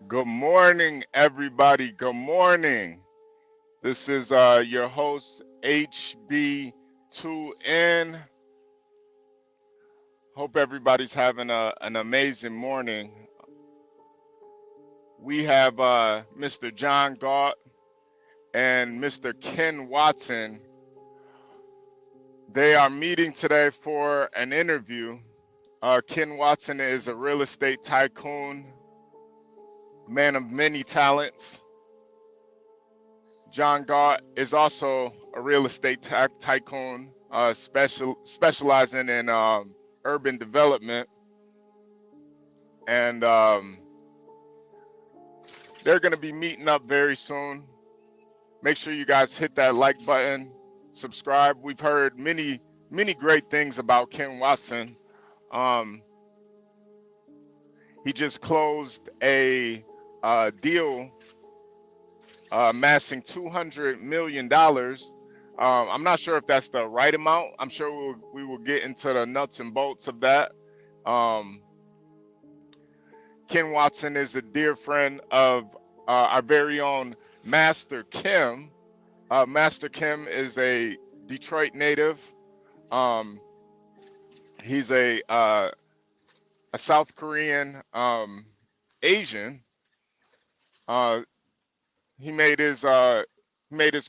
Good morning, everybody. Good morning. This is your host, HB2N. Hope everybody's having an amazing morning. We have Mr. John Galt and Mr. Ken Watson. They are meeting today for an interview. Ken Watson is a real estate tycoon, man of many talents. John Galt is also a real estate tycoon, specializing in urban development, and they're going to be meeting up very soon. Make sure you guys hit that like button, subscribe. We've heard many great things about Ken Watson. Um, he just closed a deal amassing $200 million. I'm not sure if that's the right amount. I'm sure we will get into the nuts and bolts of that. Um, Ken Watson is a dear friend of our very own Master Kim. Master Kim is a Detroit native. Um, he's a South Korean Asian. Uh, he made his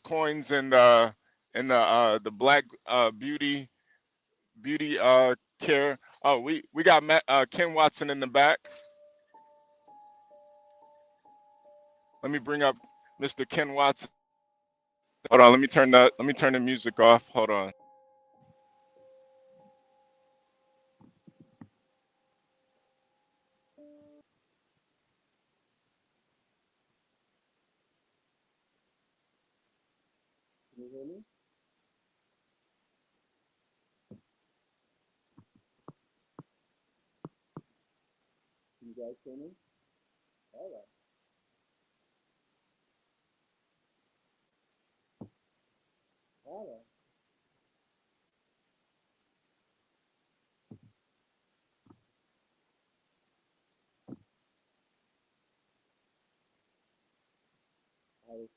coins in the black beauty care. Oh, we got Ken Watson in the back. Let me bring up Mr. Ken Watson. Hold on, let me turn the music off. Hold on. Can you hear me? Can you guys hear me? All right. All right.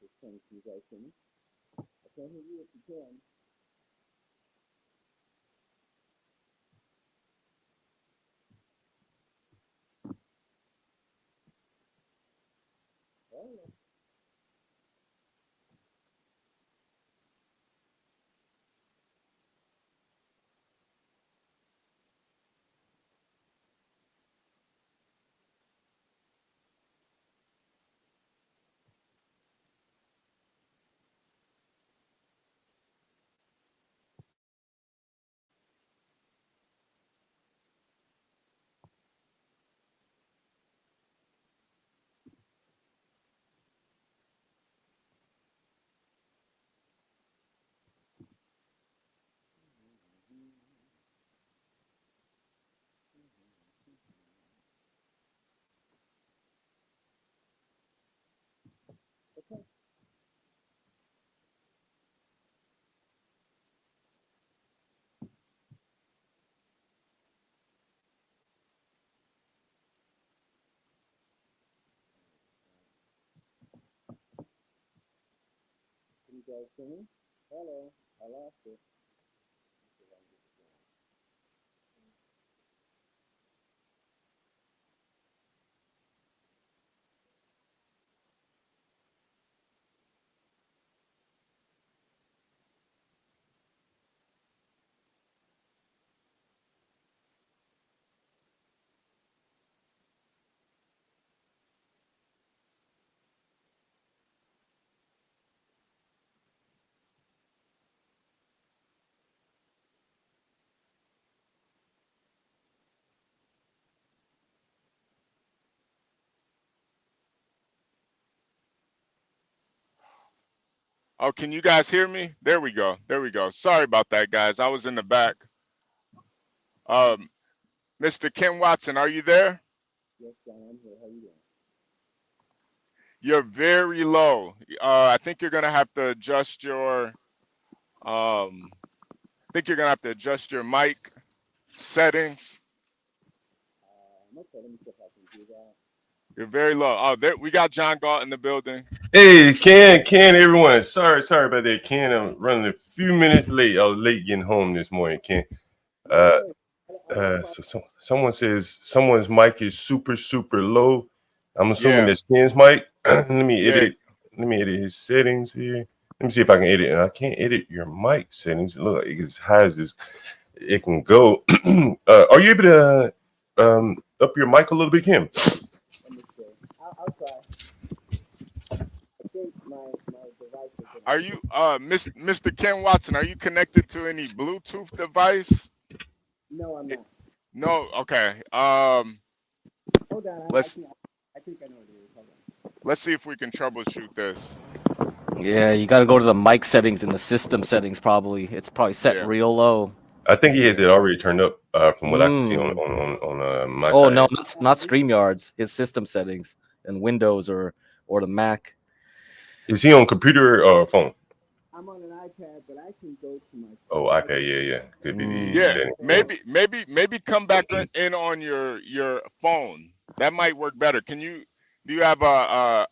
This is Ken. Can you guys hear me? I can't hear you if you can. All right. Okay. Can you guys hear me? Hello. I lost it. Oh, can you guys hear me? There we go. There we go. Sorry about that, guys. I was in the back. Um, Mr. Ken Watson, are you there? Yes, John, I'm here. How you doing? You're very low. I think you're gonna have to adjust your mic settings. Okay, let me see if I can do that. You're very low. Oh, there we got John Galt in the building. Hey, Ken, everyone. Sorry about that, Ken. I'm running a few minutes late. I was late getting home this morning, Ken. No Uh, worries. I don't mind. someone says someone's mic is super low. I'm assuming Yeah, that's Ken's mic. Let me yeah. edit. Let me edit his settings here. Let me see if I can edit. And I can't edit your mic settings. Look, like as high as it can go. Are you able to up your mic a little bit, Kim? Let me see. I'll try. I think my device is in. Are you Mr. Ken Watson? Are you connected to any Bluetooth device? No, I'm not. No. Okay. Hold on. Let's I think I know what it is. Hold on. let's see if we can troubleshoot this. Yeah, you got to go to the mic settings and the system settings. Probably it's probably set Yeah. real low. I think he has Yeah. it already turned up from what I can see on Mm. my Oh no, side. not StreamYards. His system settings and Windows or the Mac. Is he on computer or phone? I'm on an iPad, but I can go to my Oh, phone. iPad. Yeah. Could be the Yeah. Mm. setting. Maybe come back in on your phone. That might work better. Do you have a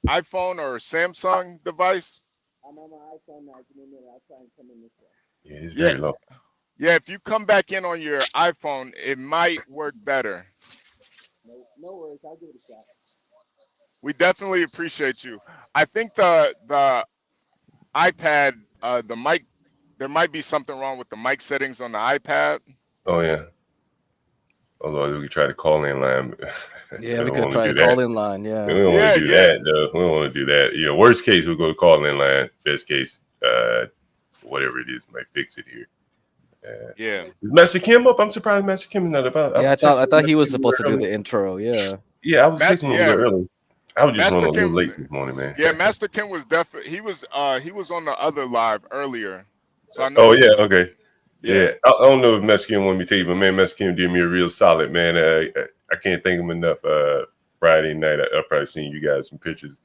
iPhone or Samsung device? I'm on my iPhone now. Give me a minute. I'll try and come in this way. Yeah, it's Yeah. very low. Yeah. If you come back in on your iPhone, it might work better. No worries. I'll give it a shot. We definitely appreciate you. I think the iPad, the mic, there might be something wrong with the mic settings on the iPad. Oh yeah. Although we could try to call in line, Yeah, we we don't could want to try do to that. call in line. We Yeah. don't want Yeah, to do yeah, that though. We don't want to do that. Worst case, we'll go to call in line. Best case, whatever it is, might fix it here. yeah. Is Master Kim up? I'm surprised Master Kim is not about. I Yeah, was I texting thought he Master was Kim a little supposed to do early. the intro. Yeah. Yeah, I was Matt, texting him a little yeah. early. I was just running Master a little Kim, late this morning, man. yeah. Master Kim was definitely he was on the other live earlier, so I know Oh he yeah, was. okay. Yeah, Yeah, I don't know if Mexican want me to tell you, but man, Mexican did me a real solid, man. I can't thank him enough. Friday night, I've probably seen you guys some pictures.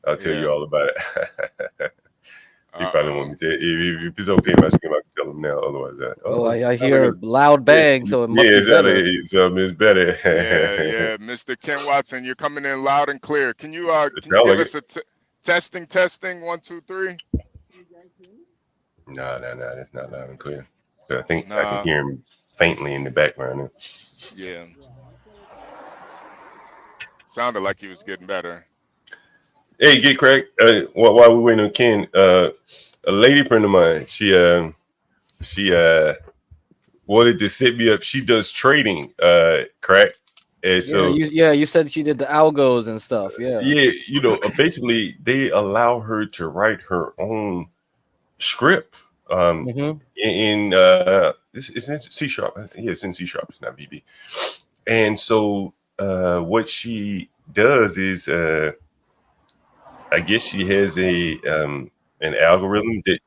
I'll tell you yeah. all about it. He probably want Uh me to. If it's okay, Mexican, I can tell him now. Otherwise, Oh, it I sounds like hear a loud bang, so it must be better. it's better. yeah. Mr. Ken Watson, you're coming in loud and clear. It Can you sounds give like it. us a testing 1 2 3? You guys hear me? No, that's not loud and clear. So I think I can Nah. hear him faintly in the background. Now. Yeah. Yeah. Okay. Sounded like he was getting better. Hey, GiveCrack. While we waiting on Ken, a lady friend of mine, she wanted to set me up. She does trading, crack, and Yeah, so you said she did the algos and stuff. Yeah. yeah, basically they allow her to write her own script. Mm-hmm. It's in C sharp. Yeah, it's in C sharp. It's not VB. And so what she does is I guess she has an algorithm that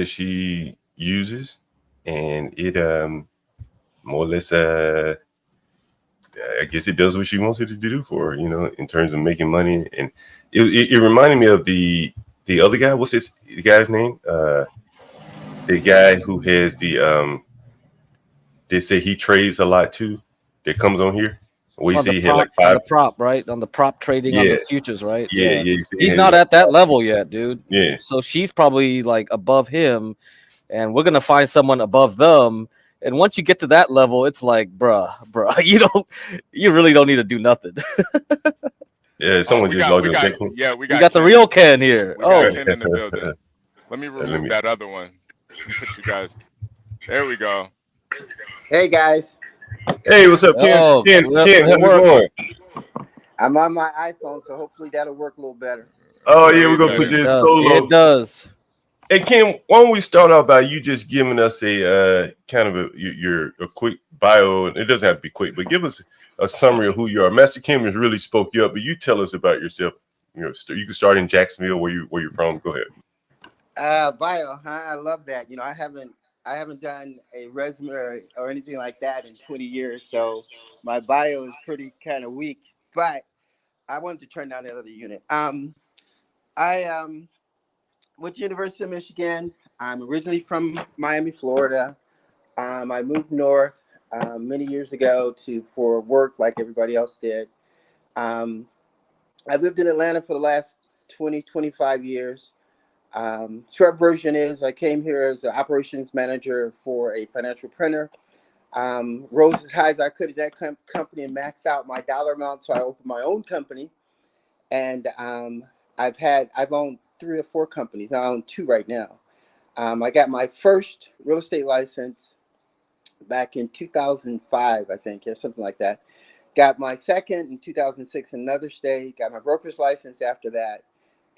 she uses, and it more or less I guess it does what she wants it to do for her, in terms of making money. And it reminded me of the other guy. What's the guy's name? The guy who has they say he trades a lot too. That comes on here. We On the say he had like on five. the prop, right? On the prop trading on Yeah, the futures, right? yeah, Yeah. yeah. He said he He's has not like at that level yet, dude. yeah. So she's probably like above him, and we're gonna find someone above them. And once you get to that level, it's like, bruh, you really don't need to do nothing. Yeah, Oh, someone just logged in. Okay, cool. yeah, we We got got the Ken. real Ken here. We got Oh, Ken in the building. Let me Let remove me. that other one. Put you guys. There we go. Hey guys, Hey, what's up, Ken? oh, Ken, it how's it works. going? I'm on my iPhone, so hopefully that'll work a little better. Oh yeah, Way we're gonna put better. you It in does. It solo. does. Hey Ken, why don't we start out by you just giving us a kind of a quick bio? It doesn't have to be quick, but give us a summary of who you are. Master Kim has really spoke you up, but you tell us about yourself. You can start in Jacksonville, where you're from. Go ahead. Bio, huh? I love that. I haven't done a resume or anything like that in 20 years, so my bio is pretty kind of weak. But I wanted to turn down that other unit. I went to University of Michigan. I'm originally from Miami, Florida. I moved north many years ago for work like everybody else did. I lived in Atlanta for the last 25 years. Short version is I came here as an operations manager for a financial printer. Rose as high as I could at that company and maxed out my dollar amount, so I opened my own company. And I've owned 3 or 4 companies. I own 2 right now. I got my first real estate license back in 2005, I think, yeah, something like that. Got my second in 2006 in another state. Got my broker's license after that,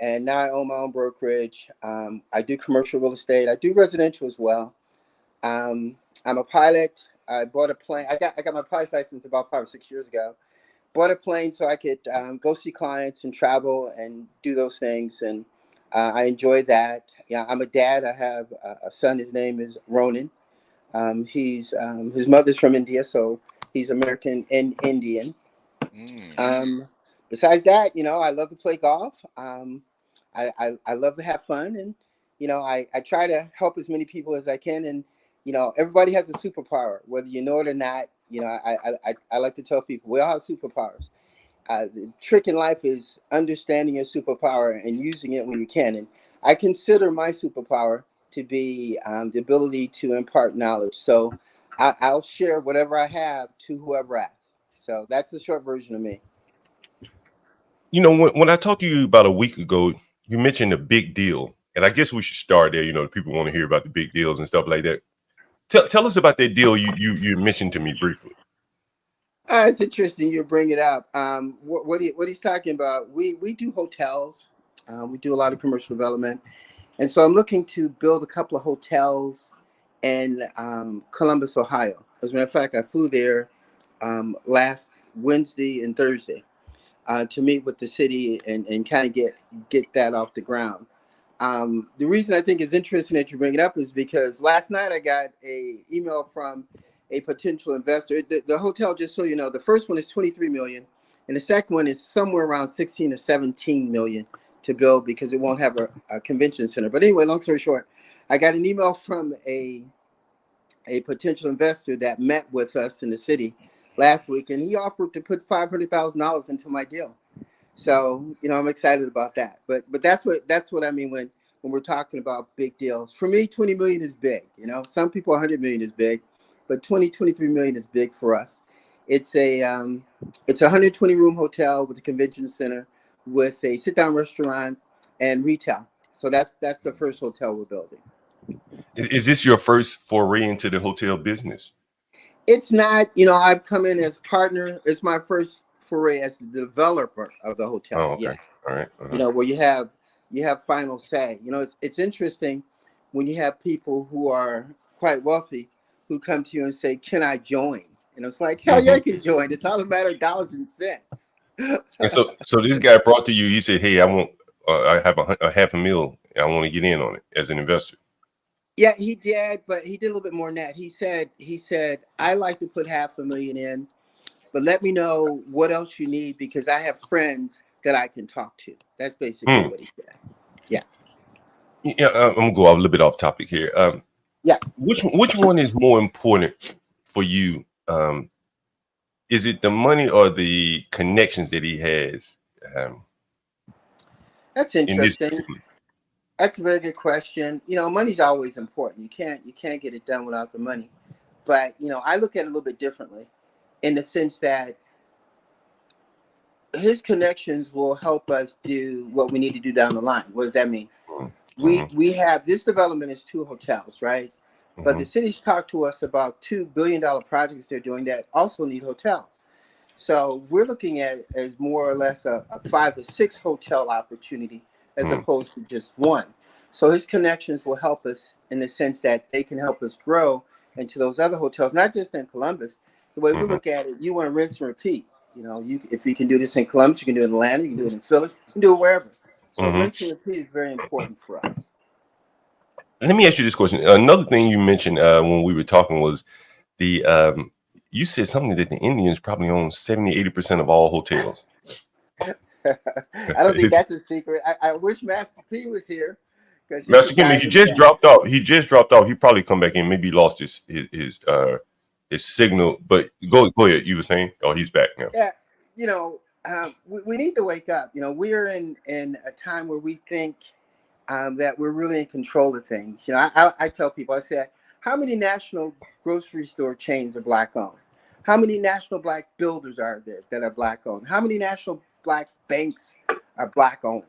and now I own my own brokerage. I do commercial real estate. I do residential as well. I'm a pilot. I bought a plane. I got my pilot's license about 5 or 6 years ago. Bought a plane so I could go see clients and travel and do those things, and I enjoy that. Yeah, I'm a dad. I have a son. His name is Ronan. He's his mother's from India, so he's American and Indian. Besides that, I love to play golf. I love to have fun, and I try to help as many people as I can. And everybody has a superpower, whether you know it or not. I like to tell people we all have superpowers. The trick in life is understanding your superpower and using it when you can. And I consider my superpower to be the ability to impart knowledge. So I'll share whatever I have to whoever asks. So that's the short version of me. When I talked to you about a week ago, you mentioned a big deal. And I guess we should start there. People want to hear about the big deals and stuff like that. Tell us about that deal you mentioned to me briefly. It's interesting you bring it up. What he's talking about, we do hotels. We do a lot of commercial development. And so I'm looking to build a couple of hotels in Columbus, Ohio. As a matter of fact, I flew there last Wednesday and Thursday to meet with the city and kind of get that off the ground. The reason I think it's interesting that you bring it up is because last night I got an email from a potential investor. The hotel, just so you know, the first one is $23 million, and the second one is somewhere around 16 or 17 million to build because it won't have a convention center. But anyway, long story short, I got an email from a potential investor that met with us in the city last week, and he offered to put $500,000 into my deal. So I'm excited about that. But that's what I mean when we're talking about big deals. For me, 20 million is big. Some people 100 million is big, but 23 million is big for us. It's a 120 room hotel with a convention center, with a sit down restaurant and retail. So that's the first hotel we're building. Is this your first foray into the hotel business? It's not. I've come in as partner. It's my first foray as the developer of the hotel. Oh, okay. Yes. All right. Where you have final say. It's interesting when you have people who are quite wealthy who come to you and say, "Can I join?" It's like, hell yeah, I can join. It's all a matter of dollars and cents. And so this guy brought to you. He said, "Hey, I have a $500,000. I want to get in on it as an investor." Yeah, he did, but he did a little bit more than that. He said, "I like to put $500,000 in, but let me know what else you need because I have friends that I can talk to." That's basically what he said. Yeah. Yeah, I'm gonna go a little bit off topic here. Yeah. Which one is more important for you? Is it the money or the connections that he has? That's interesting. That's a very good question. Money's always important. You can't get it done without the money. But I look at it a little bit differently, in the sense that his connections will help us do what we need to do down the line. What does that mean? We have this development is 2 hotels, right? But the city's talked to us about $2 billion projects they're doing that also need hotels. So we're looking at it as more or less a 5 or 6 hotel opportunity as opposed to just one. So his connections will help us in the sense that they can help us grow into those other hotels, not just in Columbus. The way we look at it, you want to rinse and repeat. If you can do this in Columbus, you can do it in Atlanta, you can do it in Philly, you can do it wherever. So rinse and repeat is very important for us. Let me ask you this question. Another thing you mentioned when we were talking was you said something that the Indians probably own 70-80% of all hotels. I don't think that's a secret. I wish Master P was here. Master Kim, he just dropped off. He probably come back in. Maybe he lost his his signal. But go ahead. You were saying, oh, he's back now. Yeah, you know, we need to wake up. You know, we're in a time where we think that we're really in control of things. You know, I tell people, I say, how many national grocery store chains are black owned? How many national black builders are there that are black owned? How many national black banks are black owned?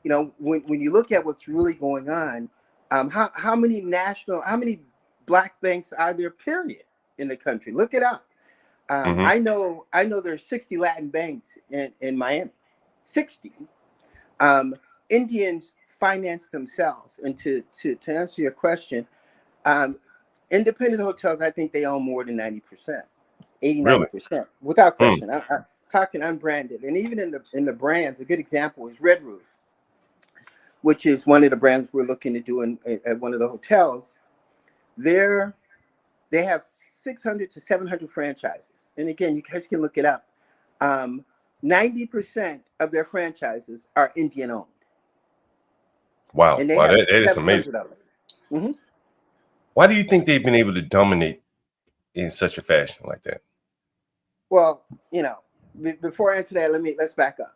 You know, when you look at what's really going on, how many black banks are there, period, in the country? Look it up. Mm-hmm. I know there's 60 Latin banks in Miami. 60. Indians finance themselves. And to answer your question, independent hotels, I think they own more than 90%, 80, Really? 90%, without question. I'm talking unbranded. And even in the brands, a good example is Red Roof, which is one of the brands we're looking to do at one of the hotels. They have 600 to 700 franchises. And again, you guys can look it up. 90% of their franchises are Indian owned. Wow. And they Wow, have that is 700 amazing. of them. Mm-hmm. Why do you think they've been able to dominate in such a fashion like that? Well, you know, before I answer that, let's back up.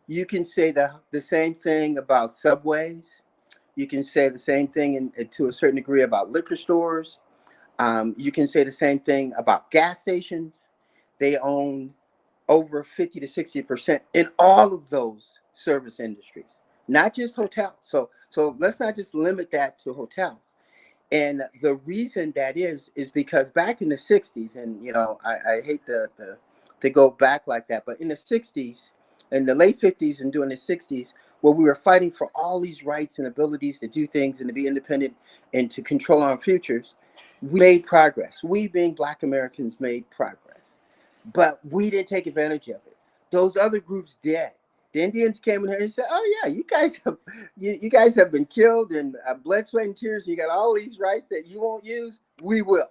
You can say the same thing about subways. You can say the same thing to a certain degree about liquor stores. You can say the same thing about gas stations. They own over 50 to 60% in all of those service industries, not just hotels. So let's not just limit that to hotels. And the reason that is because back in the 60s, and you know, I hate to go back like that, but in the 60s, in the late 50s and during the 60s, where we were fighting for all these rights and abilities to do things and to be independent and to control our futures, we made progress. We, being Black Americans, made progress, but we didn't take advantage of it. Those other groups did. The Indians came in here and said, "Oh yeah, you guys have been killed and blood, sweat, and tears. You got all these rights that you won't use. We will."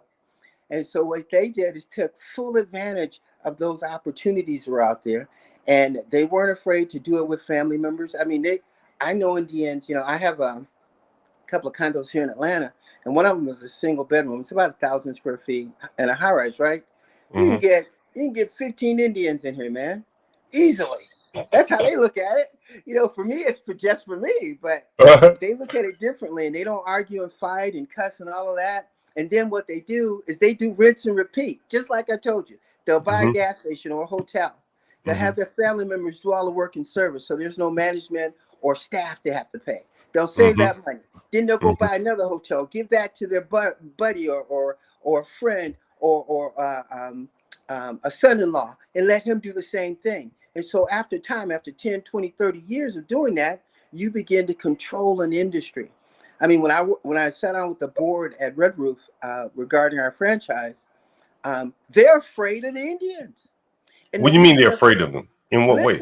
And so what they did is took full advantage of those opportunities that were out there, and they weren't afraid to do it with family members. I mean, I know Indians. You know, I have a couple of condos here in Atlanta, and one of them was a single bedroom. It's about 1,000 square feet and a high rise, right? You can get 15 Indians in here, man, easily. That's how they look at it. You know, for me, it's just for me, but they look at it differently, and they don't argue and fight and cuss and all of that. And then what they do is they do rinse and repeat, just like I told you. They'll buy a gas station or a hotel. They'll have their family members do all the work and service, so there's no management or staff they have to pay. They'll save that money. Then they'll go buy another hotel, give that to their buddy or a friend or a son-in-law, and let him do the same thing. And so after 10, 20, 30 years of doing that, you begin to control an industry. I mean, when I sat down with the board at Red Roof regarding our franchise, they're afraid of the Indians. And what do you mean they're afraid of them? In what way?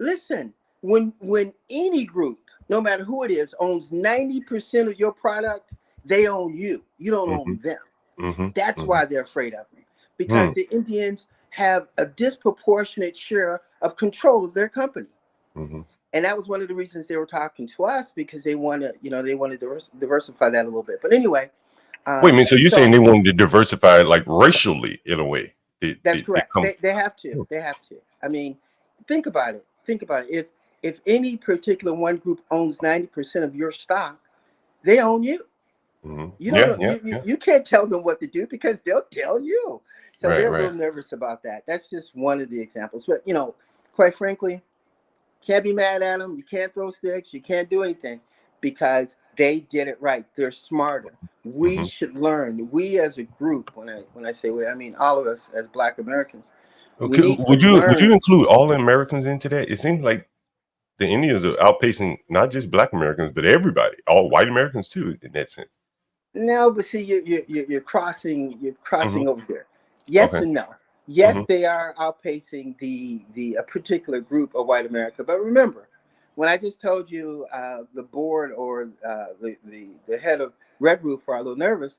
Listen, when any group, no matter who it is, owns 90% of your product, they own you. You don't own them. That's why they're afraid of them. Because the Indians have a disproportionate share of control of their company. And that was one of the reasons they were talking to us, because they want to diversify that a little bit. But anyway. Wait a minute. So you're saying they wanted to diversify like racially in a way? That's correct. They have to. They have to. I mean, think about it. If any particular one group owns 90% of your stock, they own you. You don't. You can't tell them what to do because they'll tell you. So they're real nervous about that. That's just one of the examples. But you know, quite frankly, can't be mad at them. You can't throw sticks. You can't do anything because they did it right. They're smarter. We should learn. We as a group, when I say we, I mean all of us as Black Americans. Okay. Would you include all Americans into that? It seems like the Indians are outpacing not just Black Americans, but everybody, all white Americans too, in that sense. No, but see, you're crossing over here. Yes and no. Yes, they are outpacing the particular group of white America. But remember, when I just told you the board or the head of Red Roof are a little nervous,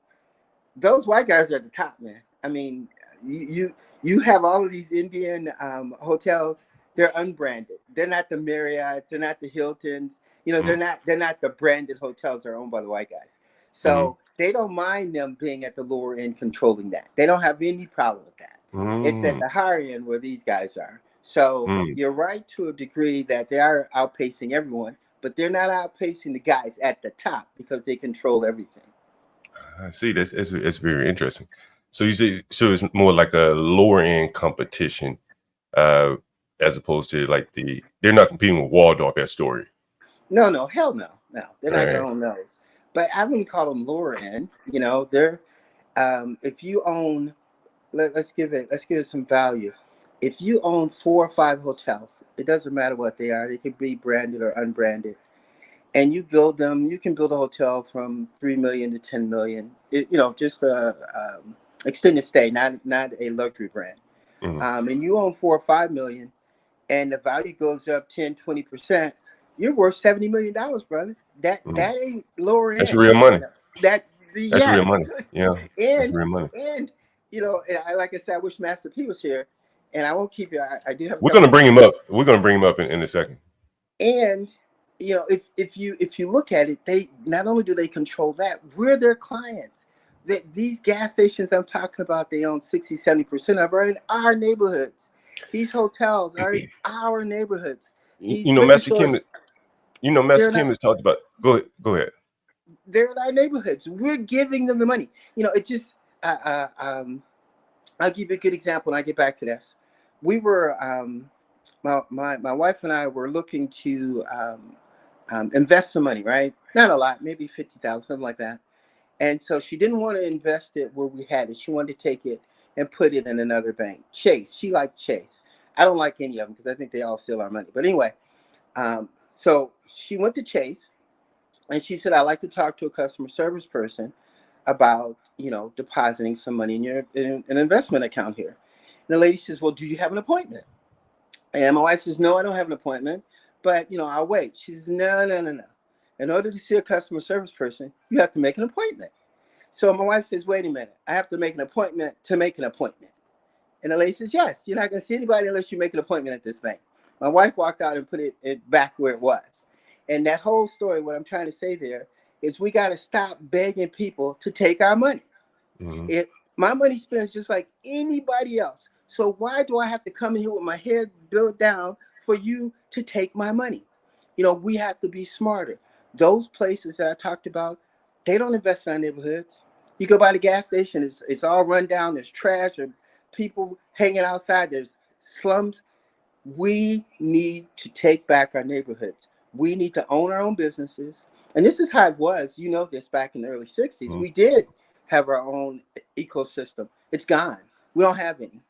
those white guys are at the top, man. I mean, you have all of these Indian hotels. They're unbranded. They're not the Marriotts. They're not the Hiltons. You know, they're not the branded hotels that are owned by the white guys. So they don't mind them being at the lower end controlling that. They don't have any problem with that. It's at Mm, the higher end where these guys are. So mm. you're right to a degree that they are outpacing everyone, but they're not outpacing the guys at the top because they control everything. I see. That's very interesting. So you say so it's more like a lower end competition, uh, as opposed to like they're not competing with Waldorf Astoria. No, no, hell no, no. They're All not right. going on those. But I wouldn't call them lower end. You know, they're if you own, let's give it some value. If you own 4 or 5 hotels, it doesn't matter what they are. They could be branded or unbranded, and you build them. You can build a hotel from 3 million to 10 million. You know, just a extended stay, not a luxury brand. Mhm. And you own 4 or 5 million, and the value goes up 10, 20%, you're worth $70 million, brother. Mhm. That ain't lower That's end. real money. That That's real yes, money. Yeah, that's and real money. and you know, and like I said, I wish Master P was here, and I won't keep you. I do have a We're couple gonna minutes. bring him up. We're gonna bring him up in a second. And you know, if you look at it, they not only do they control that, we're their clients. That these gas stations I'm talking about, they own 60, 70% of are in our neighborhoods. These hotels are in our neighborhoods. You These know, liquor Master stores, Kim. You know, Master they're not Kim has talked about. Go ahead. Go ahead. they're in our neighborhoods. We're giving them the money. You know, it just I'll give you a good example when I get back to this. We were my wife and I were looking to invest some money, right? Not a lot, maybe 50,000, something like that. And so she didn't want to invest it where we had it. She wanted to take it and put it in another bank. Chase. She liked Chase. I don't like any of them because I think they all steal our money. But anyway, so she went to Chase and she said, "I'd like to talk to a customer service person about, you know, depositing some money in an investment account here." And the lady says, "Well, do you have an appointment?" And my wife says, "No, I don't have an appointment, but you know, I'll wait." She says, "No, no, no, no. In order to see a customer service person, you have to make an appointment." So my wife says, "Wait a minute, I have to make an appointment to make an appointment." And the lady says, "Yes, you're not going to see anybody unless you make an appointment at this bank." My wife walked out and put it back where it was. And that whole story, what I'm trying to say there is we got to stop begging people to take our money. Mhm. It My money spends just like anybody else. So why do I have to come in here with my head built down for you to take my money? You know, we have to be smarter. Those places that I talked about, they don't invest in our neighborhoods. You go by the gas station, it's all run down. There's trash or people hanging outside. There's slums. We need to take back our neighborhoods. We need to own our own businesses. And this is how it was. You know this back in the early 60s. Mhm. We did have our own ecosystem. It's gone. We don't have any.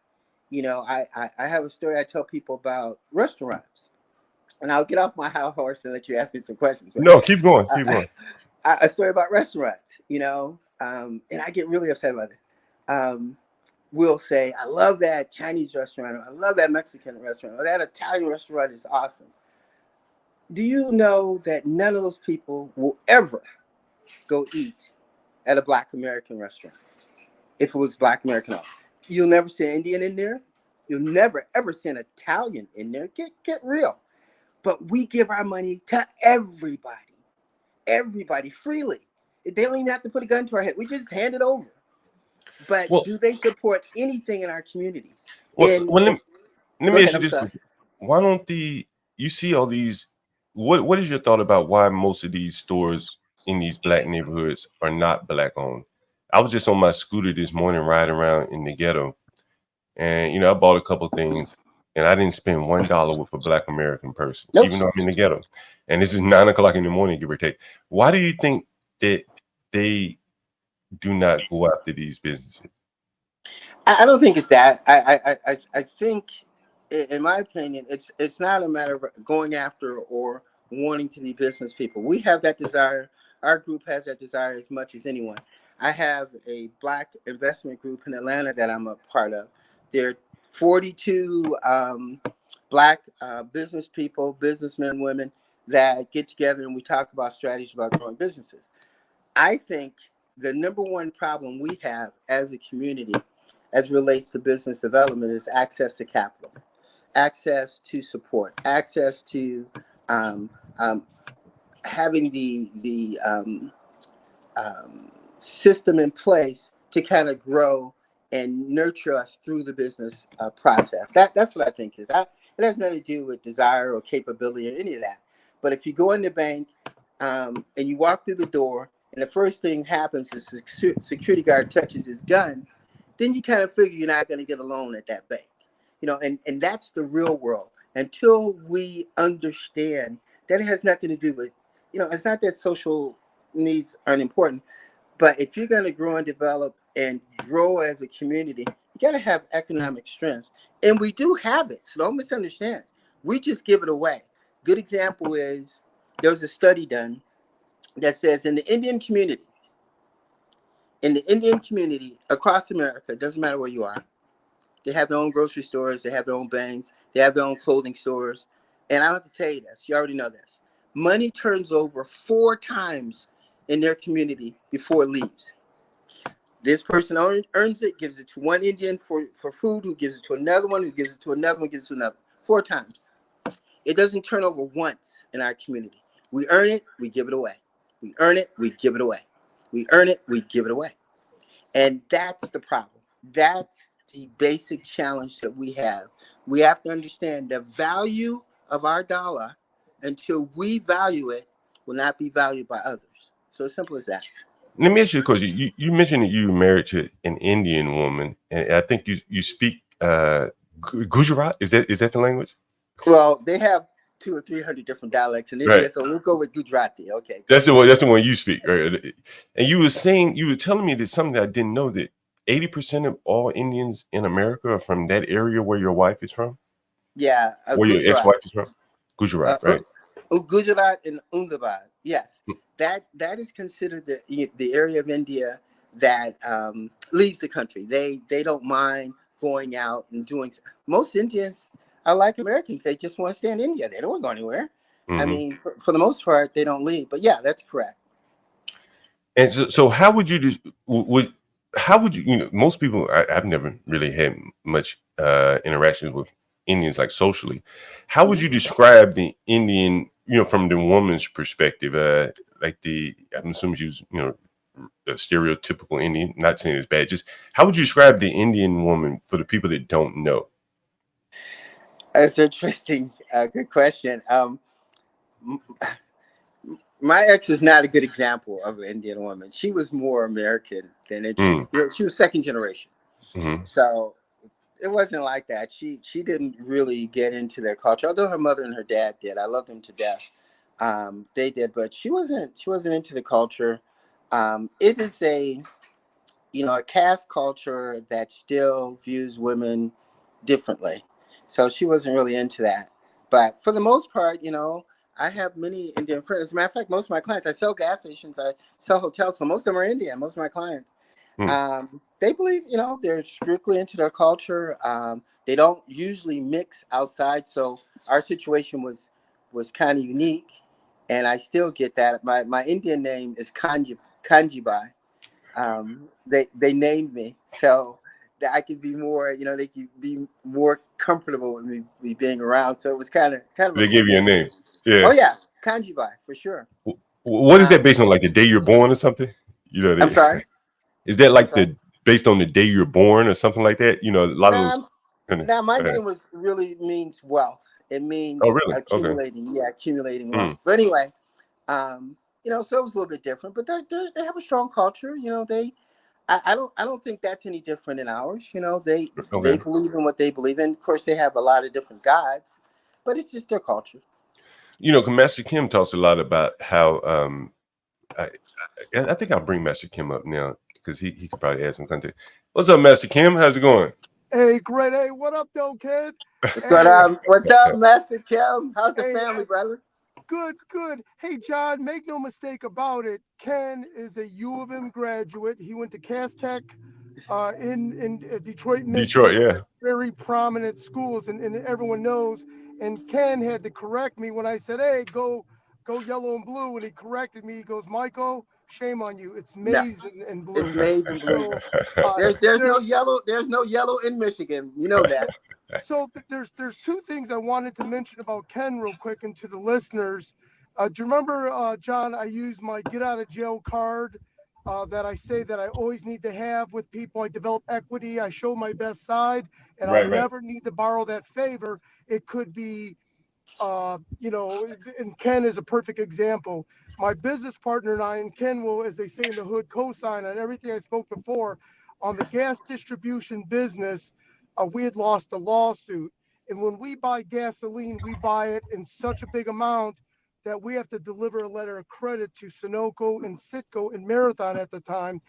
You know, I have a story I tell people about restaurants. And I'll get off my high horse and let you ask me some questions. But No, keep going. Keep uh, going. a story about restaurants, you know, and I get really upset about it. Will say, "I love that Chinese restaurant, or I love that Mexican restaurant, or that Italian restaurant is awesome." Do you know that none of those people will ever go eat at a Black American restaurant if it was Black American owned? You'll never see an Indian in there. You'll never ever see an Italian in there. Get real. But we give our money to everybody freely. They don't even have to put a gun to our head. We just hand it over. But Well, do they support anything in our communities? well, well And let go me ahead. ask you I'm this sorry. question. Why don't you see all these? What is your thought about why most of these stores in these black neighborhoods are not black owned? I was just on my scooter this morning riding around in the ghetto, and I bought a couple things, and I didn't spend $1 with a Black American person, Nope. even though I'm in the ghetto. And this is 9 o'clock in the morning, give or take. Why do you think that they do not go after these businesses? I don't think it's that. I think, in my opinion, it's not a matter of going after or wanting to be business people. We have that desire. Our group has that desire as much as anyone. I have a Black investment group in Atlanta that I'm a part of. There are 42 Black business people, businessmen, women that get together and we talk about strategies about growing businesses. I think the number one problem we have as a community as relates to business development is access to capital, access to support, access to um, um, having the system in place to kind of grow and nurture us through the business process. That's what I think is. It has nothing to do with desire or capability or any of that. But if you go in the bank and you walk through the door, and the first thing happens is the security guard touches his gun, then you kind of figure you're not going to get a loan at that bank. And that's the real world. Until we understand that it has nothing to do with, it's not that social needs aren't important, but if you're going to grow and develop and grow as a community, you got to have economic strength. And we do have it. So don't misunderstand. We just give it away. Good example is there was a study done that says in the Indian community across America, it doesn't matter where you are, they have their own grocery stores, they have their own banks, they have their own clothing stores. And I don't have to tell you this, you already know this. Money turns over 4 times in their community before it leaves. This person earns it, gives it to one Indian for food, who gives it to another one, who gives it to another one, gives it to another. 4 times. It doesn't turn over once in our community. We earn it, we give it away. We earn it, we give it away. We earn it, we give it away. And that's the problem. That's the basic challenge that we have. We have to understand the value of our dollar until we value it will not be valued by others. So as simple as that. Let me ask you, because you mentioned that you were married to an Indian woman, and I think you speak Gujarat. Is that the language? Well, they have 200 or 300 different dialects in India, Right. so we'll go with Gujarati. Okay. That's the one. That's the one you speak, right? And you were telling me that something that I didn't know, that 80% of all Indians in America are from that area where your wife is from. Yeah, Where your ex-wife is from, Gujarat, right? Gujarat and Ahmedabad. Yes, that is considered the area of India that leaves the country. They don't mind going out and doing. Most Indians are like Americans. They just want to stay in India. They don't want to go anywhere. Mm-hmm. I mean, for the most part, they don't leave. But yeah, that's correct. And so how would you how would you, most people, I've never really had much interactions with Indians, like socially. How would you describe the Indian, from the woman's perspective? I'm assuming she's, a stereotypical Indian, not saying it's bad, just how would you describe the Indian woman for the people that don't know? That's interesting. Good question. My ex is not a good example of an Indian woman. She was more American than Indian. She was second generation. Mm-hmm. So it wasn't like that. She didn't really get into their culture, although her mother and her dad did. I love them to death. They did, but she wasn't into the culture. It is a caste culture that still views women differently. So she wasn't really into that. But for the most part, I have many Indian friends. As a matter of fact, most of my clients, I sell gas stations, I sell hotels, so most of them are Indian, most of my clients. They believe, they're strictly into their culture. They don't usually mix outside. So our situation was kind of unique. And I still get that. My Indian name is Kanjibai. They named me so that I could be more, they could be more comfortable with me being around. So it was kind of. They gave you a name. Yeah. Oh yeah, Kanjibai for sure. What is that based on? Like the day you're born or something? I'm sorry. Is that like based on the day you're born or something like that? A lot of those. Now my name really means wealth. It means accumulating. Okay. Yeah, accumulating wealth. But anyway, so it was a little bit different. But they have a strong culture. I don't think that's any different than ours. They believe in what they believe in. Of course, they have a lot of different gods, but it's just their culture. Master Kim talks a lot about how I think I'll bring Master Kim up now because he could probably add some content. What's up, Master Kim? How's it going? Hey, great. Hey, what up, though, kid? What's up, Master Kim? How's the family, brother? Good. Hey, John, make no mistake about it. Ken is a U of M graduate. He went to Cass Tech in Detroit, Michigan. Detroit, yeah. Very prominent schools, and everyone knows. And Ken had to correct me when I said, hey, go yellow and blue. And he corrected me. He goes, Michael, shame on you. It's maize and blue. It's maize and blue. There's no yellow. There's no yellow in Michigan. You know that. So there's 2 things I wanted to mention about Ken real quick and to the listeners. Do you remember, John, I used my get out of jail card that I say that I always need to have with people. I develop equity. I show my best side, and I'll Right, right. never need to borrow that favor. It could be, and Ken is a perfect example. My business partner and I, and Ken will, as they say in the hood, co-sign on everything I spoke before. On the gas distribution business, we had lost a lawsuit. And when we buy gasoline, we buy it in such a big amount that we have to deliver a letter of credit to Sunoco and Citgo and Marathon at the time,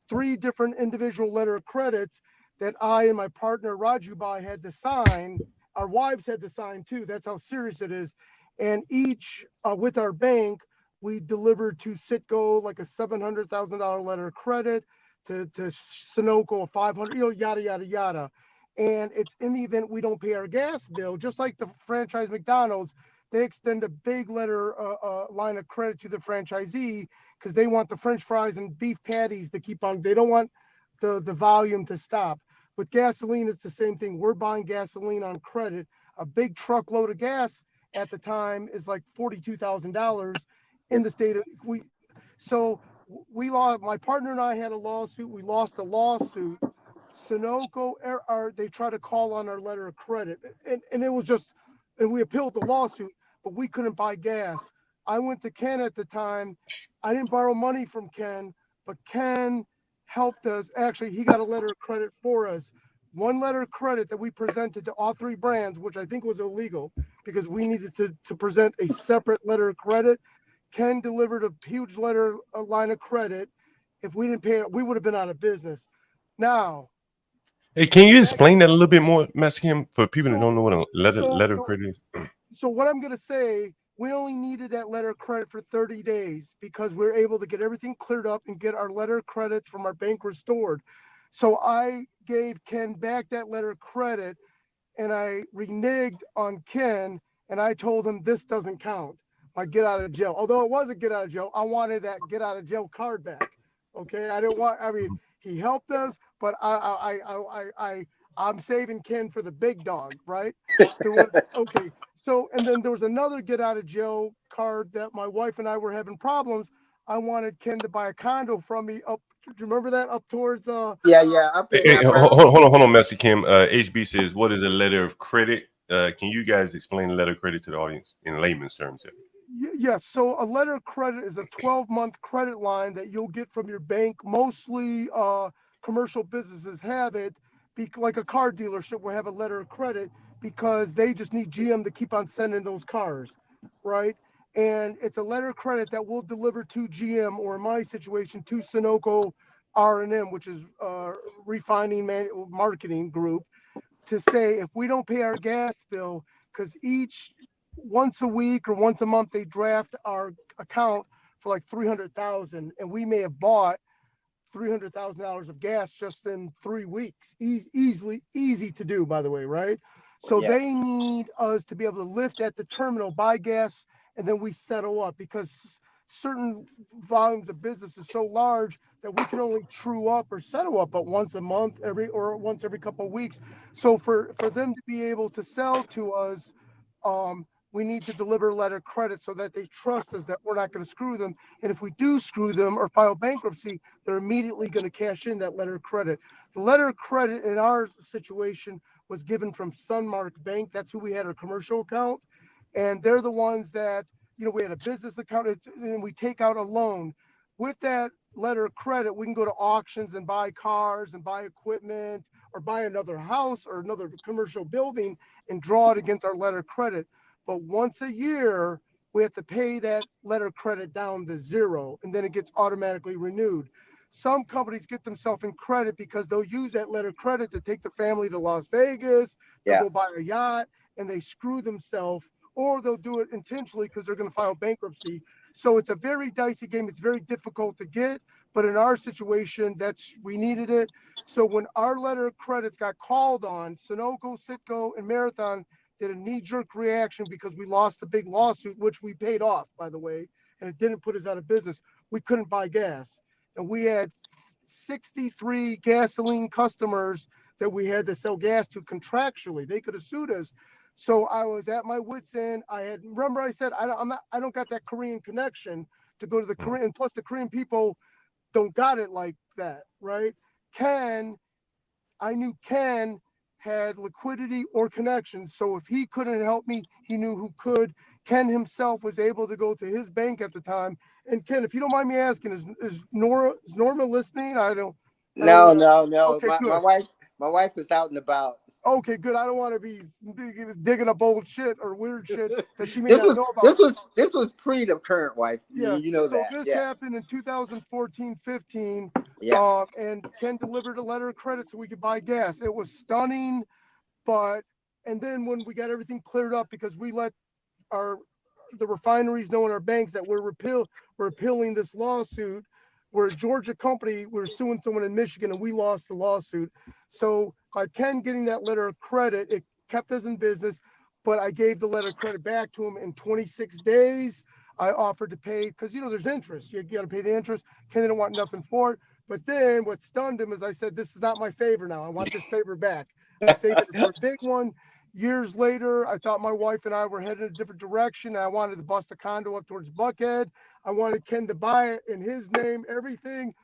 three different individual letter of credits that I and my partner Raju Bai had to sign. Our wives had to sign too. That's how serious it is. And each with our bank, we delivered to Citgo like a $700,000 letter of credit, to Sunoco a 500, yada yada yada. And it's in the event we don't pay our gas bill, just like the franchise McDonald's, they extend a big letter line of credit to the franchisee because they want the French fries and beef patties to keep on. They don't want the volume to stop. With gasoline, it's the same thing. We're buying gasoline on credit. A big truckload of gas at the time is like $42,000 in the state of we. So we lost. My partner and I had a lawsuit. We lost the lawsuit. Sunoco, they tried to call on our letter of credit, and it was just, and we appealed the lawsuit, but we couldn't buy gas. I went to Ken at the time. I didn't borrow money from Ken, but Ken helped us. Actually, he got a letter of credit for us. One letter of credit that we presented to all three brands, which I think was illegal because we needed to present a separate letter of credit. Ken delivered a huge a line of credit. If we didn't pay it, we would have been out of business. Now, Hey, can you explain that a little bit more, Master Kim, for people that don't know what a so letter of credit is? so what I'm going to say, we only needed that letter of credit for 30 days because we are able to get everything cleared up and get our letter of credits from our bank restored. So I gave Ken back that letter of credit, and I reneged on Ken, and I told him this doesn't count. My get out of jail. Although it was a get out of jail, I wanted that get out of jail card back. Okay, I didn't want. I mean, he helped us, but I'm saving Ken for the big dog, right? There was okay. So, and then there was another get out of jail card that my wife and I were having problems. I wanted Ken to buy a condo from me up. Do you remember that up towards Yeah, up in Hey, Brown. hold on, Master Kim. HB says, "What is a letter of credit?" Can you guys explain the letter of credit to the audience in layman's terms? Yes. So a letter of credit is a 12-month credit line that you'll get from your bank. Mostly commercial businesses have it, like a car dealership will have a letter of credit because they just need GM to keep on sending those cars, right? And it's a letter of credit that will deliver to GM, or in my situation, to Sunoco R&M, which is refining marketing group, to say if we don't pay our gas bill, because each once a week or once a month they draft our account for like 300,000, and we may have bought $300,000 of gas just in 3 weeks. Easy to do, by the way, right? So Yeah, they need us to be able to lift at the terminal, buy gas, and then we settle up because certain volumes of business is so large that we can only true up or settle up but once a month, once every couple of weeks. So for them to be able to sell to us, we need to deliver a letter of credit so that they trust us that we're not going to screw them. And if we do screw them or file bankruptcy, they're immediately going to cash in that letter of credit. The letter of credit in our situation was given from Sunmark Bank. That's who we had our commercial account. And they're the ones that, we had a business account, and we take out a loan. With that letter of credit, we can go to auctions and buy cars and buy equipment or buy another house or another commercial building and draw it against our letter of credit. But once a year, we have to pay that letter of credit down to zero, and then it gets automatically renewed. Some companies get themselves in credit because they'll use that letter of credit to take their family to Las Vegas, they'll yeah, go buy a yacht, and they screw themselves, or they'll do it intentionally because they're going to file bankruptcy. So it's a very dicey game. It's very difficult to get, but in our situation, we needed it. So when our letter of credits got called on, Sunoco, Citgo, and Marathon did a knee-jerk reaction because we lost a big lawsuit, which we paid off, by the way, and it didn't put us out of business. We couldn't buy gas, and we had 63 gasoline customers that we had to sell gas to contractually. They could have sued us. So I was at my wits' end. I said I don't got that Korean connection to go to the Korean. Plus, the Korean people don't got it like that, right? I knew Ken had liquidity or connections. So if he couldn't help me, he knew who could. Ken himself was able to go to his bank at the time. And Ken, if you don't mind me asking, is Norma listening? I don't No, want to. no, no. Okay, My good. wife is out and about. Okay, good. I don't want to be digging up old shit or weird shit that she may not know about. This was pre the current wife. Yeah. You know So that. this Yeah. happened in 2014, 15. Yeah. And Ken delivered a letter of credit so we could buy gas. It was stunning, and then when we got everything cleared up, because we let the refineries know in our banks that we're appealing this lawsuit. We're a Georgia company. We're suing someone in Michigan, and we lost the lawsuit. So by Ken getting that letter of credit, it kept us in business. But I gave the letter of credit back to him in 26 days. I offered to pay, because there's interest. You got to pay the interest. Ken didn't want nothing for it. But then what stunned him is I said, "This is not my favor now. I want this favor back. I'm saving it for a big one." Years later, I thought my wife and I were headed in a different direction. I wanted to bust a condo up towards Buckhead. I wanted Ken to buy it in his name, everything.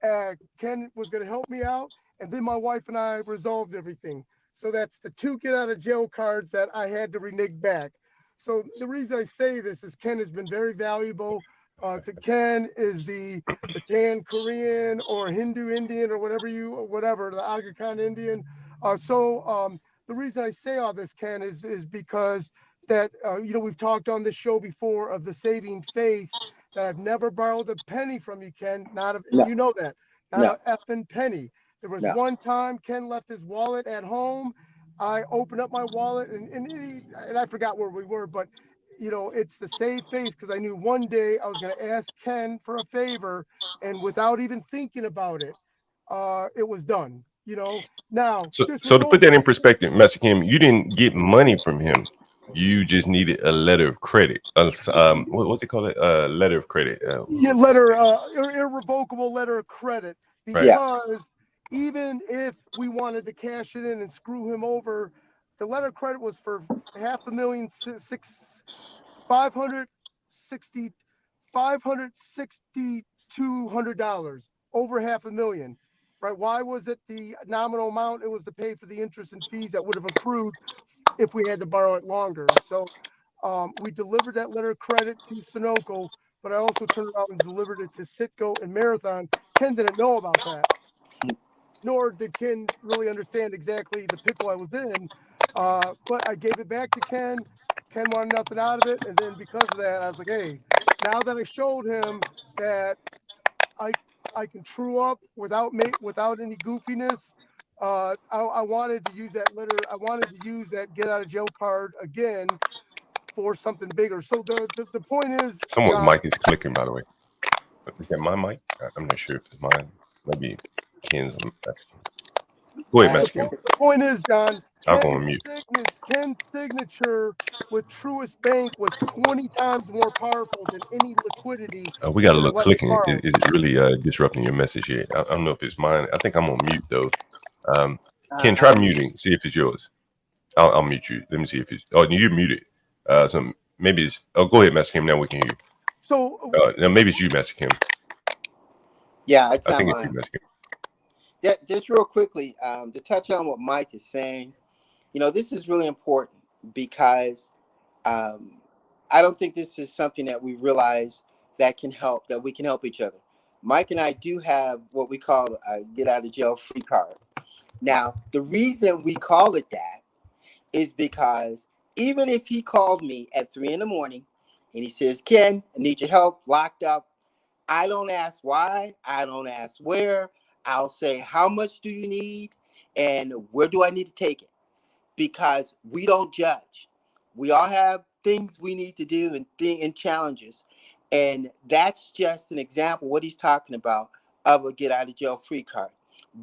Ken was going to help me out. And then my wife and I resolved everything. So that's the 2 get out of jail cards that I had to renege back. So the reason I say this is Ken has been very valuable. To Ken is the Tan Korean or Hindu Indian or whatever, the Aga Khan Indian. The reason I say all this, Ken, is because that, we've talked on this show before of the saving face, that I've never borrowed a penny from you, Ken. No, You know that. Not no, a effing penny. There was no. one time Ken left his wallet at home. I opened up my wallet and I forgot where we were, but it's the save face, because I knew one day I was going to ask Ken for a favor, and without even thinking about it, it was done. Now this So was to put only that in perspective, Master Kim, you didn't get money from him. You just needed a letter of credit. What's it called? Letter of credit. Irrevocable letter of credit, Right. Yeah. because even if we wanted to cash it in and screw him over, the letter of credit was for $562,200, over $500,000, right? Why was it the nominal amount? It was to pay for the interest and fees that would have accrued if we had to borrow it longer. So we delivered that letter of credit to Sunoco, but I also turned around and delivered it to Citgo and Marathon. Ken didn't know about that, nor did Ken really understand exactly the pickle I was in. But I gave it back to Ken. Ken wanted nothing out of it. And then because of that, I was like, hey, now that I showed him that I can true up without any goofiness, I wanted to use that letter. I wanted to use that get out of jail card again for something bigger. So the point is, Someone's John, mic is clicking, by the way. Is that my mic? I'm not sure if it's mine. Maybe Ken's. Go ahead, Master Kim. the point is, John, I'll go on mute. Ken's signature with Truist Bank was 20 times more powerful than any liquidity We he got a would have little let me clicking. borrow. Is it really disrupting your message here? I don't know if it's mine. I think I'm on mute though. Ken, try muting. See if it's yours. I'll mute you. Let me see if it's. Oh, you're muted. So maybe it's. Oh, go ahead, Master Kim. Now we can hear you. So now maybe it's you, Master Kim. Yeah, it's I not think it's you, mine. Master Kim. Yeah, just real quickly, to touch on what Mike is saying, this is really important because I don't think this is something that we realize that we can help each other. Mike and I do have what we call a get out of jail free card. Now, the reason we call it that is because even if he called me at 3 a.m. and he says, Ken, I need your help, locked up, I don't ask why, I don't ask where. I'll say, how much do you need and where do I need to take it? Because we don't judge. We all have things we need to do and challenges. And that's just an example, what he's talking about, of a get out of jail free card.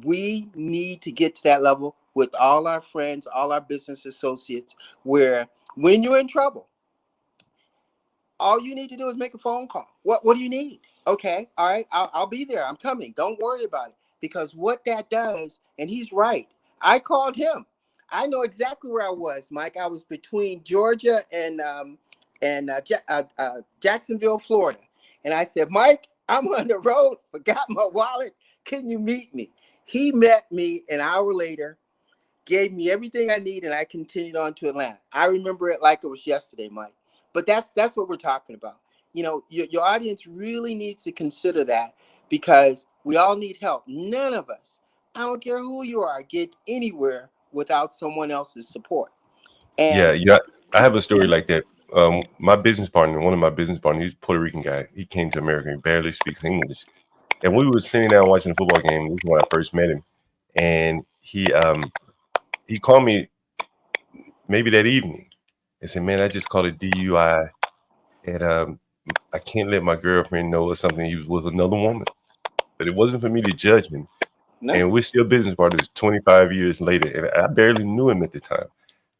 We need to get to that level with all our friends, all our business associates, where when you're in trouble, all you need to do is make a phone call. What do you need? Okay, all right, I'll be there. I'm coming. Don't worry about it. Because what that does, and he's right, I called him. I know exactly where I was, Mike. I was between Georgia and Jacksonville, Florida. And I said, Mike, I'm on the road, forgot my wallet. Can you meet me? He met me an hour later, gave me everything I need, and I continued on to Atlanta. I remember it like it was yesterday, Mike. But that's what we're talking about. You know, your audience really needs to consider that because we all need help. None of us, I don't care who you are, get anywhere without someone else's support. Yeah, And yeah. I have a story yeah, like that. My business partner, one of my business partners, he's a Puerto Rican guy. He came to America and barely speaks English. And we were sitting down watching a football game. This is when I first met him. And he called me maybe that evening and said, "Man, I just called a DUI and I can't let my girlfriend know or something. He was with another woman." But it wasn't for me to judge him. no, And we're still business partners 25 years later. And I barely knew him at the time.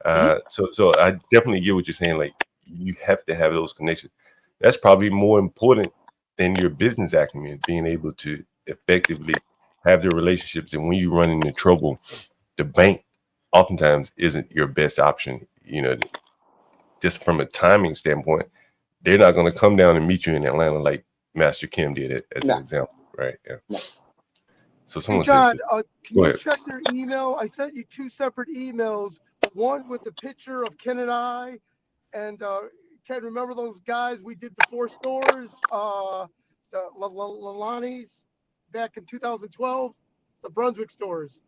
mhm, So I definitely get what you're saying. Like you have to have those connections. That's probably more important than your business acumen, being able to effectively have the relationships. And when you run into trouble, the bank oftentimes isn't your best option. You know, just from a timing standpoint, they're not going to come down and meet you in Atlanta like Master Kim did it as an no, example, right? Yeah. no. So Hey, someone says John, this. can Go you ahead. check your email? I sent you two separate emails. One with the picture of Ken and I, and Ken, remember those guys? We did the 4 stores, the Lalani's back in 2012, the Brunswick stores.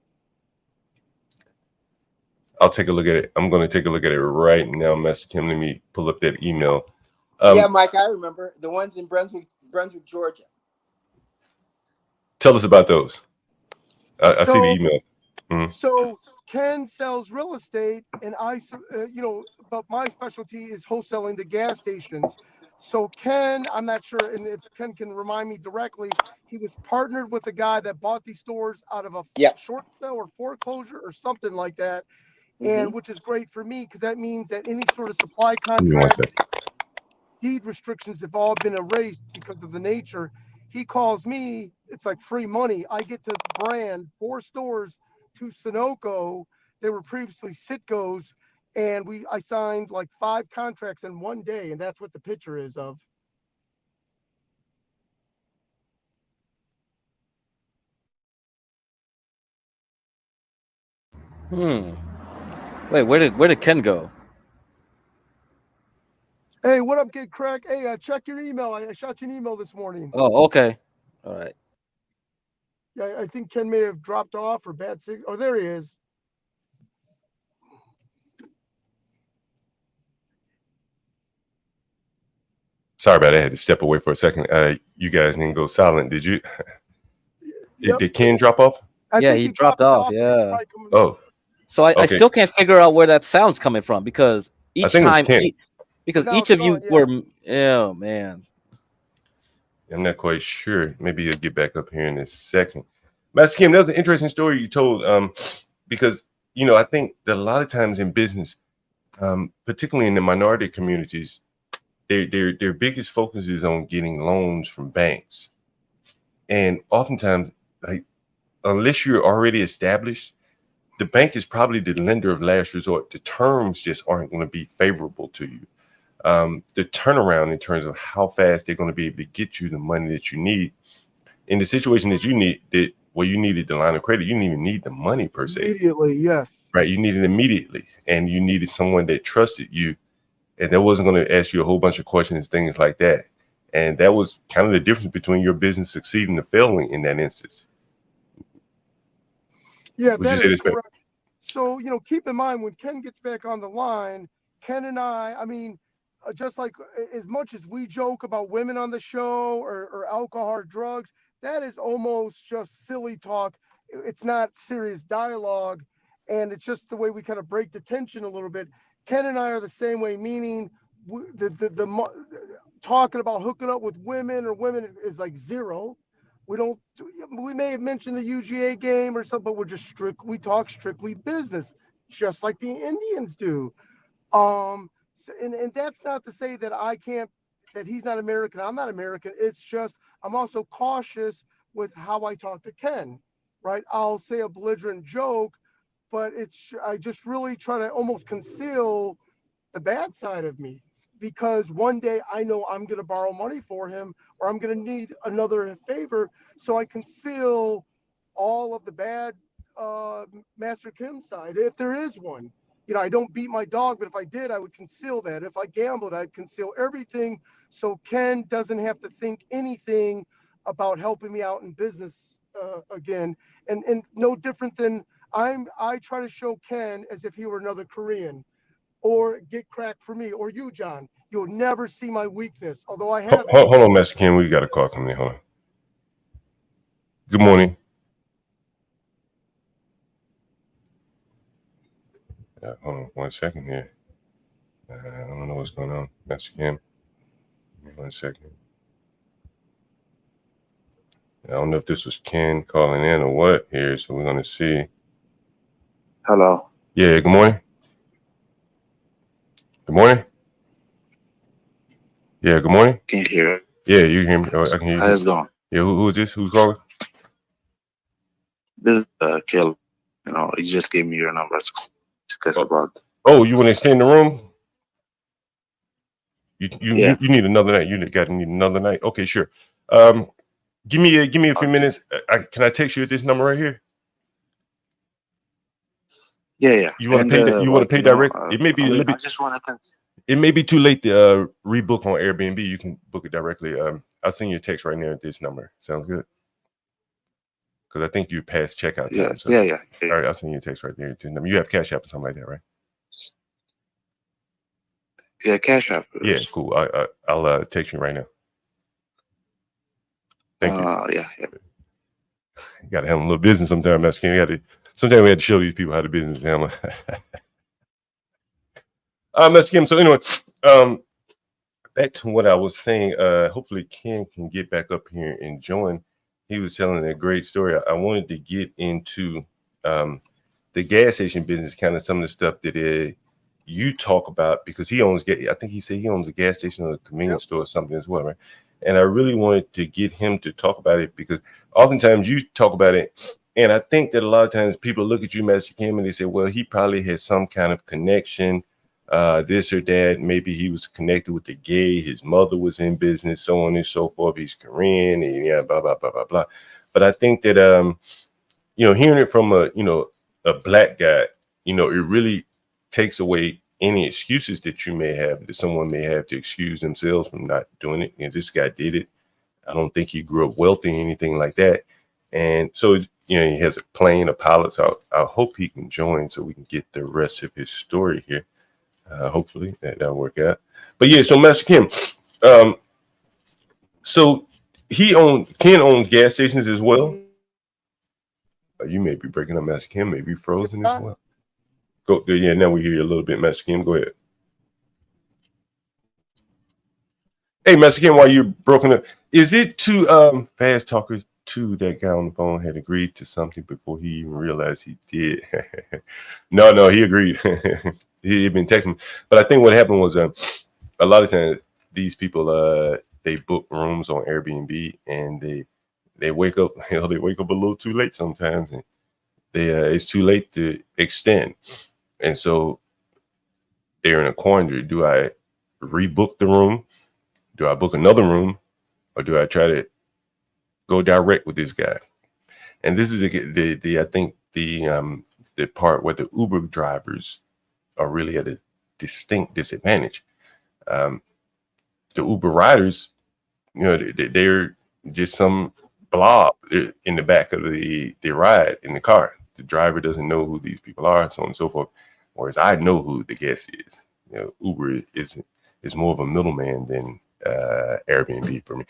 I'll take a look at it. I'm going to take a look at it right now, Master Kim. Let me pull up that email. Yeah, Um, Mike, I remember the ones in Brunswick, Georgia. Tell us about those. I see the So, email. Mhm. so Ken sells real estate, and but my specialty is wholesaling the gas stations. So Ken, I'm not sure, and if Ken can remind me directly, he was partnered with a guy that bought these stores out of a Yep. short sale or foreclosure or something like that, Hmm. and which is great for me because that means that any sort of supply Give me one contracts, second. deed restrictions have all been erased because of the nature. He calls me, it's like free money. I get to brand 4 stores to Sunoco. They were previously Sitco's, and I signed like 5 contracts in one day, and that's what the picture is of. Hmm. Wait, where did Ken go? Hey, what up, Kid Crack? Hey, check your email. I shot you an email this morning. Oh, okay. All right. Yeah, I think Ken may have dropped off or bad signal. Oh, there he is. Sorry about that. I had to step away for a second. You guys didn't go silent, did you? Yep. Did Ken drop off? I Yeah, think he he dropped dropped off. off, but he's Yeah. probably coming back. Oh, So I okay. still can't figure out where that sound's coming from because I each think it was time, Ken. But because now each it's of gone. you Yeah. were, oh man. I'm not quite sure. Maybe he'll get back up here in a second. Master Kim, that was an interesting story you told. Because I think that a lot of times in business, particularly in the minority communities, their biggest focus is on getting loans from banks, and oftentimes, like unless you're already established, the bank is probably the lender of last resort. The terms just aren't going to be favorable to you. The turnaround in terms of how fast they're going to be able to get you the money that you need in the situation that you need, that where you needed the line of credit, you didn't even need the money per se, Immediately, yes. right? You needed it immediately, and you needed someone that trusted you and that wasn't going to ask you a whole bunch of questions, things like that. And that was kind of the difference between your business succeeding and failing in that instance. Yeah, Would you that say is this? correct. So, keep in mind when Ken gets back on the line, Ken and I mean, just like as much as we joke about women on the show or alcohol or drugs, that is almost just silly talk. It's not serious dialogue. And it's just the way we kind of break the tension a little bit. Ken and I are the same way, meaning talking about hooking up with women or women is like zero. We may have mentioned the UGA game or something, but we talk strictly business, just like the Indians do. And that's not to say that that he's not American. I'm not American. It's just I'm also cautious with how I talk to Ken, right? I'll say a belligerent joke, but I just really try to almost conceal the bad side of me. because one day I know I'm going to borrow money for him or I'm going to need another favor. So I conceal all of the bad Master Kim side, if there is one. I don't beat my dog, but if I did, I would conceal that. If I gambled, I'd conceal everything so Ken doesn't have to think anything about helping me out in business again. And no different than I try to show Ken as if he were another Korean or GiveCrack for me or you, John. You'll never see my weakness, although I have it. Hold on, Master Ken. We got a call coming in. Hold on. Good morning. Hold on 1 second here. I don't know what's going on. Master Ken. 1 second. I don't know if this was Ken calling in or what here, so we're going to see. Hello. Yeah, good morning. Good morning. Yeah, good morning. Can you hear it? Yeah, you hear me? I can hear you. How's it going? Yeah, who is this? Who's calling? This is Caleb. You just gave me your number to discuss about. Oh, you want to stay in the room? Yeah. You need another night. You got to need another night. Okay, sure. Give me a few minutes. Can I text you at this number right here? Yeah. You want to pay that? You want to pay direct? It may be a little bit. I just want to. It may be too late to rebook on Airbnb. You can book it directly. I'll send you a text right now at this number. Sounds good? Because I think you passed checkout time. Yeah. So. Yeah. All right, I'll send you a text right there at this number. You have Cash App or something like that, right? Yeah, Cash App. Yeah, cool. I'll text you right now. Thank you. Yeah. You got to handle a little business sometimes, Mexican. Sometimes we had to show these people how the business is handled. Mexican. So anyway, back to what I was saying. Hopefully Ken can get back up here and join. He was telling a great story. I wanted to get into the gas station business, kind of some of the stuff that you talk about, because he owns. I think he said he owns a gas station or a convenience store or something as well, right? And I really wanted to get him to talk about it because oftentimes you talk about it, and I think that a lot of times people look at you, Master Kim, and they say, well, he probably has some kind of connection, this or that. Maybe he was connected with the gay. His mother was in business, so on and so forth. He's Korean, and yeah, blah, blah, blah, blah, blah. But I think that, hearing it from a black guy, it really takes away any excuses that you may have, that someone may have to excuse themselves from not doing it. And this guy did it. I don't think he grew up wealthy or anything like that. And so, he has a plane, a pilot. So I hope he can join so we can get the rest of his story here. Hopefully that'll work out. But yeah, so Master Kim, so Ken owns gas stations as well. You may be breaking up, Master Kim, may be frozen as well. Go, yeah, now we hear you a little bit, Master Kim. Go ahead. Hey, Master Kim, while you're broken up, is it too fast talker too? That guy on the phone had agreed to something before he even realized he did. No, he agreed. He had been texting me. But I think what happened was a lot of times these people they book rooms on Airbnb and they wake up, they wake up a little too late sometimes, and it's too late to extend. And so they're in a quandary. Do I rebook the room? Do I book another room? Or do I try to go direct with this guy? And this is I think the part where the Uber drivers are really at a distinct disadvantage. The Uber riders, they're just some blob in the back of the ride in the car. The driver doesn't know who these people are, so on and so forth. Whereas I know who the guest is. Uber is more of a middleman than Airbnb for me.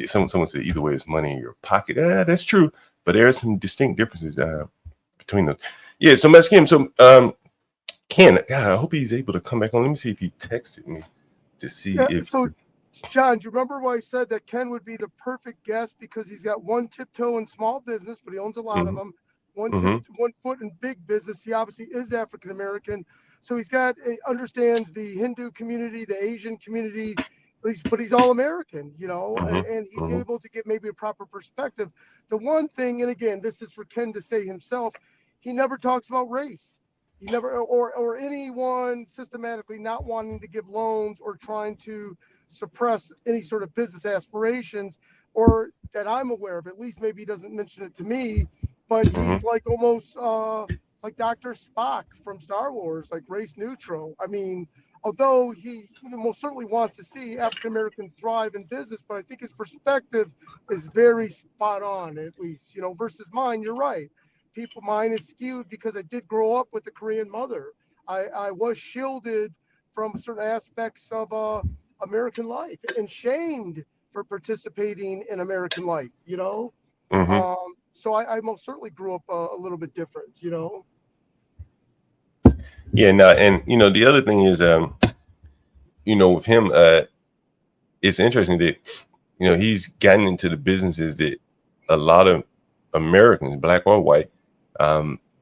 Someone said either way, it's money in your pocket. That's true, but there are some distinct differences between those. Yeah. So Mexican. So Ken, God, I hope he's able to come back on. Let me see if he texted me to see if. So, John, do you remember why I said that Ken would be the perfect guest because he's got one tiptoe in small business, but he owns a lot of them. One foot in big business. He obviously is African American, so he's understands the Hindu community, the Asian community, but he's all American, and he's able to get maybe a proper perspective. The one thing, and again, this is for Ken to say himself, he never talks about race. You never, or anyone systematically not wanting to give loans or trying to suppress any sort of business aspirations, or that I'm aware of. At least maybe he doesn't mention it to me, but he's like almost like Dr. Spock from Star Wars, like race neutral. I mean, although he most certainly wants to see African Americans thrive in business, but I think his perspective is very spot on, at least, versus mine. You're right. Mine is skewed because I did grow up with a Korean mother. I was shielded from certain aspects of American life and shamed for participating in American life, so I most certainly grew up a little bit different, Yeah, no, and the other thing is, with him, it's interesting that he's gotten into the businesses that a lot of Americans, black or white,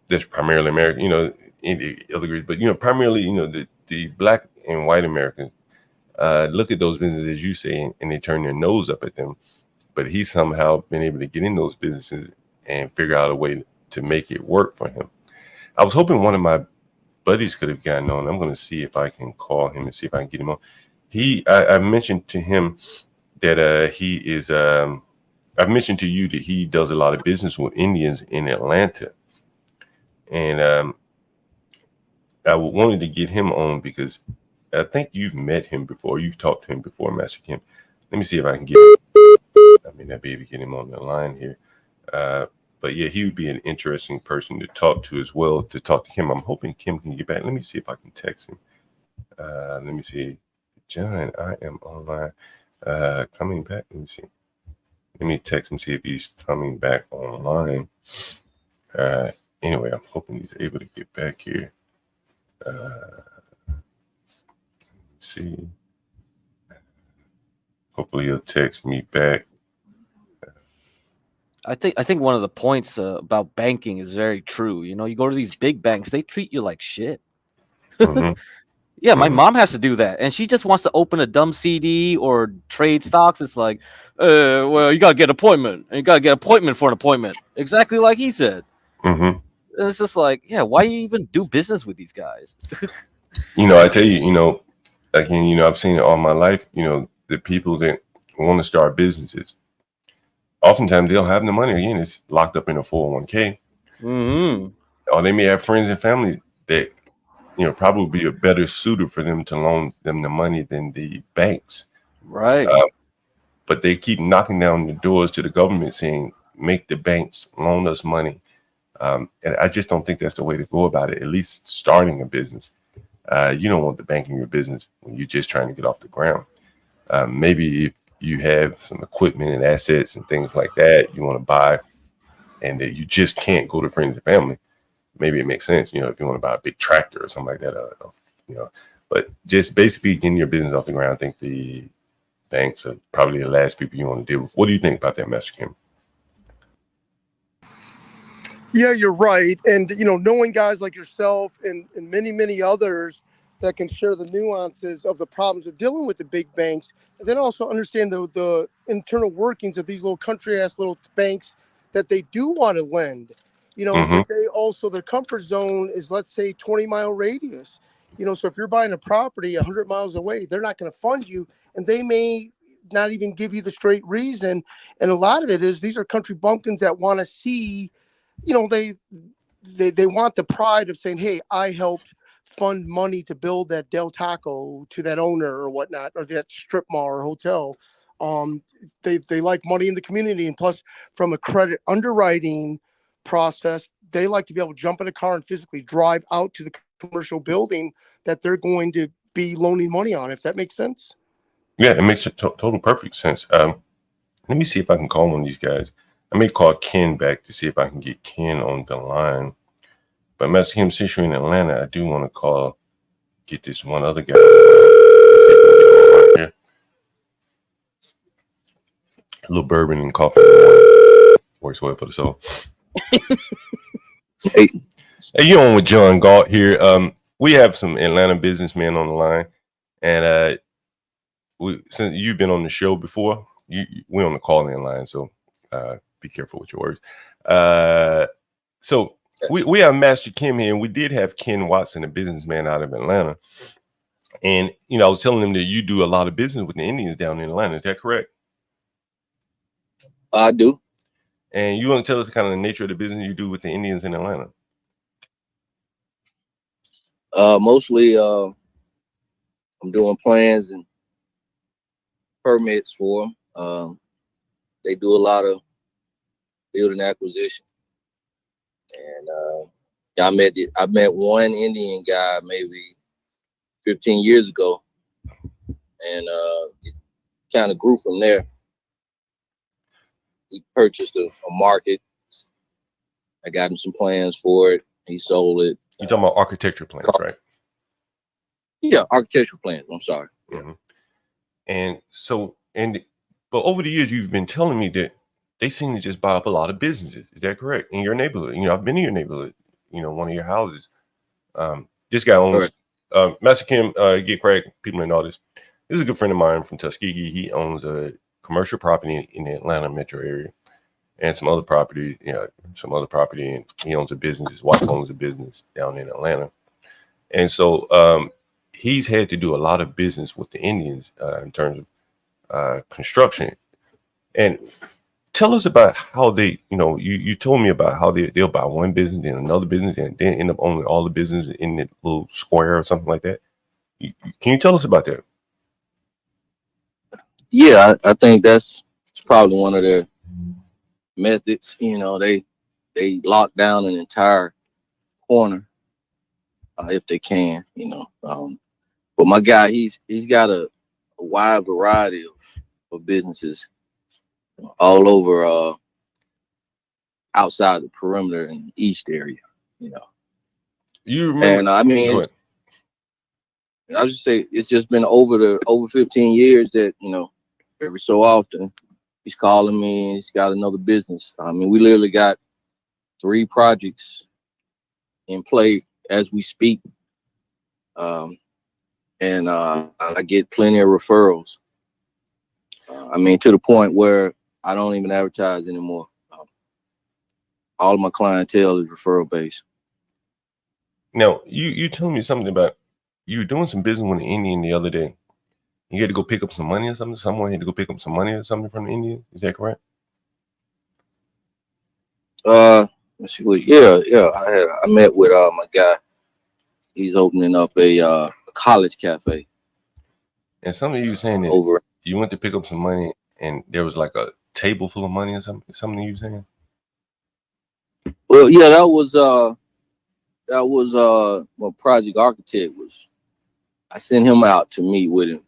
that's primarily American, in other groups, but primarily, the black and white Americans look at those businesses, as you say, and they turn their nose up at them. But he's somehow been able to get in those businesses and figure out a way to make it work for him. I was hoping one of my buddies could have gotten on. I'm going to see if I can call him and see if I can get him on. I mentioned to him that he is. I've mentioned to you that he does a lot of business with Indians in Atlanta, and I wanted to get him on because I think you've met him before. You've talked to him before, Master Kim. Let me see if I can get him. I may not be able to get him on the line here. But yeah, he would be an interesting person to talk to as well, to talk to Kim. I'm hoping Kim can get back. Let me see if I can text him. Let me see. John, I am online. Coming back. Let me see. Let me text him, see if he's coming back online. Anyway, I'm hoping he's able to get back here. Let's see. Hopefully he'll text me back. I think one of the points about banking is very true. You go to these big banks, they treat you like shit. Mm-hmm. Yeah, my mom has to do that, and she just wants to open a dumb CD or trade stocks. It's like, well, you gotta get an appointment, and you gotta get an appointment for an appointment, exactly like he said. Mm-hmm. And it's just like, yeah, why you even do business with these guys? I tell you, again, I've seen it all my life. The people that want to start businesses, oftentimes they don't have the money. Again, it's locked up in a 401k. Mm-hmm. Or they may have friends and family that probably be a better suitor for them to loan them the money than the banks. Right. But they keep knocking down the doors to the government saying, make the banks loan us money. And I just don't think that's the way to go about it, at least starting a business. You don't want the bank in your business when you're just trying to get off the ground. Maybe if you have some equipment and assets and things like that you want to buy, and that you just can't go to friends and family, maybe it makes sense, if you want to buy a big tractor or something like that, but just basically getting your business off the ground. I think the banks are probably the last people you want to deal with. What do you think about that, Master Kim? Yeah, you're right. And, knowing guys like yourself and many, many others that can share the nuances of the problems of dealing with the big banks, and then also understand the internal workings of these little country-ass little banks that they do want to lend. But they also, their comfort zone is, let's say, 20-mile radius. So if you're buying a property 100 miles away, they're not going to fund you, and they may not even give you the straight reason. And a lot of it is these are country bumpkins that want to see, they want the pride of saying, hey, I helped fund money to build that Del Taco to that owner or whatnot, or that strip mall or hotel. They like money in the community. And plus, from a credit underwriting process, they like to be able to jump in a car and physically drive out to the commercial building that they're going to be loaning money on, if that makes sense. Yeah, it makes total perfect sense. Let me see if I can call one of these guys. I may call Ken back to see if I can get Ken on the line. But Master Kim, since you're in Atlanta, I do want to get this one other guy. Let's see if we can get him right here. A little bourbon and coffee in the morning works well for the soul. Hey, you're on with John Galt here. We have some Atlanta businessmen on the line, and since you've been on the show before, we're on the call-in line, so be careful with your words. So we have Master Kim here, and we did have Ken Watson, a businessman out of Atlanta. And you know, I was telling him that you do a lot of business with the Indians down in Atlanta. Is that correct? I do. And you want to tell us the kind of the nature of the business you do with the Indians in Atlanta? Mostly, I'm doing plans and permits for them. They do a lot of building acquisition, and I met one Indian guy maybe 15 years ago, and it kind of grew from there. He purchased a market. I got him some plans for it. He sold it. You're talking about architecture plans, right? Yeah, architectural plans. I'm sorry. Mm-hmm. And so, but over the years, you've been telling me that they seem to just buy up a lot of businesses. Is that correct? In your neighborhood? You know, I've been in your neighborhood. You know, one of your houses. This guy owns Master Kim, GiveCrack, people and all this. This is a good friend of mine from Tuskegee. He owns a commercial property in the Atlanta metro area, and some other property. And he owns a business. His wife owns a business down in Atlanta, and so he's had to do a lot of business with the Indians in terms of construction. And tell us about how they, you know, you told me about how they'll buy one business, then another business, and then end up owning all the business in the little square or something like that. Can you tell us about that? Yeah, I think that's probably one of their methods. You know, they lock down an entire corner if they can. You know, but my guy, he's got a wide variety of businesses all over outside the perimeter in the east area. You know, you remember? And I mean, I was just say it's just been over 15 years that, you know, every so often he's calling me and he's got another business. I mean, we literally got 3 projects in play as we speak. And I get plenty of referrals. I mean, to the point where I don't even advertise anymore. All of my clientele is referral based. Now, you told me something about you were doing some business with an Indian the other day. You had to go pick up some money or something. Someone had to go pick up some money or something from the Indian. Is that correct? Let's see what, yeah. I met with my guy. He's opening up a college cafe. And something you were saying that over. You went to pick up some money and there was like a table full of money or something. Something you were saying? Well, yeah, that was my project architect was. I sent him out to meet with him,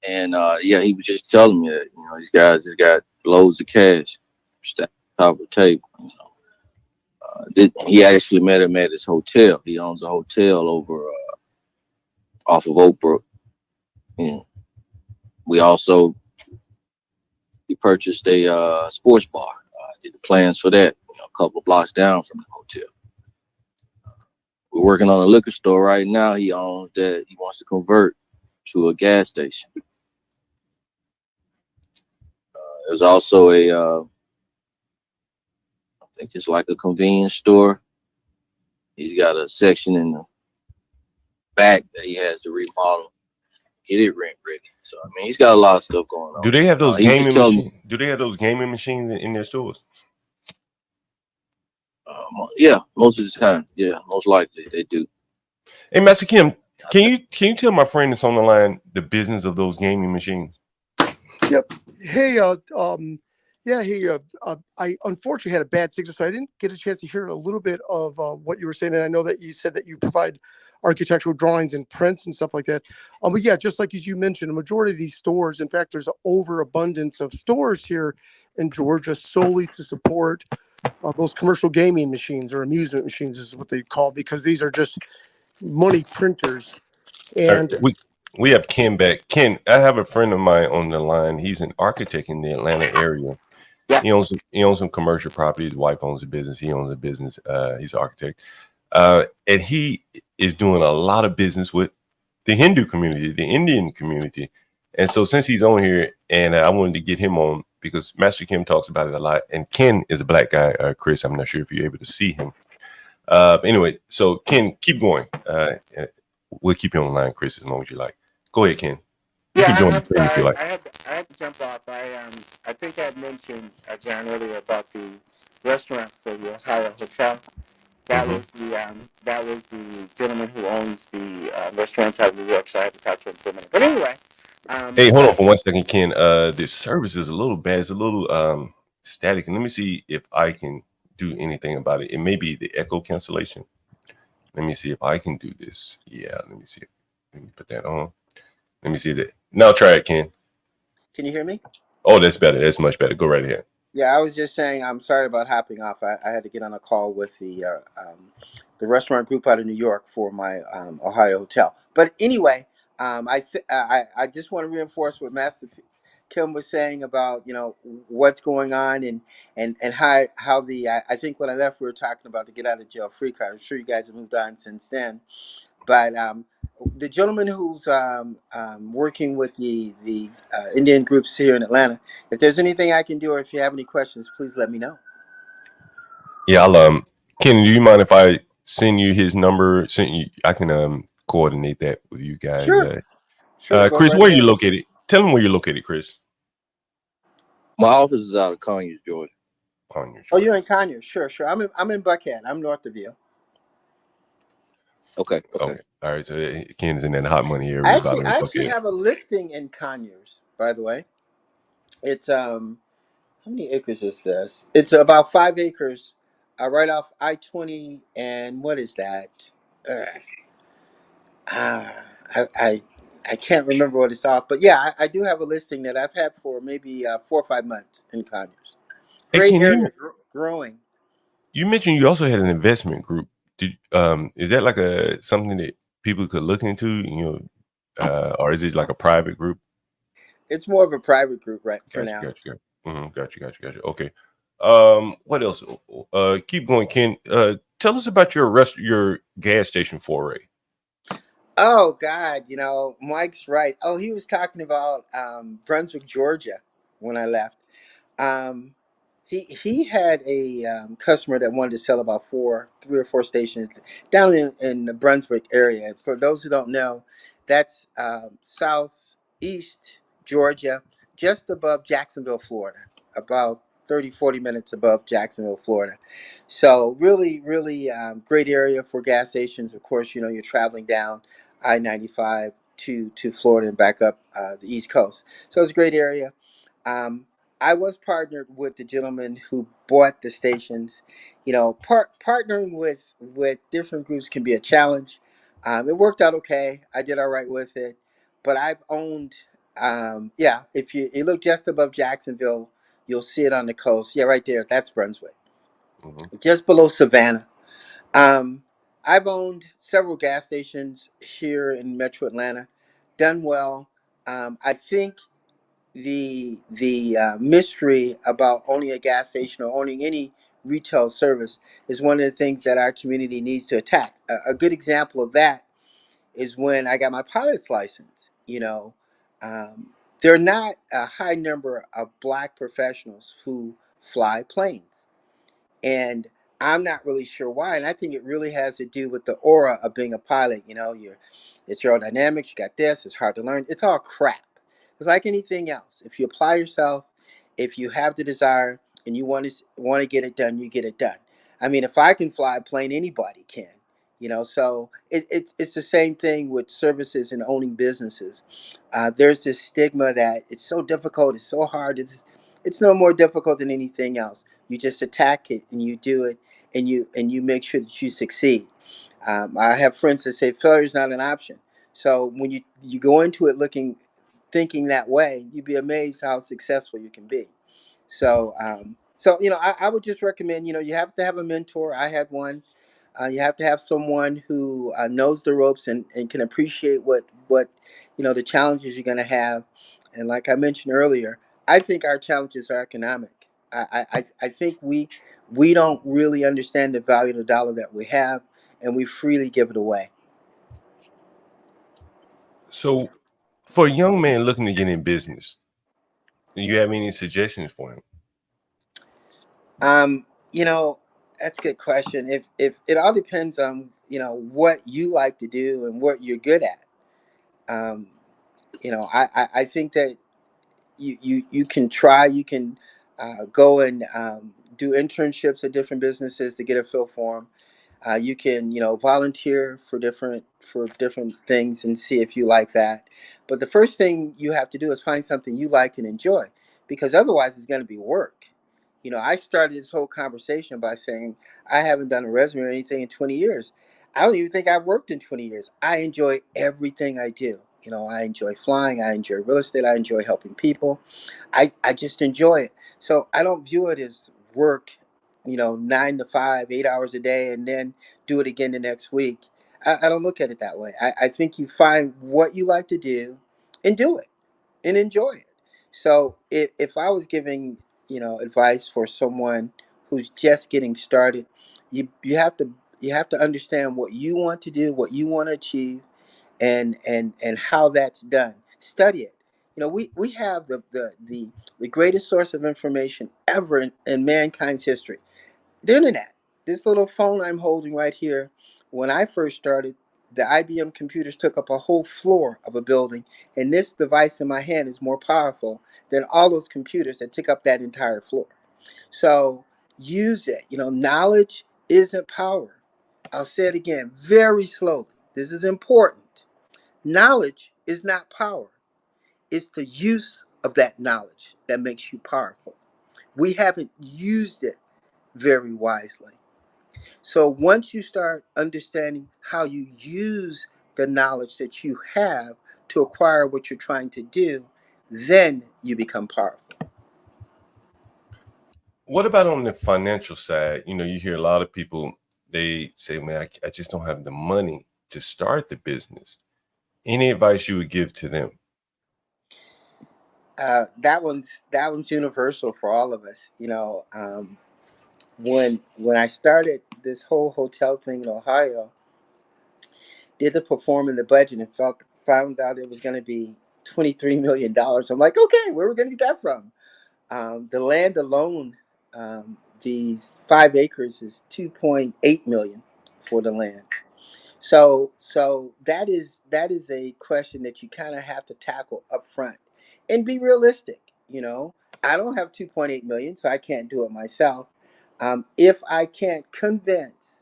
and yeah, he was just telling me that, you know, these guys have got loads of cash stacked on top of the table. You know, he actually met him at his hotel. He owns a hotel over off of Oak Brook. And he purchased a sports bar. Did the plans for that, you know, a couple of blocks down from the hotel. We're working on a liquor store right now. He owns that. He wants to convert to a gas station. There's also I think it's like a convenience store. He's got a section in the back that he has to remodel, get it rent ready. So I mean, he's got a lot of stuff going on. Do they have those gaming machines? Do they have those gaming machines in their stores? Yeah, most of the time. Yeah, most likely they do. Hey, Master Kim, can you tell my friend that's on the line the business of those gaming machines? Yep. Hey, I unfortunately had a bad signal, so I didn't get a chance to hear a little bit of what you were saying. And I know that you said that you provide architectural drawings and prints and stuff like that. But yeah, just like as you mentioned, a majority of these stores, in fact, there's an overabundance of stores here in Georgia solely to support those commercial gaming machines or amusement machines is what they call, because these are just money printers. And we have Ken back. Ken, I have a friend of mine on the line. He's an architect in the Atlanta area. Yeah. He owns some commercial property. His wife owns a business. He owns a business. He's an architect. And he is doing a lot of business with the Hindu community, the Indian community. And so since he's on here, and I wanted to get him on because Master Kim talks about it a lot. And Ken is a black guy, Chris. I'm not sure if you're able to see him. Anyway, so Ken, keep going. We'll keep you online, Chris, as long as you like. Go ahead, Ken. You can Yeah, join the I'm stream if you sorry. like. I had to jump off. I think I had mentioned John earlier about the restaurant for the Ohio Hotel. Mm-hmm. That was the gentleman who owns the restaurants out of New York. So I had to talk to him for a minute. But anyway, Hey, hold on yeah, for 1 second, Ken. The service is a little bad. It's a little static. And let me see if I can do anything about it. It may be the echo cancellation. Let me see if I can do this. Yeah, let me see. Let me put that on. Let me see that. Now try it, Ken. can you hear me? Oh, that's better. That's much better. Go right ahead. Yeah, I was just saying I'm sorry about hopping off. I had to get on a call with the restaurant group out of New York for my Ohio hotel. But anyway, I just want to reinforce what Kim was saying about what's going on and how I think when I left we were talking about the get out of jail free card. I'm sure you guys have moved on since then, but the gentleman who's working with the Indian groups here in Atlanta, if there's anything I can do or if you have any questions, please let me know. Yeah, I'll Ken, do you mind if I send you his number? I can coordinate that with you guys. Sure, sure, go Chris, right where are you ahead. located? Tell him where you're located, Chris. My office is out of Conyers, Georgia. Conyers, Oh, you're Georgia. in Conyers. Sure, sure. I'm in Buckhead. I'm north of you. Okay, okay. Okay. All right. So Ken is in that hot money I area about actually in I actually Buckhead. have a listing in Conyers, by the way. It's how many acres is this? It's about 5 acres, right off I-20, and what is that? Uh, ah, I can't remember what it's off, but yeah, I do have a listing that I've had for maybe 4 or 5 months in Conyers. Hey, Great Ken, area, growing. you mentioned you also had an investment group. Did is that like a something that people could look into? Or is it like a private group? It's more of a private group right for Gotcha, now. gotcha, gotcha. Gotcha. Okay. What else? Keep going, Ken. Tell us about your gas station foray. Oh God, Mike's right. Oh, he was talking about Brunswick, Georgia, when I left. Um, he had a customer that wanted to sell about 3 or 4 stations down in the Brunswick area. For those who don't know, that's southeast Georgia, just above Jacksonville, Florida, about 30-40 minutes above Jacksonville, Florida. So really, really great area for gas stations. Of course, you're traveling down I-95 to Florida and back up the East Coast. So it's a great area. Um, I was partnered with the gentleman who bought the stations. Partnering with different groups can be a challenge. It worked out okay. I did all right with it, but I've owned. Yeah, if you look just above Jacksonville, you'll see it on the coast. Yeah, right there. That's Brunswick, Mm-hmm. just below Savannah. Um, I've owned several gas stations here in Metro Atlanta. Done well. I think the mystery about owning a gas station or owning any retail service is one of the things that our community needs to attack. A good example of that is when I got my pilot's license. Um, there are not a high number of black professionals who fly planes, and I'm not really sure why. And I think it really has to do with the aura of being a pilot. It's aerodynamics. You got this. It's hard to learn. It's all crap. It's like anything else. If you apply yourself, if you have the desire and you want to get it done, you get it done. I mean, if I can fly a plane, anybody can. So it's the same thing with services and owning businesses. There's this stigma that it's so difficult, it's so hard. It's no more difficult than anything else. You just attack it and you do it, and you make sure that you succeed. I have friends that say failure is not an option. So when you go into it thinking that way, you'd be amazed how successful you can be. So I would just recommend, you have to have a mentor. I had one. You have to have someone who knows the ropes and can appreciate what the challenges you're going to have. And like I mentioned earlier, I think our challenges are economic. I think we don't really understand the value of the dollar that we have, and we freely give it away. So, for a young man looking to get in business, do you have any suggestions for him? Um, you know, That's a good question. If it all depends on what you like to do and what you're good at. Um, I think that you can try. You can go and do internships at different businesses to get a feel for them. You can volunteer for different things and see if you like that. But the first thing you have to do is find something you like and enjoy, because otherwise it's going to be work. I started this whole conversation by saying I haven't done a resume or anything in 20 years. I don't even think I've worked in 20 years. I enjoy everything I do. I enjoy flying, I enjoy real estate, I enjoy helping people. I just enjoy it. So I don't view it as work, 9 to 5, 8 hours a day, and then do it again the next week. I don't look at it that way. I think you find what you like to do and do it and enjoy it. So if I was giving, advice for someone who's just getting started, you have to understand what you want to do, what you want to achieve, and how that's done. Study it. We have the greatest source of information ever in mankind's history, the internet. This little phone I'm holding right here, when I first started, the IBM computers took up a whole floor of a building, and this device in my hand is more powerful than all those computers that took up that entire floor. So use it. Knowledge isn't power. I'll say it again very slowly. This is important. Knowledge is not power. It's the use of that knowledge that makes you powerful. We haven't used it very wisely. So once you start understanding how you use the knowledge that you have to acquire what you're trying to do, then you become powerful. What about on the financial side? You hear a lot of people, they say, man, I just don't have the money to start the business. Any advice you would give to them? That one's universal for all of us. When I started this whole hotel thing in Ohio, did the perform in the budget and found out it was going to be $23 million. I'm like, okay, where are we going to get that from? The land alone, these 5 acres is 2.8 million for the land. So that is a question that you kind of have to tackle up front and be realistic. I don't have 2.8 million, so I can't do it myself. If I can't convince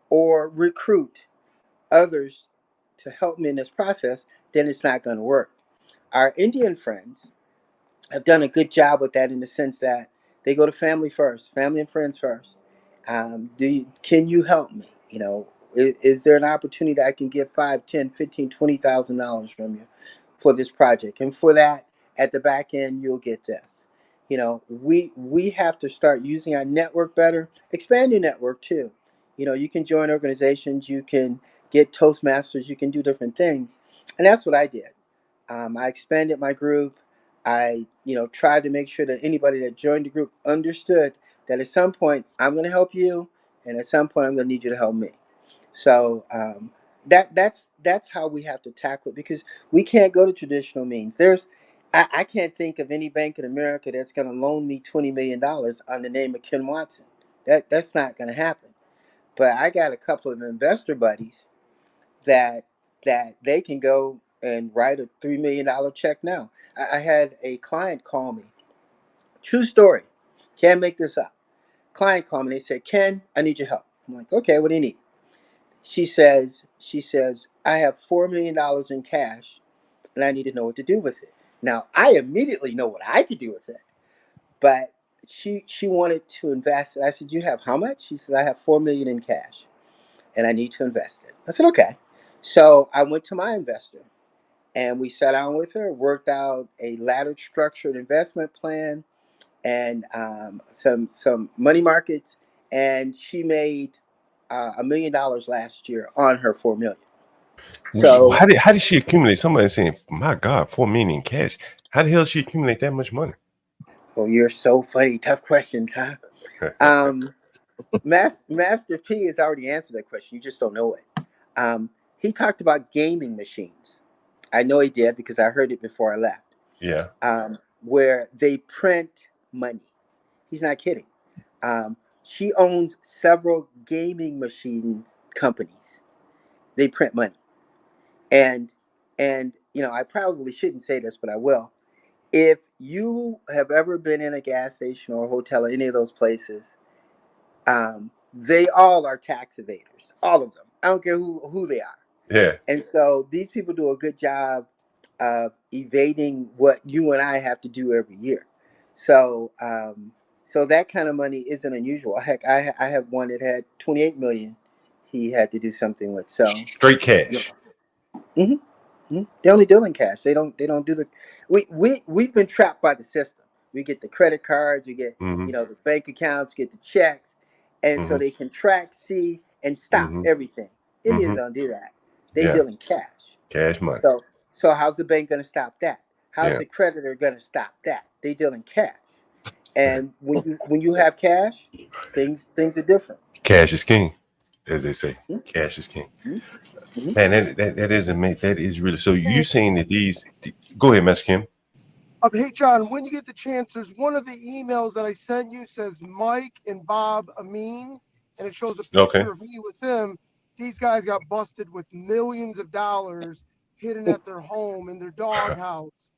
or recruit others to help me in this process, then it's not going to work. Our Indian friends have done a good job with that, in the sense that they go to family first, family and friends first. Can you help me? Is there an opportunity that I can get 5, 10, 15, $20,000 from you for this project? And for that, at the back end, you'll get this. We have to start using our network better. Expand your network too. You can join organizations, you can get Toastmasters, you can do different things. And that's what I did. I expanded my group. I, tried to make sure that anybody that joined the group understood that at some point I'm going to help you, and at some point I'm going to need you to help me. So that's how we have to tackle it, because we can't go to traditional means. I can't think of any bank in America that's going to loan me $20 million on the name of Ken Watson. That's not going to happen. But I got a couple of investor buddies that they can go and write a $3 million check now. I had a client call me. True story. Can't make this up. Client called me. They said, Ken, I need your help. I'm like, okay, what do you need? She says, I have $4 million in cash and I need to know what to do with it. Now I immediately know what I could do with it, but she wanted to invest it. I said, you have how much? She said, I have 4 million in cash and I need to invest it. I said, okay. So I went to my investor and we sat down with her, worked out a laddered structured investment plan, and some money markets, and she made $1 million last year on her 4 million. So How did she accumulate? Somebody saying, my God, 4 million in cash. How the hell she accumulate that much money? well, you're so funny. Tough questions, huh? Um, Master P has already answered that question. You just don't know it. He talked about gaming machines. I know he did because I heard it before I left. Yeah. Where they print money. He's not kidding. She owns several gaming machines companies. They print money. And I probably shouldn't say this, but I will. If you have ever been in a gas station or a hotel or any of those places, they all are tax evaders. All of them. I don't care who they are. Yeah. And so these people do a good job of evading what you and I have to do every year. So so that kind of money isn't unusual. Heck, I have one that had 28 million. He had to do something with. So Straight yeah. cash. hmm They only deal in cash. They don't do the. We've been trapped by the system. We get the credit cards, we get Mm-hmm. the bank accounts, we get the checks, and so Mm-hmm. they can track, see, and stop Mm-hmm. everything. Indians Mm-hmm. don't do that. They Yeah. deal in cash. Cash money. So how's the bank going to stop that? How's Yeah. the creditor going to stop that? They deal in cash. And when you have cash, things are different. Cash is king, as they say. Mhm, Cash is king. mhm, mhm. Man, that is amazing. That is really so. You saying that these? Go ahead, Master Kim. Hey, John, when you get the chance, there's one of the emails that I sent you says Mike and Bob Amin, and it shows a Okay. picture of me with them. These guys got busted with millions of dollars hidden at their home in their doghouse.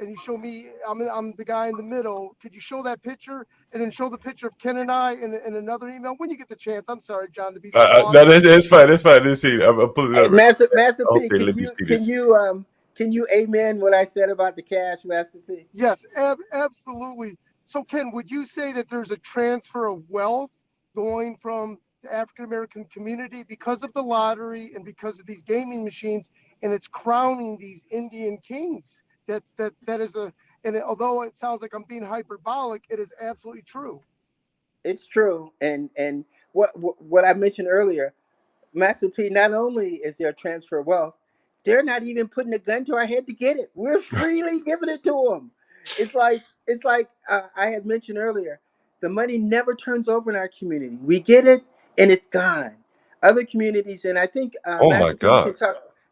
And you show me, I'm the guy in the middle. Could you show that picture and then show the picture of Ken and I in another email when you get the chance? I'm sorry, John, to be so long. No, that's fine. That's fine. Let's see. I'm pulling it Hey, up. Master P, Okay, let me see this. can you amen what I said about the cash, Master P? Yes, absolutely. So, Ken, would you say that there's a transfer of wealth going from the African American community because of the lottery and because of these gaming machines, and it's crowning these Indian kings? That is although it sounds like I'm being hyperbolic, it is absolutely true. It's true, and what I mentioned earlier, Master P. Not only is there a transfer of wealth, they're not even putting a gun to our head to get it. We're freely giving it to them. It's like I had mentioned earlier. The money never turns over in our community. We get it, and it's gone. Other communities, and I think Oh my Master P. God.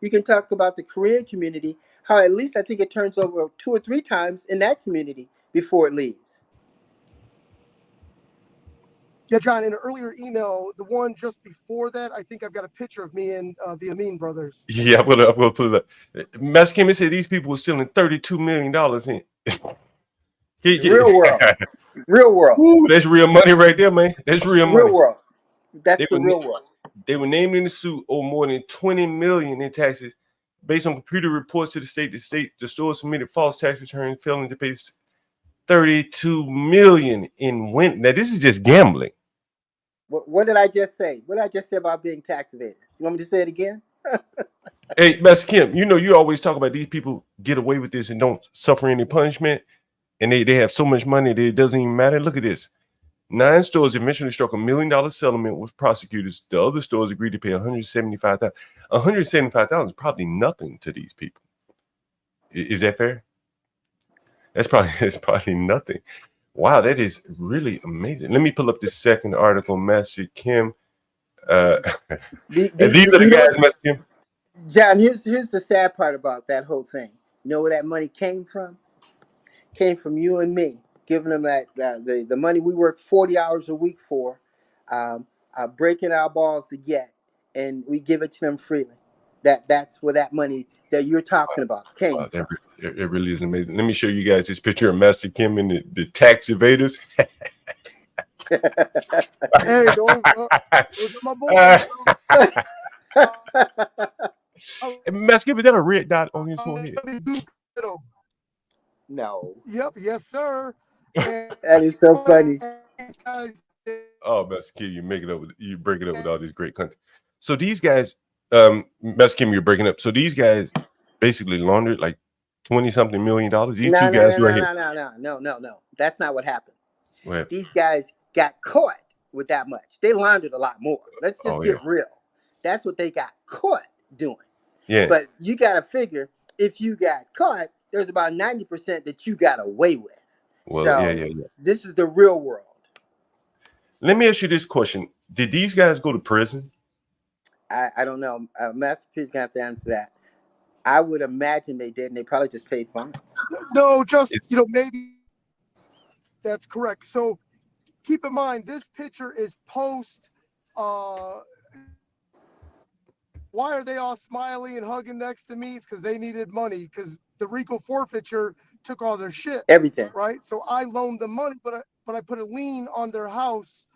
You can talk about the Korean community. How at least I think it turns over 2 or 3 times in that community before it leaves. Yeah, John, in an earlier email, the one just before that, I think I've got a picture of me and the Amin brothers. Yeah, I'm gonna put it up. Master Kim said these people were stealing $32 million in. Real world, real world, Ooh, that's real money right there, man. That's real real money. world. They That's the were real world. they were named in the suit owe more than 20 million in taxes. Based on computer reports to the store submitted false tax returns, failing to pay 32 million in win. Now this is just gambling. What did I just say? What did I just say about being tax evaders? You want me to say it again? Hey, Master Kim, you always talk about these people get away with this and don't suffer any punishment, and they have so much money that it doesn't even matter. Look at this. 9 stores eventually struck $1 million settlement with prosecutors. The other stores agreed to pay $175,000. $175,000 is probably nothing to these people. Is that fair? That's probably nothing. Wow, that is really amazing. Let me pull up this second article, Master Kim. And these are the guys, Master Kim. John, here's the sad part about that whole thing. You know where that money came from? Came from you and me, giving them the money we work 40 hours a week for, breaking our balls to get, and we give it to them freely. That's where that money that you're talking about came Wow, from. it really is amazing. Let me show you guys this picture of Master Kim and the tax evaders. Hey, those are my boys. Master Kim, is that a red dot on his forehead? No, Yep, yes, sir. And that is so funny. guys, Oh, Master Kim, you break it up with all this great content. So these guys, Master Kim, you're breaking up. So these guys basically laundered like 20-something million dollars. These two guys right here. No. That's not what happened. What? These guys got caught with that much. They laundered a lot more. Let's just get real. That's what they got caught doing. Yeah. But you got to figure if you got caught, there's about 90% that you got away with. Well, so yeah. This is the real world. Let me ask you this question: did these guys go to prison? I don't know. Master P's gonna have to answer that. I would imagine they did, and they probably just paid fines. No, just maybe that's correct. So keep in mind, this picture is post. Uh, why are they all smiling and hugging next to me? It's because they needed money because the RICO forfeiture took all their shit, Everything. right? So I loaned them money, but I put a lien on their house.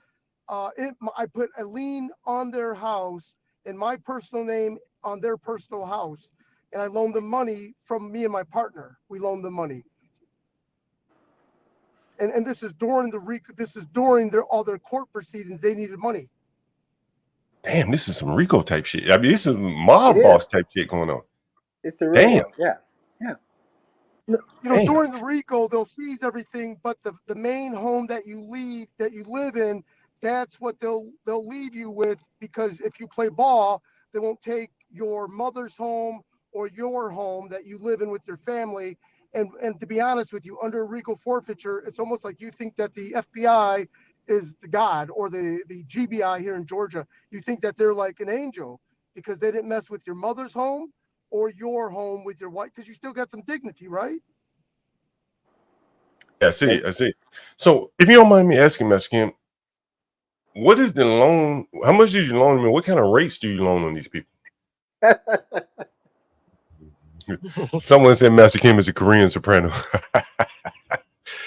I put a lien on their house in my personal name on their personal house, and I loaned them money from me and my partner. We loaned them money, and this is during the RICO. This is during all their court proceedings. They needed money. Damn, this is some Rico type shit. I mean, this is It mob boss is. type shit going on. It's the real Damn. world. Yes. Yeah. No, You know, Damn. during the RICO, they'll seize everything, but the main home that you live in, that's what they'll leave you with, because if you play ball, they won't take your mother's home or your home that you live in with your family. And to be honest with you, under RICO forfeiture, it's almost like you think that the FBI is the God, or the GBI here in Georgia. You think that they're like an angel because they didn't mess with your mother's home or your home with your wife, because you still got some dignity, right? Yeah, I see. I see. So, if you don't mind me asking, Mexican, what is the loan? How much did you loan me? What kind of rates do you loan on these people? Someone said Master Kim is a Korean soprano.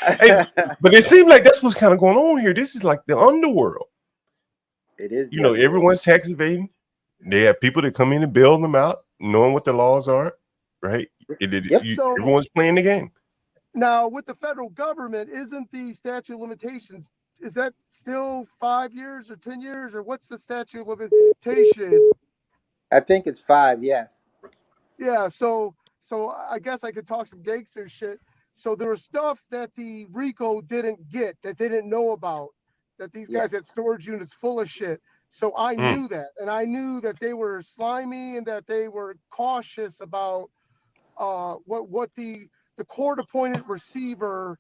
Hey, but it seems like that's what's kind of going on here. This is like the underworld. It is. You know, everyone's tax evading. They have people that come in and bail them out, knowing what the laws are, right? So everyone's playing the game. now with the federal government, isn't the statute of limitations, is that still 5 years or 10 years, or what's the statute of limitation? I think it's 5. Yes. Yeah, so I guess I could talk some gangster shit. So there was stuff that the RICO didn't get, that they didn't know about, that these guys had storage units full of shit. So I knew that, and I knew that they were slimy and that they were cautious about what the court appointed receiver.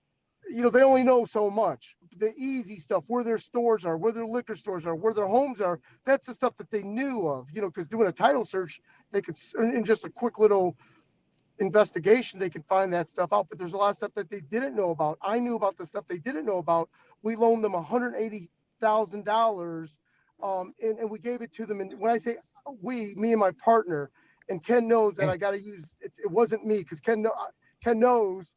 You know, they only know so much. The easy stuff, where their stores are, where their liquor stores are, where their homes are, that's the stuff that they knew of. You know, because doing a title search, they could, in just a quick little investigation, they can find that stuff out. But there's a lot of stuff that they didn't know about. I knew about the stuff they didn't know about. We loaned them $180,000, and we gave it to them. And when I say we, me and my partner, and Ken knows that I got to use it wasn't me, because Ken knows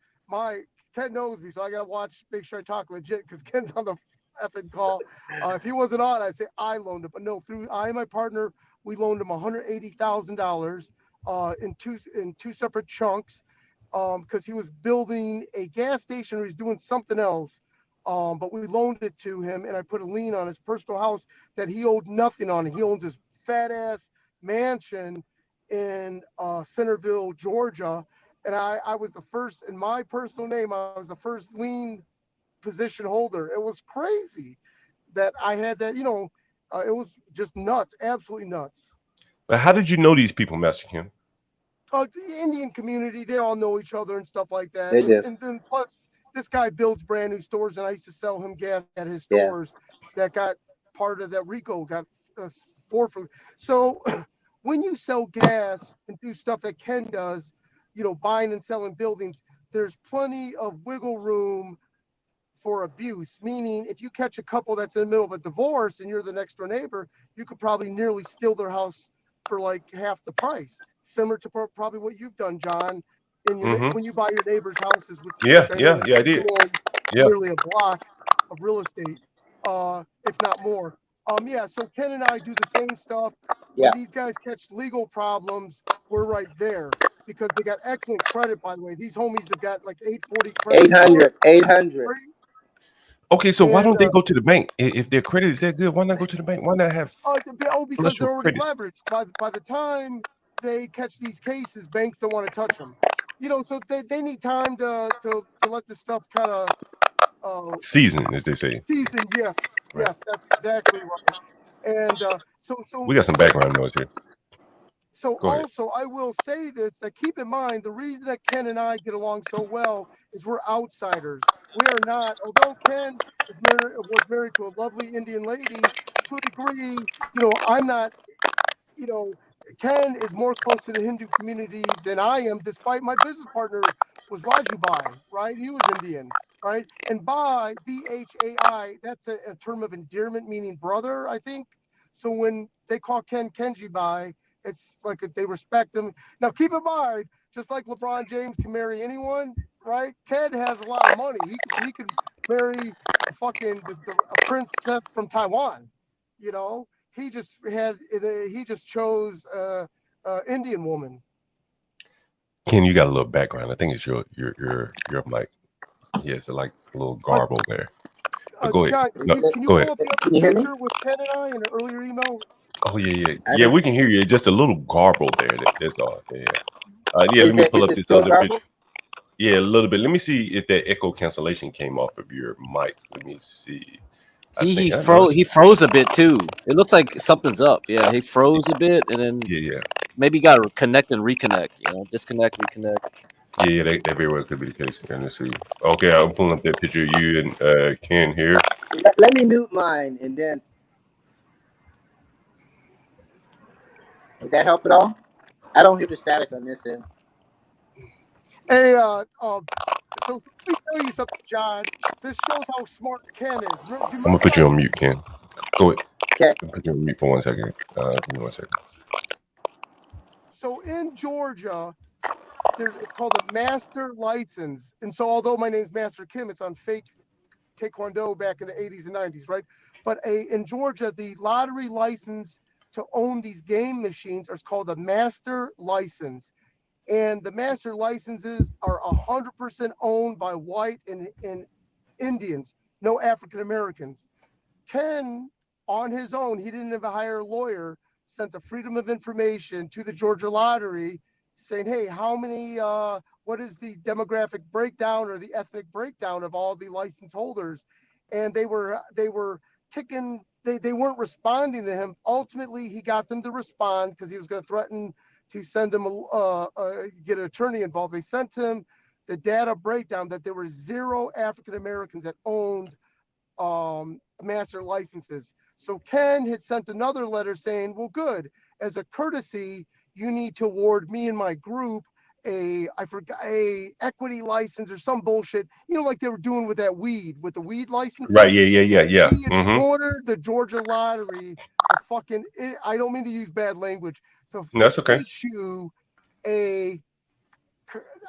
me, so I got to make sure I talk legit, because Ken's on the effing call. If he wasn't on, I'd say I loaned him, but no, through I and my partner, we loaned him $180,000 in two separate chunks, because he was building a gas station, or he's doing something else. But we loaned it to him, and I put a lien on his personal house that he owed nothing on. He owns this fat ass mansion in Centerville, Georgia. And I was the first, in my personal name, I was the first lien position holder. It was crazy that I had that, it was just nuts, absolutely nuts. But how did you know these people, Master Kim? The Indian community, they all know each other and stuff like that. They do. And then plus, this guy builds brand new stores, and I used to sell him gas at his stores that got part of that RICO, got forfeit. So when you sell gas and do stuff that Ken does, buying and selling buildings, there's plenty of wiggle room for abuse. Meaning, if you catch a couple that's in the middle of a divorce and you're the next door neighbor, you could probably nearly steal their house for like half the price. Similar to probably what you've done, John, in your when you buy your neighbor's houses, which I I did. you own nearly a block of real estate, if not more. So Ken and I do the same stuff. When these guys catch legal problems, we're right there, because they got excellent credit, by the way. These homies have got like 840 credit. 800. Okay, so why don't they go to the bank? If their credit is that good, why not go to the bank? Why not have because they're already leveraged. By the time they catch these cases, banks don't want to touch them. So they need time to let this stuff kind of season, as they say. Season, yes, that's exactly right. And so we got some background noise here. So also, I will say this, that keep in mind, the reason that Ken and I get along so well is we're outsiders. We are not, although Ken was married to a lovely Indian lady, to a degree, I'm not, Ken is more close to the Hindu community than I am, despite my business partner was Rajubai, right? He was Indian. right? And Bai, Bhai, that's a term of endearment meaning brother, I think. So when they call Ken Kenji Bai, it's like they respect him. Now keep in mind, just like LeBron James can marry anyone, right? Ken has a lot of money. He can marry a fucking a princess from Taiwan. You know, he just chose Indian woman. Ken, you got a little background. I think it's your mic. Yeah, so like a little garble there. But go ahead. John, No, can you go pull ahead. up the Can other you hear me? picture with Ken and I in an earlier email? Oh yeah. I Yeah, don't. we can hear you. Just a little garble there. That's all. Yeah. Yeah, let Is me it pull is up it this still other garbled? picture. Yeah, a little bit. Let me see if that echo cancellation came off of your mic. Let me see. I think I noticed. He froze a bit too. It looks like something's up. Yeah, he froze a bit, and then Yeah. maybe got to connect and reconnect. You know, disconnect, reconnect. Yeah, that very well could be the case. And let's see. Okay, I'm pulling up that picture of you and Ken here. Let me mute mine, and then would that help at all? I don't hear the static on this end. Hey, so let me show you something, John. This shows how smart Ken is. Do you I'm remember gonna put you how? on mute, Ken. Go ahead. Okay. I'll put you on mute for 1 second. Give me 1 second. So in Georgia, it's called a master license, and so although my name's Master Kim, it's on fake Taekwondo back in the 80s and 90s, right? But in Georgia, the lottery license to own these game machines is called a master license. And the master licenses are 100% owned by white and Indians, no African Americans. Ken, on his own, he didn't even hire a lawyer, sent the Freedom of Information to the Georgia Lottery saying, hey, what is the demographic breakdown or the ethnic breakdown of all the license holders? And they were kicking, they weren't responding to him. Ultimately, he got them to respond because he was going to threaten to send him, get an attorney involved. They sent him the data breakdown that there were 0 African Americans that owned master licenses. So Ken had sent another letter saying, well, good, as a courtesy, you need to award me and my group a equity license or some bullshit, like they were doing with the weed Right. licenses. Yeah. He had Mm-hmm. cornered the Georgia Lottery to fucking, I don't mean to use bad language, to That's okay. issue a,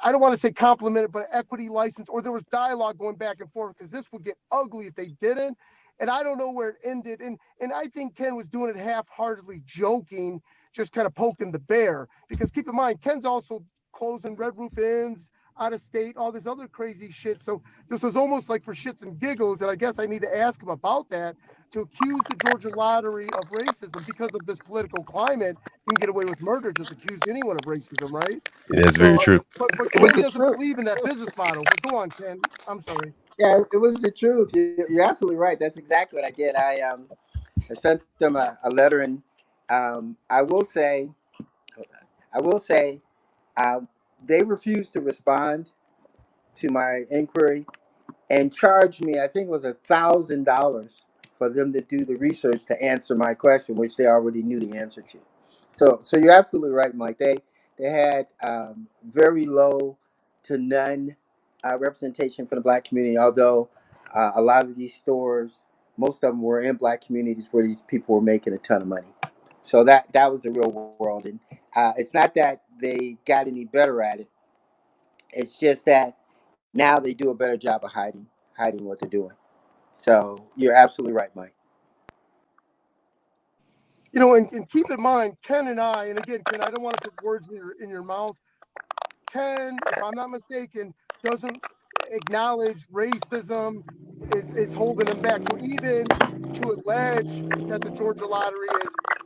I don't want to say complimented, but equity license, or there was dialogue going back and forth because this would get ugly if they didn't. And I don't know where it ended. And I think Ken was doing it half-heartedly, joking, just kind of poking the bear. Because keep in mind, Ken's also closing Red Roof Inns out of state, all this other crazy shit. So this was almost like for shits and giggles. And I guess I need to ask him about that, to accuse the Georgia Lottery of racism because of this political climate. You can get away with murder, just accuse anyone of racism, right? That's So, very true. but It was Ken the doesn't truth. believe in that business model. But go on, Ken. I'm sorry. Yeah, it was the truth. You're absolutely right. That's exactly what I did. I sent them a letter, and I will say, I will say, um, they refused to respond to my inquiry and charged me. I think it was $1,000 for them to do the research to answer my question, which they already knew the answer to. So you're absolutely right, Mike. They had very low to none representation for the black community. Although a lot of these stores, most of them were in black communities where these people were making a ton of money. So that was the real world, and it's not that they got any better at it. It's just that now they do a better job of hiding what they're doing. So you're absolutely right, Mike. And keep in mind, Ken and I, and again, Ken, I don't want to put words in your mouth. Ken, if I'm not mistaken, doesn't acknowledge racism is holding him back. So even to allege that the Georgia Lottery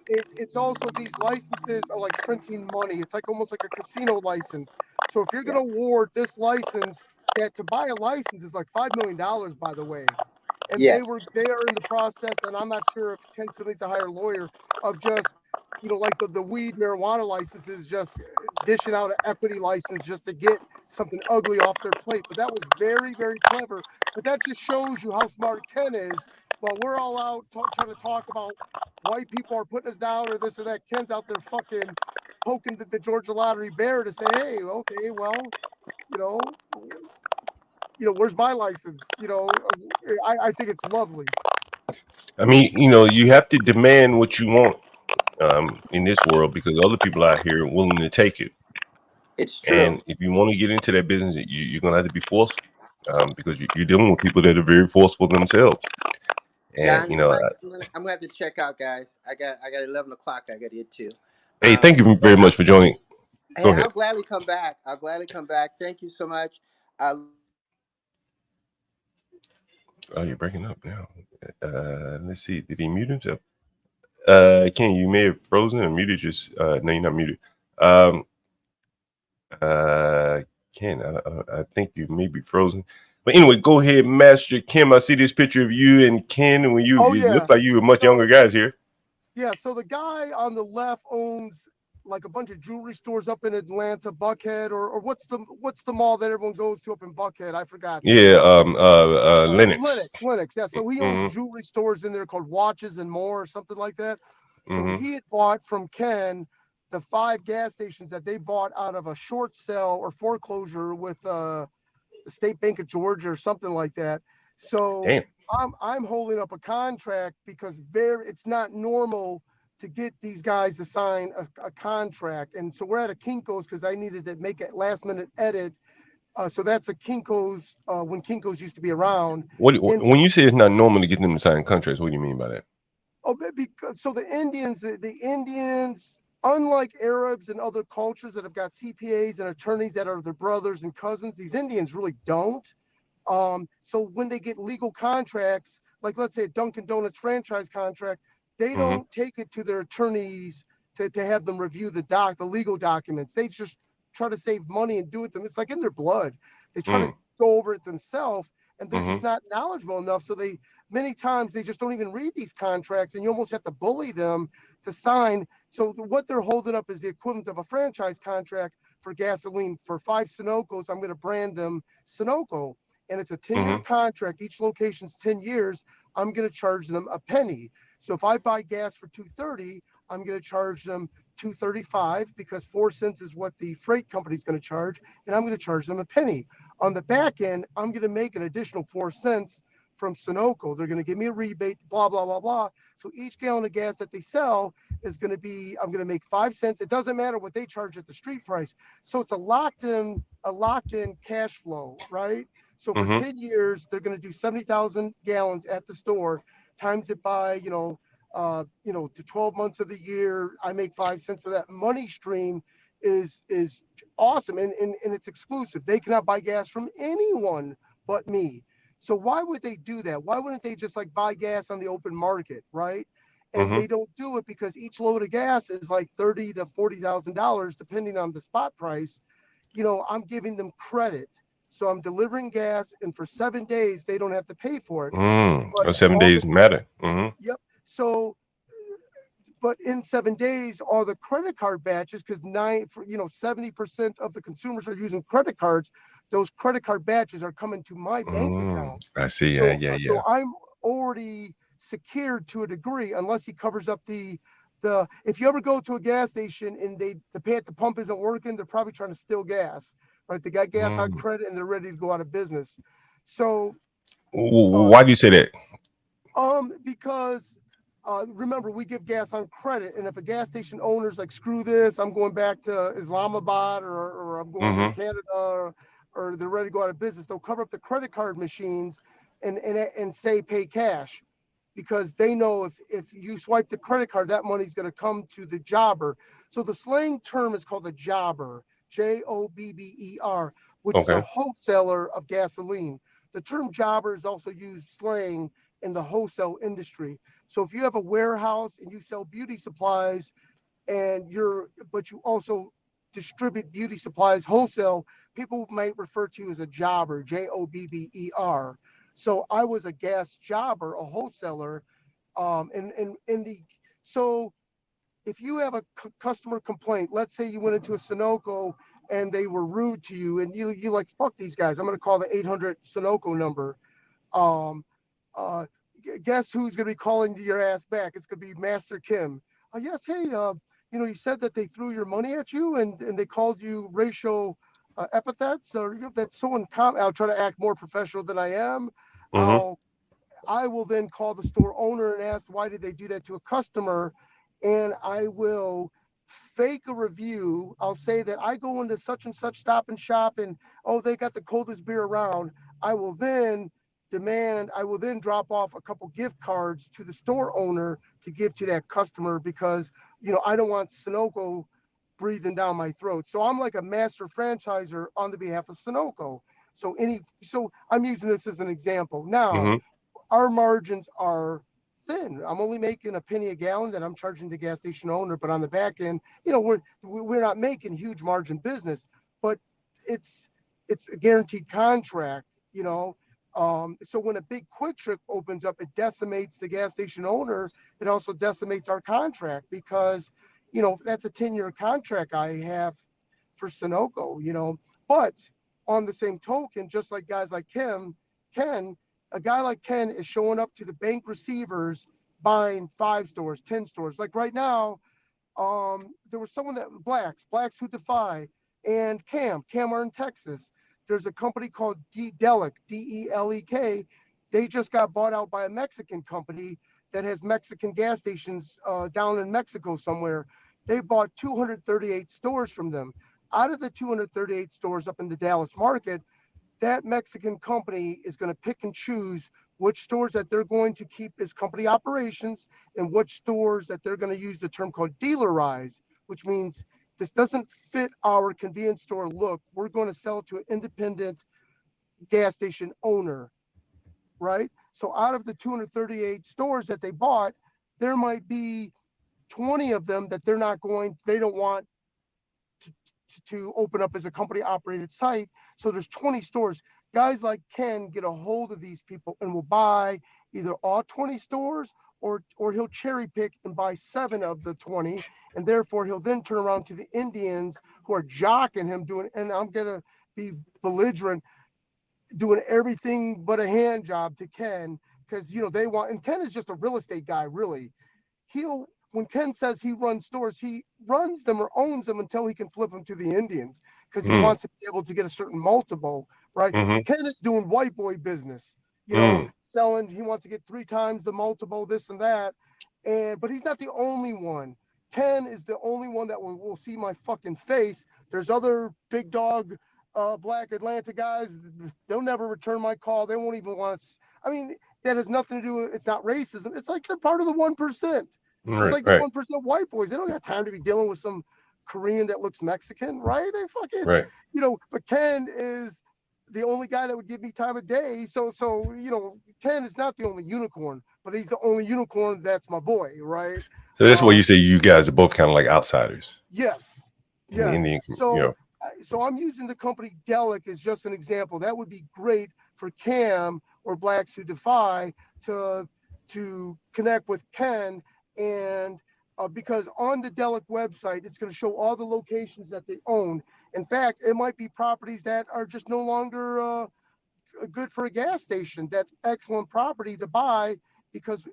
it's also these licenses are like printing money. It's like almost like a casino license. So if you're going Yeah. to award this license, that to buy a license is like $5 million, by the way. And Yes. they are in the process, and I'm not sure if Ken still needs to hire a lawyer, of just like the weed marijuana licenses, just dishing out an equity license just to get something ugly off their plate. But that was very, very clever. But that just shows you how smart Ken is. While we're all out trying to talk about white people are putting us down or this or that, Ken's out there fucking poking the Georgia Lottery bear to say, hey, okay, well, you know, where's my license? I think it's lovely. I mean, you have to demand what you want in this world because other people out here are willing to take it. It's true. And if you want to get into that business, you're gonna have to be forced because you're dealing with people that are very forceful themselves. And John, I'm gonna have to check out, guys. I got 11 o'clock. I got to get to. hey, thank you But very much for joining. hey, Go I'll ahead. gladly come back. I'll gladly come back. Thank you so much. Oh, you're breaking up now. Let's see. Did he mute himself? Ken, you may have frozen or muted. Just no, you're not muted. Um, Ken, I think you may be frozen. But anyway, go ahead, Master Kim. I see this picture of you and Ken, and when Oh it yeah. looks like you were much younger So guys here. yeah, so the guy on the left owns like a bunch of jewelry stores up in Atlanta, Buckhead, or what's the mall that everyone goes to up in Buckhead? I forgot Yeah, Linux. Linux. Yeah, so he owns Mm-hmm. jewelry stores in there called Watches and More or something like that. So Mm-hmm. he had bought from Ken the 5 gas stations that they bought out of a short sale or foreclosure with the State Bank of Georgia or something like that. So Damn. I'm holding up a contract because it's not normal to get these guys to sign a contract. And so we're at a Kinko's because I needed to make a last minute edit. So that's a Kinko's when Kinko's used to be around. And When you say it's not normal to get them to sign contracts, what do you mean by that? because so the Indians, unlike Arabs and other cultures that have got CPAs and attorneys that are their brothers and cousins, these Indians really don't. So when they get legal contracts, like let's say a Dunkin' Donuts franchise contract, they Mm-hmm. don't take it to their attorneys to have them review the legal documents. They just try to save money and do it them. It's like in their blood. They try to go over it themselves, and they're Mm-hmm. just not knowledgeable enough. So many times they just don't even read these contracts, and you almost have to bully them to sign. So what they're holding up is the equivalent of a franchise contract for gasoline. For 5 Sunoco's, I'm going to brand them Sunoco, and it's a 10-year Mm-hmm. contract. Each location's 10 years. I'm going to charge them a penny. So if I buy gas for $2.30, I'm going to charge them $2.35 because 4 cents is what the freight company's going to charge, and I'm going to charge them a penny. On the back end, I'm going to make an additional 4 cents from Sunoco. They're going to give me a rebate, blah, blah, blah, blah. So each gallon of gas that they sell is going to be, I'm going to make 5 cents. It doesn't matter what they charge at the street price. So it's a locked in cash flow, right? So for Mm-hmm. 10 years, they're going to do 70,000 gallons at the store, times it by, to 12 months of the year. I make 5 cents. So that money stream is awesome. And it's exclusive. They cannot buy gas from anyone but me. So why would they do that? Why wouldn't they just like buy gas on the open market, right? And Mm-hmm. they don't do it because each load of gas is like $30,000 to $40,000, depending on the spot price. I'm giving them credit. So I'm delivering gas, and for 7 days they don't have to pay for it. But Those 7 days matter. Mm-hmm. yep. So, but in 7 days, all the credit card batches, because 70% of the consumers are using credit cards. Those credit card batches are coming to my bank account. I see. So, Yeah. I'm already secured to a degree, unless he covers up the. If you ever go to a gas station and the pay at the pump isn't working, they're probably trying to steal gas, right? They got gas on credit and they're ready to go out of business. So, Why do you say that? because remember, we give gas on credit, and if a gas station owner's like, screw this, I'm going back to Islamabad, or I'm going to Mm-hmm. Canada, or they're ready to go out of business, they'll cover up the credit card machines and say pay cash, because they know if you swipe the credit card, that money's going to come to the jobber. So the slang term is called a jobber, Jobber, which is a Okay. wholesaler of gasoline. The term jobber is also used slang in the wholesale industry. So if you have a warehouse and you sell beauty supplies, but you also distribute beauty supplies wholesale, people might refer to you as a jobber, Jobber. So I was a gas jobber, a wholesaler. So if you have a customer complaint, let's say you went into a Sunoco and they were rude to you, and you like, fuck these guys, I'm going to call the 800 Sunoco number. Um, uh, Guess who's going to be calling your ass back? It's going to be Master Kim. Yes, hey, you said that they threw your money at you, and they called you racial epithets or that's so uncommon. I'll try to act more professional than I am. Mm-hmm. I will then call the store owner and ask why did they do that to a customer, and I will fake a review. I'll say that I go into such and such Stop and Shop, and oh, they got the coldest beer around. I will then I will then drop off a couple gift cards to the store owner to give to that customer because I don't want Sunoco breathing down my throat. So I'm like a master franchiser on the behalf of Sunoco. So I'm using this as an example. Now, Mm-hmm. our margins are thin. I'm only making a penny a gallon that I'm charging the gas station owner, but on the back end, we're not making huge margin business, but it's it's a guaranteed contract, you know. So when a big quick trip opens up, it decimates the gas station owner. It also decimates our contract because, that's a 10-year contract I have for Sunoco, But on the same token, just like guys like Ken, a guy like Ken is showing up to the bank receivers buying 5 stores, 10 stores. Like right now, there was someone that blacks who defy, and Cam are in Texas. There's a company called Delek, Delek. They just got bought out by a Mexican company that has Mexican gas stations down in Mexico somewhere. They bought 238 stores from them. Out of the 238 stores up in the Dallas market, that Mexican company is going to pick and choose which stores that they're going to keep as company operations and which stores that they're going to use the term called dealerize, which means this doesn't fit our convenience store look. We're going to sell it to an independent gas station owner, right? So out of the 238 stores that they bought, there might be 20 of them that they don't want to open up as a company operated site. So there's 20 stores. Guys like Ken get a hold of these people and will buy either all 20 stores or he'll cherry pick and buy 7 of the 20. And therefore he'll then turn around to the Indians who are jocking him and I'm going to be belligerent, doing everything but a hand job to Ken because, they want, and Ken is just a real estate guy, really. When Ken says he runs stores, he runs them or owns them until he can flip them to the Indians because he Mm. wants to be able to get a certain multiple, right? Mm-hmm. Ken is doing white boy business, Mm. selling. He wants to get 3 times the multiple, this and that, but he's not the only one. Ken is the only one that will see my fucking face. There's other big dog, black Atlanta guys. They'll never return my call. They won't even want to. I mean, that has nothing to do with. It's not racism. It's like they're part of the 1%. It's Right. like the Right. 1% white boys. They don't got time to be dealing with some Korean that looks Mexican, right? They fucking, Right. But Ken is the only guy that would give me time of day. So, Ken is not the only unicorn, but he's the only unicorn that's my boy, right? So that's why you say you guys are both kind of like outsiders Yes, in the yes. Indian. So I'm using the company Delek as just an example. That would be great for Cam or Blacks Who Defy to connect with Ken, and because on the Delek website, it's going to show all the locations that they own. In fact, it might be properties that are just no longer good for a gas station. That's excellent property to buy because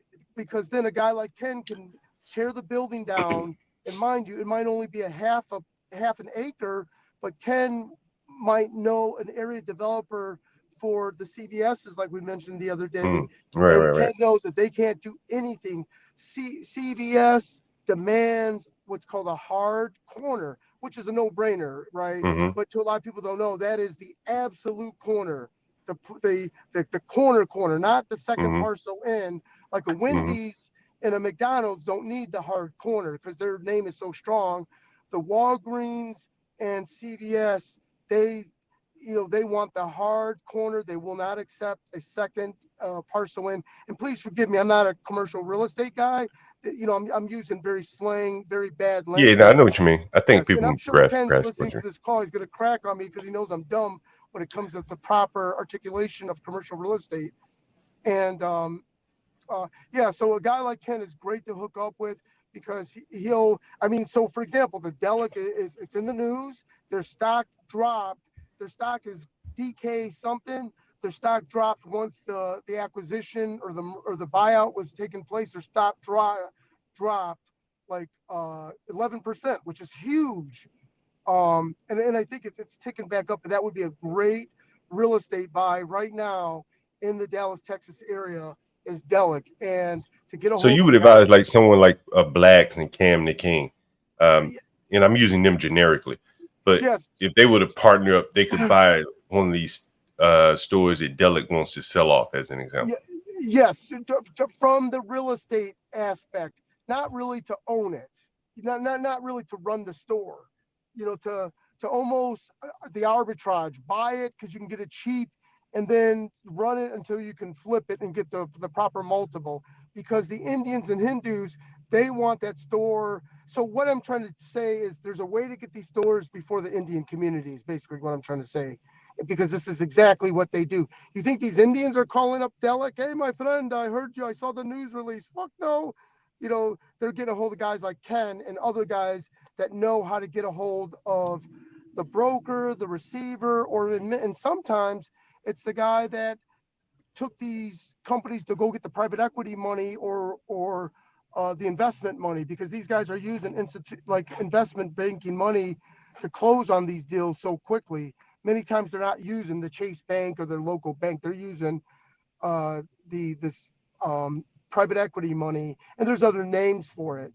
then a guy like Ken can tear the building down. And mind you, it might only be a half an acre, but Ken might know an area developer for the CVSs, like we mentioned the other day, Right. and Right. Ken Right. knows that they can't do anything. CVS demands what's called a hard corner, which is a no-brainer, right? Mm-hmm. But to a lot of people don't know, that is the absolute corner, the corner, not the second Mm-hmm. parcel in. Like a Mm-hmm. Wendy's and a McDonald's don't need the hard corner because their name is so strong. The Walgreens and CVS, they want the hard corner. They will not accept a second parcel in. And please forgive me, I'm not a commercial real estate guy. I'm using very slang, very bad Yeah. No, I language. know what you mean. I think Yes, and people I'm sure Ken's grasp listening what to you. this call. He's going to crack on me because he knows I'm dumb when it comes to the proper articulation of commercial real estate. And yeah, so a guy like Ken is great to hook up with because he'll. I mean, so for example, the Delic it's in the news. Their stock dropped. Their stock is DK something. Their stock dropped once the acquisition or the buyout was taking place. Their stock dropped like 11%, which is huge. And I think it's ticking back up, and that would be a great real estate buy right now in the Dallas, Texas area is Delic. And to get a So hold you of would a guy, advise like someone like Blacks and Cam the King, and I'm using them generically, but yes, if they were to partner up, they could buy one of these stores that Delic wants to sell off, as an example. yes, from the real estate aspect, not really to own it, not really to run the store, to almost the arbitrage, buy it because you can get it cheap, and then run it until you can flip it and get the proper multiple. Because the Indians and Hindus, they want that store. So what I'm trying to say is there's a way to get these stores before the Indian community is basically what I'm trying to say, because this is exactly what they do. You think these Indians are calling up Delic? Hey, my friend, I heard you. I saw the news release. Fuck no. They're getting a hold of guys like Ken and other guys that know how to get a hold of the broker, the receiver, and sometimes it's the guy that took these companies to go get the private equity money or the investment money, because these guys are using investment banking money to close on these deals so quickly. Many times they're not using the Chase Bank or their local bank. They're using this private equity money, and there's other names for it.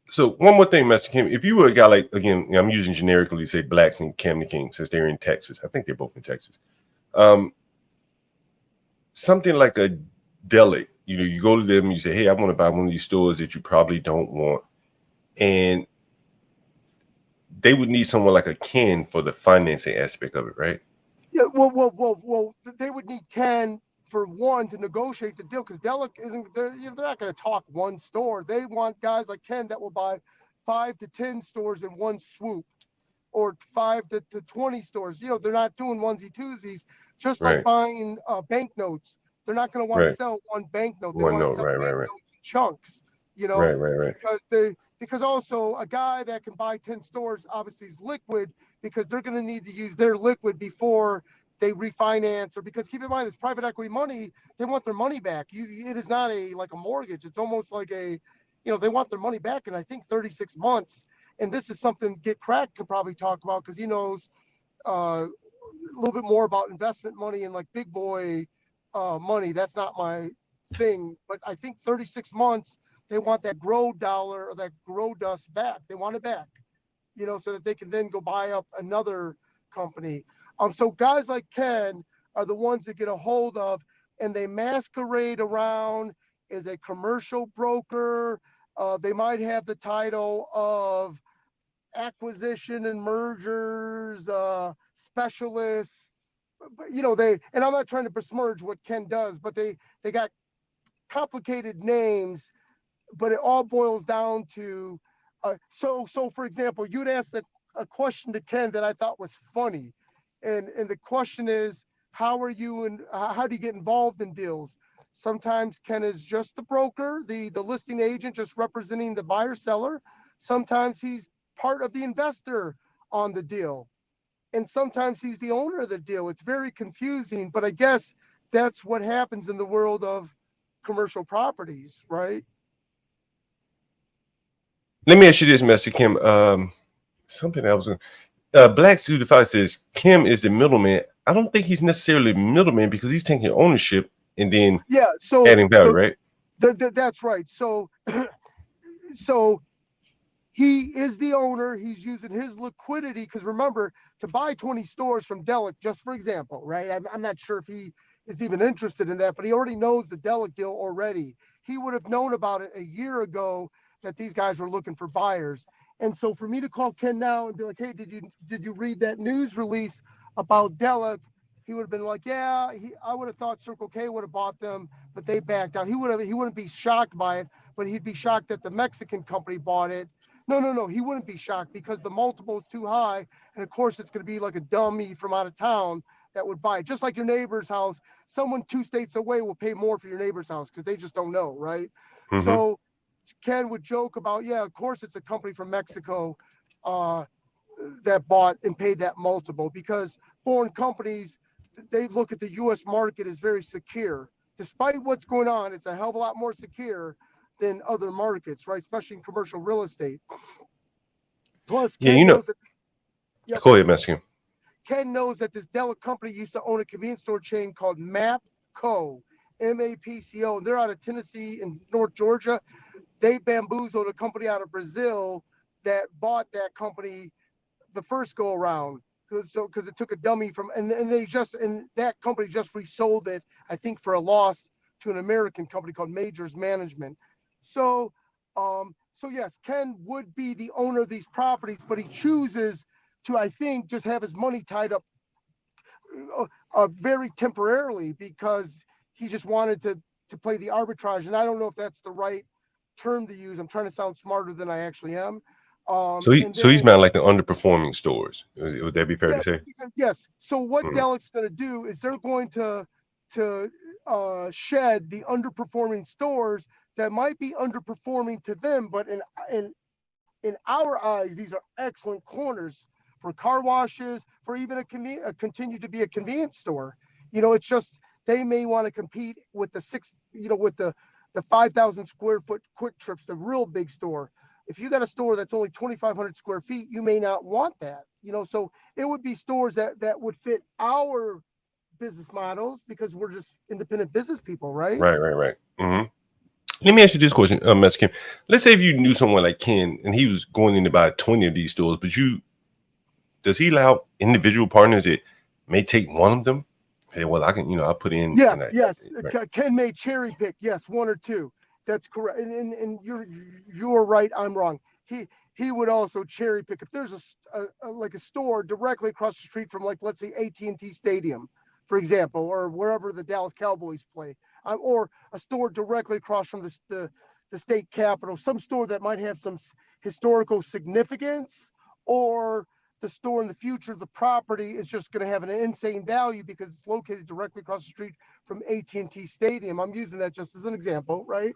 So one more thing, Master Kim, if you were a guy like, again, I'm using generically, say Blacks and Cam the King, since they're in Texas. I think they're both in Texas. Something like a Delic, you go to them and you say, hey, I want to buy one of these stores that you probably don't want. And they would need someone like a Ken for the financing aspect of it, right? Yeah, well, they would need Ken for one to negotiate the deal, because Delic isn't. They're not going to talk one store. They want guys like Ken that will buy 5 to 10 stores in one swoop, or 5 to 20 stores. They're not doing onesie twosies, just like Right. buying banknotes. They're not going to want to Right. sell one banknote. They One want to note. sell Right. banknotes in chunks. Right. Because also a guy that can buy 10 stores obviously is liquid, because they're going to need to use their liquid before they refinance, or because keep in mind, this private equity money, they want their money back. It is not like a mortgage. It's almost like they want their money back in, I think, 36 months. And this is something GiveCrack could probably talk about, because he knows a little bit more about investment money and like big boy money. That's not my thing, but I think 36 months, they want that grow dollar or that grow dust back. They want it back, so that they can then go buy up another company. So guys like Ken are the ones that get a hold of, and they masquerade around as a commercial broker. They might have the title of acquisition and mergers specialists. But, and I'm not trying to besmirch what Ken does, but they got complicated names, but it all boils down to so for example, you'd asked a question to Ken that I thought was funny, and the question is, how do you get involved in deals? Sometimes Ken is just the broker, the listing agent, just representing the buyer seller. Sometimes he's part of the investor on the deal, and sometimes he's the owner of the deal. It's very confusing, but I guess that's what happens in the world of commercial properties, right? Let me ask you this, Master Kim. Something I was going Black Suit Defies says Kim is the middleman. I don't think he's necessarily middleman, because he's taking ownership and then adding value, right? That's right. So he is the owner. He's using his liquidity, because remember, to buy 20 stores from Delic, just for example, right? I'm not sure if he is even interested in that, but he already knows the Delic deal already. He would have known about it a year ago that these guys were looking for buyers. And so for me to call Ken now and be like, hey, did you read that news release about Delic? He would have been like, yeah, I would have thought Circle K would have bought them, but they backed out. He wouldn't be shocked by it, but he'd be shocked that the Mexican company bought it. No, he wouldn't be shocked, because the multiple is too high. And of course, it's going to be like a dummy from out of town that would buy it. Just like your neighbor's house, someone 2 states away will pay more for your neighbor's house because they just don't know, right? Mm-hmm. So Ken would joke about, yeah, of course it's a company from Mexico that bought and paid that multiple, because foreign companies, they look at the U.S. market as very secure. Despite what's going on, it's a hell of a lot more secure than other markets, right? Especially in commercial real estate. Plus, Yeah, Ken knows that. Yep. Go ahead, Mexican. Ken knows that this Dell company used to own a convenience store chain called MAPCO, MAPCO. They're out of Tennessee and North Georgia. They bamboozled a company out of Brazil that bought that company the first go around because it took a dummy from and that company just resold it, I think, for a loss to an American company called Majors Management. So yes, Ken would be the owner of these properties, but he chooses to, I think, just have his money tied up very temporarily because he just wanted to play the arbitrage. And I don't know if that's the right term to use. I'm trying to sound smarter than I actually am. So he's not like the underperforming stores. Would that be fair to say? Yes. So what Delic's going to do is they're going to shed the underperforming stores that might be underperforming to them, but in our eyes, these are excellent corners for car washes, for even continue to be a convenience store. It's just they may want to compete with the 5,000 square foot Quick Trips, the real big store. If you got a store that's only 2,500 square feet, you may not want that. So it would be stores that would fit our business models because we're just independent business people, right? Right. Mm-hmm. Let me ask you this question, Mexican. Let's say if you knew someone like Ken and he was going in to buy 20 of these stores, but does he allow individual partners that may take one of them? Hey, well, I can, I'll put in. Yes. Right. Ken may cherry pick. Yes, one or two. That's correct. And you're right. I'm wrong. He would also cherry pick if there's a store directly across the street from, like, let's say AT&T Stadium, for example, or wherever the Dallas Cowboys play, or a store directly across from the state capitol, some store that might have some historical significance, or the store in the future, the property is just going to have an insane value because it's located directly across the street from AT&T Stadium. I'm using that just as an example, right?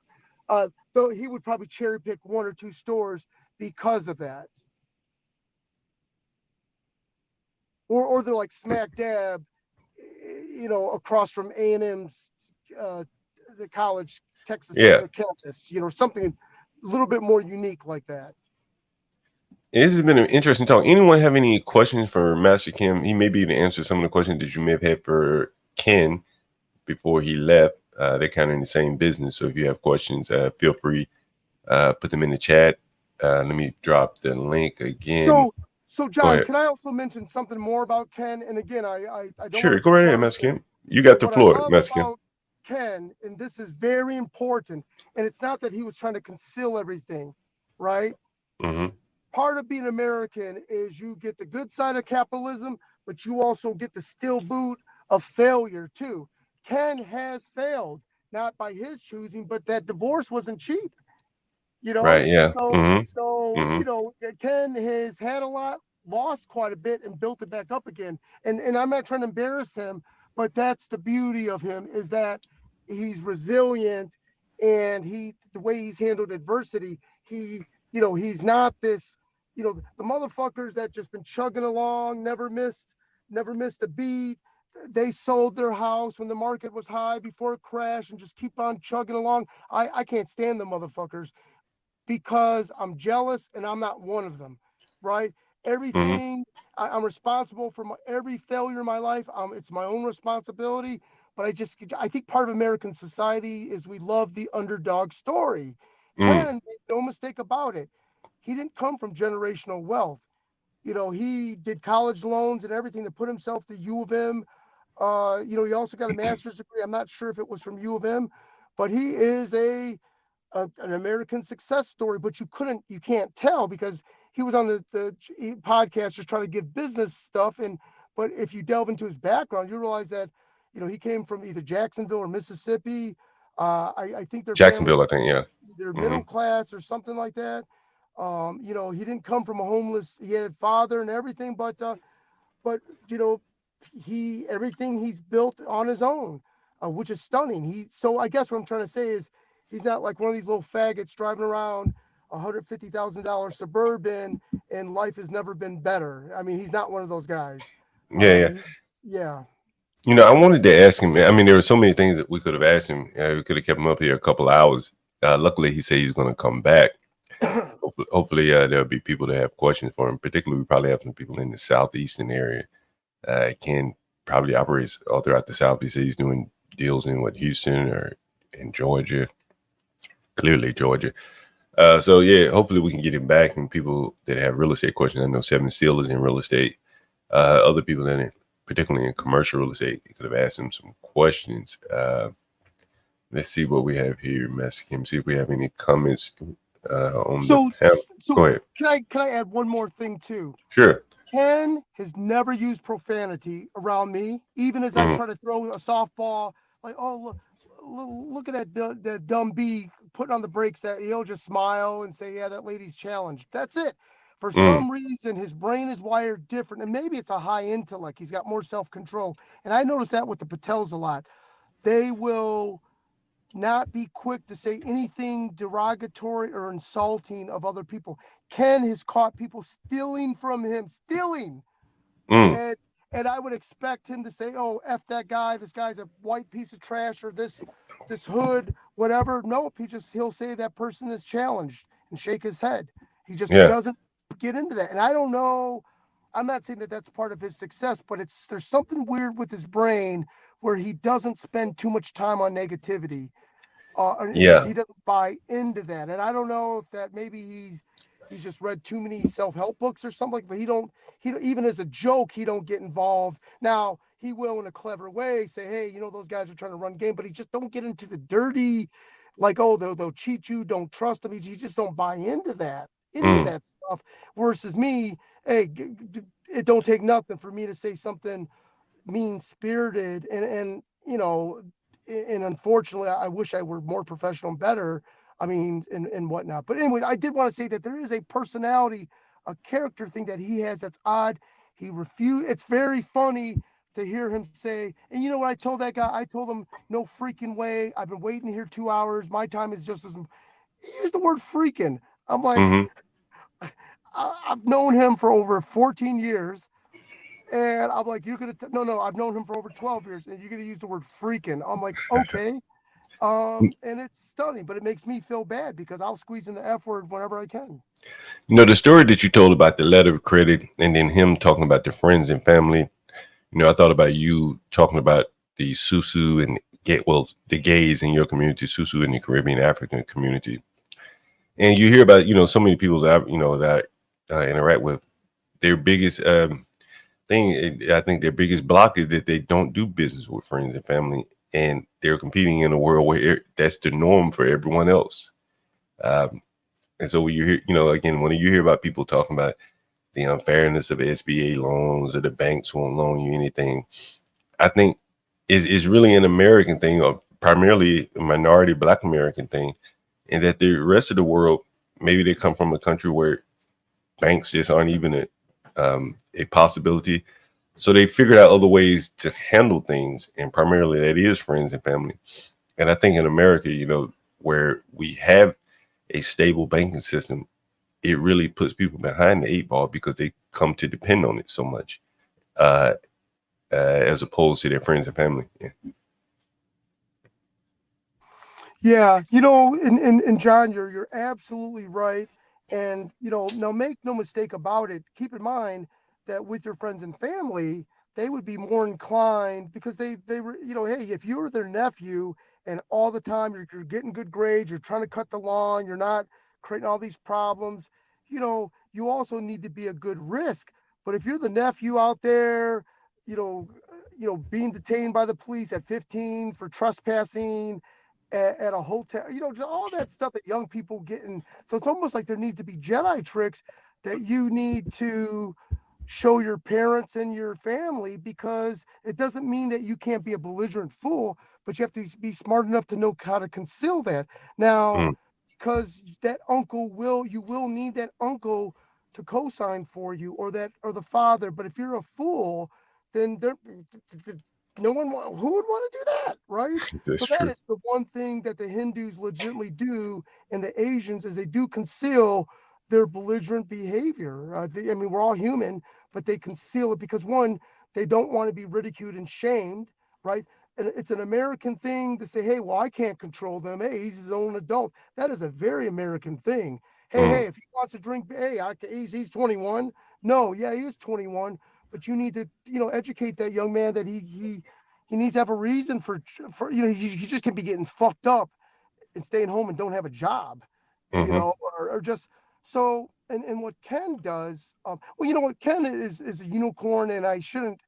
Though he would probably cherry pick one or two stores because of that. Or they're like smack dab, across from A&M's the college, Texas campus, something a little bit more unique like that. This has been an interesting talk. Anyone have any questions for Master Kim? He may be able to answer some of the questions that you may have had for Ken before he left. They're kind of in the same business. So if you have questions, feel free, put them in the chat. Let me drop the link again. So John, can I also mention something more about Ken? And again, I don't. Sure, go right ahead, Master Kim. You got the floor, Master Kim. Ken, and this is very important, and it's not that he was trying to conceal everything, right? Mm-hmm. Part of being American is you get the good side of capitalism, but you also get the steel boot of failure too. Ken has failed, not by his choosing, but that divorce wasn't cheap. Right, yeah. So Ken has had a lot, lost quite a bit, and built it back up again. And I'm not trying to embarrass him, but that's the beauty of him, is that he's resilient, and the way he's handled adversity, he's not this, the motherfuckers that just been chugging along, never missed a beat. They sold their house when the market was high before it crashed and just keep on chugging along. I can't stand the motherfuckers because I'm jealous, and I'm not one of them, right? Everything, I'm responsible for every failure in my life. It's my own responsibility. But I think part of American society is we love the underdog story. Ken, no mistake about it, he didn't come from generational wealth. He did college loans and everything to put himself to U of M. He also got a master's degree. I'm not sure if it was from U of M, but he is an American success story. But you can't tell because he was on the podcast just trying to give business stuff. But if you delve into his background, you realize that, he came from either Jacksonville or Mississippi. I think they're Jacksonville, I think, yeah. Either middle class or something like that. He didn't come from a homeless. He had a father and everything, but everything he's built on his own, which is stunning. So I guess what I'm trying to say is he's not like one of these little faggots driving around $150,000 Suburban and life has never been better. I mean, he's not one of those guys. Yeah. I wanted to ask him. I mean, there were so many things that we could have asked him. We could have kept him up here a couple of hours. Luckily, he said he's going to come back. hopefully there'll be people that have questions for him. Particularly, we probably have some people in the southeastern area. Ken probably operates all throughout the South. He said he's doing deals in Houston or in Georgia, clearly Georgia. So yeah, hopefully we can get him back, and people that have real estate questions. I know Seven Steel is in real estate. Other people in it, particularly in commercial real estate, could have asked him some questions. Let's see what we have here, Master Kim. See if we have any comments on the panel. Go ahead. Can I add one more thing too? Sure. Ken has never used profanity around me, even as I try to throw a softball. Like, oh, look at that dumb bee putting on the brakes. That he'll just smile and say, "Yeah, that lady's challenged." That's it. For some reason, his brain is wired different, and maybe it's a high intellect. He's got more self-control, and I notice that with the Patels a lot. They will not be quick to say anything derogatory or insulting of other people. Ken has caught people stealing from him, and I would expect him to say, "Oh, F that guy, this guy's a white piece of trash," or this hood, whatever. Nope, he'll say that person is challenged and shake his head. He just doesn't get into that. And I don't know, I'm not saying that that's part of his success, but there's something weird with his brain where he doesn't spend too much time on negativity. He doesn't buy into that. And I don't know if that maybe he's just read too many self-help books or something, but he don't even as a joke, he don't get involved. Now he will in a clever way say, "Hey, those guys are trying to run game," but he just don't get into the dirty, like, "Oh, they'll cheat you, don't trust them." He just don't buy into that, any of that stuff. Versus me, hey, it don't take nothing for me to say something mean-spirited and unfortunately, I wish I were more professional and better. I mean, and whatnot. But anyway, I did want to say that there is a personality, a character thing that he has that's odd. It's very funny to hear him say, and you know what I told that guy? I told him, "No freaking way. I've been waiting here 2 hours. My time is just as." He used the word freaking. I'm like, I've known him for over 14 years. And I'm like, "You're going to, no, I've known him for over 12 years, and you're going to use the word freaking." I'm like, "Okay." And it's stunning, but it makes me feel bad because I'll squeeze in the F word whenever I can. The story that you told about the letter of credit and then him talking about the friends and family, I thought about you talking about the Susu and the gays in your community, Susu in the Caribbean African community. And you hear about, so many people that I interact with, their biggest thing, I think their biggest block is that they don't do business with friends and family, and they're competing in a world where that's the norm for everyone else. And so when you hear, again, when you hear about people talking about the unfairness of SBA loans or the banks won't loan you anything, I think it's really an American thing, or primarily a minority Black American thing, and that the rest of the world, maybe they come from a country where banks just aren't even a possibility. So they figured out other ways to handle things, and primarily that is friends and family. And I think in America, where we have a stable banking system, it really puts people behind the 8 ball because they come to depend on it so much, as opposed to their friends and family. Yeah, and John, you're absolutely right. And now make no mistake about it. Keep in mind that with your friends and family, they would be more inclined because they were, hey, if you were their nephew and all the time you're getting good grades, you're trying to cut the lawn, you're not creating all these problems, you also need to be a good risk. But if you're the nephew out there, being detained by the police at 15 for trespassing at a hotel, just all that stuff that young people get in. So it's almost like there needs to be Jedi tricks that you need to show your parents and your family, because it doesn't mean that you can't be a belligerent fool, but you have to be smart enough to know how to conceal that. Now, because that you will need that uncle to co-sign for you, or the father. But if you're a fool, then who would want to do that, right? That's So true. that is the one thing that the Hindus legitimately do, and the Asians, is they do conceal their belligerent behavior. We're all human, but they conceal it because, one, they don't want to be ridiculed and shamed, right? And it's an American thing to say, "Hey, well, I can't control them. Hey, he's his own adult." That is a very American thing. Hey, if he wants to drink, hey, he's 21. No, yeah, he is 21, but you need to, educate that young man that he needs to have a reason for he just can be getting fucked up and staying home and don't have a job, or just so. And what Ken does, well, what Ken is a unicorn, and I shouldn't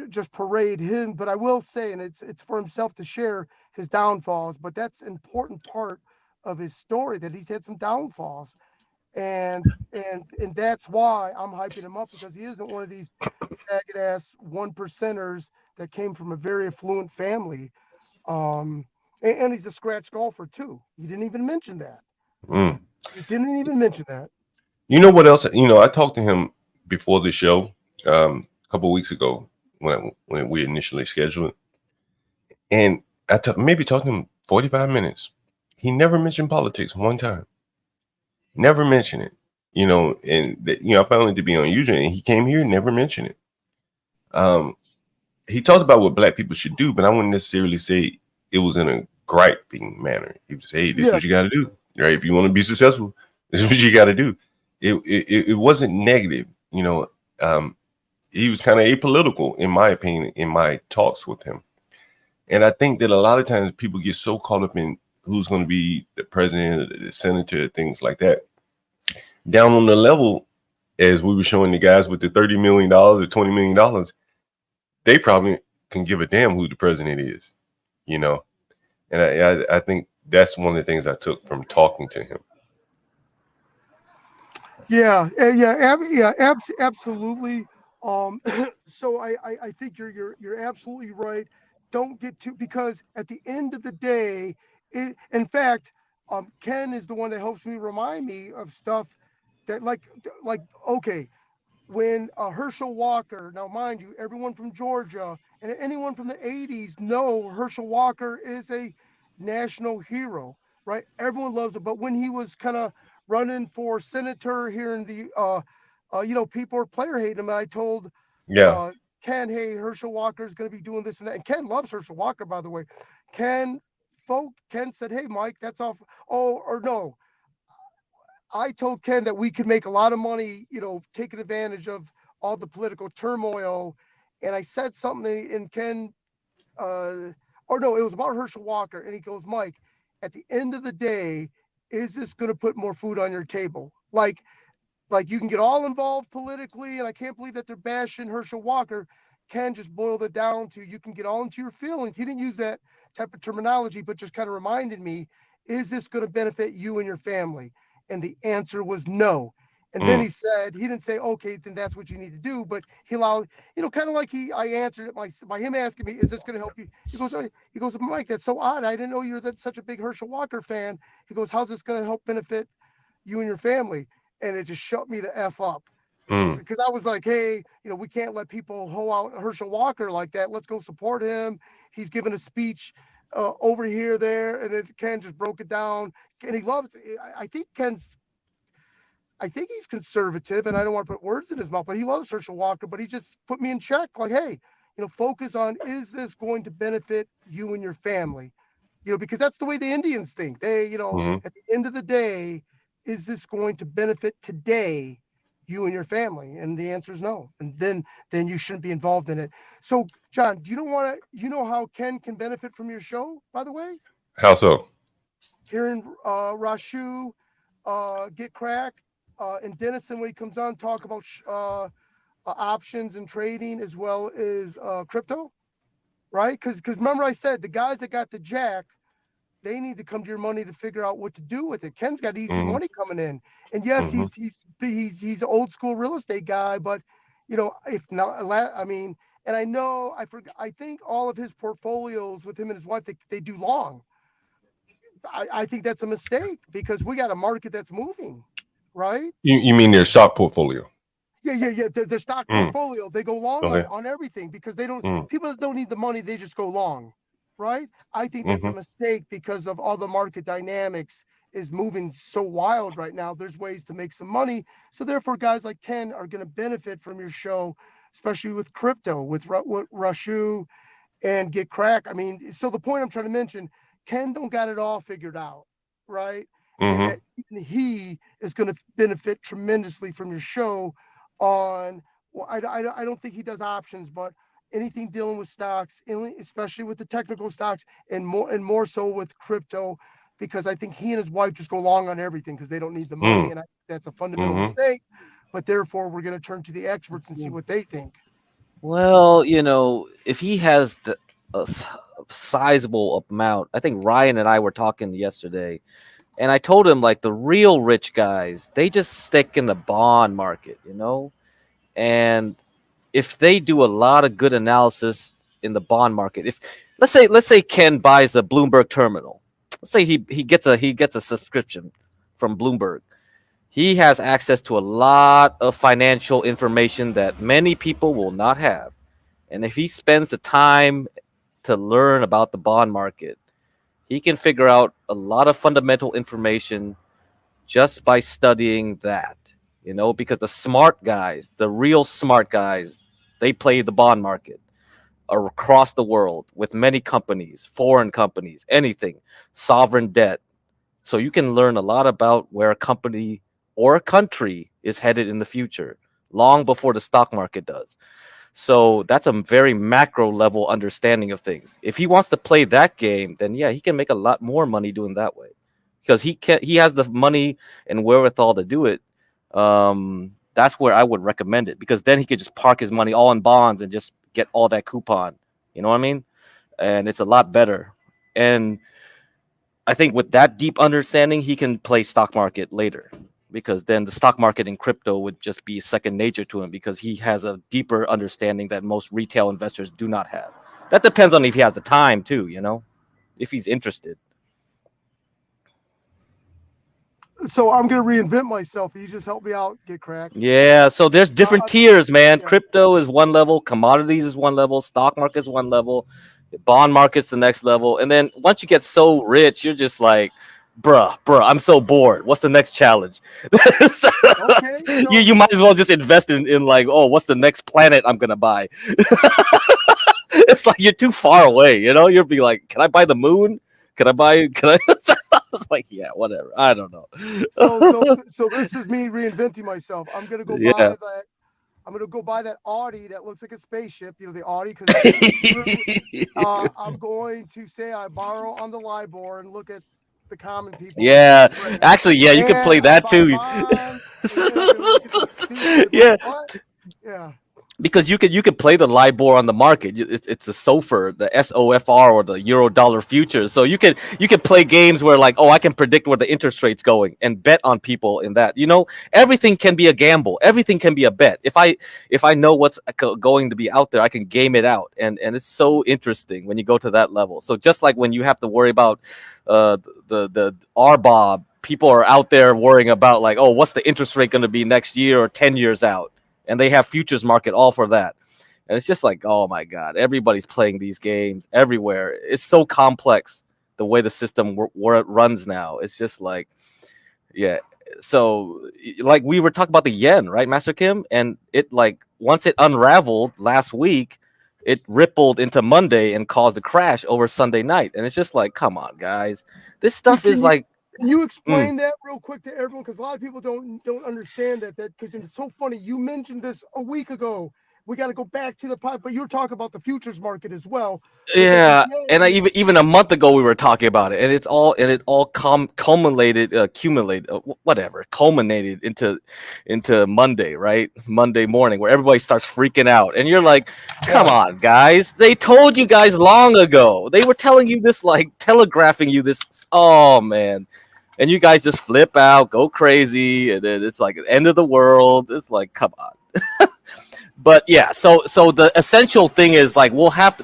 just parade him, but I will say, and it's for himself to share his downfalls, but that's an important part of his story, that he's had some downfalls, and that's why I'm hyping him up, because he isn't one of these faggot ass one percenters that came from a very affluent family. And he's a scratch golfer too. He didn't even mention that. He didn't even mention that. You know what else? I talked to him before the show a couple of weeks ago when we initially scheduled it, and maybe talked to him 45 minutes. He never mentioned politics one time. Never mentioned it. I found it to be unusual. And he came here and never mentioned it. He talked about what black people should do, but I wouldn't necessarily say it was in a griping manner. He would say, "Hey, this is what you got to do, right? If you want to be successful, this is what you got to do." It wasn't negative. He was kind of apolitical, in my opinion, in my talks with him. And I think that a lot of times people get so caught up in who's going to be the president, or the senator, things like that. Down on the level, as we were showing the guys with the $30 million or $20 million, they probably can give a damn who the president is, And I think that's one of the things I took from talking to him. Absolutely. So I think you're absolutely right. Don't get too, because at the end of the day, in fact, Ken is the one that helps me remind me of stuff that okay, when Herschel Walker, now mind you, everyone from Georgia and anyone from the 80s know Herschel Walker is a national hero, right? Everyone loves him. But when he was kind of running for senator here in the, people were player hating him. And I told Ken, hey, Herschel Walker is going to be doing this and that. And Ken loves Herschel Walker, by the way. Ken said, hey, Mike, that's off. Oh, or no. I told Ken that we could make a lot of money, taking advantage of all the political turmoil. And I said something, and Ken, or no, it was about Herschel Walker. And he goes, Mike, at the end of the day, is this going to put more food on your table? Like you can get all involved politically, and I can't believe that they're bashing Herschel Walker. Ken just boiled it down to, you can get all into your feelings. He didn't use that type of terminology, but just kind of reminded me, is this going to benefit you and your family? And the answer was no. And then he didn't say, okay, then that's what you need to do. But he allowed, kind of like I answered it by him asking me, is this going to help you? He goes, Mike, that's so odd. I didn't know you were such a big Herschel Walker fan. He goes, how's this going to help benefit you and your family? And it just shut me the F up. Because I was like, hey, we can't let people hoe out Herschel Walker like that. Let's go support him. He's giving a speech over here, there, and then Ken just broke it down. And he loves it. I think he's conservative, and I don't want to put words in his mouth, but he loves Herschel Walker. But he just put me in check, like, hey, focus on, is this going to benefit you and your family? Because that's the way the Indians think. They, at the end of the day, is this going to benefit today you and your family? And the answer is no. And then you shouldn't be involved in it. So, John, do you know how Ken can benefit from your show, by the way? How so? Hearing Rashu, GiveCrack, and Dennison, when he comes on, talk about options and trading, as well as crypto, right? Because remember I said, the guys that got the jack, they need to come to your money to figure out what to do with it. Ken's got easy money coming in, and yes, he's an old school real estate guy, but if not, I mean, and I think all of his portfolios with him and his wife, they do long. I think that's a mistake, because we got a market that's moving, right? You mean their stock portfolio? Yeah. Their stock portfolio, they go long on everything, because they don't. People that don't need the money, they just go long, right? I think that's a mistake, because of all the market dynamics is moving so wild right now. There's ways to make some money, so therefore, guys like Ken are going to benefit from your show, especially with crypto, with Rashu and GiveCrack. I mean, so the point I'm trying to mention, Ken don't got it all figured out, right? Mm-hmm. Even he is going to benefit tremendously from your show on. Well, I don't think he does options, but anything dealing with stocks, especially with the technical stocks, and more so with crypto, because I think he and his wife just go long on everything because they don't need the money, and that's a fundamental Mm-hmm. mistake. But therefore, we're going to turn to the experts and see what they think. Well, if he has a sizable amount, I think Ryan and I were talking yesterday, and I told him like the real rich guys, they just stick in the bond market, and if they do a lot of good analysis in the bond market, if let's say Ken buys a Bloomberg terminal, let's say he gets a subscription from Bloomberg. He has access to a lot of financial information that many people will not have. And if he spends the time to learn about the bond market, he can figure out a lot of fundamental information just by studying that, because the smart guys, the real smart guys, they play the bond market across the world with many companies, foreign companies, anything, sovereign debt. So you can learn a lot about where a company or a country is headed in the future, long before the stock market does. So that's a very macro level understanding of things. If he wants to play that game, then yeah, he can make a lot more money doing that way, because he has the money and wherewithal to do it. That's where I would recommend it, because then he could just park his money all in bonds and just get all that coupon. You know what I mean? And it's a lot better. And I think with that deep understanding, he can play stock market later, because then the stock market and crypto would just be second nature to him, because he has a deeper understanding that most retail investors do not have. That depends on if he has the time too, if he's interested. So I'm going to reinvent myself. You just help me out, GiveCrack. Yeah, so there's different tiers, man. Yeah. Crypto is one level, commodities is one level, stock market is one level, bond market's the next level. And then once you get so rich, you're just like, bruh, I'm so bored. What's the next challenge? You might as well just invest in like, oh, what's the next planet I'm gonna buy? It's like you're too far away, You'll be like, can I buy the moon? Can I? It's like, yeah, whatever. I don't know. So this is me reinventing myself. I'm gonna go buy that. I'm gonna go buy that Audi that looks like a spaceship. The Audi. I'm going to say I borrow on the LIBOR and look at the common people. Yeah, actually, yeah, you can play that too. Yeah. Yeah. Because you could play the LIBOR on the market. It's the SOFR, the SOFR, or the Euro dollar futures. So you can play games where like, oh, I can predict where the interest rate's going and bet on people in that. Everything can be a gamble. Everything can be a bet. If I know what's going to be out there, I can game it out, and it's so interesting when you go to that level. So just like when you have to worry about the RBOB, people are out there worrying about like, oh, what's the interest rate going to be next year or 10 years out. And they have futures market all for that. And it's just like, oh my God, everybody's playing these games everywhere. It's so complex the way the system runs now. It's just like, yeah. So like we were talking about the yen, right, Master Kim? And it like once it unraveled last week, it rippled into Monday and caused a crash over Sunday night. And it's just like, come on, guys. This stuff is like, can you explain that real quick to everyone? Because a lot of people don't understand that because it's so funny. You mentioned this a week ago. We got to go back to the pipe, but you were talking about the futures market as well. Yeah, and even a month ago we were talking about it, and it all culminated into Monday, right? Monday morning, where everybody starts freaking out, and you're like, "Come on, guys! They told you guys long ago. They were telling you this, like telegraphing you this. Oh man." And you guys just flip out, go crazy, and then it's like the end of the world. It's like, come on. But yeah, so the essential thing is like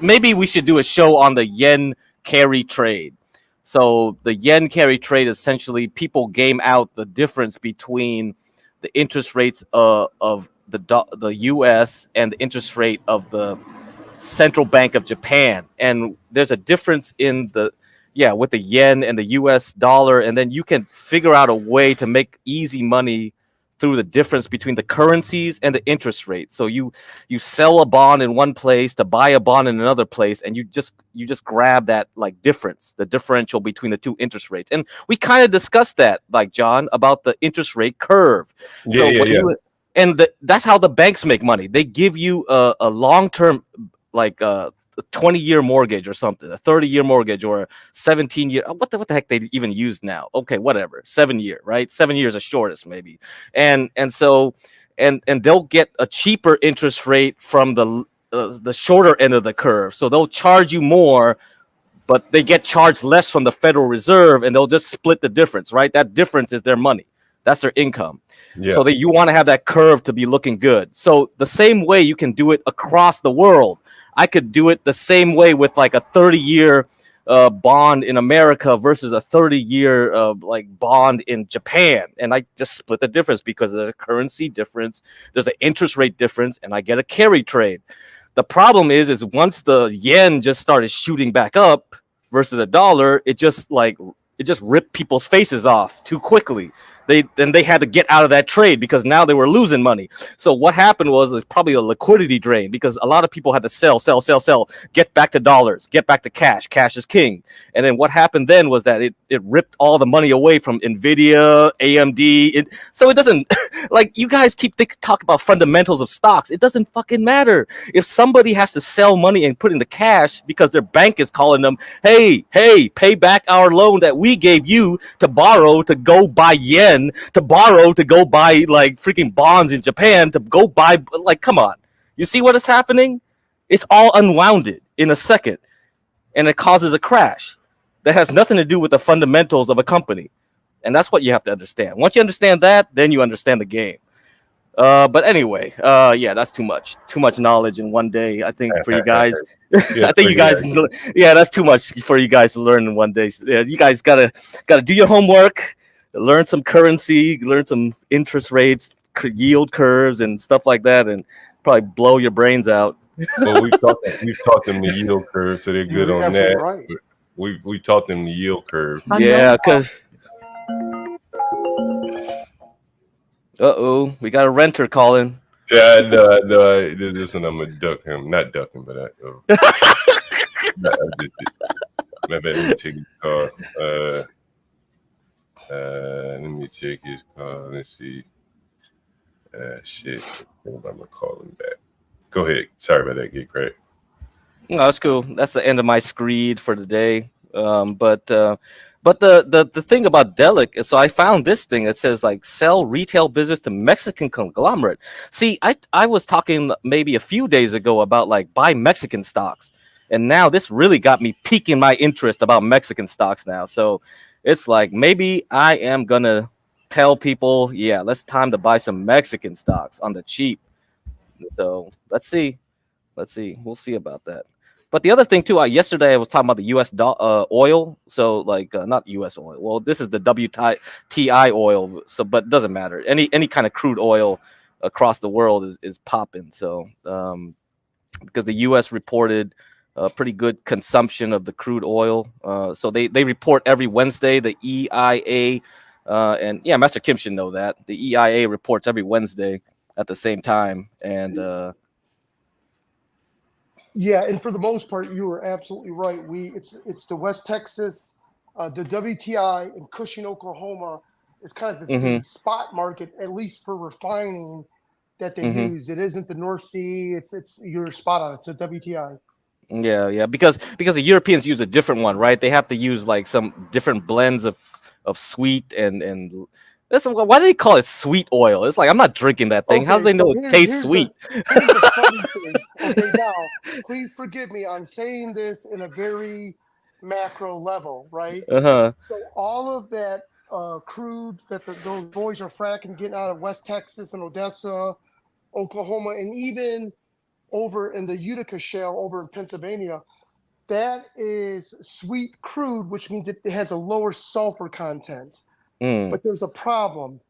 maybe we should do a show on the yen carry trade. So the yen carry trade, essentially, people game out the difference between the interest rates of the U.S. and the interest rate of the Central Bank of Japan, and there's a difference in with the yen and the U.S. dollar, and then you can figure out a way to make easy money through the difference between the currencies and the interest rate. So you sell a bond in one place to buy a bond in another place, and you just grab that like difference, the differential between the two interest rates. And we kind of discussed that, like John, about the interest rate curve. Yeah, So yeah, when yeah. that's how the banks make money. They give you a long term, like a 20-year mortgage or something, a 30-year mortgage, or a 17-year. What the heck they even use now? Okay, whatever, 7-year, right? 7 years the shortest maybe, and so they'll get a cheaper interest rate from the shorter end of the curve. So they'll charge you more, but they get charged less from the Federal Reserve, and they'll just split the difference, right? That difference is their money. That's their income. Yeah. So that you want to have that curve to be looking good. So the same way you can do it across the world. I could do it the same way with like a 30-year bond in America versus a 30-year like bond in Japan, and I just split the difference because there's a currency difference, there's an interest rate difference, and I get a carry trade. The problem is once the yen just started shooting back up versus the dollar, it just ripped people's faces off too quickly. They had to get out of that trade because now they were losing money. So what happened was probably a liquidity drain because a lot of people had to sell, get back to dollars, get back to cash. Cash is king. And then what happened then was that it ripped all the money away from Nvidia, AMD. So it doesn't like you guys talk about fundamentals of stocks. It doesn't fucking matter. If somebody has to sell money and put in the cash because their bank is calling them, hey, pay back our loan that we gave you to borrow to go buy yen, to borrow to go buy like freaking bonds in Japan, to go buy, like, come on. You see what is happening? It's all unwounded in a second, and it causes a crash that has nothing to do with the fundamentals of a company. And that's what you have to understand. Once you understand that, then you understand the game. But anyway, yeah, that's too much knowledge in one day, I think, for you guys. Yeah, I think you guys, yeah, that's too much for you guys to learn in one day. Yeah, you guys gotta do your homework, learn some currency, learn some interest rates, yield curves, and stuff like that, and probably blow your brains out. Well, we've taught them the yield curve, so they're good You're on absolutely that. right. We taught them the yield curve. Yeah, because we got a renter calling. Yeah, no, this one I'm gonna duck him. Not duck him, but I just did. My bad. Let me check his car. Let me check his car. Let's see. Shit. I'm gonna call him back. Go ahead. Sorry about that. GiveCrack. No, that's cool. That's the end of my screed for the day. But the thing about Delic is, so I found this thing that says like sell retail business to Mexican conglomerate. See, I was talking maybe a few days ago about like buy Mexican stocks, and now this really got me piquing my interest about Mexican stocks now. So it's like maybe I am gonna tell people, yeah, let's time to buy some Mexican stocks on the cheap. So let's see. We'll see about that. But the other thing too, yesterday I was talking about the U.S. oil. So like not U.S. oil. Well, this is the WTI oil. So, but it doesn't matter. Any kind of crude oil across the world is popping. So because the U.S. reported pretty good consumption of the crude oil. So they report every Wednesday. The EIA and yeah, Master Kim should know that the EIA reports every Wednesday at the same time. And Yeah, and for the most part, you were absolutely right. It's the West Texas, the WTI in Cushing, Oklahoma, is kind of the spot market, at least for refining, that they use. It isn't the North Sea. It's you're spot on. It's a WTI. Yeah, because the Europeans use a different one, right? They have to use like some different blends of sweet and that's why do they call it sweet oil? It's like I'm not drinking that thing. How do they know it tastes sweet? Here's the funny thing. Okay, now please forgive me. I'm saying this in a very macro level, right? So all of that crude that those boys are fracking, getting out of West Texas and Odessa, Oklahoma, and even over in the Utica Shale over in Pennsylvania, that is sweet crude, which means it has a lower sulfur content. But there's a problem.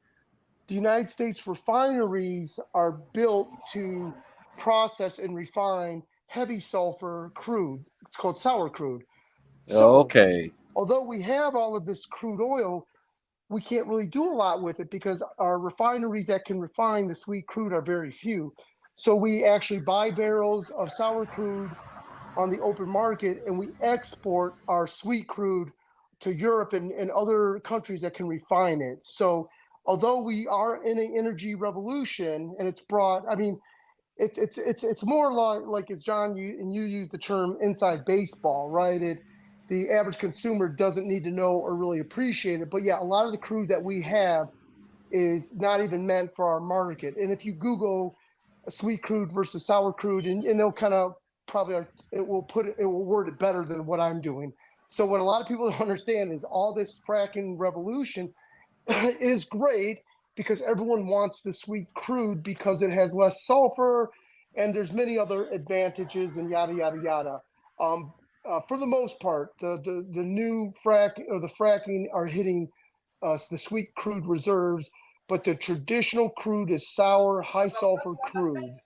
The United States refineries are built to process and refine heavy sulfur crude. It's called sour crude. So, okay. although we have all of this crude oil, we can't really do a lot with it because our refineries that can refine the sweet crude are very few. So we actually buy barrels of sour crude on the open market, and we export our sweet crude to Europe and other countries that can refine it. So although we are in an energy revolution and it's brought, I mean, it's more like as John you use the term inside baseball, right? The average consumer doesn't need to know or really appreciate it. But yeah, a lot of the crude that we have is not even meant for our market. And if you Google a sweet crude versus sour crude, and they'll kind of probably it will word it better than what I'm doing. So what a lot of people don't understand is all this fracking revolution is great because everyone wants the sweet crude because it has less sulfur and there's many other advantages and yada yada yada. For the most part, the new fracking are hitting the sweet crude reserves, but the traditional crude is sour, high sulfur crude,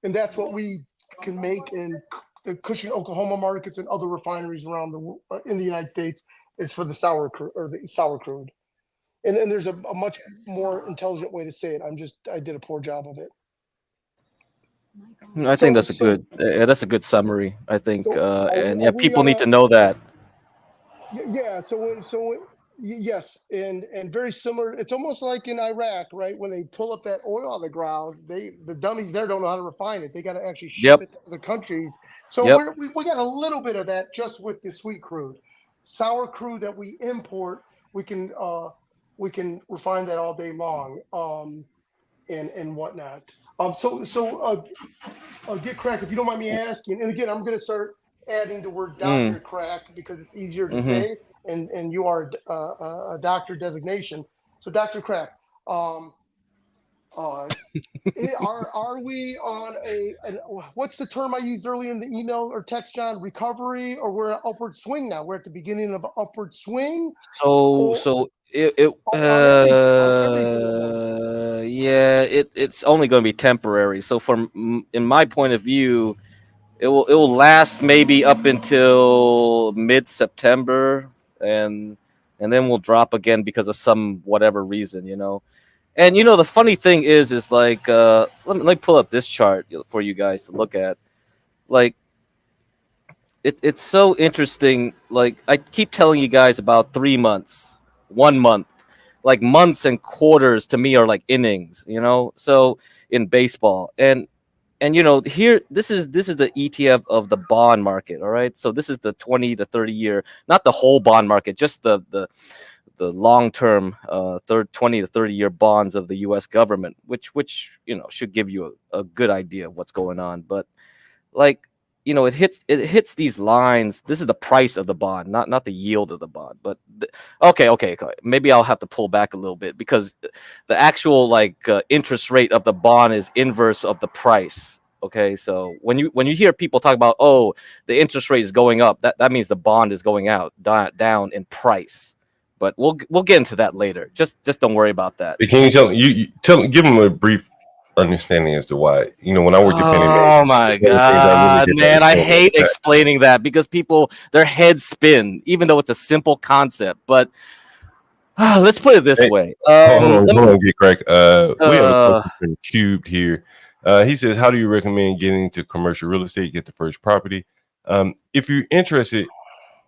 and that's what we can make in the Cushing, Oklahoma markets and other refineries around in the United States is for the sour crude or the sour crude. And there's a much more intelligent way to say it. I did a poor job of it. I think that's a good summary. I think, and yeah, we people need to know that. Yeah. Yes, and very similar. It's almost like in Iraq, right? When they pull up that oil on the ground, the dummies there don't know how to refine it. They got to actually ship it to other countries. So we got a little bit of that just with the sweet crude, sour crude that we import. We can refine that all day long, and whatnot. GiveCrack, if you don't mind me asking, and again, I'm going to start adding the word Dr. Crack because it's easier to say, and you are a doctor designation. So Dr. Crack, are we on what's the term I used earlier in the email or text, John? Recovery, or we're an upward swing now? We're at the beginning of an upward swing. It's only going to be temporary. So in my point of view, it will last maybe up until mid-September, and then we'll drop again because of some whatever reason, And the funny thing is like let me pull up this chart for you guys to look at. Like it's so interesting. Like I keep telling you guys about 3 months, 1 month, like months and quarters to me are like innings, So in baseball, and here this is the ETF of the bond market. All right, so this is the 20 to 30 year, not the whole bond market, just the long term 20 to 30 year bonds of the U.S. government, which should give you a good idea of what's going on. But like it hits these lines. This is the price of the bond, not the yield of the bond. But okay, maybe I'll have to pull back a little bit because the actual interest rate of the bond is inverse of the price. Okay, so when you hear people talk about, oh, the interest rate is going up, that means the bond is going down in price. But we'll get into that later. Just don't worry about that. But can you give them a brief understanding as to why? When I worked at Penny Mae. Oh my God, man! I hate explaining that because their heads spin, even though it's a simple concept. But let's put it this way. Hold on, GiveCrack. We have a question from Cubed here. He says, "How do you recommend getting into commercial real estate? Get the first property. If you're interested,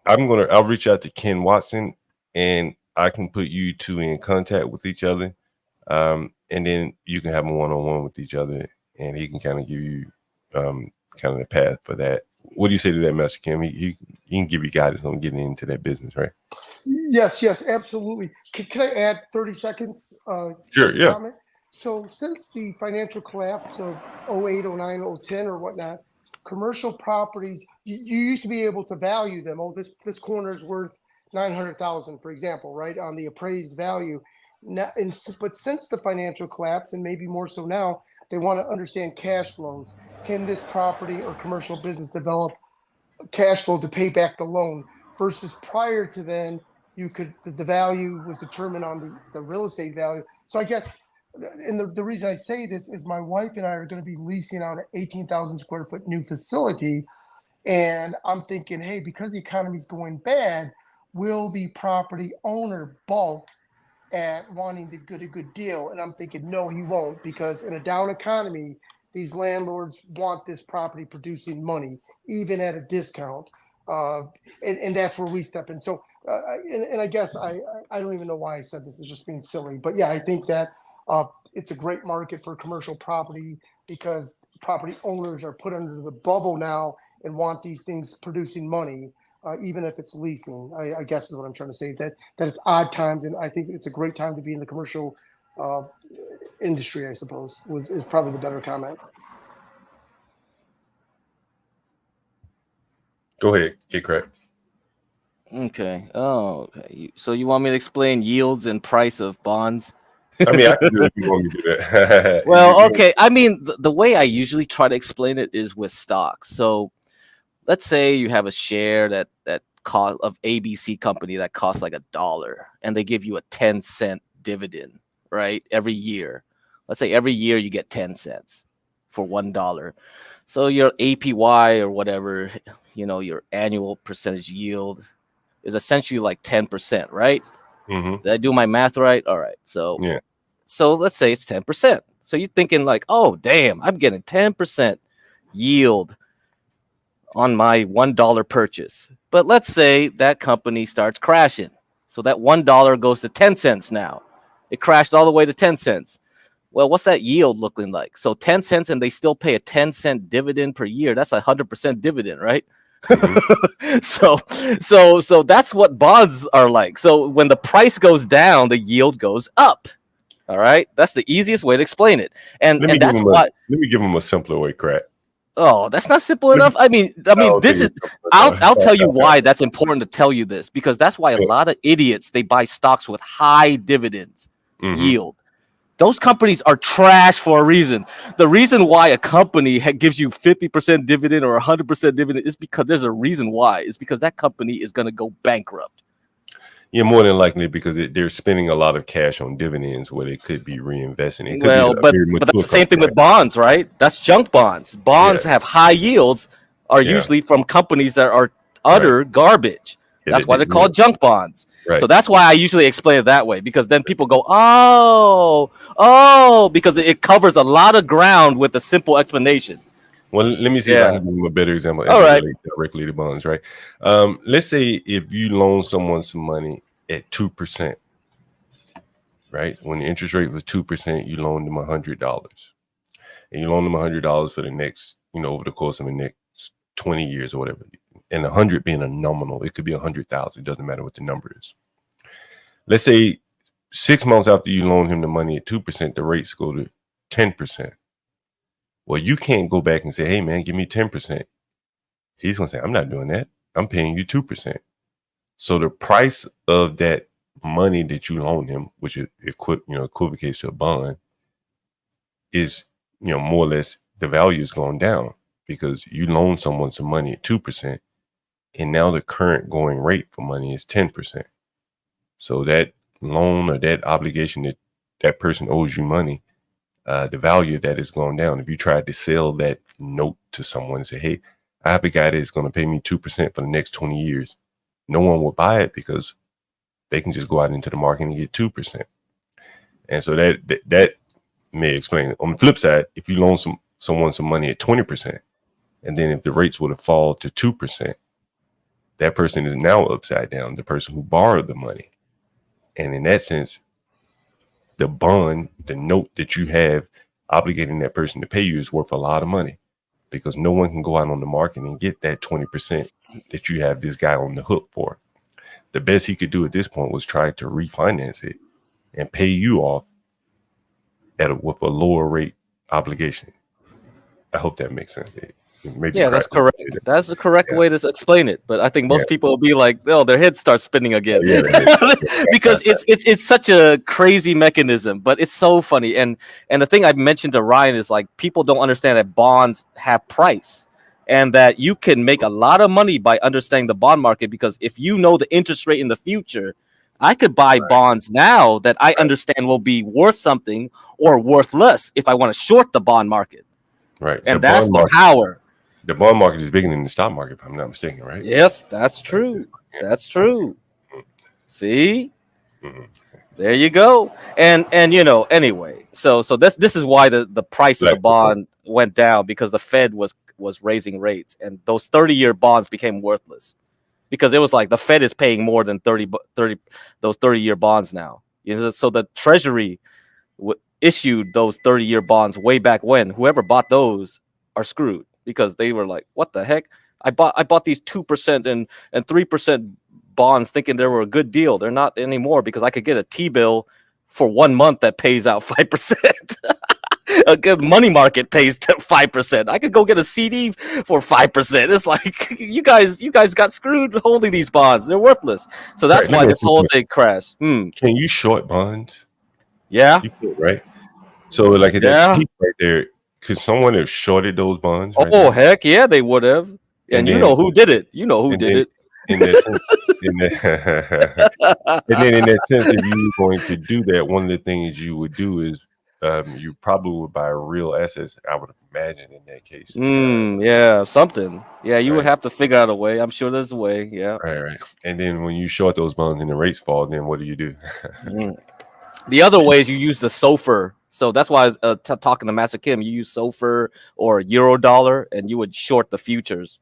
I'll reach out to Ken Watson, and I can put you two in contact with each other, and then you can have a one-on-one with each other, and he can kind of give you kind of the path for that. What do you say to that, Master Kim? He can give you guidance on getting into that business, right? Yes, absolutely. Can I add 30 seconds? Sure, yeah. Comment? So since the financial collapse of 08, 09, 010 or whatnot, commercial properties, you used to be able to value them. Oh, this corner is worth $900,000, for example, right, on the appraised value. But since the financial collapse, and maybe more so now, they want to understand cash flows. Can this property or commercial business develop cash flow to pay back the loan? Versus prior to then, the value was determined on the real estate value. So I guess, and the reason I say this is my wife and I are going to be leasing out an 18,000 square foot new facility. And I'm thinking, hey, because the economy is going bad, will the property owner bulk at wanting to get a good deal. And I'm thinking, no, he won't, because in a down economy, these landlords want this property producing money, even at a discount. And that's where we step in. So, and I guess I don't even know why I said this. It's just being silly. But yeah, I think that it's a great market for commercial property because property owners are put under the bubble now and want these things producing money. Even if it's leasing, I guess is what I'm trying to say. That it's odd times, and I think it's a great time to be in the commercial industry. I suppose is probably the better comment. Go ahead, GiveCrack. Okay. Oh, okay. So you want me to explain yields and price of bonds? I mean, I can do it if you want me to do that. Well, okay. I mean, the way I usually try to explain it is with stocks. So let's say you have a share that cost of ABC company that costs like $1, and they give you a 10-cent dividend, right? Every year. Let's say every year you get 10 cents for $1. So your APY or whatever, your annual percentage yield is essentially like 10%, right? Mm-hmm. Did I do my math right? All right. So Yeah. So let's say it's 10%. So you're thinking like, oh, damn, I'm getting 10% yield on my $1 purchase. But let's say that company starts crashing. So that $1 goes to 10 cents now. It crashed all the way to 10 cents. Well, what's that yield looking like? So 10 cents and they still pay a 10-cent dividend per year. That's 100% dividend, right? Mm-hmm. so that's what bonds are like. So when the price goes down, the yield goes up. All right, that's the easiest way to explain it, and that's why. Let me give him a simpler way, Crack. Oh, that's not simple enough. I mean, this is. I'll tell you why that's important to tell you this, because that's why a lot of idiots they buy stocks with high dividends yield. Those companies are trash for a reason. The reason why a company gives you 50% dividend or 100% dividend is because there's a reason why. It's because that company is going to go bankrupt. Yeah, more than likely because they're spending a lot of cash on dividends where they could be reinvesting. It could but that's the same thing with bonds, right? That's junk bonds. Bonds have high yields, are usually from companies that are utter garbage. That's why they're called junk bonds. Right. So that's why I usually explain it that way, because then people go, because it covers a lot of ground with a simple explanation. Well, let me see if I can give them a better example. All right. Directly to bonds, right? Let's say if you loan someone some money at 2%, right? When the interest rate was 2%, you loaned them $100, and you loan them $100 for the next, over the course of the next 20 years or whatever. And 100 being a nominal, it could be 100,000. It doesn't matter what the number is. Let's say 6 months after you loan him the money at 2%, the rates go to 10%. Well, you can't go back and say, hey, man, give me 10%. He's going to say, I'm not doing that. I'm paying you 2%. So the price of that money that you loan him, which is equivocates to a bond, is, more or less the value is going down because you loan someone some money at 2%. And now the current going rate for money is 10%. So that loan or that obligation that person owes you money, the value of that is going down. If you tried to sell that note to someone and say, hey, I have a guy that's going to pay me 2% for the next 20 years, no one will buy it because they can just go out into the market and get 2%. And so that may explain it. On the flip side, if you loan someone some money at 20%, and then if the rates were to fall to 2%, that person is now upside down, the person who borrowed the money. And in that sense, the bond, the note that you have obligating that person to pay you is worth a lot of money because no one can go out on the market and get that 20% that you have this guy on the hook for. The best he could do at this point was try to refinance it and pay you off with a lower rate obligation. I hope that makes sense. Maybe that's correct. That's the correct way to explain it. But I think most people will be like, oh, their head starts spinning again. Because it's such a crazy mechanism, but it's so funny. And the thing I mentioned to Ryan is like people don't understand that bonds have price and that you can make a lot of money by understanding the bond market, because if you know the interest rate in the future, I could buy bonds now that I understand will be worth something or worth less if I want to short the bond market. Right. And that's the power. The bond market is bigger than the stock market, if I'm not mistaken, right? Yes, that's true. That's true. See? There you go. And anyway, so this is why the price of the Like, bond went down, because the Fed was raising rates, and those 30-year bonds became worthless, because it was like the Fed is paying more than 30 those 30-year bonds now. So the Treasury issued those 30-year bonds way back when. Whoever bought those are screwed, because they were like, what the heck? I bought these 2% and 3% bonds thinking they were a good deal. They're not anymore, because I could get a T-bill for 1 month that pays out 5%. A good money market pays 5%. I could go get a CD for 5%. It's like you guys got screwed holding these bonds. They're worthless. So that's Craig, let why me this ask you a whole question. thing crashed. Can you short bonds? Yeah. You could, right? So like at that Yeah. peak right there, could someone have shorted those bonds right Oh there? heck yeah, they would have. And you then know who did it. You know who and did then it. in that sense, and then in that sense, if you were going to do that, one of the things you would do is you probably would buy real assets. I would imagine in that case. Yeah, something. Yeah, you would Right. have to figure out a way. I'm sure there's a way. Yeah. Right. And then when you short those bonds and the rates fall, then what do you do? Mm. The other way is you use the SOFR. So that's why talking to Master Kim, you use SOFR or Euro dollar, and you would short the futures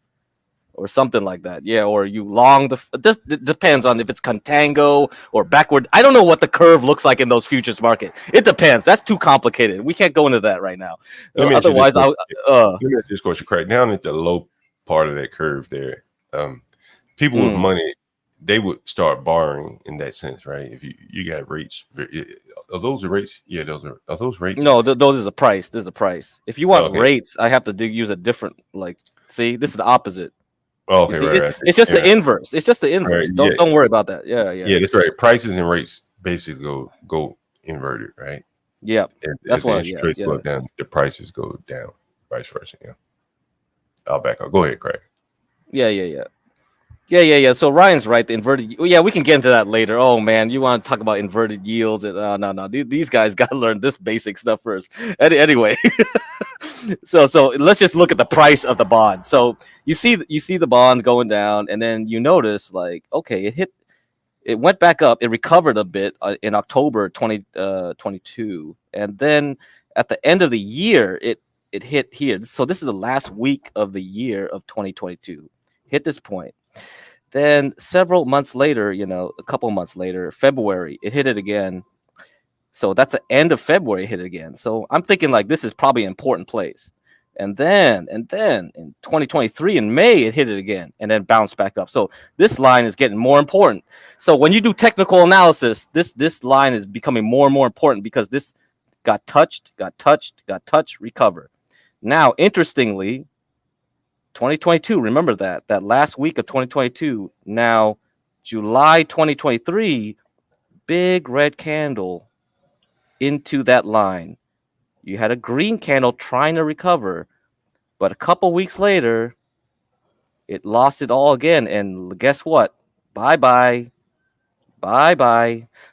or something like that. Yeah, or you long it depends on if it's contango or backward. I don't know what the curve looks like in those futures market. It depends. That's too complicated. We can't go into that right now. Let me ask you this Otherwise, question. uh, Let me ask you this question, Craig. Down at the low part of that curve there, people with money, they would start borrowing in that sense, right? If you got rates, are those the rates? Yeah, are those rates? no, those is a price. There's a price. If you want Okay. rates, I have to use a different, like, see, this is the opposite. Oh, You okay, see, right. it's just the inverse. It's just the inverse. Right, Don't worry about that. Yeah. Yeah, that's right. Prices and rates basically go inverted, right? Yeah, that's As the why. interest rates go down, the prices go down, vice versa. Yeah. I'll back up. Go ahead, Craig. Yeah. So Ryan's right. The inverted. Yeah, we can get into that later. Oh man, you want to talk about inverted yields? And no. These guys got to learn this basic stuff first. Anyway, so let's just look at the price of the bond. So you see the bond going down, and then you notice, like, okay, it went back up. It recovered a bit in October 2022, and then at the end of the year, it hit here. So this is the last week of the year of 2022. Hit this point. Then several months later, a couple months later, February, it hit it again. So that's the end of February, it hit it again. So I'm thinking like this is probably an important place. And then in 2023 in May, it hit it again and then bounced back up. So this line is getting more important. So when you do technical analysis, this line is becoming more and more important, because this got touched, recover. Now, interestingly, 2022, remember that last week of 2022. Now, July 2023, big red candle into that line. You had a green candle trying to recover, but a couple weeks later, it lost it all again. And guess what? Bye-bye.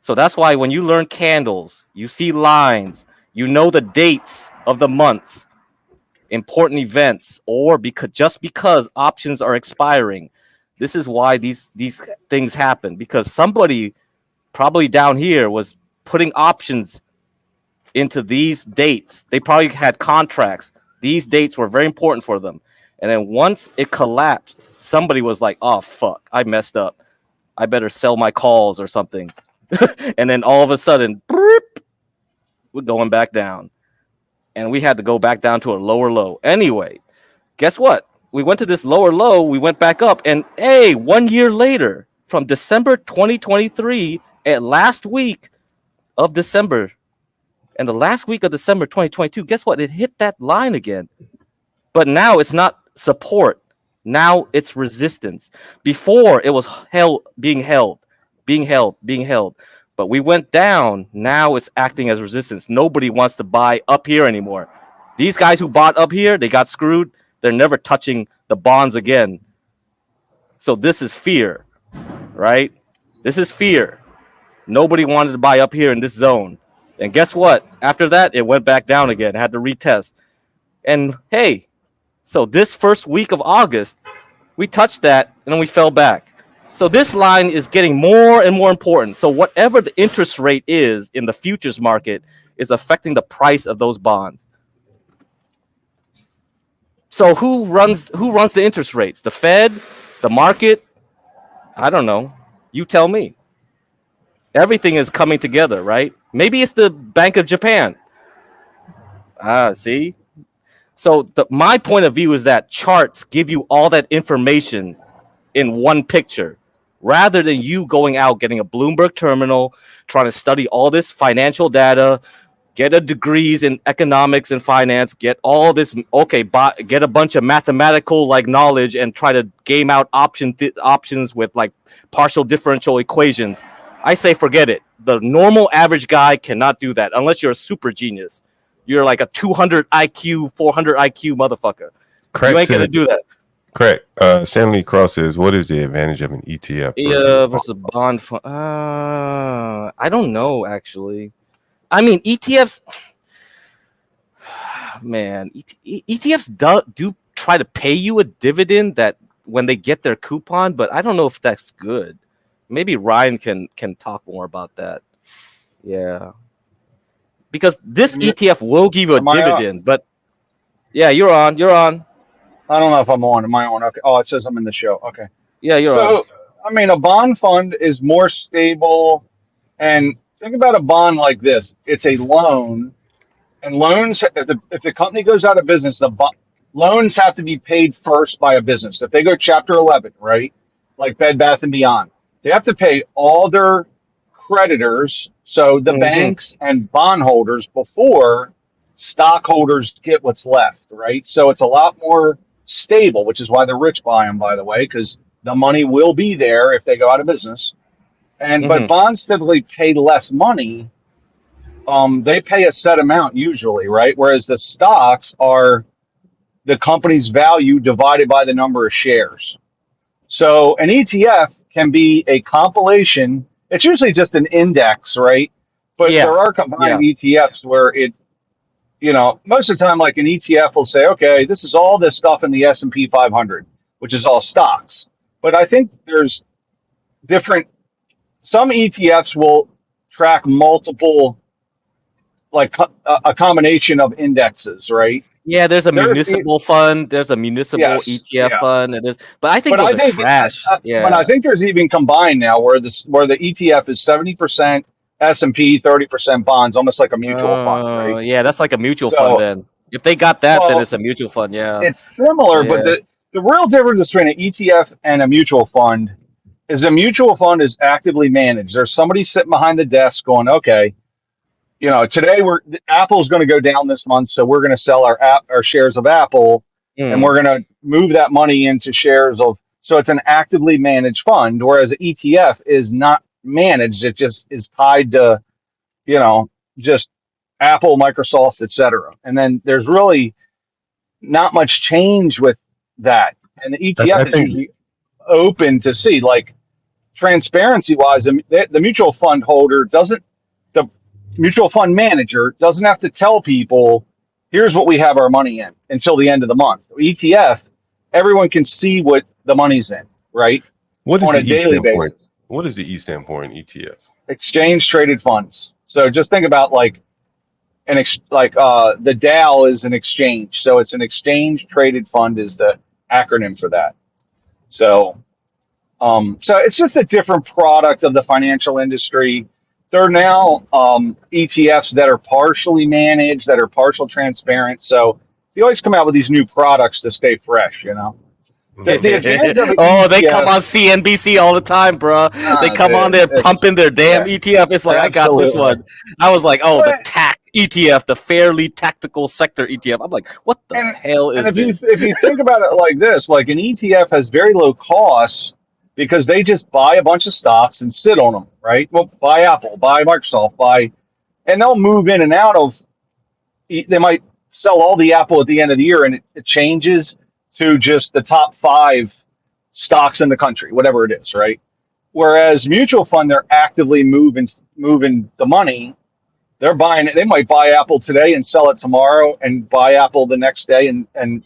So that's why when you learn candles, you see lines, you know the dates of the months, important events, or because options are expiring. This is why these things happen, because somebody probably down here was putting options into these dates. They probably had contracts. These dates were very important for them. And then once it collapsed, somebody was like, oh fuck, I messed up. I better sell my calls or something. And then all of a sudden, we're going back down. And we had to go back down to a lower low. Anyway, guess what? We went to this lower low, we went back up, and 1 year later, from December 2023, at last week of December, and the last week of December 2022, guess what? It hit that line again. But now it's not support. Now it's resistance. Before it was being held. But we went down. Now it's acting as resistance. Nobody wants to buy up here anymore. These guys who bought up here, they got screwed. They're never touching the bonds again. So this is fear, right? This is fear. Nobody wanted to buy up here in this zone. And guess what? After that, it went back down again. Had to retest. And hey, so this first week of August, we touched that and then we fell back. So this line is getting more and more important. So whatever the interest rate is in the futures market is affecting the price of those bonds. So who runs the interest rates? The Fed, the market? I don't know. You tell me. Everything is coming together, right? Maybe it's the Bank of Japan. See? So my point of view is that charts give you all that information in one picture, rather than you going out getting a Bloomberg terminal, trying to study all this financial data, get a degrees in economics and finance, get all this, get a bunch of mathematical like knowledge and try to game out options with like partial differential equations. I say forget it. The normal average guy cannot do that unless you're a super genius. You're like a 200 IQ, 400 IQ motherfucker. Crack You ain't gonna do that. Crack. Stanley Cross says, "What is the advantage of an ETF versus bond fund? I don't know actually. I mean, ETFs, man, ETFs do try to pay you a dividend that when they get their coupon, but I don't know if that's good. Maybe Ryan can talk more about that. Yeah, because this ETF will give you a dividend, but yeah, you're on. I don't know if I'm on. Am I on? Okay. Oh, it says I'm in the show. Okay. Yeah, you're on. So, I mean, a bond fund is more stable. And think about a bond like this. It's a loan. And loans, if the company goes out of business, loans have to be paid first by a business. If they go Chapter 11, right, like Bed Bath & Beyond, they have to pay all their creditors, so the banks and bondholders, before stockholders get what's left, right? So it's a lot more stable, which is why the rich buy them, by the way, because the money will be there if they go out of business. But bonds typically pay less money. They pay a set amount usually, right? Whereas the stocks are the company's value divided by the number of shares. So an ETF can be a compilation. It's usually just an index, right? But there are combined ETFs where most of the time, like an ETF will say, okay, this is all this stuff in the S&P 500, which is all stocks. But I think there's some ETFs will track multiple, like a combination of indexes, right? Yeah, there's a municipal fund. There's a municipal ETF fund. And but I think those are trash. But I think there's even combined now where the ETF is 70% S&P, 30% bonds, almost like a mutual fund, right? Yeah, that's like a mutual fund then. If they got that, then it's a mutual fund, yeah. It's similar, but the real difference between an ETF and a mutual fund is a mutual fund is actively managed. There's somebody sitting behind the desk going, okay, today Apple's going to go down this month, so we're going to sell our shares of Apple, and we're going to move that money into shares of. So it's an actively managed fund, whereas an ETF is not managed. It just is tied to, just Apple, Microsoft, etc. And then there's really not much change with that. And the ETF is usually open to see, like transparency wise, the mutual fund holder the mutual fund manager doesn't have to tell people, here's what we have our money in until the end of the month. ETF, everyone can see what the money's in, right? What is on a daily basis. What does the E stand for in ETF? Exchange traded funds. So just think about like the Dow is an exchange. So it's an exchange traded fund is the acronym for that. So it's just a different product of the financial industry. There are now ETFs that are partially managed, that are partial transparent. So you always come out with these new products to stay fresh, The advantage of ETF, they come on CNBC all the time, bro. They come on there pumping their damn ETF. It's like, absolutely. I got this one. I was like, the TAC ETF, the Fairly Tactical Sector ETF. I'm like, what the hell is this? If you think about it like this, like an ETF has very low costs because they just buy a bunch of stocks and sit on them, right? Well, buy Apple, buy Microsoft, and they'll move in and out of. They might sell all the Apple at the end of the year, and it changes to just the top 5 stocks in the country, whatever it is, right? Whereas mutual fund, they're actively moving the money. They're buying it. They might buy Apple today and sell it tomorrow, and buy Apple the next day, and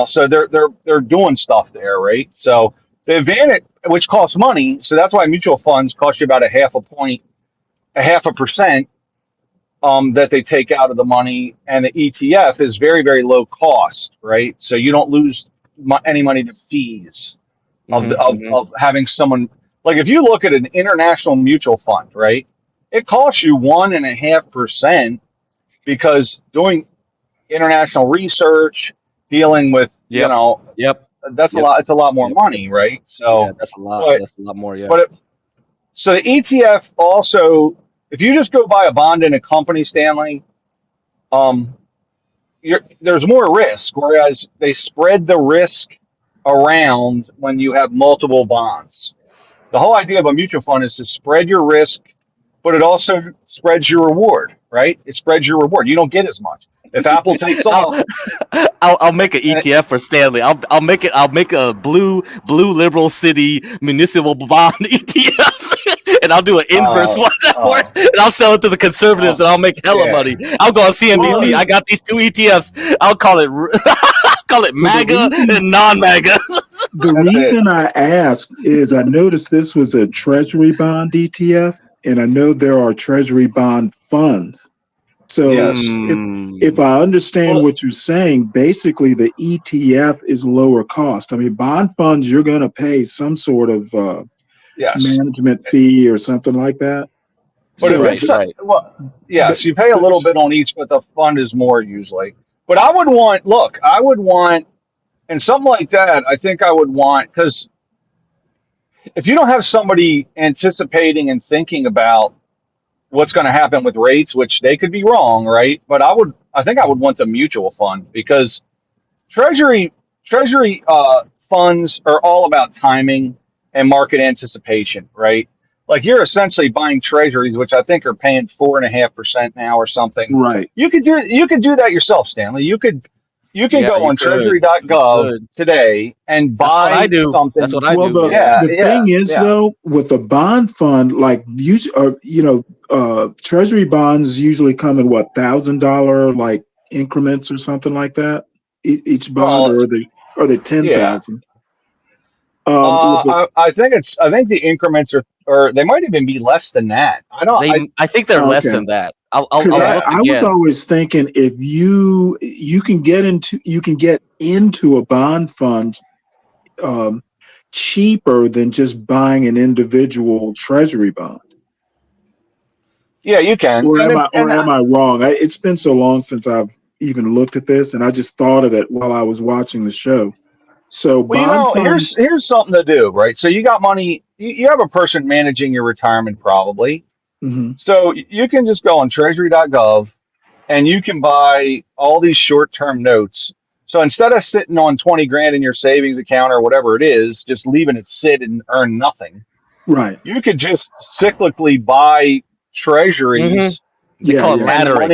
so they're doing stuff there, right? So The advantage, which costs money, so that's why mutual funds cost you about a half a point, a half a percent that they take out of the money, and the ETF is very, very low cost, right? So you don't lose any money to fees of having someone, like if you look at an international mutual fund, right? It costs you 1.5% because doing international research, dealing with, Yep. that's a lot. It's a lot more money, right? So yeah, that's a lot. That's a lot more. Yeah. But so the ETF also, if you just go buy a bond in a company, Stanley, there's more risk, whereas they spread the risk around when you have multiple bonds. The whole idea of a mutual fund is to spread your risk, but it also spreads your reward, right? It spreads your reward. You don't get as much. If Apple takes off, I'll make an ETF for Stanley. I'll make a blue liberal city municipal bond ETF, and I'll do an inverse one for it, and I'll sell it to the conservatives, and I'll make hella money. I'll go on CNBC. I got these 2 ETFs. I'll call it MAGA and non-MAGA. The reason I ask is I noticed this was a treasury bond ETF, and I know there are treasury bond funds. So if I understand what you're saying, basically the ETF is lower cost. I mean, bond funds, you're going to pay some sort of management fee or something like that. But if it's well, yes, you pay a little bit on each, but the fund is more usually. But I would want, and something like that, I think I would want, because if you don't have somebody anticipating and thinking about what's going to happen with rates, which they could be wrong, right? But I think I would want a mutual fund, because treasury funds are all about timing and market anticipation, right? Like you're essentially buying treasuries, which I think are paying 4.5% now or something. Right. You could do that yourself, Stanley. You can go on treasury.gov today and buy something. That's what I do. The thing is, though, with a bond fund, like treasury bonds usually come in $1,000 like increments or something like that. Each bond, or they 10,000. I think the increments or they might even be less than that. I think they're less than that. I was always thinking if you can get into a bond fund cheaper than just buying an individual treasury bond. Yeah, you can. Or am I wrong? It's been so long since I've even looked at this, and I just thought of it while I was watching the show. So, here's something to do, right? So you got money. You have a person managing your retirement, probably. Mm-hmm. So you can just go on treasury.gov, and you can buy all these short-term notes. So instead of sitting on 20 grand in your savings account or whatever it is, just leaving it sit and earn nothing. Right. You could just cyclically buy treasuries. They call it laddering.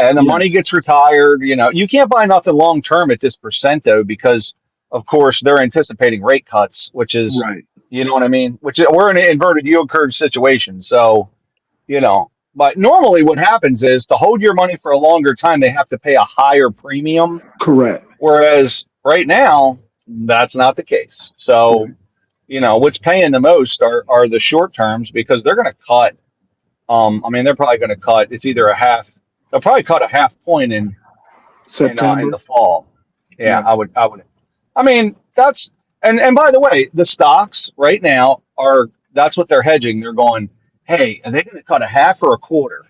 And the money gets retired. You can't buy nothing long term at this percent though, because of course they're anticipating rate cuts, which is you know what I mean. We're in an inverted yield curve situation, so But normally, what happens is to hold your money for a longer time, they have to pay a higher premium. Correct. Whereas right now, that's not the case. So, what's paying the most are the short terms, because they're going to cut. They're probably going to cut. It's either they'll probably cut a half point in September, in the fall. Yeah, I would. That's, and by the way, the stocks right now that's what they're hedging. They're going, hey, are they going to cut a half or a quarter?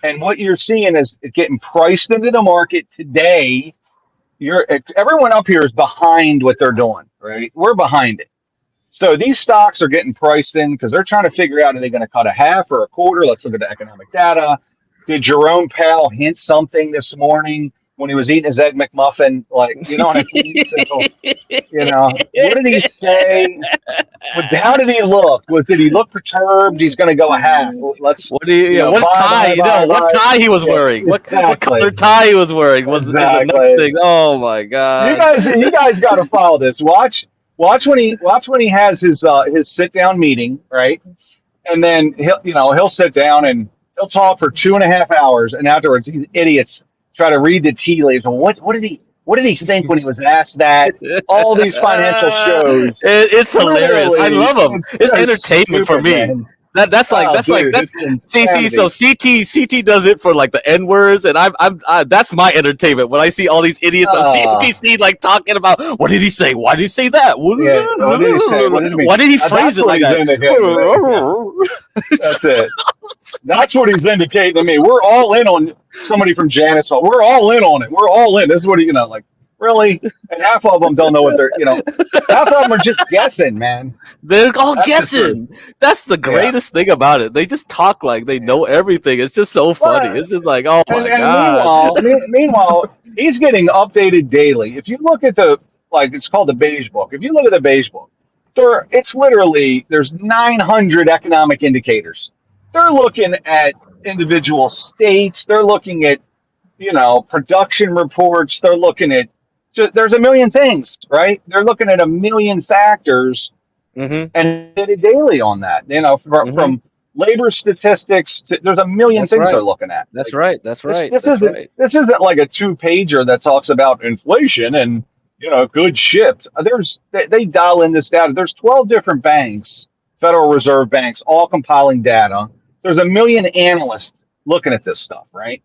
And what you're seeing is it getting priced into the market today. Everyone up here is behind what they're doing, right? We're behind it. So these stocks are getting priced in because they're trying to figure out, are they going to cut a half or a quarter? Let's look at the economic data. Did Jerome Powell hint something this morning when he was eating his Egg McMuffin? Like, you know what I mean? So, what did he say? How did he look? Did he look perturbed? He's going to go a half. What tie he was wearing? Exactly. What color tie he was wearing was the next thing. Oh my God! You guys got to follow this. Watch when he has his sit down meeting, right? And then he'll sit down and he'll talk for 2.5 hours, and afterwards these idiots try to read the tea leaves. And what did What did he think when he was asked that? All these financial shows. It's hilarious. I Literally, love them. it's It's so entertainment for stupid, me. man. That's Oh, dude, it's see. So insanity. CT does it for like the N words, and that's my entertainment when I see all these idiots on Uh, CNBC like talking about what did he say? Why did he say that? yeah, what did he say? What did he mean? Why did he phrase That's it what like he's that? indicating to me. Yeah, that's it. That's what he's indicating to me. We're all in on somebody from Janice. We're all in on it. We're all in. This is what he, like, really? And half of them don't know what they're, half of them are just guessing, man. They're all That's the truth. guessing. That's the Yeah. greatest thing about it. They just talk like they know everything. It's just so funny. But, It's just like, oh my and god. meanwhile, he's getting updated daily. If you look at it's called the Beige Book. If you look at the Beige Book, there's 900 economic indicators. They're looking at individual states. They're looking at, production reports. They're looking at, there's a million things, right? They're looking at a million factors Mm-hmm. and did it daily on that. From labor statistics to, there's a million That's things right. they're looking at. That's right. That's right. This That's isn't right. this isn't like a 2-pager that talks about inflation and good shit. They dial in this data. There's 12 different banks, Federal Reserve banks, all compiling data. There's a million analysts looking at this stuff, right?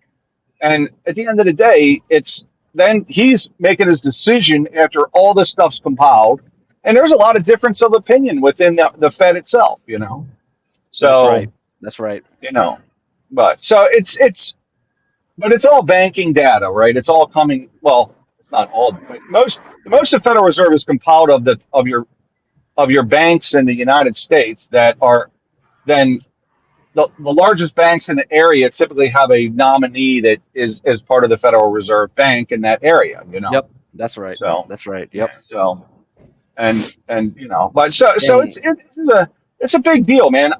And at the end of the day, then he's making his decision after all this stuff's compiled. And there's a lot of difference of opinion within the Fed itself, So That's right. That's right. But so but it's all banking data, right? It's all coming. Well, it's not all, but most the Federal Reserve is compiled of your banks in the United States that are then the largest banks in the area typically have a nominee that is part of the Federal Reserve Bank in that area. Yep. That's right. So That's right. Yep. yeah, so and but so it's a big deal, man.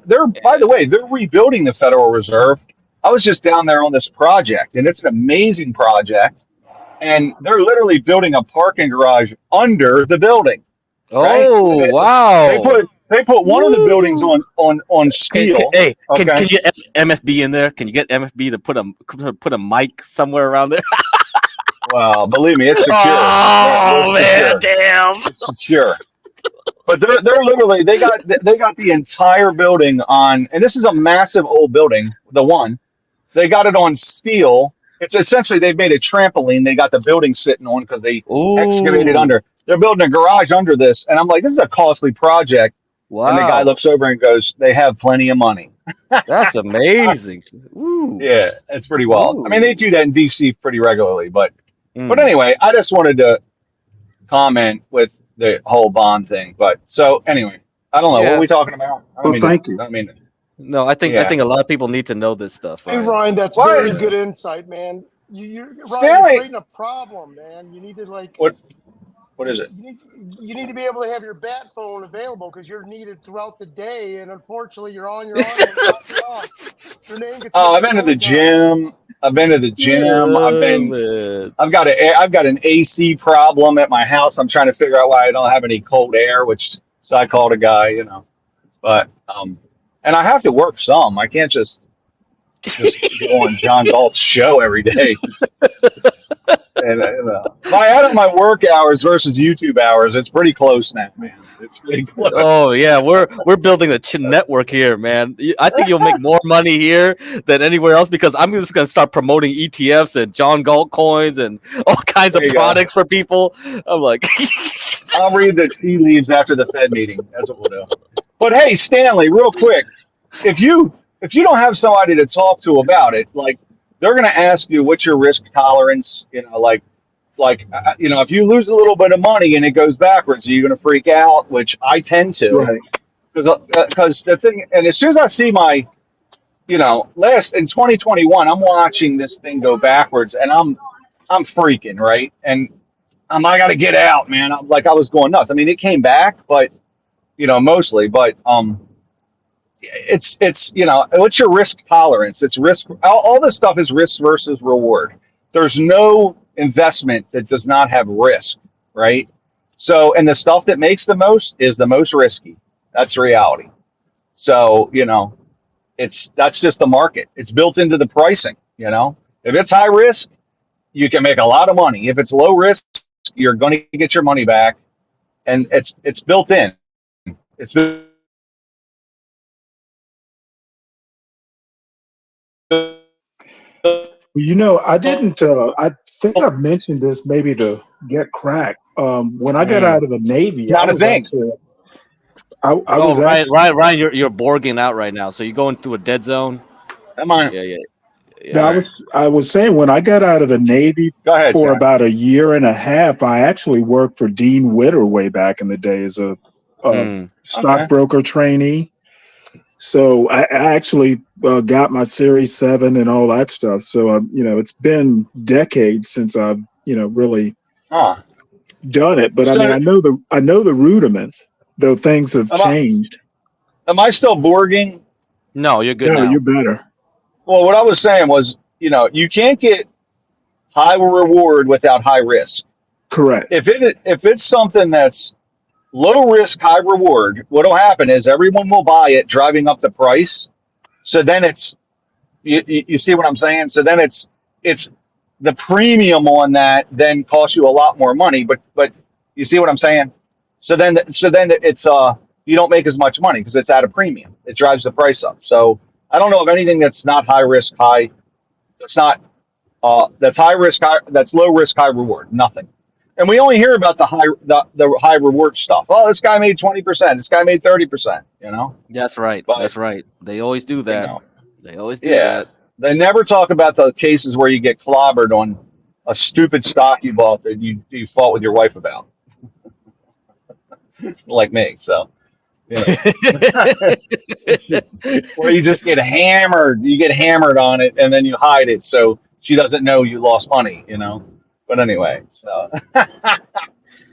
By the way, they're rebuilding the Federal Reserve. I was just down there on this project, and it's an amazing project. And they're literally building a parking garage under the building. Right? Oh wow! They put one of the buildings on steel. Can you get MFB in there? Can you get MFB to put a mic somewhere around there? Well, believe me, it's secure. Oh man, secure. damn! It's secure. But they're literally they got the entire building on, and this is a massive old building. The one they got it on steel. It's essentially they've made a trampoline. They got the building sitting on because they excavated under. They're building a garage under this, and I'm like, this is a costly project. Wow! And the guy looks over and goes, "They have plenty of money." That's amazing. Ooh. Yeah, it's pretty wild. Ooh. I mean, they do that in DC pretty regularly, but anyway, I just wanted to comment with the whole bond thing. But so anyway, I don't know what are we talking about. Thank you. No, I think a lot of people need to know this stuff. Hey Ryan, Ryan, that's very good insight, man. You're creating a problem, man. You need to What is it? You need to be able to have your bat phone available because you're needed throughout the day, and unfortunately, you're on your own. I've been to the gym. I've got an AC problem at my house. I'm trying to figure out why I don't have any cold air, so I called a guy, But and I have to work some. I can't just go on John Galt's show every day. And if I added my work hours versus YouTube hours, it's pretty close now, man. It's pretty close. Oh yeah, we're building a network here, man. I think you'll make more money here than anywhere else because I'm just gonna start promoting ETFs and John Galt coins and all kinds of products for people. I'm like, I'll read the tea leaves after the Fed meeting. That's what we'll do. But hey, Stanley, real quick, if you don't have somebody to talk to about it, like they're going to ask you what's your risk tolerance, if you lose a little bit of money and it goes backwards, are you going to freak out? Which I tend to, because the thing, and as soon as I see my, in 2021, I'm watching this thing go backwards, and I'm freaking, right, and I got to get out, man. I was going nuts. I mean, it came back, but mostly, but it's what's your risk tolerance? It's risk. All this stuff is risk versus reward. There's no investment that does not have risk, right? So, and the stuff that makes the most is the most risky. That's the reality. So, that's just the market. It's built into the pricing. If it's high risk, you can make a lot of money. If it's low risk, you're going to get your money back, and it's built in. It's built I didn't. I think I've mentioned this maybe to GiveCrack. When I got out of the Navy, I not a was thing. actually. I was Ryan, you're borging out right now, so you're going through a dead zone. Am I? Yeah. I was saying when I got out of the Navy Go ahead, for Jack. about a year and a half, I actually worked for Dean Witter way back in the day as a stockbroker trainee. So I actually got my Series 7 and all that stuff. So it's been decades since I've really done it. But So, I mean, I know the rudiments, though things have changed. Am I still borging? No, you're good now. You're better. Well, what I was saying was, you can't get high reward without high risk. Correct. If it's something that's low risk, high reward, what'll happen is everyone will buy it, driving up the price. So then it's you see what I'm saying? So then it's the premium on that then costs you a lot more money. But you see what I'm saying? So then it's you don't make as much money because it's at a premium. It drives the price up. So I don't know of anything that's not high risk, high. That's not that's high risk, that's low risk, high reward. Nothing. And we only hear about the high reward stuff. Oh, this guy made 20%. This guy made 30%. That's right. That's right. They always do that. They always do that. They never talk about the cases where you get clobbered on a stupid stock you bought that you fought with your wife about, like me. So, where you just get hammered. You get hammered on it, and then you hide it so she doesn't know you lost money. But anyway, so.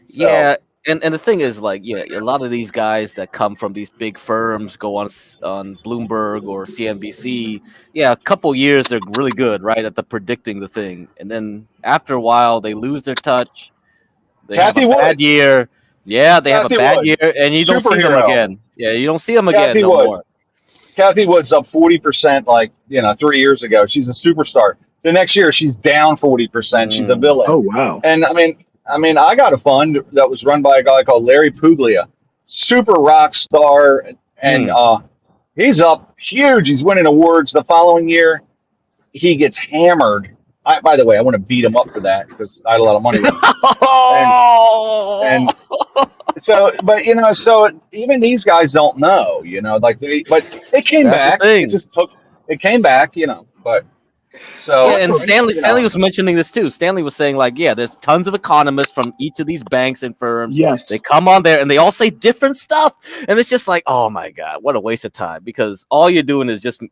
Yeah, and the thing is, like, a lot of these guys that come from these big firms go on Bloomberg or CNBC. Yeah, a couple years they're really good, right, at the predicting the thing, and then after a while they lose their touch. They have a bad year. Yeah, they have a bad year, and you don't see them again. Yeah, you don't see them again no more. Kathy Wood's up 40%, like 3 years ago. She's a superstar. The next year she's down 40%. She's a villain. Oh wow! And I mean, I got a fund that was run by a guy called Larry Puglia, super rock star, and he's up huge. He's winning awards. The following year, he gets hammered. By the way, I want to beat him up for that because I had a lot of money. and so, but so even these guys don't know, but it came back. It came back, but. So, and Stanley was mentioning this too. Stanley was saying, like, there's tons of economists from each of these banks and firms. Yes. They come on there and they all say different stuff. And it's just like, oh my God, what a waste of time, because all you're doing is just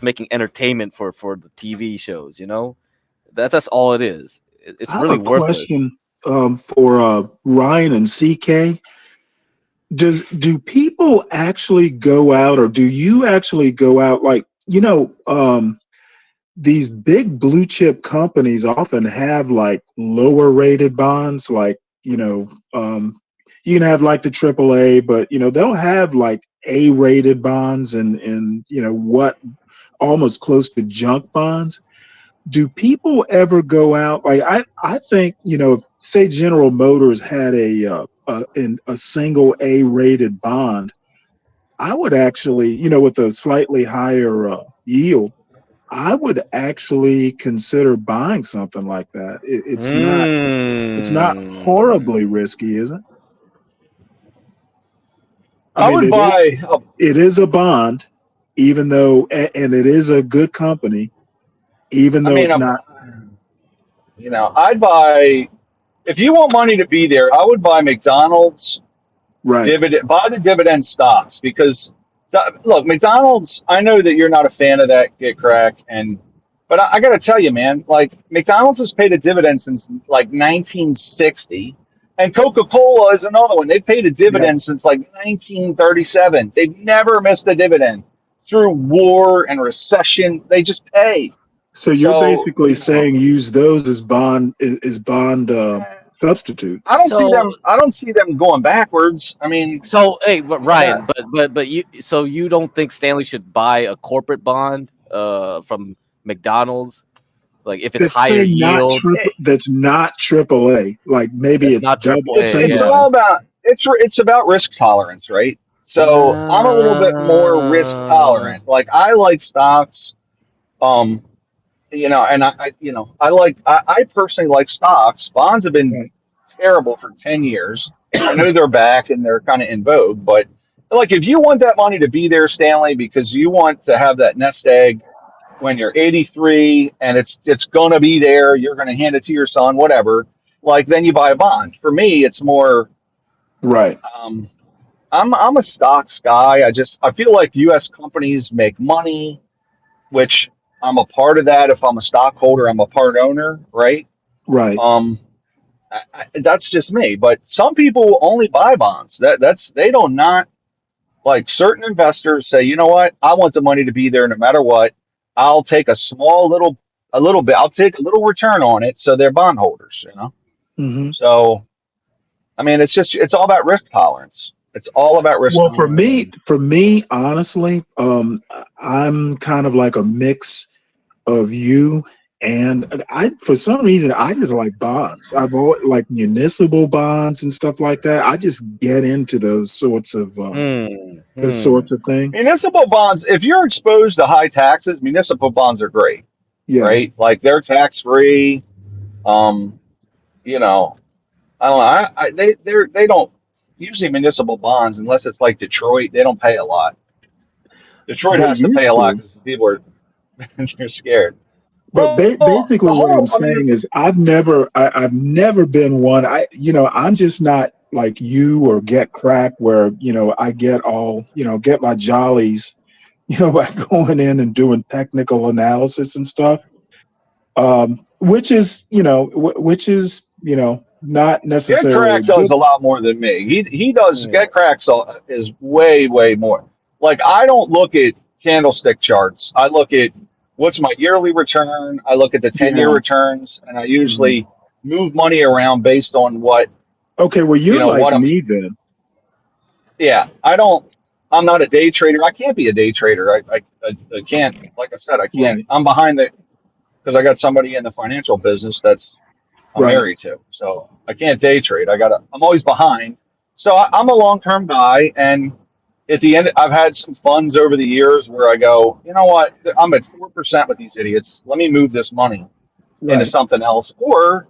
making entertainment for the TV shows, That's all it is. It's really worthless. Question for Ryan and CK. Do people actually go out, or do you actually go out, like, these big blue chip companies often have like lower rated bonds, like, you can have like the AAA, but they'll have like A rated bonds and what almost close to junk bonds. Do people ever go out, like, I think, if, say, General Motors had a single A rated bond, I would actually, with a slightly higher yield, I would actually consider buying something like that. It's not horribly risky, is it? I would buy. It is a bond, even though, and it is a good company, even though it's not. I'd buy, if you want money to be there, I would buy McDonald's. Right. Buy the dividend stocks, because look, McDonald's, I know that you're not a fan of that GiveCrack, but I got to tell you, man, like, McDonald's has paid a dividend since like 1960, and Coca-Cola is another one. They've paid a dividend since like 1937. They've never missed a dividend through war and recession. They just pay. So you're basically saying use those as bond substitute. I don't see them going backwards. I mean, so hey, but Ryan, but you don't think Stanley should buy a corporate bond from McDonald's? Like if it's higher yield, that's not AAA. Like maybe it's not double. It's all about it's about risk tolerance, right? So I'm a little bit more risk tolerant. Like I like stocks, and I personally like stocks. Bonds have been terrible for 10 years. I know they're back and they're kind of in vogue, but like if you want that money to be there, Stanley, because you want to have that nest egg when you're 83 and it's going to be there, you're going to hand it to your son, whatever, like then you buy a bond. For me, it's more right. I'm a stocks guy. I feel like US companies make money, which I'm a part of that. If I'm a stockholder, I'm a part owner, right? Right. That's just me. But some people will only buy bonds. They don't not like certain investors say, you know what? I want the money to be there no matter what. I'll take a little bit. I'll take a little return on it. So they're bondholders, Mm-hmm. So, I mean, it's all about risk tolerance. It's all about risk. Well, for me, honestly, I'm kind of like a mix of you and for some reason, I just like bonds. I've always like municipal bonds and stuff like that. I just get into those sorts of things. Municipal bonds. If you're exposed to high taxes, municipal bonds are great. Yeah. Right. Like they're tax free. I don't know. They don't usually municipal bonds unless it's like Detroit. They don't pay a lot. Detroit has to pay a lot because people are they're scared. But basically, what I'm saying is, I've never been one. I'm just not like you or GiveCrack, where I get my jollies, by going in and doing technical analysis and stuff, which is not necessarily. GiveCrack does a lot more than me. He does. GiveCrack is way more. Like I don't look at candlestick charts. I look at what's my yearly return. I look at the 10-year returns, and I usually move money around based on what. Okay, well, you're like me then. Yeah, I'm not a day trader. I can't be a day trader. I can't. Like I said, I can't. Right. I'm behind because I got somebody in the financial business I'm married to, so I can't day trade. I'm always behind. So I'm a long-term guy, and at the end, I've had some funds over the years where I go, you know what, I'm at 4% with these idiots. Let me move this money into something else, or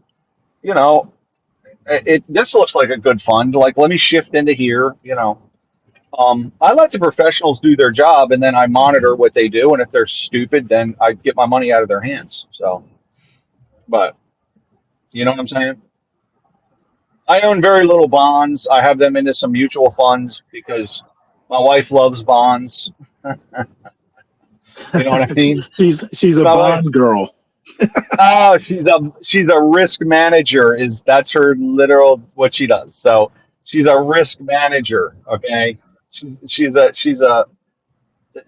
this looks like a good fund. Like let me shift into here. I let the professionals do their job, and then I monitor what they do. And if they're stupid, then I get my money out of their hands. So, but. You know what I'm saying? I own very little bonds. I have them into some mutual funds because my wife loves bonds. You know what I mean? She's a bond girl. Oh, she's a risk manager. That's her literal what she does. So she's a risk manager. Okay, she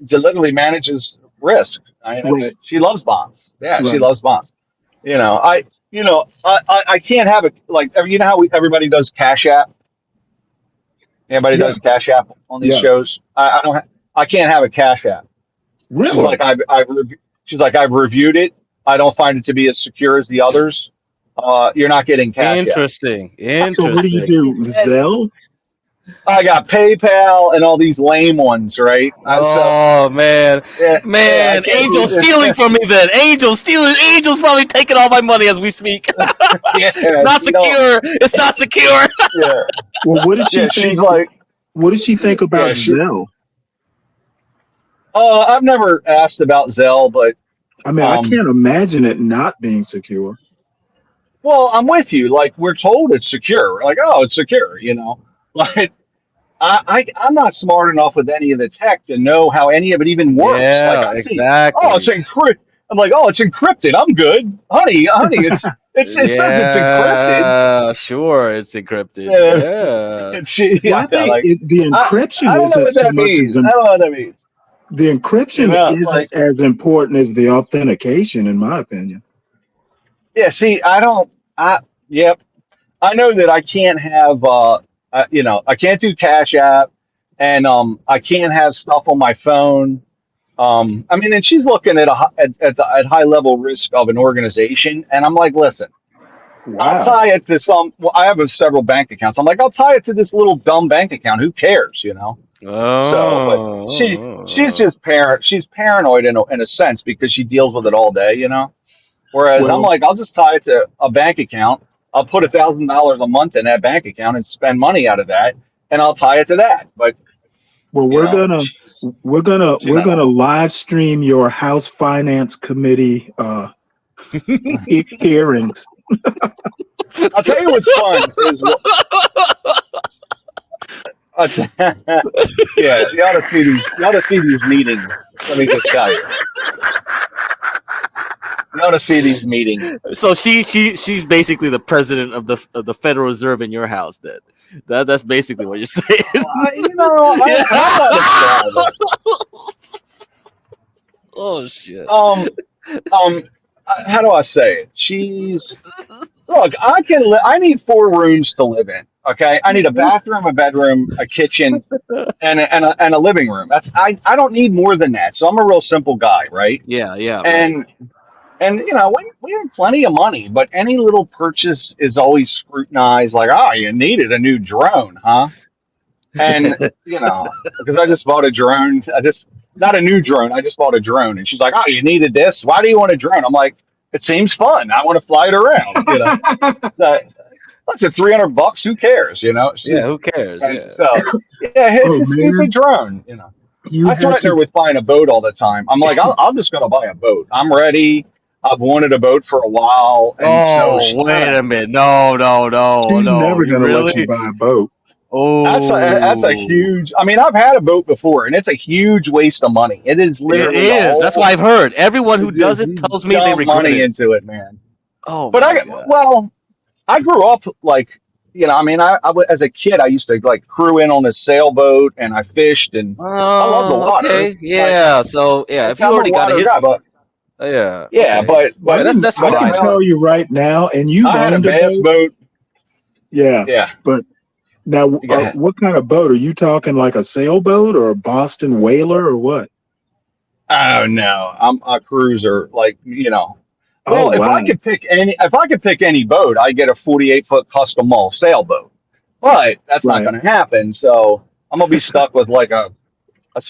literally manages risk. She loves bonds. Yeah, she loves bonds. I can't have it like how everybody does Cash App. Everybody does Cash App on these shows. I can't have a Cash App. Really? She's like I've reviewed it. I don't find it to be as secure as the others. You're not getting Cash App. Interesting. So what do you do? Zelle? I got PayPal and all these lame ones, right? Man, Angel's stealing from me. Then Angel's probably taking all my money as we speak. It's not secure. It's not secure. Yeah. Well, what did she think? What does she think about Zelle? I've never asked about Zelle, but I mean, I can't imagine it not being secure. Well, I'm with you. Like we're told it's secure. We're like, oh, it's secure. Like I'm not smart enough with any of the tech to know how any of it even works. Yeah, like I see, exactly. Oh, it's encrypted. I'm like, oh, it's encrypted. I'm good, honey. It says it's encrypted. Sure, it's encrypted. Yeah. The encryption I don't know what that means. I don't know what that means. The encryption isn't as important as the authentication, in my opinion. Yeah. See, Yep. I know that I can't have. I can't do Cash App, and I can't have stuff on my phone I mean, and she's looking at at high level risk of an organization, and I'm like, listen, I'll Wow. tie it to some. Well, I have several bank accounts. I'm like, I'll tie it to this little dumb bank account. Who cares, you know? So, but she's Oh. just she's paranoid in a sense because she deals with it all day, you know. Whereas I'm Well, like, I'll just tie it to a bank account. I'll put $1,000 a month in that bank account and spend money out of that, and I'll tie it to that. But well, you know, she's we're not. gonna live stream your House Finance Committee hearings. I'll tell you what's fun is yeah, you ought to see these. You ought to see these meetings. Let me just tell you, you ought to see these meetings. So she's basically the president of the Federal Reserve in your house. Then that's basically what you're saying. You know, I'm not a fan. Oh shit. How do I say it? She's look. I need 4 rooms to live in. Okay, I need a bathroom, a bedroom, a kitchen, and a living room. I don't need more than that. So I'm a real simple guy, right? Yeah, right. And you know, we have plenty of money, but any little purchase is always scrutinized. Like, oh, you needed a new drone, huh? And you know, because I just bought a drone. Not a new drone. I just bought a drone, and she's like, oh, you needed this. Why do you want a drone? I'm like, it seems fun. I want to fly it around. You know, that's at $300. Who cares? You know, Who cares? and Yeah. so yeah, it's Oh a man, stupid drone. You know. you I had threaten her to. with buying a boat all the time. I'm like, I'm just going to buy a boat. I'm ready. I've wanted a boat for a while, and so Oh, she kind wait of a minute. No. She's never You gonna let you really? buy a boat. that's a Oh, huge. I mean, I've had a boat before, and it's a huge waste of money. It is it literally the is. That's what whole. I've heard. Everyone who does it You tells me they dump regret money it. into it, man. Oh But my god. I grew up like, you know, I mean, as a kid, I used to like crew in on a sailboat, and I fished, and I love the Oh, water. okay. Yeah. So yeah, if you I'm a already got a water guy, his, but yeah. yeah, Okay. Yeah, that's I can fine well, tell then. you right now, and you've I had a owned a bass boat. boat. Yeah, Yeah, but now, go ahead. what kind of boat are you talking? Like a sailboat or a Boston whaler or what? Oh no, I'm a cruiser. Like, you know, Oh well, wow, if I could pick any boat, I'd get a 48-foot custom hull sailboat. But that's not right, going to happen. So I'm gonna be stuck with like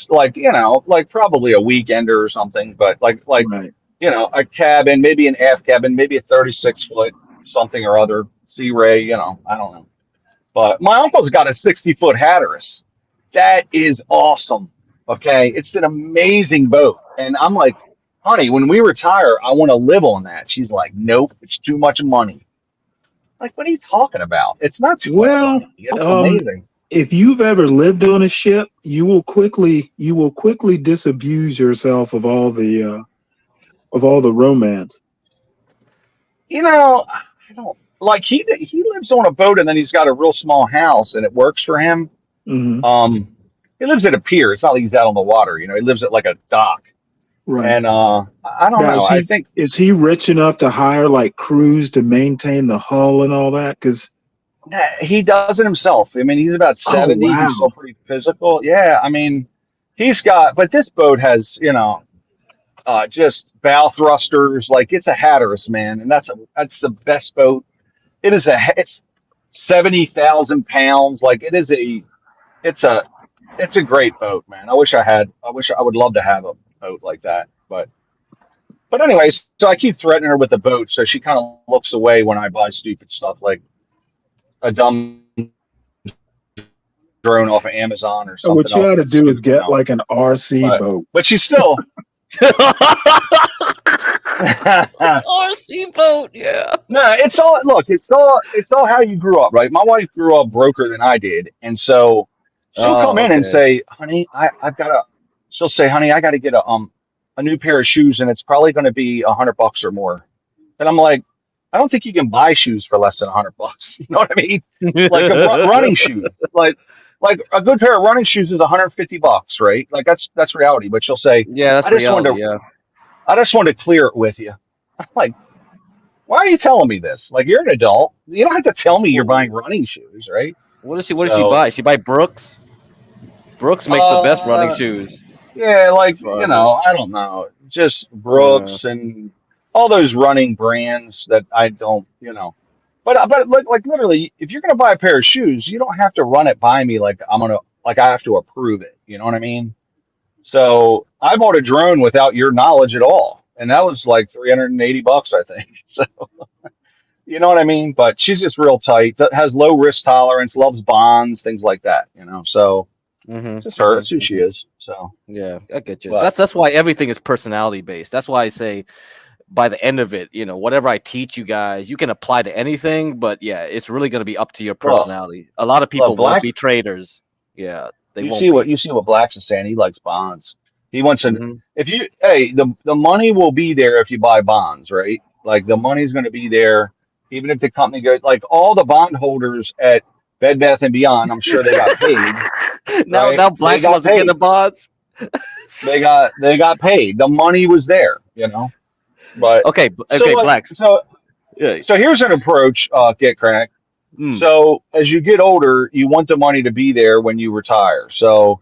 like, you know, like probably a weekender or something. But like right. you know, a cabin, maybe an aft cabin, maybe a 36-foot something or other Sea Ray. You know, I don't know. But my uncle's got a 60-foot Hatteras. That is awesome. Okay. It's an amazing boat. And I'm like, honey, when we retire, I want to live on that. She's like, nope, it's too much money. Like, what are you talking about? It's not too much Well, money. It's amazing. if you've ever lived on a ship, you will quickly disabuse yourself of all the romance. You know, I don't like he lives on a boat and then he's got a real small house and it works for him. Hmm. He lives at a pier. It's not like he's out on the water, you know, he lives at like a dock. Right. And I don't Now, know. I think is he rich enough to hire like crews to maintain the hull and all that? Because he does it himself. I mean, he's about oh 70. He's wow, still pretty physical. Yeah, I mean, but this boat has, you know, just bow thrusters. Like it's a Hatteras, man, and that's the best boat. It's 70,000 pounds. Like it's a, it's a great boat, man. I would love to have a boat like that, but anyways, so I keep threatening her with the boat, so she kind of looks away when I buy stupid stuff like a dumb drone off of Amazon or something what you else ought to that's do is stupid, you get know. like an RC But boat. she's still RC boat. Yeah. no. It's all how you grew up, right? My wife grew up broker than I did, and so she'll come Oh, in and okay. say, "Honey, I've got to." She'll say, "Honey, I got to get a new pair of shoes, and it's probably going to be $100 or more." And I'm like, I don't think you can buy shoes for less than $100. You know what I mean? Like running shoes, like a good pair of running shoes is $150, right? Like that's reality. But she'll say, Yeah, I that's just wanted reality. to Yeah. I just wanted to clear it with you. I'm like, why are you telling me this? Like you're an adult. You don't have to tell me you're buying running shoes, right? What does she So buy? She buy Brooks. Brooks makes the best running uh shoes. Yeah, like, Forever. I don't know, just Brooks and all those running brands that I don't, But like literally, if you're gonna buy a pair of shoes, you don't have to run it by me like I have to approve it. You know what I mean? So I bought a drone without your knowledge at all, and that was like $380, I think. So you know what I mean? But she's just real tight, has low risk tolerance, loves bonds, things like that. So just her. That's who she is. So, Yeah, I get you. but That's why everything is personality based. That's why I say by the end of it, whatever I teach you guys, you can apply to anything, but yeah, it's really going to be up to your well, personality. A lot of well, people won't Black. be traders. Yeah, they You won't see what be. you see what Black's is saying. He likes bonds. He wants to. Hmm. If you hey the money will be there if you buy bonds, right? Like the money's going to be there even if the company goes. Like all the bond holders at Bed Bath and Beyond, I'm sure they got paid, now, right? now They Blacks got wants to get the paid. bonds. They got paid. The money was there. But Okay, so okay, like Blacks. so Yeah. so here's an approach, Get Crack. Mm. So as you get older, you want the money to be there when you retire. So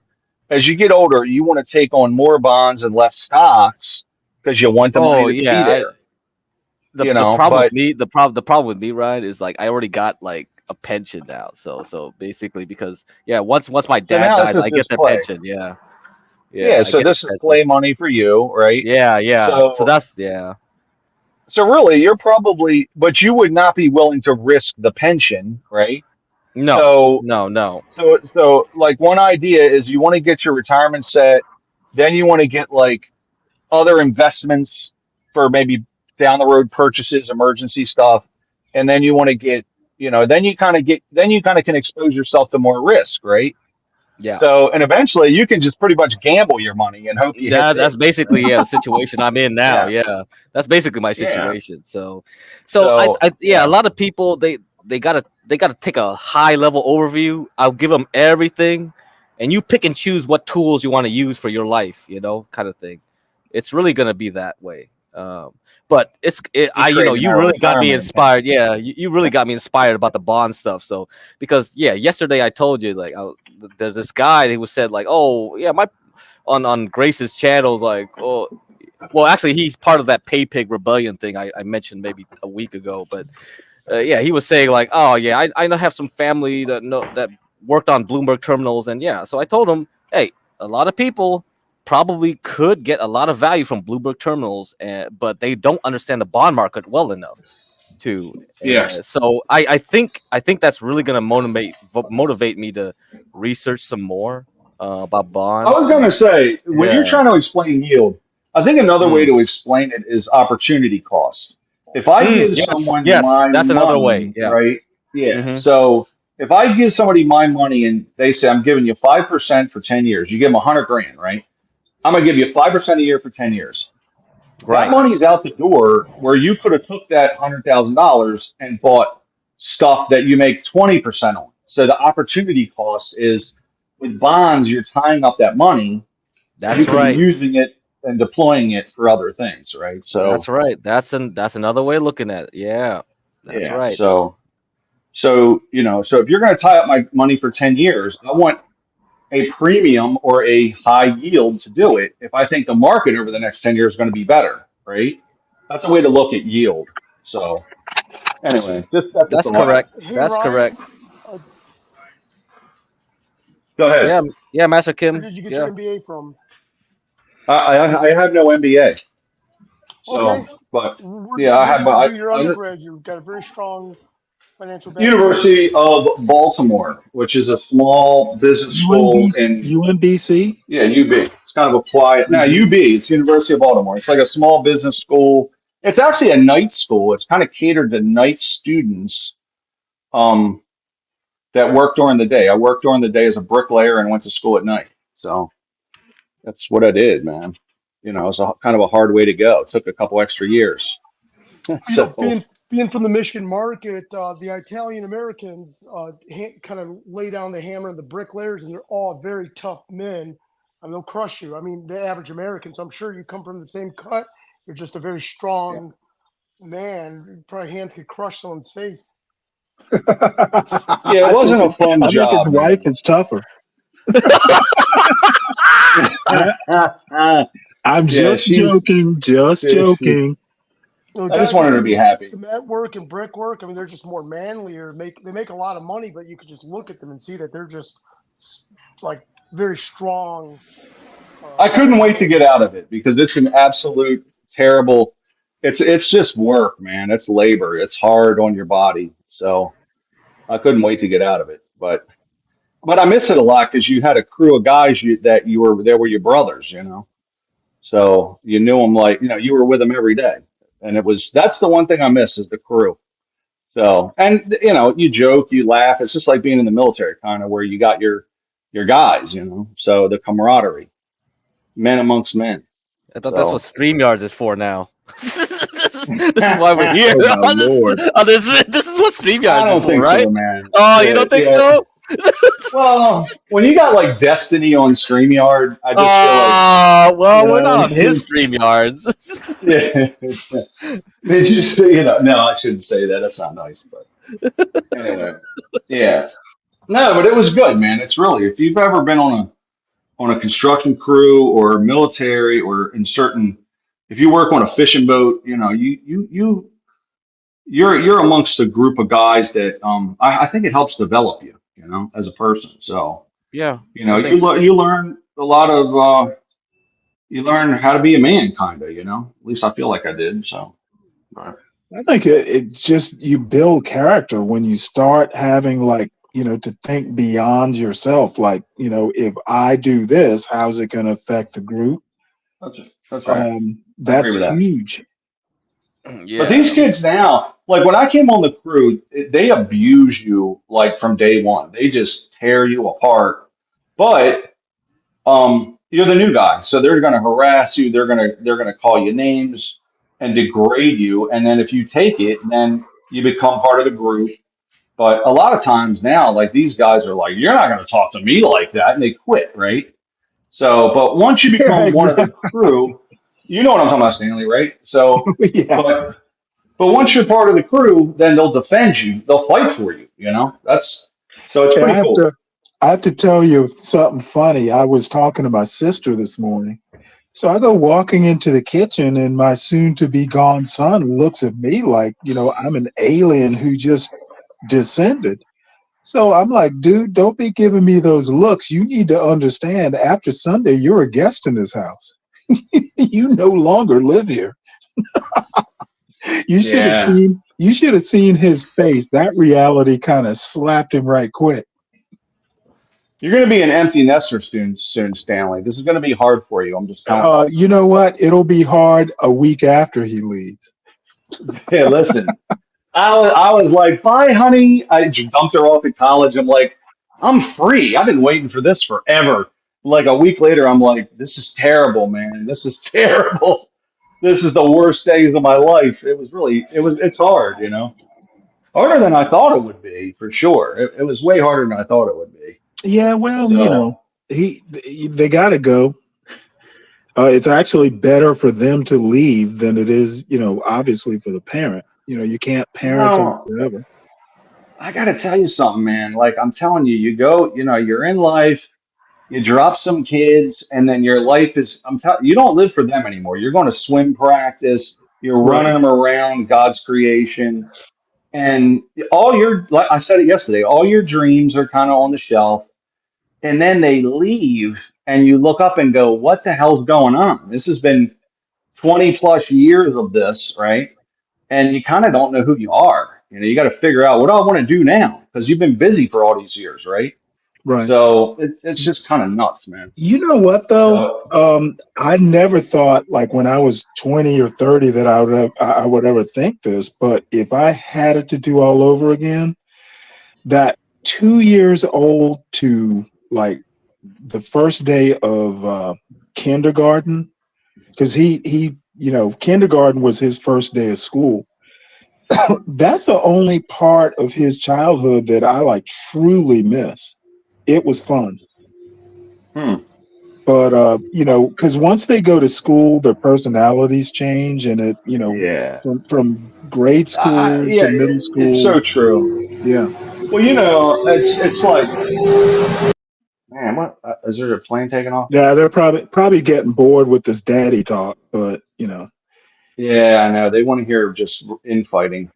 as you get older, you want to take on more bonds and less stocks because you want the money Oh to be yeah, there. the problem with But me, the problem with me, Ryan, is like I already got like a pension now. So basically, because yeah, once my so dad now this dies, is I get this the play. pension. Yeah, Yeah, yeah, I so get his this is pension. play money for you, right? Yeah, yeah. So So that's yeah. so really you're probably but you would not be willing to risk the pension, right? No, So no, no. so like one idea is you want to get your retirement set, then you want to get like other investments for maybe down the road purchases, emergency stuff, and then you want to get, then you kind of can expose yourself to more risk, right? Yeah. So, and eventually you can just pretty much gamble your money and hope you hit That's big, basically right? the situation I'm in now. Yeah, Yeah, that's basically my yeah. situation. So So, yeah, a yeah, lot of people they gotta take a high level overview. I'll give them everything, and you pick and choose what tools you want to use for your life. Kind of thing. It's really gonna be that way. But you're you trading our really got me retirement account. inspired. Yeah, you really got me inspired about the bond stuff. So because yeah, yesterday I told you like there's this guy who said like, oh yeah, my on Grace's channel, like, oh, well, actually, he's part of that Pay Pig Rebellion thing I mentioned maybe a week ago. But yeah, he was saying like, oh yeah, I have some family that worked on Bloomberg terminals, and yeah, so I told him, hey, a lot of people probably could get a lot of value from Bloomberg terminals, but they don't understand the bond market well enough to. Yeah. So I think that's really gonna motivate me to research some more about I bonds was going to and say, when you're yeah. trying to explain yield, I think another way Mm. to explain it is opportunity cost. If I give Yes, someone yes, my that's another way. money, Yeah. right? Yeah. Hmm. So if I give somebody my money and they say, I'm giving you 5% for 10 years, you give them 100 grand, right? I'm going to give you 5% a year for 10 years. That Right. money's out the door where you could have took that $100,000 and bought stuff that you make 20% on. So the opportunity cost is with bonds, you're tying up that money and you That's could be right. using it and deploying it for other things, right? That's So right. That's another way of looking at it. Yeah. That's yeah, right. so if you're going to tie up my money for 10 years, I want a premium or a high yield to do it if I think the market over the next 10 years is going to be better, right? That's a way to look at yield. So anyway, just that's a That's thought. Hey, correct. hey, That's Ryan, correct. uh, Go ahead. Yeah. Yeah, Master where Kim. did you get your Yeah. MBA from? I have no MBA, Okay, so but where yeah, did I where have did you I, do your I undergrad? You've got a very strong financial background. University of Baltimore, which is a small business school in UMBC. yeah UB. It's kind of a quiet now UB. It's University of Baltimore. It's like a small business school. It's actually a night school. It's kind of catered to night students um, that work during the day. I worked during the day as a bricklayer and went to school at night. So that's what I did, man. It's a kind of a hard way to go. It took a couple extra years. So Being from the Michigan market, the Italian Americans kind of lay down the hammer on the bricklayers, and they're all very tough men, and they'll crush you. I mean, the average American. So I'm sure you come from the same cut. You're just a very yeah, strong man. Probably hands could crush someone's face. yeah, it I think wasn't a fun his job, wife man. is tougher. I'm just joking. Just joking. The I just guys wanted that her to be do happy. cement work and brickwork, I mean, they're just more manlier. They make a lot of money, but you could just look at them and see that they're just like very strong. I couldn't wait to get out of it because it's an absolute terrible. It's just work, man. It's labor. It's hard on your body. So I couldn't wait to get out of it. But I miss it a lot because you had a crew of guys that you were there were your brothers, you know. So you knew them like you were with them every day, and that's the one thing I miss is the crew. So and you joke, you laugh. It's just like being in the military, kind of where you got your guys, you know. So the camaraderie, men amongst men. I thought that's what So StreamYards is for now. This is why we're here. oh my lord, This is what I StreamYards is don't for, think right? so, man. Oh, you Yeah, don't think yeah. so? Well, when you got like Destiny on StreamYard, I just feel like Well, we're not on it's his just StreamYards. yeah. Did you say no, I shouldn't say that. That's not nice, but anyway, yeah. No, but it was good, man. It's really if you've ever been on a construction crew or military or in certain if you work on a fishing boat, you're amongst a group of guys that I think it helps develop you, as a person. So, Yeah, I think so. you learn a lot of you learn how to be a man, kind of, At least I feel like I did. So, but, I think it just you build character when you start having like to think beyond yourself. Like if I do this, how's it going to affect the group? that's right. I agree That's with that. huge. But Yeah. these kids now, like when I came on the crew, they abuse you like from day one. They just tear you apart. But you're the new guy, so they're going to harass you. They're going to call you names and degrade you. And then if you take it, then you become part of the group. But a lot of times now, like these guys are like, "You're not going to talk to me like that," and they quit, right? So, but once you become one of the crew, you know what I'm talking about, Stanley, right? So, Yeah. but once you're part of the crew, then they'll defend you. They'll fight for you. That's so it's Yeah, pretty cool. I have to tell you something funny. I was talking to my sister this morning. So I go walking into the kitchen, and my soon to be gone son looks at me like, I'm an alien who just descended. So I'm like, dude, don't be giving me those looks. You need to understand after Sunday, you're a guest in this house. You no longer live here. Yeah. You should have seen his face. That reality kind of slapped him right quick. You're going to be an empty nester soon, Stanley. This is going to be hard for you. I'm just telling You know what? It'll be hard a week after he leaves. you. Hey, listen, I was like, bye, honey. I dumped her off at college. I'm like, I'm free. I've been waiting for this forever. Like a week later, I'm like, this is terrible, man. This is terrible. This is the worst days of my life. It's hard. Harder than I thought it would be, for sure. It was way harder than I thought it would be. Yeah, well, So, they got to go. It's actually better for them to leave than it is, obviously for the parent. You can't parent them no, forever. I got to tell you something, man. Like I'm telling you, you go, you're in life, you drop some kids, and then your life is, you don't live for them anymore. You're going to swim practice, you're Right. running them around God's creation. And like I said it yesterday, all your dreams are kind of on the shelf. And then they leave, and you look up and go, what the hell's going on? This has been 20 plus years of this, right? And you kind of don't know who you are. You got to figure out what do I want to do now because you've been busy for all these years, right? Right. So it's just kind of nuts, man. You know what though? So, I never thought like when I was 20 or 30 that I would ever think this, but if I had it to do all over again, that 2 years old to like the first day of kindergarten, because he kindergarten was his first day of school. That's the only part of his childhood that I like truly miss. It was fun. But because once they go to school, their personalities change, and yeah. from grade school Yeah, to middle it's school, so true. yeah. Well, it's like, man, Is there a plane taking off? Yeah, they're probably getting bored with this daddy talk, but you know. Yeah, I know. They want to hear just infighting.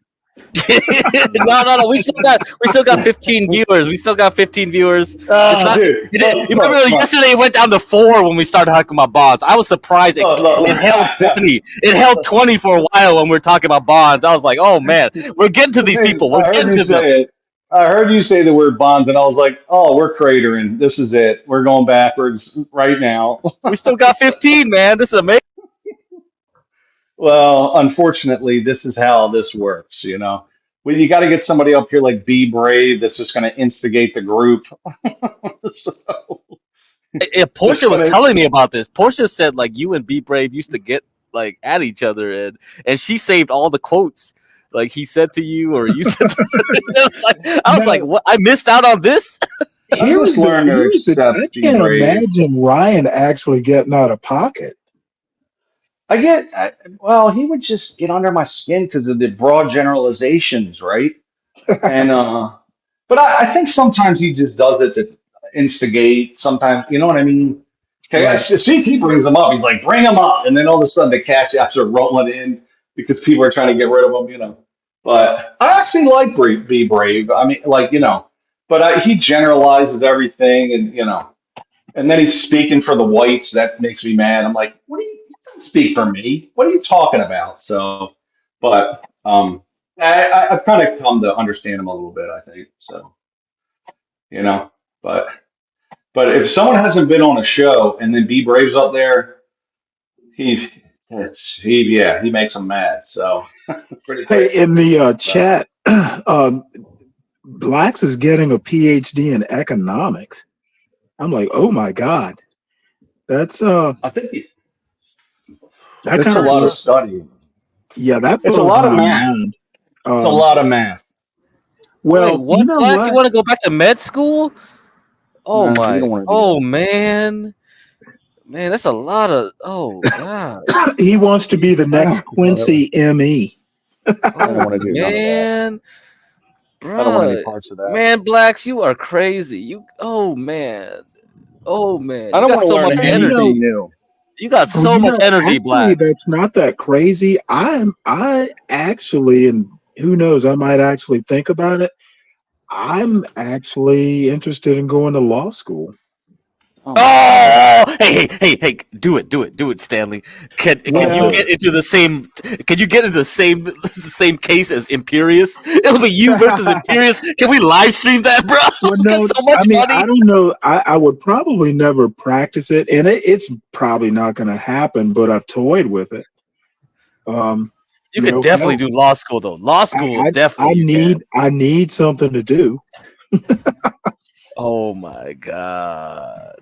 No. We still got 15 viewers. We still got 15 viewers. It's not. Dude, Remember yesterday it went down to 4 when we started talking about bonds. I was surprised it held 20. It held 20 for a while when we were talking about bonds. I was like, oh man, we're getting to these people. We're getting to them. I heard you say the word bonds, and I was like, oh, we're cratering. This is it. We're going backwards right now. We still got 15, man. This is amazing. Well, unfortunately, this is how this works, you know. Well, you got to get somebody up here like Be Brave that's just going to instigate the group. So, Portia was telling me about this. Portia said like you and Be Brave used to get like at each other, and she saved all the quotes like he said to you or you said. I was like, what? I missed out on this. I can't imagine Ryan actually getting out of pocket. Well, he would just get under my skin because of the broad generalizations, right? And but I think sometimes he just does it to instigate. Sometimes, you know what I mean? Okay, right. CT brings them up. He's like, bring them up, and then all of a sudden the cash apps are rolling in because people are trying to get rid of them, you know. But I actually like Be Brave. I mean, like, you know, but he generalizes everything, and you know, and then he's speaking for the whites. That makes me mad. I'm like, what do you? Don't speak for me. What are you talking about? So, but I've kind of come to understand him a little bit, I think. So, you know, but if someone hasn't been on a show and then Be Brave's up there, he makes them mad. So, pretty great. Hey, in the chat, Blacks is getting a PhD in economics. I'm like, oh my God, that's I think that's a lot of studying. Yeah, it's a lot of math. It's a lot of math. Well, what, Blacks? You want to go back to med school? Oh my! Oh man, that's a lot of. Oh God. He wants to be the next Quincy ME. I don't want to do man. Bro, I don't want any parts of that. Man, Blacks, you are crazy. You. Oh man. You I don't got want to learn anything new. You got so much energy, Black. That's not that crazy. I actually, and who knows, I might actually think about it. I'm actually interested in going to law school. Oh, hey! Do it, Stanley. Can you get into the same? Can you get into the same case as Imperious? It'll be you versus Imperious. Can we live stream that, bro? Well, no, so much money. I don't know. I would probably never practice it, and it's probably not going to happen. But I've toyed with it. You could definitely do law school, though. Law school, definitely. I need something to do. Oh my God.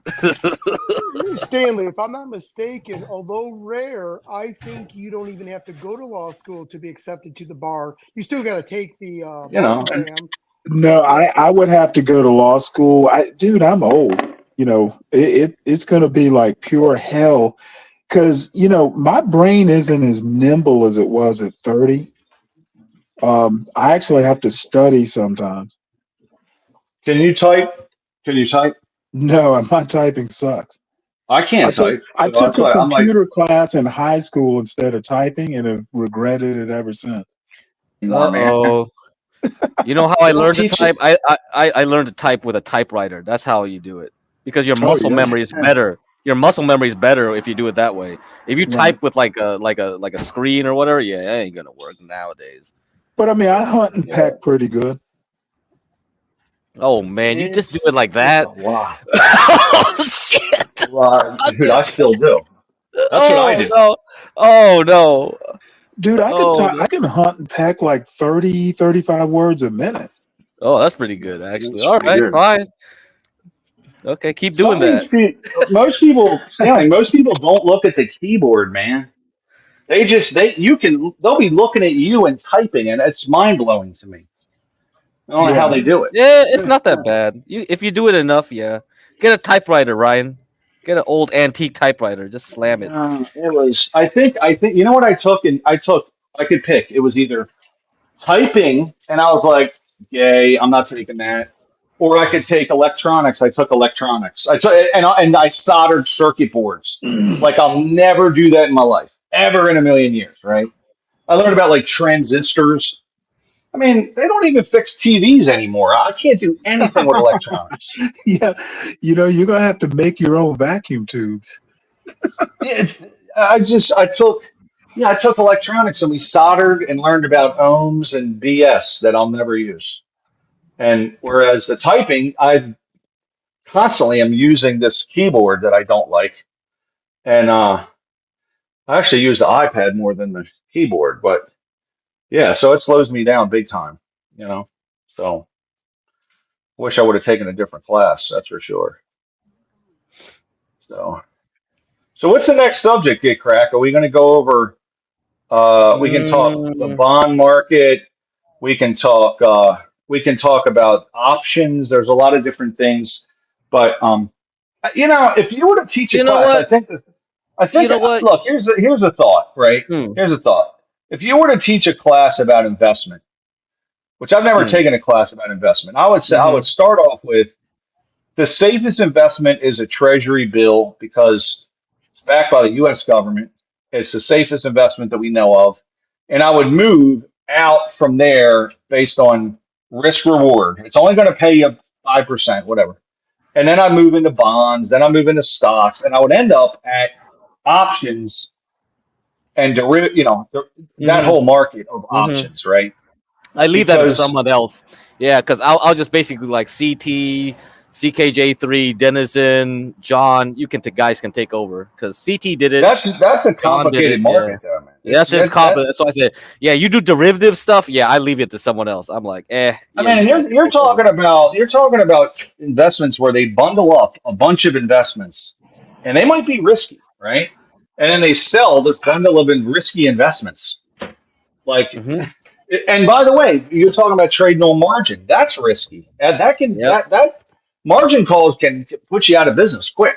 Stanley, if I'm not mistaken, although rare, I think you don't even have to go to law school to be accepted to the bar. You still got to take the exam. No, I would have to go to law school. Dude, I'm old. You know, it's going to be like pure hell because, you know, my brain isn't as nimble as it was at 30. I actually have to study sometimes. Can you type? No, my typing sucks. I can't type. I took a computer class in high school instead of typing and have regretted it ever since. Uh-oh. You know how I learned to type? I learned to type with a typewriter. That's how you do it. Because your muscle memory is better. Your muscle memory is better if you do it that way. If you type with like a screen or whatever, it ain't gonna work nowadays. But I mean, I hunt and peck pretty good. Oh man, you just do it like that? Wow. Oh shit! Well, dude, I still do. That's what I do. No. Oh no. Dude, I can hunt and peck like 30, 35 words a minute. Oh, that's pretty good, actually. All right, fine. Okay, keep doing that. Most people don't look at the keyboard, man. They'll be looking at you and typing, and it's mind blowing to me. I don't know how they do it. Yeah, it's not that bad. If you do it enough, yeah. Get a typewriter, Ryan. Get an old antique typewriter. Just slam it. It was. I think. You know what I took? I could pick. It was either typing, and I was like, "Yay, I'm not taking that," or I could take electronics. I took electronics. And I soldered circuit boards. Like I'll never do that in my life, ever in a million years, right? I learned about like transistors. I mean, they don't even fix TVs anymore. I can't do anything with electronics. Yeah, you're gonna have to make your own vacuum tubes. It's I took electronics and we soldered and learned about ohms and BS that I'll never use. And whereas the typing, I constantly am using this keyboard that I don't like, and I actually use the iPad more than the keyboard. But yeah, so it slows me down big time, you know. So wish I would have taken a different class, that's for sure. So what's the next subject, GiveCrack? Are we going to go over? We can talk the bond market. We can talk. We can talk about options. There's a lot of different things, but if you were to teach a You know class, what? I think. You know what? Look, here's a thought. Right? Here's a thought. If you were to teach a class about investment, which I've never taken a class about investment, I would say I would start off with the safest investment is a treasury bill because it's backed by the U.S. government. It's the safest investment that we know of. And I would move out from there based on risk reward. It's only going to pay you 5%, whatever. And then I move into bonds, then I move into stocks, and I would end up at options and that whole market of options, right? I leave that to someone else. Yeah, because I'll just basically like CT, CKJ3, Denizen, John. Guys can take over because CT did it. That's a complicated market, though, man. It's complicated. So I said, yeah, you do derivative stuff. Yeah, I leave it to someone else. I'm like, I mean, you're talking about investments where they bundle up a bunch of investments, and they might be risky, right? And then they sell this bundle of risky investments, like. And by the way, you're talking about trading on margin. That's risky. That margin calls can put you out of business quick.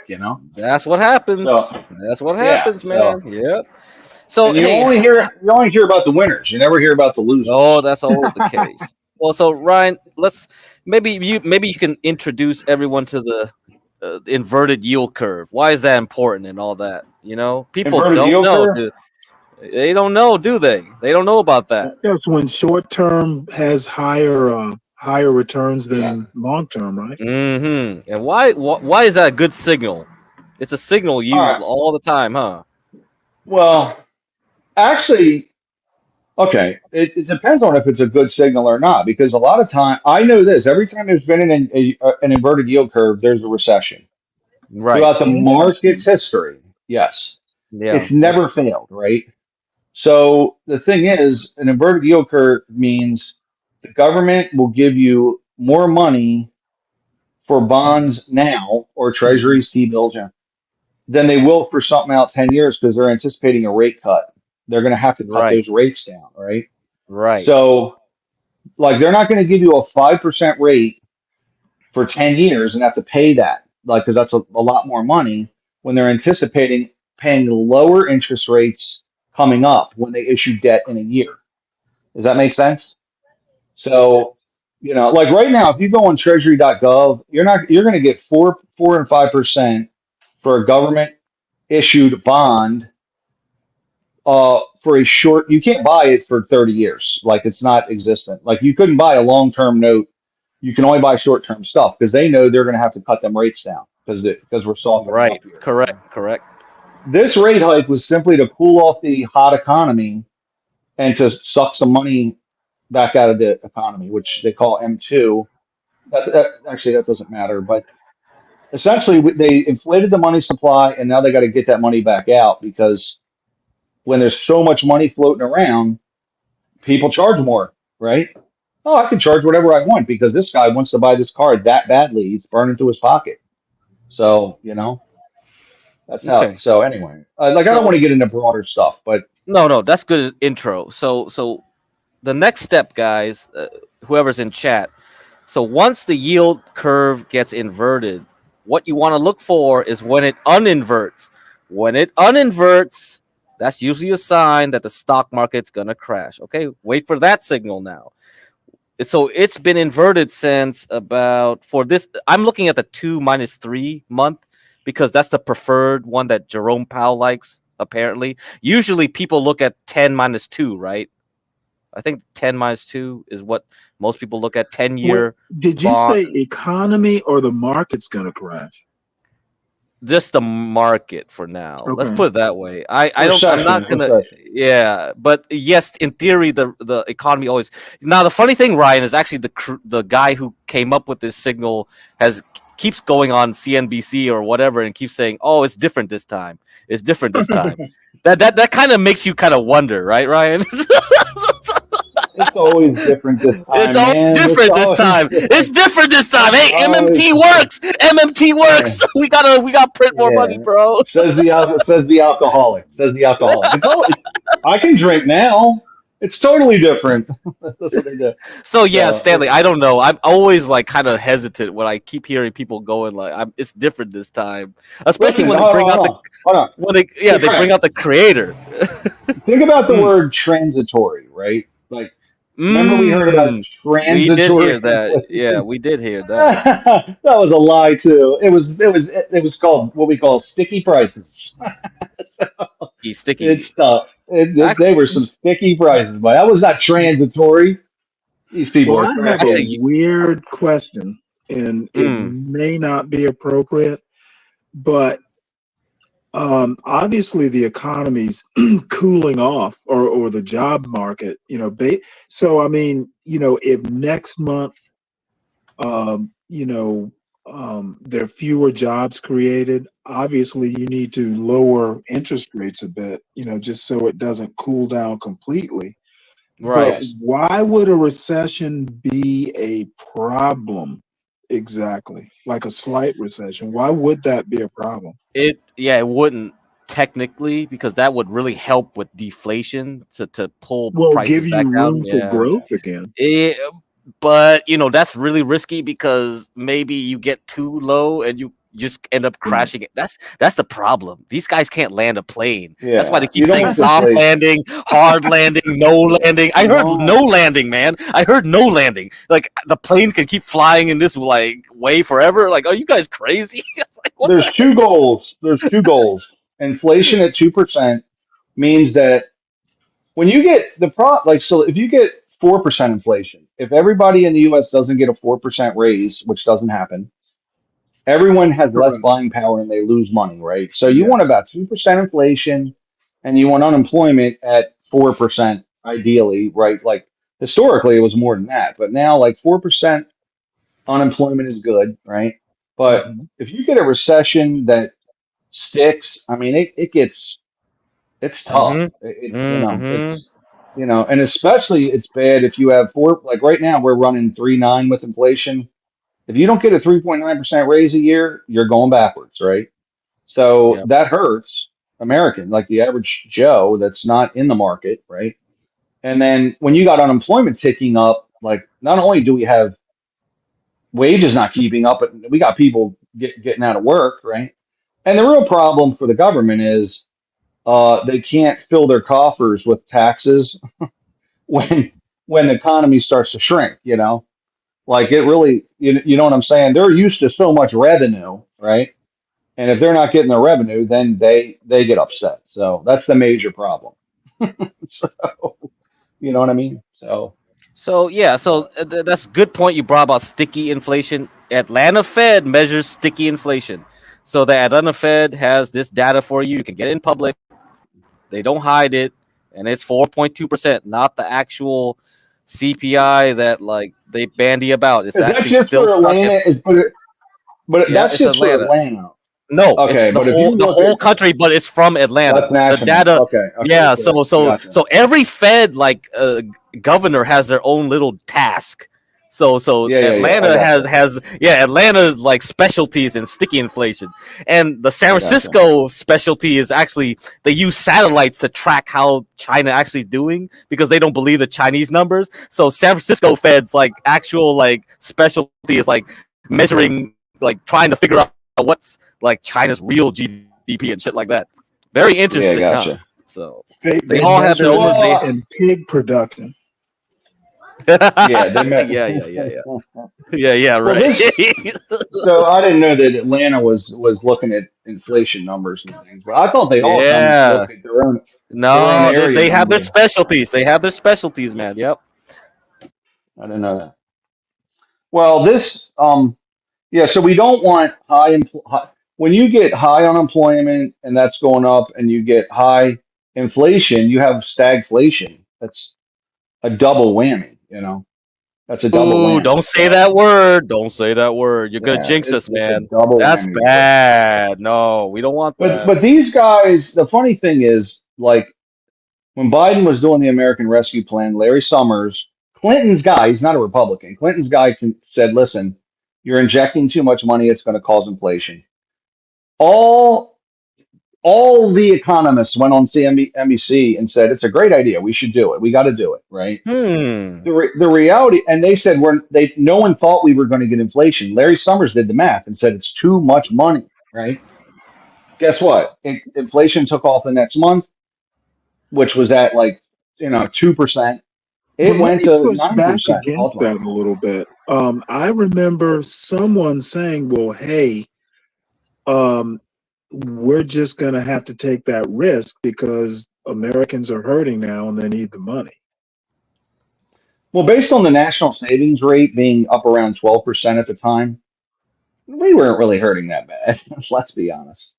That's what happens. That's what happens, man. Yep. So you only hear about the winners. You never hear about the losers. Oh, that's always the case. Well, so Ryan, maybe you can introduce everyone to the inverted yield curve. Why is that important and all that? People inverted don't know. Curve? Dude. They don't know, do they? They don't know about that. That's when short term has higher returns than long term, right? And why is that a good signal? It's a signal used all the time, huh? Well, actually, okay. It depends on if it's a good signal or not, because a lot of time I know this. Every time there's been an inverted yield curve, there's a recession. Right. Throughout the market's history, yes. Yeah. It's never failed, right? So the thing is, an inverted yield curve means the government will give you more money for bonds now or treasuries, T-bills, than they will for something out 10 years because they're anticipating a rate cut. They're going to have to cut those rates down, right? Right. So, like, they're not going to give you a 5% rate for 10 years and have to pay that, because that's a lot more money when they're anticipating paying lower interest rates coming up when they issue debt in a year. Does that make sense? So, like right now, if you go on treasury.gov, you're going to get 4 and 5% for a government issued bond for a short. You can't buy it for 30 years. Like, it's not existent. Like, you couldn't buy a long-term note. You can only buy short-term stuff because they know they're going to have to cut them rates down because we're softening up here. Correct. This rate hike was simply to cool off the hot economy and to suck some money back out of the economy, which they call M2. Actually, that doesn't matter. But essentially, they inflated the money supply, and now they got to get that money back out because when there's so much money floating around, people charge more, right? Oh, I can charge whatever I want because this guy wants to buy this car that badly. It's burned into his pocket. So, that's how. Okay. So anyway, I don't want to get into broader stuff, but no, that's good intro. So the next step, guys, whoever's in chat. So once the yield curve gets inverted, what you want to look for is when it uninverts. When it uninverts, that's usually a sign that the stock market's gonna crash. Okay, wait for that signal now. So it's been inverted since about for this. I'm looking at the 2-3 month because that's the preferred one that Jerome Powell likes. Apparently, usually people look at 10-2, right? I think 10-2 is what most people look at. 10-year Did you bond. say economy or the market's going to crash? Just the market for now. Let's Okay. put it that way. I'm Recession, not gonna. recession. Yeah, but yes, in theory, the economy always. Now the funny thing, Ryan, is actually the guy who came up with this signal keeps going on CNBC or whatever and keeps saying, "Oh, it's different this time. It's different this time." that kind of makes you kind of wonder, right, Ryan? It's always different this time, It's always man. different this time. It's different this time. Hey, MMT works. MMT works. We gotta print more money, bro. Says the alcoholic. Says the alcoholic. It's all. I can drink now. It's totally different. That's what they do. So yeah, Stanley, I don't know. I'm always like kind of hesitant when I keep hearing people going like, "It's different this time," especially when they bring out they bring out the creator. Think about the word transitory, right? Like, remember we heard about transitory. We did hear that. Yeah, we did hear that. That was a lie too. It was called what we call sticky prices. Sticky. It's tough. They were some sticky prices, but that was not transitory. These people are I have a weird question, and it may not be appropriate, but obviously the economy's cooling off, or the job market, so I mean, if next month there are fewer jobs created, obviously you need to lower interest rates a bit, just so it doesn't cool down completely. Right. But why would a recession be a problem exactly? Like a slight recession, why would that be a problem? It wouldn't technically, because that would really help with deflation to pull prices give back you down. room for growth again. But that's really risky because maybe you get too low and you just end up crashing it. That's the problem. These guys can't land a plane. That's why they keep saying soft landing, hard landing, no landing. I heard no landing, man. I heard no landing. Like the plane can keep flying in this like way forever. Like, are you guys crazy? There's two goals. Inflation at 2% means that when you get if you get 4% inflation, if everybody in the U.S. doesn't get a 4% raise, which doesn't happen, everyone has less buying power and they lose money, right? So you want about 2% inflation, and you want unemployment at 4%, ideally, right? Like historically, it was more than that, but now like 4% unemployment is good, right? But if you get a recession that sticks, I mean, it's tough. And especially it's bad if you have like right now we're running 3.9 with inflation. If you don't get a 3.9% raise a year, you're going backwards, right? So that hurts American, like the average Joe that's not in the market, right? And then when you got unemployment ticking up, like not only do we have wages not keeping up, but we got people getting out of work, right? And the real problem for the government is they can't fill their coffers with taxes when the economy starts to shrink, like it really, you know what I'm saying? They're used to so much revenue, right? And if they're not getting their revenue, then they get upset. So that's the major problem. So, you know what I mean? So that's a good point you brought about sticky inflation. Atlanta Fed measures sticky inflation. So the Atlanta Fed has this data for you. You can get it in public. They don't hide it, and it's 4.2%, not the actual CPI that like they bandy about. It's actually that just still for Atlanta? That's just Atlanta. For Atlanta. No, okay, it's the whole country, but it's from Atlanta. That's national. The data, okay, yeah. Cool. So every Fed governor has their own little task. So Atlanta has Atlanta's like specialties in sticky inflation, and the San Francisco specialty is actually they use satellites to track how China actually doing because they don't believe the Chinese numbers. So San Francisco Fed's like actual like specialty is like measuring, like trying to figure out what's like China's real GDP and shit like that. Very interesting. Yeah, gotcha. So they all have their own in pig production. Yeah, they met. Yeah, Well, right. this. So I didn't know that Atlanta was looking at inflation numbers and things, but I thought they all kind of Yeah. looked at their own No, area they have their numbers. specialties. They have their specialties, man. Yep. I didn't know that. Well, yeah. So we don't want when you get high unemployment and that's going up, and you get high inflation, you have stagflation. That's a double whammy. That's a double Ooh, whammy. don't say So that word. Don't say that word. You're gonna yeah, jinx us, it's a man. double That's whammy for us. bad. No, we don't want But that. but these guys, the funny thing is, like when Biden was doing the American Rescue Plan, Larry Summers, Clinton's guy, he's not a Republican. Clinton's guy said, "Listen, you're injecting too much money. It's going to cause inflation." All all the economists went on CNBC and said it's a great idea. We should do it. We got to do it, right? Hmm. The reality, and they said no one thought we were going to get inflation. Larry Summers did the math and said it's too much money, right? Guess what? Inflation took off the next month, which was at 2%. But It let went me to push back 9% against that ultimately. a little bit. I remember someone saying, well, hey, um, we're just going to have to take that risk because Americans are hurting now and they need the money. Well, based on the national savings rate being up around 12% at the time, we weren't really hurting that bad. Let's be honest.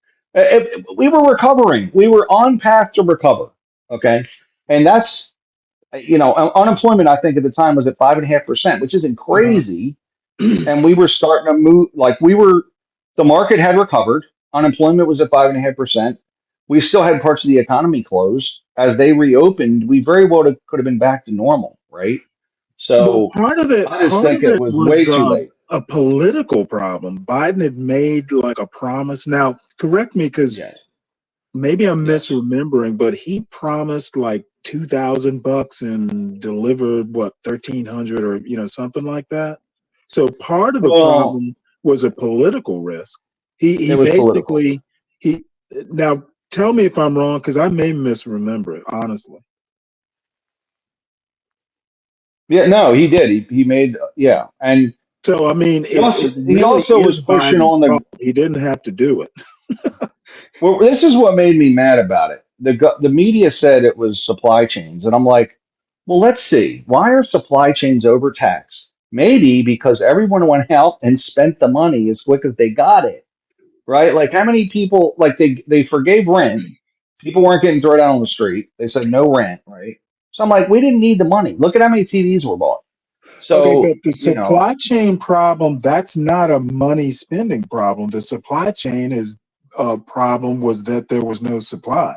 We were recovering. We were on path to recover. Okay. And that's, unemployment, I think at the time was at 5.5%, which isn't Uh-huh. crazy. And we were starting to move, the market had recovered. Unemployment was at 5.5%. We still had parts of the economy closed. As they reopened, we very well could have been back to normal, right? Well, So I just part think of it it was way was too late. a political problem. Biden had made like a promise. Now, correct me because Yeah. maybe I'm Yes. misremembering, but he promised like $2,000 and delivered what 1,300 or something like that. So part of the Well, problem was a political risk. He it was political. basically he now tell me if I'm wrong because I may misremember it honestly. Yeah, no, he did. He made, yeah. And So I mean, it he really also is was pushing Biden's on fault. He didn't have to do it. well, this is what made me mad about it. The media said it was supply chains, and I'm like, well, let's see. Why are supply chains overtaxed? Maybe because everyone went out and spent the money as quick as they got it, right? Like how many people, like they forgave rent. People weren't getting thrown out on the street. They said no rent, right? So I'm like, we didn't need the money. Look at how many TVs were bought. Okay, So, but the supply chain problem, that's not a money spending problem. The supply chain is problem was that there was no supply.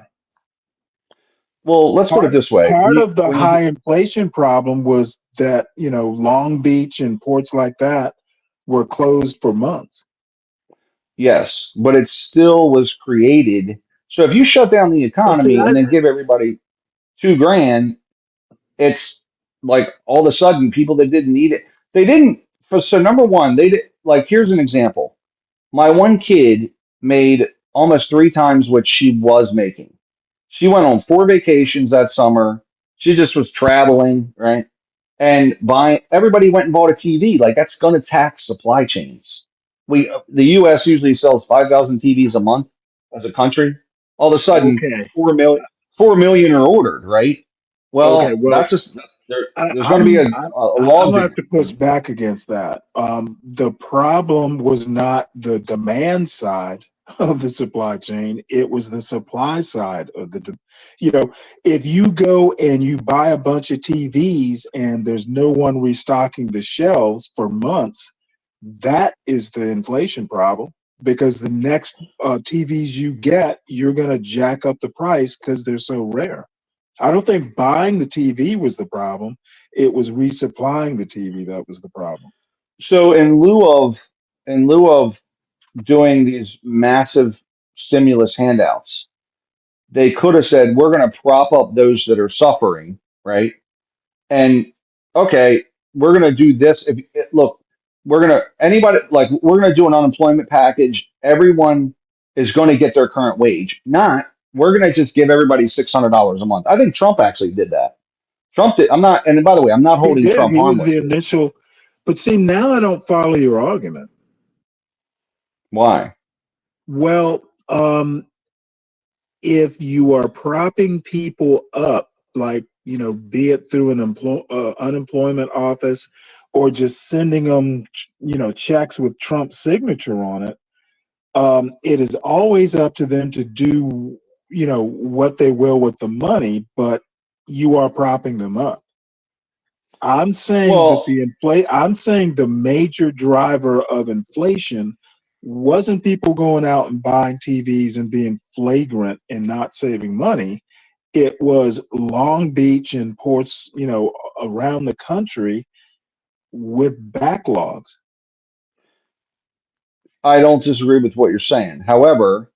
well, let's put it this way. Part of the When you high inflation problem was that, Long Beach and ports like that were closed for months. Yes, but it still was created. So if you shut down the But see, economy and then give everybody 2 grand, it's like all of a sudden people that didn't need it, they didn't. So number one, they did like here's an example. My one kid made almost 3 times what she was making. She went on 4 vacations that summer. She just was traveling, right? And buying. Everybody went and bought a TV. Like that's going to tax supply chains. The U.S. usually sells 5,000 TVs a month as a country. All of a sudden, okay, 4 million are ordered, right? okay, Well, well, that's just I, there's going to be I'm a I'm gonna have lawsuit. to push back against that. The problem was not the demand side of the supply chain; it was the supply side of you know, if you go and you buy a bunch of TVs and there's no one restocking the shelves for months, that is the inflation problem. Because the next TVs you get, you're gonna jack up the price because they're so rare. I don't think buying the TV was the problem. It was resupplying the TV that was the problem. So in lieu of doing these massive stimulus handouts, they could have said, we're going to prop up those that are suffering, right? And okay, we're going to do this. Look, we're going to do an unemployment package. Everyone is going to get their current wage. Not, we're going to just give everybody $600 a month. I think Trump actually did that. Trump did. I'm not. And by the way, I'm not He holding did. Trump He was the harmless. initial. But see, now I don't follow your argument. Why? Well, if you are propping people up, like, be it through an unemployment office or just sending them, checks with Trump's signature on it, it is always up to them to do, what they will with the money, but you are propping them up. I'm saying Well, that I'm saying the major driver of inflation wasn't people going out and buying TVs and being flagrant and not saving money. It was Long Beach and ports, around the country with backlogs. I don't disagree with what you're saying. However,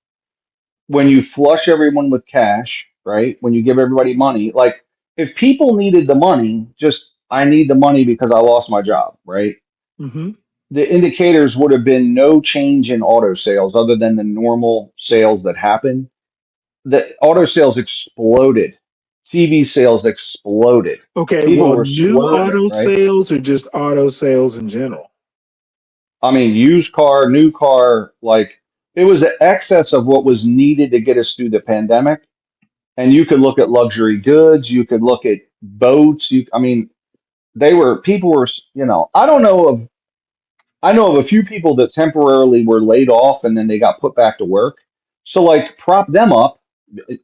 when you flush everyone with cash, right? When you give everybody money, like if people needed the money, just I need the money because I lost my job, right? Mm-hmm. The indicators would have been no change in auto sales other than the normal sales that happen. The auto sales exploded. TV sales exploded. Okay, People well, were new splurging, auto right? sales or just auto sales in general? I mean, used car, new car, like it was the excess of what was needed to get us through the pandemic. And you could look at luxury goods, you could look at boats. I mean, people were, I know of a few people that temporarily were laid off and then they got put back to work. So, like, prop them up,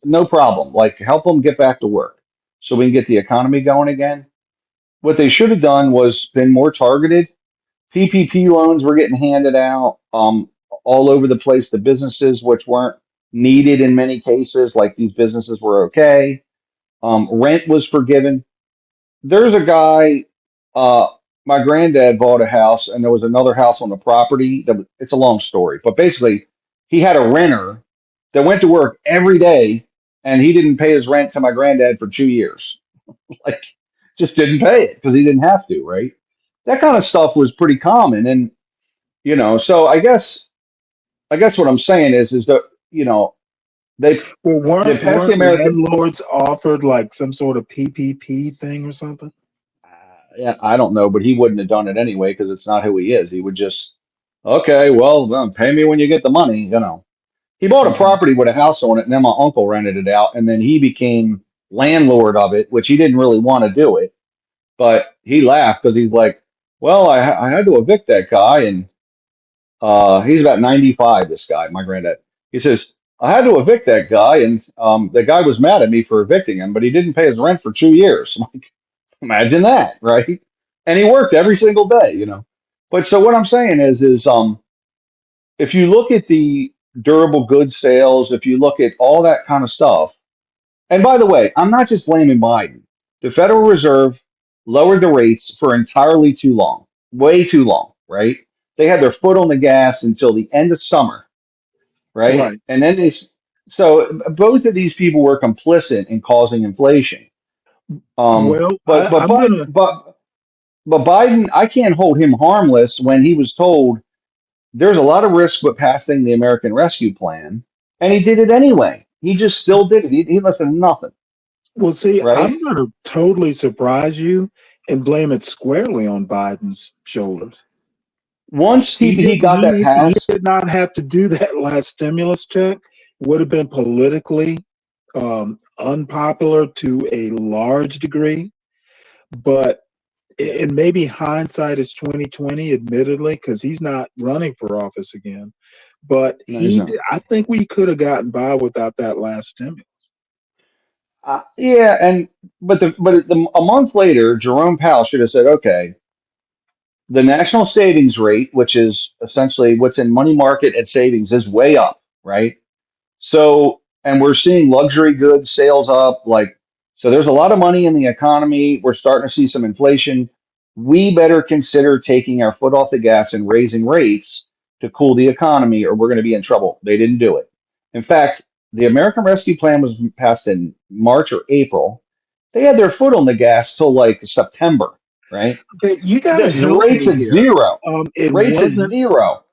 no problem. Like, help them get back to work so we can get the economy going again. What they should have done was been more targeted. PPP loans were getting handed out all over the place to businesses, which weren't needed in many cases. Like, these businesses were okay. Rent was forgiven. There's a guy, uh, my granddad bought a house, and there was another house on the property. It's a long story, but basically, he had a renter that went to work every day, and he didn't pay his rent to my granddad for 2 years. Like, just didn't pay it because he didn't have to, right? That kind of stuff was pretty common, and so I guess what I'm saying is that they Well, they weren't passed the weren't American. landlords offered like some sort of PPP thing or something? Yeah, I don't know, but he wouldn't have done it anyway because it's not who he is. He would just, okay, well, then pay me when you get the money. He bought a Mhm. property with a house on it, and then my uncle rented it out, and then he became landlord of it, which he didn't really want to do it, but he laughed because he's like, well, I had to evict that guy, and he's about 95, this guy, my granddad. He says, I had to evict that guy, and the guy was mad at me for evicting him, but he didn't pay his rent for 2 years. Imagine that, right? And he worked every single day. But so what I'm saying is if you look at the durable goods sales, if you look at all that kind of stuff, and by the way, I'm not just blaming Biden. The Federal Reserve lowered the rates for entirely too long, way too long, right? They had their foot on the gas until the end of summer, right? Right. And then so both of these people were complicit in causing inflation. Well, But but I'm Biden, gonna. but Biden, I can't hold him harmless when he was told there's a lot of risk with passing the American Rescue Plan, and he did it anyway. He just still did it. He listened to nothing, Well, see, right? I'm gonna totally surprise you and blame it squarely on Biden's shoulders. Once he He he didn't. got that He pass, did not have to do that last stimulus check. Would have been politically unpopular to a large degree, but and maybe hindsight is 2020, admittedly, because he's not running for office again. But no, he's not. I think we could have gotten by without that last stimulus. Yeah, a month later, Jerome Powell should have said, okay, the national savings rate, which is essentially what's in money market and savings, is way up, right? So, and we're seeing luxury goods sales up. So there's a lot of money in the economy. We're starting to see some inflation. We better consider taking our foot off the gas and raising rates to cool the economy, or we're going to be in trouble. They didn't do it. In fact, the American Rescue Plan was passed in March or April. They had their foot on the gas till like September, right? Okay, you got to The help rates me at here. zero. It Rates at wasn't. zero.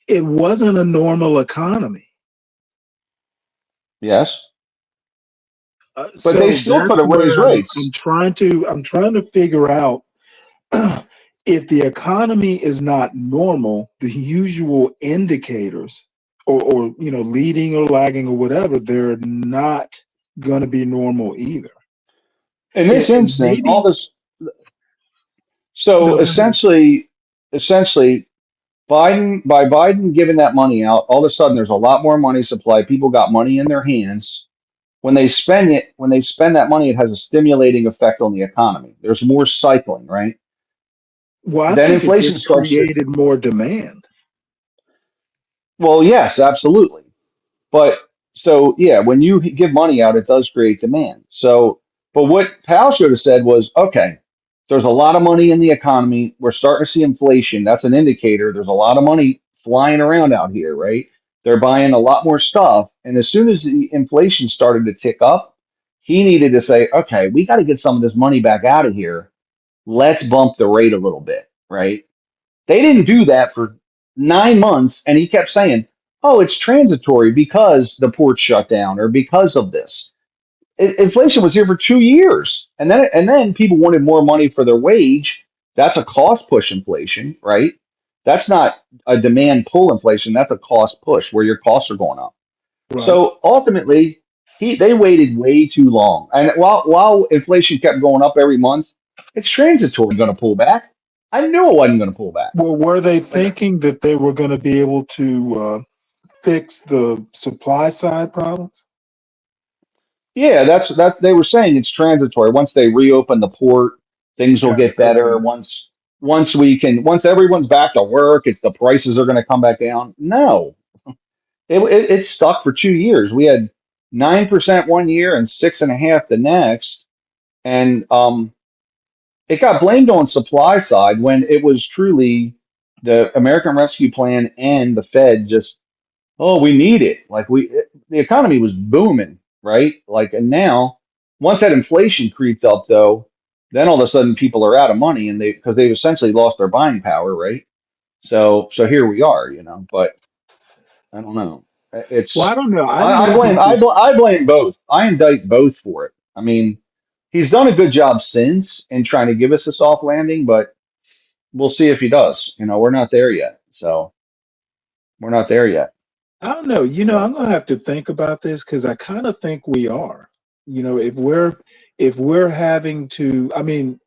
It wasn't a normal economy. Yes. but they So still that's could have raised where I'm rates. trying to figure out if the economy is not normal, the usual indicators or leading or lagging or whatever, they're not going to be normal either. In this And instant, all maybe this. no, So go ahead. essentially, Biden giving that money out, all of a sudden there's a lot more money supply. People got money in their hands. When they spend that money, it has a stimulating effect on the economy. There's more cycling, right? Well, I Then think it inflation just starts to. created more demand. Well, yes, absolutely. But so yeah, when you give money out, it does create demand. So, but what Powell should have said was, okay, there's a lot of money in the economy. We're starting to see inflation. That's an indicator. There's a lot of money flying around out here, right? They're buying a lot more stuff. And as soon as the inflation started to tick up, he needed to say, okay, we got to get some of this money back out of here. Let's bump the rate a little bit, right? They didn't do that for 9 months, and he kept saying, "Oh, it's transitory because the ports shut down or because of this." Inflation was here for 2 years, and then people wanted more money for their wage. That's a cost push inflation, right? That's not a demand pull inflation. That's a cost push where your costs are going up. Right. So ultimately, they waited way too long, and while inflation kept going up every month, it's transitory. Going to pull back. I knew it wasn't going to pull back. Well, were they Like, thinking that they were going to be able to fix the supply side problems? yeah, that's that they were saying it's transitory. Once they reopen the port, things will get Okay. better. Once everyone's back to work, it's the prices are going to come back down. No, it stuck for 2 years. We had 9% one year and 6.5% the next, and it got blamed on supply side when it was truly the American Rescue Plan and the Fed just, oh, we need it. The economy was booming, right? Like, and now once that inflation creeped up, though, then all of a sudden people are out of money, and because they've essentially lost their buying power, right? So here we are, But I don't know. Well, I It's don't know. I I knew blame that the I blame both. I indict both for it. I mean, he's done a good job since in trying to give us a soft landing, but we'll see if he does. We're not there yet. So we're not there yet. I don't know. But I'm gonna have to think about this because I kind of think we are. If we're having to, I mean,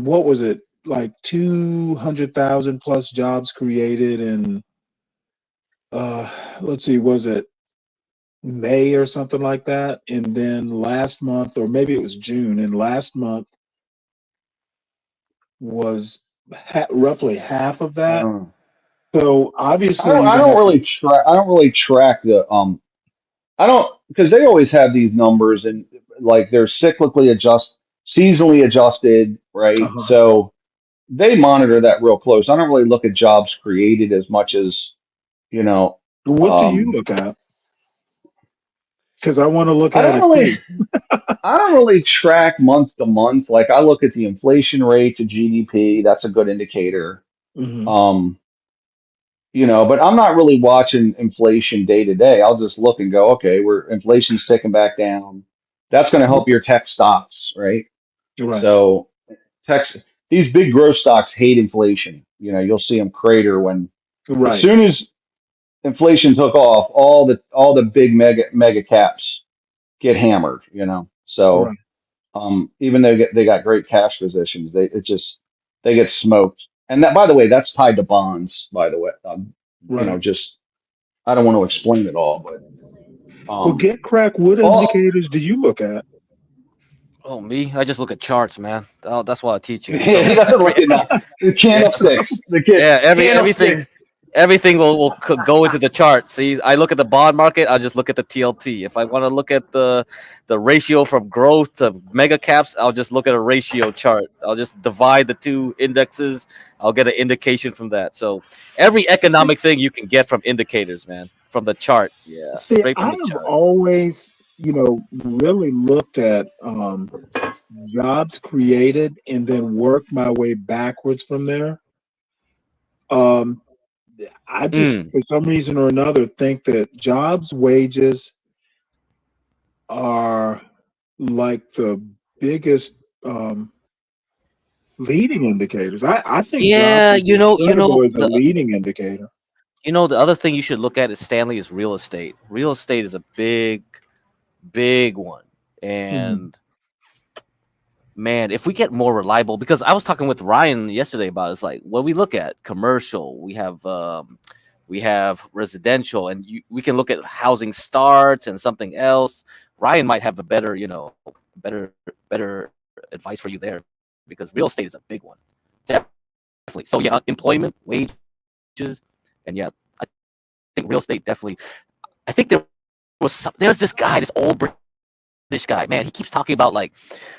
what was it like 200,000 plus jobs created in let's see, was it May or something like that? And then last month, or maybe it was June, and last month was roughly half of I that. don't know. So I obviously don't. you're I gonna don't have to. really track. I don't really track the. I don't because they always have these numbers and like they're seasonally adjusted, right? Uh-huh. So they monitor that real close. I don't really look at jobs created as much as you know. What do you Um, look at? Because I want to look I at don't it really. too. I don't really track month to month. Like I look at the inflation rate to GDP. That's a good indicator. Hmm. Um, but I'm not really watching inflation day to day. I'll just look and go, okay, we're inflation's ticking back down. That's going to help your tech stocks, right? Right. So tech, these big growth stocks hate inflation. You'll see them crater as Right. soon as inflation took off, all the big mega caps get hammered. So Right. even though they got great cash positions, they get smoked. And that, by the way, that's tied to bonds. By the way, Right. just I don't want to explain it all, but Well, um, GiveCrack, what all indicators do you look at? Oh, me? I just look at charts, man. Oh, that's what I teach you. yeah, he So doesn't every, look at every the yeah, so candlesticks. yeah, everything Candlesticks. go into the chart. See, I look at the bond market. I just look at the TLT. If I want to look at the ratio from growth to mega caps, I'll just look at a ratio chart. I'll just divide the two indexes. I'll get an indication from that. So every See, economic thing you can get from indicators, man, from the chart. Yeah, see, straight from the I've chart. always, really looked at jobs created and then worked my way backwards from there. Um, I just, Mm. for some reason or another, think that jobs, wages are like the biggest leading indicators. I think jobs Yeah, is incredible as a leading indicator. the other thing you should look at is Stanley is real estate. Real estate is a big one. And man, if we get more reliable, because I was talking with Ryan yesterday about it's like what we look at commercial, we have residential, and we can look at housing starts and something else. Ryan might have a better, better advice for you there, because real estate is a big one, definitely. So yeah, employment, wages, and yeah, I think real estate definitely. I think there's this guy, this old British guy, man. He keeps talking about like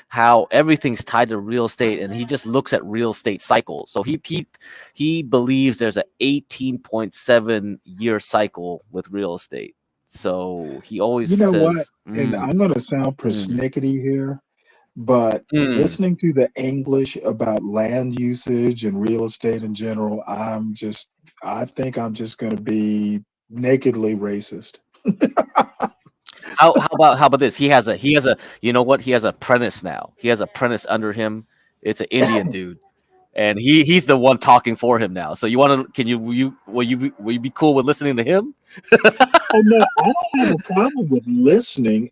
how everything's tied to real estate, and he just looks at real estate cycles. So he believes there's an 18.7 year cycle with real estate. So he always You know says, what? And I'm going to sound persnickety here, but listening to the English about land usage and real estate in general, I think I'm just going to be nakedly racist. how about this? He has a you know what? He has an apprentice now. He has an apprentice under him. It's an Indian dude, and he's the one talking for him now. So you want to? Can you will you be cool with listening to him? Oh no, I don't have a problem with listening,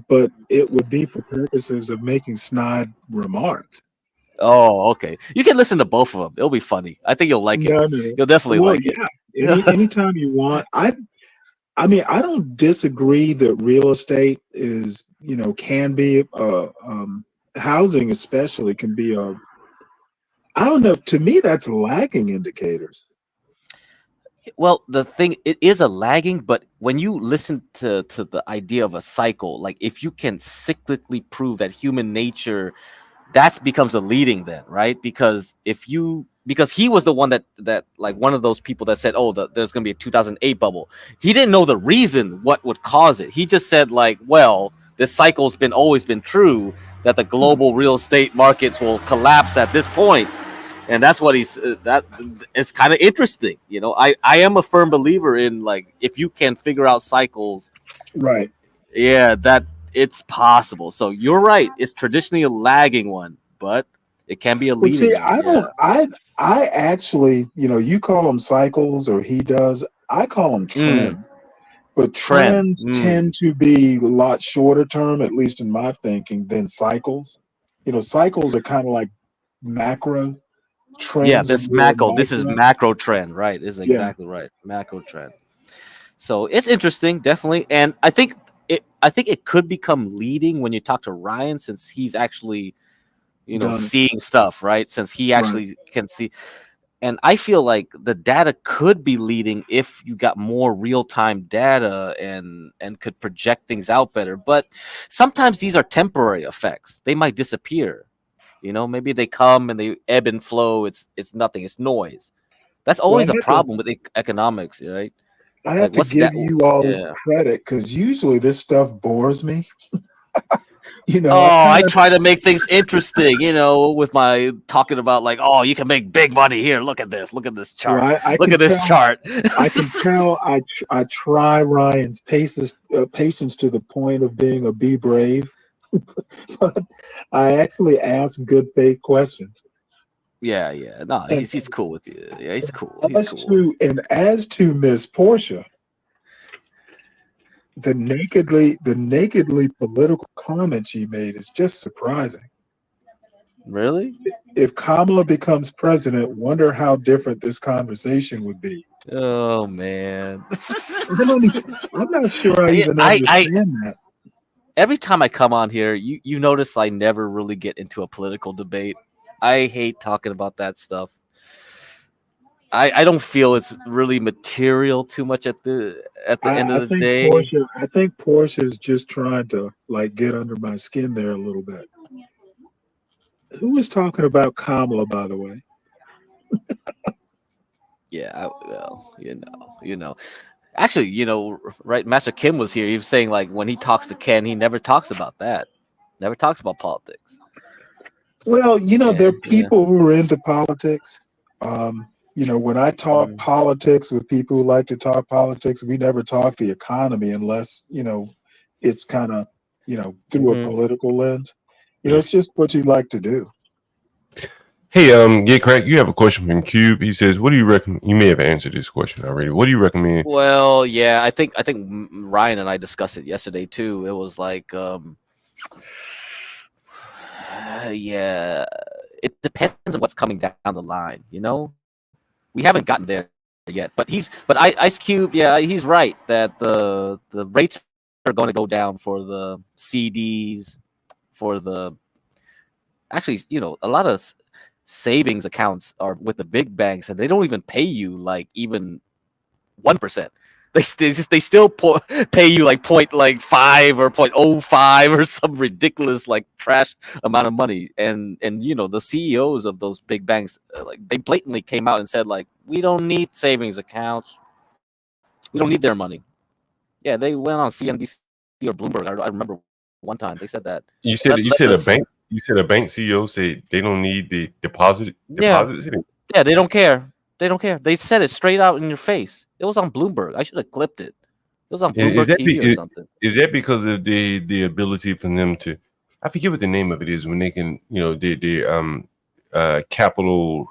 but it would be for purposes of making snide remarks. Oh, okay. You can listen to both of them. It'll be funny. I think you'll like it. No, no. You'll definitely Well, like yeah. Anytime you want. I mean, I don't disagree that real estate is, can be housing especially can be I don't know. To me, that's lagging indicators. Well, the thing, it is a lagging, but when you listen to the idea of a cycle, like if you can cyclically prove that human nature, that becomes a leading then, right? Because because he was the one that like one of those people that said, oh, there's going to be a 2008 bubble. He didn't know the reason what would cause it. He just said like, well, this cycle's always been true, that the global real estate markets will collapse at this point. And that's what that it's kind of interesting. I am a firm believer in, like, if you can figure out cycles, right? Yeah, that it's possible. So you're right. It's traditionally a lagging one, but it can be a Well, leading see, one. I don't. I actually, you call them cycles, or he does. I call them trend. But trends tend to be a lot shorter term, at least in my thinking, than cycles. Cycles are kind of like macro. Trends this are more macro. This is micro. macro trend, right? This is exactly right. Macro trend. So it's interesting, definitely, and I think it could become leading when you talk to Ryan, since he's actually, seeing stuff, right? Since he actually can see. And I feel like the data could be leading if you got more real-time data and could project things out better. But sometimes these are temporary effects. They might disappear. Maybe they come and they ebb and flow. It's nothing. It's noise. That's always a problem with economics, right? I have to give you all credit, because usually this stuff bores me. I try to make things interesting, with my talking about like, oh, you can make big money here. Look at this chart. Right? Look at this chart. I can tell I try Ryan's patience to the point of being a be brave, but I actually ask good faith questions. Yeah. No, he's cool with you. Yeah, he's cool. As to Miss Portia, the nakedly political comment she made is just surprising. Really? If Kamala becomes president, wonder how different this conversation would be. Oh man. I'm not sure I even understand that. Every time I come on here, you notice I never really get into a political debate. I hate talking about that stuff. I don't feel it's really material too much at the end of the day. I think Portia is just trying to like get under my skin there a little bit. Who was talking about Kamala, by the way? Yeah, Actually, right? Master Kim was here. He was saying like when he talks to Ken, he never talks about that. Never talks about politics. Well, there are people who are into politics. When I talk politics with people who like to talk politics, we never talk the economy unless, it's kind of through a political lens. It's just what you like to do. Hey, GiveCrack, you have a question from Cube. He says, "What do you recommend?" You may have answered this question already. What do you recommend? Well, yeah, I think Ryan and I discussed it yesterday too. It was like, yeah, it depends on what's coming down the line. We haven't gotten there yet, but Ice Cube, yeah, he's right that the rates are going to go down for the CDs, for the actually, a lot of savings accounts are with the big banks, and they don't even pay you like even 1%. They still pay you like 0.5 or 0.05 or some ridiculous like trash amount of money. And the CEOs of those big banks, like they blatantly came out and said like, we don't need savings accounts, we don't need their money. Yeah, they went on CNBC or Bloomberg. I remember one time they said that. You said a bank CEO said they don't need the deposits. Yeah, they don't care. They don't care. They said it straight out in your face. It was on Bloomberg. I should have clipped it. It was on Bloomberg TV or something. Is that because of the ability for them to? I forget what the name of it is when they can, the capital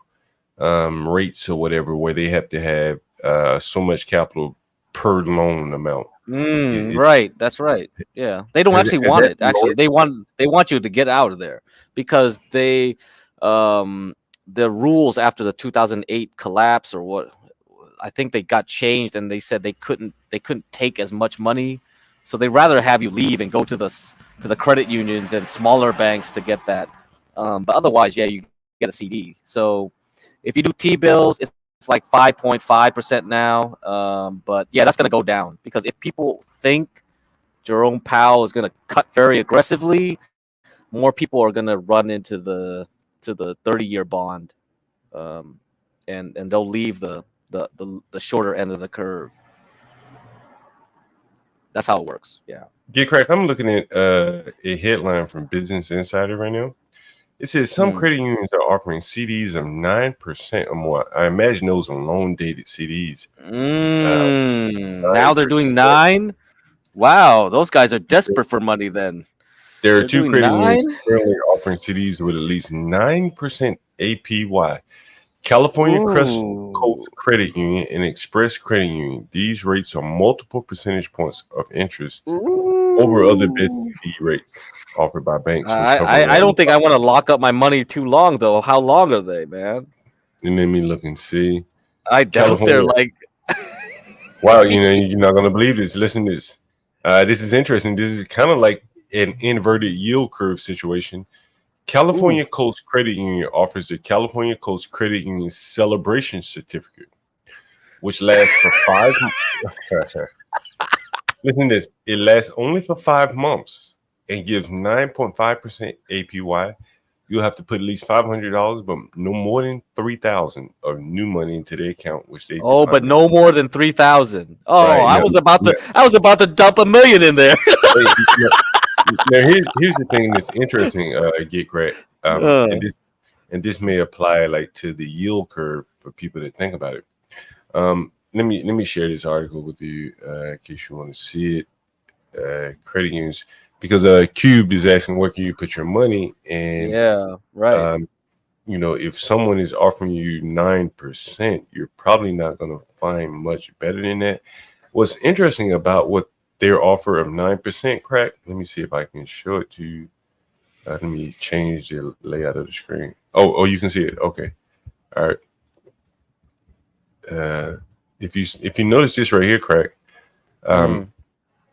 rates or whatever, where they have to have so much capital per loan amount. Right, that's right. Yeah, they don't actually want it. Actually, they want you to get out of there because the rules after the 2008 collapse or what, I think they got changed, and they said they couldn't take as much money, so they rather have you leave and go to the credit unions and smaller banks to get that. But otherwise, yeah, you get a CD. So if you do T-bills, it's like 5.5% now. But yeah, that's gonna go down because if people think Jerome Powell is gonna cut very aggressively, more people are gonna run into the 30-year bond, and they'll leave the shorter end of the curve. That's how it works. Yeah. GiveCrack, I'm looking at a headline from Business Insider right now. It says some credit unions are offering CDs of 9% or more. I imagine those are long dated CDs. Now they're doing 9. Wow, those guys are desperate for money. Then there are two credit unions currently offering CDs with at least 9% APY. California Coast Credit Union and Express Credit Union. These rates are multiple percentage points of interest over other best CD rates offered by banks. I don't think I want to lock up my money too long, though. How long are they, man? And let me look and see. I doubt they're like. Wow, you're not gonna believe this. Listen to this. This is interesting. This is kind of like an inverted yield curve situation. California Coast Credit Union offers the California Coast Credit Union Celebration Certificate, which lasts for 5 months. Listen to this. It lasts only for 5 months and gives 9.5% APY. You'll have to put at least $500, but no more than $3,000 of new money into the account, which they but no more than $3,000. Oh, right, I was about to dump $1 million in there. Now, here's the thing that's interesting, GiveCrack, and this may apply like to the yield curve for people to think about it. Let me share this article with you in case you want to see it. Credit unions, because Cube is asking where can you put your money, and yeah, right. If someone is offering you 9%, you're probably not going to find much better than that. What's interesting about what their offer of 9%, Crack, let me see if I can show it to you. Let me change the layout of the screen. Oh, you can see it. Okay. All right. If you notice this right here, Crack,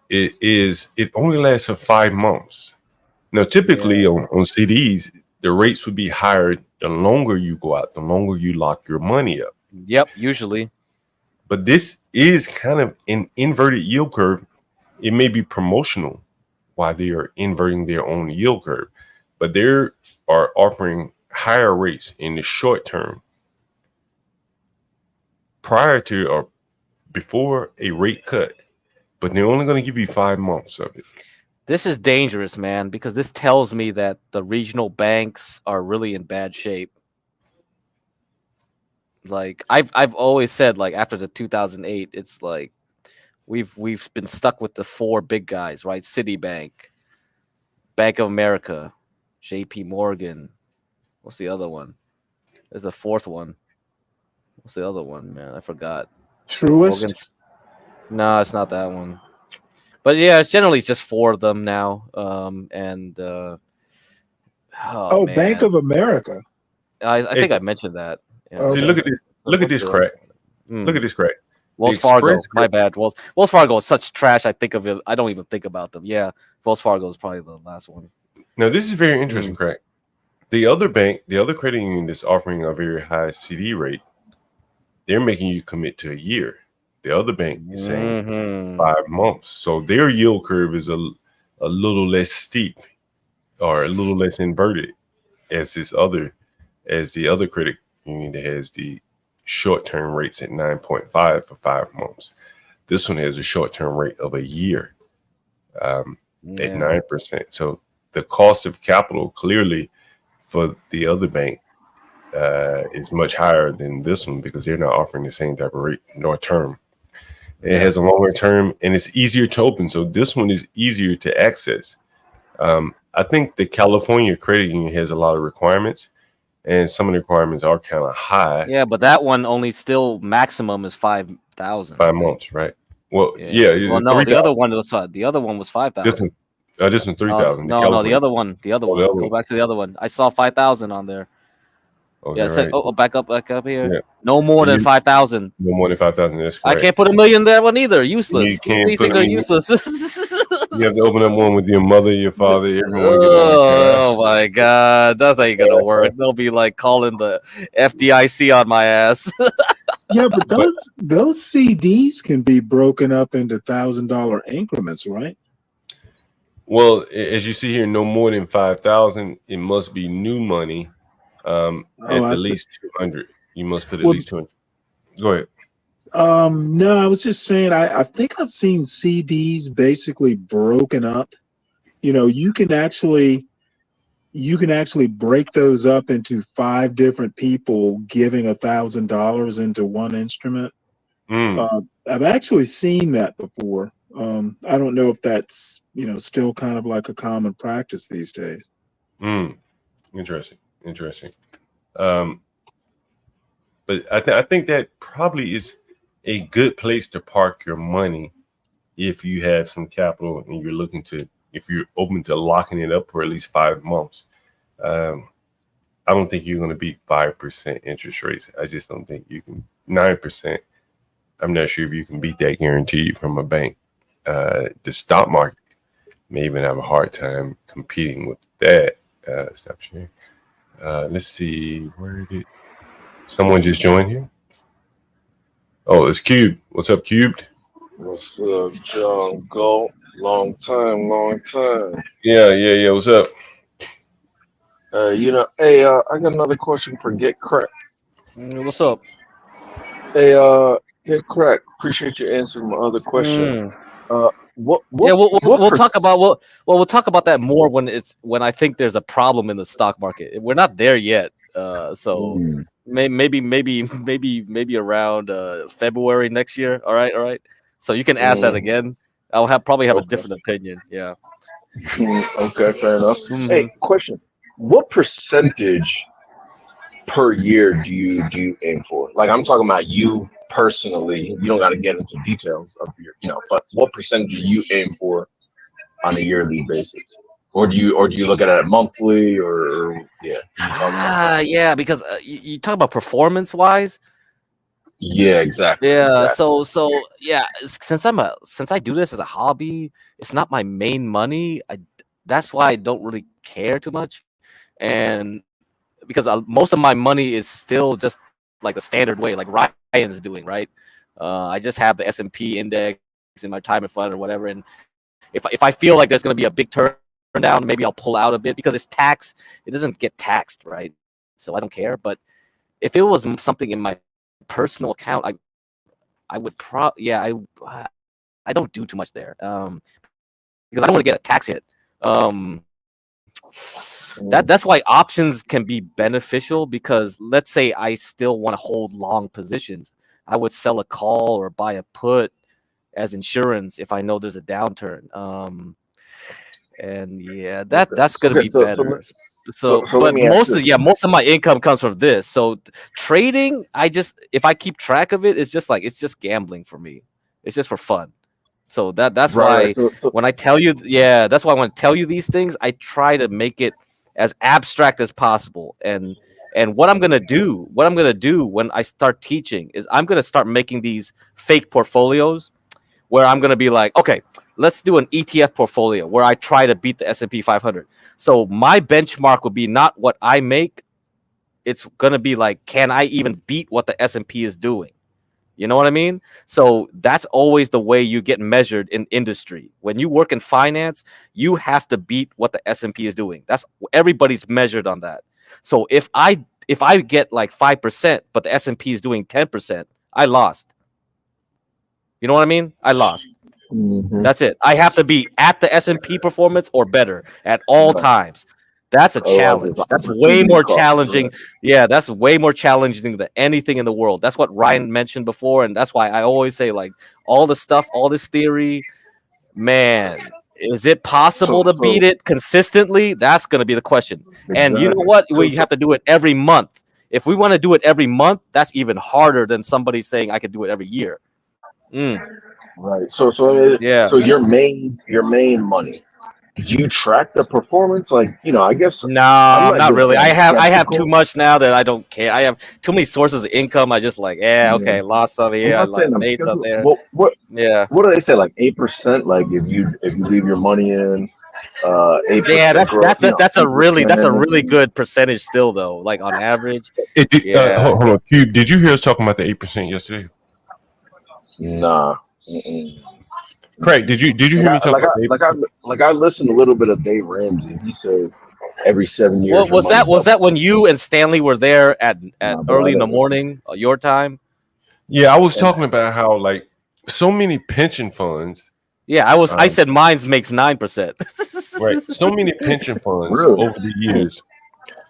it only lasts for 5 months. Now, typically on CDs, the rates would be higher the longer you go out, the longer you lock your money up. Yep, usually. But this is kind of an inverted yield curve. It may be promotional while they are inverting their own yield curve, but they are offering higher rates in the short term prior to or before a rate cut, but they're only going to give you 5 months of it. This is dangerous, man, because this tells me that the regional banks are really in bad shape. Like I've always said, like after the 2008, it's like we've been stuck with the 4 big guys, right? Citibank, Bank of America, J.P. Morgan. What's the other one? There's a fourth one. What's the other one, man? I forgot. Truist. Morgan's... No, it's not that one. But yeah, it's generally just 4 of them now. Oh, man. Bank of America. I think I mentioned that. Yeah. See, Okay. look at this. Look at this crack. Look at this crack. Wells Fargo. My bad. Wells Fargo is such trash. I think of it. I don't even think about them. Yeah, Wells Fargo is probably the last one. Now, this is very interesting, crack. The other bank, the other credit union that's offering a very high CD rate, they're making you commit to a year. The other bank is saying 5 months. So their yield curve is a little less steep or a little less inverted as the other credit union that has the short-term rates at 9.5 for 5 months. This one has a short-term rate of a year at 9%. So the cost of capital clearly for the other bank is much higher than this one because they're not offering the same type of rate nor term. It has a longer term and it's easier to open. So this one is easier to access. I think the California credit union has a lot of requirements, and some of the requirements are kind of high. Yeah, but that one only still maximum is 5,000. 5 months, right? Well, yeah. Well, no, 3, the other one was 5,000. This one 3,000. No, the other one. Go back to the other one. I saw 5,000 on there. Oh, yeah, right? back up here. Yeah. No more than 5,000. No more than 5,000. That's correct. I can't put $1 million in that one either. Useless. You can't These things are useless. You have to open up one with your mother, your father, everyone. Oh my God, that ain't gonna work. They'll be like calling the FDIC on my ass. Yeah, but those CDs can be broken up into $1,000 increments, right? Well, as you see here, no more than 5,000. It must be new money. At least 200. You must put at least 200. Go ahead. No, I was just saying. I think I've seen CDs basically broken up. You can actually break those up into 5 different people giving $1,000 into one instrument. I've actually seen that before. I don't know if that's still kind of like a common practice these days. Interesting. But I think that probably is a good place to park your money if you have some capital and if you're open to locking it up for at least 5 months. I don't think you're going to beat 5% interest rates. I just don't think you can. 9%. I'm not sure if you can beat that guarantee from a bank. The stock market may even have a hard time competing with that. Stop sharing. Let's see. Where did someone just join here? Oh, it's Cube. What's up, Cubed? What's up, John Galt? Long time. Yeah. What's up? Hey, I got another question for GiveCrack. What's up? Hey, GiveCrack. Appreciate you answering my other question. We'll talk about that more when I think there's a problem in the stock market. We're not there yet. So maybe around February next year. All right. So you can ask that again. I'll probably have a different opinion. Yeah. Okay, fair enough. Hey, question: what percentage per year do you aim for? Like, I'm talking about you personally. You don't got to get into details of your, but what percentage do you aim for on a yearly basis? Or do you look at it monthly or yeah? Yeah, because you talk about performance wise. Yeah, exactly. Yeah, exactly. so yeah, since I do this as a hobby, it's not my main money. That's why I don't really care too much, and because most of my money is still just like the standard way, like Ryan's doing, right? I just have the S&P index in my retirement fund or whatever, and if I feel like there's going to be a big turn down, maybe I'll pull out a bit because it's taxed. It doesn't get taxed, right? So I don't care. But if it was something in my personal account, I would I don't do too much there because I don't want to get a tax hit. That's why options can be beneficial, because let's say I still want to hold long positions, I would sell a call or buy a put as insurance if I know there's a downturn. And yeah, Okay. that's gonna Okay. be better. So let But me ask this. most of my income comes from this. So trading, if I keep track of it, it's just gambling for me. It's just for fun. So that's Right. Right. why So when I tell you, yeah, that's why when I tell you these things, I try to make it as abstract as possible. And what I'm gonna do when I start teaching is I'm gonna start making these fake portfolios where I'm going to be like, okay, let's do an ETF portfolio where I try to beat the S&P 500. So my benchmark would be not what I make. It's going to be like, can I even beat what the S&P is doing? You know what I mean? So that's always the way you get measured in industry. When you work in finance, you have to beat what the S&P is doing. That's everybody's measured on that. So if I get like 5%, but the S&P is doing 10%, I lost. You know what I mean? I lost. Mhm. That's it. I have to be at the S&P performance or better at all Right. times. That's a Otherwise, it's challenge. That's way opportunity more cost. challenging. Yeah, that's way more challenging than anything in the world. That's what Ryan mentioned before, and that's why I always say like all the stuff, all this theory, man, is it possible to beat So it consistently? That's going to be the question. And you know exactly. what? So We have to do it every month. If we want to do it every month, that's even harder than somebody saying I could do it every year. right. So Yeah. your main money. Do you track the performance? Like, I guess I'm No, not not gonna say really. I'm I have too skeptical. much now that I don't care. I have too many sources of income. I just like, yeah, Yeah. okay, lost some I'm here, not saying I'm made some skeptical. there. What Yeah. what do they say? Like 8%? Like if you leave your money in, eight Yeah, percent growth. that's a 8%. really good percentage still though, like on average. Hold, Yeah. hold on, Cube. Did you hear us talking about the 8% yesterday? Nah. Mm-mm. Craig, did you Like hear me I talk like about I the like I 8%? like I listened a little bit of Dave Ramsey. He says every 7 years What your money was that when doubles. you and Stanley were there at Nah, bro, I early in the didn't listen. morning, your time? Yeah, I was talking about how like so many pension funds, Yeah, I um, said mine's makes 9%. right? So many pension funds Really? over the years,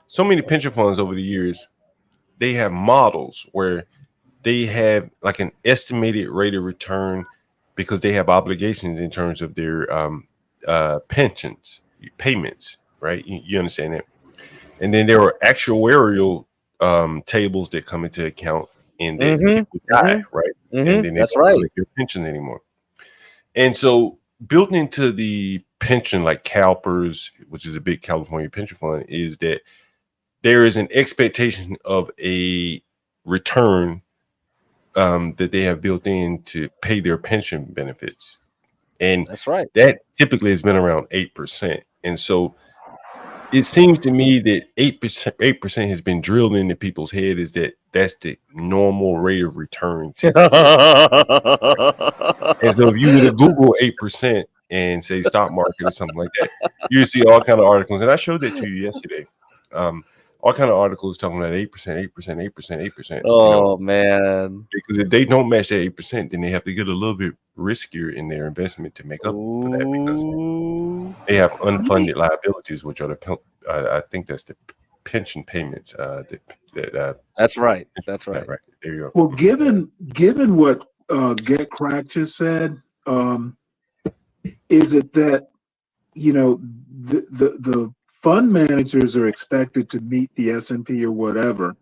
so many pension funds over the years, they have models where they have like an estimated rate of return because they have obligations in terms of their pensions payments, right? You understand that? And then there are actuarial tables that come into account and that people Mm-hmm. die, Mm-hmm. right? And then Mm-hmm. they That's don't right. collect their pensions anymore. And so built into the pension, like CalPERS, which is a big California pension fund, is that there is an expectation of a return that they have built in to pay their pension benefits. And That's right. that typically has been around 8%. And so it seems to me that 8% has been drilled into people's head is that that's the normal rate of return typically. And so if you were to Google 8% and say stock market or something like that, you see all kind of articles. And I showed that to you yesterday. All kind of articles talking about 8%, 8%, 8%, 8%, Oh man. because if they don't match that 8%, then they have to get a little bit riskier in their investment to make up for that because Ooh. they have unfunded liabilities, which are I think that's the pension payments. That's right. That's Yeah, right. right. There you go. Well, given what GetCrack just said, is it that the fund managers are expected to meet the S&P or whatever?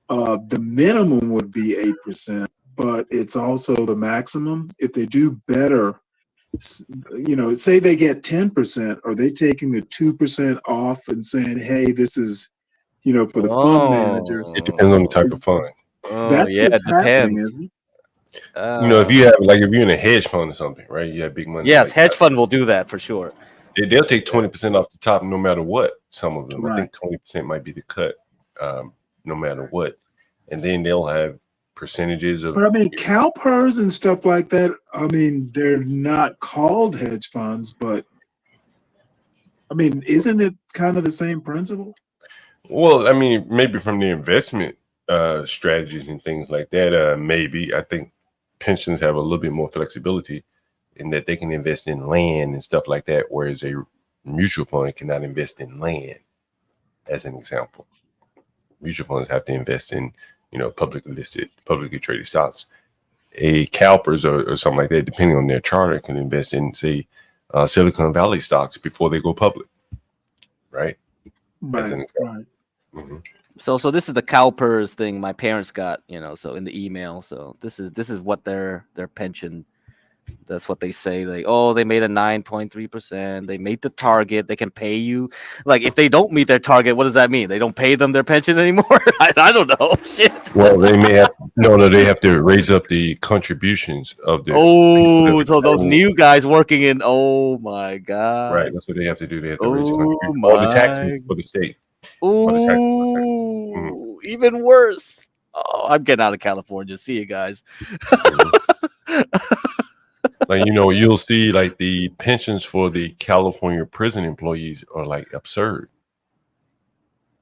The minimum would be 8%, but it's also the maximum. If they do better, say they get 10%, are they taking the 2% off and saying, hey, this is, for the fund manager? It depends on the type Oh. of fund. Oh That's yeah, what's it happening, depends. isn't it? If you have like if you're in a hedge fund or something, right? You have big money. Yes, Like hedge fund will do that for sure. they'll take 20% off the top, no matter what. Some of them, I Right. think 20% might be the cut, no matter what, and then they'll have percentages of. But I mean, CalPERS and stuff like that, I mean, they're not called hedge funds, but I mean, isn't it kind of the same principle? Well, I mean, maybe from the investment strategies and things like that, maybe. I think pensions have a little bit more flexibility in that they can invest in land and stuff like that, whereas a mutual fund cannot invest in land, as an example. Mutual funds have to invest in, publicly listed, publicly traded stocks. A CalPERS or something like that, depending on their charter, can invest in, say, Silicon Valley stocks before they go public, right? Right. Mm-hmm. So this is the CalPERS thing my parents got, so in the email. So this is what their pension. That's what they say. Like, oh, they made a 9.3%. They made the target. They can pay you. Like, if they don't meet their target, what does that mean? They don't pay them their pension anymore? I don't know. Shit. Well, they may have they have to raise up the contributions of the. Oh, so those new guys working in. Oh my god. Right, that's what they have to do. They have to raise the contribution or the taxes for the state. Ooh, even worse. Oh, I'm getting out of California. See you guys. Like, you'll see like the pensions for the California prison employees are like absurd.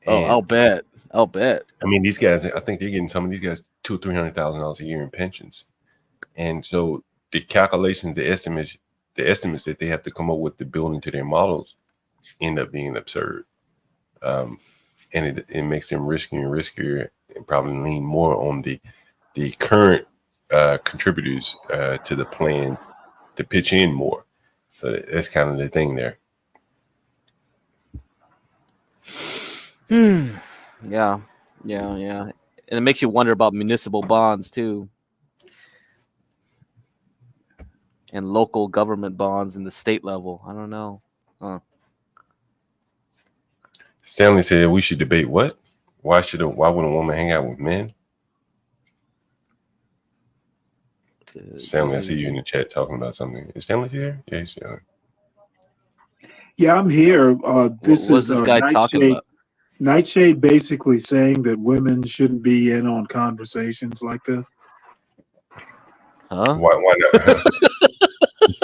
Oh, I'll bet. I mean, these guys, I think they're getting some of these guys $200,000-$300,000 a year in pensions, and so the calculations, the estimates that they have to come up with to build into their models end up being absurd, and it makes them riskier and riskier, and probably lean more on the current contributors to the plan to pitch in more. So that's kind of the thing there. Yeah. And it makes you wonder about municipal bonds too. And local government bonds in the state level. I don't know. Stanley said we should debate what? Why would a woman hang out with men? Stanley, I see you in the chat talking about something. Is Stanley here? Yeah, he's here. Yeah, I'm here. This is this guy talking about? Nightshade basically saying that women shouldn't be in on conversations like this. Huh? Why not?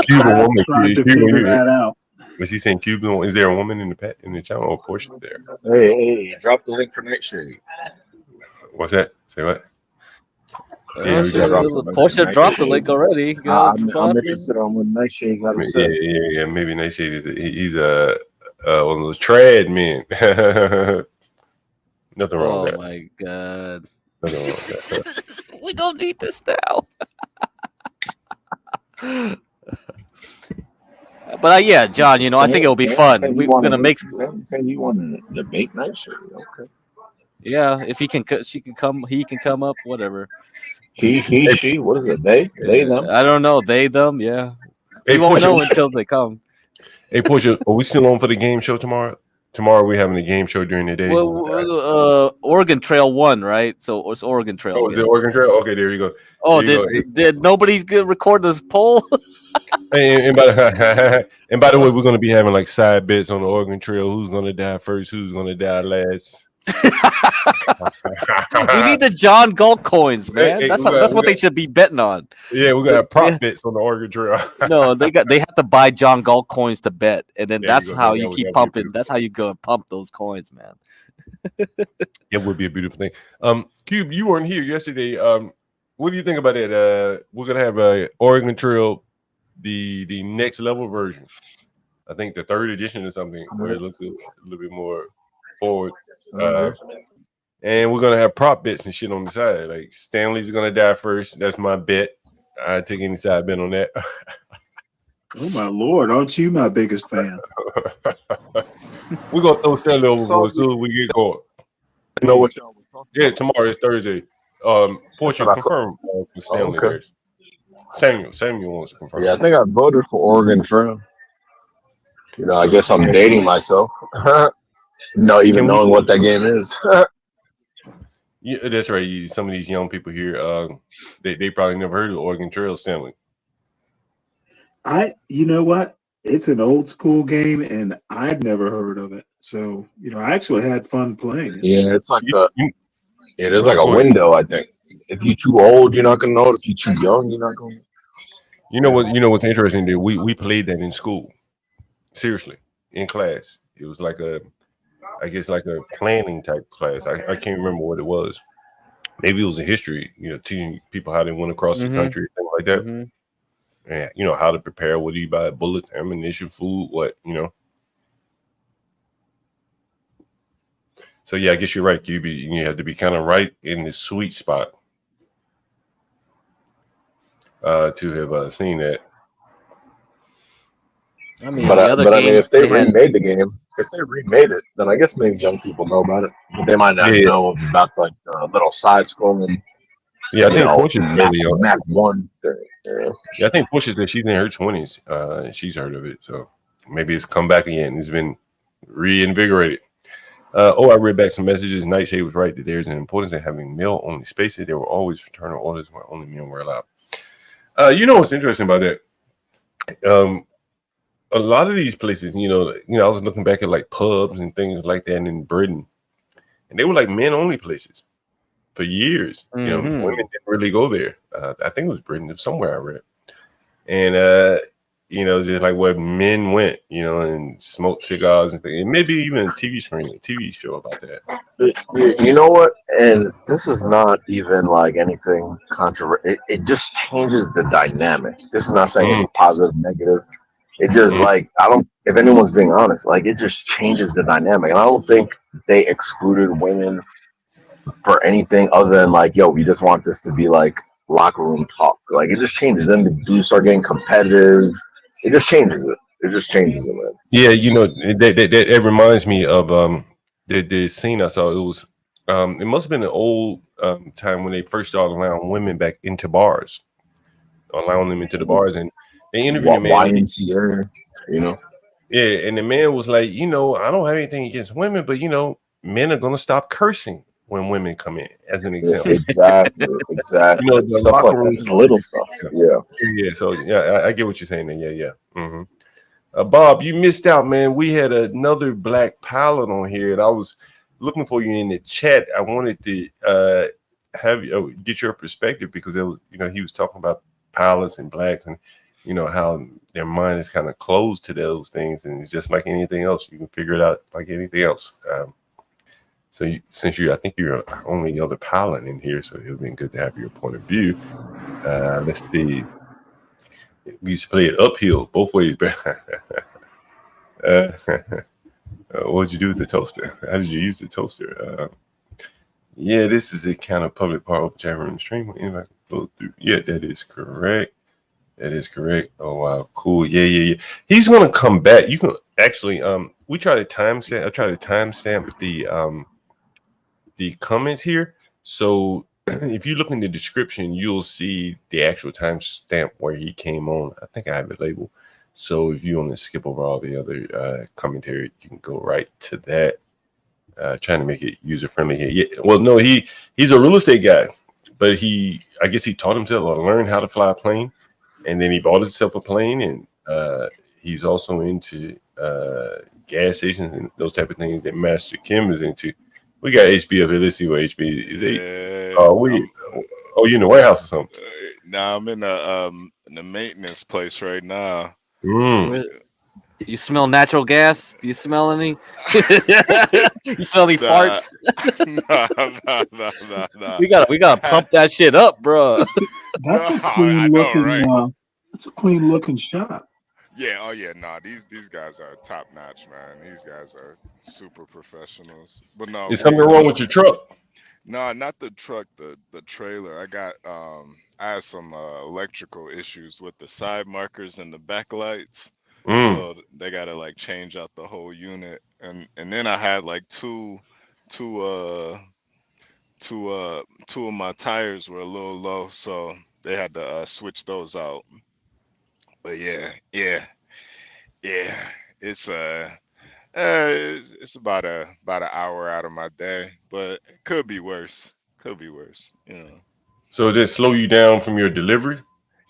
Cuban woman. Trying to figure that out. Was he saying Cuban? Is there a woman in the channel or portion there? Hey, drop the link for Nightshade. What's that? Say what? Portia dropped the link already. I'm interested on what Nightshade got to say. Yeah. Maybe Nightshade he's one of those trad men. Nothing wrong with that. Oh my god. Nothing wrong with that. We don't need this now. But yeah, John, I think it'll be fun. We're gonna make. Saying you want to debate Nightshade, okay? Yeah, if he can come up, whatever. He, she, what is it? They, them? I don't know. They, them, yeah. Hey, we won't know until they come. Hey, Portia, are we still on for the game show tomorrow? Tomorrow we're having a game show during the day. Well, Oregon Trail 1, right? So it's Oregon Trail. Oh, is it Oregon Trail? Okay, there you go. Oh, did nobody record this poll? And by the way, we're going to be having like side bets on the Oregon Trail. Who's going to die first? Who's going to die last? We need the John Galt coins, man. Hey, that's what they should be betting on. Yeah, we're gonna have prop bets on the Oregon Trail. No, they have to buy John Galt coins to bet, and then that's how you keep pumping. That's how you go pump those coins, man. It would be a beautiful thing. Cube, you weren't here yesterday. What do you think about it? We're gonna have a Oregon Trail, the next level version. I think the 3rd edition or something, where it looks a little bit more forward. And we're gonna have prop bets and shit on the side. Like Stanley's gonna die first. That's my bet. I take any side bet on that. Oh my lord, aren't you my biggest fan? We're gonna throw Stanley over as soon as we get going. You know what y'all were talking about? Yeah, tomorrow is Thursday. Portia, confirm for Stanley. Okay. Samuel wants to confirm. Yeah, I think I voted for Oregon Trail. I guess I'm dating myself. No, even knowing what that game is. Yeah, that's right. Some of these young people here, they probably never heard of Oregon Trail, Stanley. You know what? It's an old school game, and I'd never heard of it. So, I actually had fun playing it. Yeah, it's like there's like a window, I think. If you're too old, you're not gonna know it. If you're too young, you're not gonna. You know what's interesting? Dude? We played that in school. Seriously, in class. It was like I guess like a planning type class. I can't remember what it was. Maybe it was a history, teaching people how they went across the country, things like that. Mm-hmm. And how to prepare, what do you buy, bullets, ammunition, food, what. So yeah, I guess you're right, QB. You have to be kind of right in the sweet spot to have seen that. I mean, the other But I mean, games if they they had. remade the game, if they remade it, then I guess maybe young people know about it, but they might not Yeah, know about like little side scrolling, yeah. I think Portia's map fairly young. one thing. Yeah. Yeah, I think Portia said she's in her 20s. And she's heard of it, so maybe it's come back again. It's been reinvigorated. I read back some messages. Nightshade was right that there's an importance in having male-only spaces. There were always fraternal orders where only men were allowed. You know what's interesting about that? A lot of these places, I was looking back at like pubs and things like that in Britain, and they were like men-only places for years. Women didn't really go there. I think it was Britain, it was somewhere I read, and just like where men went, and smoked cigars and things. And maybe even a TV show about that. You know what? And this is not even like anything controversial. It just changes the dynamic. This is not saying it's positive, negative. It just like I don't. If anyone's being honest, like it just changes the dynamic. And I don't think they excluded women for anything other than like, yo, we just want this to be like locker room talk. Like it just changes. Then the dudes start getting competitive. It just changes it. It just changes it, man. Yeah, that reminds me of the scene I saw. It was it must have been an old time when they first started allowing women back into bars, allowing them into the bars, and they interviewed a man. YMCA, Yeah, and the man was like, I don't have anything against women, but men are gonna stop cursing when women come in, as an example. Exactly. The Stuff locker like room, that, just little stuff. Yeah. So yeah, I get what you're saying. There. Yeah. Bob, you missed out, man. We had another black pilot on here, and I was looking for you in the chat. I wanted to have you get your perspective because it was, he was talking about pilots and blacks and how their mind is kind of closed to those things, and it's just like anything else. You can figure it out like anything else. So I think you're the only other pilot in here, so it would have been good to have your point of view. Let's see. We used to play it uphill both ways. What did you do with the toaster? How did you use the toaster? Yeah, this is a kind of public part of chat room stream. Yeah, that is correct. Oh wow, cool. Yeah. He's gonna come back. You can actually we try to timestamp. I try to timestamp the comments here. So if you look in the description, you'll see the actual timestamp where he came on. I think I have it labeled. So if you want to skip over all the other commentary, you can go right to that. Trying to make it user friendly here. Yeah. Well, no, he's a real estate guy, but I guess he taught himself or learned how to fly a plane, and then he bought himself a plane, and he's also into gas stations and those type of things that Master Kim is into. We got HB up here. Let's see what HB is. You in the warehouse or something? Nah, I'm in the maintenance place right now. You smell natural gas? Do you smell any? You smell any farts? Nah. We gotta pump that shit up, bro. That's a clean looking. It's a clean looking shop. Yeah. Oh yeah. Nah. These guys are top notch, man. These guys are super professionals. But no. Is something wrong with your truck? No, not the truck. The trailer. I had some electrical issues with the side markers and the backlights. So they gotta like change out the whole unit, and then I had like two of my tires were a little low, so they had to switch those out. But yeah, it's it's about an hour out of my day, but it could be worse. So did it slow you down from your delivery?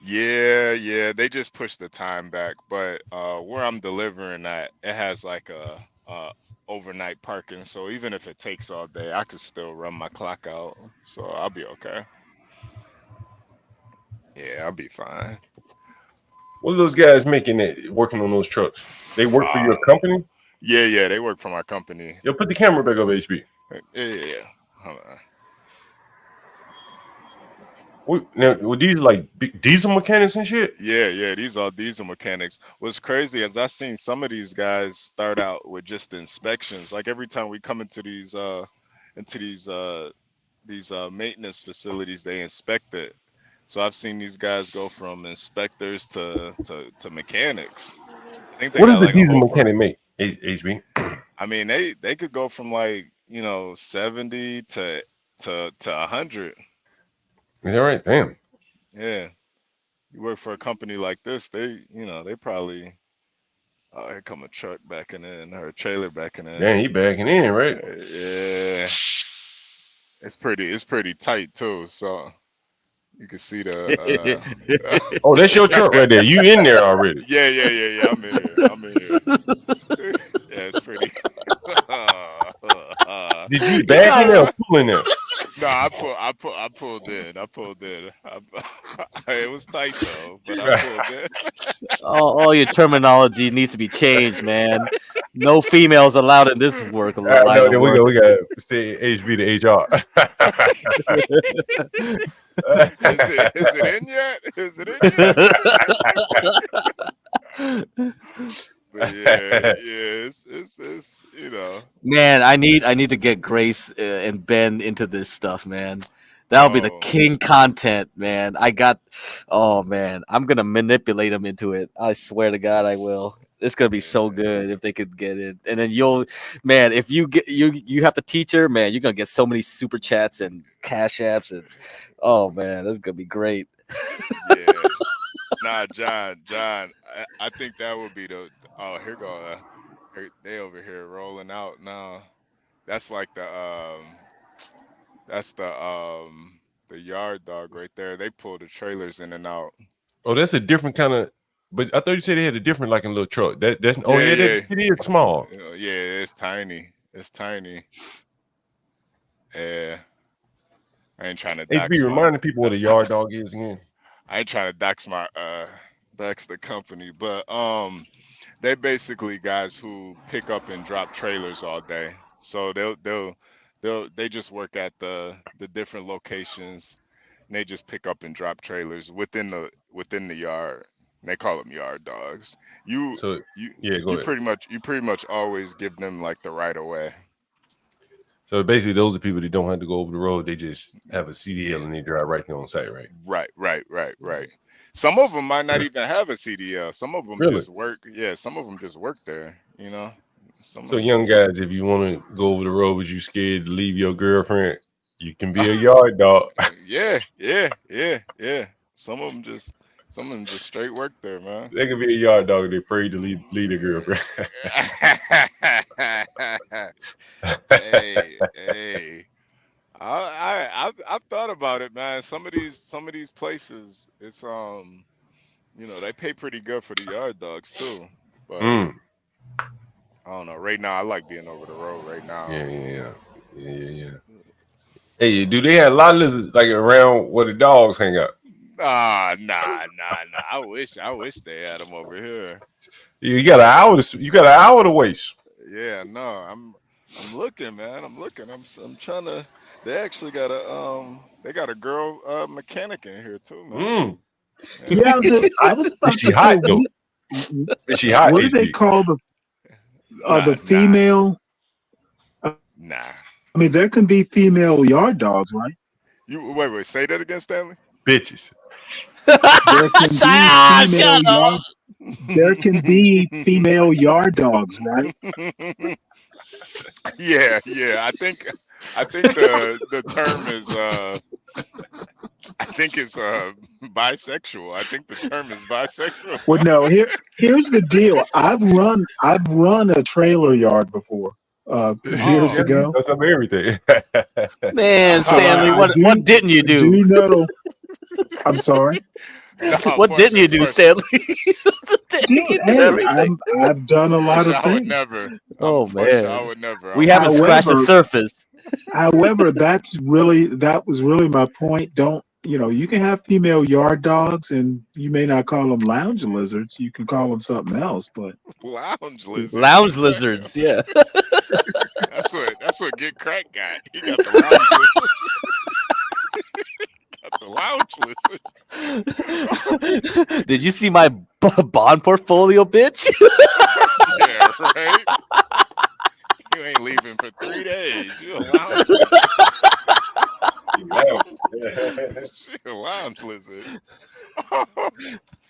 Yeah, they just pushed the time back, but where I'm delivering at, it has like a overnight parking, so even if it takes all day, I could still run my clock out, so I'll be okay. Yeah, I'll be fine. What are those guys working on those trucks? They work for your company? Yeah, they work for my company. Yo, put the camera back up, HB. Yeah. Hold on. Now, were these like diesel mechanics and shit? Yeah, these are diesel mechanics. What's crazy is I've seen some of these guys start out with just inspections. Like every time we come into these maintenance facilities, they inspect it. So I've seen these guys go from inspectors to mechanics. think they What does got the like a diesel whole mechanic make? HB. I mean, they could go from like 70 to 100. Is that right? Damn. Yeah, you work for a company like this, they probably. Oh, here come a truck backing in or a trailer backing in. Damn, he backing in, right? Yeah, it's pretty tight too. So you can see the. Oh, that's your truck right there. You in there already? Yeah. I'm in here. Yeah, it's pretty. Did you back in there or pull in there? No, I pulled in. It was tight though, but I pulled in. All your terminology needs to be changed, man. No females allowed in this work line No, of then work. we got to say HB to HR. Is it in yet? Is it in yet? But yeah, it's Man, I need to get Grace and Ben into this stuff, man. That'll be the king content, man. Oh man, I'm gonna manipulate them into it. I swear to God, I will. It's gonna be so good if they could get it, and then if you get you have to teach her, man, you're gonna get so many super chats and cash apps, and oh man, that's gonna be great. Yeah. Nah, John, I think that would be the. Oh, here go. They over here rolling out now. That's like the yard dog right there. They pull the trailers in and out. Oh, that's a different kind of. But I thought you said they had a different like a little truck. That's Yeah. it is small. Yeah, it's tiny. Yeah. I ain't trying to. HB reminding people what a yard dog is again. I ain't trying to dox the company, but they basically guys who pick up and drop trailers all day. So they just work at the different locations, and they just pick up and drop trailers within the yard. And they call them yard dogs. You pretty much always give them like the right of way. So basically, those are people that don't have to go over the road. They just have a CDL and they drive right there on site, right? Right. Some of them might not even have a CDL. Some of them just work. Yeah, some of them just work there. So young guys, if you want to go over the road, but you scared to leave your girlfriend, you can be a yard dog. Yeah. Some of them just straight work there, man. They can be a yard dog. They're afraid to leave their girlfriend. Hey. I've thought about it, man. Some of these places, it's they pay pretty good for the yard dogs too. But I don't know. Right now, I like being over the road. Right now. Yeah. Hey, do they have a lot of lizards like around where the dogs hang out? Nah. I wish they had them over here. You got an hour. You got an hour to waste. Yeah, no. I'm looking, man. I'm trying to. They actually got a girl mechanic in here too, man. Yeah, I was about Is she hot though? Is she hot? What do they call the female? Nah. I mean, there can be female yard dogs, right? You wait. Say that again, Stanley. Bitches. There can be female yard dogs, right? Yeah. I think the term is I think it's bisexual. I think the term is bisexual. Well, no. Here's the deal. I've run a trailer yard before. Years ago. That's of everything. Man, Stanley, what didn't you do? Do you know? I'm sorry. What didn't you do, Stanley? I've done a lot of things. I would never. Oh man, I would never. We haven't scratched the surface. However, that was really my point. You can have female yard dogs, and you may not call them lounge lizards. You can call them something else, but lounge lizards. Lounge lizards, yeah. That's what GiveCrack got. He got the lounge lizards. The lounge lizard. Did you see my bond portfolio, bitch? Yeah, right. You ain't leaving for 3 days. You a lounge lizard. She a lounge lizard.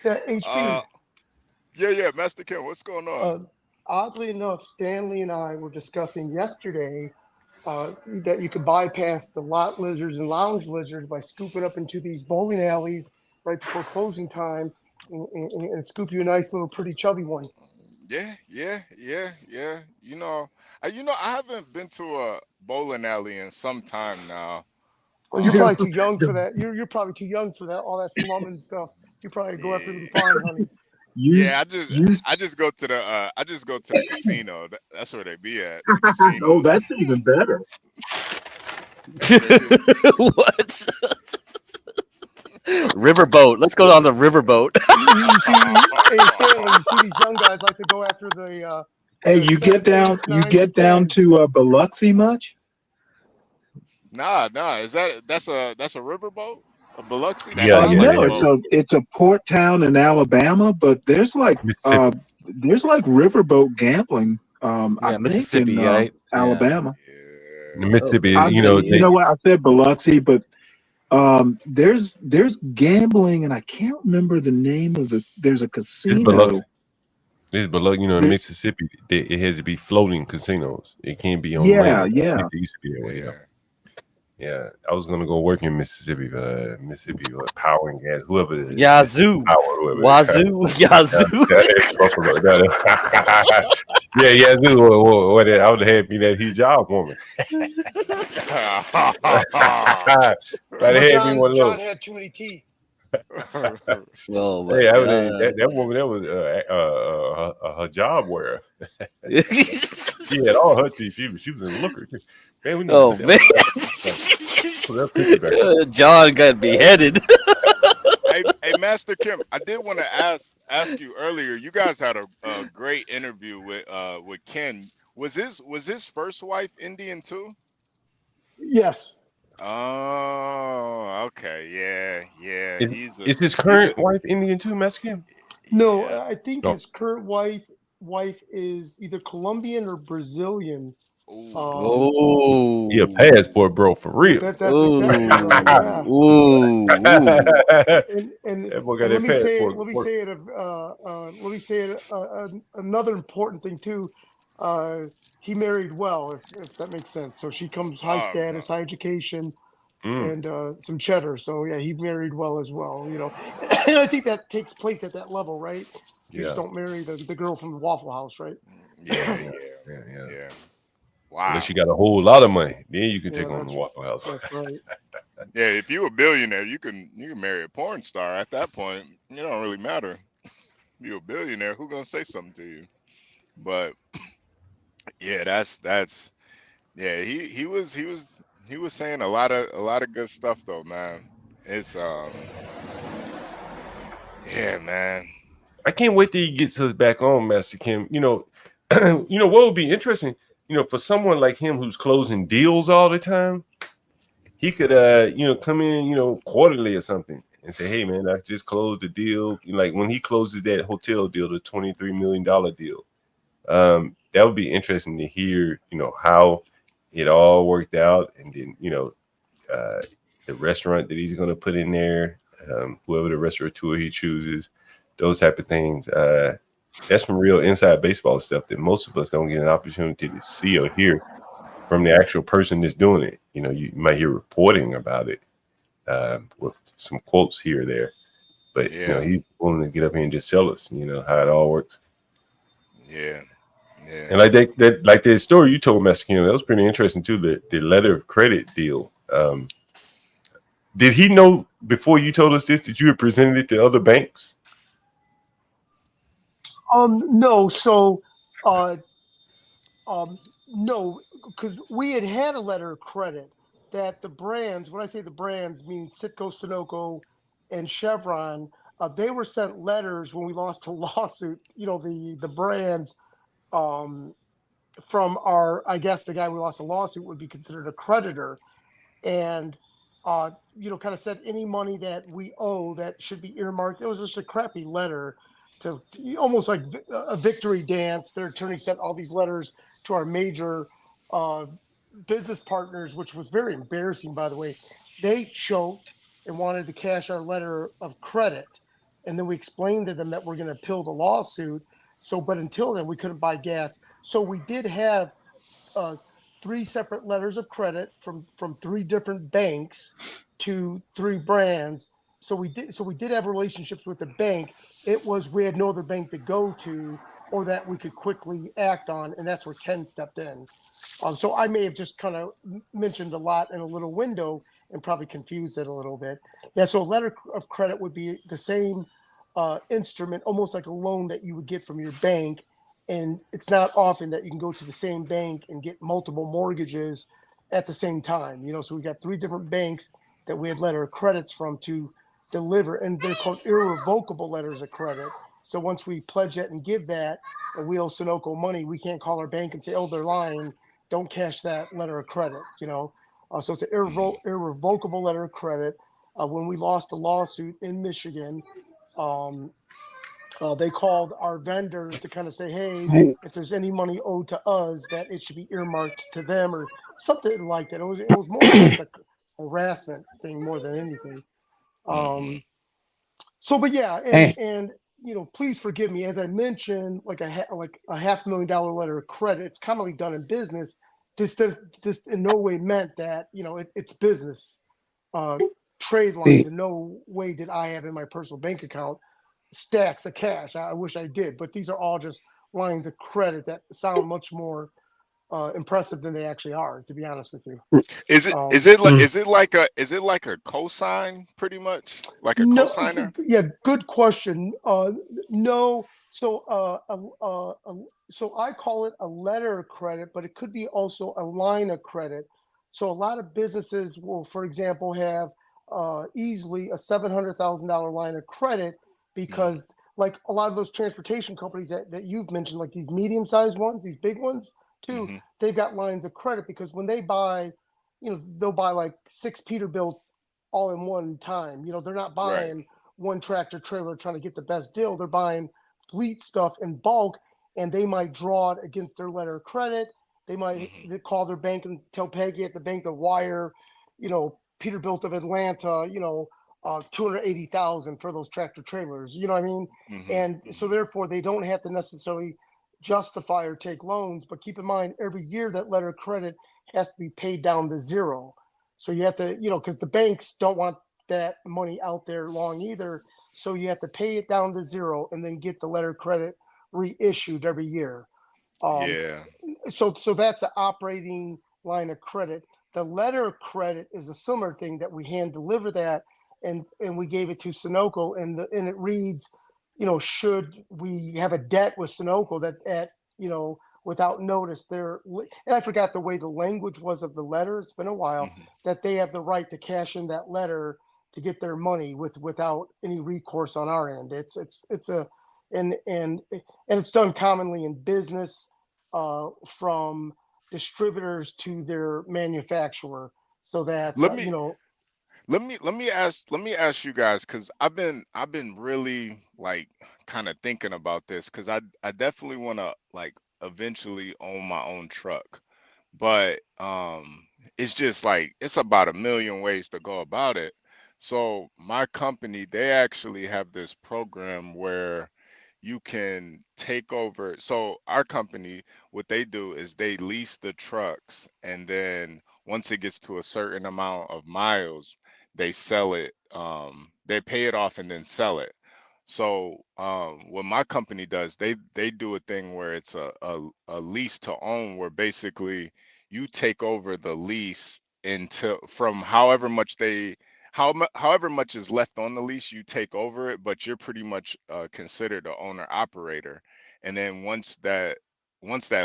Yeah, HP. Yeah, Master Kim, what's going on? Oddly enough, Stanley and I were discussing yesterday that you could bypass the lot lizards and lounge lizards by scooping up into these bowling alleys right before closing time and scoop you a nice little pretty chubby one. Yeah. I haven't been to a bowling alley in some time now. Well, you're No, probably too young for no, that. You're probably too young for that. All that slumming stuff. You probably go after them Yeah, fine honeys. yeah. use use. I just go to the casino. That's where they be at, the Oh, casinos. that's even better. That's where they be. What? Riverboat. Let's go on the riverboat. You see, hey Stanley, you see these young guys like to go after Hey, the you get seven, down. eights, You nines, and get down tens. to Biloxi much? Nah. That's a riverboat? A Biloxi? That Yeah, sounds yeah, like a No, yeah. boat. it's a port town in Alabama, but Mississippi. there's like riverboat gambling. I Yeah, think in Mississippi, right? Yeah. Alabama. The Yeah. Oh, Mississippi, I you know, you Mississippi. they know what I said Biloxi, but there's gambling, and I can't remember the name of the. There's a it's Biloxi. casino. It's Biloxi, you know, in There, Mississippi, it has to be floating casinos. It can't be on yeah, land. yeah. It used to be that way, yeah. Yeah. Yeah, I was gonna go work in Mississippi, Power and Gas, whoever it is, Mississippi Yazoo. Power, whoever it is. Wazoo. Yazoo. Buffalo. Yeah, Yazoo. What I would have had me that huge job woman. But it had me one of John those. had too many teeth. Oh my Hey, god. that woman, that was her job wearer. She had all her teeth. She was in looker. Man, we need to Oh put that man. put that picture back. John got beheaded. Hey, Master Kim, I did want to ask you earlier. You guys had a great interview with Ken. Was his first wife Indian too? Yes. Oh, okay, yeah. Is his He's a current wife Indian too, Mexican? No, yeah. I think No. his current wife is either Colombian or Brazilian. Ooh, Oh. He a passport bro for real. That's exactly right. Yeah. Ooh. Ooh. Ooh. And That boy got let that me say passport. another important thing too. He married well, if that makes sense. So she comes high oh status, high education, Mm, and some cheddar. So yeah, he married well as well. You know, and I think that takes place at that level, right? You just yeah, don't marry the girl from the Waffle House, right? yeah, yeah. Wow. Unless you got a whole lot of money, then you can Yeah, take on the Waffle House. that's right. Yeah, if you a billionaire, you can marry a porn star. At that point, it don't really matter. If you're a billionaire, who gonna say something to you? But yeah, that's yeah. He was saying a lot of good stuff though, man. It's yeah, man. I can't wait till he gets us back on, Master Kim. You know, what would be interesting, for someone like him who's closing deals all the time, he could come in, quarterly or something and say, hey man, I just closed the deal. Like when he closes that hotel deal, the $23 million deal. That would be interesting to hear, how it all worked out, and then, the restaurant that he's gonna put in there, whoever the restaurateur he chooses, those type of things. That's some real inside baseball stuff that most of us don't get an opportunity to see or hear from the actual person that's doing it. You might hear reporting about it with some quotes here or there, but Yeah, he's willing to get up here and just tell us, how it all works. yeah, And like that story you told, Mexican, that was pretty interesting too. The letter of credit deal. Did he know before you told us this that you had presented it to other banks? No. So, no, because we had a letter of credit that the brands, when I say the brands, mean Citgo, Sunoco, and Chevron, they were sent letters when we lost a lawsuit. The brands from I guess the guy we lost a lawsuit would be considered a creditor, and kind of said any money that we owe that should be earmarked. It was just a crappy letter to almost like a victory dance. Their attorney sent all these letters to our major business partners, which was very embarrassing, by the way. They choked and wanted to cash our letter of credit. and then we explained to them that we're going to appeal the lawsuit. So, but until then, we couldn't buy gas. So we did have uh, three separate letters of credit from three different banks to three brands. So we did have relationships with the bank. It was we had no other bank to go to or that we could quickly act on, and that's where Ken stepped in. So I may have just kind of mentioned a lot in a little window and probably confused it a little bit. Yeah, so a letter of credit would be the same instrument, almost like a loan that you would get from your bank. And it's not often that you can go to the same bank and get multiple mortgages at the same time. So we got three different banks that we had letter of credits from to deliver, and they're called irrevocable letters of credit. So once we pledge that and give that, and we owe Sunoco money, we can't call our bank and say, "Oh, they're lying. Don't cash that letter of credit." So it's an irrevocable letter of credit. When we lost a lawsuit in Michigan, um, they called our vendors to kind of say, "Hey, if there's any money owed to us, that it should be earmarked to them," or something like that. It was more or less a harassment thing more than anything. Um, but yeah, and please forgive me, as I mentioned, like a $500,000 letter of credit. It's commonly done in business. This in no way meant that it's business uh, trade lines. In no way did I have in my personal bank account stacks of cash. I wish I did, but these are all just lines of credit that sound much more impressive than they actually are. To be honest with you. Is it Um, is it like is it like a cosign, pretty much like a No, cosigner? yeah, good question. No, so I call it a letter of credit, but it could be also a line of credit. So a lot of businesses will, for example, have easily a $700,000 line of credit Hmm. because, like a lot of those transportation companies that you've mentioned, like these medium-sized ones, these big ones too, Hmm. they've got lines of credit because when they buy, they'll buy like six Peterbilts all in one time. They're not Right. buying one tractor trailer trying to get the best deal. They're buying fleet stuff in bulk, and they might draw it against their letter of credit. They might Hmm. call their bank and tell Peggy at the bank to wire, Peterbilt of Atlanta, 280,000 for those tractor trailers. You know what I mean? Hmm. And so Hmm. therefore, they don't have to necessarily justify or take loans. But keep in mind, every year that letter of credit has to be paid down to zero. So you have to, because the banks don't want that money out there long either. So you have to pay it down to zero and then get the letter of credit reissued every year. Um, Yeah. so that's an operating line of credit. The letter of credit is a similar thing that we hand deliver that, and we gave it to Sunoco, and it reads, should we have a debt with Sunoco that without notice there, and I forgot the way the language was of the letter. It's been a while Hmm. that they have the right to cash in that letter to get their money without any recourse on our end. It's a and it's done commonly in business from distributors to their manufacturer, so that Let me let me ask you guys, because I've been really like kind of thinking about this, because I definitely want to like eventually own my own truck, but it's just like it's about a million ways to go about it. So my company, they actually have this program where you can take over. So our company, what they do is they lease the trucks, and then once it gets to a certain amount of miles, they sell it. They pay it off and then sell it. So what my company does, they do a thing where it's a lease to own, where basically you take over the lease until from however much is left on the lease, you take over it, but you're pretty much considered a owner operator. And then once that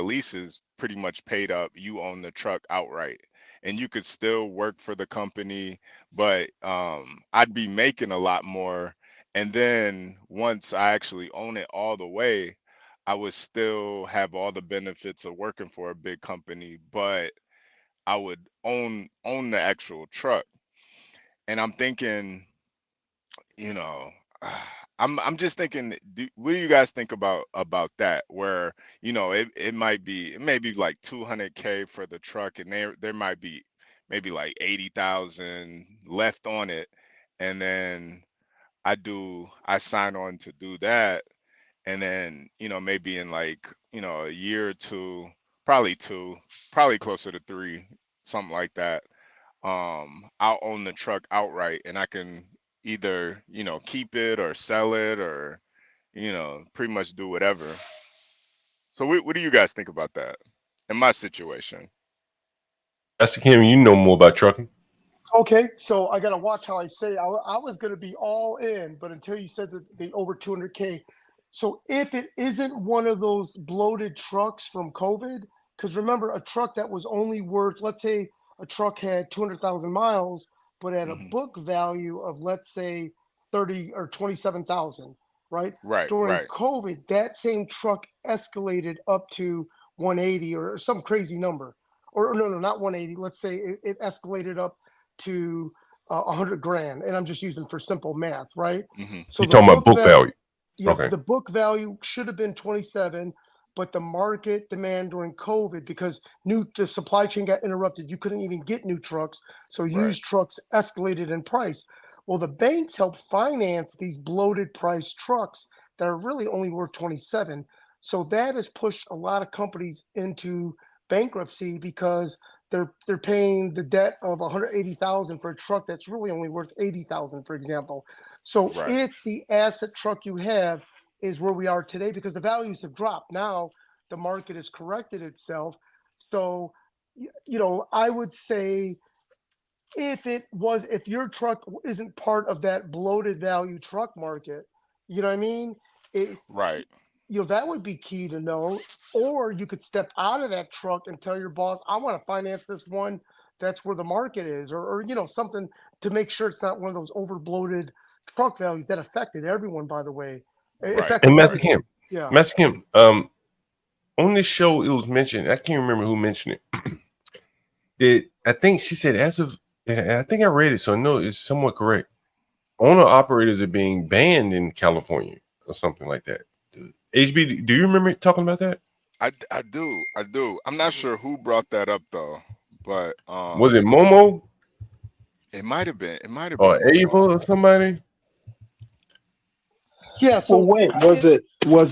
lease is pretty much paid up, you own the truck outright. And you could still work for the company, but I'd be making a lot more. And then once I actually own it all the way, I would still have all the benefits of working for a big company, but I would own the actual truck. And I'm thinking, you know, I'm just thinking, what do you guys think about that? Where, it may be like 200K for the truck, and there might be maybe like 80,000 left on it, and then I sign on to do that, and then maybe in like a year or two, probably two, probably closer to three, something like that. I'll own the truck outright, and I can either keep it or sell it, or pretty much do whatever. So what do you guys think about that in my situation? Master Kim, you know more about trucking. Okay, so I got to watch how I say. I was going to be all in, but until you said that the over 200K. So if it isn't one of those bloated trucks from COVID, because remember, a truck that was only worth, let's say a truck had 200,000 miles, but at a book value of, let's say, 30 or 27,000, right? Right, During right. COVID, that same truck escalated up to 180 or some crazy number. Or no, not 180. Let's say it escalated up to 100 grand, and I'm just using for simple math, right? So you're talking about book value. Yeah, okay. The book value should have been 27, but the market demand during COVID, because the supply chain got interrupted, you couldn't even get new trucks, so used trucks escalated in price. Well, the banks help finance these bloated price trucks that are really only worth 27. So that has pushed a lot of companies into bankruptcy because they're paying the debt of 180,000 for a truck that's really only worth 80,000, for example. So if the asset truck you have is where we are today, because the values have dropped now, the market has corrected itself. So, I would say if your truck isn't part of that bloated value truck market, you know what I mean? Right. That would be key to know. Or you could step out of that truck and tell your boss, I want to finance this one that's where the market is, or something to make sure it's not one of those over bloated truck values that affected everyone, by the way. And Master Kim, yeah. Master Kim, on this show it was mentioned, I can't remember who mentioned it. I think she said I think I read it, so I know it's somewhat correct. Owner operators are being banned in California or something like that. HB, do you remember talking about that? I do. I'm not sure who brought that up though, but was it Momo? It might have been. It might have or been Ava or somebody. Yeah. So wait, was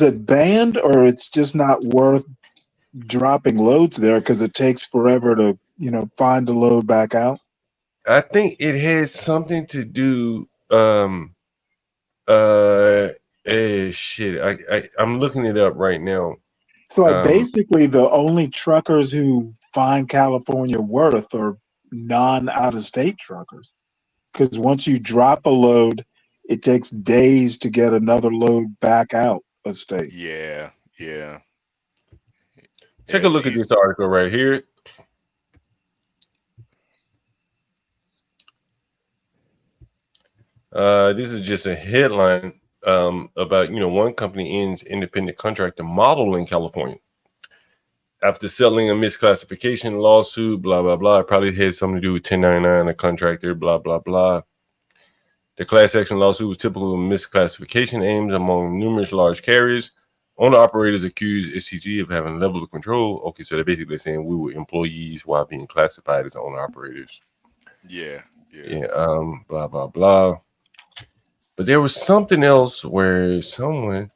it banned, or it's just not worth dropping loads there because it takes forever to find the load back out? I think it has something to do. Shit. I'm looking it up right now. So basically, the only truckers who find California worth are non-out-of-state truckers, because once you drop a load, it takes days to get another load back out of state. Yeah. Take a look at this article right here. This is just a headline about one company ends independent contractor model in California after settling a misclassification lawsuit. Blah blah blah. It probably had something to do with 1099, a contractor. Blah blah blah. The class action lawsuit was typical of misclassification aims among numerous large carriers. Owner operators accused SCG of having a level of control. Okay, so they're basically saying we were employees while being classified as owner operators. Yeah. Blah blah blah. But there was something else where someone.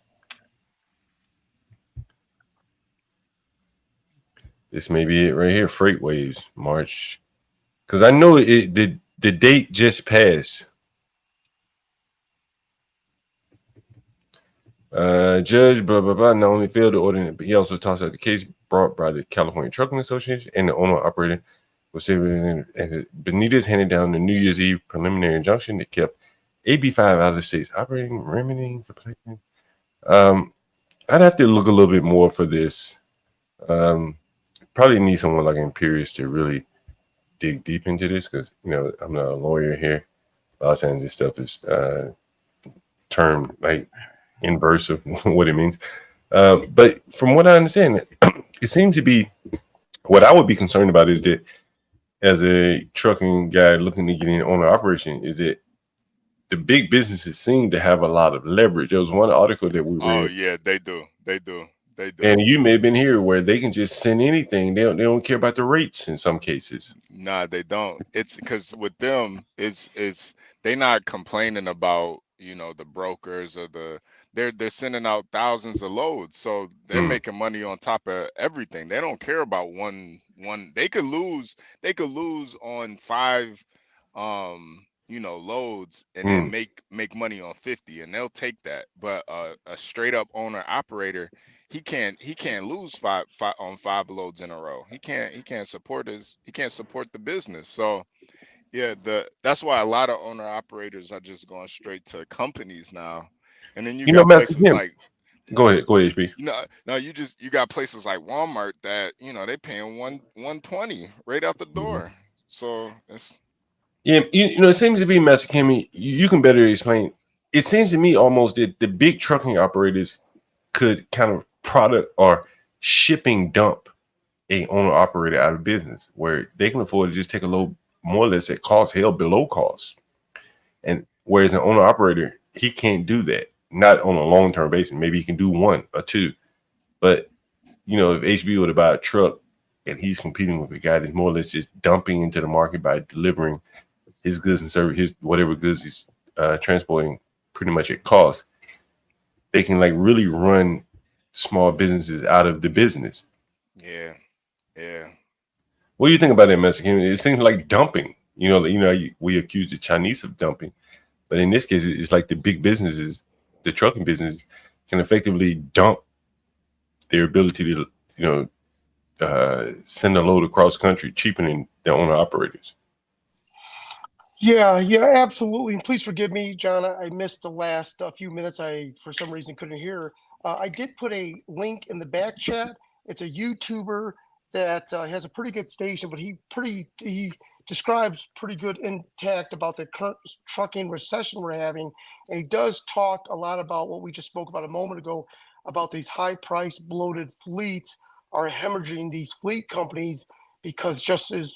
This may be it right here. Freight waves, March. Because I know the date just passed. Judge, blah, blah, blah, not only failed to order, but he also tossed out the case brought by the California Trucking Association and the owner-operator. Benitez handed down the New Year's Eve preliminary injunction that kept AB5 out of the state's operating, remedying for placement. I'd have to look a little bit more for this. Probably need someone like Imperious to really dig deep into this, because I'm not a lawyer here. A lot of times this stuff is termed like inverse of what it means. But from what I understand, it seems to be what I would be concerned about is that as a trucking guy looking to get in owner operation, is that the big businesses seem to have a lot of leverage. There was one article that we read. Oh yeah, they do. And you may have been here where they can just send anything. They don't care about the rates in some cases. Nah, they don't. It's because with them, it's they're not complaining about you know, the brokers or they're sending out thousands of loads, so they're making money on top of everything. They don't care about one. They could lose on 5 you know, loads and then make money on 50, and they'll take that. But a straight up owner operator, he can't lose five on 5 loads in a row. He can't support the business. So yeah, that's why a lot of owner operators are just going straight to companies now. And then you You know, got Master places Kim. like, Go ahead, HB. no, you got places like Walmart that, you know, they paying 120 right out the door. So it's Yeah, you know, it seems to be, Master Kim, you can better explain. It seems to me almost that the big trucking operators could kind of product or shipping dump a owner operator out of business, where they can afford to just take a load more or less at cost, hell below cost. And whereas an owner operator, he can't do that, not on a long term basis. Maybe he can do 1 or 2, but you know, if HB were to buy a truck and he's competing with a guy that's more or less just dumping into the market by delivering his goods and service, his whatever goods he's transporting, pretty much at cost, they can like really run small businesses out of the business. yeah. What do you think about that, Mexican? It seems like dumping. You know, we accuse the Chinese of dumping, but in this case, it's like the big businesses, the trucking business, can effectively dump their ability to, you know, send a load across country, cheapening their owner operators. Yeah, absolutely. And please forgive me, John. I missed the last few minutes. I, for some reason, couldn't hear. I did put a link in the back chat. It's a YouTuber that has a pretty good station, but he describes pretty good intact about the current trucking recession we're having, and he does talk a lot about what we just spoke about a moment ago about these high-priced, bloated fleets are hemorrhaging these fleet companies because just as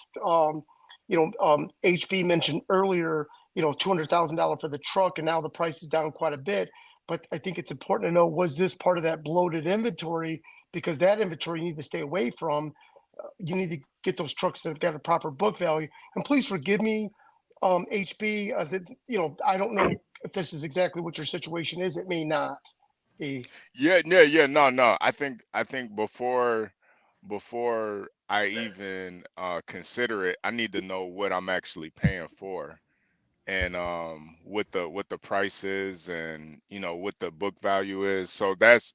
HB mentioned earlier, $200,000 for the truck, and now the price is down quite a bit. But I think it's important to know, was this part of that bloated inventory? Because that inventory you need to stay away from. You need to get those trucks that have got a proper book value. And please forgive me, HB, I don't know if this is exactly what your situation is. It may not be. Yeah. No. I think before I even consider it, I need to know what I'm actually paying for, and what the price is, and you know what the book value is. So that's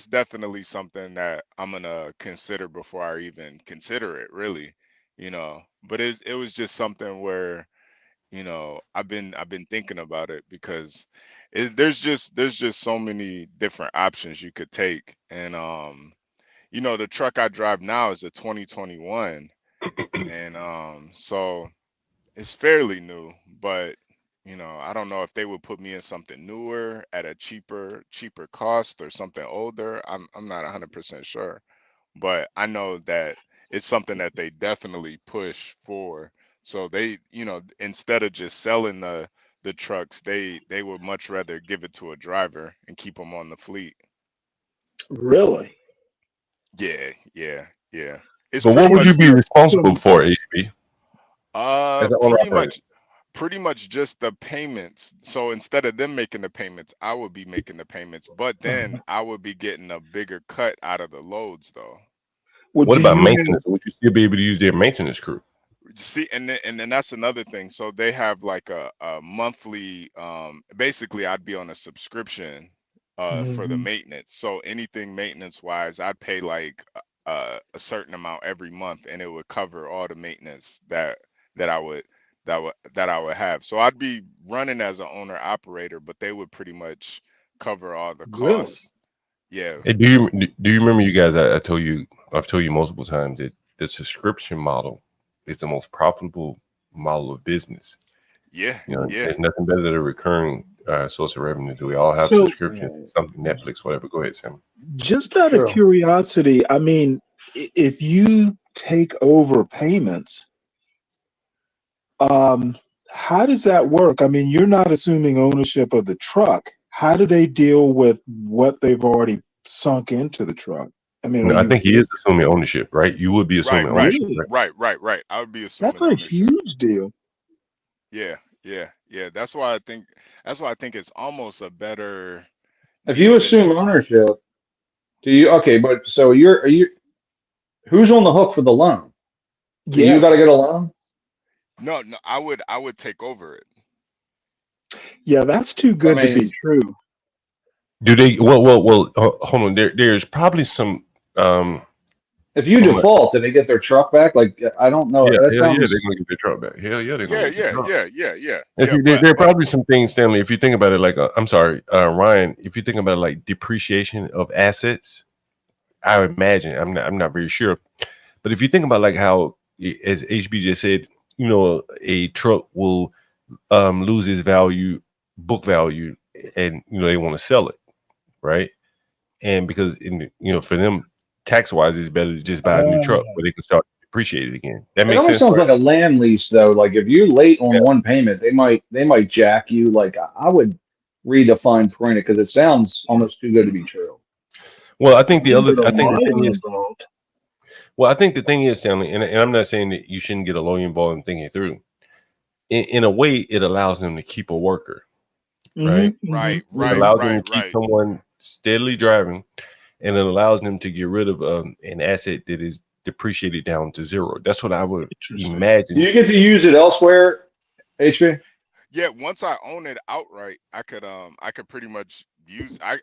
definitely something that I'm gonna consider before I even consider it, really. You know, but it was just something where, you know, I've been thinking about it, because there's just so many different options you could take. And you know, the truck I drive now is a 2021, and so it's fairly new, but you know, I don't know if they would put me in something newer at a cheaper cost, or something older. I'm not 100% sure, but I know that it's something that they definitely push for. So they, you know, instead of just selling the trucks, they would much rather give it to a driver and keep them on the fleet. Really? Yeah. It's But what pretty would you much be responsible for, HB, as an owner operator? pretty much just the payments. So instead of them making the payments, I would be making the payments, but then I would be getting a bigger cut out of the loads, though. Well, What do about you maintenance? Would you still be able to use their maintenance crew? See, and then that's another thing. So they have like a monthly, basically I'd be on a subscription for the Mhm. maintenance. So anything maintenance wise, I'd pay like a certain amount every month, and it would cover all the maintenance that I would that I would have. So I'd be running as an owner operator, but they would pretty much cover all the Really? costs. Yeah. Hey, do you remember, you guys? I've told you multiple times that the subscription model is the most profitable model of business. Yeah. You know, there's nothing better than a recurring source of revenue. Do we all have So, subscriptions? Something, Netflix, whatever. Go ahead, Sam. just out of curiosity, I mean, if you take over payments, how does that work? I mean, you're not assuming ownership of the truck. How do they deal with what they've already sunk into the truck? I mean, are No, I you think he is assuming ownership, right? You would be Right, assuming right, ownership, really? right? right. I would be That's assuming a ownership. huge deal. Yeah. Yeah, that's why I think it's almost a better If you use assume ownership, do you okay? But so are you? Who's on the hook for the loan? So you got Yes. to get a loan. No, I would take over it. Yeah, that's too I good to be mean, true. Do they? Well. Hold on. There's probably some. if you From a, default and they get their truck back, like I don't know, yeah, that hell yeah, they're sounds. gonna get their truck back. Hell yeah, they're gonna Yeah, get their yeah, truck. yeah, yeah, yeah, And yeah. see, there are probably some things, Stanley. If you think about it, like I'm sorry, Ryan. If you think about it, like depreciation of assets, I imagine I'm not very sure, but if you think about like how, as HB just said, a truck will lose its book value, and they want to sell it, right? And because for them, tax wise, it's better to just buy a new truck where they can start depreciating again. That It makes almost sense, sounds right? like a land lease, though. Like if you're late on Yeah. one payment, they might jack you. Like I would read the fine print because it sounds almost too good to be true. Well, I think You get a I think the thing lawyer is, involved. well, I think the thing is, Stanley, and I'm not saying that you shouldn't get a lawyer involved in thinking it through. In a way, it allows them to keep a worker, right? Right, It right, allows them to right, keep right. someone steadily driving, and it allows them to get rid of an asset that is depreciated down to zero. That's what I would imagine. Do you get to use it elsewhere, HB? Yeah, once I own it outright, I could pretty much use I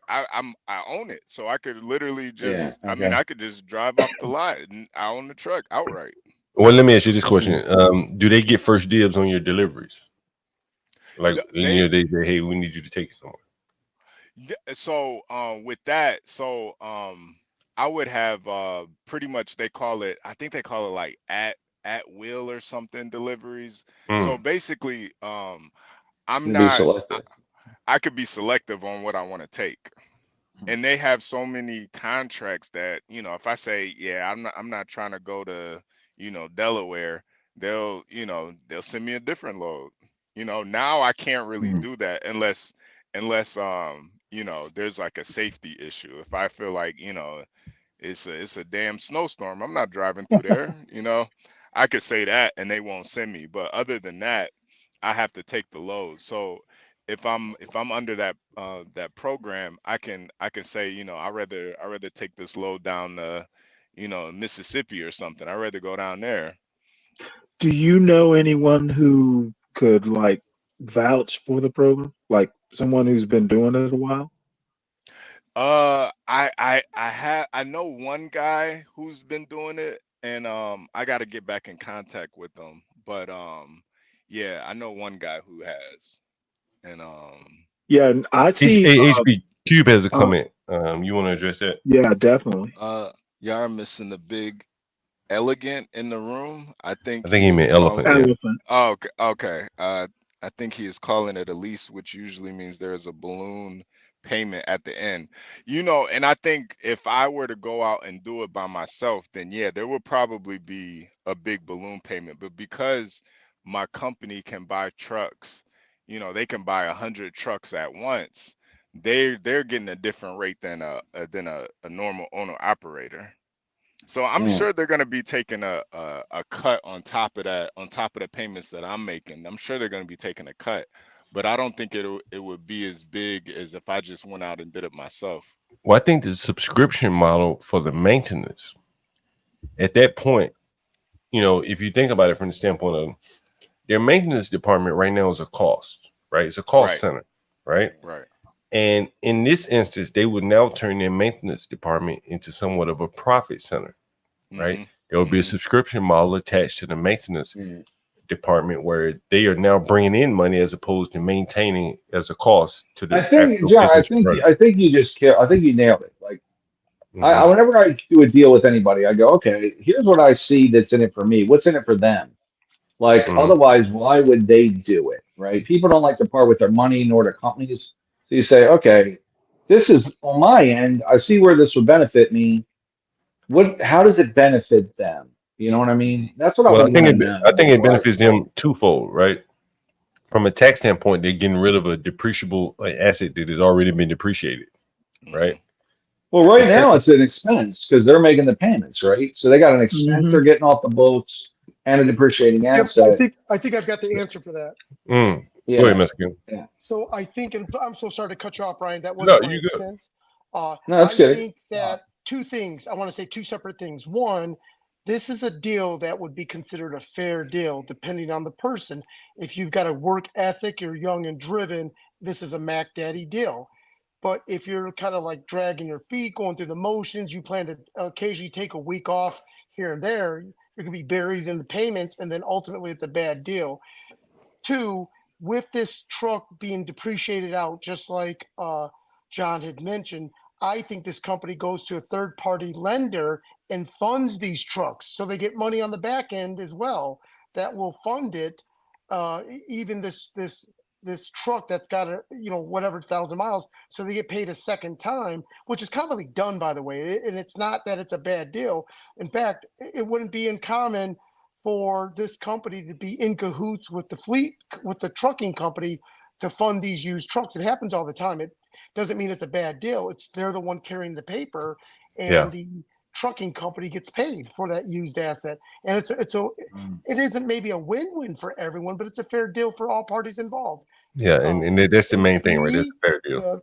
own it. So I could literally Yeah. just Okay. I could just drive off the lot and I own the truck outright. Well, let me ask you this question: do they get first dibs on your deliveries? Like, They they say, "Hey, we need you to take it somewhere." so with that, I would have pretty much I think they call it like at will or something deliveries. So basically, I'm You can be not selective. I could be selective on what I want to take. And they have so many contracts that, if I say, yeah, I'm not trying to go to, Delaware, they'll send me a different load. Now I can't really do that unless there's like a safety issue. If I feel like, it's a damn snowstorm, I'm not driving through there. I could say that and they won't send me. But other than that, I have to take the load. So if I'm under that program, I can say, I rather take this load down to, Mississippi or something. I'd rather go down there. Do you know anyone who could like vouch for the program? Like someone who's been doing it a while? I know one guy who's been doing it, and I got to get back in contact with them. But yeah, I know one guy who has, and Yeah, and I see. HB Cube has a comment. You want to address that? Yeah, definitely. y'all are missing the big elegant in the room. I think he meant elephant. Elephant. Oh, okay. I think he is calling it a lease, which usually means there is a balloon payment at the end. And I think if I were to go out and do it by myself, then yeah, there would probably be a big balloon payment. But because my company can buy trucks, they can buy 100 trucks at once. They're getting a different rate than a normal owner operator. So I'm sure they're going to be taking a cut on top of that, on top of the payments that I'm making. I'm sure they're going to be taking a cut, but I don't think it would be as big as if I just went out and did it myself. Well, I think the subscription model for the maintenance at that point, if you think about it from the standpoint of their maintenance department right now is a cost, right? It's a cost center, right? Right. And in this instance, they would now turn their maintenance department into somewhat of a profit center, right? There will be a subscription model attached to the maintenance department where they are now bringing in money as opposed to maintaining as a cost to the. I think, John. I think you just I think you nailed it. Like, whenever I do a deal with anybody, I go, okay, here's what I see that's in it for me. What's in it for them? Like, otherwise, why would they do it, right? People don't like to part with their money, nor their companies. So you say, okay, this is on my end. I see where this would benefit me. How does it benefit them? You know what I mean? That's what I would want to know. I think it benefits them twofold, right? From a tax standpoint, they're getting rid of a depreciable asset that has already been depreciated, right? Well, right now it's an expense because they're making the payments, right? So they got an expense they're getting off the boats and a depreciating asset. I think I've got the answer for that. Go ahead, Mr. So I think, and I'm so sorry to cut you off, Ryan. That No, wasn't my you good. intent. No, that's I good. think that two things. I want to say two separate things. One, this is a deal that would be considered a fair deal, depending on the person. If you've got a work ethic, you're young and driven, this is a Mac Daddy deal. But if you're kind of like dragging your feet, going through the motions, you plan to occasionally take a week off here and there, you're going to be buried in the payments, and then ultimately it's a bad deal. Two, with this truck being depreciated out, just like John had mentioned, I think this company goes to a third-party lender and funds these trucks, so they get money on the back end as well that will fund it. Even this truck that's got a whatever 1,000 miles, so they get paid a second time, which is commonly done, by the way. And it's not that it's a bad deal. In fact, it wouldn't be uncommon for this company to be in cahoots with the fleet, with the trucking company, to fund these used trucks. It happens all the time. It doesn't mean it's a bad deal. It's they're the one carrying the paper, and the trucking company gets paid for that used asset. And it isn't maybe a win-win for everyone, but it's a fair deal for all parties involved. Yeah, and that's the main thing, right? That's a fair deal.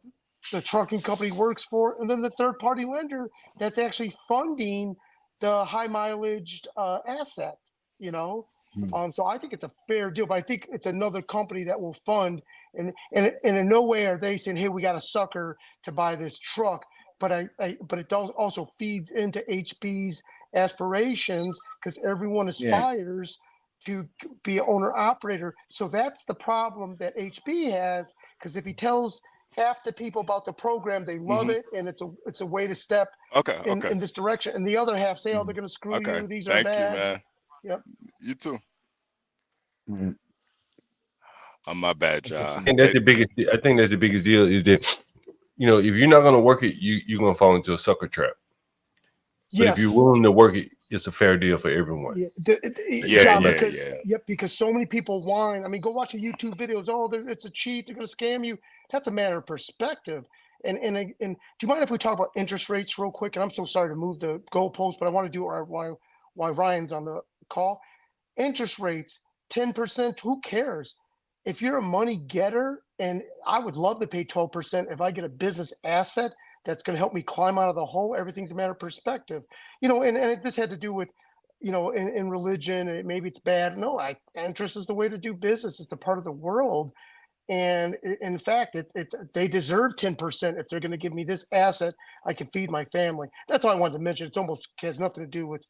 The trucking company works for, and then the third-party lender that's actually funding the high mileage asset. So I think it's a fair deal, but I think it's another company that will fund, and in no way are they saying, hey, we got a sucker to buy this truck. But but it does also feeds into HB's aspirations, because everyone aspires to be an owner operator. So that's the problem that HB has, because if he tells half the people about the program, they love it, and it's a way to step in this direction, and the other half say, oh, they're going to screw you, these are bad. Thank you, man. Yep. You too. On my bad, y'all. And that's the biggest. I think that's the biggest deal is that if you're not going to work it, you're going to fall into a sucker trap. But if you're willing to work it, it's a fair deal for everyone. Because so many people whine. I mean, go watch the YouTube videos. Oh, it's a cheat. They're going to scam you. That's a matter of perspective. And do you mind if we talk about interest rates real quick? And I'm so sorry to move the goalpost, but I want to do it while Ryan's on the call. Interest rates, 10%. Who cares? If you're a money getter, and I would love to pay 12% if I get a business asset that's going to help me climb out of the hole. Everything's a matter of perspective, and this had to do with, in religion, and maybe it's bad. No, interest is the way to do business. It's the part of the world. And in fact, they deserve 10% if they're going to give me this asset. I can feed my family. That's all I wanted to mention. It's almost has nothing to do with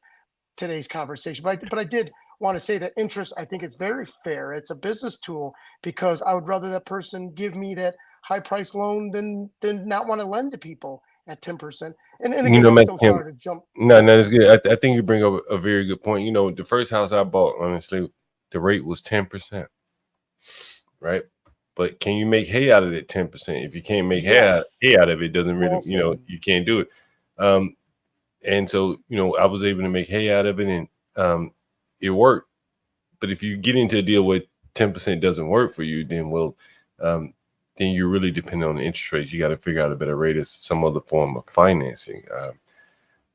today's conversation, but I did want to say that interest, I think it's very fair. It's a business tool, because I would rather that person give me that high price loan than not want to lend to people at 10%. And again, I'm so sorry to jump. No, that's good. I think you bring up a very good point. The first house I bought, honestly, the rate was 10%, right? But can you make hay out of that 10%? If you can't make hay out of it, doesn't really, you can't do it. And so, I was able to make hay out of it, and it worked. But if you get into a deal where 10% doesn't work for you, then then you really depend on the interest rates. You got to figure out a better rate as some other form of financing.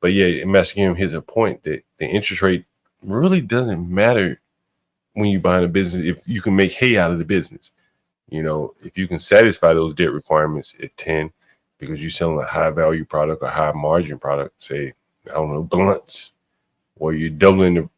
But yeah, Master Kim hits a point that the interest rate really doesn't matter when you're buying a business if you can make hay out of the business. If you can satisfy those debt requirements at 10 because you're selling a high value product or high margin product, say, I don't know, blunts, or you're doubling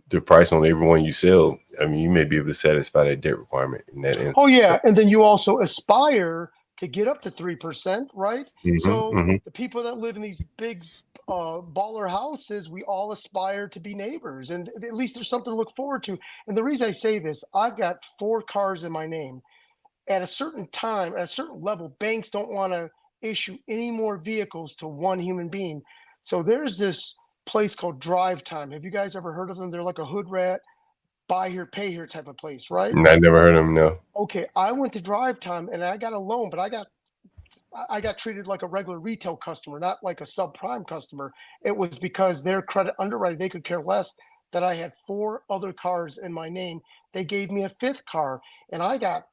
the price on every one you sell, I mean, you may be able to satisfy that debt requirement in that instance. Oh, yeah. And then you also aspire to get up to 3%, right? The people that live in these big baller houses, we all aspire to be neighbors. And at least there's something to look forward to. And the reason I say this, I've got 4 cars in my name. At a certain time, at a certain level, banks don't want to issue any more vehicles to one human being. So there's this place called Drive Time. Have you guys ever heard of them? They're like a hood rat, buy here, pay here type of place, right? I never heard of them, no. Okay, I went to Drive Time and I got a loan, but I got treated like a regular retail customer, not like a subprime customer. It was because their credit underwriting, they could care less that I had 4 other cars in my name. They gave me a 5th car, and I got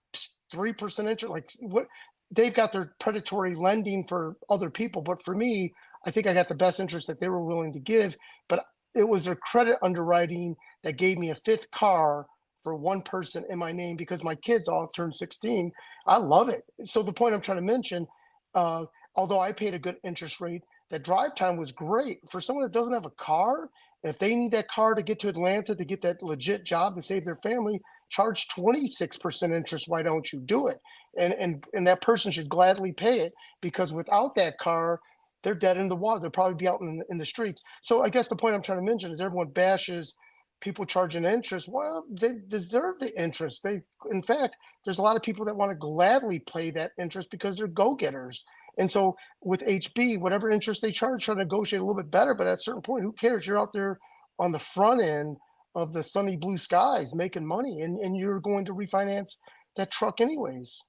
3% interest. Like, what? They've got their predatory lending for other people, but for me, I think I got the best interest that they were willing to give. But it was their credit underwriting that gave me a 5th car for one person in my name because my kids all turned 16. I love it. So the point I'm trying to mention, although I paid a good interest rate, that drive time was great for someone that doesn't have a car. And if they need that car to get to Atlanta to get that legit job to save their family, charge 26% interest. Why don't you do it? And that person should gladly pay it, because without that car, they're dead in the water. They'll probably be out in the streets. So I guess the point I'm trying to mention is everyone bashes people charging interest. Well, they deserve the interest. In fact, there's a lot of people that want to gladly pay that interest because they're go-getters. And so with HB, whatever interest they charge, try to negotiate a little bit better. But at a certain point, who cares? You're out there on the front end of the sunny blue skies making money, and you're going to refinance that truck anyways.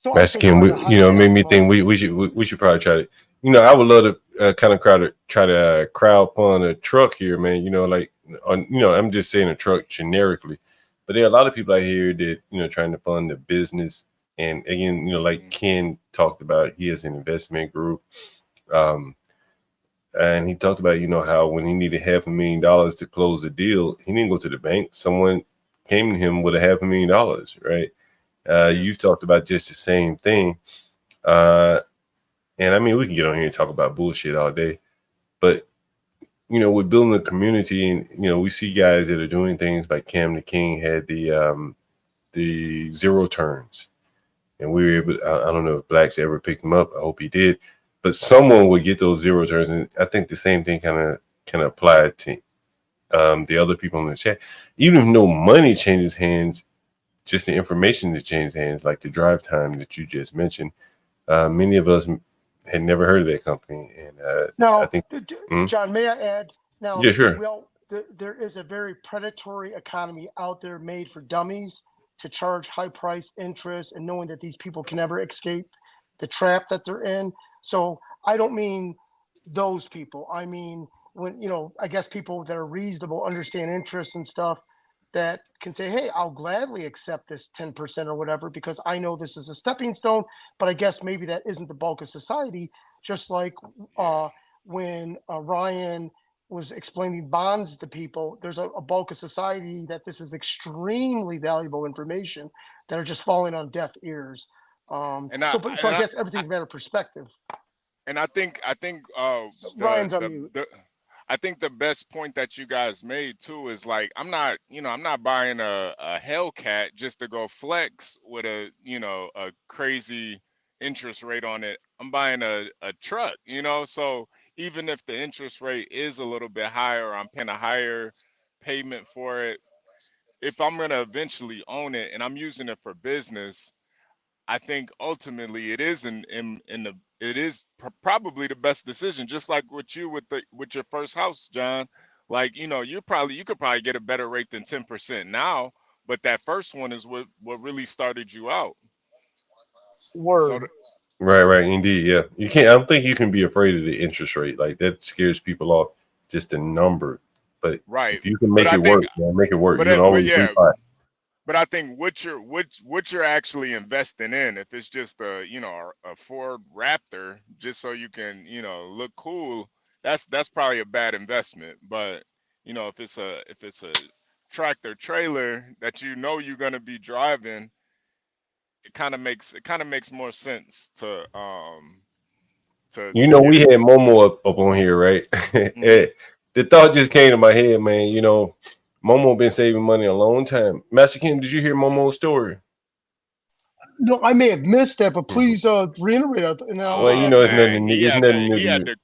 So Master Kim, made me think we should probably try to. I would love to kind of try to crowdfund a truck here, man. I'm just saying a truck generically, but there are a lot of people out here that trying to fund the business. And again, like Ken talked about, he has an investment group, and he talked about how when he needed $500,000 to close a deal, he didn't go to the bank. Someone came to him with $500,000, right? You've talked about just the same thing. And I mean, we can get on here and talk about bullshit all day, but we're building a community, and we see guys that are doing things like Cam the King had the zero turns, and we were able. I don't know if Blacks ever picked him up. I hope he did, but someone would get those zero turns, and I think the same thing kind of apply to the other people in the chat. Even if no money changes hands, just the information that changes hands, like the drive time that you just mentioned. Many of us had never heard of that company, and now, I think, John, may I add? Now, yeah, sure. Well, there is a very predatory economy out there made for dummies to charge high price interest, and knowing that these people can never escape the trap that they're in. So I don't mean those people. I mean, when I guess people that are reasonable, understand interest and stuff, that can say, hey, I'll gladly accept this 10% or whatever, because I know this is a stepping stone. But I guess maybe that isn't the bulk of society. Just like when Ryan was explaining bonds to people, there's a bulk of society that this is extremely valuable information that are just falling on deaf ears. So I guess everything's a matter of perspective. And I think Ryan's on mute. I think the best point that you guys made too is like, I'm not buying a Hellcat just to go flex with a crazy interest rate on it. I'm buying a truck, so even if the interest rate is a little bit higher, I'm paying a higher payment for it. If I'm gonna eventually own it and I'm using it for business, I think ultimately it is probably the best decision. Just like with you with your first house, John. Like you could probably get a better rate than 10% now, but that first one is what really started you out. Word. So Right, indeed, yeah. You can't. I don't think you can be afraid of the interest rate. Like that scares people off. Just the number, but if you can make it work, make it work. You can always refi. But I think what you're actually investing in, if it's just a Ford Raptor just so you can look cool, that's probably a bad investment. But if it's a tractor trailer that you're gonna be driving, it kind of makes more sense to we had Momo up on here, right? The thought just came to my head, man. Momo been saving money a long time. Master Kim, did you hear Momo's story? No, I may have missed that, but please reiterate. Well, it's nothing new. It's nothing new.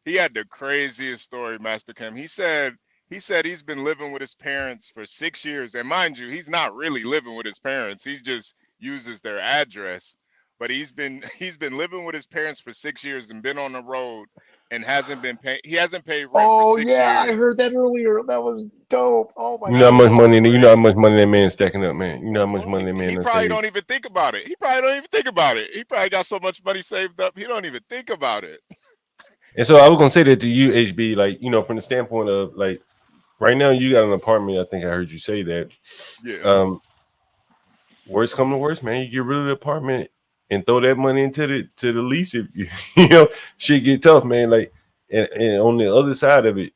He had the craziest story, Master Kim. He said he's been living with his parents for 6 years, and mind you, he's not really living with his parents. He just uses their address. But he's been living with his parents for 6 years and been on the road and hasn't paid rent for 6 years. I heard that earlier. That was dope. Oh my god. How much money that man's stacking up, man. How much money that man he probably don't even think about it. He probably got so much money saved up, he don't even think about it. And so I was gonna say that to you, HB, like, from the standpoint of like right now you got an apartment. I think I heard you say that. Yeah. Worst come to worst, man, you get rid of the apartment and throw that money into the lease. If shit get tough, man. Like, and on the other side of it,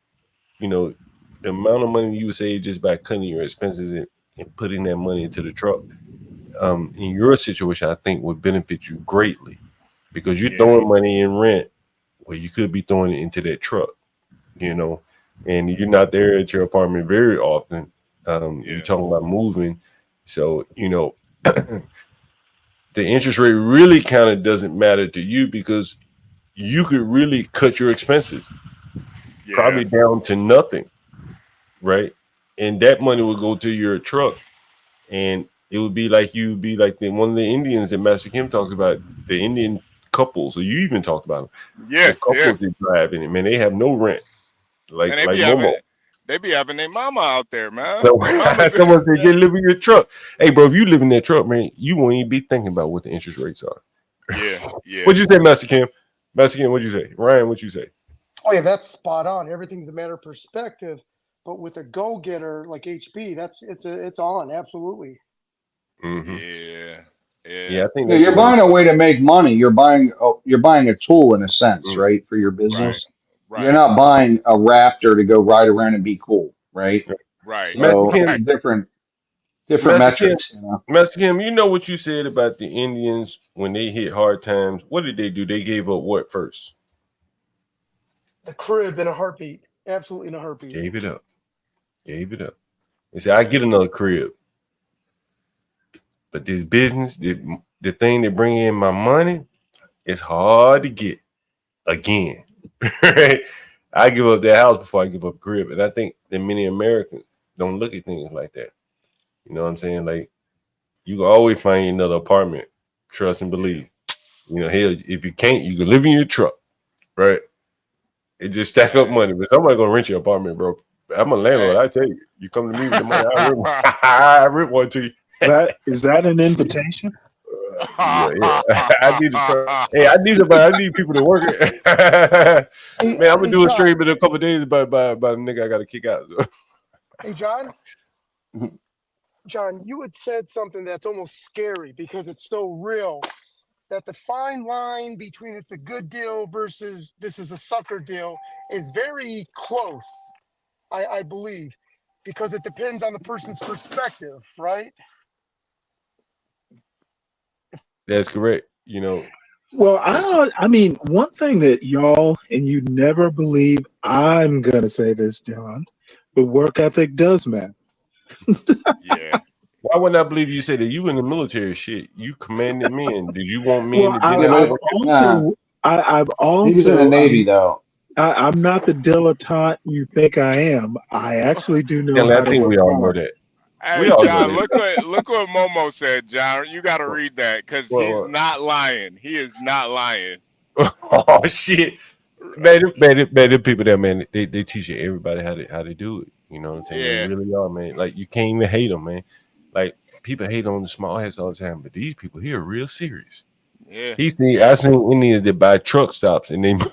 the amount of money you save just by cutting your expenses and putting that money into the truck, in your situation, I think would benefit you greatly because you're throwing money in rent where you could be throwing it into that truck, and you're not there at your apartment very often. You're talking about moving. So, the interest rate really kind of doesn't matter to you because you could really cut your expenses probably down to nothing, right? And that money would go to your truck, and it would be like one of the Indians that Master Kim talks about, the Indian couples. So you even talked about them. The couples that drive in it, man, they have no rent, like Momo. They be having their mama out there, man. So someone said, "You live in your truck." Hey, bro, if you live in that truck, man, you won't even be thinking about what the interest rates are. Yeah. What'd you say, Master Kim? Master Kim, what'd you say? Ryan, what'd you say? Oh yeah, that's spot on. Everything's a matter of perspective. But with a go-getter like HB, it's on, absolutely. Mm-hmm. Yeah. I think you're buying a way to make money. You're buying a tool in a sense, right, for your business. Right. You're not buying a Raptor to go ride around and be cool, right? Right. So Kim, different Master metrics. Kim, Master Kim, you know what you said about the Indians when they hit hard times? What did they do? They gave up what first? The crib in a heartbeat. Absolutely in a heartbeat. Gave it up. They said, I get another crib. But this business, the thing that bring in my money, it's hard to get again. Right? I give up that house before I give up crib. And I think that many Americans don't look at things like that. You know what I'm saying? Like, you can always find another apartment. Trust and believe. Hell, if you can't, you can live in your truck. Right? It just stack up money. But somebody gonna rent your apartment, bro. I'm a landlord. I tell you, you come to me with the money, I rent one to you. Is that an invitation? Yeah. I need to try. Hey, I need somebody. I need people to work it. Man, I'm gonna do a stream in a couple of days by a nigga I gotta kick out. Hey, John. John, you had said something that's almost scary because it's so real. That the fine line between it's a good deal versus this is a sucker deal is very close, I believe, because it depends on the person's perspective, right? That's correct. Well, I mean, one thing that y'all, and you never believe I'm going to say this, John, but work ethic does matter. Yeah. Why wouldn't I believe you said that you in the military shit? You commanded men. Did you want men to do that? I've also. He was in the Navy, though. I'm not the dilettante you think I am. I actually do know how I think we all know that. Hey, John, look what Momo said, John. You got to read that because he's not lying. He is not lying. Oh shit, man! The people there, man, they teach everybody how to do it. You know what I'm saying? Yeah. They really are, man. Like you can't even hate them, man. Like people hate on the small hats all the time, but these people here are real serious. Yeah. I seen Indians that buy truck stops and they man.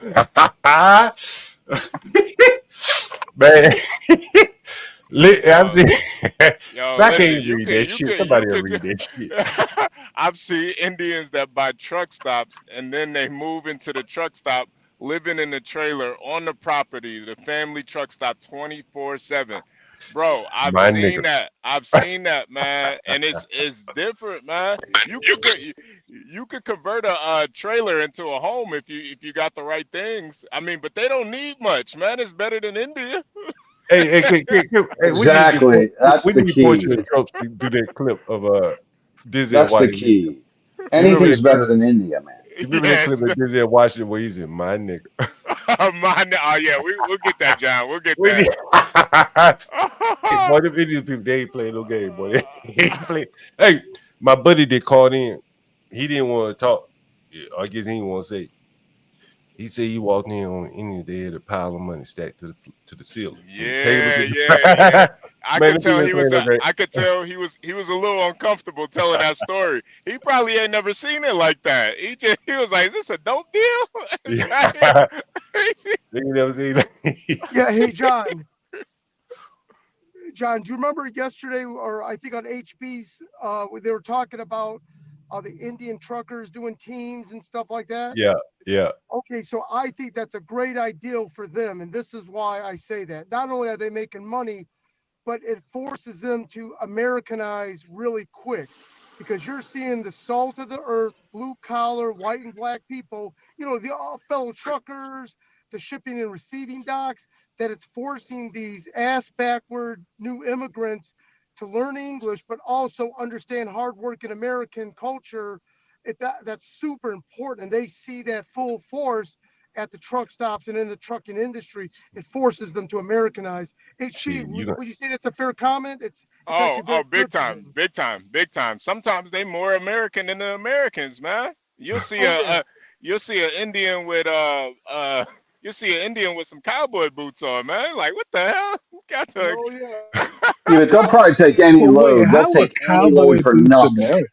I've seen. I can't read that shit. Somebody will read that shit. I've seen Indians that buy truck stops and then they move into the truck stop, living in the trailer on the property, the family truck stop 24/7. Bro, I've seen that, man, and it's different, man. You could convert a trailer into a home if you got the right things. I mean, but they don't need much, man. It's better than India. Hey, exactly. That's the key. To do that clip of Disney. That's the key. Anything's better than India, man. You remember that clip of Disney Washington where he's in my nigga? Oh yeah, we'll get that, John. We'll get that. Boy, them Indian people, they ain't playing no game, boy. They ain't playing. Hey, my buddy that called in, he didn't want to talk. I guess he didn't want to say. He said he walked in on Indians, they had a pile of money stacked to the ceiling. Yeah. I could tell he was a little uncomfortable telling that story. He probably ain't never seen it like that. He was like, "Is this a dope deal?" He never seen it. Yeah. Hey, John. John, do you remember yesterday, or I think on HB's, they were talking about the Indian truckers doing teams and stuff like that. Yeah, yeah. Okay, so I think that's a great ideal for them, and this is why I say that. Not only are they making money, but it forces them to Americanize really quick, because you're seeing the salt of the earth, blue collar, white and black people, the fellow truckers, the shipping and receiving docks, that it's forcing these ass backward new immigrants to learn English, but also understand hardworking American culture. That's super important. And they see that full force at the truck stops and in the trucking industry. It forces them to Americanize. HP, would you say that's a fair comment? It's actually very big time, big time, big time. Sometimes they more American than the Americans, man. You'll see you'll see an Indian with you'll see an Indian with some cowboy boots on, man. Like, what the hell? Got the Yeah, they'll probably take any load. They'll take any load for nothing.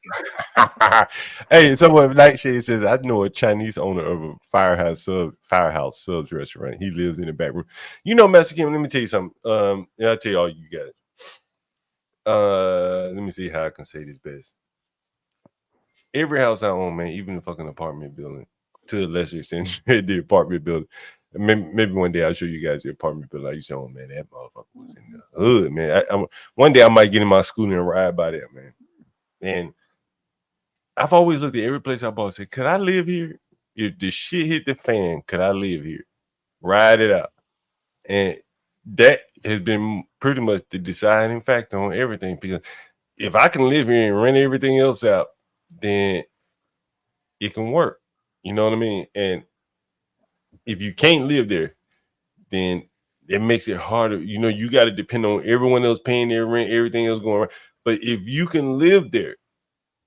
Hey, someone Nightshade says, I know a Chinese owner of a firehouse subs restaurant. He lives in the back room. Mexican, let me tell you something. I'll tell you all you got it. Let me see how I can say this best. Every house I own, man, even the fucking apartment building, to a lesser extent, the apartment building. Maybe one day I'll show you guys the apartment building I used to own, man. That motherfucker was in the hood, man. One day I might get in my scooter and ride by there, man. And I've always looked at every place I bought and said, could I live here? If the shit hit the fan, could I live here? Ride it out. And that has been pretty much the deciding factor on everything. Because if I can live here and rent everything else out, then it can work. You know what I mean? And if you can't live there, then it makes it harder. You got to depend on everyone else paying their rent, everything else going around. But if you can live there,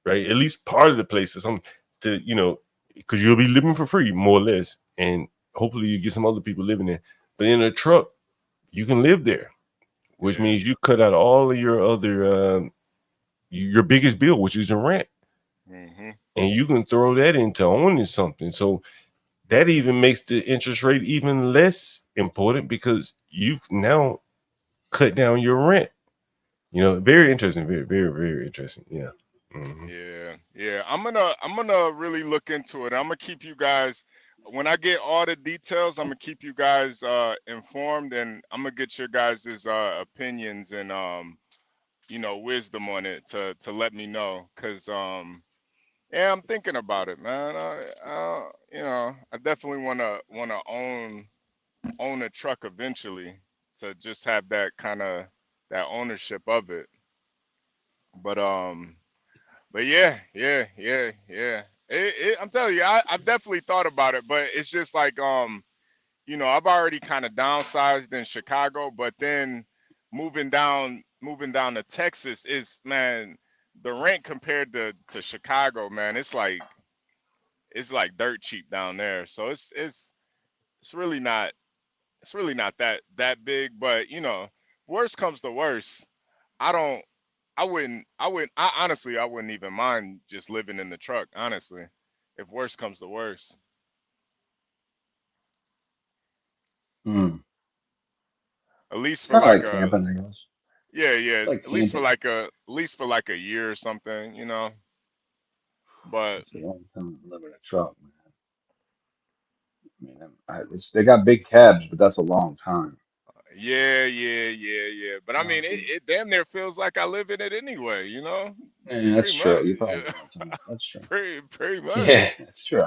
right, at least part of the place or something, because you'll be living for free, more or less. And hopefully you get some other people living there. But in a truck, you can live there, which means you cut out all of your other, your biggest bill, which is your rent. Mm-hmm. And you can throw that into owning something. So that even makes the interest rate even less important because you've now cut down your rent. Very interesting. Very, very, very interesting. Yeah. Mm-hmm. Yeah. I'm gonna really look into it. I'm gonna keep you guys, when I get all the details, I'm gonna keep you guys informed, and I'm gonna get your guys' opinions and wisdom on it to let me know. Cause I'm thinking about it, man. I definitely wanna own a truck eventually, to just have that kind of that ownership of it. But yeah. I'm telling you, I've definitely thought about it, but it's just like I've already kind of downsized in Chicago, but then moving down to Texas is, man, the rent compared to Chicago, man, it's like dirt cheap down there. So it's really not that big, but worst comes to worst, honestly, I wouldn't even mind just living in the truck, honestly, if worst comes to worst. At least for like a camping, I guess. Yeah, Like at least for like a year or something, But it's a long time to live in a truck, man. They got big cabs, but that's a long time. yeah. But I mean, it damn near feels like I live in it anyway, Yeah, that's Pretty true. much. You probably do all the time. That's true. Pretty much. Yeah, that's true.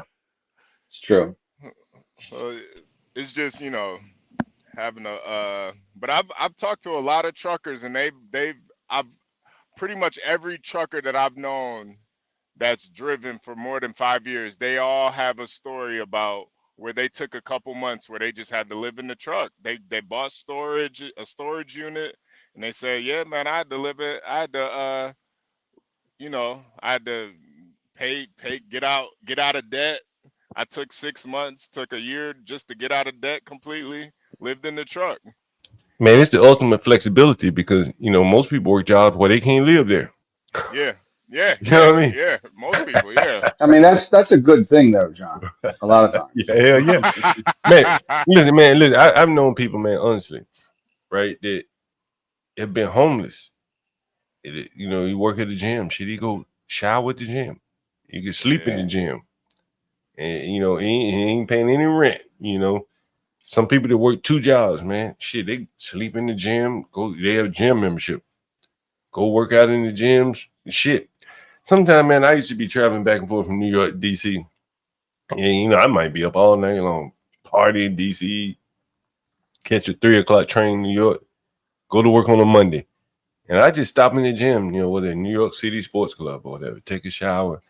It's true. So it's just, having but I've talked to a lot of truckers, and I've pretty much every trucker that I've known that's driven for more than 5 years, they all have a story about where they took a couple months where they just had to live in the truck. They bought a storage unit, and they say, yeah, man, I had to live it. I had to I had to pay get out of debt. I took 6 months, took a year just to get out of debt completely. Lived in the truck. Man, it's the ultimate flexibility because most people work jobs where they can't live there. Yeah. You know what I mean? Yeah, most people, yeah. I mean, that's a good thing, though, John. A lot of times. Yeah, hell yeah. man, listen. I've known people, man, honestly, right, that have been homeless. You work at the gym. Should he go shower at the gym? You can sleep in the gym, and he ain't paying any rent. Some people that work 2 jobs, man, shit, they sleep in the gym. They have gym membership. Go work out in the gyms. Shit. Sometimes, man, I used to be traveling back and forth from New York, DC. And I might be up all night long, party in DC, catch a 3:00 train in New York, go to work on a Monday. And I just stop in the gym, whether New York City Sports Club or whatever, take a shower.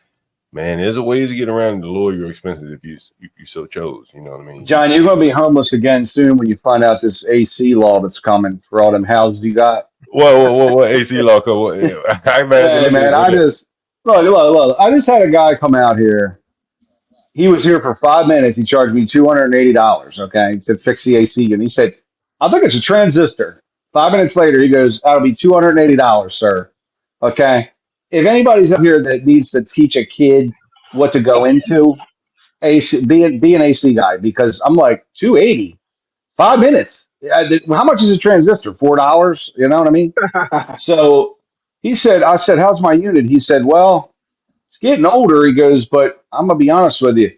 Man, there's a ways to get around to lower your expenses if you so chose. You know what I mean? John, you're going to be homeless again soon when you find out this AC law that's coming for all them houses you got. What AC law? Hey, man, I just look. I just had a guy come out here. He was here for 5 minutes. He charged me $280, okay, to fix the AC unit. He said, I think it's a transistor. 5 minutes later, he goes, that'll be $280, sir. Okay. If anybody's up here that needs to teach a kid what to go into, AC, be an AC guy, because I'm like, 280, 5 minutes. How much is a transistor? $4? You know what I mean? So I said, how's my unit? He said, well, it's getting older. He goes, but I'm going to be honest with you.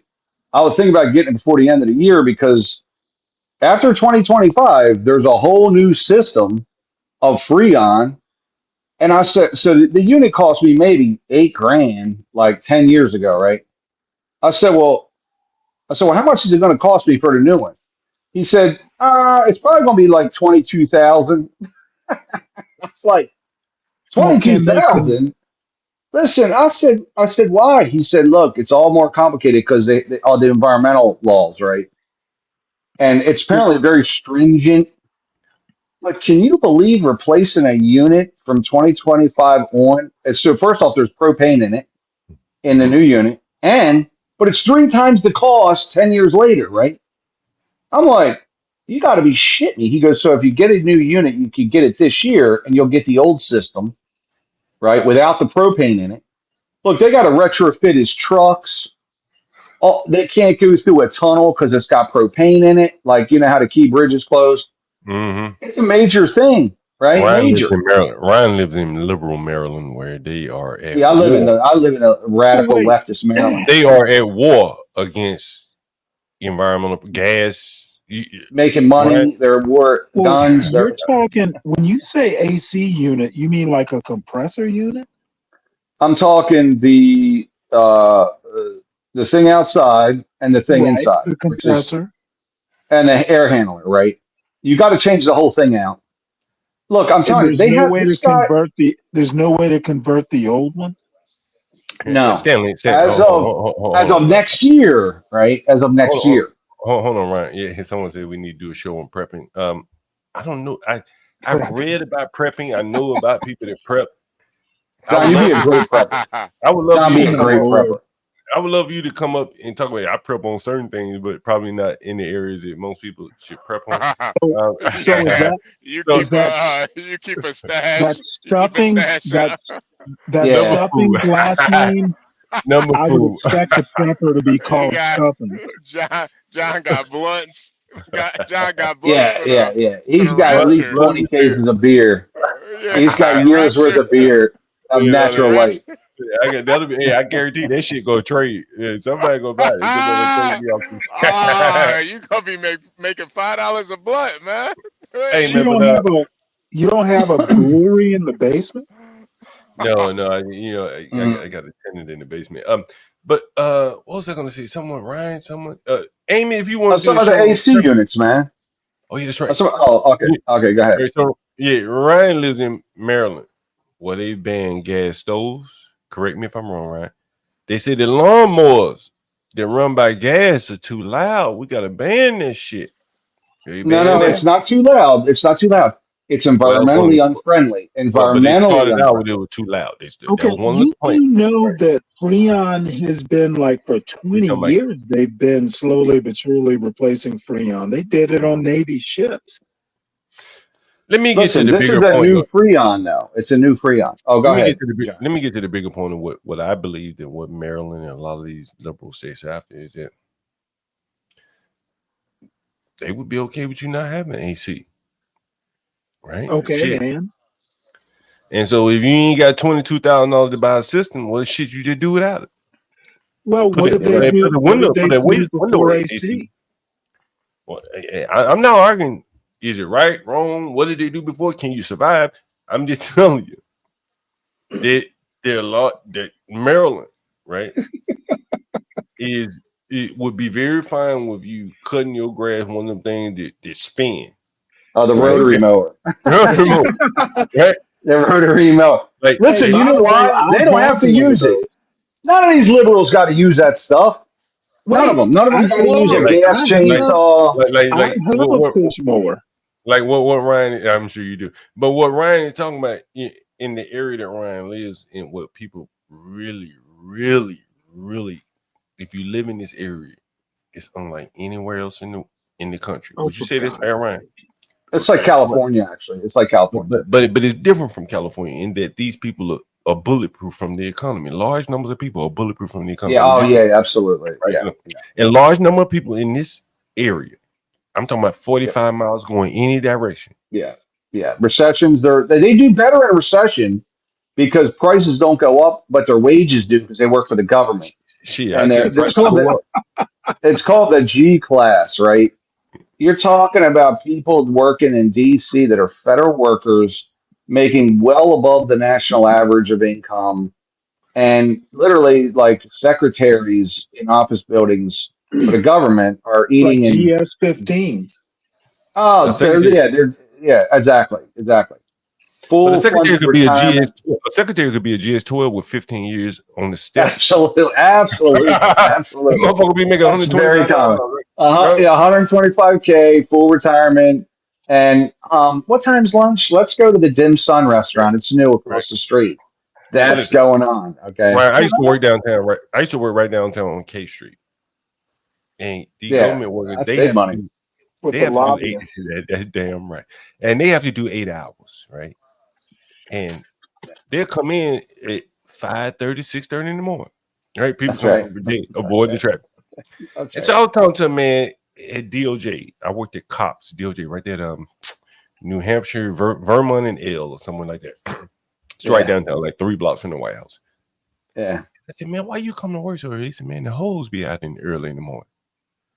I would think about getting it before the end of the year because after 2025, there's a whole new system of Freon. And I said, so the unit cost me maybe $8,000 like 10 years ago, right? I said, well, how much is it going to cost me for the new one? He said, it's probably going to be like 22,000. I was like, 22,000? Listen, I said, why? He said, look, it's all more complicated because they all the environmental laws, right? And it's apparently very stringent. But can you believe replacing a unit from 2025 on? So first off, there's propane in it in the new unit, but it's 3 times the cost 10 years later, right? I'm like, you got to be shitting me. He goes, so if you get a new unit, you can get it this year, and you'll get the old system, right, without the propane in it. Look, they got to retrofit his trucks. Oh, they can't go through a tunnel because it's got propane in it. Like, you know how the Key Bridge is closed? Mm-hmm. It's a major thing, right? Ryan lives in liberal Maryland where they are at I live in a radical leftist Maryland. They are at war against environmental gas. Making money, right? They're war guns. You're talking, when you say AC unit, you mean like a compressor unit? I'm talking the thing outside and the thing inside. The compressor. And the air handler, right? You got to change the whole thing out. Look, I'm telling you, there's no way to convert the old one? No. Stanley, as of next year, right? As of next year. Hold on, Ryan. Yeah, someone said we need to do a show on prepping. I don't know. I've read about prepping. I know about people that prep. John, you'd be a great prepper. I would love you to be a great prepper. I would love you to come up and talk about it. I prep on certain things, but probably not in the areas that most people should prep on. You keep a stash. That stuffing, stuffing last name. I would expect the prepper to be called stuffing. John got blunts. John got blunts. Yeah. He's got at least 20 cases of beer. He's got years worth of beer of natural light. I guarantee that shit go trade. Yeah, somebody go buy it. You gonna be making $5 a blunt, man. Hey, you don't have a brewery in the basement? No. I got a tenant in the basement. But what was I gonna say? Ryan, Amy, if you want to. Some of the AC units, man. Oh yeah, that's right. Okay, go ahead. So Ryan lives in Maryland, where they ban gas stoves. Correct me if I'm wrong, right? They say the lawnmowers that run by gas are too loud. We gotta ban this shit. No, it's not too loud. It's environmentally unfriendly. But they started out when it was too loud. You know that Freon has been like for 20 years. They've been slowly but surely replacing Freon. They did it on Navy ships. Let me get to the bigger point. This is a new Freon, though. It's a new Freon. Oh, go ahead. Let me get to the bigger point of what I believe that what Maryland and a lot of these liberal states after is that they would be okay with you not having AC. Right? Okay, man. And so if you ain't got $22,000 to buy a system, well, shit, you just do without it. Well, what did they do? What did they do before AC? Well, I'm not arguing. Is it right, wrong? What did they do before? Can you survive? I'm just telling you. There are a lot that Maryland, right, it would be very fine with you cutting your grass. One of them things that spin. Oh, the right? rotary mower. Rotary mower, right? The rotary mower. Like, listen, you know why? They don't have to use it. None of these liberals got to use that stuff. None of them got to use a gas chainsaw. Like a push mower. Like what Ryan, I'm sure you do. But what Ryan is talking about in the area that Ryan lives in, what people really, if you live in this area, it's unlike anywhere else in the country. Would you say this, Ryan? It's like California, actually. It's like California. But it's different from California in that these people are bulletproof from the economy. Large numbers of people are bulletproof from the economy. Yeah, oh yeah, absolutely. Right? Yeah. And large number of people in this area. I'm talking about 45 miles going any direction. Yeah. Recessions, they do better in a recession because prices don't go up, but their wages do because they work for the government. Shit, and it's called the G class, right? You're talking about people working in DC that are federal workers making well above the national average of income, and literally like secretaries in office buildings for the government are eating like in GS-15. Oh, yeah, exactly. Full but a secretary could be a GS-12 with 15 years on the step. Absolutely. Motherfucker be making 125. 125K, full retirement. And what time's lunch? Let's go to the Dim Sum restaurant. It's new across the street. That's going on. Okay. Right. I used to work downtown. Right. I used to work right downtown on K Street. And the government workers, they have money. They have to do 8. That's damn right. And they have to do 8 hours, right? And they'll come in at 5:30, 6:30 in the morning. Right? People avoid the traffic. And so I was talking to a man at DOJ. I worked at COPS, DOJ, right there at New Hampshire, Vermont and L or somewhere like that. It's right downtown, like 3 blocks from the White House. Yeah. I said, man, why you come to work so early? He said, man, the hoes be out early in the morning.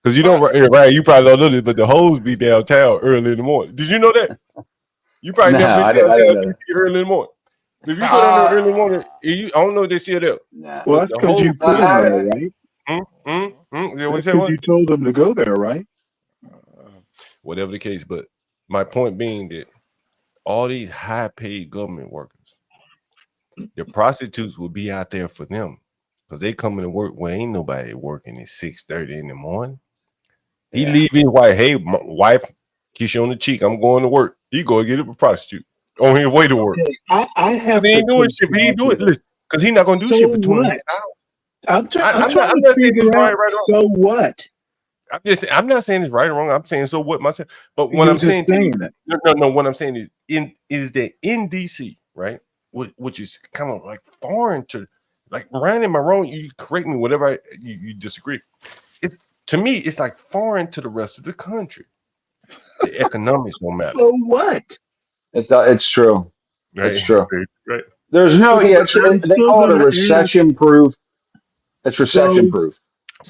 Because you know, right? You probably don't know this, but the hoes be downtown early in the morning. Did you know that? You probably never been downtown early in the morning. If you go down there early in the morning, I don't know if they still there. Well, that's because you put them there, right? Because you told them to go there, right? Whatever the case, but my point being that all these high-paid government workers, the prostitutes will be out there for them because they coming to work where ain't nobody working at 6:30 in the morning. He leave his wife, hey, my wife, kiss you on the cheek. I'm going to work. He go and get a prostitute on his way to work. I have. He ain't doing shit. He ain't doing it. Listen, because he's not going to do shit for 28 hours. I'm trying to figure out. So what? I'm not saying it's right or wrong. I'm saying so what myself. But what I'm saying, no. What I'm saying is that in DC, right, which is kind of like foreign to, like, Ryan, am I wrong? You correct me, whatever you disagree. It's, to me, it's like foreign to the rest of the country. The economics don't matter. So what? It's true. Right? It's true. Right. There's no. They call it a recession-proof. It's recession-proof.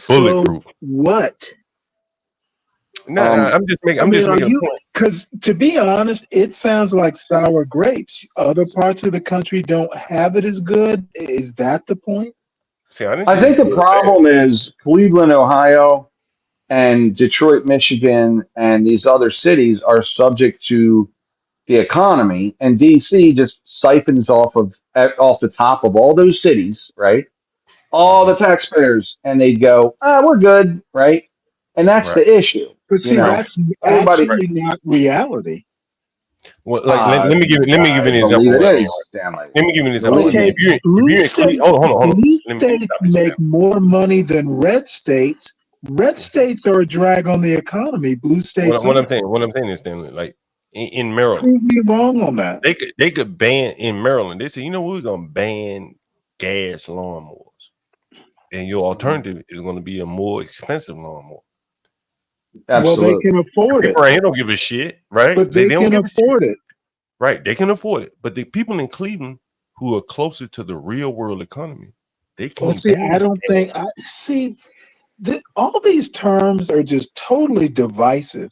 Bulletproof. What? No, I'm just making a point. Because to be honest, it sounds like sour grapes. Other parts of the country don't have it as good. Is that the point? See, I think the problem is Cleveland, Ohio, and Detroit, Michigan, and these other cities are subject to the economy, and DC just siphons off the top of all those cities, right? All the taxpayers, and they'd go, we're good, right? And that's the issue. But see, that's actually not reality. Well, like, let me give you an example. Let me give you an example. Okay, blue states make more money than red states. Red states are a drag on the economy. Blue states. What I'm saying is, Stanley, like in Maryland, prove me wrong on that. They could ban in Maryland. They say, you know, we're gonna ban gas lawnmowers, and your alternative is going to be a more expensive lawnmower. Absolutely. Well, they can afford it. Right, they don't give a shit, right? But they can afford it. Right, they can afford it. But the people in Cleveland who are closer to the real world economy, They Well, can't see, ban I don't it. think I see all these terms are just totally divisive.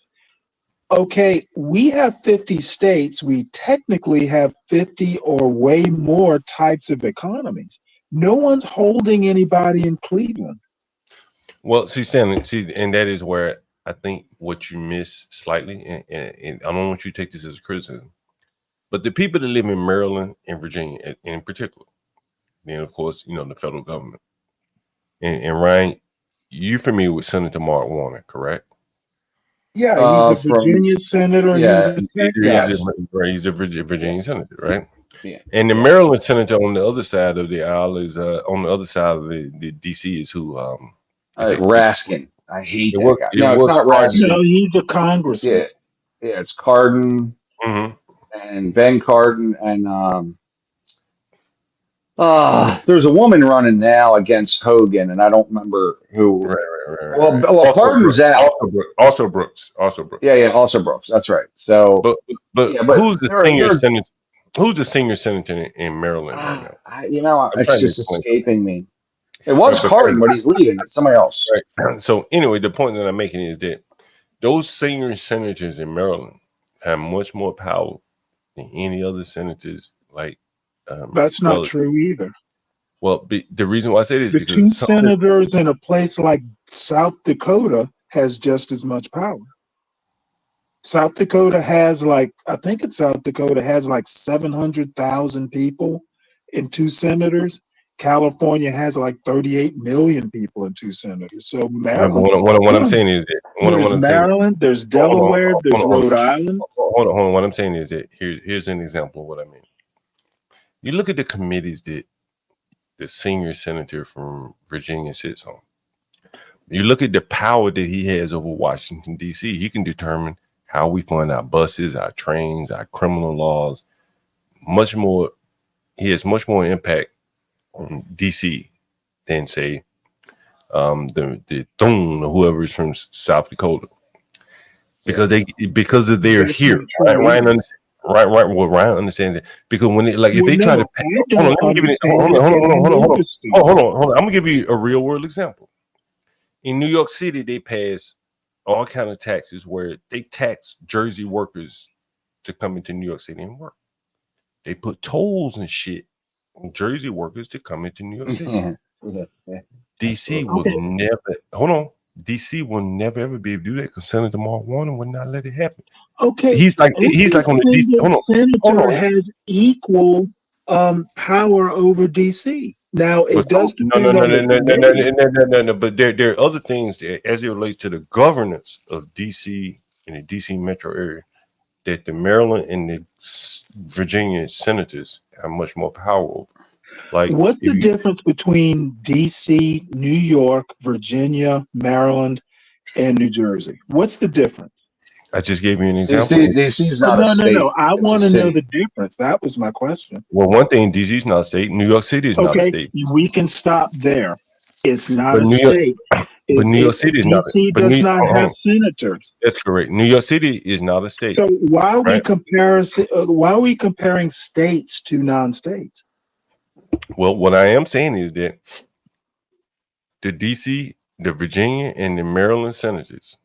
Okay, we have 50 states. We technically have 50 or way more types of economies. No one's holding anybody in Cleveland. Well, see, Stanley, and that is where I think what you miss slightly, and I don't want you to take this as a criticism, but the people that live in Maryland and Virginia in particular, then of course, the federal government. And Ryan, you're familiar with Senator Mark Warner, correct? Yeah, he's a From Virginia senator. yeah, He's a Virginia senator, right? yeah, And the yeah. Maryland senator on the other side of the aisle is on the other side of the DC is who is it Raskin. I hate that guy. it No, it's was not Cardin. No, Raskin. he's a congressman. Yeah, it's Cardin and Ben Cardin and there's a woman running now against Hogan, and I don't remember who. Right. Well, Cardin's out. Also Brooks. Yeah, also Brooks. That's right. So, but yeah, but who's the senior senator? Who's the senior senator in Maryland right now? It's just escaping me. It was Cardin, but he's leaving. It's somebody else. Right. So anyway, the point that I'm making is that those senior senators in Maryland have much more power than any other senators. That's not true either. Well, the reason why I say this the because two senators in a place like South Dakota has just as much power. South Dakota has I think South Dakota has 700,000 people and two senators. California has 38 million people and two senators. So Maryland. What I'm saying is that there's Maryland, there's Delaware, there's Rhode Island. Hold on. What I'm saying is that here's an example of what I mean. You look at the committees that the senior senator from Virginia sits on. You look at the power that he has over Washington, D.C. He can determine how we fund our buses, our trains, our criminal laws. Much more, he has much more impact on D.C. than say the Thun or whoever is from South Dakota, because they're here. Ryan understands. Right. Well, Ryan understands it because when if they try to hold on. I'm gonna give you a real world example. In New York City, they pass all kind of taxes where they tax Jersey workers to come into New York City and work. They put tolls and shit on Jersey workers to come into New York City. DC would never. DC will never ever be able to do that because Senator Mark Warner would not let it happen. Okay, he's like on the DC. Senator has equal power over DC. Now it does depend on no. But there are other things that, as it relates to the governance of DC and the DC metro area, that the Maryland and the Virginia senators have much more power over. What's the difference between DC, New York, Virginia, Maryland, and New Jersey? What's the difference? I just gave you an example. DC's not a state. No. I want to know the difference. That was my question. Well, one thing, DC's not a state. New York City is not a state. We can stop there. It's not a state. But New York City is not. DC does not have senators. That's correct. New York City is not a state. So why are we comparing states to non-states? Well, what I am saying is that the DC, the Virginia, and the Maryland senators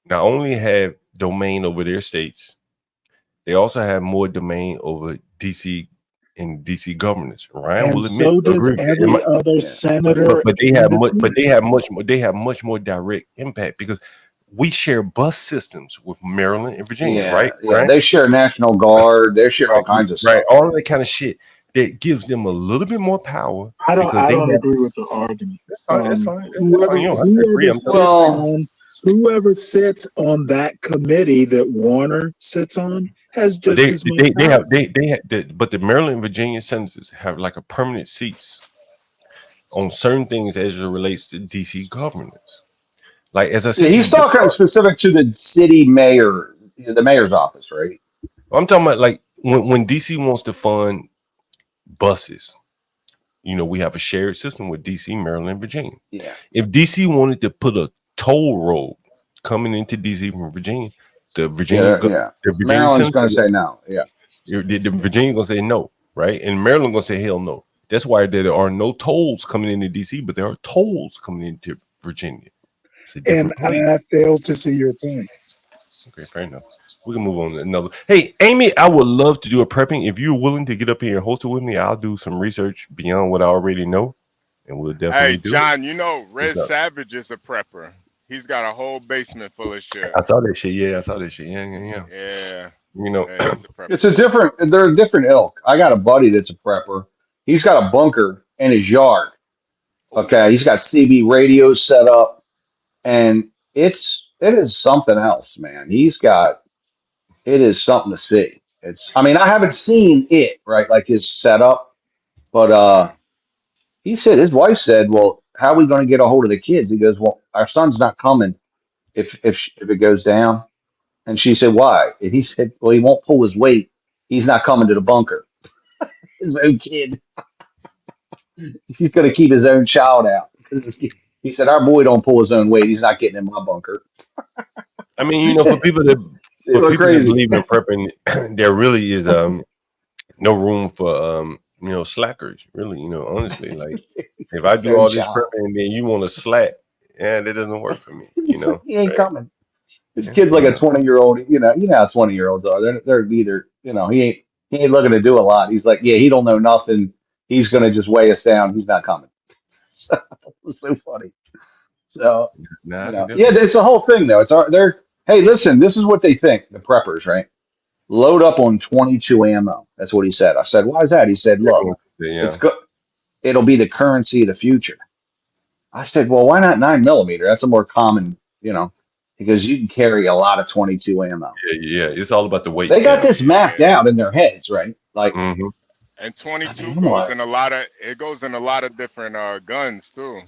not only have domain over their states, they also have more domain over DC and DC governors. Ryan will admit, so does every other senator. But they have much more direct impact because we share bus systems with Maryland and Virginia, right? Yeah, they share National Guard. They share all kinds of stuff. Right, all of that kind of shit. That gives them a little bit more power. I don't agree with the argument. That's fine. Whoever sits on that committee that Warner sits on has just as much power. But the Maryland and Virginia senators have a permanent seats on certain things as it relates to DC governance. As I said, he's talking specific to the city mayor, the mayor's office, right? I'm talking about when DC wants to fund buses. We have a shared system with DC, Maryland, and Virginia. Yeah. If DC wanted to put a toll road coming into DC from Virginia, the Maryland's going to say no. Yeah. The Virginia going to say no, right? And Maryland going to say hell no. That's why there are no tolls coming into DC, but there are tolls coming into Virginia. It's a different place. I fail to see your point. Okay, fair enough. We can move on to another. Hey, Amy, I would love to do a prepping. If you're willing to get up here and host it with me, I'll do some research beyond what I already know, and we'll definitely do John, it. you know, Red Savage is a prepper. He's got a whole basement full of shit. I saw that shit. Yeah, I saw that shit. Yeah. Yeah. You know, Yeah, he's a prepper. It's a different. They're a different ilk. I got a buddy that's a prepper. He's got a bunker in his yard. Okay, he's got CB radios set up, and it is something else, man. It is something to see. I mean, I haven't seen it, right, like his setup, but he said, his wife said, well, how are we going to get a hold of the kids? He goes, well, our son's not coming if it goes down. And she said, why? And he said, well, he won't pull his weight. He's not coming to the bunker. His own kid. He's going to keep his own child out. He said, our boy don't pull his own weight. He's not getting in my bunker. I mean, you know, for people that believe in prepping, there really is no room for slackers. Really, honestly, like if I do all this prepping and then you want to slack, that doesn't work for me. He ain't coming. This kid's like a 20-year-old. You know how 20-year-olds are. They're either he ain't looking to do a lot. He's like, yeah, he don't know nothing. He's gonna just weigh us down. He's not coming. So it was so funny. So it's the whole thing though. Hey, listen, this is what they think, the preppers, right? Load up on 22 ammo. That's what he said. I said, why is that? He said, look, it's good. It'll be the currency of the future. I said, well, why not 9mm? That's a more common, because you can carry a lot of 22 ammo. Yeah. It's all about the weight. They got this mapped out in their heads, right? Like, and 22 goes in a lot of different guns too.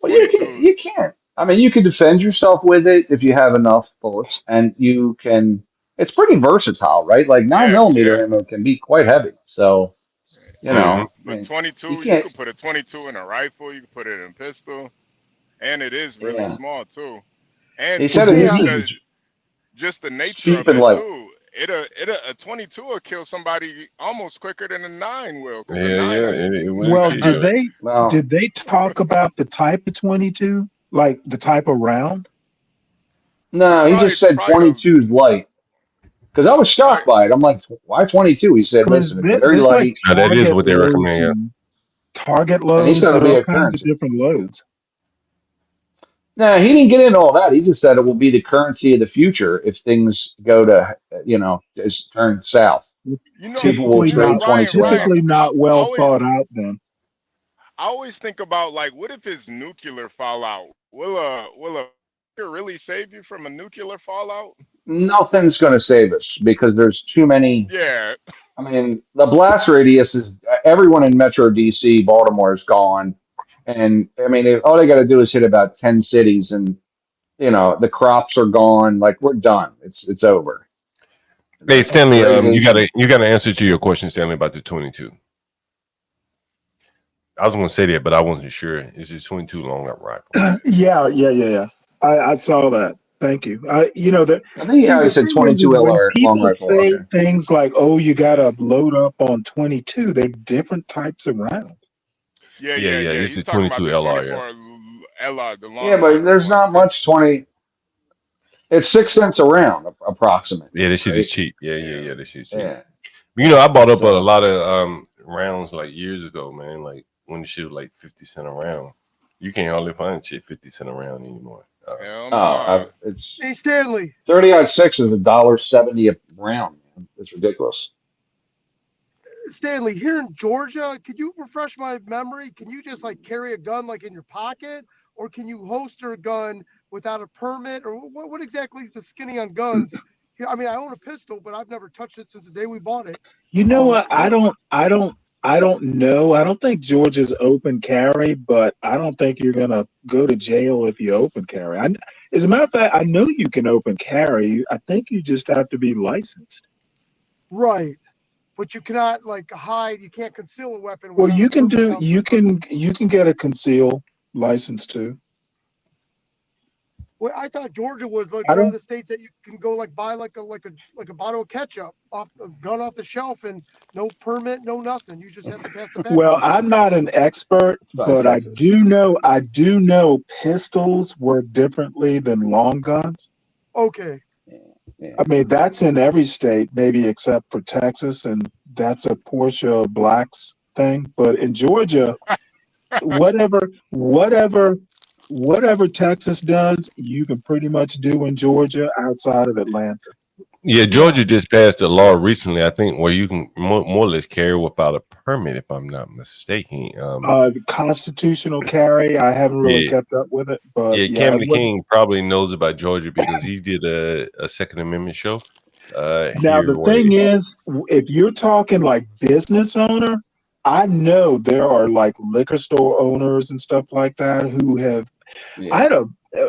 Well, you can't. I mean, you can defend yourself with it if you have enough bullets, and you can. It's pretty versatile, right? Like 9mm ammo can be quite heavy. So, But 22, you can put a 22 in a rifle. You can put it in a pistol, and it is really small too. And he said just the nature of it too. A 22 will kill somebody almost quicker than a 9 will. Did they talk about the type of 22, like the type of round? No, he just said 22 is light. Because I was shocked by it. I'm like, why 22? He said, listen, it's very light. Like that is what they recommend. Target loads. He's going to be a kinds of different loads. No, he didn't get into all that. He just said it will be the currency of the future if things go to, just turn south. People will trade 22. Typically not well thought out then. I always think about, like, what if it's nuclear fallout? Will a really save you from a nuclear fallout? Nothing's going to save us because there's too many. Yeah. I mean, the blast radius is everyone in Metro DC, Baltimore is gone. And I mean, all they got to do is hit about 10 cities and, the crops are gone. Like, we're done. It's over. Hey, Stanley, you got an answer to your question, Stanley, about the 22. I was going to say that, but I wasn't sure. Is it 22 long up rifle? Yeah. I saw that. Thank you. I think I said 22 LR long rifle. Say things like, "Oh, you got to load up on 22." They're different types of rounds. Yeah. This is 22 LR. LR, the long. Yeah, but there's not much 20. It's 6 cents a round, approximately. Yeah, this shit is cheap. Yeah. This shit is cheap. Yeah. I bought up a lot of rounds like years ago, man. Like when the shit was like 50 cents a round. You can't hardly find shit 50 cents a round anymore. It's Hey Stanley. 30-06 is $1.70 a round, man. It's ridiculous. Stanley, here in Georgia, could you refresh my memory? Can you just like carry a gun like in your pocket, or can you holster a gun without a permit, or what exactly is the skinny on guns? I mean, I own a pistol, but I've never touched it since the day we bought it. You know what? I don't know. I don't think Georgia's open carry, but I don't think you're gonna go to jail if you open carry. As a matter of fact, I know you can open carry. I think you just have to be licensed. Right. But you cannot like hide. You can't conceal a weapon. Well, you can get a conceal license too. Well, I thought Georgia was like I one of don't. the states that you can go like buy like a bottle of ketchup off a gun off the shelf and no permit, no nothing. You just have to pass the Well, background check. I'm not an expert, It's about but Texas. I do know pistols work differently than long guns. Okay. Yeah. I mean, that's in every state, maybe except for Texas, and that's a Portia Blacks thing. But in Georgia, whatever, whatever, whatever Texas does, you can pretty much do in Georgia outside of Atlanta. Yeah, Yeah. Georgia just passed a law recently, I think, where you can more or less carry without a permit, if I'm not mistaken. Constitutional carry, I haven't really Yeah, kept up with it, but yeah. yeah, Cam it the wouldn't. King probably knows about Georgia because he did a Second Amendment show Now here the where thing is, if you're talking like business owner, I know there are like liquor store owners and stuff like that who have. I Yeah. had a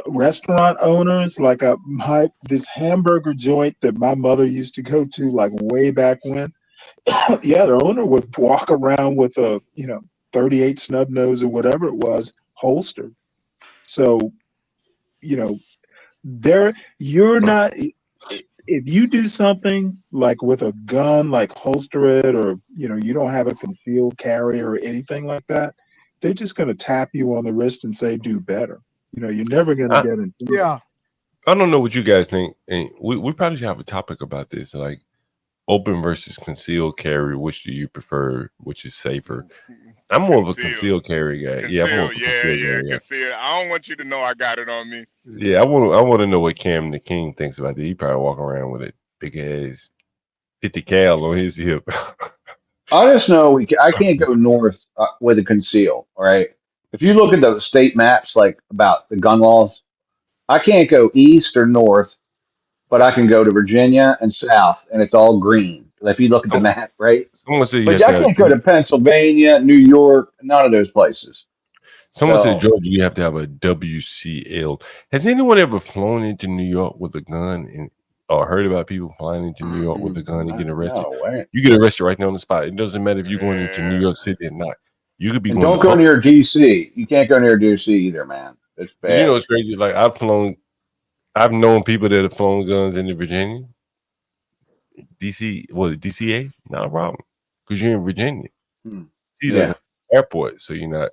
restaurant owners like this hamburger joint that my mother used to go to like way back when. Yeah, the owner would walk around with a 38 snub nose or whatever it was holstered. So you know there you're not. If you do something like with a gun, like holster it, or you don't have a concealed carry or anything like that, they're just going to tap you on the wrist and say, "Do better." You're never going to I, get in trouble. Yeah. I don't know what you guys think, and we probably should have a topic about this, like open versus concealed carry. Which do you prefer? Which is safer? I'm more of a Conceal. concealed carry guy. Yeah, I'm more Conceal. of a Yeah, concealed yeah, carry guy. conceal. I don't want you to know I got it on me. Yeah, I want to know what Cam the King thinks about that. He probably walk around with a big ass 50 cal on his hip. I just know I can't go north with a conceal. All right. If you look at the state maps, like about the gun laws, I can't go east or north, but I can go to Virginia and south, and it's all green. If you look at the Some- map, right? Someone said you But have I to have can't go to Pennsylvania, New York, none of those places. Someone said So Georgia, you have to have a WCL. Has anyone ever flown into New York with a gun and or heard about people flying into New York with a gun and getting arrested? no way. You get arrested right there on the spot. It doesn't matter if you're going into New Yeah. York City or not. You could be And going to don't go Buffalo. near DC. You can't go near DC either, man. It's But you know bad. it's crazy. Like I've known people that have flown guns into Virginia, DC, DCA, not a problem because you're in Virginia. Hmm. DC doesn't Yeah. have an airport, so you're not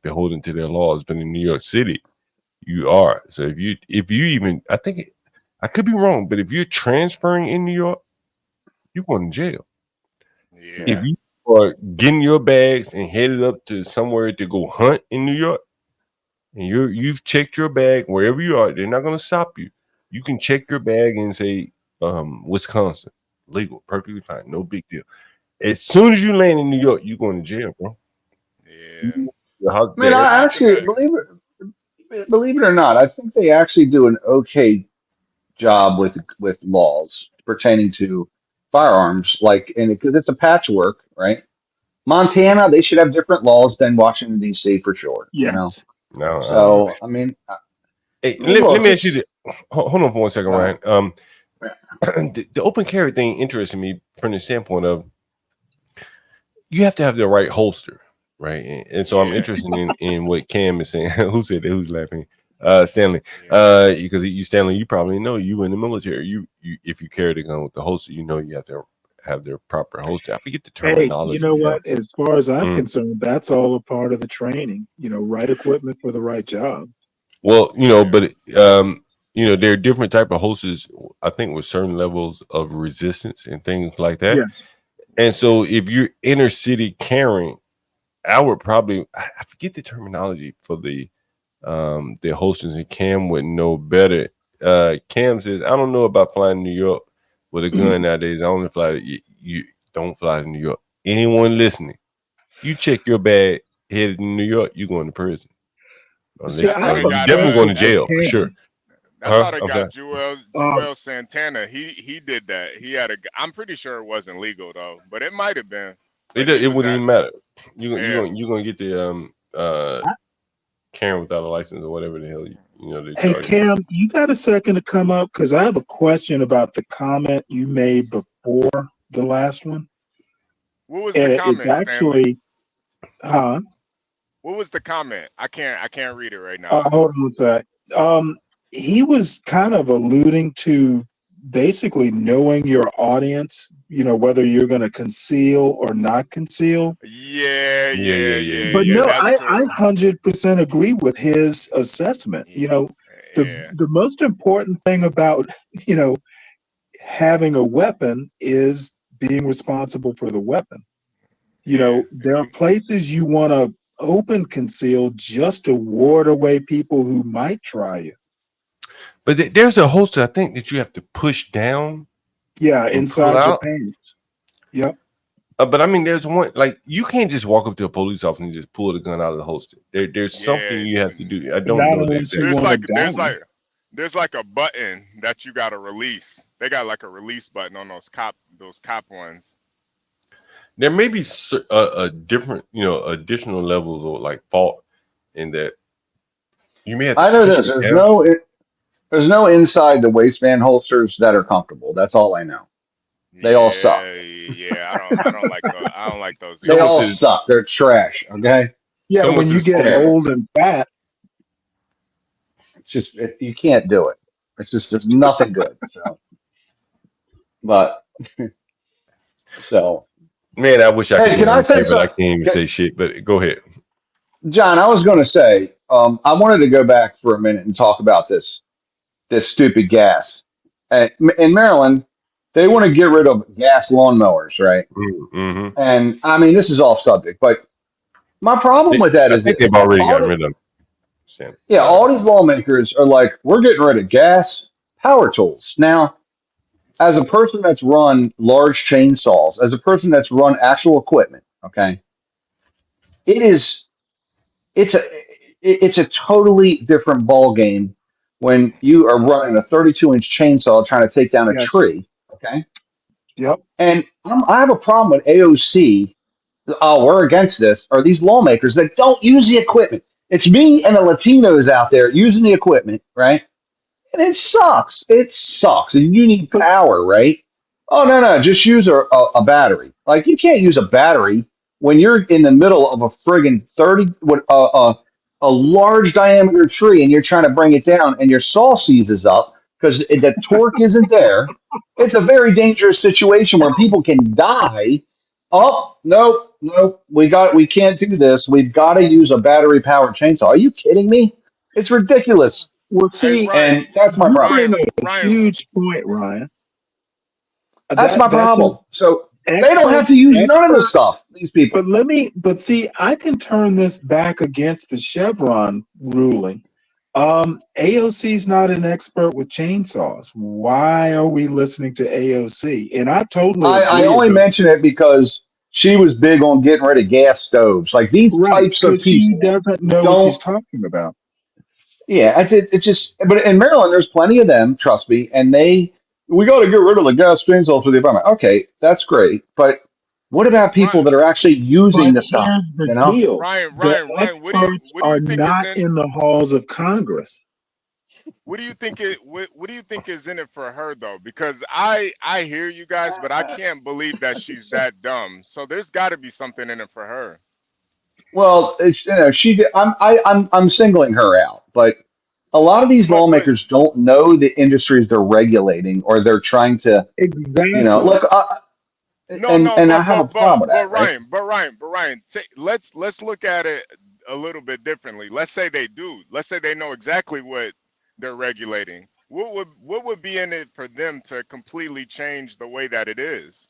beholden to their laws. But in New York City, you are. So if you even, I could be wrong, but if you're transferring in New York, you're going to jail. Yeah. If you are getting your bags and headed up to somewhere to go hunt in New York, and you've checked your bag wherever you are, they're not going to stop you. You can check your bag and say Wisconsin, legal, perfectly fine, no big deal. As soon as you land in New York, you're going to jail, bro. Yeah. Your house I mean, What there. I happened actually to? believe it or not, I think they actually do an okay job with laws pertaining to firearms, like, and because it's a patchwork, right? Montana, they should have different laws than Washington D.C. for sure. Yes. No, So I mean, hey, let look, me ask you it's this. Hold on for 1 second, uh, Ryan. The open carry thing interested me from the standpoint of you have to have the right holster, right? And so I'm Yeah. interested in what Cam is saying. Who said that? Who's laughing? Stanley. Yeah. Because Stanley, you probably know you in the military. You if you carry the gun with the holster, you have to have their proper holster. I forget the Hey, you terminology. know what? As far as I'm Mm. concerned, that's all a part of the training. Right equipment for the right job. Well, but there are different type of holsters. I think with certain levels of resistance and things like that. Yes. And so if you're inner city carrying, I would probably I forget the terminology for the holsters, and Cam would know better. Cam says, I don't know about flying to New York with a gun nowadays. I only fly you don't fly to New York. Anyone listening, you check your bag headed to New York, you're going to prison. See, That's I how have they a You got definitely going to question for jail for sure. Cam. That's how they I'm got sorry. Joel Santana. He did that. He had I'm pretty sure it wasn't legal though, but it might have been. But he It was wouldn't at even matter. You're yeah. gonna get the carrying without a license or whatever the hell they Hey, charge you. Cam, you got a second to come up? Because I have a question about the comment you made before the last one. What was the And it's comment, Stanley? actually, huh? What was the comment? I can't read it right now. Hold on with that. He was kind of alluding to basically knowing your audience, whether you're going to conceal or not conceal. Yeah. But no, That's I cool. 100% agree with his assessment. The most important thing about, having a weapon is being responsible for the weapon. There are places you want to open conceal just to ward away people who might try you. But there's a holster, I think, that you have to push down. Yeah, inside your pants. Yep. But I mean, there's one, like, you can't just walk up to a police officer and just pull the gun out of the holster. There's something you have to do. I don't know that. There's like a button that you got to release. They got like a release button on those cop ones. There may be a different, additional levels or like fault in that you may have to. I know this. There's no inside the waistband holsters that are comfortable. That's all I know. They all suck. Yeah, I don't like those. I don't like those. They all suck. They're trash. Okay. Yeah, when you get old and fat, it's just you can't do it. It's just there's nothing good. So, but man, I wish I could. Can I say something? I can't even say shit. But go ahead, John. I was going to say I wanted to go back for a minute and talk about this stupid gas. In Maryland, they want to get rid of gas lawnmowers, right? Mm-hmm. And I mean, this is off subject, but my problem with that is they've already got rid of them. Yeah, all these lawmakers are like, we're getting rid of gas, power tools. Now, as a person that's run large chainsaws, as a person that's run actual equipment, okay, it's a totally different ball game when you are running a 32-inch chainsaw trying to take down a tree, okay? Yep. And I have a problem with AOC. Oh, we're against this. Are these lawmakers that don't use the equipment? It's me and the Latinos out there using the equipment, right? And it sucks. It sucks. And you need power, right? Oh, no. Just use a battery. Like, you can't use a battery when you're in the middle of a friggin' a large diameter tree and you're trying to bring it down and your saw seizes up because the torque isn't there. It's a very dangerous situation where people can die. Oh, nope. We can't do this. We've got to use a battery powered chainsaw. Are you kidding me? It's ridiculous. Well, see, and that's my problem. Huge point, Ryan. That's my problem. So they don't have to use none of the stuff. These people. But see, I can turn this back against the Chevron ruling. AOC's not an expert with chainsaws. Why are we listening to AOC? And I only mention it because she was big on getting rid of gas stoves. Like these types of people. She doesn't know what she's talking about. Yeah, it's just. But in Maryland, there's plenty of them. Trust me, and we got to get rid of the gas chainsaws for the environment. Okay, that's great, but what about people that are actually using the stuff? Deal. Ryan, what do you are think not in the halls of Congress? What do you think what do you think is in it for her though? Because I hear you guys, but I can't believe that she's that dumb. So there's got to be something in it for her. Well, I'm singling her out, but a lot of these lawmakers don't know the industries they're regulating, or they're trying to. Exactly. Look. I have a problem with that. But Ryan, let's look at it a little bit differently. Let's say they do. Let's say they know exactly what they're regulating. What would be in it for them to completely change the way that it is?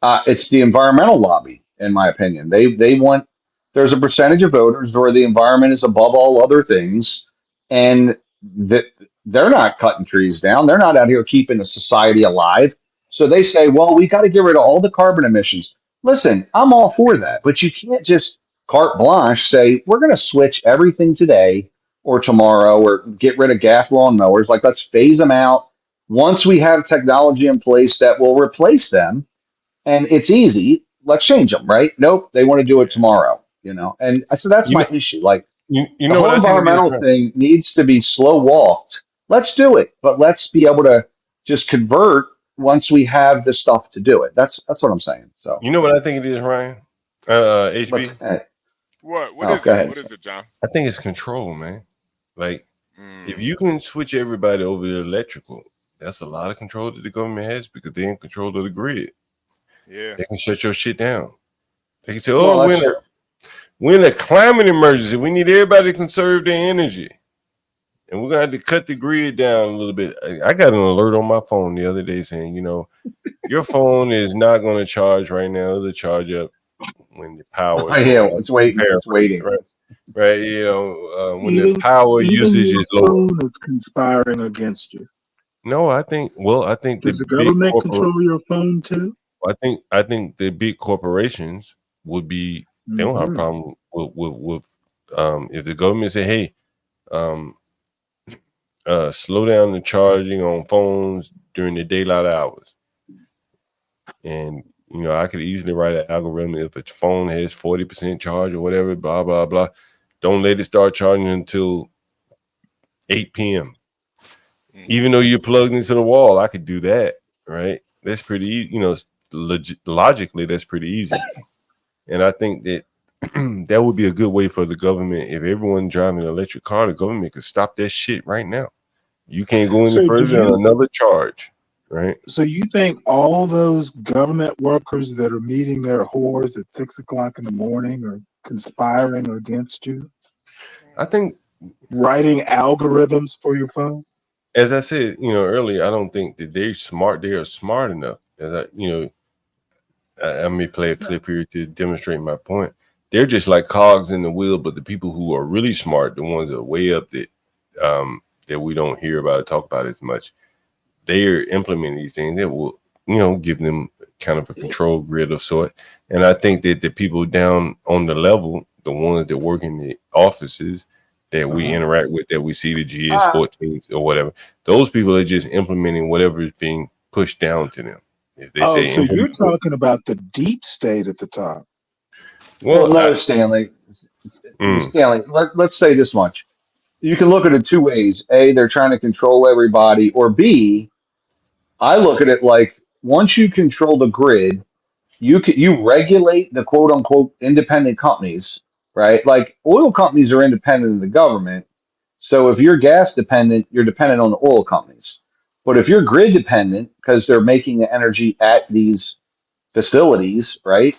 It's the environmental lobby, in my opinion. They want. There's a percentage of voters where the environment is above all other things, and they're not cutting trees down. They're not out here keeping the society alive. So they say, well, we got to get rid of all the carbon emissions. Listen, I'm all for that, but you can't just carte blanche say we're going to switch everything today or tomorrow or get rid of gas lawnmowers. Like, let's phase them out. Once we have technology in place that will replace them, and it's easy, let's change them, right? Nope, they want to do it tomorrow, And so that's my issue. Like, the whole environmental thing needs to be slow walked. Let's do it, but let's be able to just convert once we have the stuff to do it. That's what I'm saying. So you know what I think it is, Ryan? HB. What is it? What is it, John? I think it's control, man. Like If you can switch everybody over to electrical, that's a lot of control that the government has because they're in control of the grid. Yeah. They can shut your shit down. They can say, Well, "Oh, that's true. we're in a climate emergency. We need everybody to conserve their energy, and we're gonna have to cut the grid down a little bit." I got an alert on my phone the other day saying, your phone is not going to charge right now. It'll charge up when the power is Yeah, going. it's waiting. It's waiting. Right. When the power even usage your is low. phone is conspiring against you. No, I think Does the government control your phone too? I think the big corporations would be they don't have a problem with if the government say, hey, slow down the charging on phones during the daylight hours. And I could easily write an algorithm if a phone has 40% charge or whatever, blah blah blah. Don't let it start charging until 8 p.m. Even though you're plugged into the wall, I could do that, right? That's pretty easy. Logically, that's pretty easy. And I think that that would be a good way for the government. If everyone driving an electric car, the government could stop that shit right now. You can't go any further than another charge, right? So you think all those government workers that are meeting their whores at 6 o'clock in the morning are conspiring against you? I think writing algorithms for your phone. As I said, earlier, I don't think that they're smart. They are smart enough. As I may play a clip here to demonstrate my point. They're just like cogs in the wheel, but the people who are really smart, the ones that are way up that we don't hear about or talk about as much, they are implementing these things that will, give them kind of a control grid of sort. And I think that the people down on the level, the ones that work in the offices that we interact with, that we see the GS14s or whatever, those people are just implementing whatever is being pushed down to them. If they say so you're talking about the deep state at the top. Well, no, Stanley. Stanley, let's say this much. You can look at it two ways. A, they're trying to control everybody, or B, I look at it like once you control the grid, you regulate the quote unquote independent companies, right? Like oil companies are independent of the government. So if you're gas dependent, you're dependent on the oil companies. But if you're grid dependent, because they're making the energy at these facilities, right?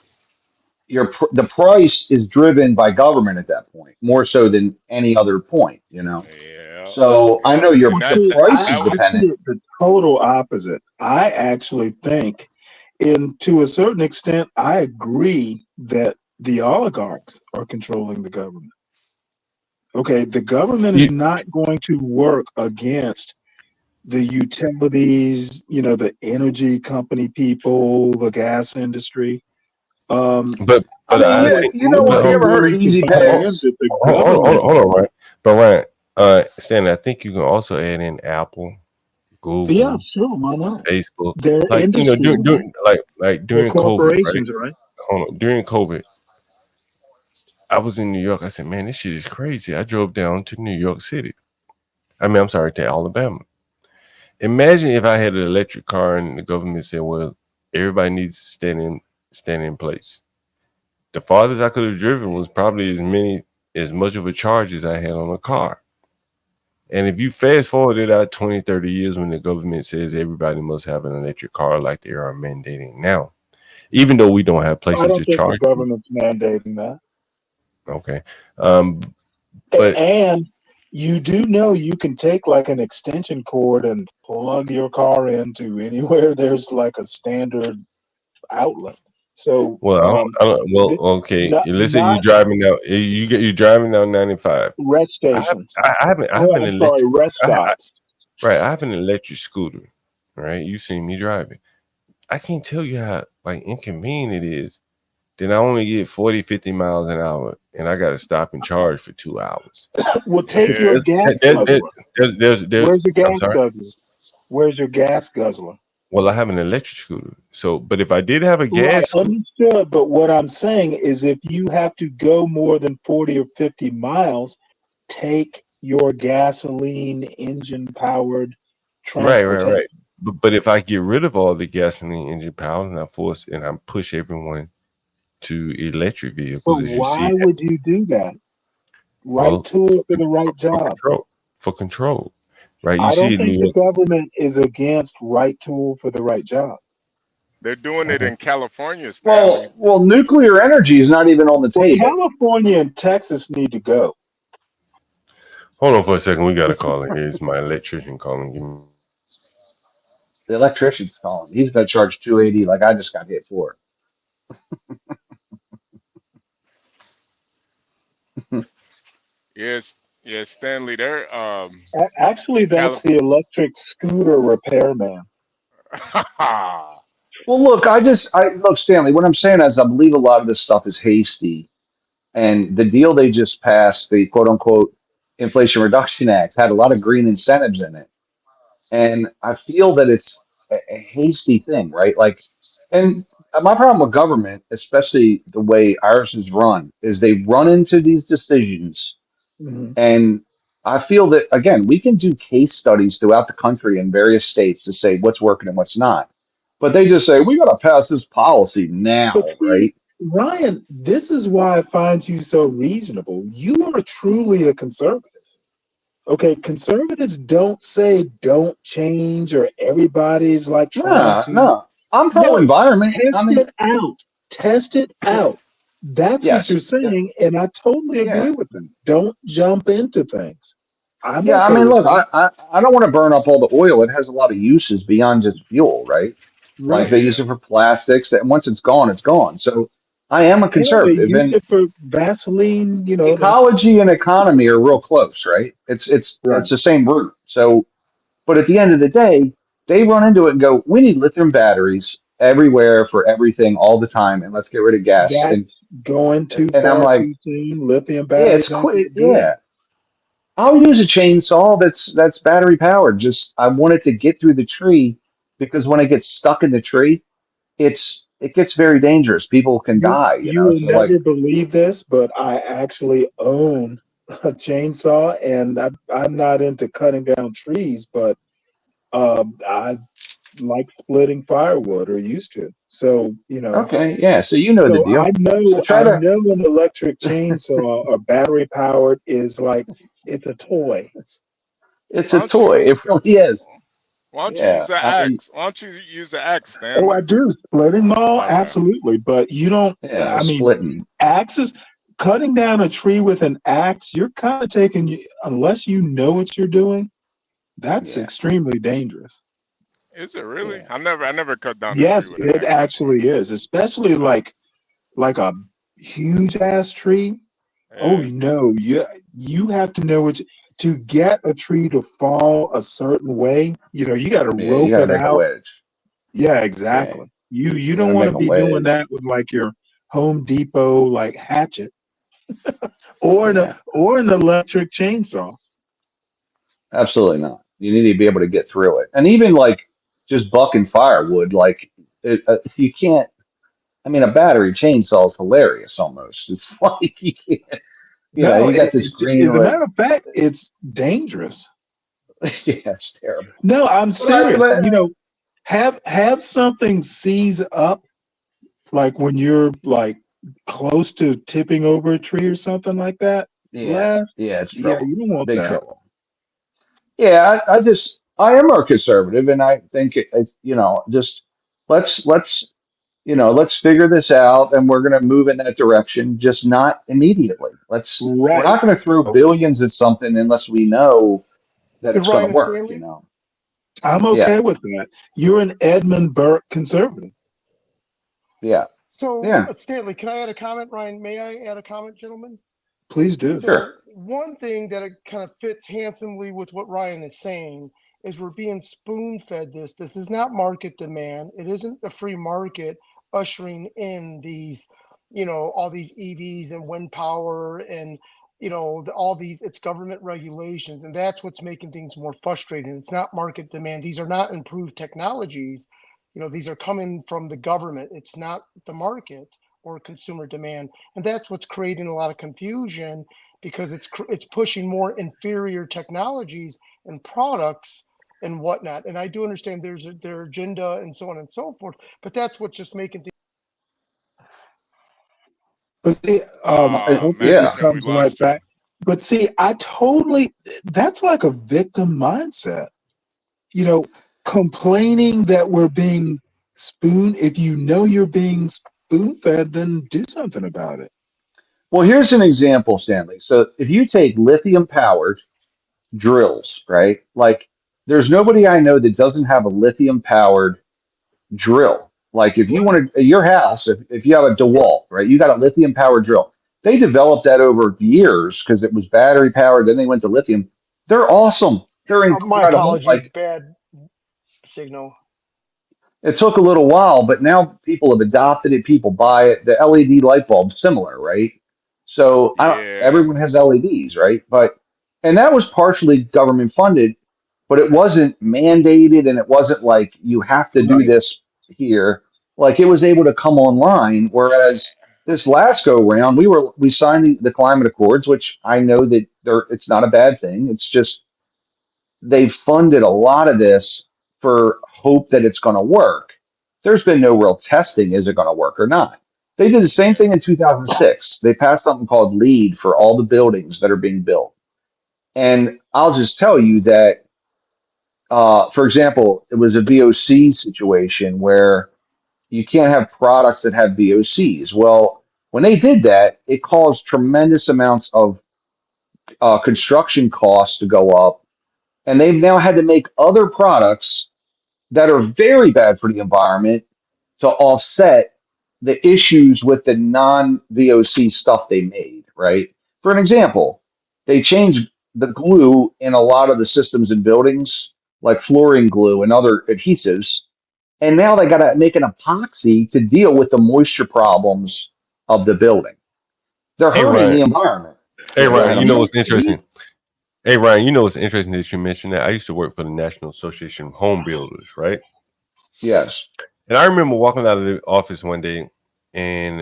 The price is driven by government at that point, more so than any other point, Yeah. So I know the price is dependent. The total opposite. I actually think, to a certain extent, I agree that the oligarchs are controlling the government. Okay, the government is not going to work against the utilities, the energy company people, the gas industry. But I mean, you know what? You ever heard of Easy Pass? Hold on, right? But Ryan, Stanley, I think you can also add in Apple, Google, yeah, sure, why not? Facebook. They're during COVID, right? Hold on, during COVID, I was in New York. I said, man, this shit is crazy. I drove down to New York City. To Alabama. Imagine if I had an electric car and the government said, well, everybody needs to stand in place. The farthest I could have driven was probably as much of a charge as I had on a car. And if you fast forward it out 20, 30 years when the government says everybody must have an electric car like they are mandating now, even though we don't have places to charge. The government's mandating that. Okay. And you do know you can take like an extension cord and plug your car into anywhere there's like a standard outlet. So okay. Let's say you're driving now. You're driving down 95. Rest stations. I have an electric. Rest stops. Right. I have an electric scooter. Right. You've seen me driving. I can't tell you how inconvenient it is. Then I only get 40, 50 miles an hour, and I got to stop and charge for 2 hours. Well, take your gas guzzler. Where's your gas guzzler? Where's your gas guzzler? Well, I have an electric scooter. So, but if I did have a gas, understood. But what I'm saying is, if you have to go more than 40 or 50 miles, take your gasoline engine-powered transportation. Right. But if I get rid of all the gasoline engine power and I push everyone to electric vehicles, but why would you do that? Right tool for the right job. for control, right? You I see don't in New think the York. government is against right tool for the right job. They're doing it in California, Stanley. Well, nuclear energy is not even on the Well, table. California and Texas need to go. Hold on for a second. We got a caller here. It's my electrician calling. Give me. The electrician's calling. He's going to charge $280 like I just got hit for it. Yes, yes, Stanley. They're Actually, that's Calif. the electric scooter repairman. Well, look, look, Stanley. What I'm saying is, I believe a lot of this stuff is hasty, and the deal they just passed, the quote unquote Inflation Reduction Act, had a lot of green incentives in it, and I feel that it's a hasty thing, right? Like, and my problem with government, especially the way ours is run, is they run into these decisions. Mhm. And I feel that, again, we can do case studies throughout the country in various states to say what's working and what's not. But they just say, we got to pass this policy now, But see, right? Ryan, this is why I find you so reasonable. You are truly a conservative. Okay, conservatives don't say don't change or everybody's like trying No, to. no. I'm pro No, environment. test I mean, it out. Test it out. That's what you're yes. Yeah. saying, and I totally Yeah. agree with them. Don't jump into things. I'm Yeah. I okay mean, with look, that. I don't want to burn up all the oil. It has a lot of uses beyond just fuel, right? Like Right. they use it for plastics, and once it's gone, it's gone. So I am a Yeah, they conservative. use And it for Vaseline, that's ecology and economy are real close, right? It's right. the same root. So, but at the end of the day, they run into it and go, "We need lithium batteries everywhere for everything all the time, and let's get rid of gas." That's going too And I'm far like, too soon. Lithium "Yeah, it's batteries aren't quick. that good. Yeah, I'll use a chainsaw that's battery powered. Just I want it to get through the tree because when it gets stuck in the tree, it gets very dangerous. People can You die, you you know. will So like, never believe this, but I actually own a chainsaw, and I'm not into cutting down trees, but I like splitting firewood or used to. So okay, yeah. So you know the so deal. I So know try I to. know an electric chainsaw or battery powered is like it's a toy. It's Why a don't you? toy. It really is. Why don't you Yeah. use an I mean, axe? Why don't you use an axe, Oh, I Stanley? do splitting mall, Okay. absolutely. But you don't. yeah, I mean, splitting. axes, cutting down a tree with an axe, you're kind of taking, unless you know what you're doing. That's Yeah, extremely dangerous. Is it really? yeah. I never cut down a Yes, tree with an it axe. actually is, especially like a huge ass tree. Oh Yeah. no, you have to know to get a tree to fall a certain way. You got to Yeah, you rope got to it make a out. wedge. Yeah, Yeah, exactly. You you got don't to want make to a be doing wedge. that with like your Home Depot like hatchet or Yeah, an electric chainsaw. absolutely not. You need to be able to get through it. And even like just bucking firewood, like you can't. I mean, a battery chainsaw is hilarious almost. It's like you can't. No, You got this green as a red. matter of fact, it's dangerous. Yeah, it's terrible. No, I'm serious. But Have something seize up like when you're like close to tipping over a tree or something like that. yeah, Left, yeah, it's yeah, trouble. you don't want Big that. trouble. Yeah, I am a conservative, and I think it's just let's let's figure this out, and we're going to move in that direction, just not immediately. We're Right. not going to throw billions at something unless we know that And it's going Ryan to and work. Stanley. I'm Yeah, okay with that. You're an Edmund Burke conservative. yeah, So, yeah, Stanley, can I add a comment? Ryan, may I add a comment, gentlemen? Please do. sure. So, one thing that it kind of fits handsomely with what Ryan is saying is we're being spoon fed this. This is not market demand. It isn't a free market ushering in these, all these EVs and wind power and, all these, it's government regulations. And that's what's making things more frustrating. It's not market demand. These are not improved technologies. These are coming from the government. It's not the market or consumer demand, and that's what's creating a lot of confusion because it's pushing more inferior technologies and products and whatnot. And I do understand there's their agenda and so on and so forth, but that's what's just making things. But see, Uh, hopefully Man, he yeah, Jim, we comes right lost you. back. But see, that's like a victim mindset. Complaining that we're being if you know you're being spoon fed, then do something about it. Well, here's an example, Stanley. So if you take lithium powered drills, right? Like there's nobody I know that doesn't have a lithium powered drill. Like if you want to, your house, if you have a DeWalt, right, you got a lithium powered drill. They developed that over years because it was battery powered. Then they went to lithium. They're awesome. They're My incredible. apologies. Like Bad signal. it took a little while, but now people have adopted it. People buy it. The LED light bulb's similar, right? So Yeah. everyone has LEDs, right? And that was partially government funded, but it wasn't mandated, and it wasn't like you have to do Right. this here. Like it was able to come online. Whereas this last go round, we signed the climate accords, which I know that it's not a bad thing. It's just they funded a lot of this for hope that it's going to work. There's been no real testing. Is it going to work or not? They did the same thing in 2006. They passed something called LEED for all the buildings that are being built. And I'll just tell you that, for example, it was a VOC situation where you can't have products that have VOCs. Well, when they did that, it caused tremendous amounts of construction costs to go up. And they've now had to make other products that are very bad for the environment to offset the issues with the non-VOC stuff they made, right? For an example, they changed the glue in a lot of the systems in buildings, like fluorine glue and other adhesives, and now they got to make an epoxy to deal with the moisture problems of the building. They're Hey hurting Ryan. the environment. Hey Yeah, go Ryan, ahead. you I'm know sorry. what's interesting? Hey Ryan, you know what's interesting that you mentioned that? I used to work for the National Association of Home Builders, right? Yes. And I remember walking out of the office one day, and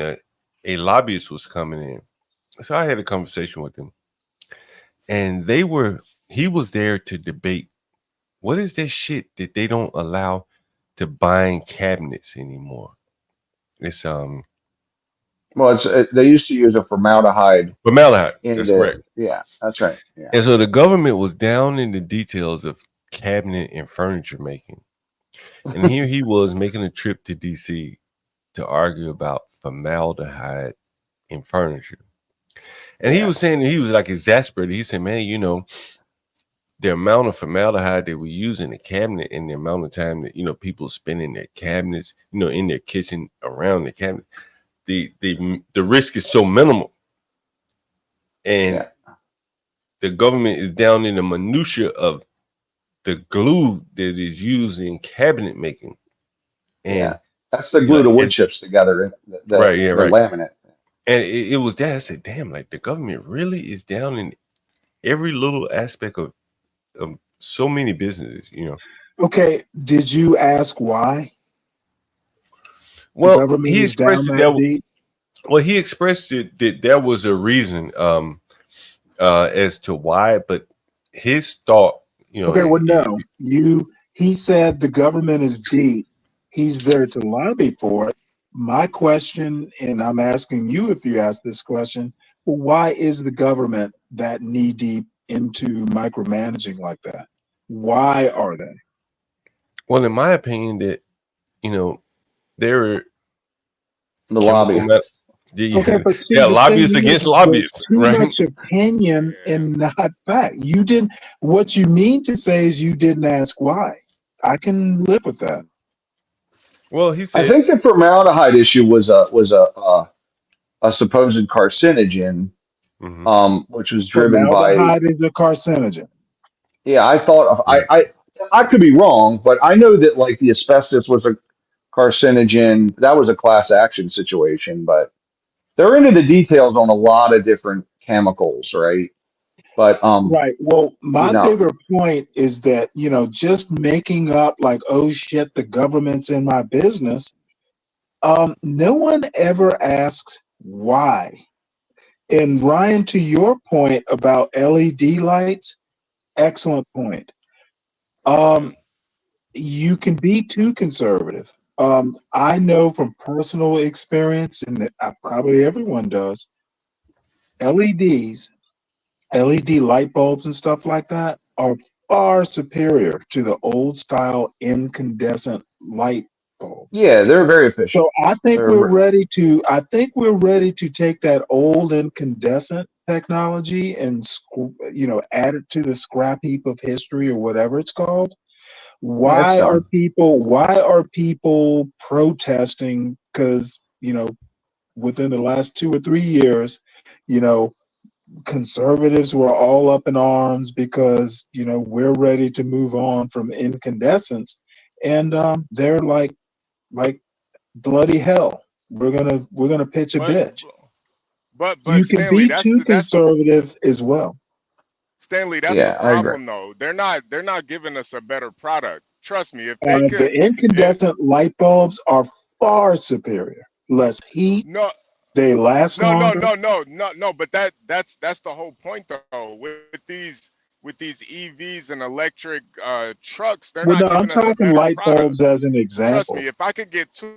a lobbyist was coming in. So I had a conversation with him, and he was there to debate what is this shit that they don't allow to bind cabinets anymore. It's Well, they used to use a formaldehyde formaldehyde. in That's correct. yeah, that's right. Yeah. And so the government was down in the details of cabinet and furniture making. And here he was making a trip to DC to argue about formaldehyde in furniture. And he was saying, he was like exasperated. He said, man, the amount of formaldehyde that we use in the cabinet and the amount of time that, people spend in their cabinets, in their kitchen around the cabinet, the risk is so minimal. And the government is down in the minutia of the glue that is used in cabinet making. And that's the glue the wood chips together, the laminate. And it was that I said, damn, like the government really is down in every little aspect of so many businesses, Okay, did you ask why? Well, he expressed it that. Well, he expressed it that there was a reason as to why, but his thought, Okay, well, no, he said the government is deep. He's there to lobby for it. My question, and I'm asking you if you ask this question, well, why is the government that knee deep into micromanaging like that? Why are they? Well, in my opinion, that they're the lobbyists. Okay, but see, lobbyists against lobbyists, too right? much opinion and not fact. You didn't. What you mean to say is you didn't ask why. I can live with that. Well, he said, I think the formaldehyde issue was a supposed carcinogen, which was driven by. Formaldehyde is a carcinogen. Yeah, I thought I could be wrong, but I know that like the asbestos was a carcinogen. That was a class action situation, but they're into the details on a lot of different chemicals, right? But right. Well, my bigger point is that just making up like, oh shit, the government's in my business. No one ever asks why. And Ryan, to your point about LED lights, excellent point. You can be too conservative. I know from personal experience, and probably everyone does, LEDs LED light bulbs and stuff like that are far superior to the old style incandescent light bulbs. Yeah, they're very efficient. So I think They're we're ready to take that old incandescent technology and add it to the scrap heap of history or whatever it's called. yeah, it's fine. Why are people protesting? Because within the last 2 or 3 years, you know, conservatives were all up in arms because we're ready to move on from incandescents, and they're like bloody hell. We're gonna pitch a But bitch. but You can Stanley, be too conservative as well. Stanley, that's the Yeah, I agree. problem though. They're not giving us a better product. Trust me, if they The could, if incandescent light bulbs are far superior. Less heat. no, They last no, no, longer. no, no, no, no. But that's the whole point though. With these EVs and electric trucks, they're Well, not no, I'm giving us a talking better light product. bulbs as an Trust example. me, if I could get two,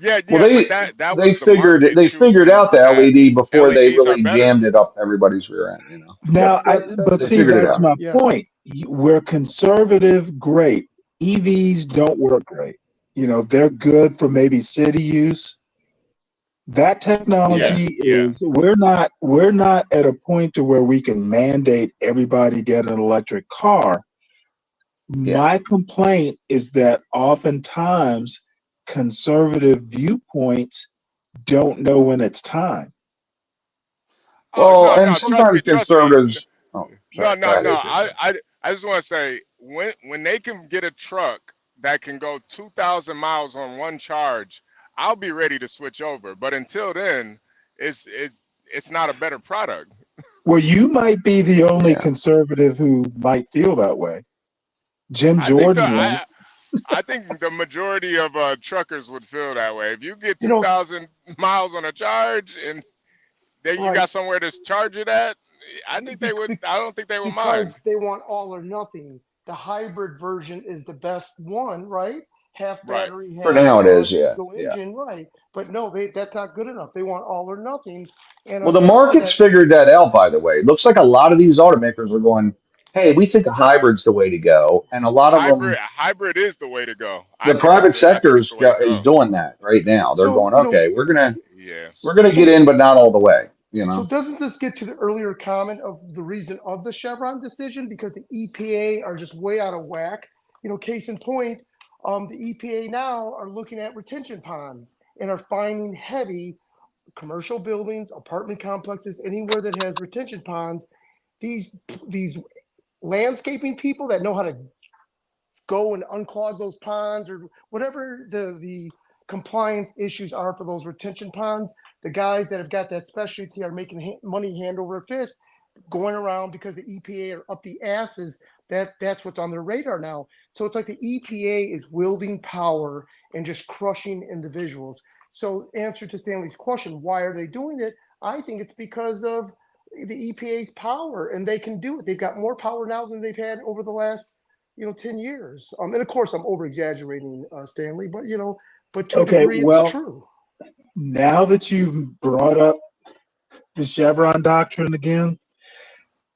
yeah, Well, yeah, but that they was the figured market they figured choosing out the that LED before they LEDs are really better. jammed it up everybody's rear end. Now, but They That's a see, good figured it that's out. point. my Yes. point. We're conservative, great. EVs don't work great. They're good for maybe city use. That Yeah, technology yeah. is we're not at a point to where we can mandate everybody get an electric car. Yeah. My complaint is that oftentimes conservative viewpoints don't know when it's time. Oh Well, no, and no, trust sometimes me, trust me. conservatives. Oh, No, sorry. Go no, ahead. no. I just want to say when they can get a truck that can go 2,000 miles on one charge, I'll be ready to switch over. But until then, it's not a better product. Well, you might be the only Yeah. conservative who might feel that way. Jim I think the Jordan was. I think the majority of truckers would feel that way. If you get You know, 2,000 miles on a charge and then you right. got somewhere to charge it at, I think they would. I don't think they would mind. Because they want all or nothing. The hybrid version is the best one, right? Half Right. battery, For half now, it is. Yeah. diesel Yeah. engine, right? But no, that's not good enough. They want all or nothing. And Well, the on top of market's that, figured that out. By the way, it looks like a lot of these automakers are going, "Hey, we think a hybrid's the way to go," and a lot of them, Hybrid is the way to go. I the think private I think it's the way to is go. doing that right now. They're so going, "Okay, Yeah. we're gonna get so in, but not all the way." so doesn't this get to the earlier comment of the reason of the Chevron decision? Because the EPA are just way out of whack. Case in point, the EPA now are looking at retention ponds and are finding heavy commercial buildings, apartment complexes, anywhere that has retention ponds. These landscaping people that know how to go and unclog those ponds or whatever the compliance issues are for those retention ponds, the guys that have got that specialty are making money hand over fist, going around because the EPA are up the asses. That's what's on their radar now. So it's like the EPA is wielding power and just crushing individuals. So, answer to Stanley's question, why are they doing it? I think it's because of the EPA's power, and they can do it. They've got more power now than they've had over the last 10 years. And of course, I'm over exaggerating, Stanley, but to a Okay, degree, it's well, true. now that you've brought up the Chevron doctrine again,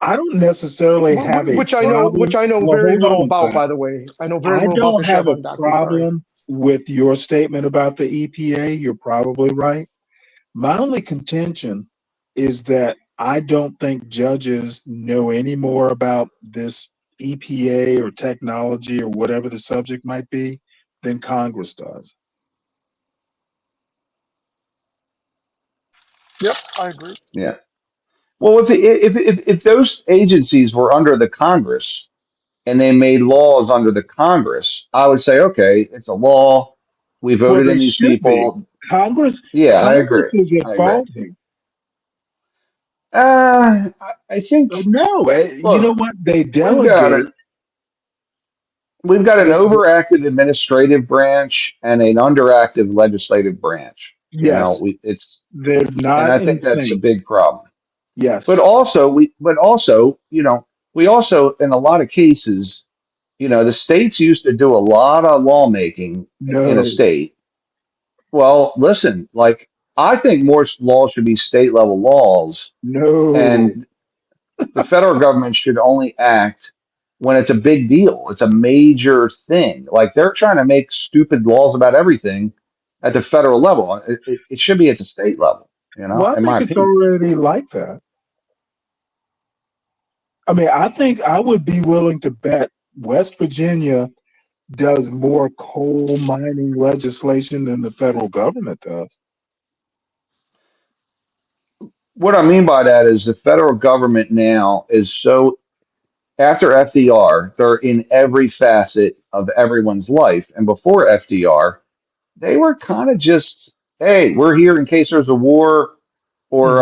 I don't necessarily have a Which I know, problem. which I know Well, very hold little on, about, son. by the way. I know very I little about the don't have a Chevron doctrine. Sorry. problem with your statement about the EPA. You're probably right. My only contention is that I don't think judges know any more about this EPA or technology or whatever the subject might be than Congress does. Yep, I agree. Yeah. Well, if those agencies were under the Congress and they made laws under the Congress, I would say, okay, it's a law. We Well, voted they in these should be. people. Congress Yeah, I Congress agree. is at I agree. fault here. I think, No, you know look, what? They we've got delegate. an we've got an They, overactive administrative branch and an underactive legislative branch. yes, they're And not I in think that's a sync. big problem. But Yes. also, we also, in a lot of cases, the states used to do a lot of lawmaking in a No. state. Well, listen, like I think more laws should be state level laws, No. and the federal government should only act when it's a big deal. It's a major thing. Like they're trying to make stupid laws about everything at the federal level. It should be at the state level, Well, I in think my it's opinion. already like that. I mean, I think I would be willing to bet West Virginia does more coal mining legislation than the federal government does. What I mean by that is the federal government now is so after FDR, they're in every facet of everyone's life. And before FDR, they were kind of just, hey, we're here in case there's a war, or Hmm.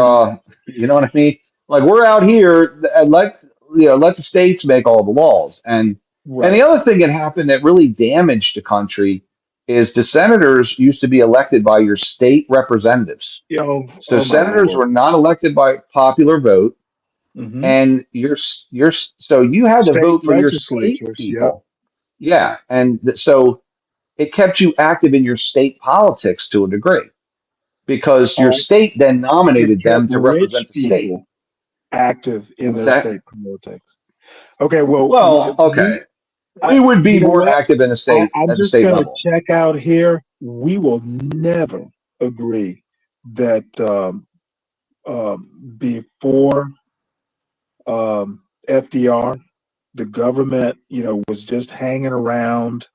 you know what I mean? Like we're out here and let the states make all the laws. And the Right. other thing that happened that really damaged the country is the senators used to be elected by your state representatives. Oh, So oh my senators Lord. were not elected by popular vote, Hmm. and so you had to State vote for your state legislatures. Yep. people. Yeah, and so it kept you active in your state politics to a degree because your Uh, state then it nominated kept them to rich represent the state. people active in What's their that? state politics. Okay. Well, Well, okay, we would you be know more what? active in the state I'm at the just state going to level. check out here. We will never agree that before FDR, the government, was just hanging around.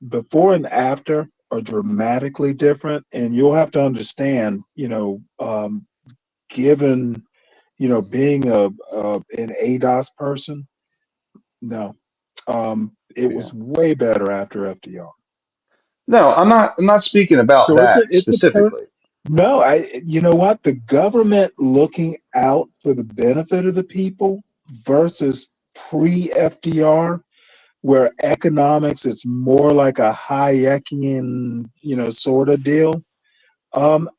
Before and after are dramatically different, and you'll have to understand, given, being an ADOS person, no, it Yeah. was way better after FDR. No, I'm not speaking about So that it's a specifically. no, you know what? The government looking out for the benefit of the people versus pre-FDR, where economics, it's more like a Hayekian, sort of deal.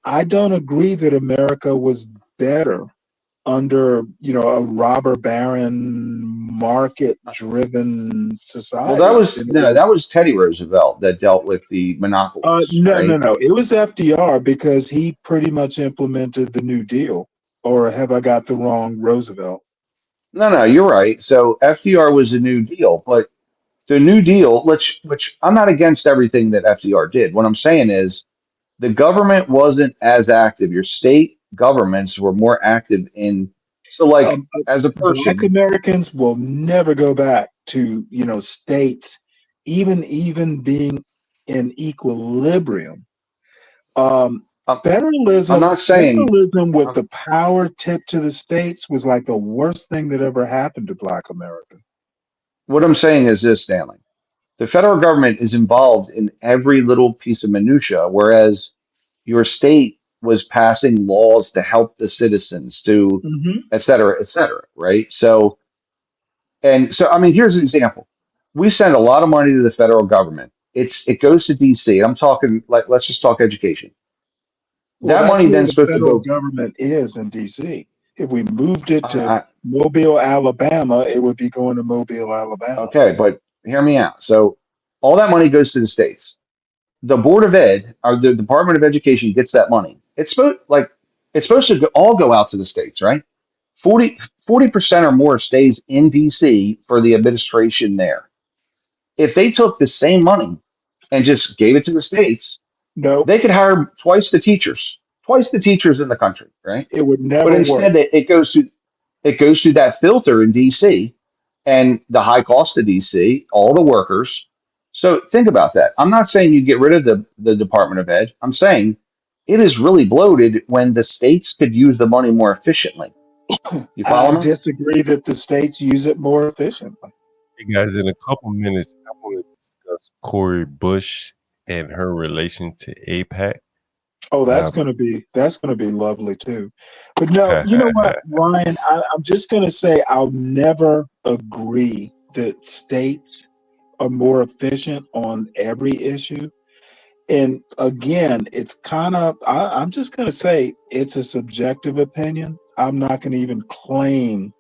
I don't agree that America was better under, a robber baron, market-driven Well, that society was than it no, was. that was Teddy Roosevelt that dealt with the monopolies, No, no, right? no. It was FDR because he pretty much implemented the New Deal. Or have I got the wrong Roosevelt? No, no, you're right. So FDR was the New Deal, but the New Deal, which I'm not against everything that FDR did. What I'm saying is the government wasn't as active. Your state governments were more active in. So, like, Um, as a Black person, Americans will never go back to, states, even being in equilibrium. Um, I'm, I'm federalism, not saying. federalism with I'm, the power tipped to the states was like the worst thing that ever happened to Black America. what I'm saying is this, Stanley. The federal government is involved in every little piece of minutia, whereas your state was passing laws to help the citizens, to Hmm. et cetera, right? So, I mean, here's an example. We send a lot of money to the federal government. It goes to DC. I'm talking like let's just talk education. Well, That that's money where then the supposed to federal go. government is in DC. If we moved it to I, Mobile, Alabama, it would be going to Mobile, Alabama. okay, but hear me out. So all that money goes to the states. The Board of Ed or the Department of Education gets that money. It's supposed to all go out to the states, right? 40% or more stays in DC for the administration there. If they took the same money and just gave it to the states, No, they could hire twice the teachers in the country, right? it would But never work. instead, it goes through that filter in DC and the high cost of DC, all the workers. So think about that. I'm not saying you get rid of the Department of Ed. I'm saying it is really bloated when the states could use the money more efficiently. You I follow me? disagree that the states use it more efficiently. Hey guys, in a couple minutes, I want to discuss Cori Bush and her relation to APAC. Oh, Um, that's gonna be lovely too. But no, you know what, Ryan? I'm just gonna say I'll never agree that states are more efficient on every issue. And again, it's kind of, I'm just going to say it's a subjective opinion. I'm not going to even claim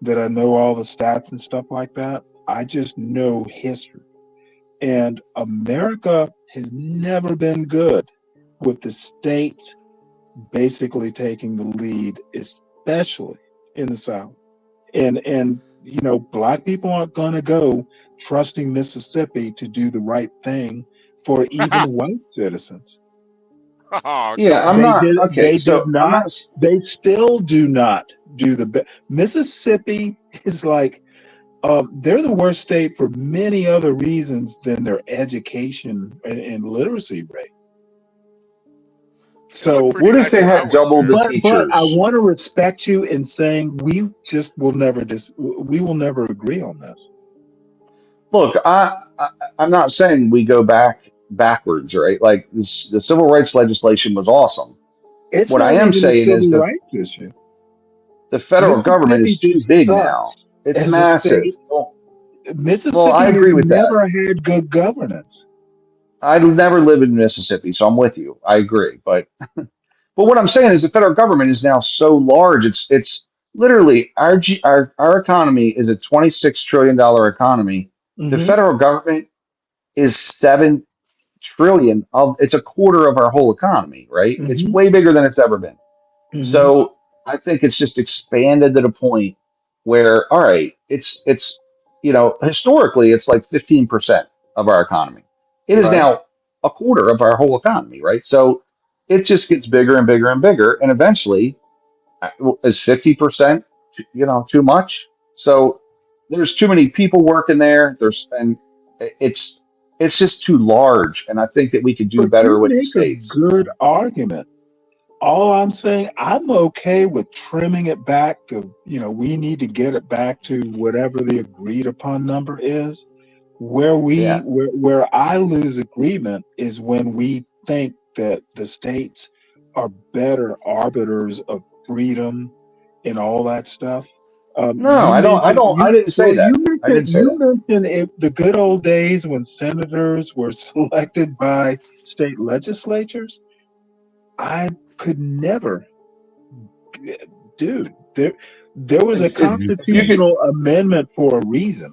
that I know all the stats and stuff like that. I just know history. And America has never been good with the states basically taking the lead, especially in the South. And Black people aren't going to go trusting Mississippi to do the right thing for even white citizens. Oh, Yeah, I'm come not on. okay. They did So I'm not. not. They still do not do the best. Mississippi is like they're the worst state for many other reasons than their education and literacy rate. It looked So, pretty What if nice they when I had went double the there. but I teachers? want to respect you in saying we just will never we will never agree on this. Look, I'm not saying we go backwards, right? Like this, the civil rights legislation was awesome. It's What I not am even a saying is civil rights issue. the federal government is Mississippi too just big sucks now. It's as a massive. state. Well, I Mississippi has agree with that. never had good governance. I'd never live in Mississippi, so I'm with you. I agree, but what I'm saying is the federal government is now so large. It's literally our economy is a $26 trillion economy. The Mm-hmm. federal government is 7 trillion of it's a quarter of our whole economy, right? It's Mm-hmm. way bigger than it's ever been. Mm-hmm. So I think it's just expanded to the point where, all right, it's historically it's like 15% of our economy. It is Right. now a quarter of our whole economy, right? So it just gets bigger and bigger and bigger, and eventually, is 50% too much? So there's too many people working there. It's it's just too large, and I think that we could do But better you with the make a states. good argument. All I'm saying, I'm okay with trimming it back to, we need to get it back to whatever the agreed upon number is. Yeah. Where I lose agreement is when we think that the states are better arbiters of freedom and all that stuff. No, You I don't. I mentioned don't. I didn't say that. I didn't say you that. mentioned the good old days when senators were selected by state legislatures. I could never, dude. There was a If you could, constitutional amendment for a reason.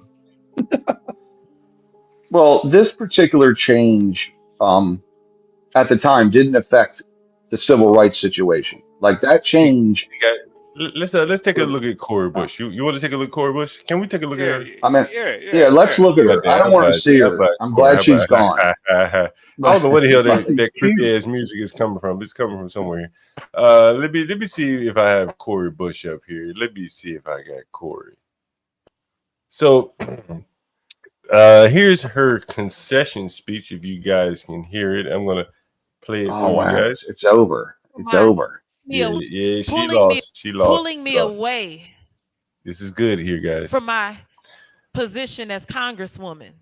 well, this particular change at the time didn't affect the civil rights situation. Like that Hey, change. let's take a look at Cori Bush. You want to take a look at Cori Bush? Can we take a look at Yeah, her? I mean, yeah, yeah. yeah, Let's yeah. look at How about her. I that? don't How want to about see that? How her. about I'm Cori? glad How she's gone. about I don't know where the hell Like, that He, creepy ass music is coming from. It's coming from somewhere. Let me see if I have Cori Bush up here. Let me see if I got Cori. So here's her concession speech. If you guys can hear it, I'm gonna play it oh for you wow, guys. it's over. It's over. Yeah, yeah, she pulling me lost. She lost. pulling She me lost. away This is good here, guys. from my position as congresswoman.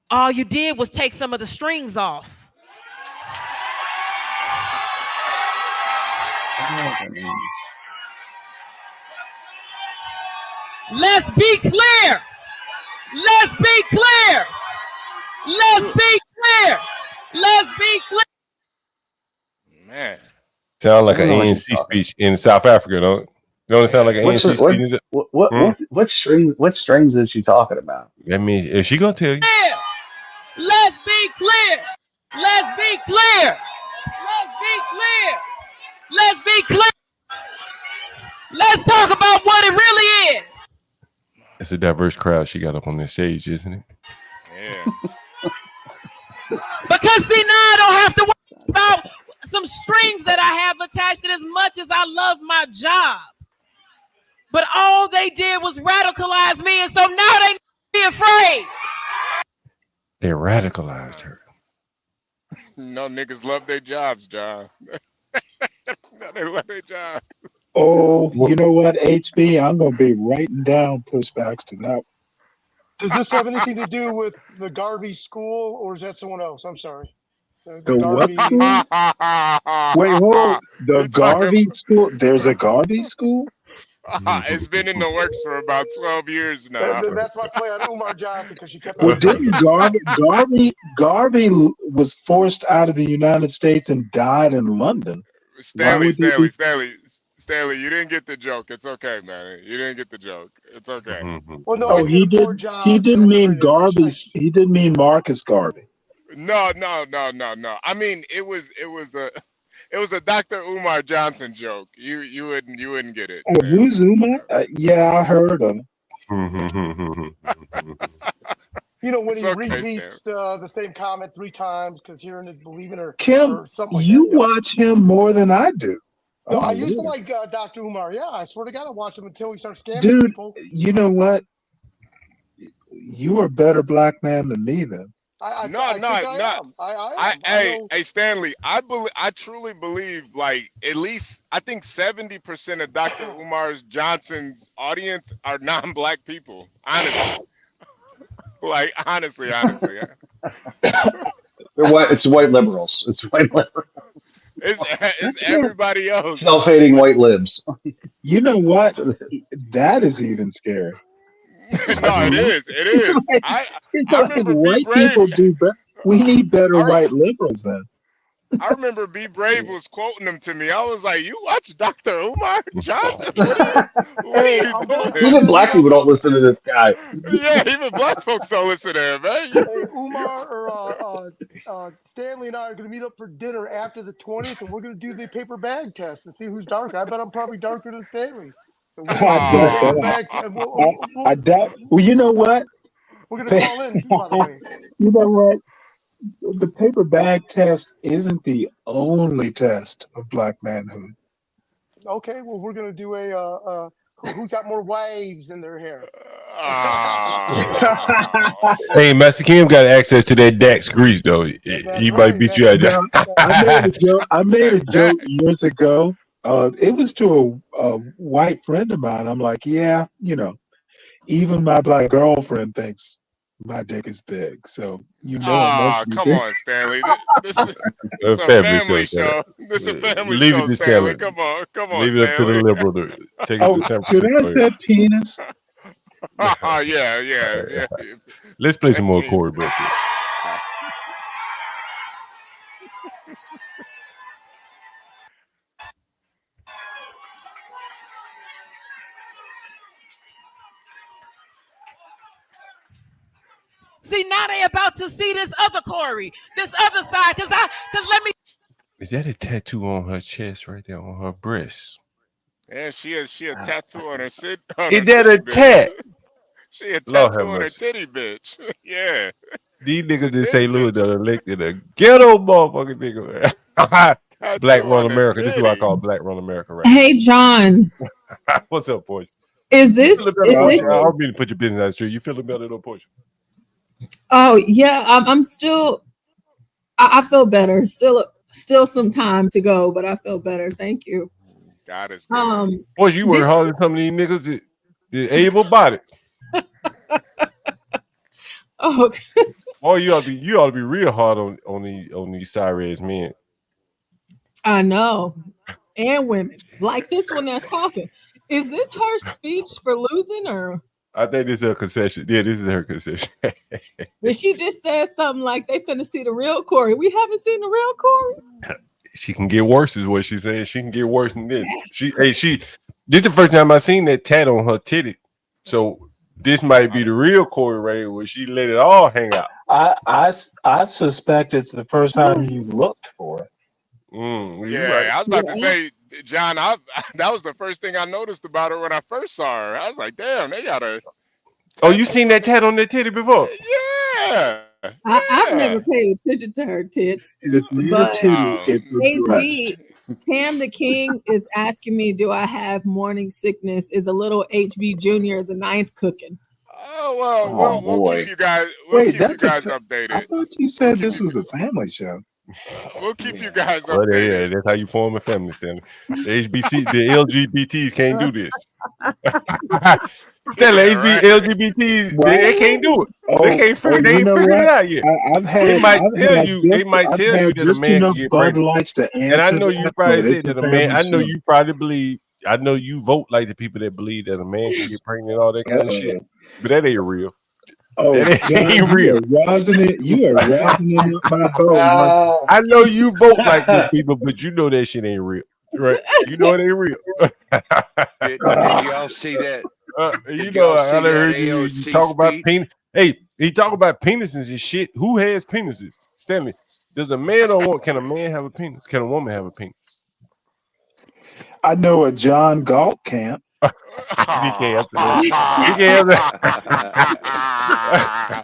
All you did was take some of the strings off. Let's be clear. Let's be clear. Let's be clear. Let's be clear. Man. Sound like I don't an know what she's ANC talking. speech in South Africa, don't it sound like an What's ANC what speech? Is it? what strings is she talking about? I mean, is she gonna tell you? Let's be clear. Let's be clear. Let's be clear. Let's be clear. Let's talk about what it really is. It's a diverse crowd she got up on this stage, isn't it? Yeah. Because see, now I don't have to worry about some strings that I have attached, and as much as I love my job. But all they did was radicalize me, and so now they be afraid. They radicalized her. No niggas love their jobs, John. No, they love their job. Oh, you know what, HB? I'm going to be writing down pushbacks to that. Does this have anything to do with the Garvey school, or is that someone else? I'm sorry. The what Garvey. school? Wait, hold. The Garvey school? There's a Garvey school? It's been in the works for about 12 years now. That's my play on Umar Johnson because she kept. Well, didn't Garvey was forced out of the United States and died in London? Stanley, you didn't get the joke. It's okay, man. You didn't get the joke. It's okay. Well, no, Oh, he didn't mean Garvey. He didn't mean Marcus Garvey. No. I mean, it was a Dr. Umar Johnson joke. You wouldn't get it, Oh, Stanley. who's Uma? Yeah, I heard him. You know, when It's he okay, repeats the same comment 3 times because hearing is believing, or Kim, something like you that. watch him more than I do. No, Oh, I used to Lord. like Dr. Umar. Yeah, I swear to God, I watch him until he starts scamming Dude, people. you know what? You are a better black man than me then. I think I am. I am. Hey, Stanley, I truly believe, like, at least I think 70% of Dr. Umar Johnson's audience are non-black people. Honestly, like, honestly. They're white. It's white liberals. It's white liberals. It's everybody else. Self-hating white libs. You know what? That is even scary. No, it is. I remember white people do better. We need better white liberals then. I remember B Brave was quoting them to me. I was like, "You watch Dr. Umar Johnson? What are you doing?" Even black people don't listen to this guy. Yeah, even black folks don't listen to him, man. Hey, Umar or Stanley and I are going to meet up for dinner after the 20th, and we're going to do the paper bag test and see who's darker. I bet I'm probably darker than Stanley. So we're going to do the paper bag test. I doubt. Well, you know what? We're going to call in too, by the way. You know what? The paper bag test isn't the only test of black manhood. Okay, well, we're going to do a who's got more waves in their hair. Hey, Master Kim got access to that Dax grease though. He might beat you out. I made a joke years ago. It was to a white friend of mine. I'm like, yeah, you know, even my black girlfriend thinks my dick is big. So you know. Come on, Stanley. This is a family show. This is a family Leave show, it to Stanley. Stanley. Come on, Leave it up to the Stanley. liberal to take it Oh, to 10%. could I say penis? Yeah. Let's play some more Cori Bush. See, now they about to see this other Cori, this other side, cause let me. Is that a tattoo on her chest right there on her breast? Yeah, she a tattoo on her sit. Is that a tat? She a tattoo on her mercy. titty, bitch. Yeah. These niggas in St. Louis that elected a ghetto motherfucking nigga. Black Run America. This is what I call Black Run America right Hey, John. What's up, Portia? Is this? I don't mean to put your business on the street. You feeling better though, Portia? Oh yeah, I'm still. I feel better. Still some time to go, but I feel better. Thank you. God is good. Portia, you work harder than some of these niggas that able-bodied. Oh. Oh, you ought to be real hard on these sorry ass men. I know, and women like this one that's talking. Is this her speech for losing, or? I think this is her concession. Yeah, this is her concession. Did she just say something like they finna see the real Cori? We haven't seen the real Cori. She can get worse, is what she said. She can get worse than this. This is the first time I seen that tat on her titty. So this might be the real Cori Ray where she let it all hang out. I suspect it's the first time you looked for it. Yeah, right. I was about to say, John, that was the first thing I noticed about her when I first saw her. I was like, damn, they got her. Oh, you seen that tat on that titty before? Yeah. I've never paid attention to her tits. But HB, Tam the King is asking me, do I have morning sickness? Is a little HB Jr. the 9th cooking? Oh, well, we'll keep you guys, updated. I thought you said this was a family show. We'll keep you guys updated. Well, yeah, that's how you form a family, Stanley. The LGBTs can't do this. Stanley, LGBTs, they can't do it. They can't figure. They ain't figured it out yet. They might tell you that a man can get pregnant. And I know you probably said that a man. I know you probably believe. I know you vote like the people that believe that a man can get pregnant and all that kind of shit. But that ain't real. Oh, that ain't real. You are rousing it my vote. I know you vote like the people, but you know that shit ain't real, right? You know it ain't real. Did y'all see that? You know, I heard you talk about penis. Hey, he talk about penises and shit. Who has penises? Stanley, does a man or woman? Can a man have a penis? Can a woman have a penis? I know a John Galt can't. DK after that. DK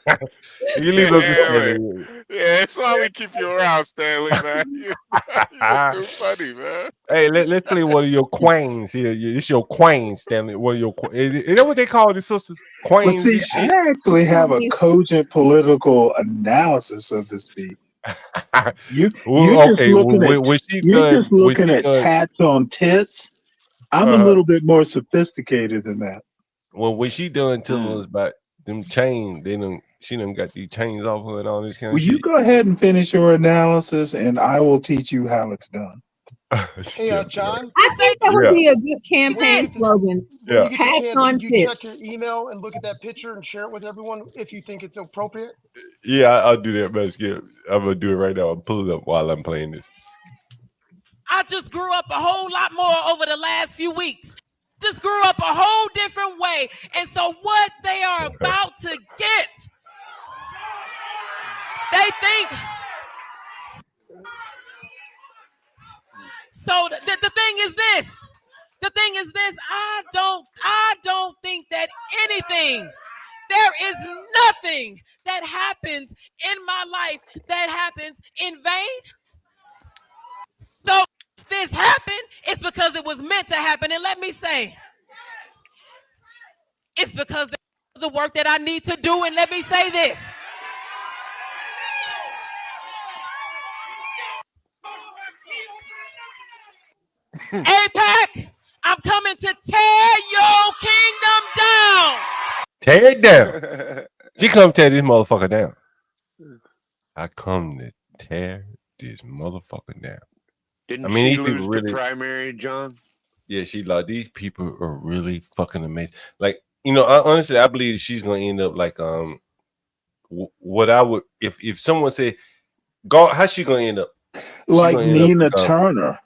after. You leave up to Stanley. Yeah, it's why we keep you around, Stanley, man. You're too funny, man. Hey, let's play one of your queens here. It's your queen, Stanley. One of your is that what they call the sisters? Queens. Well, see, I actually have a cogent political analysis of this beat. You're just looking at tats on tits. I'm a little bit more sophisticated than that. Well, when she done telling us about them chains, she done got these chains off her and all this kind of shit. Will you go ahead and finish your analysis, and I will teach you how it's done. Hey, John. I think that would be a good campaign slogan. Yeah. Tats on you tits. check your email and look at that picture and share it with everyone if you think it's appropriate? Yeah, I'll do that, man. I'm gonna do it right now. I'll pull it up while I'm playing this. I just grew up a whole lot more over the last few weeks. Just grew up a whole different way. And so what they are about to get, they think. So the thing is this. The thing is this. I don't think that anything, there is nothing that happens in my life that happens in vain. So if this happened, it's because it was meant to happen. And let me say, it's because of the work that I need to do. And let me say this. AIPAC, I'm coming to tear your kingdom down. Tear it down. She come tear this motherfucker down. I come to tear this motherfucker down. Didn't these she people lose really the primary, John? Yeah, she like these people are really fucking amazing. Like, honestly, I believe she's gonna end up like what I would if someone said, "God, how's she gonna end up?" Like Nina Turner.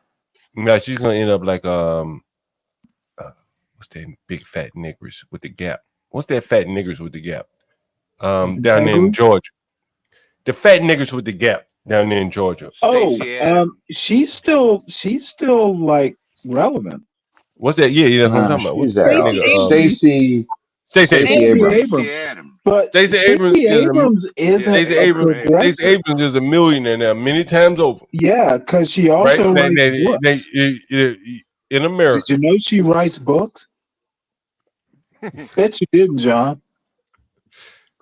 No, she's gonna end up like what's that big fat niggers with the Gap? What's that fat niggers with the Gap? Down there in Georgia. The fat niggers with the Gap down there in Georgia. Oh, she's still like relevant. What's that? Yeah, that's what I'm talking about. What's that? Stacey Abrams. But Stacey Abrams is a millionaire now, many times over. Yeah, because she also writes books. In America. Did you know she writes books? Bet you didn't, John.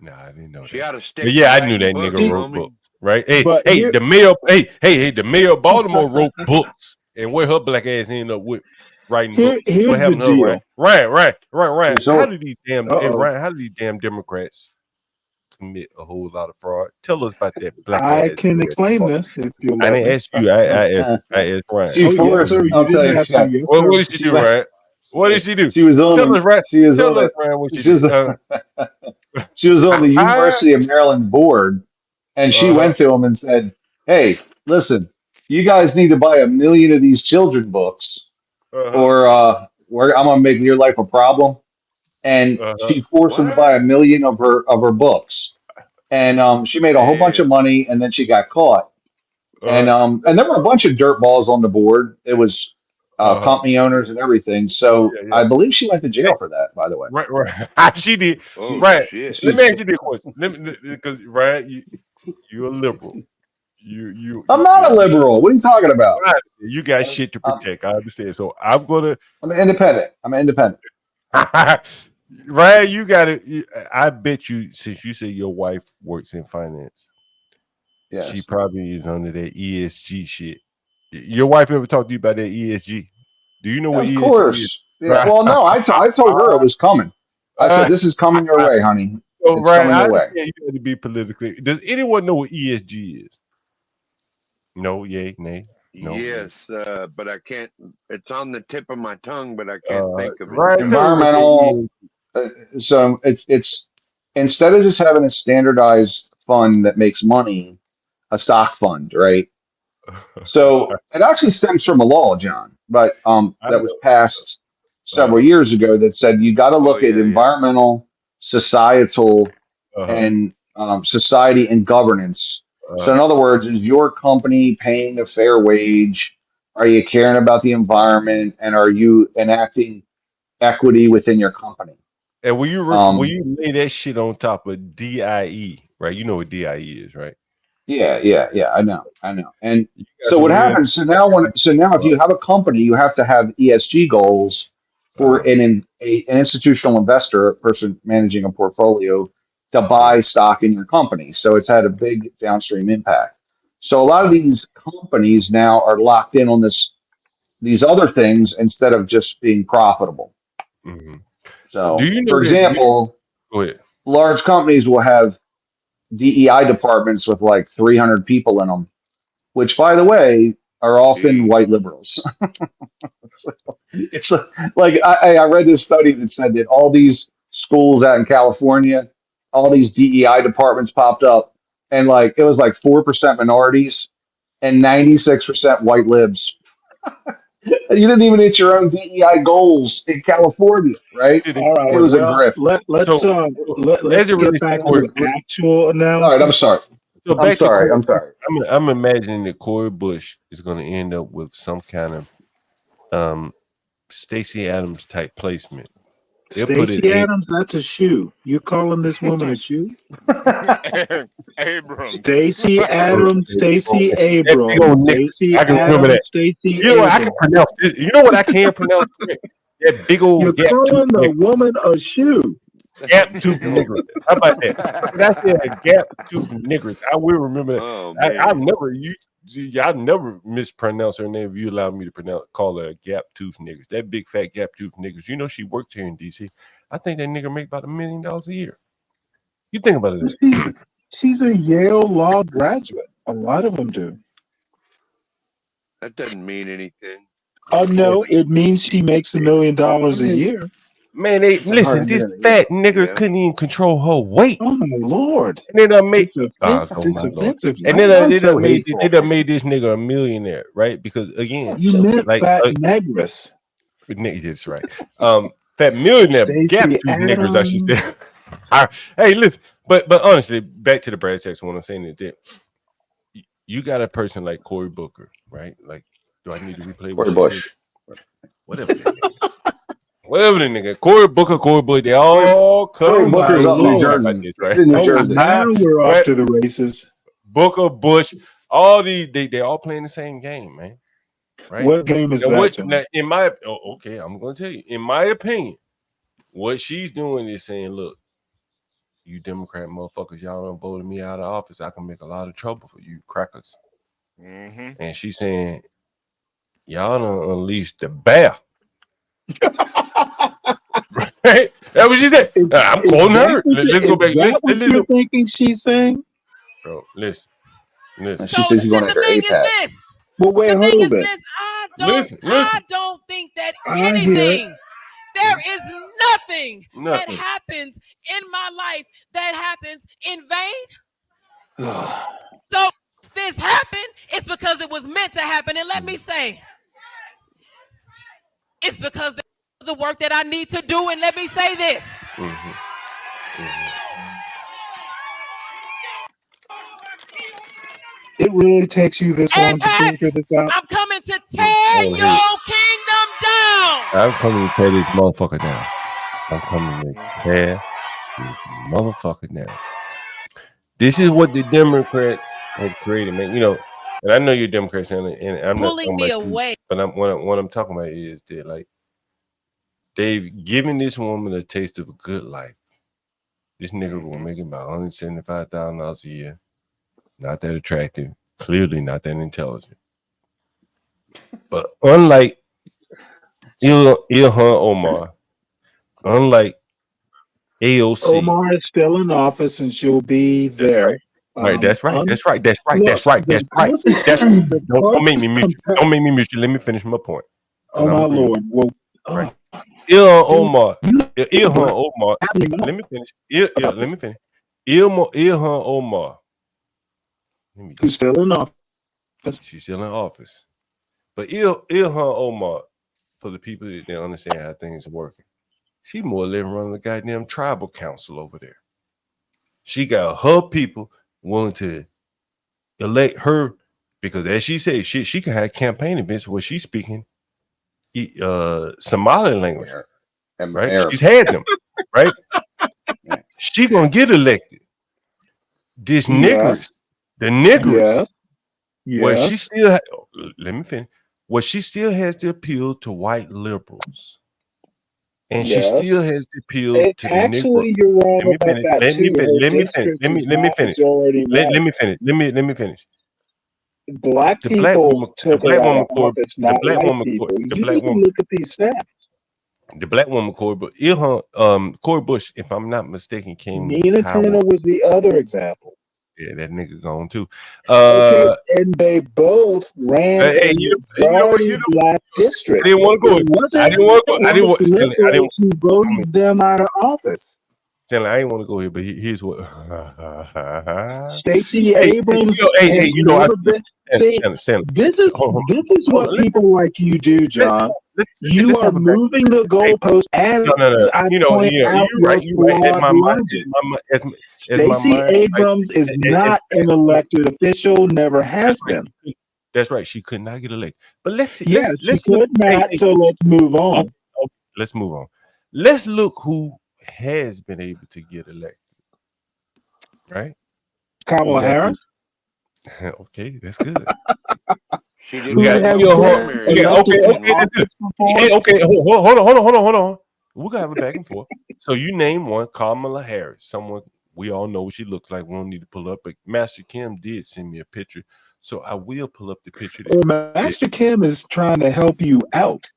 No, I didn't know she that. But yeah, I knew that nigga wrote books, right? The mayor of Baltimore wrote books, and where her black ass ended up with writing books. Here's what happened the to deal. her, Ryan? How do these damn Democrats commit a whole lot of fraud? Tell us about that black I ass. can explain this if you. I didn't ask you. I asked Ryan. She's forced. I'll tell you. What did she do, Ryan? What did she do? She was on. Tell us, Ryan. She was Tell on. us, Ryan, what She was on the University of Maryland board, and she went to him and said, "Hey, listen, you guys need to buy 1 million of these children books, or I'm gonna make your life a problem." And she forced him to buy 1 million of her books, and she made a whole bunch of money, and then she got caught. And there were a bunch of dirt balls on the board. It was company owners and everything. So I believe she went to jail for that, by the way. Right. She did. Oh, right. Shit. Let me ask you this question. Because Ryan, you're a liberal. I'm not a liberal. What are you talking about? You got shit to protect. I understand. So I'm an independent. I'm an independent. Ryan, you got it. I bet you, since you say your wife works in finance, she probably is under that ESG shit. Your wife ever talked to you about that ESG? Do you know what ESG is? Of course. Yeah. Well, no, I told her it was coming. I said, "This is coming your way, honey. So, it's Ryan, coming your way." You got to be politically. Does anyone know what ESG is? No, yay, nay. No. Yes, but I can't. It's on the tip of my tongue, but I can't think of it. Ryan, environmental. So it's instead of just having a standardized fund that makes money, a stock fund, right? So it actually stems from a law, John, but that was passed several years ago that said you got to look at environmental, societal, and society and governance So in other words, is your company paying a fair wage? Are you caring about the environment, and are you enacting equity within your company? And will you lay that shit on top of DIE, right? You know what DIE is, right? Yeah. I know. And so what happens? So now if you have a company, you have to have ESG goals for an institutional investor, a person managing a portfolio, to buy stock in your company. So it's had a big downstream impact. So a lot of these companies now are locked in on these other things instead of just being profitable. Mm-hmm. Do So, you know for example, go ahead. large companies will have DEI departments with like 300 people in them, which, by the way, are often white liberals. It's like I read this study that said that all these schools out in California, all these DEI departments popped up, and like it was like 4% minorities and 96% white libs. You didn't even hit your own DEI goals in California, right? All right. It was a Well, grift. let's get back to actual All right, I'm analysis. sorry. So I'm back to sorry. Cori, I'm sorry. I'm imagining that Cori Bush is going to end up with some kind of Stacey Adams type placement. They'll put it Stacey Adams, that's a shoe. You calling this woman a shoe? Abrams. Stacey Adams, Stacey Abrams. Stacey I can remember Adams, that. Stacey You know what I can Abrams. pronounce? You know what I can pronounce? That big old You're gap calling tooth a woman a shoe. Gap tooth niggers. How about that? When I said a gap tooth niggers, I will remember that. Oh, I've never mispronounced her name if you allow me to call her a gap tooth niggers. That big fat gap tooth niggers. You know she worked here in DC. I think that nigger make about $1 million a year. You think about it. She's a Yale law graduate. A lot of them do. That doesn't mean anything. No, it means she makes $1 million a year. Man, listen, this fat nigger couldn't even control her weight. Oh my lord! And then And then they done made this nigga a millionaire, right? Because again, you meant like fat negress. That's right. Fat millionaire, gap tooth niggers, I should say. Hey, listen, but honestly, back to the brass tacks. What I'm saying is that you got a person like Cory Booker, right? Like, do I need to replay what Cori Bush? Whatever. Whatever the nigga, Cory Booker, Cori Bush, they all Cory Booker's up in New Jersey, right? In New Jersey. Now we're off to the races. Booker, Bush, all these, they all playing the same game, man. Right? What game is that? In my I'm going to tell you. In my opinion, what she's doing is saying, look, you Democrat motherfuckers, y'all done voted me out of office. I can make a lot of trouble for you crackers. Mm-hmm. And she's saying, y'all done unleashed the bear. Right? That's what she said. I'm quoting her. Let's go back. What you're thinking she's saying? Bro, listen. She says you're going after AIPAC. Well, wait, hold it. I don't think that anything. There is nothing that happens in my life that happens in vain. So if this happened, it's because it was meant to happen. And let me say, it's because of the work that I need to do. And let me say this. It really takes you this long to figure this out. I'm coming to tear your kingdom down. I'm coming to tear this motherfucker down. I'm coming to tear this motherfucker down. This is what the Democrats have created, man. You know, and I know you're Democrats, and I'm pulling not me away. But what I'm talking about is that, like, they've given this woman a taste of a good life. This nigga will make about $175,000 a year. Not that attractive, clearly not that intelligent. But unlike Ilhan Omar, unlike AOC, Omar is still in office and she'll be there. Right, that's right. Don't make me mute you. Don't make me mute you. Let me finish my point. Oh my lord. Well, Ilhan Omar. Let me finish. Let me finish. Ilhan Omar. Who's still in office? She's still in office. But Ilhan Omar, for the people that don't understand how things are working, she more or less running the goddamn tribal council over there. She got her people willing to elect her because, as she said, she can have campaign events where she's speaking Somali language, right? Arab. She's had them, right? She gonna get elected. This niggers, the niggers, what she still let me finish. What she still has to appeal to white liberals. And she still has to appeal to the Negro. Actually, you're wrong about that too. Let me finish. Let me finish. Black people took her out of office, not white people. You need to look at these stats. The black woman, Cori Bush, if I'm not mistaken, came. Nina Turner was the other example. Yeah, that nigga gone too. Okay, and they both ran in majority black district. I didn't want to go. I didn't want to go. I didn't want to vote them out of office. Stanley, I didn't want to go here, but here's what. Stacey Abrams. This is what people like you do, John. You are moving the goalpost as I point out. You're right. Stacey Abrams is not an elected official, never has been. That's right. She could not get elected. But let's so let's move on. Let's move on. Let's look who has been able to get elected. Right? Kamala Harris. Okay, that's good. We got okay. Hold on. We're gonna have a back and forth. So you name one, Kamala Harris, someone we all know what she looks like. We don't need to pull up, but Master Kim did send me a picture, so I will pull up the picture. Master Kim is trying to help you out.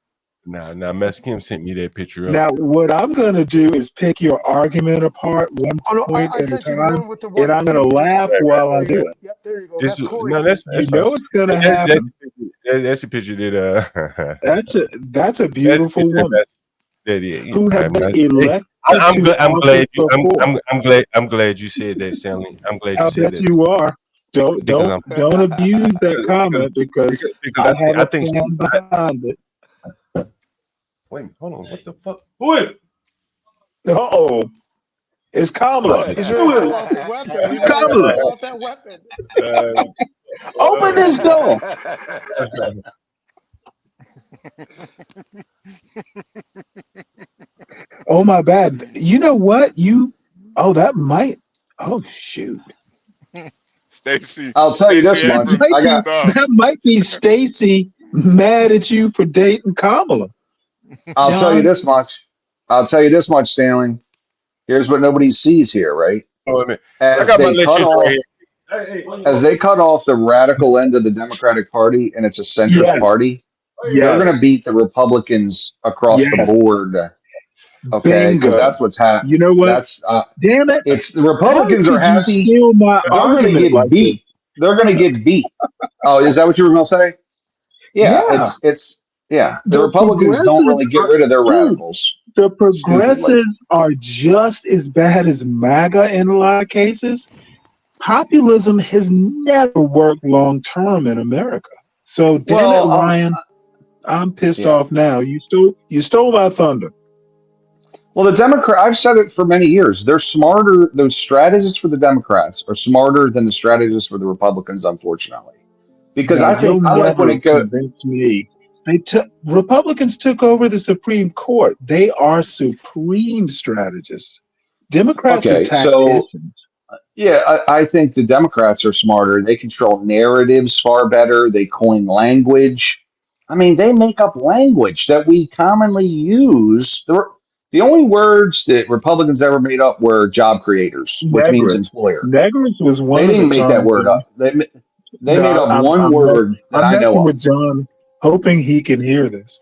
Now, Master Kim sent me that picture. Now, what I'm gonna do is pick your argument apart one point at a time, and I'm gonna laugh while I do it. Yep, there you go. That's you know it's gonna happen. That's a picture that that's a beautiful woman. Who have been elected. I'm glad you said that, Stanley. I'm glad you said that. You are. Don't abuse that comment because I think behind it. Wait, hold on. What the fuck? Who is it? Uh-oh. It's Kamala. He's ready to pull out the weapon. He's ready to pull out that weapon. Open this door. Oh, my bad. You know what? Oh, shoot. Stacey. I'll tell you this much. That might be Stacey mad at you for dating Kamala. I'll tell you this much, Stanley. Here's what nobody sees here, right? As they cut off the radical end of the Democratic Party and it's a centrist party, they're going to beat the Republicans across the board. Okay, because that's what's happening. You know what? Damn it! It's the Republicans are happy. They're going to get beat. They're going to get beat. Oh, is that what you were going to say? Yeah. The Republicans don't really get rid of their radicals. The progressives are just as bad as MAGA in a lot of cases. Populism has never worked long term in America. So, damn it, Ryan, I'm pissed off now. You stole my thunder. Well, I've said it for many years. They're smarter. Those strategists for the Democrats are smarter than the strategists for the Republicans, unfortunately. Because I like when it goes. Me. Republicans took over the Supreme Court. They are supreme strategists. Democrats are tacticians. I think the Democrats are smarter. They control narratives far better. They coin language. I mean, they make up language that we commonly use. The only words that Republicans ever made up were job creators, which means employer. Negrants was one. They didn't make that word up. They made up one word that I know of. With John, hoping he can hear this.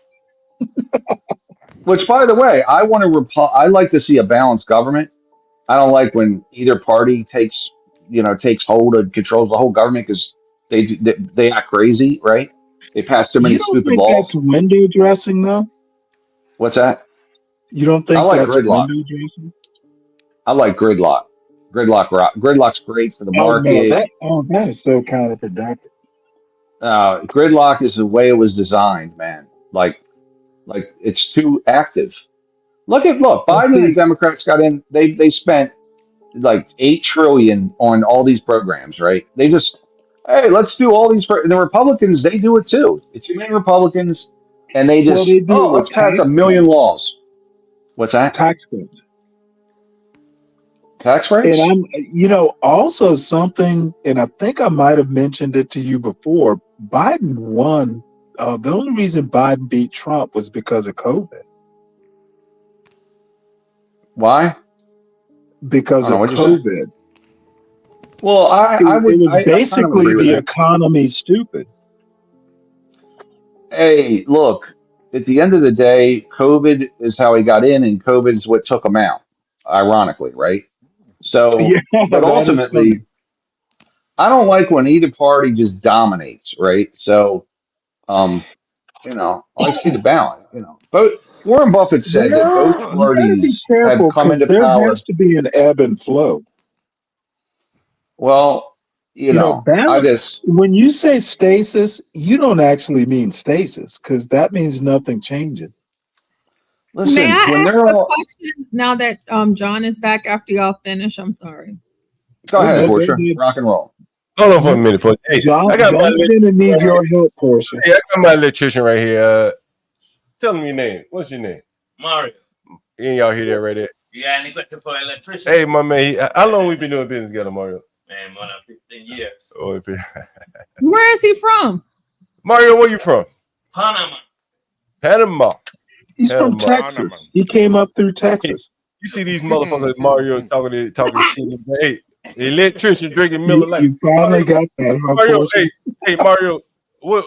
Which, by the way, I like to see a balanced government. I don't like when either party takes hold and controls the whole government because they act crazy, right? They pass too many stupid laws. That's window dressing, though. What's that? You don't think I like that's gridlock? I like gridlock. Gridlock's great for the market. That is so counterproductive. Gridlock is the way it was designed, man. Like it's too active. Look, Biden and the Democrats got in. They spent like $8 trillion on all these programs, right? They just hey, let's do all these. The Republicans, they do it too. It's too many Republicans, and they Well, they just, do it with let's pass tax 1,000,000 laws. What's that? tax cuts. Tax And breaks? also something, and I think I might have mentioned it to you before. Biden won. The only reason Biden beat Trump was because of COVID. Why? Because of What'd you say? COVID. Well, It was I kind of basically agree with the that. economy stupid. Hey, look, at the end of the day, COVID is how he got in, and COVID is what took him out, ironically, right? So, Yeah, but that is funny. ultimately, I don't like when either party just dominates, right? So, I see the balance, But Warren Buffett said that both Well, you got to be parties have careful come because into there has power. to be an ebb and flow. Well, I Balance. guess. When you say stasis, you don't actually mean stasis because that means nothing changing. May Listen, I when ask they're a all, question now that John is back after y'all finish? I'm sorry. go ahead, Go Portia, ahead. rock and roll. Hold on for a minute, Portia. Hey, I got my John's gonna need your help, Portia. Hey, I got my electrician right here. Tell him your name. What's your name? Mario. And y'all hear that right there? You got any question for electrician? Hey, my man. How long we been doing business together, Mario? Man, more than 15 years. Oh, Where is he from? Mario, where you from? Panama. Panama. He's from Texas. He came up through Texas. You see these motherfuckers, Mario, talking shit. Hey, electrician drinking Miller Lite. You finally got that, huh, Mario, Portia? hey, Mario, what?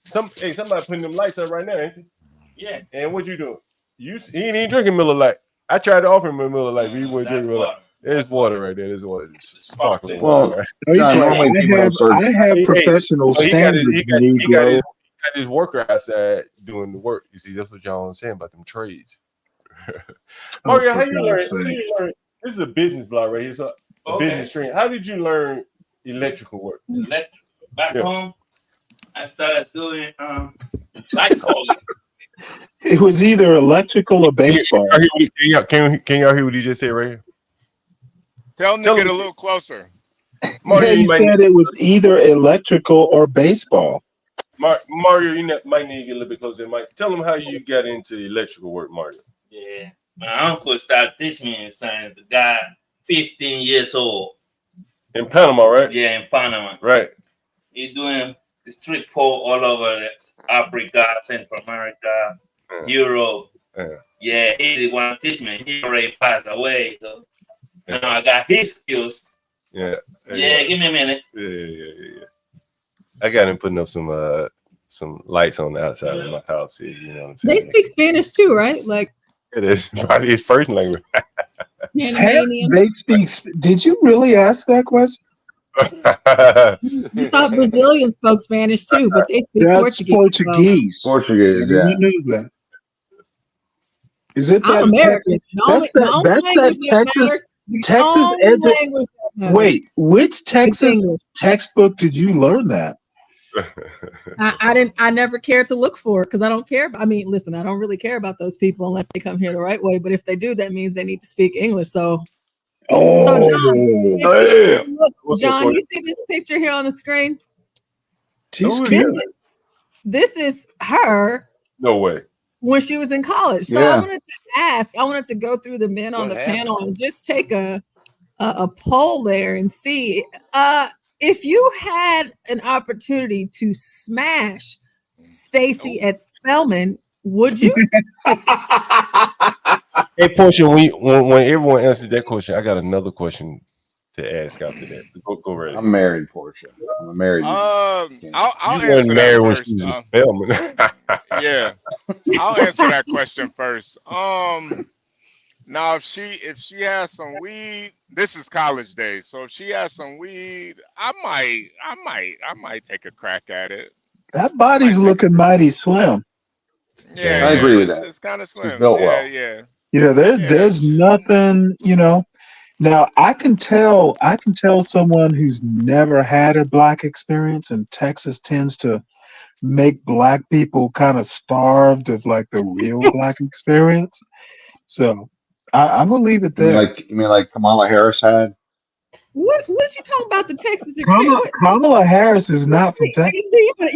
Somebody putting them lights up right now, ain't you? Yeah. And what you doing? He ain't even drinking Miller Lite. I tried to offer him a Miller Lite, but he wouldn't drink Miller Lite. There's water right there. There's water. It's sparkling water. Well, Right? John, normally people don't start. I have professional standards, He got his worker outside doing the work. You see, that's what y'all saying about them trades. Mario, how you learn? This is a business blog right here. So business stream. How did you learn electrical work? Back home, I started doing light calling. It was either electrical or baseball. Can y'all hear what he just said right here? Tell him to get a little closer. Mario, He said it was either electrical or baseball. Mario, you might need to get a little bit closer. Mike, tell him how you got into electrical work, Mario. Yeah, my uncle started teaching me since the guy 15 years old. In Panama, right? Yeah, in Panama. Right. He doing the street pole all over Africa, Central America, Europe. Yeah, he the one to teach me. He already passed away, so now I got his skills. Yeah. Give me a minute. Yeah. I got him putting up some lights on the outside of my house here. You know what I'm saying? They speak Spanish too, right? Like it is probably his first language. They speak. Did you really ask that question? I thought Brazilians spoke Spanish too, but they speak Portuguese. Portuguese, yeah. You knew that. Is it that? I'm American. Texas. Wait, which Texas textbook did you learn that? I never cared to look for it because I don't care. I mean, listen, I don't really care about those people unless they come here the right way. But if they do, that means they need to speak English. So, John, you see this picture here on the screen? This is her. No way. When she was in college. So I wanted to go through the men on the panel and just take a poll there and see if you had an opportunity to smash Stacy at Spelman, would you? Hey, Portia, when everyone answers that question, I got another question to ask after that. Go right. I'm married, Portia. I'm a married. I'll you answer married that when first. she was a Spelman. Yeah, I'll answer that question first. Now if she has some weed, this is college days. So if she has some weed, I might take a crack at it. That body's looking mighty slim. Yeah, I agree with that. It's kind of slim. She's built well. Yeah. There's nothing, Now I can tell someone who's never had a black experience, and Texas tends to make black people kind of starved of like the real black experience. So I'm gonna leave it there. You mean like Kamala Harris had? What you talking about? The Texas experience? Kamala Harris is not from Texas. As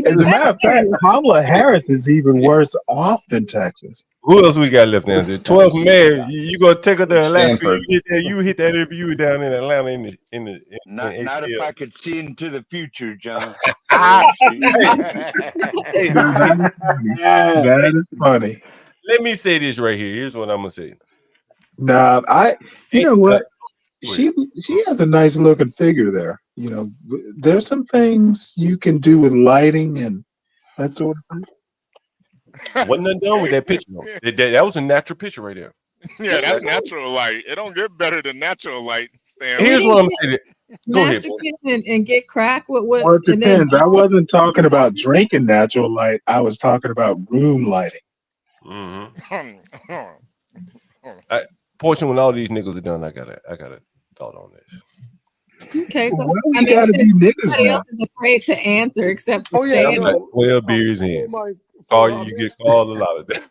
a matter of fact, Kamala Harris is even worse off than Texas. Who else we got left down there? 12 man. You gonna take her to Alaska? Stanford. You hit that if you were down in Atlanta Not if I could see into the future, John. That is funny. Let me say this right here. Here's what I'm gonna say. Nah, you know what? She has a nice looking figure there. You know, there's some things you can do with lighting and that sort of thing. Wasn't nothing done with that picture. That was a natural picture right there. Yeah, that's natural light. It don't get better than natural light. Stan. Here's what I'm saying. Go ahead. And get crack with what? Well, it depends. I wasn't talking about drinking natural light. I was talking about room lighting. Portion, when all these niggas are done, I got a thought on this. Okay, well, I mean, gotta be niggas somebody now. else is afraid to answer except for Stan. 12 beers in. You get called a lot of that.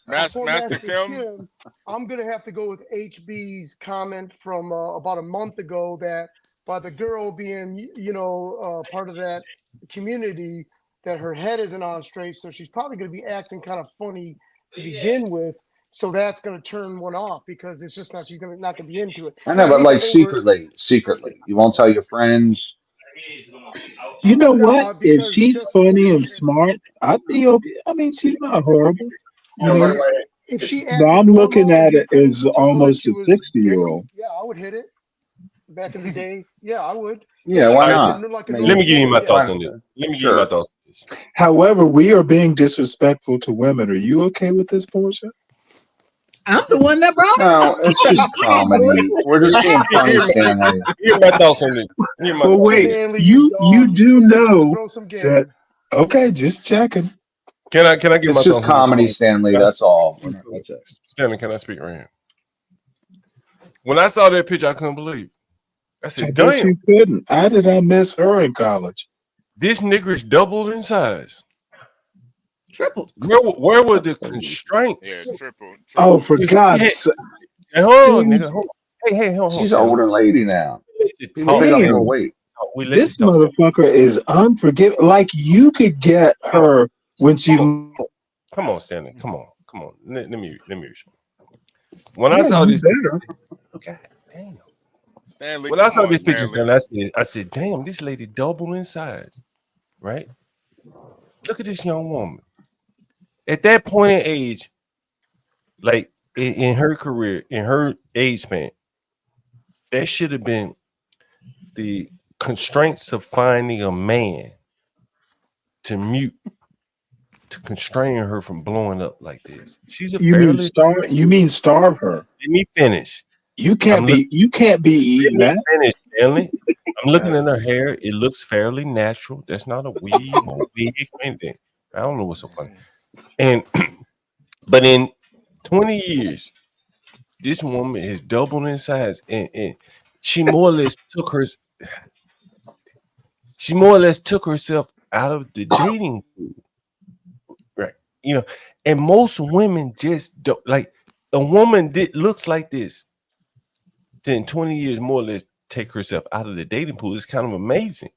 Master Kim. I'm gonna have to go with HB's comment from about a month ago that by the girl being, part of that community, that her head isn't on straight, so she's probably gonna be acting kind of funny to begin with. So that's going to turn one off because it's just not. She's not going to be into it. I know, but like secretly, you won't tell your friends. You know what? If she's funny and smart, I'd be okay. I mean, she's not horrible. If she, I'm looking at it as almost a 60-year-old. Yeah, I would hit it. Back in the day, yeah, I would. Yeah, why not? Let me give you my thoughts on this. However, we are being disrespectful to women. Are you okay with this, Portia? I'm the one that brought it. No, it's just comedy. We're just being funny, Stanley. Here's my thoughts on this. Well, wait, Stanley, you do know throw some game. that. Okay, just checking. Can I get It's my just thoughts comedy, Stanley. That's all. That's it. Stanley, can I speak right here? When I saw that picture, I couldn't believe. I said, I bet damn. you couldn't. How did I miss her in college? This nigger's doubled in size. Tripled. Where were the constraints? Yeah, triple. Oh, for God's sake. Hold on, nigga. Hold on. Hey, hold on. She's an older lady now. People pick up more weight. This motherfucker is unforgiving. Like, you could get her when she. Come on, Stanley. Come on. Let me respond. When I saw this picture, God damn. Stanley, When I saw this picture, Stanley, I said, damn, this lady doubled in size. Right? Look at this young woman. At that point in age, like in her career, in her age span, that should have been the constraints of finding a man to constrain her from blowing up like this. She's a you mean starve her? Let me finish. You can't be eating that. Finish, Stanley. I'm looking at her hair. It looks fairly natural. That's not a weave or wig or anything. I don't know what's so funny. And but in 20 years, this woman is doubled in size, and she more or less took herself out of the dating pool. Right. And most women just don't like a woman that looks like this. In 20 years, more or less take herself out of the dating pool. It's kind of amazing.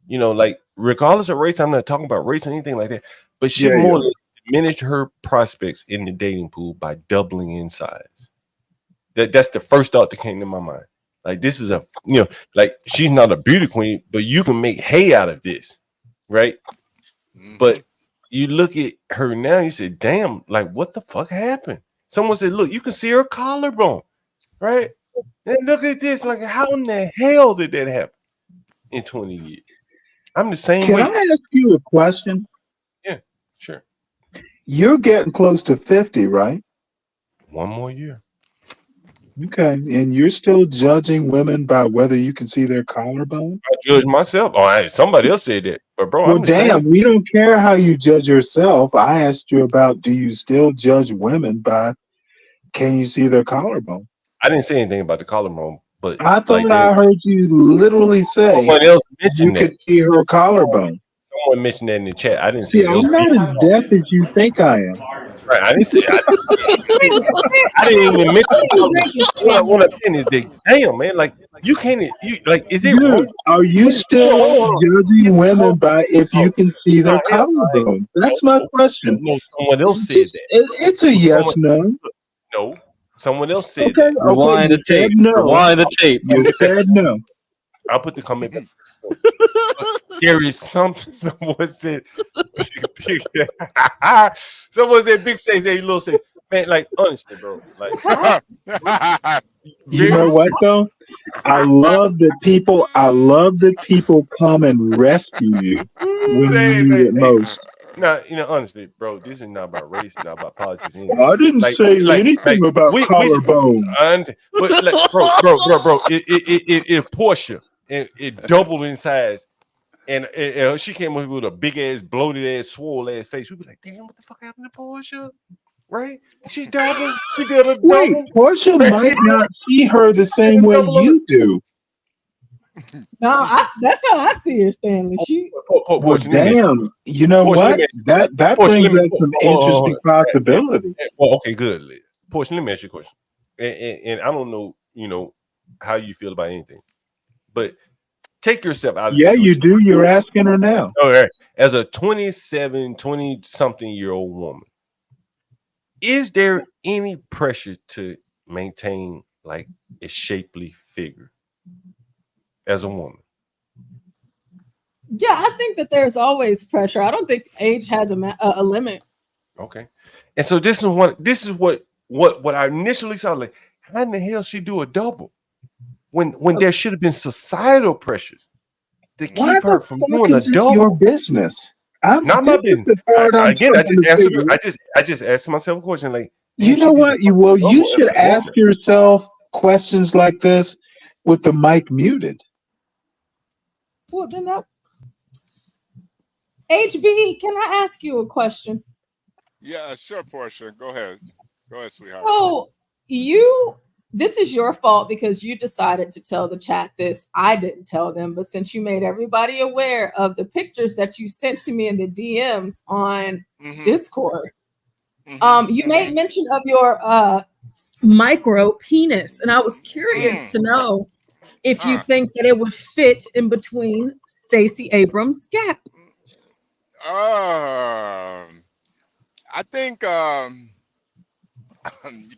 Like regardless of race, I'm not talking about race or anything like that, but she more or less diminished her prospects in the dating pool by doubling in size. That's the first thought that came to my mind. Like, this is like she's not a beauty queen, but you can make hay out of this, right? But you look at her now, you say, damn, like what the fuck happened? Someone said, look, you can see her collarbone, right? And look at this, like how in the hell did that happen in 20 years? I'm the same way. Can I ask you a question? Yeah, sure. You're getting close to 50, right? One more year. Okay, and you're still judging women by whether you can see their collarbone? I judge myself. Somebody else said that, but bro, well, damn, we don't care how you judge yourself. I asked you about, do you still judge women by can you see their collarbone? I didn't say anything about the collarbone, but I thought I heard you literally say someone else mentioned you could see her collarbone. Someone mentioned that in the chat. I didn't say. See, I'm not as deaf as you think I am. Right, I didn't say. I didn't even mention. What I'm saying is that, damn, man, like you can't. You like, is it wrong? Dude, are you still judging women by if you can see their collarbone? That's my question. No, someone else said that. It's a yes, no. No, someone else said Okay, that. Rewind the tape. No. Rewind the tape. You said no. I'll put the comment back. There is someone said someone said big say little say, man, like honestly, bro. Like you know what though? I love that people come and rescue you when you need it most. No, honestly, bro, this is not about race, not about politics. I didn't say anything about collarbone. But like, bro, if Portia it doubled in size, and she came up with a big ass, bloated ass, swole ass face, we'd be like, damn, what the fuck happened to Portia? Right? She doubled. She did a double. Wait, Portia might not see her the same way you do. No, that's how I see her, Stanley. She damn, you know what? That brings up some interesting possibilities. Well, okay, good. Portia, let me ask you a question. And I don't know, how you feel about anything, but take yourself out of you do. You're asking her now. All right. As a 20-something year old woman, is there any pressure to maintain like a shapely figure as a woman? Yeah, I think that there's always pressure. I don't think age has a limit. Okay, and so this is what I initially saw. Like, how in the hell she do a double when there should have been societal pressures to keep her from doing a double? Your business. Not my business. Again, I just asked myself a question. Like, you know what? You should ask yourself questions like this with the mic muted. Well, then HB, can I ask you a question? Yeah, sure, Portia. Go ahead. Go ahead, sweetheart. So this is your fault because you decided to tell the chat this. I didn't tell them, but since you made everybody aware of the pictures that you sent to me in the DMs on Discord, you made mention of your micro penis, and I was curious to know if you think that it would fit in between Stacey Abrams' gap. I think you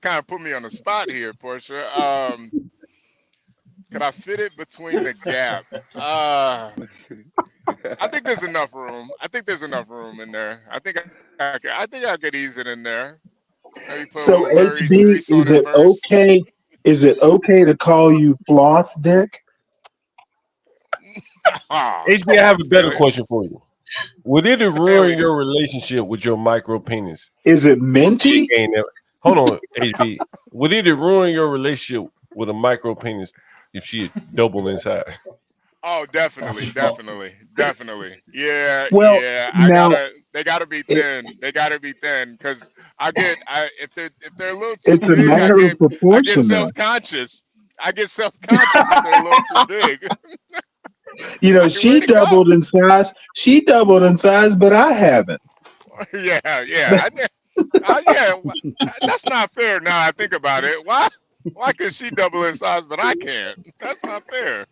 kind of put me on the spot here, Portia. Could I fit it between the gap? I think there's enough room. I think there's enough room in there. I think I could ease it in there. So HB, is it okay to call you Floss Dick? HB, I have a better question for you. Would it ruin your relationship with your micro penis? Is it minty? Hold on, HB. Would it ruin your relationship with a micro penis if she doubled in size? Oh, definitely. Yeah. Well, yeah. They gotta be thin. They gotta be thin because if they're a little too big, I get self-conscious. I get self-conscious if they're a little too big. She doubled in size. She doubled in size, but I haven't. Yeah. That's not fair. Now I think about it. Why can she double in size, but I can't? That's not fair.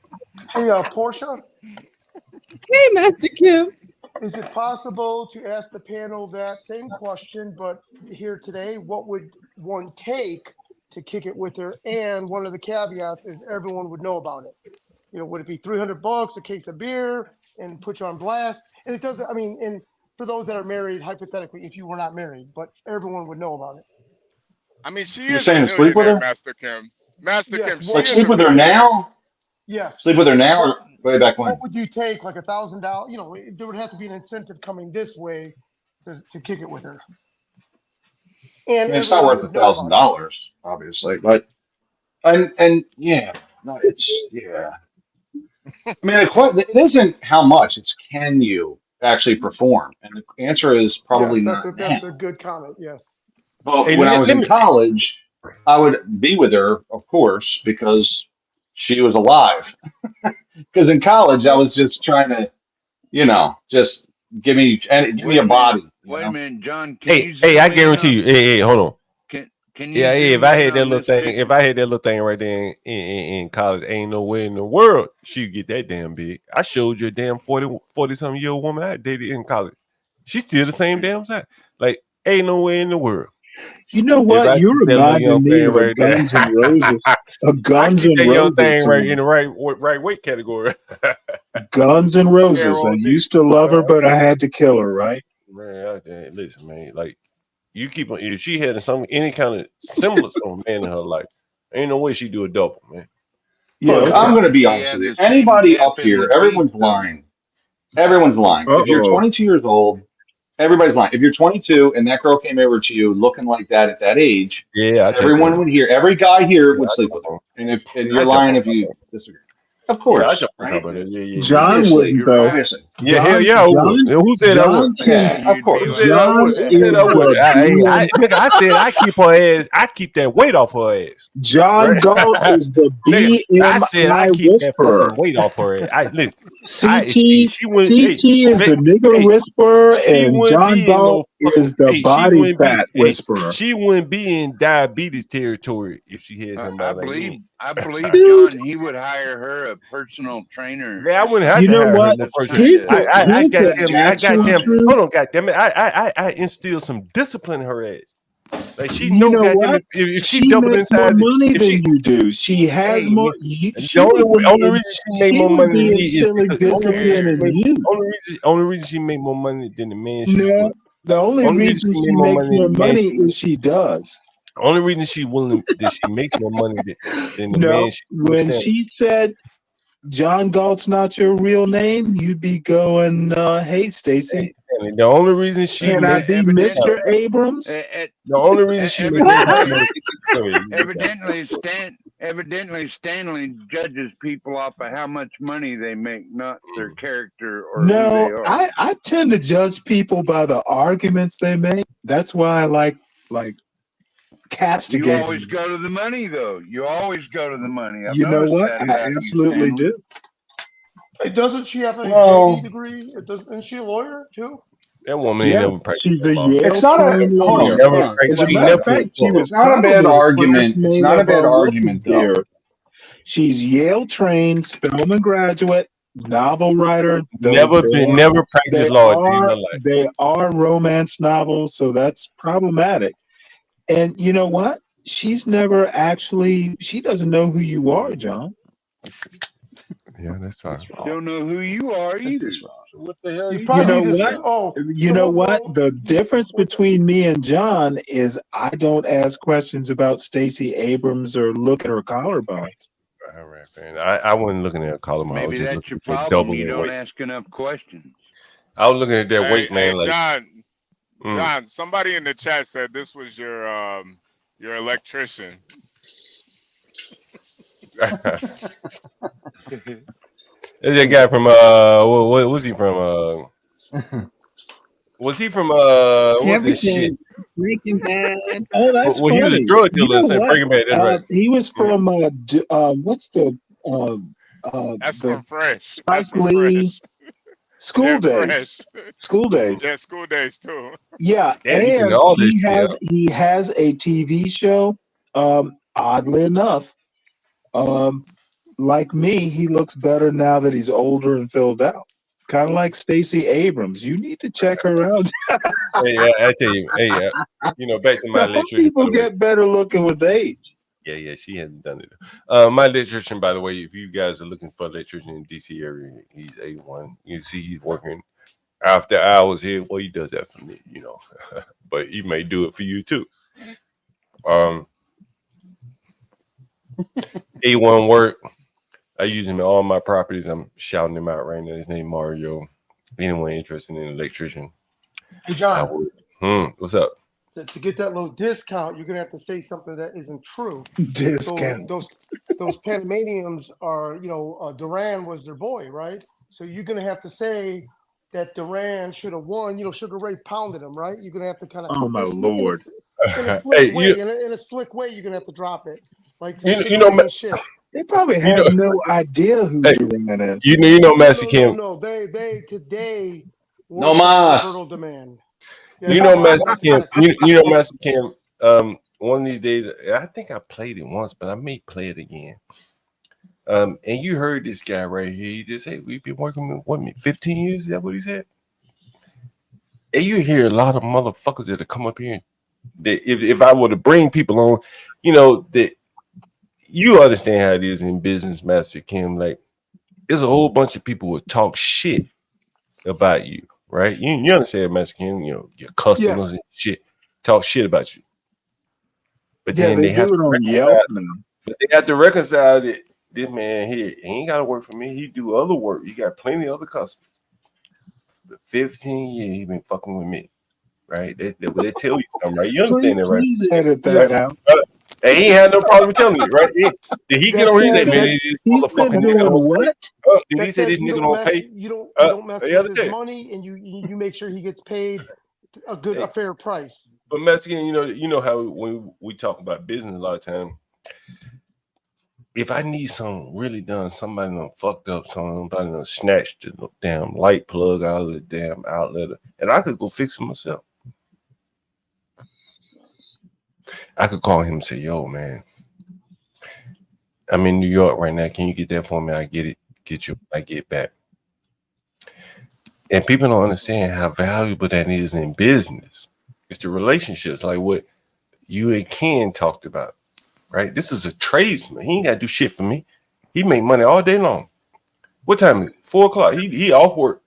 Hey, Portia. Hey, Master Kim. Is it possible to ask the panel that same question, but here today, what would one take to kick it with her? And one of the caveats is everyone would know about it. Would it be $300, a case of beer, and put you on blast? And it doesn't. I mean, and for those that are married, hypothetically, if you were not married, but everyone would know about it. I mean, she You're is saying sleep with her, Master Kim. Kim. Like sleep with her now? Yes. Sleep with her now or way back when? What would you take, like $1,000? There would have to be an incentive coming this way to kick it with her. And it's not worth $1,000, obviously, but and yeah, no, it's yeah. I mean, it isn't how much; it's can you actually perform? And the answer is probably not. That's a good comment. Yes. But when I was in college, I would be with her, of course, because she was alive. Because in college, I was just trying to, just give me a body. Wait a minute, John. Hey, I guarantee you. Hey, hold on. Can you? Yeah, if I had that little thing, picture? if I had that little thing right there in college, ain't no way in the world she'd get that damn big. I showed you a damn 40-something year old woman I dated in college. She's still the same damn size. Like, ain't no way in the world. You know what? You're reminding me of a Guns N' Roses. A Guns N' Roses thing right in the right weight category. Guns N' Roses. I used to love her, but I had to kill her. Right? Man, listen, man. Like, you keep on. If she had any kind of semblance of man in her life, ain't no way she do a double, man. Yeah, look, I'm going to be honest with you. Anybody up here, everyone's lying. Everyone's lying. If you're 22 years old, everybody's lying. If you're 22 and that girl came over to you looking like that at that age, everyone would hear. Every guy here would sleep with her. And you're lying if you disagree. Of course, right? John wouldn't though. Obviously. Yeah, hell yeah, I would. Who said I would? Yeah, of course. Who said I would? Who said I would? I said I keep her ass. I keep that weight off her ass. John Galt is the BMI I said I keep that fucking weight off her ass. CT is the nigger whisperer, and John Galt is the body fat whisperer. She wouldn't be in diabetes territory if she had somebody like me. I believe John, he would hire her a personal trainer. Yeah, I wouldn't have to hire her no personal. I goddamn. Hold on, goddamn it! I instill some discipline in her ass. Like she know goddamn if she double in size, more money than you do. She has more. The only reason she make more money than me is because only reason she make more money than the man. No, the only reason she makes more money is she does. The only reason she willing that she makes more money than the man. When she said John Galt's not your real name, you'd be going, "Hey, Stacy." The only reason she can I be Mr. Abrams? The only reason she makes evidently Stanley judges people off of how much money they make, not their character or no. who they are. I tend to judge people by the arguments they make. That's why I like castigating. You always go to the money, though. You always go to the money. You know what? I absolutely do. Hey, doesn't she have a JD degree? Isn't she a lawyer too? That woman ain't never practiced law. It's not a It's not a bad argument. It's not a bad argument, though. She's Yale trained, Spelman graduate, novel writer. Never practiced law. They are romance novels, so that's problematic. And you know what? She's never actually. She doesn't know who you are, John. Yeah, that's fine. Don't know who you are either. What the hell? You know what? The difference between me and John is I don't ask questions about Stacey Abrams or look at her collarbones. All right, man. I wasn't looking at her collarbone. Maybe that's your problem. You don't ask enough questions. I was looking at that weight, man. Like John, somebody in the chat said this was your electrician. There's that guy from what was he from? Was he from what's this shit? Breaking Bad. Oh, that's funny. He was a drug dealer in Breaking Bad. That's right. He was from what's the that's from Fresh. Spike Lee. School Days. Fresh. School Days. Yeah, School Days too. Yeah, and he has a TV show. Oddly enough, like me, he looks better now that he's older and filled out. Kind of like Stacey Abrams. You need to check her out. Hey, I tell you, back to my electrician. People get better looking with age. Yeah, she hasn't done it. My electrician, by the way, if you guys are looking for an electrician in DC area, he's A1. You see, he's working after hours here. Well, he does that for me, but he may do it for you too. A1 work. I use him in all my properties. I'm shouting him out right now. His name Mario. Anyone interested in an electrician? Hey, John. What's up? To get that little discount, you're gonna have to say something that isn't true. Discount. So those Panamanians are, Duran was their boy, right? So you're gonna have to say that Duran should have won. Sugar Ray pounded him, right? You're gonna have to kind of. Oh my Lord. In a slick way, in a slick way, you're gonna have to drop it. Like shit. They probably have no idea who Duran is. Master Kim. No, they today No mas. Fertile demand. You know, Master Kim. You know, Master Kim. One of these days, I think I played it once, but I may play it again. And you heard this guy right here. He just said, "We've been working with 15 years." Is that what he said? And you hear a lot of motherfuckers that come up here. That if I were to bring people on, you know, that you understand how it is in business, Master Kim. Like, there's a whole bunch of people who talk shit about you, right? You understand, Master Kim. You know, your customers and shit talk shit about you. But then they have to reconcile. But they have to reconcile that this man here, he ain't got to work for me. He do other work. He got plenty of other customers. But 15 years he been fucking with me, right? They tell you something, right? You understand that, right? Edit that out. And he ain't had no problem telling you, right? Did he get on his head, man? This motherfucking nigga don't what? Did he say this nigga don't pay? You don't mess with his money, and you make sure he gets paid a fair price. But Mexican, you know how when we talk about business a lot of time, if I need something really done, somebody done fucked up something, somebody done snatched the damn light plug out of the damn outlet, and I could go fix it myself. I could call him and say, "Yo, man, I'm in New York right now. Can you get that for me? I get it. I get back." And people don't understand how valuable that is in business. It's the relationships, like what you and Ken talked about, right? This is a tradesman. He ain't got to do shit for me. He make money all day long. What time is it? 4 o'clock. He off work.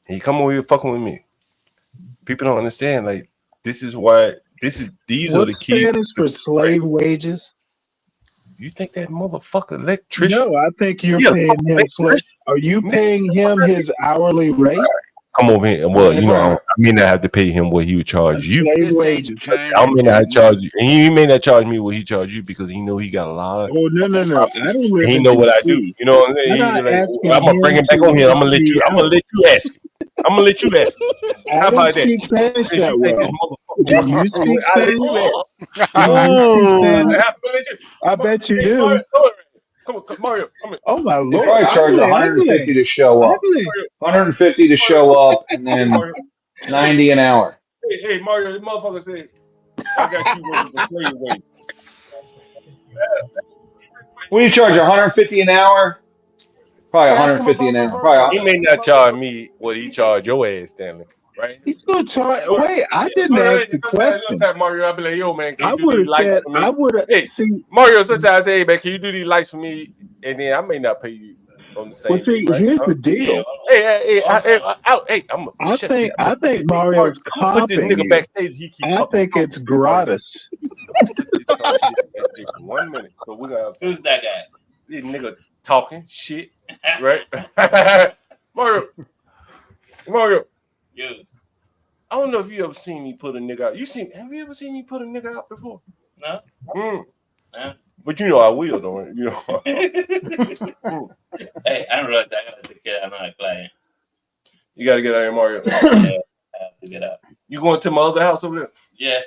He come over here fucking with me. People don't understand. Like, these are the keys for slave wages. You think that motherfucker electrician? No, I think you're paying him. Are you paying him his hourly rate? Come over here. Well, I may not have to pay him what he would charge you. I may not charge you, and he may not charge me what he charge you because he know he got a lot of. Oh no! I don't. He know what I do. You know what I'm saying? I'm gonna bring him back on here. I'm gonna let you ask him. I'm gonna let you ask him. How about that? I bet you do. Come on, Mario. Come here. Oh my lord! I charge 150 to show up. 150 to show up, and then 90 an hour. Hey, Mario, the motherfucker said, "I got you working for slave wage." What do you charge? 150 an hour? Probably 150 an hour. He may not charge me what he charged your ass, Stanley. Right? He's gonna charge. Wait, I didn't ask the question. Sometimes Mario, I'll be like, "Yo, man, can you do these said, lights for me?" I would have. Hey, Mario, sometimes I say, "Hey, man, can you do these lights for me?" And then I may not pay you on the same. Well, see, right? here's the deal. Hey, I think Mario's put this nigga backstage. He keep I think it's gratis. 1 minute. So we're gonna. Who's that guy? This nigga talking shit, right? Mario. You. I don't know if you ever seen me put a nigga out. Have you ever seen me put a nigga out before? No. No. But I will, though. Hey, I'm right. I gotta take care of another client. You gotta get out of here, Mario. Yeah, I have to get out. You going to my other house over there? Yeah.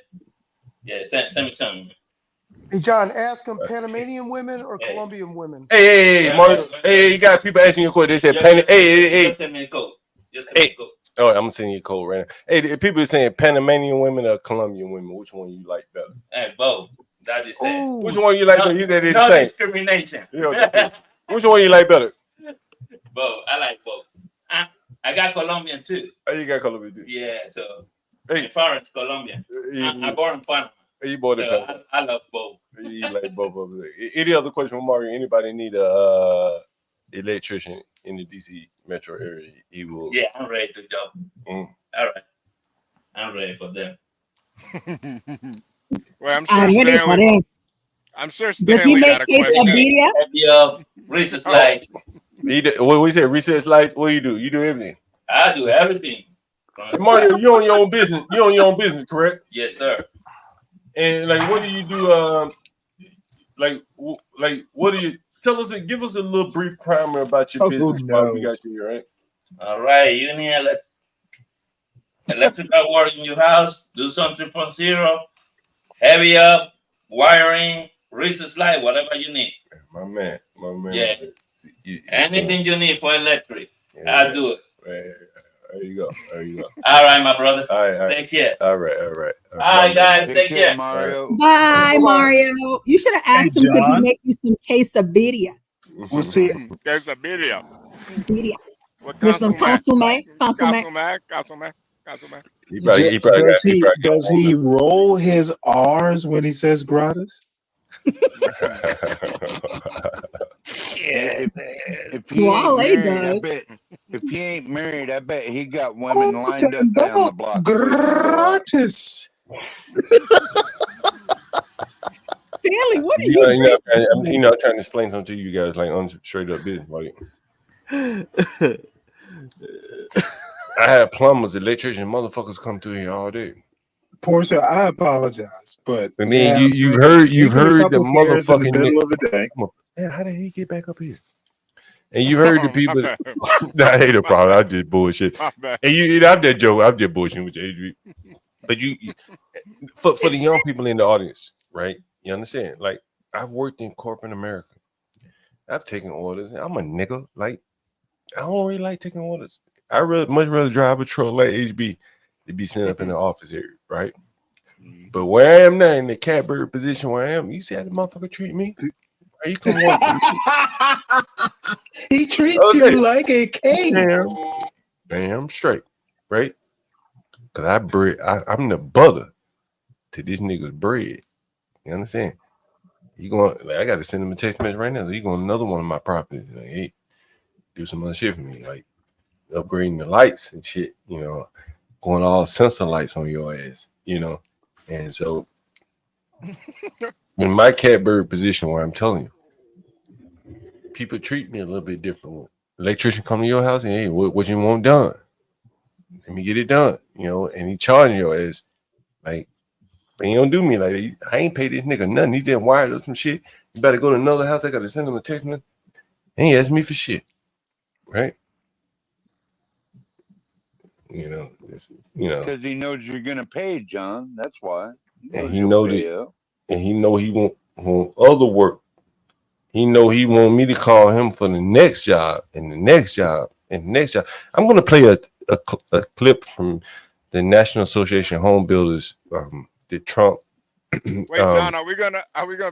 Send me something. Hey, John, ask him Panamanian women or Colombian women. Hey, Mario. Hey, you got people asking you a question. They said, hey. Just send me a code. Oh, I'm gonna send you a code right now. Hey, people are saying Panamanian women or Colombian women. Which one you like better? Hey, both. That is it. Which one you like better? You said it's no the same. Discrimination. Which one you like better? Both. I like both. I got Colombian too. Oh, you got Colombian too? Yeah. So my parents Colombian. I born in Panama. You born in Panama. I love both. You like both of them. Any other question from Mario? Anybody need a electrician in the DC metro area? He will. Yeah, I'm ready to go. All right, I'm ready for them. Well, I'm sure Stanley got a question. Recess lights. What we said, recess lights. What do? You do everything. I do everything. Mario, you own your own business. You own your own business, correct? Yes, sir. And what do you do? What do you tell us? Give us a little brief primer about your business. While we got you here, right? All right, you need electrical work in your house. Do something from zero. Heavy up, wiring, recess light, whatever you need. My man. Yeah. Anything you need for electric, I'll do it. There you go. All right, my brother. All right. Take care. All right. All right, guys. Take care. Mario. Bye, Mario. You should have asked him, could he John. make you some quesadilla? We'll see. There's a video. Birria. What With some consomme. Consomme. He probably Does he roll his R's when he says gratis? If he ain't married, if he ain't married, I bet he got women lined up down the block. Gratis. Stanley, what are you you drinking? I'm trying to explain something to you guys, like on straight up business, right? I had plumbers, electricians, motherfuckers come through here all day. Portia, I apologize, but I mean, you've heard the motherfucking in the middle of the day. Man, how did he get back up here? And you heard the people. That ain't a problem. I just bullshit. And I'm that joke. I'm just bullshitting with you. But you for the young people in the audience, right? You understand? Like, I've worked in corporate America. I've taken orders. I'm a nigga. Like, I don't really like taking orders. I much rather drive a truck like HB to be sent up in the office area, right? But where I am now, in the catbird position where I am, you see how the motherfucker treat me? Are you come work for me? He treats you like a king. Damn straight, right? Cause I'm the butter to this nigga's bread. You understand? He going, like, I got to send him a text message right now. He going another one of my properties. Like, hey, do some other shit for me, like upgrading the lights and shit. You know, going all sensor lights on your ass. You know, and so in my catbird position, where I'm telling you, people treat me a little bit different. Electrician come to your house and, hey, what you want done? Let me get it done. You know, and he charging your ass like. He don't do me like that. I ain't paid this nigga nothing. He just wired up some shit. You better go to another house. I gotta send him a text message. And he asked me for shit, right? You know, because he knows you're gonna pay, John. That's why. And he know that, and he know he want other work. He know he want me to call him for the next job and the next job and the next job. I'm gonna play a clip from the National Association of Home Builders. The Trump. Wait, John, are we gonna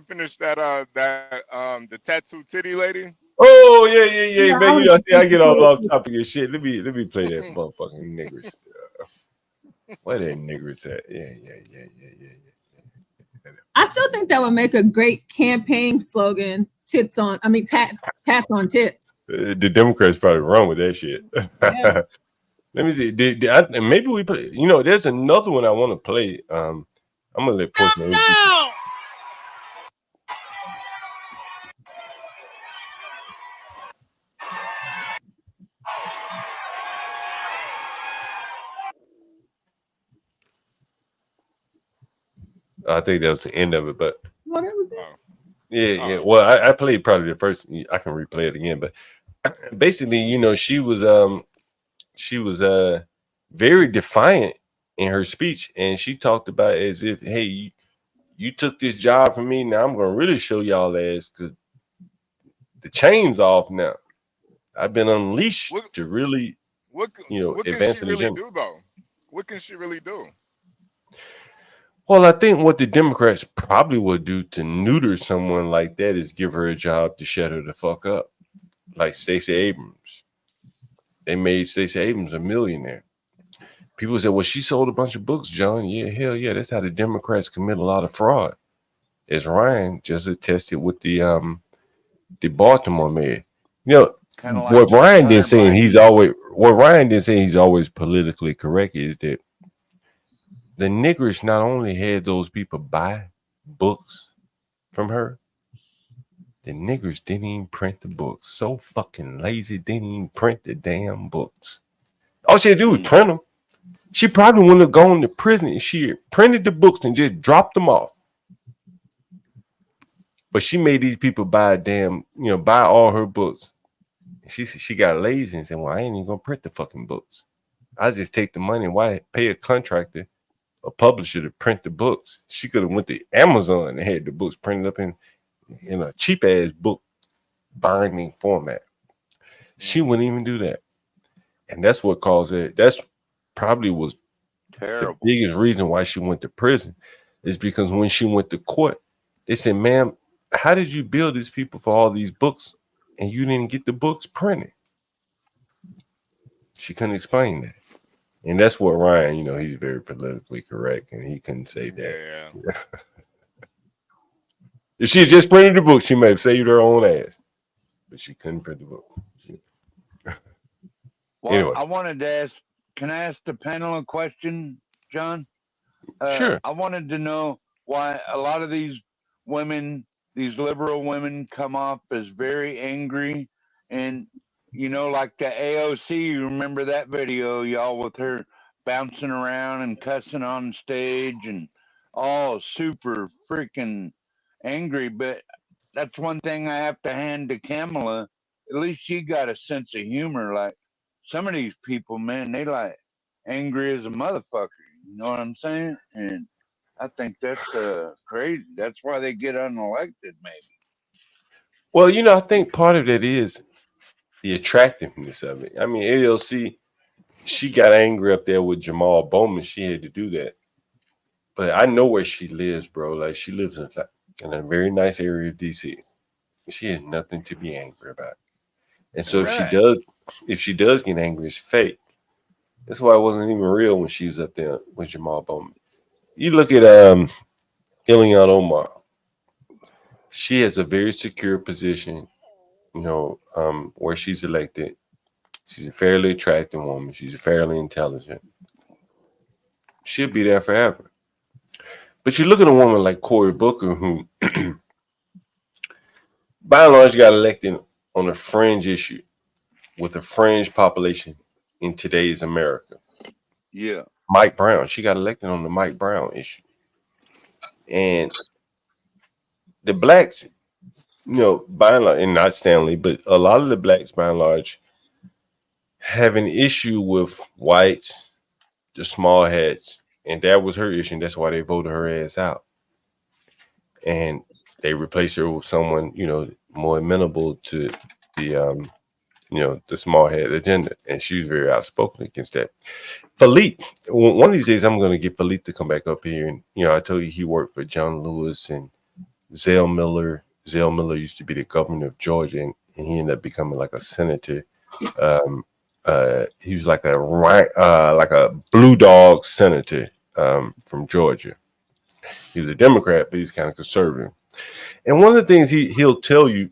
finish that the tattoo titty lady? Oh yeah, man. You know, see, I get all off topic of shit. Let me play that motherfucking niggers. Where that niggers at? Yeah. I still think that would make a great campaign slogan. Tats on tits. The Democrats probably wrong with that shit. Yeah. Let me see. Maybe we play. You know, there's another one I want to play. I'm gonna let Postman. No! I think that was the end of it, but what was it? Yeah. Well, I played probably the first. I can replay it again, but basically, you know, she was very defiant in her speech, and she talked about it as if, hey, you took this job from me. Now I'm gonna really show y'all ass because the chain's off now. I've been unleashed to really, advance the agenda. What can she really do? Well, I think what the Democrats probably would do to neuter someone like that is give her a job to shut her the fuck up, like Stacey Abrams. They made Stacey Abrams a millionaire. People say, well, she sold a bunch of books, John. Yeah, hell yeah. That's how the Democrats commit a lot of fraud. As Ryan just attested with the Baltimore mayor. You know, what Ryan didn't say he's always politically correct is that the niggers not only had those people buy books from her, the niggers didn't even print the books. So fucking lazy, didn't even print the damn books. All she had to do was print them. She probably wouldn't have gone to prison if she had printed the books and just dropped them off. But she made these people buy buy all her books. She got lazy and said, well, I ain't even gonna print the fucking books. I just take the money. Why pay a contractor, a publisher to print the books? She could have went to Amazon and had the books printed up in a cheap ass book binding format. She wouldn't even do that. And that's what caused it. That's probably was terrible. The biggest reason why she went to prison is because when she went to court, they said, "Ma'am, how did you bill these people for all these books and you didn't get the books printed?" She couldn't explain that. And that's what Ryan, he's very politically correct, and he couldn't say that. Yeah. If she had just printed the book, she may have saved her own ass. But she couldn't print the book. Well, anyway. I wanted to ask, can I ask the panel a question, John? Sure. I wanted to know why a lot of these women, these liberal women, come off as very angry. And, like the AOC, you remember that video, y'all, with her bouncing around and cussing on stage and all super freaking angry. But that's one thing I have to hand to Kamala. At least she got a sense of humor. Like some of these people, man, they like angry as a motherfucker. You know what I'm saying? And I think that's crazy. That's why they get unelected, maybe. Well, I think part of that is the attractiveness of it. I mean, AOC, she got angry up there with Jamal Bowman. She had to do that. But I know where she lives, bro. Like, she lives in a very nice area of DC. She has nothing to be angry about. And so if she does get angry, it's fake. That's why it wasn't even real when she was up there with Jamal Bowman. You look at Ilhan Omar. She has a very secure position, where she's elected. She's a fairly attractive woman. She's fairly intelligent. She'll be there forever. But you look at a woman like Cori Booker, who, by and large, got elected on a fringe issue with a fringe population in today's America. Yeah. Mike Brown. She got elected on the Mike Brown issue. And the blacks, by and large, and not Stanley, but a lot of the blacks, by and large, have an issue with whites, the small hats, and that was her issue. And that's why they voted her ass out. And they replaced her with someone, more amenable to the, the small head agenda. And she was very outspoken against that. Philippe, one of these days, I'm going to get Philippe to come back up here. And, I told you he worked for John Lewis and Zell Miller. Zell Miller used to be the governor of Georgia, and he ended up becoming like a senator. He was like a blue dog senator from Georgia. He was a Democrat, but he's kind of conservative. And one of the things he'll tell you,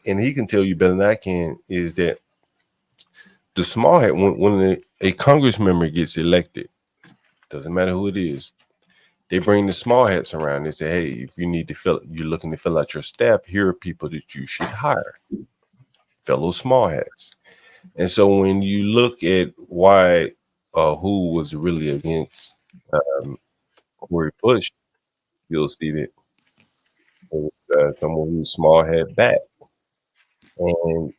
and he can tell you better than I can, is that the small hat, when a Congress member gets elected, doesn't matter who it is, they bring the small hats around. They say, hey, if you're looking to fill out your staff, here are people that you should hire. Fellow small hats. And so when you look at why who was really against Cori Bush, you'll see that it was someone who's small hat back. And,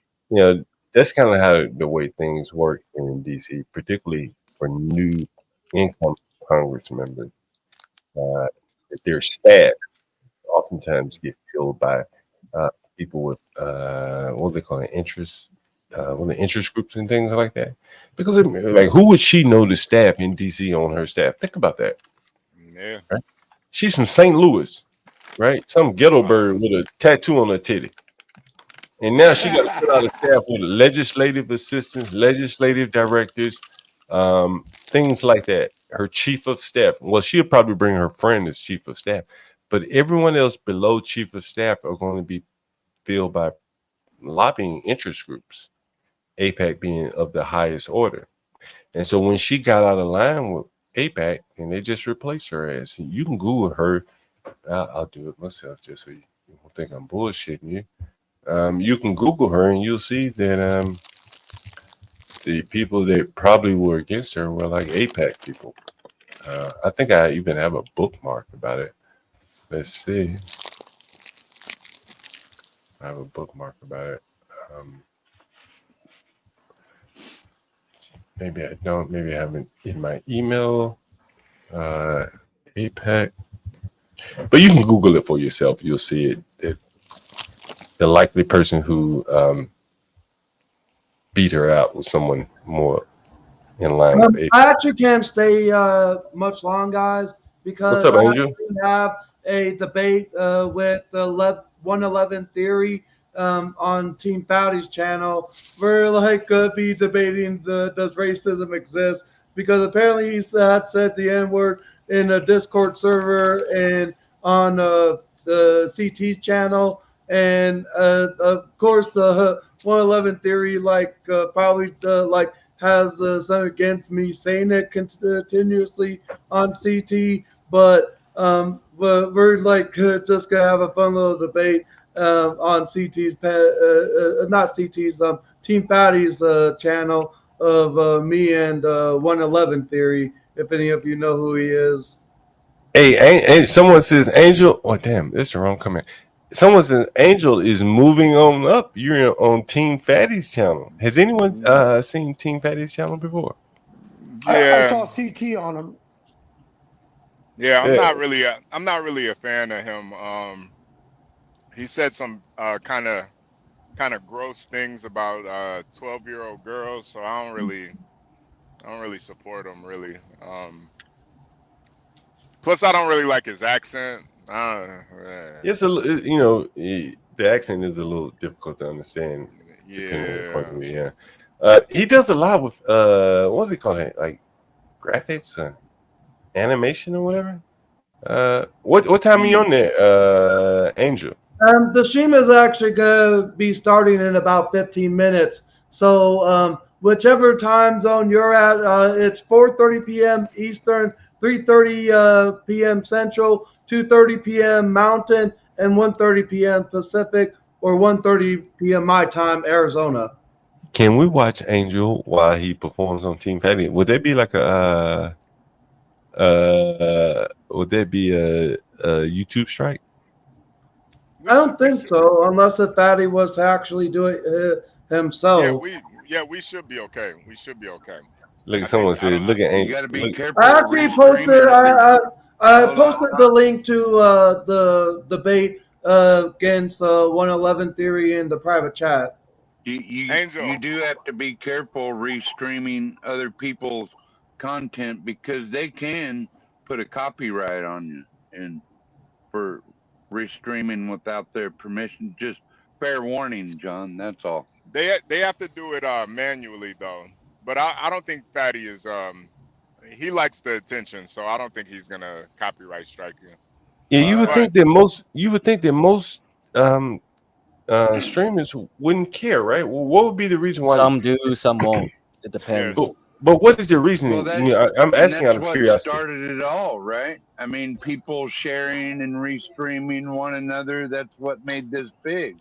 that's kind of how the way things work in DC, particularly for new income Congress members. That their staff oftentimes get filled by people with what they call interest groups and things like that. Because who would she know the staff in DC on her staff? Think about that. Yeah. Right? She's from St. Louis, right? Some ghetto bird with a tattoo on her titty. And now she got to put out a staff with legislative assistants, legislative directors, things like that. Her chief of staff. Well, she'll probably bring her friend as chief of staff, but everyone else below chief of staff are going to be filled by lobbying interest groups, AIPAC being of the highest order. And so when she got out of line with AIPAC, and they just replaced her ass, you can Google her. I'll do it myself just so you don't think I'm bullshitting you. You can Google her and you'll see that the people that probably were against her were like AIPAC people. I think I even have a bookmark about it. Let's see. I have a bookmark about it. Maybe I don't. Maybe I haven't in my email. AIPAC. But you can Google it for yourself. You'll see it. The likely person who beat her out was someone more in line with age. I actually can't stay much long, guys, What's because up, I Angel? actually have a debate with 111 Theory on TeamFatty's channel. We're like be debating does racism exist, because apparently he had said the N-word in a Discord server and on the CT channel. And of course, 111 Theory probably like has something against me saying it continuously on CT, but we're like just gonna have a fun little debate on CT's not CT's Team Fatty's channel of me and 111 Theory. If any of you know who he is. Hey, someone says Angel. Oh, damn, that's the wrong comment. Someone says Angel is moving on up. You're on Team Fatty's channel. Has anyone seen Team Fatty's channel before? I Yeah, saw CT on him. yeah. I'm Yeah. not really. I'm not really a fan of him. He said some kind of gross things about 12-year-old girls, so I don't really support him really. Plus, I don't really like his accent. It's the accent is a little difficult to understand depending on the point Yeah. of view. He does a lot with what do they call it, like graphics, animation or whatever. What time are you on there, Angel? The stream is actually going to be starting in about 15 minutes. So whichever time zone you're at, it's 4:30 p.m. Eastern, 3:30 p.m. Central, 2:30 p.m. Mountain, and 1:30 p.m. Pacific, or 1:30 p.m. my time, Arizona. Can we watch Angel while he performs on Team Fatty? Would there be like would there be a YouTube strike? I don't think so, unless if Fatty was to actually do it himself. We should be okay. We should be okay. Look, someone said, "Look at You Angel." got to be careful. I actually posted. I posted the link to the debate against 111 Theory in the private chat. You do have to be careful restreaming other people's content, because they can put a copyright on you and for restreaming without their permission. Just fair warning, John. That's all. They have to do it manually though. But I don't think Fatty is he likes the attention, so I don't think he's gonna copyright strike you. Yeah, you would think that most streamers wouldn't care, right? Well, what would be the reason why? Some do, some won't. It depends. But what is the reasoning? Well, I'm asking out that's of what curiosity. started it all, right? I mean, people sharing and restreaming one another. That's what made this big,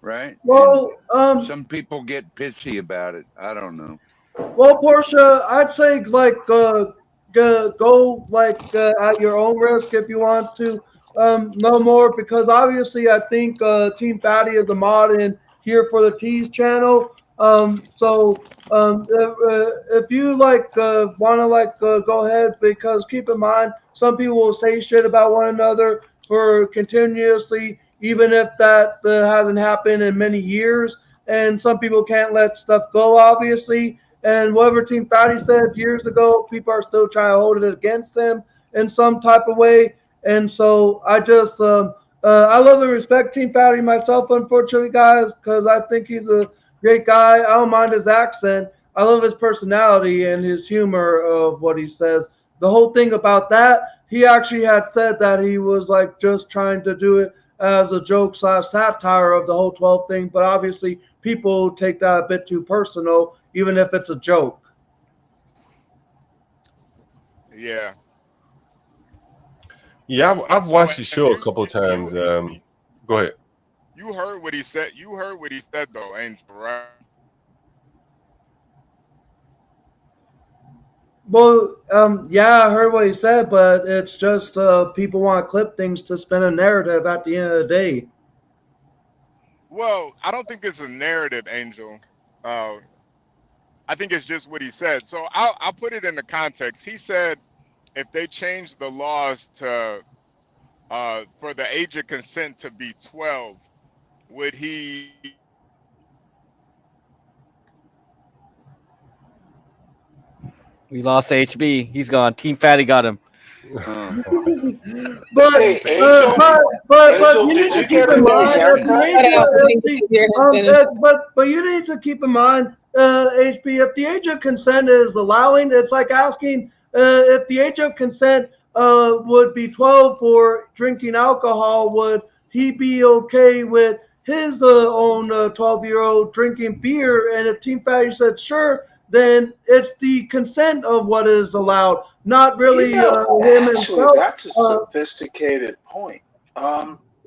right? Well, some people get pissy about it. I don't know. Well, Portia, I'd say go at your own risk if you want to know more, because obviously I think Team Fatty is a mod in here for the Tees channel. If you want to go ahead, because keep in mind some people will say shit about one another for continuously, even if that hasn't happened in many years, and some people can't let stuff go, obviously. And whatever Team Fatty said years ago, people are still trying to hold it against them in some type of way. And so I just, I love and respect Team Fatty myself, unfortunately, guys, because I think he's a great guy. I don't mind his accent. I love his personality and his humor of what he says. The whole thing about that, he actually had said that he was like just trying to do it as a joke / satire of the whole 12 thing. But obviously, people take that a bit too personal, even if it's a joke. Yeah. Yeah, I've watched the show a couple of times. Go ahead. You heard what he said. You heard what he said, though, Angel, right? Well, yeah, I heard what he said, but it's just people want to clip things to spin a narrative at the end of the day. Well, I don't think it's a narrative, Angel. I think it's just what he said. So I'll put it in the context. He said if they change the laws to for the age of consent to be 12, would he We lost HB. He's gone. TeamFatty got him. But Hey, Angel, Angel, you need did to you keep get a in new mind haircut? but you need to keep in mind, HB, if the age of consent is allowing, it's like asking if the age of consent would be 12 for drinking alcohol, would he be okay with his own 12-year-old drinking beer? And if TeamFatty said sure, then it's the consent of what is allowed, not really him Actually, himself. that's a sophisticated point.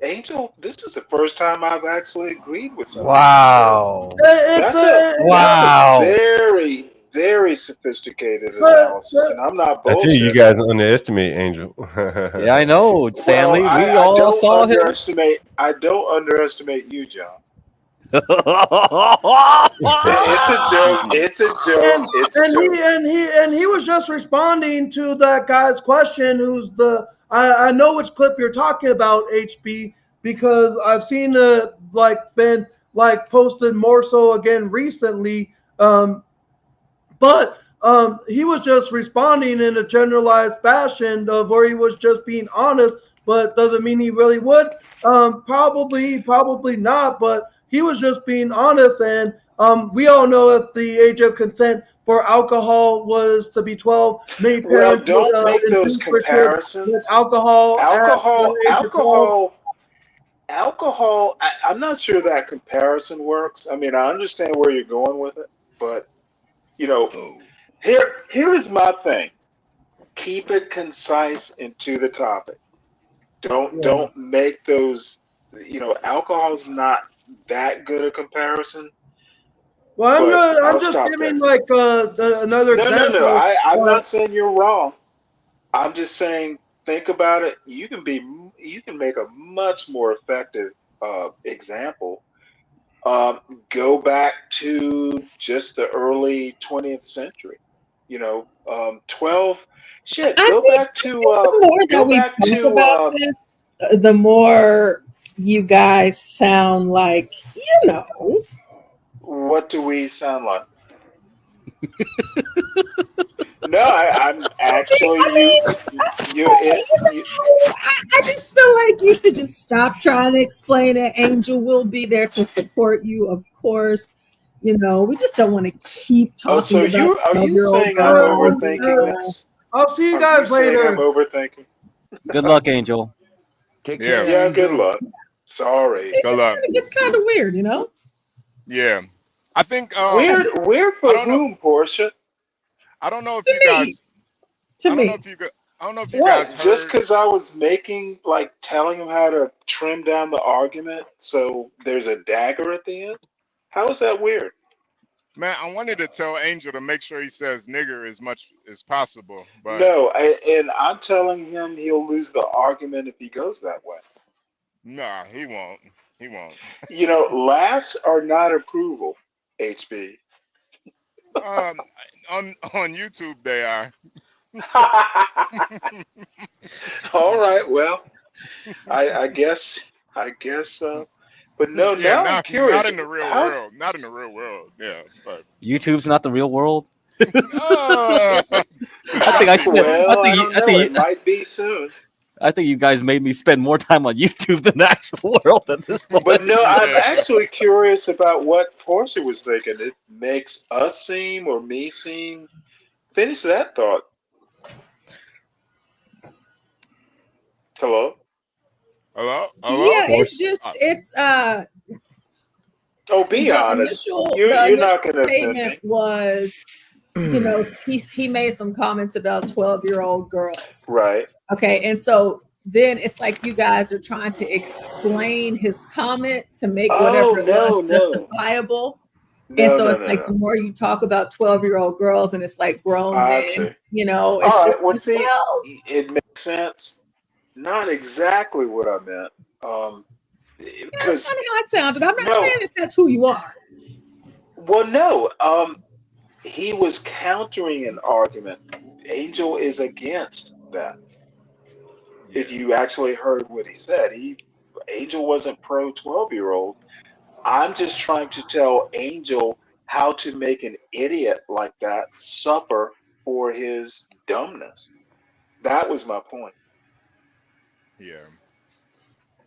Angel, this is the first time I've actually agreed with something. Wow. That's a very, very sophisticated analysis, and I'm not I tell you, you bullshitting. guys underestimate Angel. Yeah, I know, Stanley. Well, We I all don't saw him. underestimate. I don't underestimate you, John. It's a joke. It's a joke. It's a joke. And he was just responding to that guy's question. Who's the? I know which clip you're talking about, HB, because I've seen been posted more so again recently. But he was just responding in a generalized fashion of where he was just being honest, but doesn't mean he really would. Probably not, but he was just being honest. And we all know if the age of consent for alcohol was to be 12, many Well, parents don't would make those induce their kids with comparisons. alcohol at the age of 12. Alcohol. I'm not sure that comparison works. I mean, I understand where you're going with it, but here is my thing. Keep it concise and to the topic. Don't make those. Alcohol's not that good a comparison. Well, I'm just giving another example. No. I'm not saying you're wrong. I'm just saying think about it. You can make a much more effective example. Go back to just the early 20th century. 12. Shit. Go back to. The more that we talk about this, the more you guys sound like What do we sound like? No, I'm actually I just feel like you should just stop trying to explain it. Angel will be there to support you, of course. We just don't want to keep talking about. Are you saying I'm overthinking this? I'll see you guys later. I'm overthinking. Good luck, Angel. Yeah, good luck. Sorry. It's kind of weird, Yeah, I think weird for whom, Portia? I don't know if you guys. I don't know if you guys heard. Just because I was telling him how to trim down the argument, so there's a dagger at the end. How is that weird? Man, I wanted to tell Angel to make sure he says nigger as much as possible, but no, and I'm telling him he'll lose the argument if he goes that way. Nah, he won't. He won't. Laughs are not approval, HB. On YouTube they are. All right, well, I guess. But no, now I'm curious. Not in the real world. Not in the real world. Yeah. But YouTube's not the real world. I think I spent. I think it might be soon. I think you guys made me spend more time on YouTube than the actual world at this point. But no, I'm actually curious about what Portia was thinking. It makes us seem or me seem. Finish that thought. Hello? Hello? Yeah, it's just Oh, be honest. You're not going to statement was, he made some comments about 12-year-old girls. Right. Okay, and so then it's like you guys are trying to explain his comment to make whatever it was justifiable. And so it's like the more you talk about 12-year-old girls and it's like grown men, it's just it makes sense. Not exactly what I meant. That's kind of how it sounded. I'm not saying that that's who you are. Well, no. He was countering an argument. Angel is against that. If you actually heard what he said, Angel wasn't pro 12-year-old. I'm just trying to tell Angel how to make an idiot like that suffer for his dumbness. That was my point. Yeah.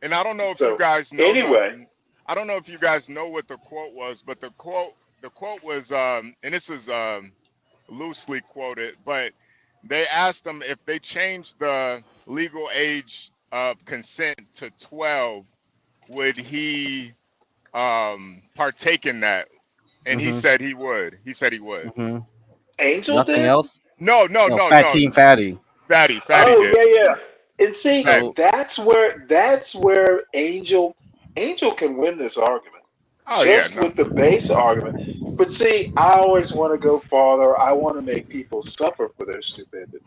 And I don't know if So, you guys know anyway. I don't know if you guys know what the quote was, but the quote was and this is loosely quoted, but they asked him if they changed the legal age of consent to 12, would he partake in that? And he said he would. He said he would. Angel Nothing did? else? No. Fatty. Fatty Oh, did. yeah. And see, So- that's where Angel can win this argument. With the base argument. But see, I always want to go farther. I want to make people suffer for their stupidity.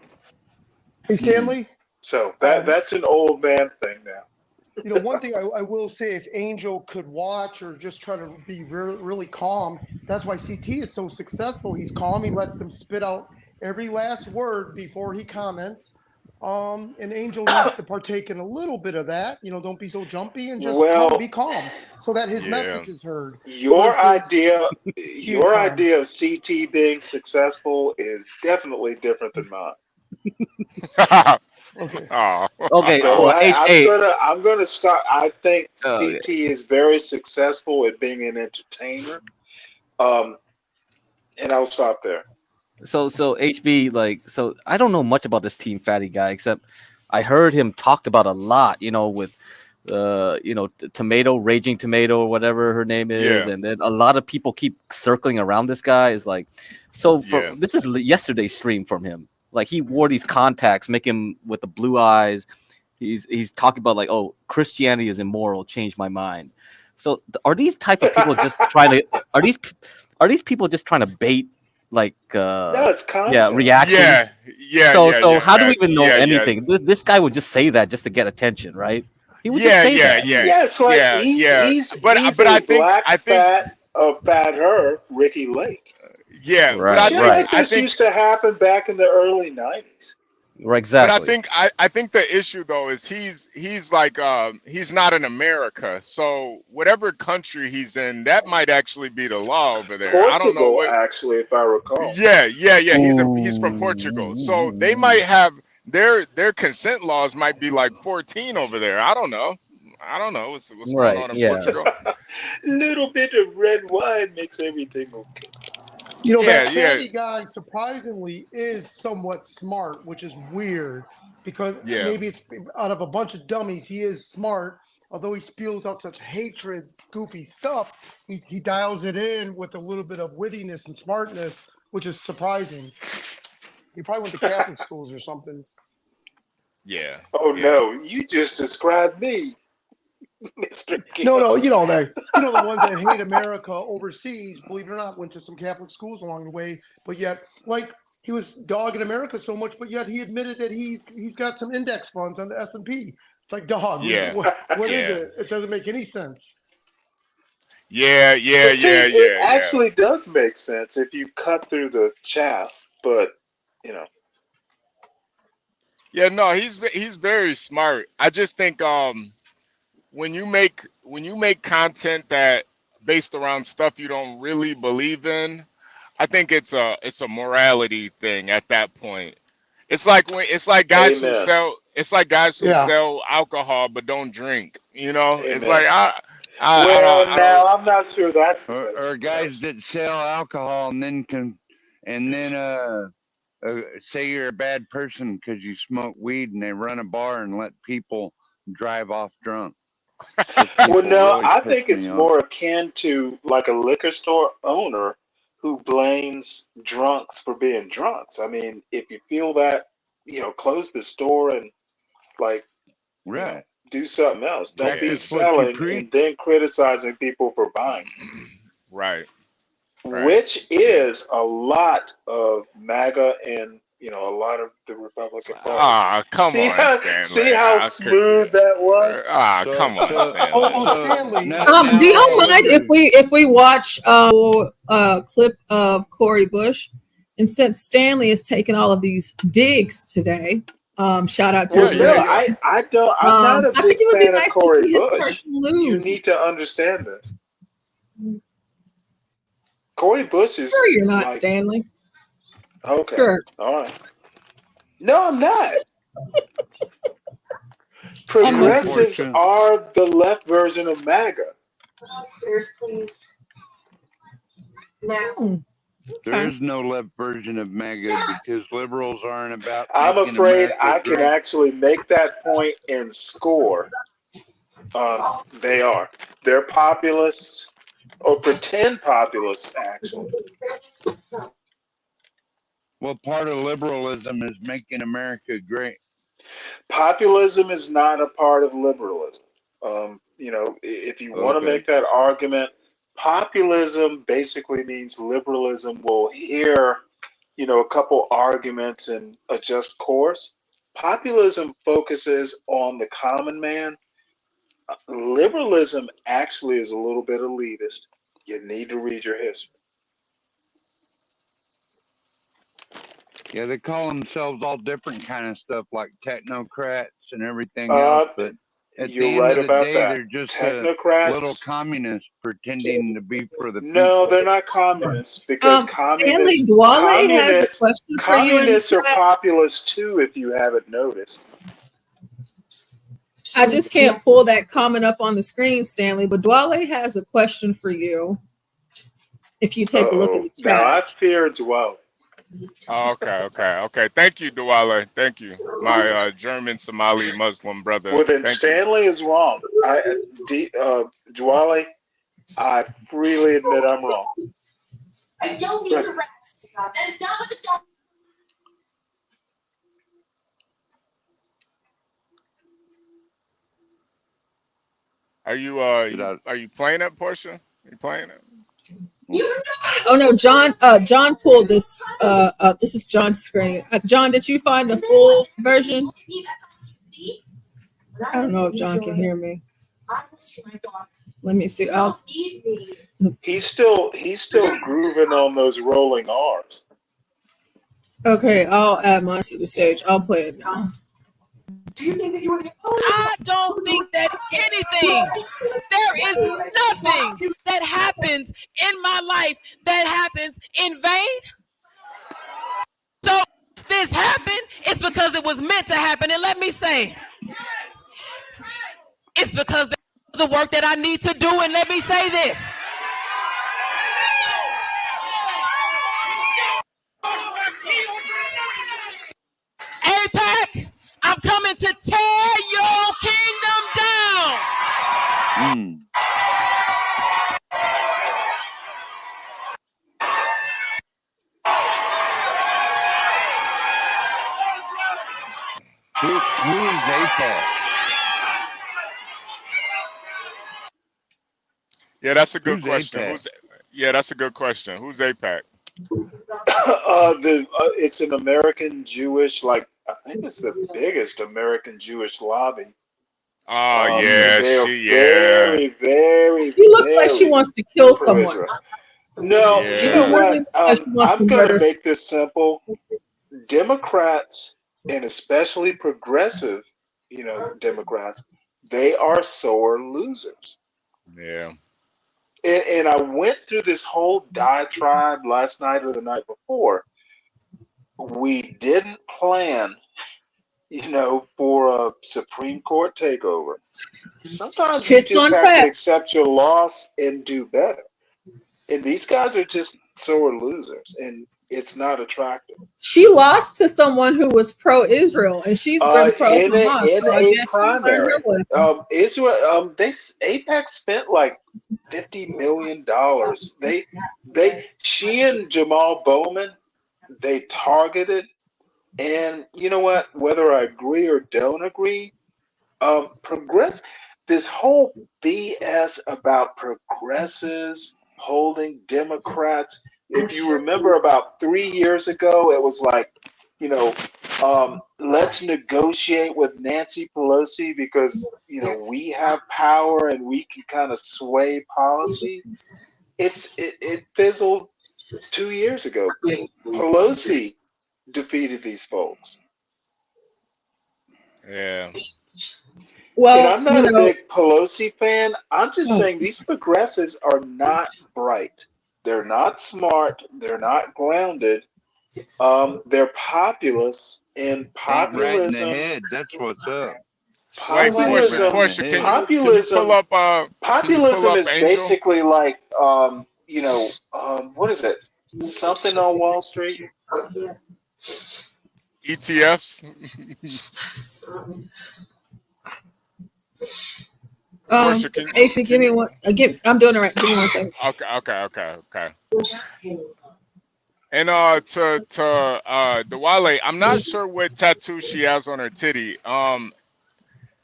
Hey, Stanley. So that's an old man thing now. You know, one thing I will say, if Angel could watch or just try to be really calm, that's why CT is so successful. He's calm. He lets them spit out every last word before he comments. And Angel needs to partake in a little bit of that. You know, don't be so jumpy and just be calm so that his message is heard. Your idea of CT being successful is definitely different than mine. Okay. Okay. So well, I'm gonna start. I think CT is very successful at being an entertainer. And I'll stop there. So HB, so I don't know much about this TeamFatty guy, except I heard him talked about a lot, with Tomato, Raging Tomato, or whatever her name is, and then a lot of people keep circling around this guy. Is like, this is yesterday's stream from him. Like, he wore these contacts, make him with the blue eyes. He's talking about like, oh, Christianity is immoral, change my mind. So are these type of people just trying to are these people just trying to bait like no, it's content. reactions? So how do we even know anything? Yeah. This guy would just say that just to get attention, right? He would just say that. Yeah, it's like he's I think fat her, Ricky Lake. Yeah, right. Like this used to happen back in the early 90s. Right, exactly. But I think the issue though is he's like he's not in America, so whatever country he's in, that might actually be the law over there. Portugal, I don't know what, actually, if I recall. Yeah. He's from Portugal, so they might have their consent laws might be like 14 over there. I don't know what's going on in Portugal. Little bit of red wine makes everything okay. You know, that Fatty guy surprisingly is somewhat smart, which is weird because maybe it's out of a bunch of dummies, he is smart. Although he spews out such hatred, goofy stuff, he dials it in with a little bit of wittiness and smartness, which is surprising. He probably went to Catholic schools or something. Yeah. Oh no, you just described me. Mr. King. No, the ones that hate America overseas, believe it or not, went to some Catholic schools along the way, but yet, like, he was dogging America so much, but yet he admitted that he's got some index funds on the S&P. It's like, dog, what is it? It doesn't make any sense. It actually does make sense if you cut through the chaff, but Yeah, no, he's very smart. I just think when you make content that based around stuff you don't really believe in, I think it's a morality thing at that point. It's like guys who sell alcohol but don't drink. It's like I'm not sure that's or guys that sell alcohol and then say you're a bad person because you smoke weed and they run a bar and let people drive off drunk. Well, no, I think it's more akin to like a liquor store owner who blames drunks for being drunks. I mean, if you feel that, close the store and do something else. Don't be selling and then criticizing people for buying. Right. Which is a lot of MAGA and a lot of the Republican Party. Come on, Stanley. See how smooth that was? Come on, Stanley. Stanley. Do y'all mind if we watch a clip of Cori Bush? And since Stanley has taken all of these digs today, shout out to his I don't. I'm not a big fan of Cori Bush. You need to understand this. Cori Bush is. Sure, you're not, Stanley. Okay. Sure. All right. No, I'm not. I must Progressives are the left version of MAGA. Upstairs, please. Now. There is no left version of MAGA because liberals aren't about I'm making afraid America I can great. actually make that point and score. They are. They're populists or pretend populists, actually. Well, part of liberalism is making America great. Populism is not a part of liberalism. If you want to make that argument, populism basically means liberalism will hear, a couple arguments and adjust course. Populism focuses on the common man. Liberalism actually is a little bit elitist. You need to read your history. Yeah, they call themselves all different kind of stuff like technocrats and everything else, but at the end of the day, they're just technocrats, little communists pretending to be for the people. No, they're not communists because Stanley Dwale has a question for you. Communists are populist too, if you haven't noticed. I just can't pull that comment up on the screen, Stanley, but Dwale has a question for you. If you take a look at the chat. Now I fear Dwale. Okay. Thank you, Dwale. Thank you, my German Somali Muslim brother. Well, then Thank Stanley is wrong. Dwale, I freely admit I'm wrong. I don't need to rest. That is not what the dog. Are you playing that portion? Are you playing it? Oh no, John pulled this. This is John's screen. John, did you find the full version? I don't know if John can hear me. Let me see. He's still grooving on those rolling R's. Okay, I'll add mine to the stage. I'll play it now. Do you think that you were the only? I don't think that anything, there is nothing that happens in my life that happens in vain. So if this happened, it's because it was meant to happen. And let me say, it's because of the work that I need to do. And let me say this. AIPAC, I'm coming to tear your kingdom down. Who is AIPAC? Yeah, that's a good question. That's a good question. Who's AIPAC? It's an American Jewish, I think it's the biggest American Jewish lobby. Oh Very, very. She looks like she wants to kill someone. No, you know what? I'm going to make this simple. Democrats, and especially progressive, Democrats, they are sore losers. Yeah. And I went through this whole diatribe last night or the night before. We didn't plan, for a Supreme Court takeover. Sometimes you just have to accept your loss and do better. And these guys are just sore losers, and it's not attractive. She lost to someone who was pro-Israel, and she's been pro-Hamas. In a primary. Israel, AIPAC spent like $50 million. She and Jamal Bowman, they targeted, and you know what? Whether I agree or don't agree, this whole BS about progressives holding Democrats. If you remember about 3 years ago, it was like, let's negotiate with Nancy Pelosi because, we have power and we can kind of sway policy. It fizzled 2 years ago. Pelosi defeated these folks. Yeah. Well, and I'm not a big Pelosi fan. I'm just saying these progressives are not bright. They're not smart. They're not grounded. They're populous, and Ain't right in the populism. head. That's what's up. Wait, Portia, Populism. Portia, can you Populism. pull Populism up is Angel? basically like what is it? Something on Wall Street. ETFs. Portia, can HP, give me one. I'm doing it right. Give me 1 second. okay. And to Dewale, I'm not sure what tattoo she has on her titty.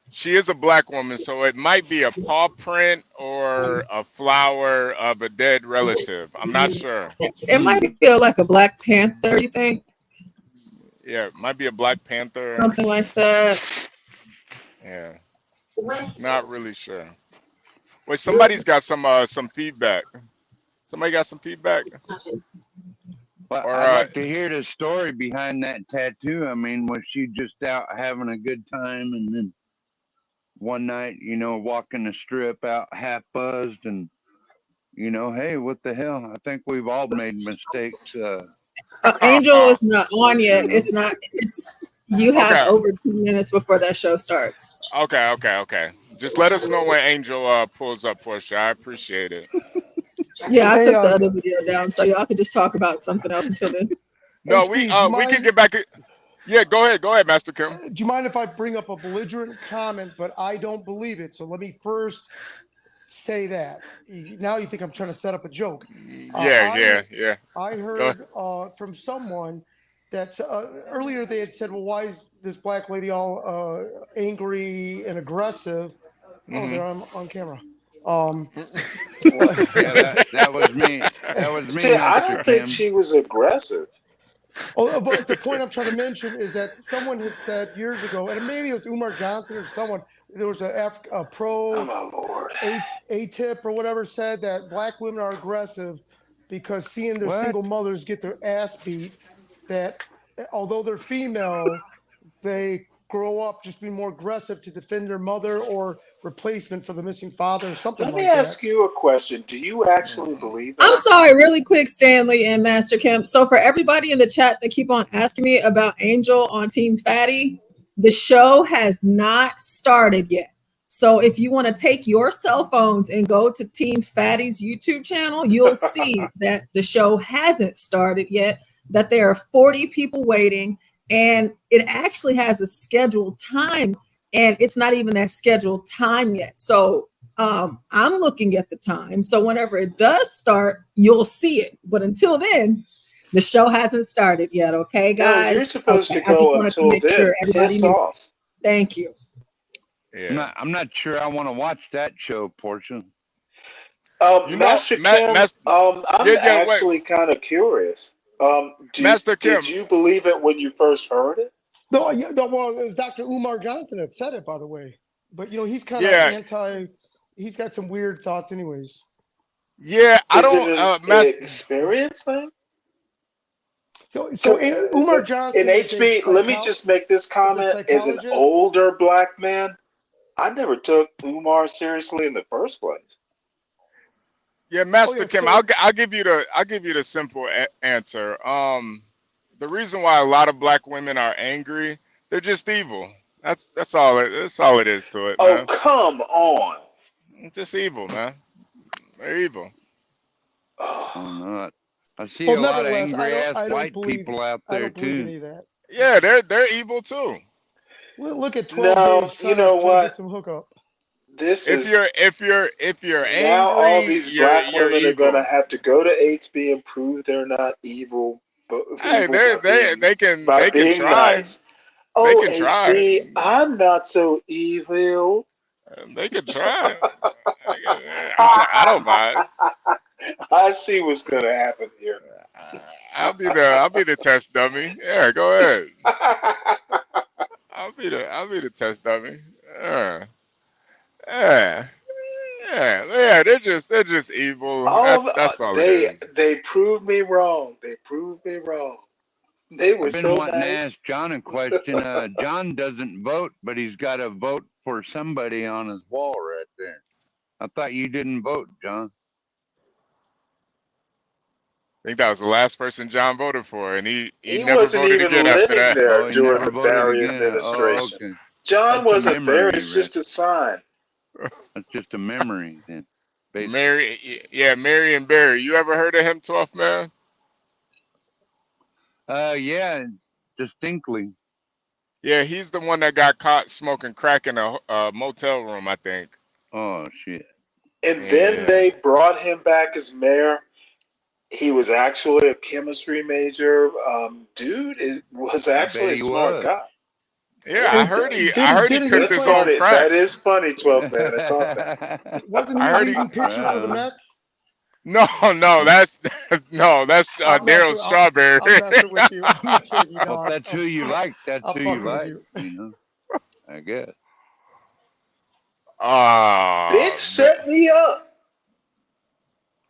She is a black woman, so it might be a paw print or a flower of a dead relative. I'm not sure. It might be like a Black Panther, you think? Yeah, it might be a Black Panther. Something like that. Yeah, not really sure. Wait, somebody's got some feedback. Somebody got some feedback? Well, Or, I'd like to hear the story behind that tattoo. I mean, was she just out having a good time, and then one night, walking the strip out half buzzed, and hey, what the hell? I think we've all made mistakes. Angel is not on yet. It's not. You have over 2 minutes before that show starts. Okay. Just let us know when Angel pulls up, Portia. I appreciate it. Yeah, I took the other video down, so y'all could just talk about something else until then. No, we can get back. Yeah, go ahead, Master Kim. Do you mind if I bring up a belligerent comment, but I don't believe it? So let me first say that. Now you think I'm trying to set up a joke. Yeah. I heard from someone that earlier they had said, well, why is this black lady all angry and aggressive? Oh, they're on camera. Yeah, that was me. That was me. See, I don't think she was aggressive. Oh, but the point I'm trying to mention is that someone had said years ago, and maybe it was Umar Johnson or someone, there was a pro ATIP or whatever said that black women are aggressive because seeing their single mothers get their ass beat, that although they're female, they grow up just being more aggressive to defend their mother or replacement for the missing father or something like that. Let me ask you a question. Do you actually believe that? I'm sorry, really quick, Stanley and Master Kemp. So for everybody in the chat that keep on asking me about Angel on TeamFatty, the show has not started yet. So if you want to take your cell phones and go to TeamFatty's YouTube channel, you'll see that the show hasn't started yet, that there are 40 people waiting, and it actually has a scheduled time, and it's not even that scheduled time yet. So I'm looking at the time. So whenever it does start, you'll see it. But until then, the show hasn't started yet. Okay, guys? No, you're supposed to go I just wanted until to make sure everybody piss knew. off. Thank you. Yeah. I'm not sure I want to watch that show, Portia. Master Kim, I'm actually kind of curious. Did you believe it when you first heard it? No, well, it was Dr. Umar Johnson that said it, by the way. But he's kind of anti. He's got some weird thoughts, anyways. Yeah, I Is don't. it an experience thing? So Umar Johnson. In HB, let me just make this comment. As an older black man, I never took Umar seriously in the first place. Yeah, Master Kim, I'll give you the simple answer. The reason why a lot of black women are angry, they're just evil. That's all it is to it, man. Oh, come on. Just evil, man. They're evil. I see a lot of angry ass white people out there too. Yeah, they're evil too. Look at 12 Gauge trying to get some hookup. If you're angry, now all these black you're women evil. are gonna have to go to HB and prove they're not evil. But hey, they can try. Nice. Oh, HB, I'm not so evil. They can try. I don't mind. I see what's gonna happen here. I'll be the test dummy. Yeah, go ahead. I'll be the test dummy. Yeah. They're just evil. That's all it is. They proved me wrong. They were so nice. I've been wanting to ask John a question. John doesn't vote, but he's got to vote for somebody on his wall right there. I thought you didn't vote, John. think that was the last person John voted for, and he never wasn't voted even again after living that. there Oh, he during never the voted Barry again. Oh, administration. okay. John That's a wasn't there. memory, It's just a sign. That's just a memory then. Basically. Mary and Barry. You ever heard of him, 12th man? Yeah, distinctly. Yeah, he's the one that got caught smoking crack in a motel room, I think. Oh shit. And Yeah. then they brought him back as mayor. He was actually a chemistry major. Dude was actually a smart guy. Yeah, I heard he cooked his own crack. That is funny, 12th man. I caught that. Wasn't he leading pitchers for the Mets? No, that's Daryl Strawberry. I'm messing with you. I'm messing with you, Well, dog. that's who you like. That's I'm who you fucking with like. you. You know, I guess. Bitch set me up.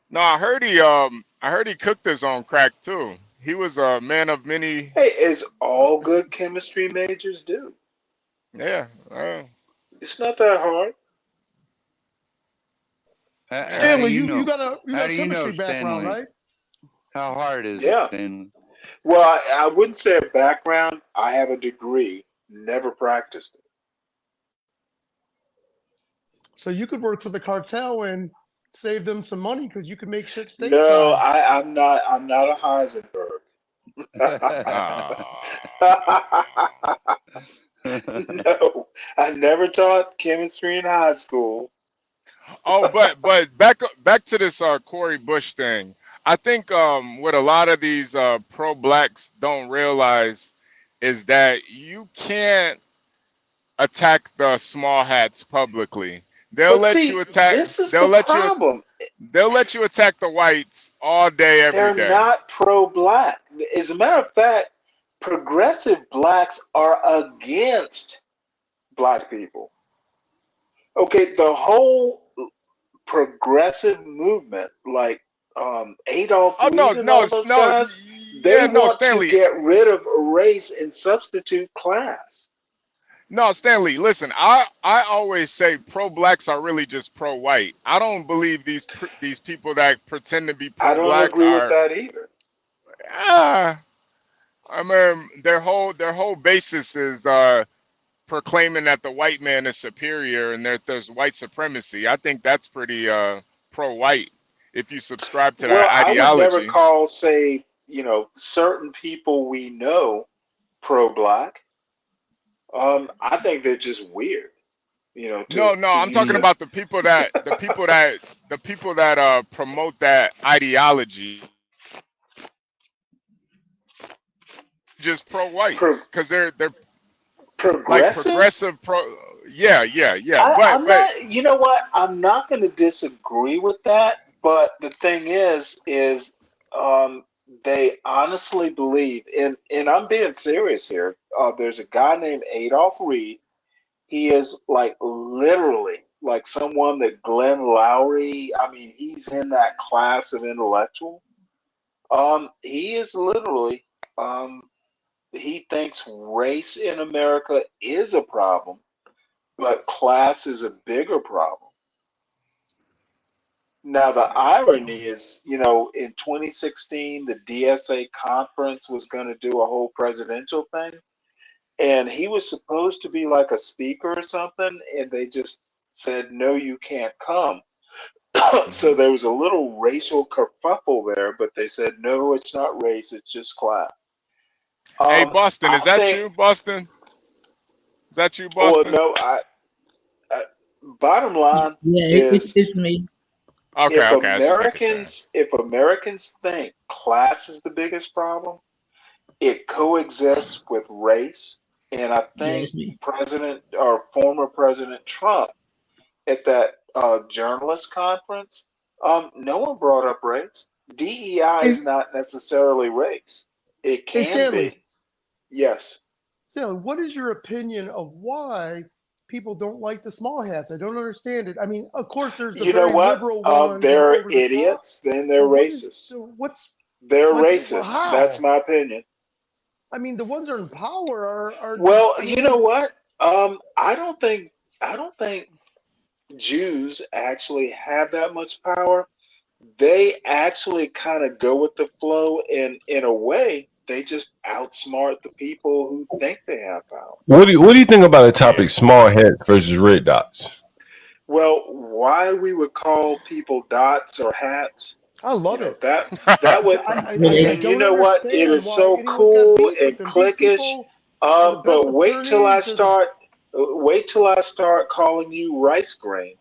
No, I heard he cooked his own crack too. He was a man of many. Hey, as all good chemistry majors do. Yeah. It's not that hard. Stanley, you got a how do you chemistry know, background, Stanley? right? How hard is Yeah. it, Stanley? Well, I wouldn't say a background. I have a degree. Never practiced it. So you could work for the cartel and save them some money because you could make shit stateside. No, I'm not a Heisenberg. No, I never taught chemistry in high school. Oh, but back to this Cori Bush thing. I think what a lot of these pro-blacks don't realize is that you can't attack the small hats publicly. They'll let you attack. This is the problem. They'll let you attack the whites all day, every day. They're not pro-black. As a matter of fact, progressive blacks are against black people. Okay, the whole progressive movement, like Adolf Reed and all those guys, they want to get rid of race and substitute class. No, Stanley, listen, I always say pro-blacks are really just pro-white. I don't believe these people that pretend to be pro-black I don't agree with that either. I mean, their whole basis is proclaiming that the white man is superior and there's white supremacy. I think that's pretty pro-white if you subscribe to that ideology. I would never call, say, certain people we know pro-black. I think they're just weird. No, I'm talking about the people that promote that ideology. Just pro-white because they're progressive. Like progressive yeah. I'm not. You know what? I'm not going to disagree with that. But the thing is they honestly believe, and I'm being serious here. There's a guy named Adolf Reed. He is like literally like someone that Glenn Lowry. I mean, he's in that class of intellectual. He is literally. He thinks race in America is a problem, but class is a bigger problem. Now, the irony is, in 2016, the DSA conference was going to do a whole presidential thing, and he was supposed to be like a speaker or something, and they just said, no, you can't come. So there was a little racial kerfuffle there, but they said, no, it's not race, it's just class. Hey, Boston, is that you, Boston? Is that you, Boston? Well, no, bottom line is it's me. If Americans think class is the biggest problem, it coexists with race. And I think former President Trump at that journalist conference, no one brought up race. DEI is not necessarily race. It can be. Yes. Stanley, what is your opinion of why people don't like the small hats? I don't understand it. I mean, of course, there's the very liberal ones. They're idiots. Then they're racist. They're racist. How? That's my opinion. I mean, the ones that are in power are. Well, you know what? I don't think Jews actually have that much power. they actually kind of go with the flow, and in a way, they just outsmart the people who think they have power. What do you think about the topic small hats versus red dots? Well, why we would call people dots or hats? I love it. That would, I and you don't know what? It understand is why so anyone's got cool beef and with them. These cliquish. people are the best But wait till I attorneys. start. Wait till I start calling you rice grain.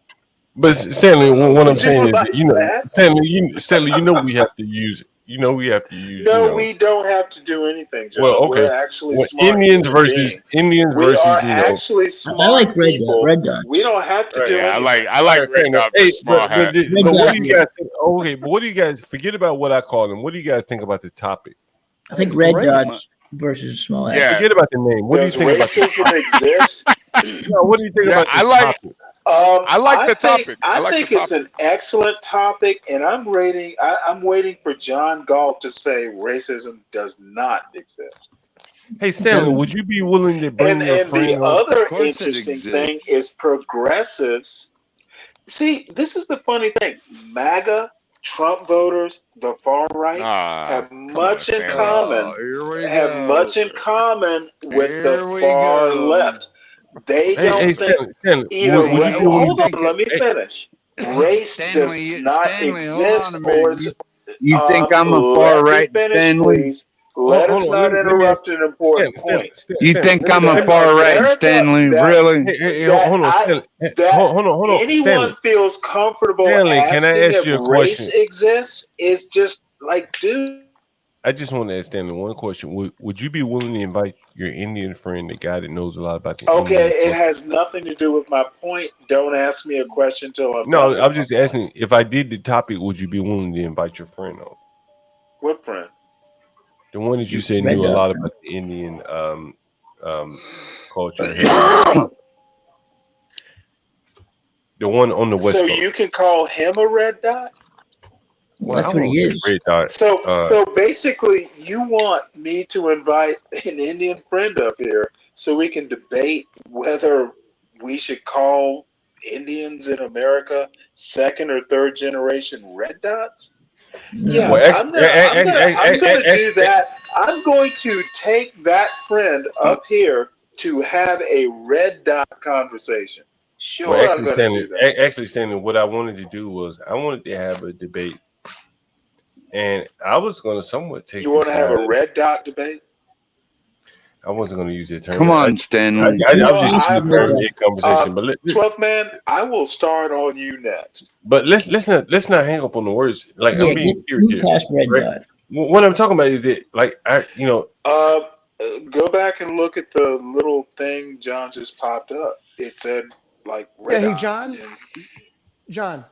But Stanley, what I'm saying is, Like that? Stanley, we have to use. We have to use. No, we don't have to do anything, John. Well, okay. We're actually Well, smart Indians human versus beings. Indians We versus are actually smart I like people. red dots. We don't have to do Yeah, anything. I like red dot Hey, versus small hat. but what do you guys think? Okay, but what do you guys forget about what I call them? What do you guys think about the topic? I think red dots versus small hats. Yeah. Forget about the name. What Does do you think about the racism exist? No, what do you think about the topic? I like the topic. I think it's an excellent topic, and I'm waiting for John Galt to say racism does not exist. Hey, Stanley, would you be willing to bring your And friend the on? other interesting thing is progressives. See, this is the funny thing. MAGA, Trump voters, the far right have much in common. Have much in common with the far left. They don't think either way. Hold on, let me finish. Race does not exist, or is You think I'm a far right, Stanley? please. Let us not interrupt an important point. You think I'm a far right, Stanley? Really? Hold on, hold on. Anyone Stanley. feels comfortable Stanley, asking can I ask you a if race question? exists is just like, dude. I just want to ask Stanley one question. Would you be willing to invite your Indian friend, the guy that knows a lot about the Okay, Indian it has nothing to do with my point. Don't ask me a question till I'm No, done. I'm just asking, if I did the topic, would you be willing to invite your friend on? What friend? The one that you said Red knew a dot. lot about the Indian culture. The one on the West So Coast. you can call him a red dot? Well, That's I what he won't is. say red dot. So basically, you want me to invite an Indian friend up here so we can debate whether we should call Indians in America second or third generation red dots? Yeah, Well, I'm gonna do that. I'm going to take that friend up here to have a red dot conversation. Sure, Well, I'm going to do that. actually, Stanley, what I wanted to do was I wanted to have a debate, and I was going to somewhat take. You want to have a red dot debate? I wasn't going to use the term. Come on, Stanley. I was just using the term in conversation. But 12th man, I will start on you next. But let's not hang up on the words. Like, I'm being serious here. Past red dot. What I'm talking about is that, like, go back and look at the little thing John just popped up. It said like red Hey, dot. John,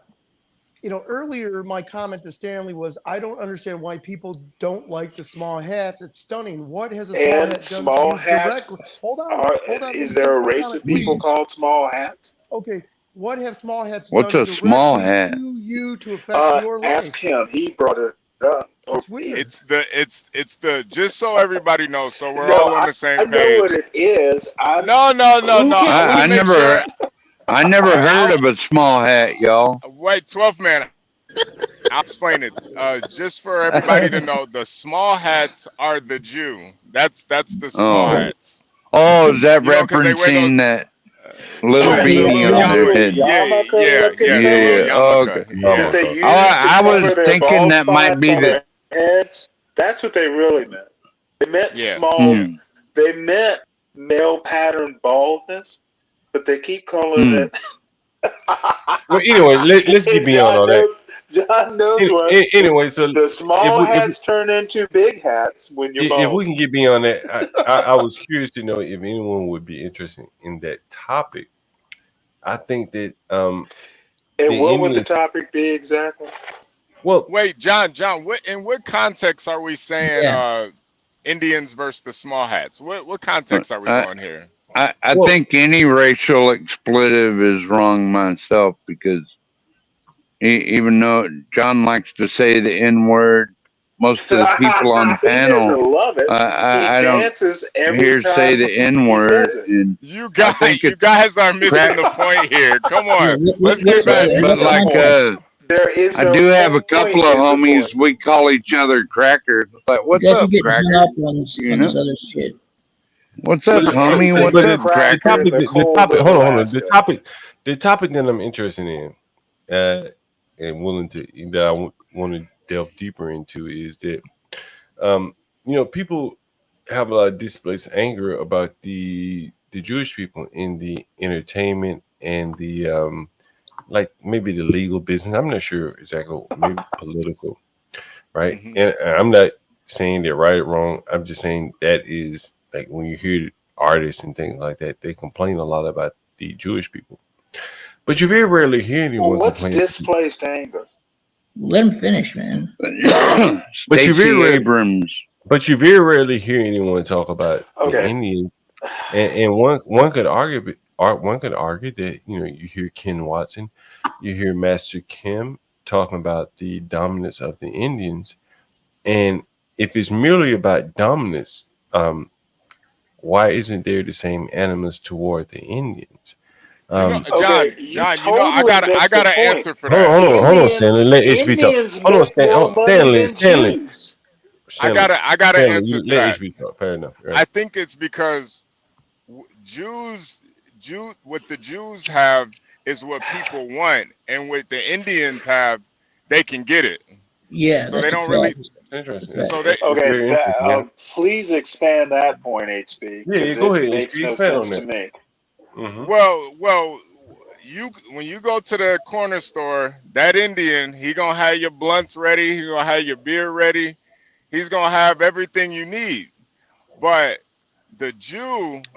earlier my comment to Stanley was, I don't understand why people don't like the small hats. It's stunning. What has a small hat done small to you hats directly? Hold on. Is there a race of people called small hats? Okay, what have small hats What's done a small hat? to you to affect your life? Ask him. He brought it up. It's weird. It's the just so everybody knows, so we're all on the same I page. know what it is. No. I never heard of a small hat, y'all. Wait, 12th man. I'll explain it. Just for everybody to know, the small hats are the Jew. That's the small hats. Oh, is that referencing that little beanie on their head? Yeah. Okay. I was thinking that might be the heads. That's what they really meant. They meant small. They meant male pattern baldness, but they keep calling it. Well, anyway, let's get beyond all that. John knows what. Anyway, so the small hats turn into big hats when you're bald. If we can get beyond that, I was curious to know if anyone would be interested in that topic. I think that and what would the topic be exactly? Well, wait, John, in what context are we saying Indians versus the small hats? What context are we going here? I think any racial expletive is wrong myself, because even though John likes to say the N-word, most of the people on the panel, love it. I don't hear say the N-word. And you guys are missing the point here. Come on, let's get back. But There is I no do have a couple point, of is the homies. point. We call each other crackers. Like, what's Because you up, get hung cracker? up on You this know, other shit. what's up, But homie? Everything's What's a up, the cracker. cracker? The topic. cold of Hold on. Alaska. The topic that I'm interested in, and willing to that I want to delve deeper into is that, people have a lot of displaced anger about the Jewish people in the entertainment and the like maybe the legal business. I'm not sure exactly, maybe political, right? Mm-hmm. And I'm not saying they're right or wrong. I'm just saying that is like when you hear artists and things like that, they complain a lot about the Jewish people. But you very rarely hear Well, anyone what's complain. displaced anger? Let him finish, man. But you very Stacey rarely, Abrams. but you very rarely hear anyone talk about the Okay. Indians. And one could argue, that you hear Ken Watson, you hear Master Kim talking about the dominance of the Indians, and if it's merely about dominance, why isn't there the same animus toward the Indians? John, Okay, you I totally got missed the an point. answer for that. Hold on, Stanley. Let HB talk. Indians Hold on, make more money than Stanley. Jews. I got an Stanley, answer to let that. HB talk. Fair enough. Right. I think it's because what the Jews have is what people want, and what the Indians have, they can get it. Yeah, so they don't really. Interesting. So they. Okay, please expand that point, HB, Yeah, because go it ahead, makes HB. no Expand on sense to that. me. Mm-hmm. Well, when you go to the corner store, that Indian, he gonna have your blunts ready, he gonna have your beer ready, he's gonna have everything you need. But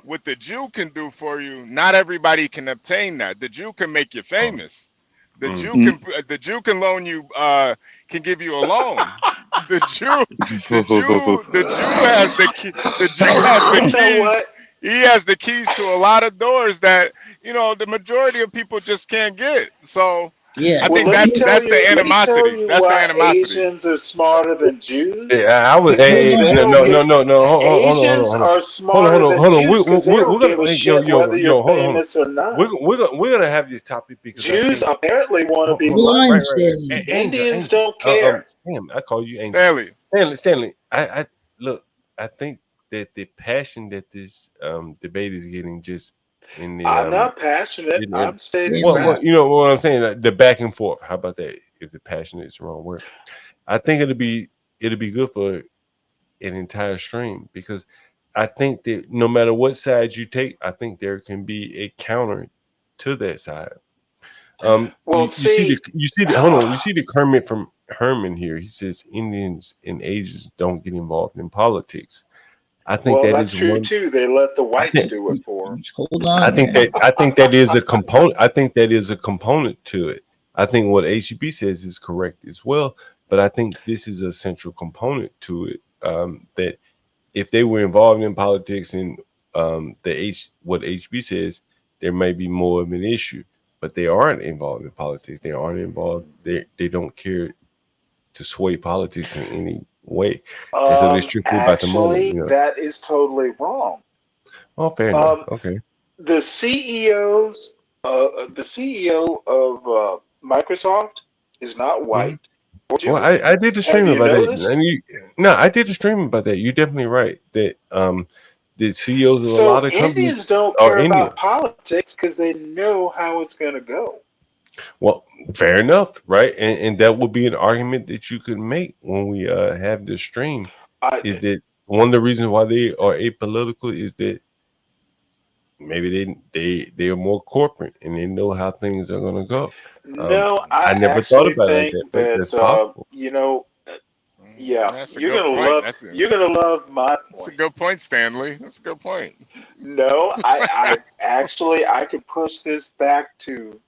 what the Jew can do for you, not everybody can obtain that. The Jew can make you famous. The Jew can loan you, can give you a loan. The Jew has the key. The Jew has the You know keys. what? He has the keys to a lot of doors that the majority of people just can't get. So yeah, I think that's the animosity. That's the why animosity. Asians are smarter than Jews. Yeah, I was. Because Hey, they don't no. Asians are smarter than Hold on. Jews because they don't give a We're shit gonna, whether you're hold on. famous or not. We're gonna have this topic because Jews I think, apparently want to be right. loved. Indians don't care. Damn, I call you Angel. Stanley. I look. I think that the passion that this debate is getting just in the I'm not passionate. I'm stating well, facts. you know what I'm saying, like, the back and forth. How about that? If the passion is the wrong word, I think it'll be good for an entire stream, because I think that no matter what side you take, I think there can be a counter to that side. Well, you see the Kermit from Herman here. He says Indians and Asians don't get involved in politics. I think that's true too. They let the whites do it for them. Hold on. I think that is a component. I think that is a component to it. I think what HB says is correct as well, but I think this is a central component to it. That if they were involved in politics and what HB says, there may be more of an issue. But they aren't involved in politics. They aren't involved. They don't care to sway politics in any way. And so they're strictly about the money. That is totally wrong. Oh, fair enough. Okay. The CEO of Microsoft is not white. Well, I did the stream about that. I did the stream about that. You're definitely right that the CEOs of a lot of companies Indians don't care about politics because they know how it's going to go. Well, fair enough, right? And that would be an argument that you could make when we have this stream. Is that one of the reasons why they are apolitical is that maybe they are more corporate and they know how things are going to go. No, I never thought about it like that. That's possible. Yeah, you're gonna love my point. That's a good point, Stanley. That's a good point. No, I actually could push this back to.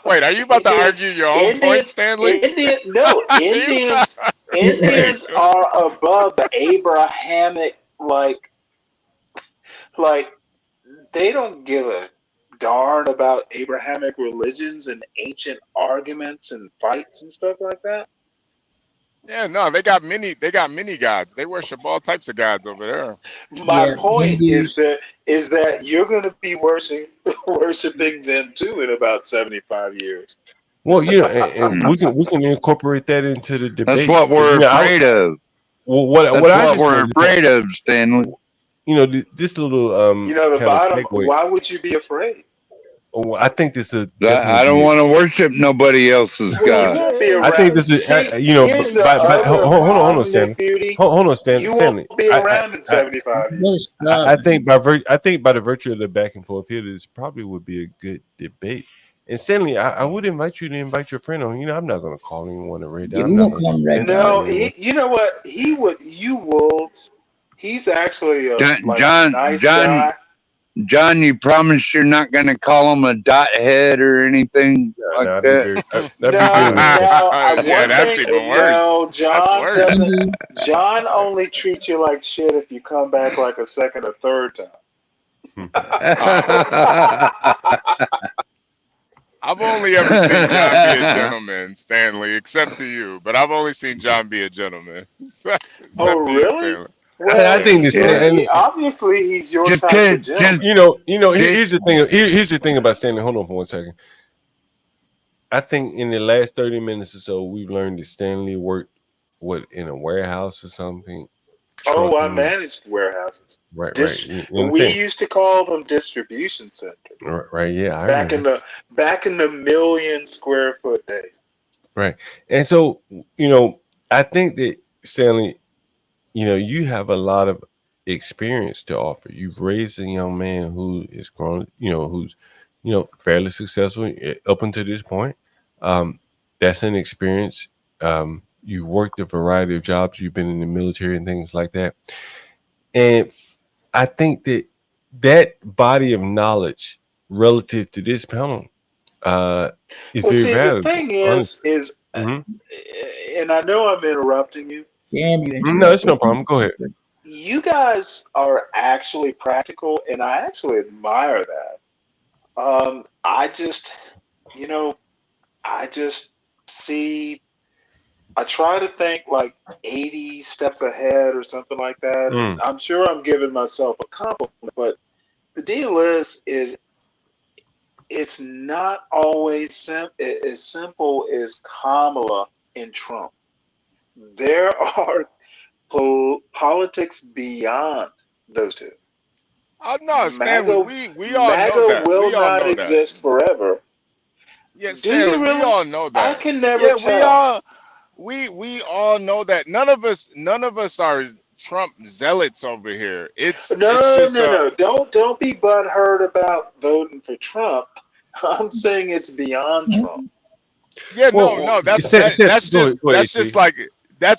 Wait, are you about to argue your own point, Stanley? Indians are above the Abrahamic, like they don't give a darn about Abrahamic religions and ancient arguments and fights and stuff like that. Yeah, no, they got many gods. They worship all types of gods over there. My point is that you're going to be worshiping them too in about 75 years. Well, and we can incorporate that into the debate. That's what we're afraid of. Well, what I That's just what we're afraid of, Stanley. This little the kind bottom. of segue. Why would you be afraid? Oh, I think this is. I don't want to worship nobody else's God. You won't be around. I think this is. Here's the hold on, positive Stanley. beauty. Hold on, Stanley. You won't be around in 75 years. I think by the virtue of the back and forth here, this probably would be a good debate. And Stanley, I would invite you to invite your friend on. I'm not going to call anyone to Ray down. No, you know what? He would. You wolves. He's actually a nice guy. John, you promise you're not going to call him a dot head or anything like that? That's even worse. No, John doesn't. John only treats you like shit if you come back like a second or third time. I've only ever seen John be a gentleman, Stanley, except to you. But I've only seen John be a gentleman. Oh, really? Well, I think this. Obviously, he's your type of gentleman. Here's the thing. Here's the thing about Stanley. Hold on for 1 second. I think in the last 30 minutes or so, we've learned that Stanley worked in a warehouse or something. Oh, I managed warehouses. Right. We used to call them distribution centers. Right. Yeah. Back in the million square foot days. Right. And so, I think that Stanley, you have a lot of experience to offer. You've raised a young man who is grown, who's, fairly successful up until this point. That's an experience. You've worked a variety of jobs. You've been in the military and things like that. And I think that body of knowledge relative to this panel is very valuable. The thing is, and I know I'm interrupting you. No, it's no problem. Go ahead. You guys are actually practical, and I actually admire that. I just see. I try to think like 80 steps ahead or something like that. I'm sure I'm giving myself a compliment, but the deal is it's not always as simple as Kamala and Trump. There are politics beyond those two. No, Stanley, we all know that. Will not exist forever. Yeah, Stanley, we all know that. I can never tell. We all know that. None of us are Trump zealots over here. No. Don't be butthurt about voting for Trump. I'm saying it's beyond Trump. Yeah, no. That's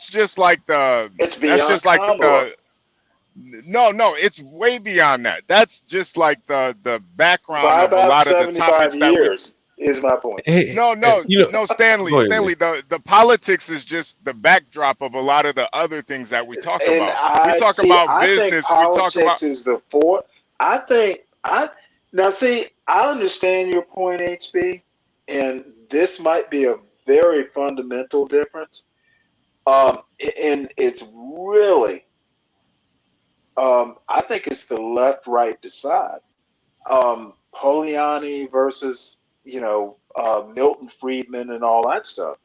just like the. It's beyond No, it's way beyond that. That's just like the background By of a lot of the 75 topics years is my point. No, Stanley. The politics is just the backdrop of a lot of the other things that we talk about. We talk about business. I think politics is the fourth. I understand your point, HB, and this might be a very fundamental difference. And it's really, I think it's the left-right decide. Poliani versus, Milton Friedman and all that stuff.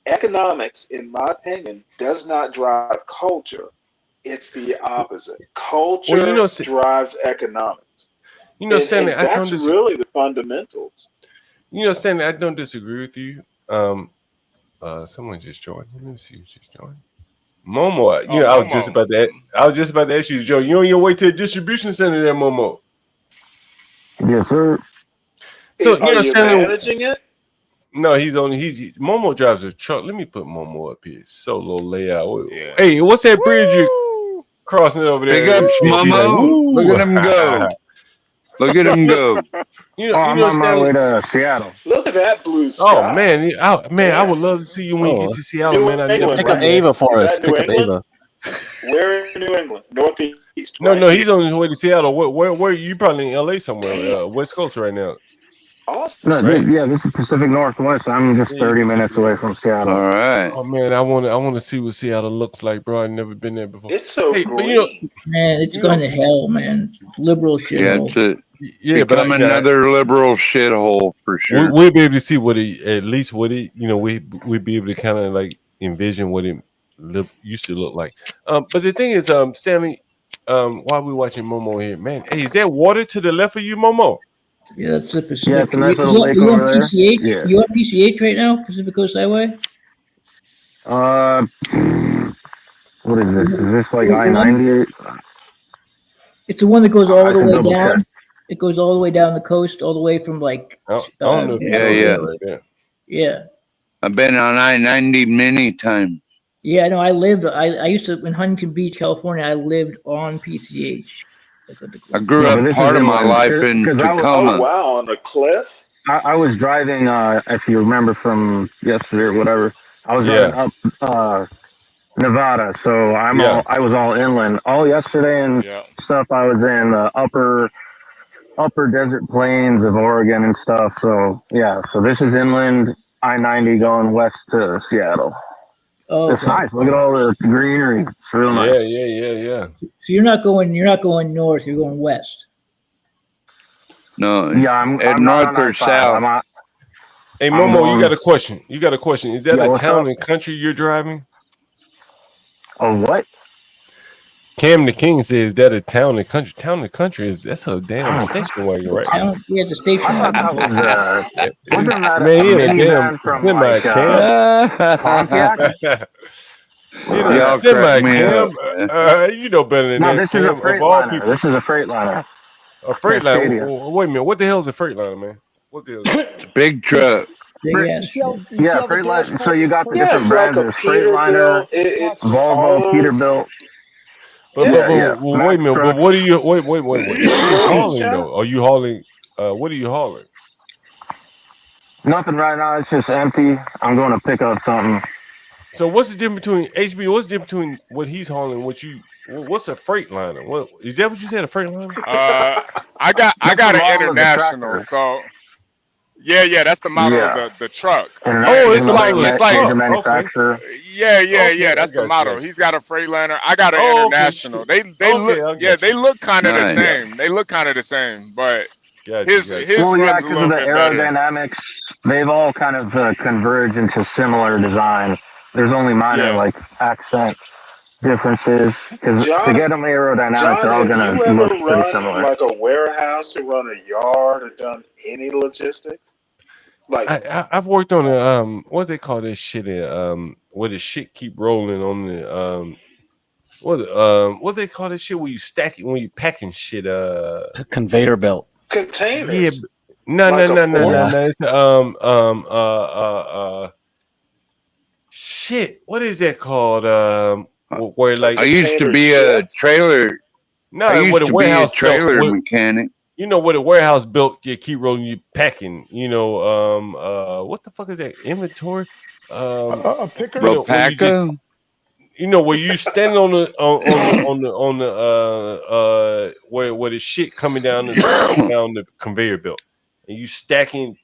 Economics, in my opinion, does not drive culture. It's the opposite. Culture drives economics. Stanley, that's really the fundamentals. Stanley, I don't disagree with you. Someone just joined. Let me see who just joined. Momo. I was just about to ask you to join. You on your way to the distribution center there, Momo? Yes, sir. So are you managing it? No, Momo drives a truck. Let me put Momo up here. Solo layout. Yeah. Hey, what's that bridge you crossing over there? Big ups, Momo. Look at him go. Look at him go. I'm on my way to Seattle. Look at that blue sky. Oh man, I would love to see you when you get to Seattle, man. Pick up Ava for us. Pick up Ava. Where in New England? Northeast. No, he's on his way to Seattle. Where you probably in LA somewhere, West Coast right now. Awesome. No, Right? yeah, this is Pacific Northwest. I'm just Yeah, 30 Pacific minutes away from Seattle. All right. Oh man, I want to see what Seattle looks like, bro. I've never been there before. It's so Hey, but green. Man, it's you going know, to hell, man. Liberal shithole. yeah, but become another liberal shithole for sure. we'll be able to see what it, at least what it, we'd be able to kind of like envision what it used to look like. But the thing is, Stanley, while we're watching Momo here, man, hey, is there water to the left of you, Momo? Yeah, that's the Pacific. Yeah, it's a nice little lake you over on there. PCH? Yeah. You on PCH right now? Pacific Coast Highway? What is this? Is this like The one- I-90? It's the one that goes all I the can way double down. check. It goes all the way down the coast, all the way from like. I don't know if Yeah, you yeah. right there. Yeah. I've been on I-90 many times. Yeah, no, I used to, in Huntington Beach, California, I lived on PCH. I grew up part of my life in Tacoma. Oh wow, on a cliff. I was driving, if you remember from yesterday or whatever, I was driving up Nevada, so I was all inland. All yesterday and stuff, I was in the upper desert plains of Oregon and stuff. So yeah, so this is inland I-90 going west to Seattle. Oh, It's nice. Look at all the greenery. It's real nice. Yeah. So you're not going north. You're going west. No. Yeah, I'm north not on or I-5. south. Hey, Momo, you got a question. You got a question. Is that Yeah, a what's town up? and country you're driving? Oh, what? Cam the King says that a town and country. Town and country that's a damn station wagon, right? Yeah, the station. I thought that was wasn't that Man, a he a damn minivan from semi like Cam. Pontiac? Y'all Semi crack me Cam. up. You know better than No, that. this is a Cam, of all Freightliner. people. This is a Freightliner. A Freightliner. Cascadia. Wait a minute. What the hell is a Freightliner, man? What the hell is it? Big truck. Big ass. Yeah, Freightliner. So you got the different it's like brands. a There's Freightliner, It's Volvo, all Peterbilt. But wait a minute. But what are you? Wait. What are you hauling John? though? Are you hauling? What are you hauling? Nothing right now. It's just empty. I'm going to pick up something. So what's the difference between HB? What's the difference between what he's hauling? What's a Freightliner? What is that? What you said? A Freightliner? I got an international. So yeah, that's the model of the truck. It's like major manufacturer. Yeah. That's the model. He's got a Freightliner. I got an international. Okay. They look kind of Nice. the same. They look kind of the same, but his Well, runs yeah, a because little of the bit better. aerodynamics, they've all kind of converged into similar design. There's only minor like accent differences because to get them aerodynamic, they're all going have you to ever look pretty run similar. like a warehouse or run a yard or done any logistics? Like I've worked on a what they call this shit where the shit keep rolling on the what they call this shit where you stack it when you packing shit conveyor belt. containers. Yeah, no. It's shit. What is that called? Where like I used to be a trailer. No, I used what a to warehouse be a trailer built, mechanic. You know what a warehouse built? You keep rolling, you packing. You know, what the fuck is that? Inventory. A picker. You know where you standing on the where the shit coming down the conveyor belt, and you stacking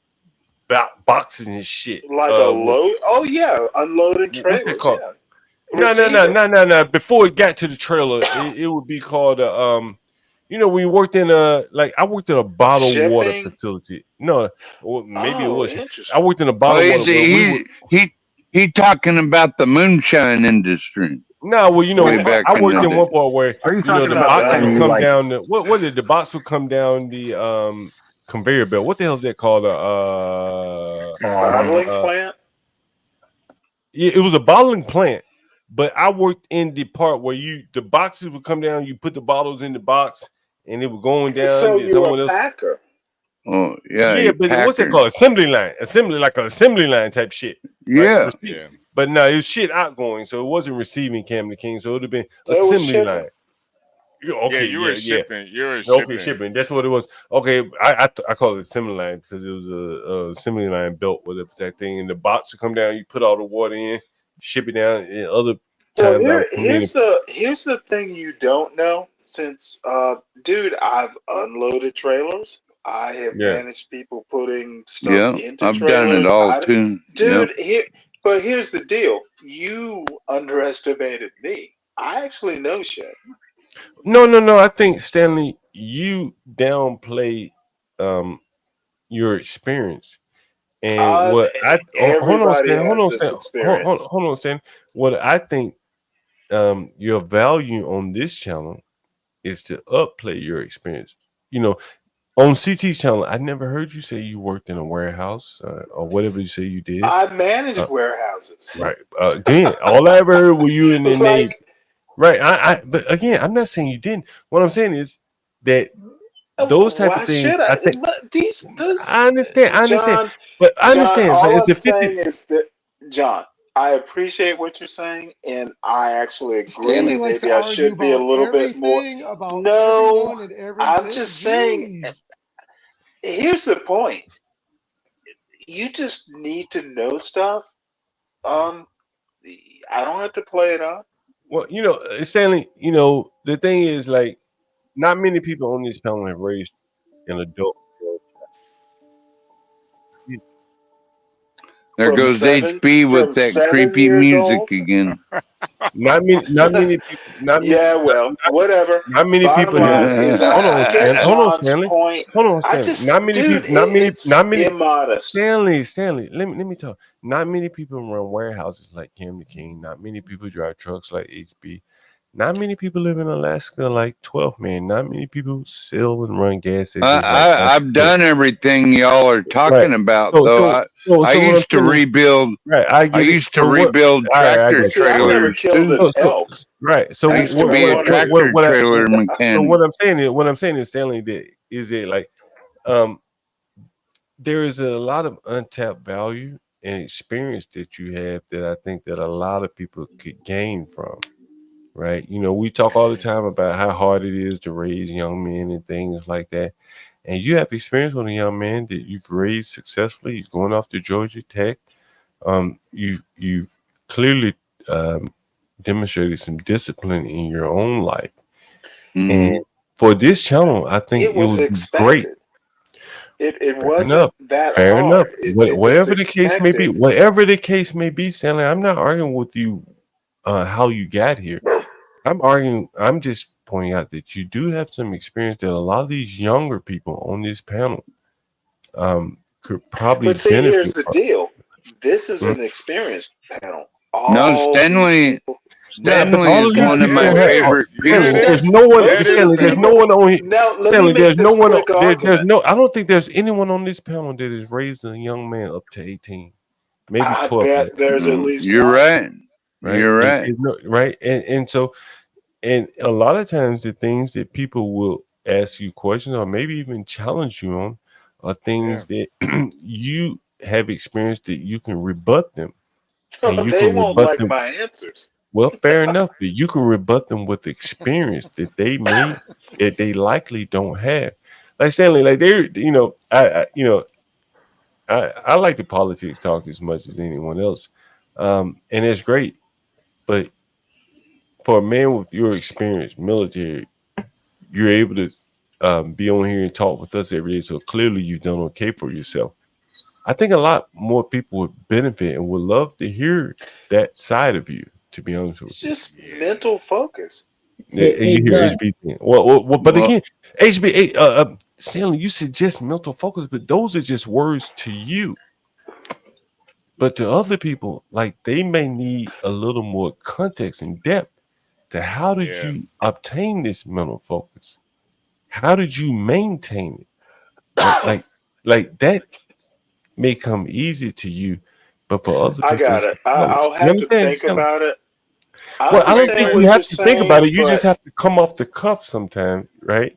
boxes and shit. Like a load? Oh yeah, unloading trailers. What's it called? Yeah. No. Before it got to the trailer, it would be called you know, when you worked in I worked in a bottled water facility. No, well, maybe it was. I worked in a bottled water. He talking about the moonshine industry. No, well, you know, I worked in one part where you know the box would come down. What did the box would come down the conveyor belt? What the hell is that called? Bottling plant. Yeah, it was a bottling plant, but I worked in the part where the boxes would come down. You put the bottles in the box, and it was going down. So you're a packer. Oh yeah, yeah, but what's that called? Assembly line, like an assembly line type shit. Yeah, right? Yeah. But no, it was shit outgoing, so it wasn't receiving Cam the King, so it would have been assembly line. Okay, you were shipping. You were shipping. Okay, shipping. That's what it was. Okay, I call it assembly line because it was a assembly line built with that thing, and the box would come down. You put all the water in, ship it down, and other times. Here's the thing you don't know, since dude, I've unloaded trailers. I have Yeah. managed people putting stuff Yeah, into I've done it trailers. all too. Dude, but here's the deal. You underestimated me. I actually know shit. No. I think Stanley, you downplay your experience. And what hold on, Everybody Stan. has this experience. Hold on, Stan. What I think your value on this channel is to upplay your experience. You know, on CT's channel, I never heard you say you worked in a warehouse or whatever you say you did. I managed warehouses. Right. Again, all I ever heard were you in the Navy. Like, Right. But again, I'm not saying you didn't. What I'm saying is that those type why of things, should I? I think. But those, I understand. John, But I John, understand. But all it's I'm a 50. saying is that, John, I appreciate what you're saying, and I actually Stanley agree. likes to Maybe I argue should be a about little bit more. everything, about No, everyone and I'm everything. just saying. Jeez. Here's the point. You just need to know stuff. Um, I don't have to play it up. Well, Stanley, the thing is, like, not many people on this panel have raised an adult. There goes HB with that 7 creepy years music old. again. Not many people. Yeah, well, whatever. Not many Bottom people line have. is, Hold I on, get Stanley. Hold on, John's Stanley. point. Hold on, I Stanley. just, Not many dude, people. Not it's many. immodest. Stanley. Let me talk. Not many people run warehouses like Cam the King. Not many people drive trucks like HB. Not many people live in Alaska like 12 Man. Not many people sell and run gas stations like I've done everything y'all are talking about, So though. I what I'm used to saying is, rebuild. right, I I get it. used to So what? rebuild All right, I tractor got See, you. I've never trailers killed too. an elk. Right. So I That's used to what be I a wanted. tractor trailer mechanic. what I'm saying is, Stanley, that like, there is a lot of untapped value and experience that you have that I think that a lot of people could gain from. Right. We talk all the time about how hard it is to raise young men and things like that. And you have experience with a young man that you've raised successfully. He's going off to Georgia Tech. You've clearly demonstrated some discipline in your own life. And for this channel, I think It was would be great. expected. It wasn't that Fair enough. hard. It's Whatever the case may be, Stanley, I'm not arguing with you how you got here. I'm just pointing out that you do have some experience that a lot of these younger people on this panel could probably But see, benefit here's the from. deal. This is an experience panel. No, All these Stanley. people. Stanley is one of my favorite Stanley, people. there's no one. These Stanley, there's no people. one on here. Now, let Stanley, me make there's no this one. quick There's argument. no. I don't think there's anyone on this panel that has raised a young man up to 18, maybe I 12. bet there's at least You're one. right. Right. You're right. Right. And so, and a lot of times the things that people will ask you questions or maybe even challenge you on are things that you have experienced that you can rebut them. And you They can won't rebut like them. my answers. Well, fair enough, but you can rebut them with experience that they likely don't have. Like Stanley, like I like the politics talk as much as anyone else. And it's great. But for a man with your experience, military, you're able to be on here and talk with us every day. So clearly you've done okay for yourself. I think a lot more people would benefit and would love to hear that side of you, to be honest with It's you. just mental focus. You hear HB saying, but again, HB, Stanley, you suggest mental focus, but those are just words to you. But to other people, like, they may need a little more context and depth to how did you obtain this mental focus? How did you maintain it? Like that may come easy to you, but for other I people, got it's it. a challenge. I'll You have to understand? think about it. I Well, I don't understand think what you have you're to think about saying, it. You just but have to come off the cuff sometimes, right?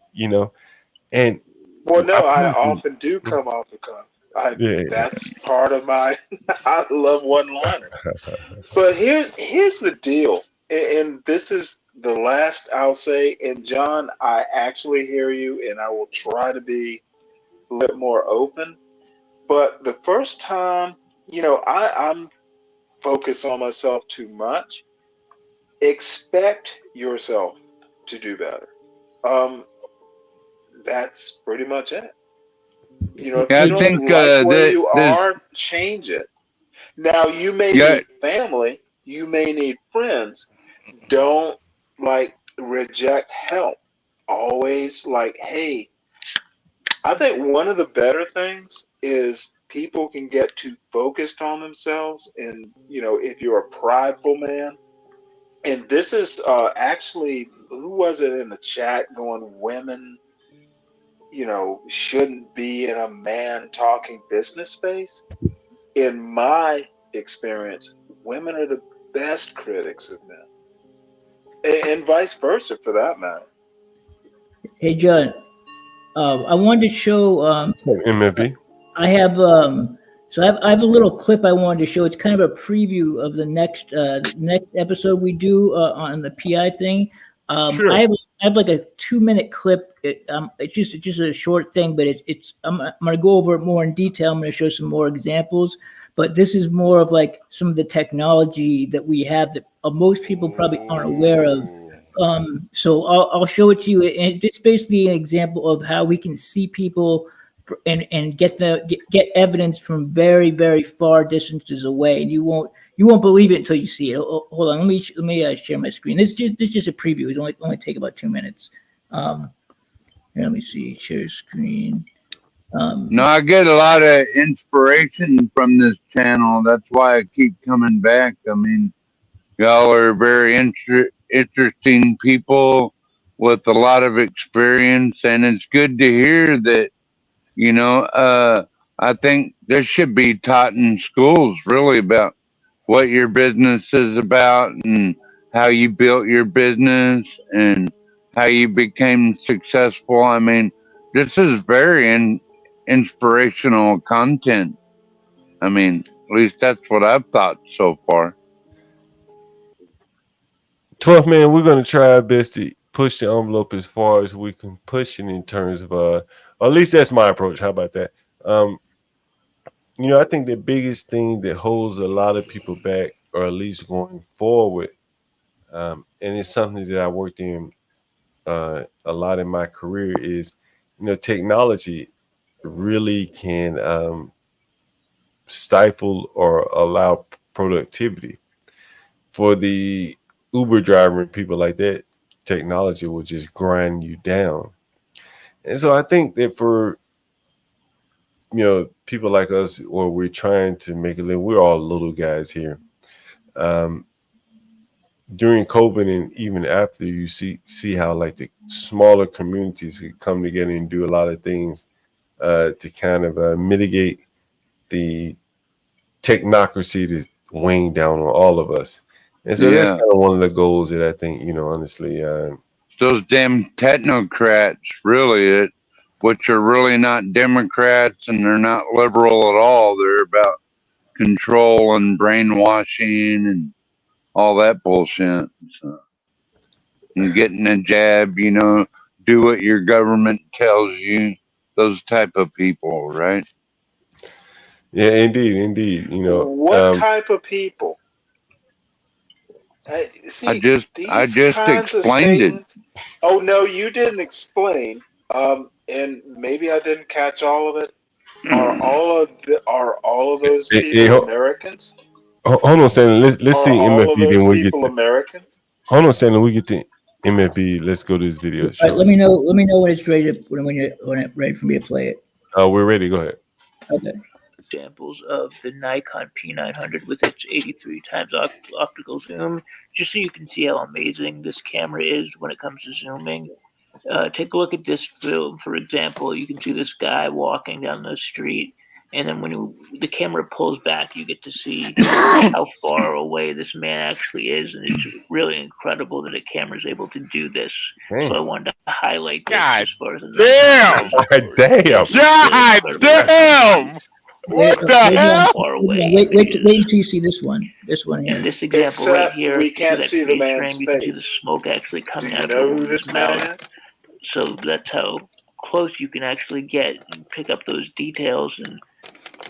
And well, I no, I promise you, often do come off the cuff. yeah. That's part of my. I love one-liners. But here's the deal, and this is the last I'll say. And John, I actually hear you, and I will try to be a little more open. But the first time, I'm focused on myself too much. Expect yourself to do better. Um, that's pretty much it. You know, if you don't like where you are, change it. Now, you may need family, you may need friends. Don't like reject help. Always like, hey, I think one of the better things is people can get too focused on themselves. And, you know, if you're a prideful man, and this is actually, who was it in the chat going, women, you know, shouldn't be in a man talking business space? In my experience, women are the best critics of men, and vice versa for that matter. Hey, John, I wanted to show. MFB. I have I have a little clip I wanted to show. It's kind of a preview of the next episode we do on the PI thing. Sure. I have like a 2-minute clip. It's just a short thing, but I'm gonna go over it more in detail. I'm gonna show some more examples, but this is more of like some of the technology that we have that most people probably aren't aware of. So I'll show it to you, and it's basically an example of how we can see people and get evidence from very, very far distances away, and you won't believe it until you see it. Hold on, let me share my screen. This is just a preview. It only take about 2 minutes. Here, let me see. Share screen. No, I get a lot of inspiration from this channel. That's why I keep coming back. I mean, y'all are very interesting people with a lot of experience, and it's good to hear that. You know, I think this should be taught in schools really about what your business is about and how you built your business and how you became successful. I mean, this is very inspirational content. I mean, at least that's what I've thought so far. 12th man, we're going to try our best to push the envelope as far as we can push it in terms of, or at least that's my approach. How about that? You know, I think the biggest thing that holds a lot of people back, or at least going forward, and it's something that I worked in a lot in my career, is, you know, technology really can stifle or allow productivity. For the Uber driver and people like that, technology will just grind you down. And so I think that for, you know, people like us, or we're trying to make a living, we're all little guys here. During COVID and even after, you see how like the smaller communities could come together and do a lot of things to kind of mitigate the technocracy that's weighing down on all of us. And so that's kind of one of the goals that I think, you know, honestly, those damn technocrats, really, which are really not Democrats and they're not liberal at all. They're about control and brainwashing and all that bullshit. So, and getting a jab, you know, do what your government tells you. Those type of people, right? Yeah, indeed. You know, what type of people? See, I just explained it. Oh no, you didn't explain. And maybe I didn't catch all of it. Are all of those people Americans? Hold on, Stanley. Let's see all MFB. Of those then we people get Americans. Hold on, Stanley. We get to MFB. Let's go to this video. All right, let me know when it's ready when it's ready for me to play it. We're ready. Go ahead. Okay. Examples of the Nikon P900 with its 83 times optical zoom, just so you can see how amazing this camera is when it comes to zooming. Take a look at this film, for example. You can see this guy walking down the street, and then when the camera pulls back, you get to see how far away this man actually is, and it's really incredible that a camera is able to do this. Dang. So I wanted to highlight this as far as the damn! What the hell? Wait till you see this one. This one here. In this example right here, we can't see the man's you face. can see the smoke actually coming out of his mouth. So that's how close you can actually get and pick up those details. And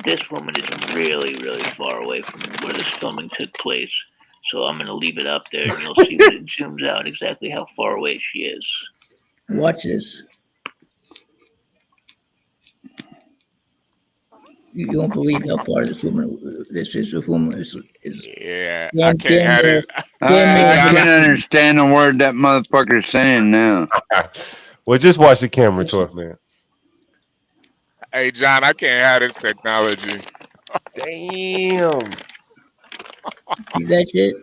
this woman is really, really far away from where this filming took place. So I'm going to leave it up there, and you'll see that it zooms out exactly how far away she is. Watch this. You won't believe how far this is. With woman is yeah, I can't have it. I can understand the word that motherfucker's saying now. Well, just watch the camera, 12 man. Hey, John, I can't have this technology. Damn. See that shit?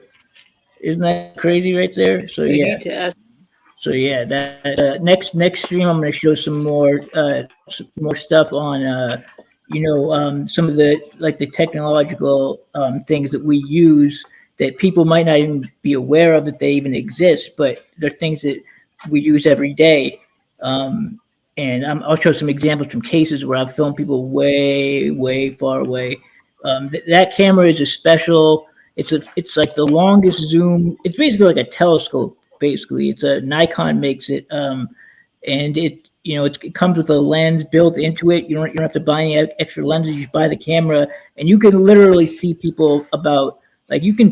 Isn't that crazy right there? So yeah. So yeah, that next stream I'm going to show some more stuff on some of the like the technological things that we use that people might not even be aware of that they even exist, but they're things that we use every day. And I'll show some examples from cases where I've filmed people way far away. That camera is a special. It's like the longest zoom. It's basically like a telescope. Basically, it's a Nikon makes it, and it comes with a lens built into it. You don't have to buy any extra lenses. You just buy the camera, and you can literally see people about like you can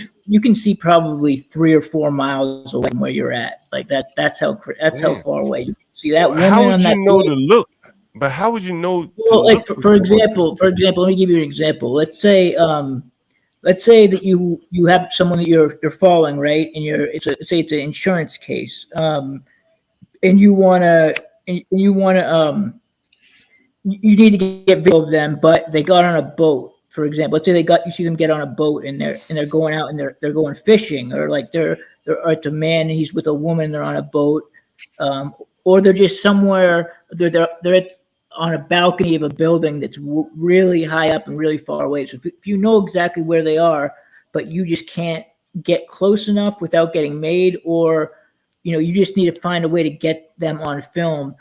see probably 3 or 4 miles away from where you're at. Like that. That's how far away you can see that. Well, how would you know to look? But how would you know? Well, like for example, let me give you an example. Let's say that you have someone that you're following, right? And it's an insurance case, and you need to get video of them, but they got on a boat. For example, let's say you see them get on a boat and they're going out and they're going fishing, or like it's a man and he's with a woman, they're on a boat, or they're just somewhere they're on a balcony of a building that's really high up and really far away. So if you know exactly where they are, but you just can't get close enough without getting made, or you just need to find a way to get them on film.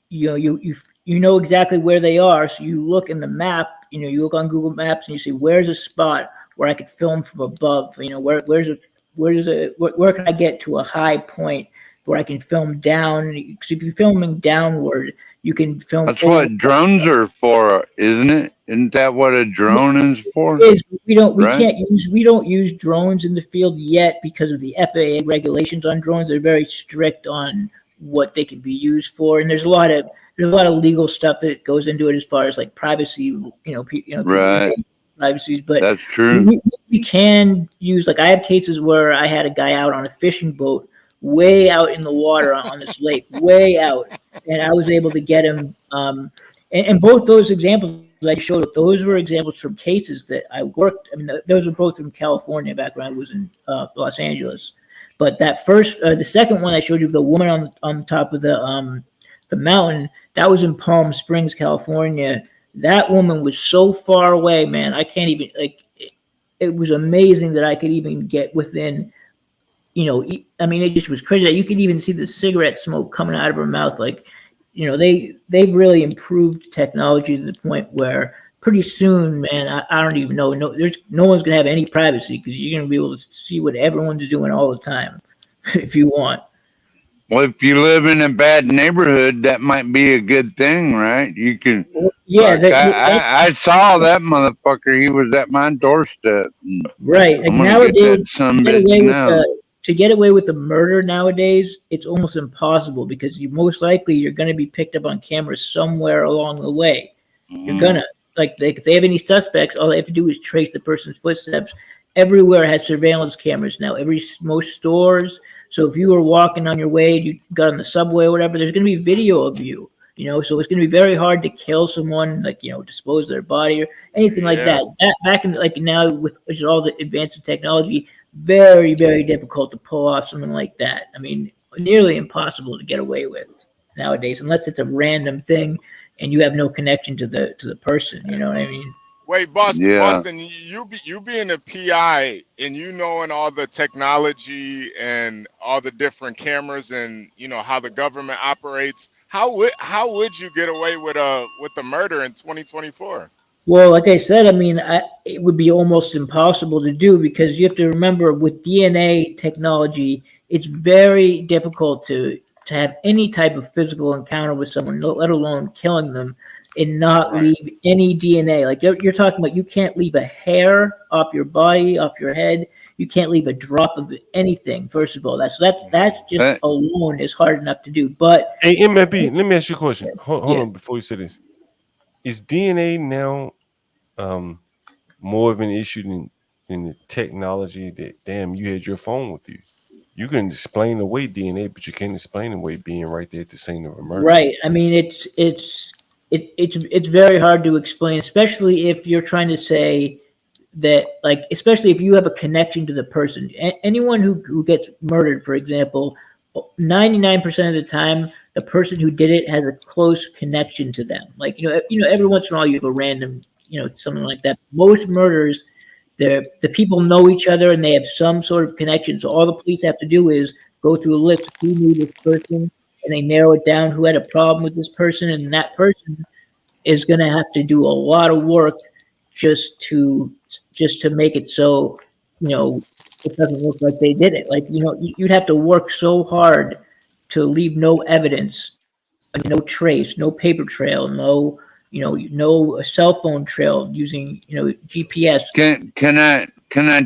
You know exactly where they are, so you look in the map. You look on Google Maps and you see where's a spot where I could film from above. Where can I get to a high point where I can film down? Because if you're filming downward, you can film. That's what drones are for, isn't it? Isn't that what a drone is for? We don't use drones in the field yet because of the FAA regulations on drones. They're very strict on what they can be used for, and there's a lot of legal stuff that goes into it as far as like privacy. Right. Privacies, but that's true. We can use, like, I have cases where I had a guy out on a fishing boat way out in the water on this lake, way out, and I was able to get him. And both those examples I showed, those were examples from cases that I worked. I mean, those were both from California. Background was in Los Angeles, but that the second one I showed you, the woman on top of the mountain, that was in Palm Springs, California. That woman was so far away, man. I can't even it was amazing that I could even get within. I mean, it just was crazy. You could even see the cigarette smoke coming out of her mouth. Like, they've really improved technology to the point where pretty soon, man, I don't even know. No one's gonna have any privacy because you're gonna be able to see what everyone's doing all the time, if you want. Well, if you live in a bad neighborhood, that might be a good thing, right? You can. Yeah, like, I saw that motherfucker. He was at my doorstep. Right. Like nowadays, to get away with the murder nowadays, it's almost impossible because you're going to be picked up on camera somewhere along the way. You're gonna if they have any suspects, all they have to do is trace the person's footsteps. Everywhere has surveillance cameras now. Most stores. So if you were walking on your way, you got on the subway or whatever, there's going to be video of you. So it's going to be very hard to kill someone, dispose of their body or anything like that. Back in now with all the advanced technology, very, very difficult to pull off something like that. I mean, nearly impossible to get away with nowadays, unless it's a random thing and you have no connection to the person. You know what I mean? Wait, Boston, you being a PI and knowing all the technology and all the different cameras and how the government operates, how would you get away with the murder in 2024? Well, like I said, I mean, it would be almost impossible to do because you have to remember with DNA technology, it's very difficult to have any type of physical encounter with someone, let alone killing them, and not leave any DNA. Like you're talking about, you can't leave a hair off your body, off your head. You can't leave a drop of anything. First of all, that's just alone is hard enough to do. But hey, MFB, let me ask you a question. Hold on before you say this. Is DNA now more of an issue than the technology that damn you had your phone with you. You can explain away DNA, but you can't explain away being right there at the scene of a murder. Right. I mean, it's very hard to explain, especially if you're trying to say that, like, especially if you have a connection to the person. Anyone who gets murdered, for example, 99% of the time, the person who did it has a close connection to them. Like, every once in a while you have a random, something like that. Most murders, the people know each other and they have some sort of connection. So all the police have to do is go through a list of who knew this person, and they narrow it down who had a problem with this person, and that person is going to have to do a lot of work just to make it so it doesn't look like they did it. Like, you'd have to work so hard to leave no evidence, no trace, no paper trail, no cell phone trail using GPS. Can I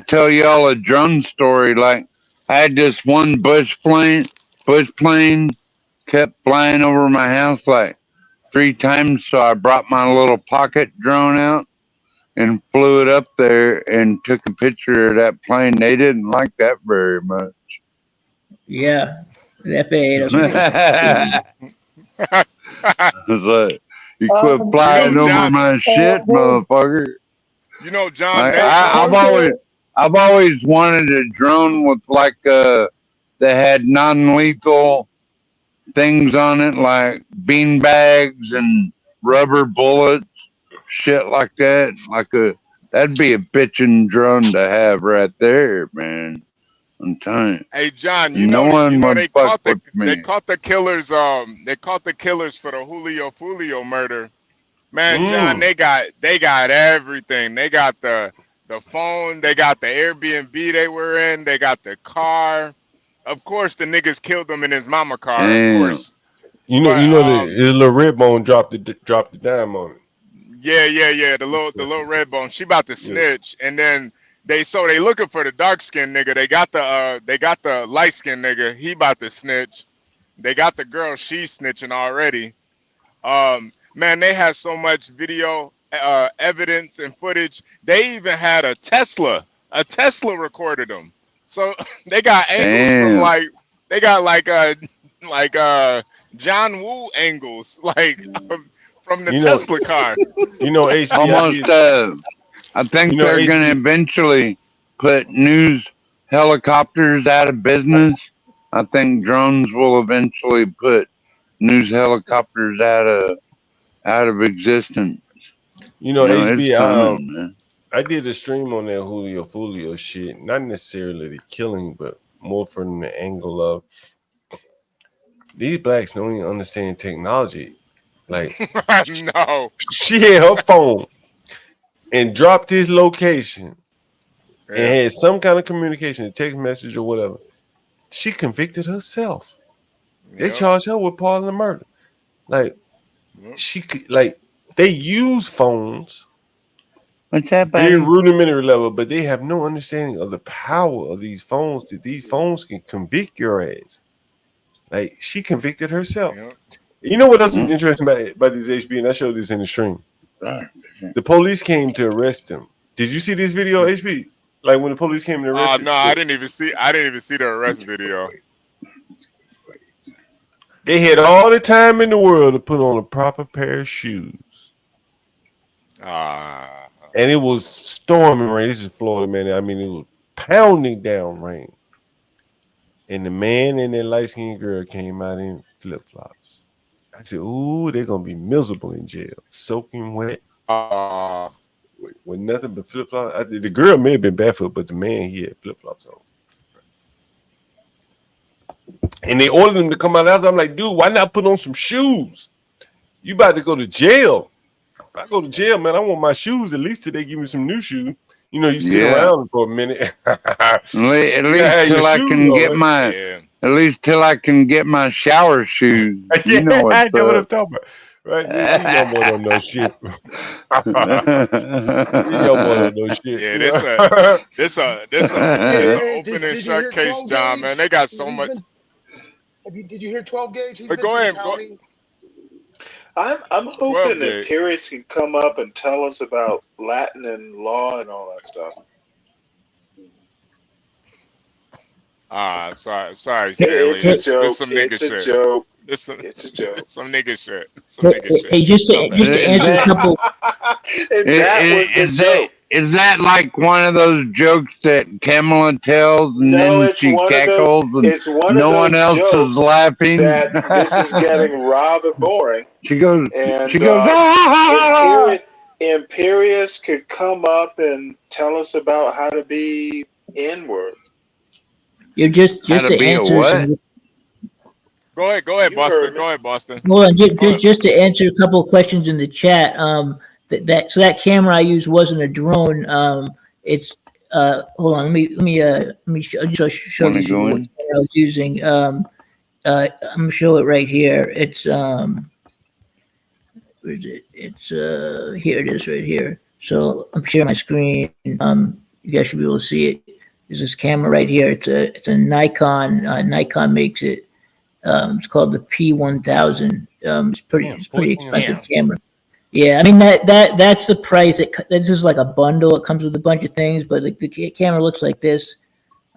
tell y'all a drone story? Like, I had this one bush plane kept flying over my house like 3 times, so I brought my little pocket drone out and flew it up there and took a picture of that plane. They didn't like that very much. Yeah, the FAA doesn't. Like, you quit flying over my shit, motherfucker. John. Like, I've always wanted a drone with like that had non-lethal things on it, like bean bags and rubber bullets, shit like that. That'd be a bitchin' drone to have right there, man. I'm telling you. Hey John, they caught the killers. They caught the killers for the Julio Fulio murder. Man, John, they got everything. They got the phone. They got the Airbnb they were in. They got the car. Of course, the niggas killed them in his mama car. Damn. Of course. The little red bone dropped the dime on it. Yeah. The little red bone. She about to snitch, and then they looking for the dark skinned nigga. They got the light skinned nigga. He about to snitch. They got the girl. She's snitching already. Man, they had so much video evidence and footage. They even had a Tesla. A Tesla recorded them. So they got angles from John Woo angles, from the Tesla car. HB, I think they're going to eventually put news helicopters out of business. I think drones will eventually put news helicopters out of existence. HB, I did a stream on that Julio Fulio shit, not necessarily the killing, but more from the angle of these blacks don't even understand technology. Like, no, she had her phone and dropped his location and had some kind of communication, a text message or whatever. She convicted herself. They charged her with part of the murder. Like, they use phones. What's that, very rudimentary level, but they have no understanding of the power of these phones. That these phones can convict your ass. Like, she convicted herself. You know what else is interesting about this HB? And I showed this in the stream. The police came to arrest him. Did you see this video, HB? Like when the police came to arrest him? No, I didn't even see the arrest video. They had all the time in the world to put on a proper pair of shoes. And it was storming rain. This is Florida, man. I mean, it was pounding down rain. And the man and that light-skinned girl came out in flip-flops. I said, ooh, they're going to be miserable in jail. Soaking wet. With nothing but flip-flops. The girl may have been barefoot, but the man, he had flip-flops on. And they ordered him to come out of the house. I'm like, dude, why not put on some shoes? You about to go to jail. If I go to jail, man, I want my shoes at least till they give me some new shoes. You sit around for a minute. At least till I can get my shower shoes. You know what I'm talking about. Right? These young boy don't know shit. Yeah, this a open and shut case, John, man. They got so much. Did you hear 12 gauge? Go ahead. I'm hoping that Paris can come up and tell us about Latin and law and all that stuff. Sorry, Stanley. It's a joke. It's some nigga shit. It's a joke. It's a joke. Some nigga shit. Some Hey, nigga shit. hey, just to answer a couple. That was the joke. Is that like one of those jokes that Kamala tells and then she cackles and no one else is laughing? That this is getting rather boring. She goes. Imperius could come up and tell us about how to be N-words. You just How to to be a answer what? some. Go ahead, Boston. Go ahead, Boston. Hold on, just to answer a couple of questions in the chat. So that camera I used wasn't a drone. It's hold on, let me show you what camera I was using. I'm gonna show it right here. It's where is it? It's here it is right here. So I'm sharing my screen. You guys should be able to see it. There's this camera right here. It's a Nikon. Nikon makes it. It's called the P1000. It's pretty expensive camera. Yeah, I mean that's the price. This is like a bundle. It comes with a bunch of things, but the camera looks like this.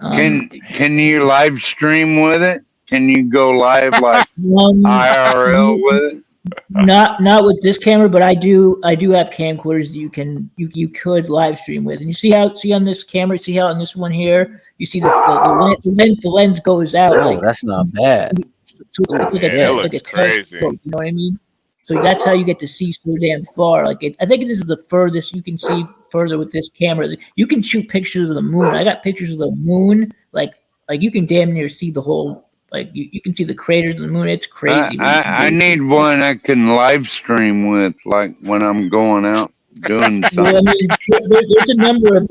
Can you live stream with it? Can you go live like IRL with it? Not with this camera, but I do have camcorders that you could live stream with. And you see on this camera, see how on this one here, you see the lens goes out. Oh, that's not bad. So it looks like a crazy. telescope, you know what I mean? So that's how you get to see so damn far. I think this is the furthest you can see further with this camera. You can shoot pictures of the moon. I got pictures of the moon, like you can damn near see the whole. Like you can see the craters of the moon. It's crazy. I need one I can live stream with, like when I'm going out doing something. Well, I mean, there's a number of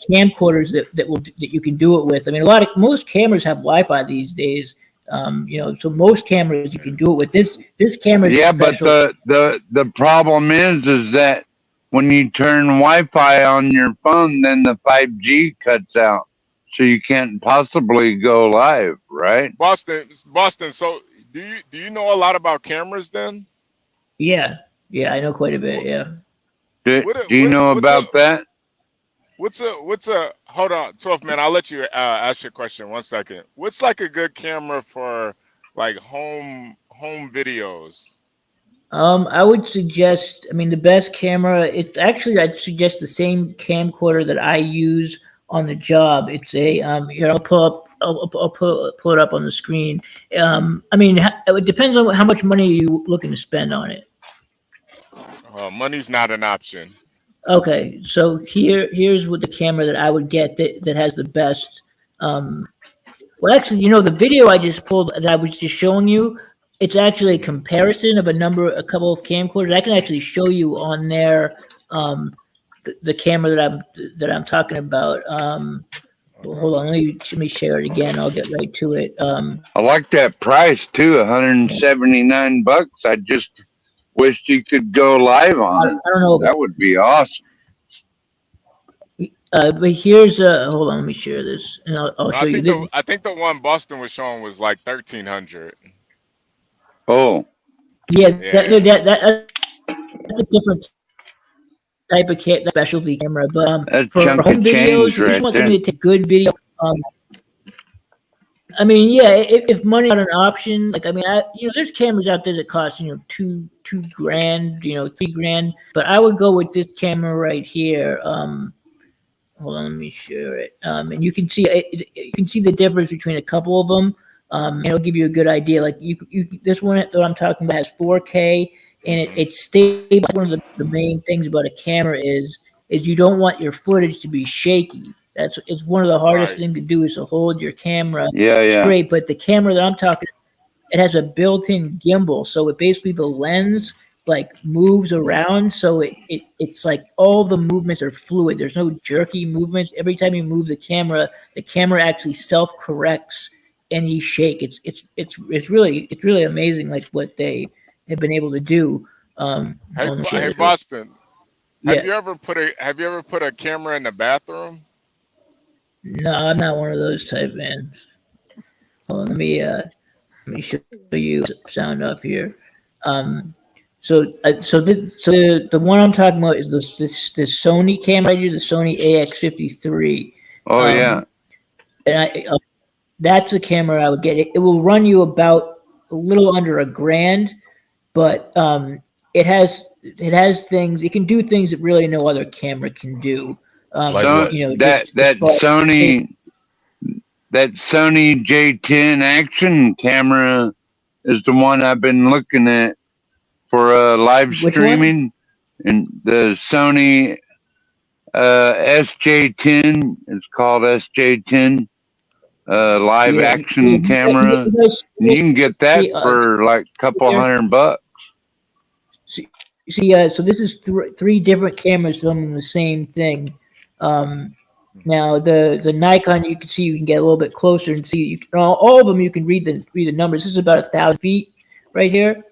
camcorders that you can do it with. I mean, most cameras have Wi-Fi these days. So most cameras you can do it with. This camera. Yeah, but the problem is that when you turn Wi-Fi on your phone, then the 5G cuts out. So you can't possibly go live, right? Boston. So do you know a lot about cameras then? Yeah, I know quite a bit. Yeah. Do you know about that? What's a hold on, 12th man? I'll let you ask your question 1 second. What's like a good camera for like home videos? I would suggest. I mean, the best camera. I'd suggest the same camcorder that I use on the job. It's a here I'll pull it up on the screen. I mean, it depends on how much money you looking to spend on it. Money's not an option. Okay, so here's what the camera that I would get that has the best. Well, actually, the video I just pulled that I was just showing you, it's actually a comparison of a couple of camcorders. I can actually show you on there. The camera that I'm talking about. Hold on, let me share it again. I'll get right to it. I like that price too, $179. I just wished you could go live on it. I don't know. That would be awesome. But here's hold on, let me share this, and I'll show you. I think the one Boston was showing was like 1,300. Oh. Yeah. That's a different type of specialty camera, but for home videos, you just want something to take good video. I mean, yeah, if money's not an option, there's cameras out there that cost $2,000, $3,000, but I would go with this camera right here. Hold on, let me share it. And you can see the difference between a couple of them. And it'll give you a good idea. Like this one that I'm talking about has 4K. And it's stable. One of the main things about a camera is you don't want your footage to be shaky. It's one of the hardest things to do is to hold your camera straight. But the camera that I'm talking about, it has a built-in gimbal, so it basically the lens moves around, so it's like all the movements are fluid. There's no jerky movements. Every time you move the camera actually self-corrects any shake. It's really amazing, like what they have been able to do. Hey Boston, have you ever put a camera in the bathroom? No, I'm not one of those type man. Hold on, let me show you sound off here. So the one I'm talking about is the Sony camera right here, the Sony AX53. Oh yeah. And that's the camera I would get. It will run you about a little under $1,000, but it has things. It can do things that really no other camera can do. So you know, that Sony J10 action camera is the one I've been looking at for live streaming, and the Sony SJ10. It's called SJ10 live action camera. You can get that for like a couple $100. So this is three different cameras filming the same thing. Now the Nikon, you can see, you can get a little bit closer and see. You can, all of them, you can read the numbers. This is about 1,000 feet right here.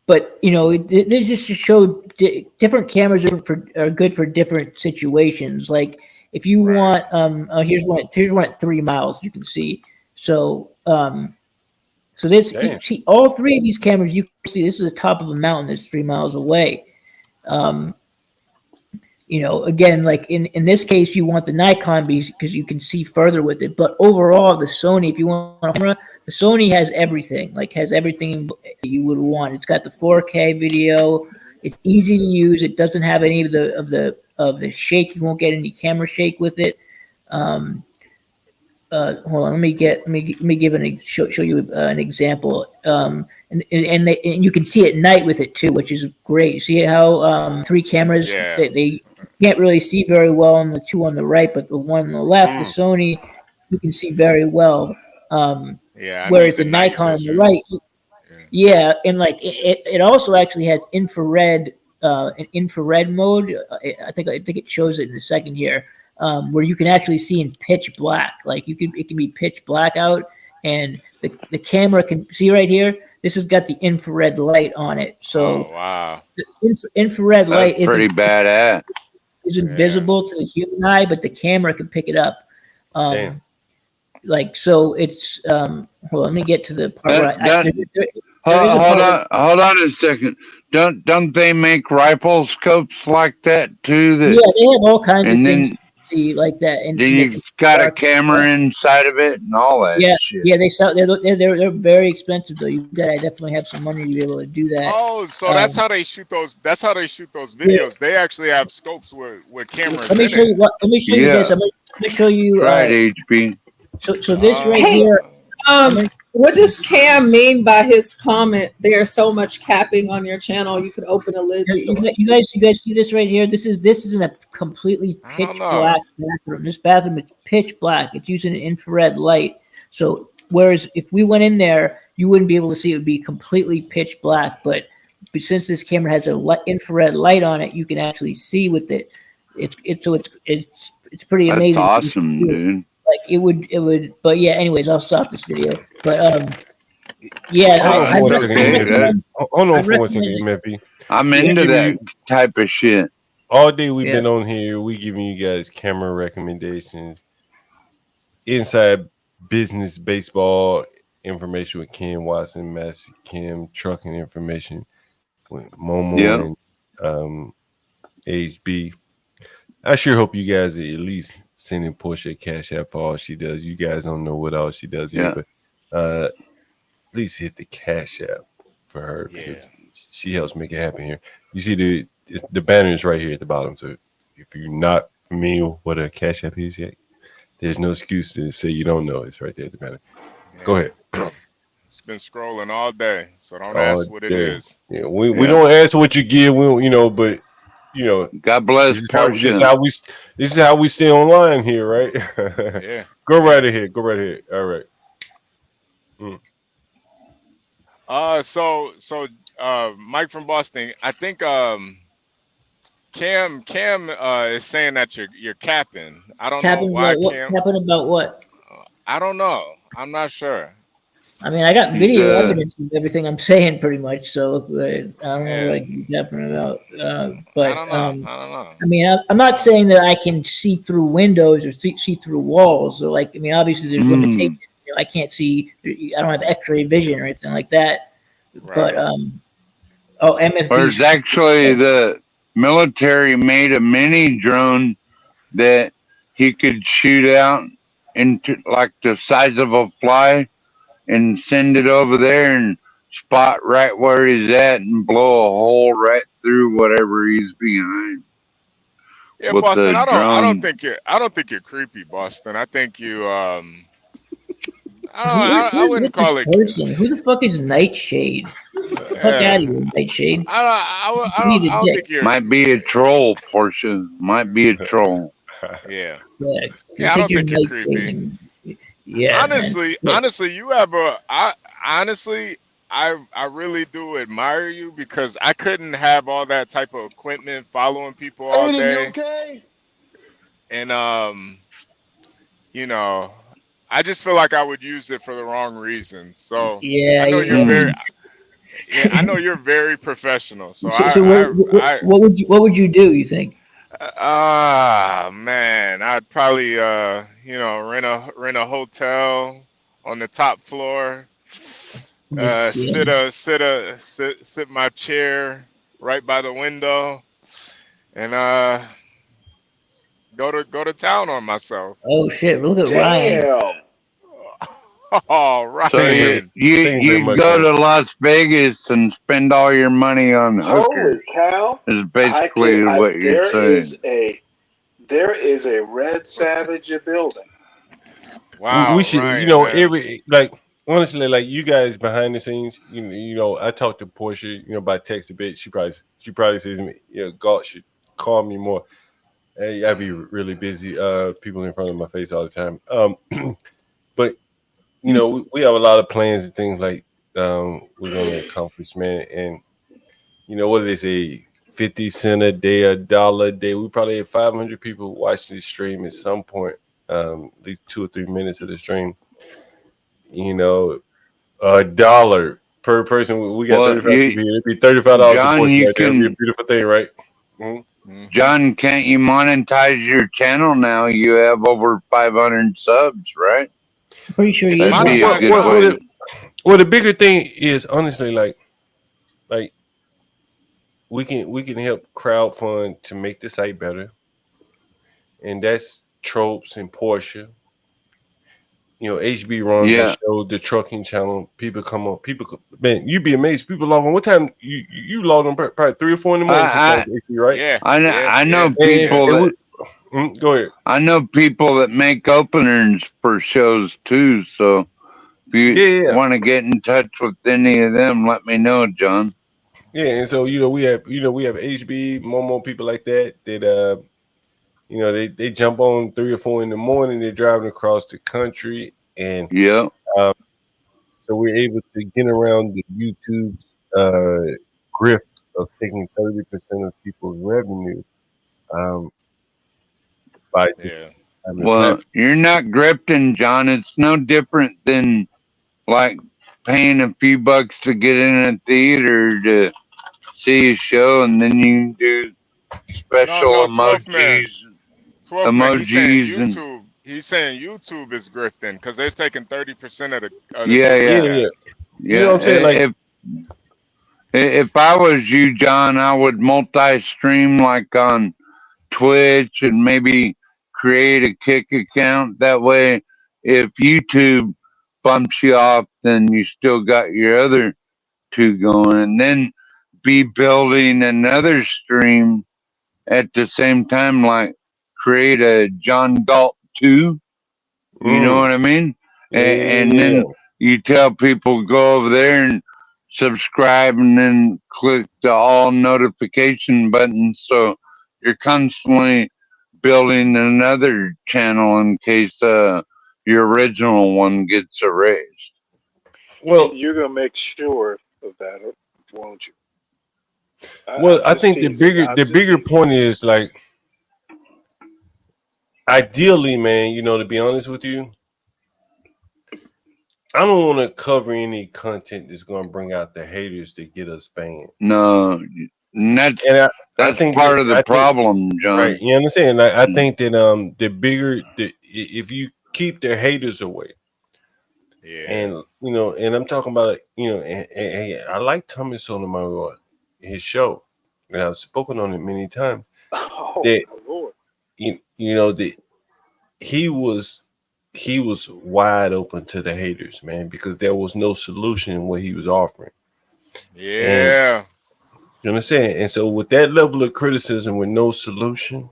But you know, this just to show different cameras are good for different situations. Like if you want, here's one at 3 miles. You can see. So so this, you see, all three of these cameras, you can see this is the top of a mountain that's 3 miles away. You know, again, like in this case, you want the Nikon because you can see further with it. But overall, the Sony, if you want a camera, the Sony has everything. Like has everything you would want. It's got the 4K video. It's easy to use. It doesn't have any of the shake. You won't get any camera shake with it. Hold on. Let me give show you an example. And you can see at night with it too, which is great. See how three cameras they can't really see very well on the two on the right, but the one on the left, the Sony, you can see very well. Whereas the Nikon on the right, and like it also actually has infrared, an infrared mode. I think it shows it in a second here. Where you can actually see in pitch black, like it can be pitch black out, and the camera can see right here. This has got the infrared light on it, so the infrared light is pretty badass. Isn't visible to the human eye, but the camera can pick it up. Like so, it's hold on. Let me get to the part. Hold on a second. Don't they make rifle scopes like that too? Yeah, they have all kinds of things. Like that, and then you got a camera inside of it and all that. Shit. Yeah, they sell. They're very expensive though. You gotta definitely have some money to be able to do that. Oh, so that's how they shoot those. That's how they shoot those videos. Yeah. They actually have scopes with cameras. Let me show you. Let me show you this. I'm gonna show you. Right, HB. So this right here. What does Cam mean by his comment? There's so much capping on your channel. You could open a lid store. You guys see this right here? This isn't a completely pitch black bathroom. This bathroom is pitch black. It's using an infrared light. So whereas if we went in there, you wouldn't be able to see. It would be completely pitch black. But since this camera has an infrared light on it, you can actually see with it. It's pretty amazing. That's awesome, dude. Like it would, but yeah. Anyways, I'll stop this video. But hold on for 1 second, Meppy. I'm into that type of shit. All day we've been on here. We giving you guys camera recommendations, inside business baseball information with Ken Watson, Master Kim, trucking information with Momo and HB. I sure hope you guys are at least sending Portia a cash app for all she does. You guys don't know what all she does here, but at least hit the cash app for her because she helps make it happen here. You see the banner is right here at the bottom. So if you're not familiar with what a cash app is yet, there's no excuse to say you don't know. It's right there at the banner. Go ahead. It's been scrolling all day, so don't ask what it is. Yeah, we don't ask what you give. We but. God bless. This is how we stay online here, right? Yeah. Go right ahead. All right. So Mike from Boston. I think Cam is saying that you're capping. I don't know why. Capping about what? I don't know. I'm not sure. I mean, I got video evidence of everything I'm saying, pretty much. So I don't know what you're capping about. But I don't know. I mean, I'm not saying that I can see through windows or see through walls. So, like, I mean, obviously there's limitations. I can't see. I don't have X-ray vision or anything like that. Right. But Oh, MFB. There's actually the military made a mini drone that he could shoot out into like the size of a fly and send it over there and spot right where he's at and blow a hole right through whatever he's behind. Yeah, With Boston. the I don't drone. think you're creepy, Boston. I think you I Who's wouldn't with this call it. person? Who the fuck is Nightshade? Fuck out of here, Nightshade. I don't think you're. Might be a troll, Portia. Might be a troll. Yeah. Yeah, I don't take your think you're Nightshade creepy. and- yeah, man. Honestly, you have I really do admire you because I couldn't have all that type of equipment following people all Aiden, you day. okay? And you know, I just feel like I would use it for the wrong reasons. So Yeah, I know you're very yeah. I know you're very professional. So what would you do? You think? Man, I'd probably rent a hotel on the top floor. Sit my chair right by the window, and go to town on myself. Oh shit! Look at Ryan. Oh, Ryan. So you go to Las Vegas and spend all your money on hookers. Holy cow! Is basically what you're saying. There is a Red Savage building. Wow, we should, Ryan, honestly, like you guys behind the scenes, I talked to Portia, by text a bit. She probably says, God should call me more. Hey, I be really busy. People in front of my face all the time. But we have a lot of plans and things like we're gonna accomplish, man. And what do they say? 50 cents a day, $1 a day. We probably have 500 people watching this stream at some point. At least 2 or 3 minutes of the stream. $1 per person. We got 35 people here. It'd be $35 John, a portion. you Right there. It'd be a can- beautiful thing, right? Mm-hmm. John, can't you monetize your channel now? You have over 500 subs, right? Pretty sure you That'd be a good way. Well, the bigger thing is honestly like we can help crowdfund to make the site better, and that's Tropes and Portia. HB runs the show, the trucking channel. People come on. Man, you'd be amazed. People log on. What time you log on? Probably 3 or 4 in the morning. HB, right? Yeah. I know people. Go ahead. I know people that make openers for shows too. So if you want to get in touch with any of them, let me know, John. Yeah, and so we have HB, more people like that they jump on 3 or 4 in the morning. They're driving across the country, and so we're able to get around the YouTube grift of taking 30% of people's revenue. Well, you're not grifting, John. It's no different than like paying a few bucks to get in a theater to see a show, and then you do special emojis. He's saying YouTube is grifting because they're taking 30% of the. Yeah. You know what I'm saying? Like, if I was you, John, I would multi-stream like on Twitch and maybe create a Kick account. That way, if YouTube bumps you off, then you still got your other 2 going, and then be building another stream at the same time, like create a John Galt 2. You know what I mean? And then you tell people go over there and subscribe and then click the all notification button. So you're constantly building another channel in case your original one gets erased. Well, you're going to make sure of that, won't you? I think the bigger point is like, ideally, man, to be honest with you, I don't want to cover any content that's going to bring out the haters to get us banned. No, that's part of the problem, John. Right? You understand? I think that if you keep the haters away, and and I'm talking about and I like Thomas Sotomayor. his show, and I've spoken on it many times. Oh, That my Lord. you know that he was wide open to the haters, man, because there was no solution in what he was offering. Yeah. And, you understand? And so with that level of criticism with no solution,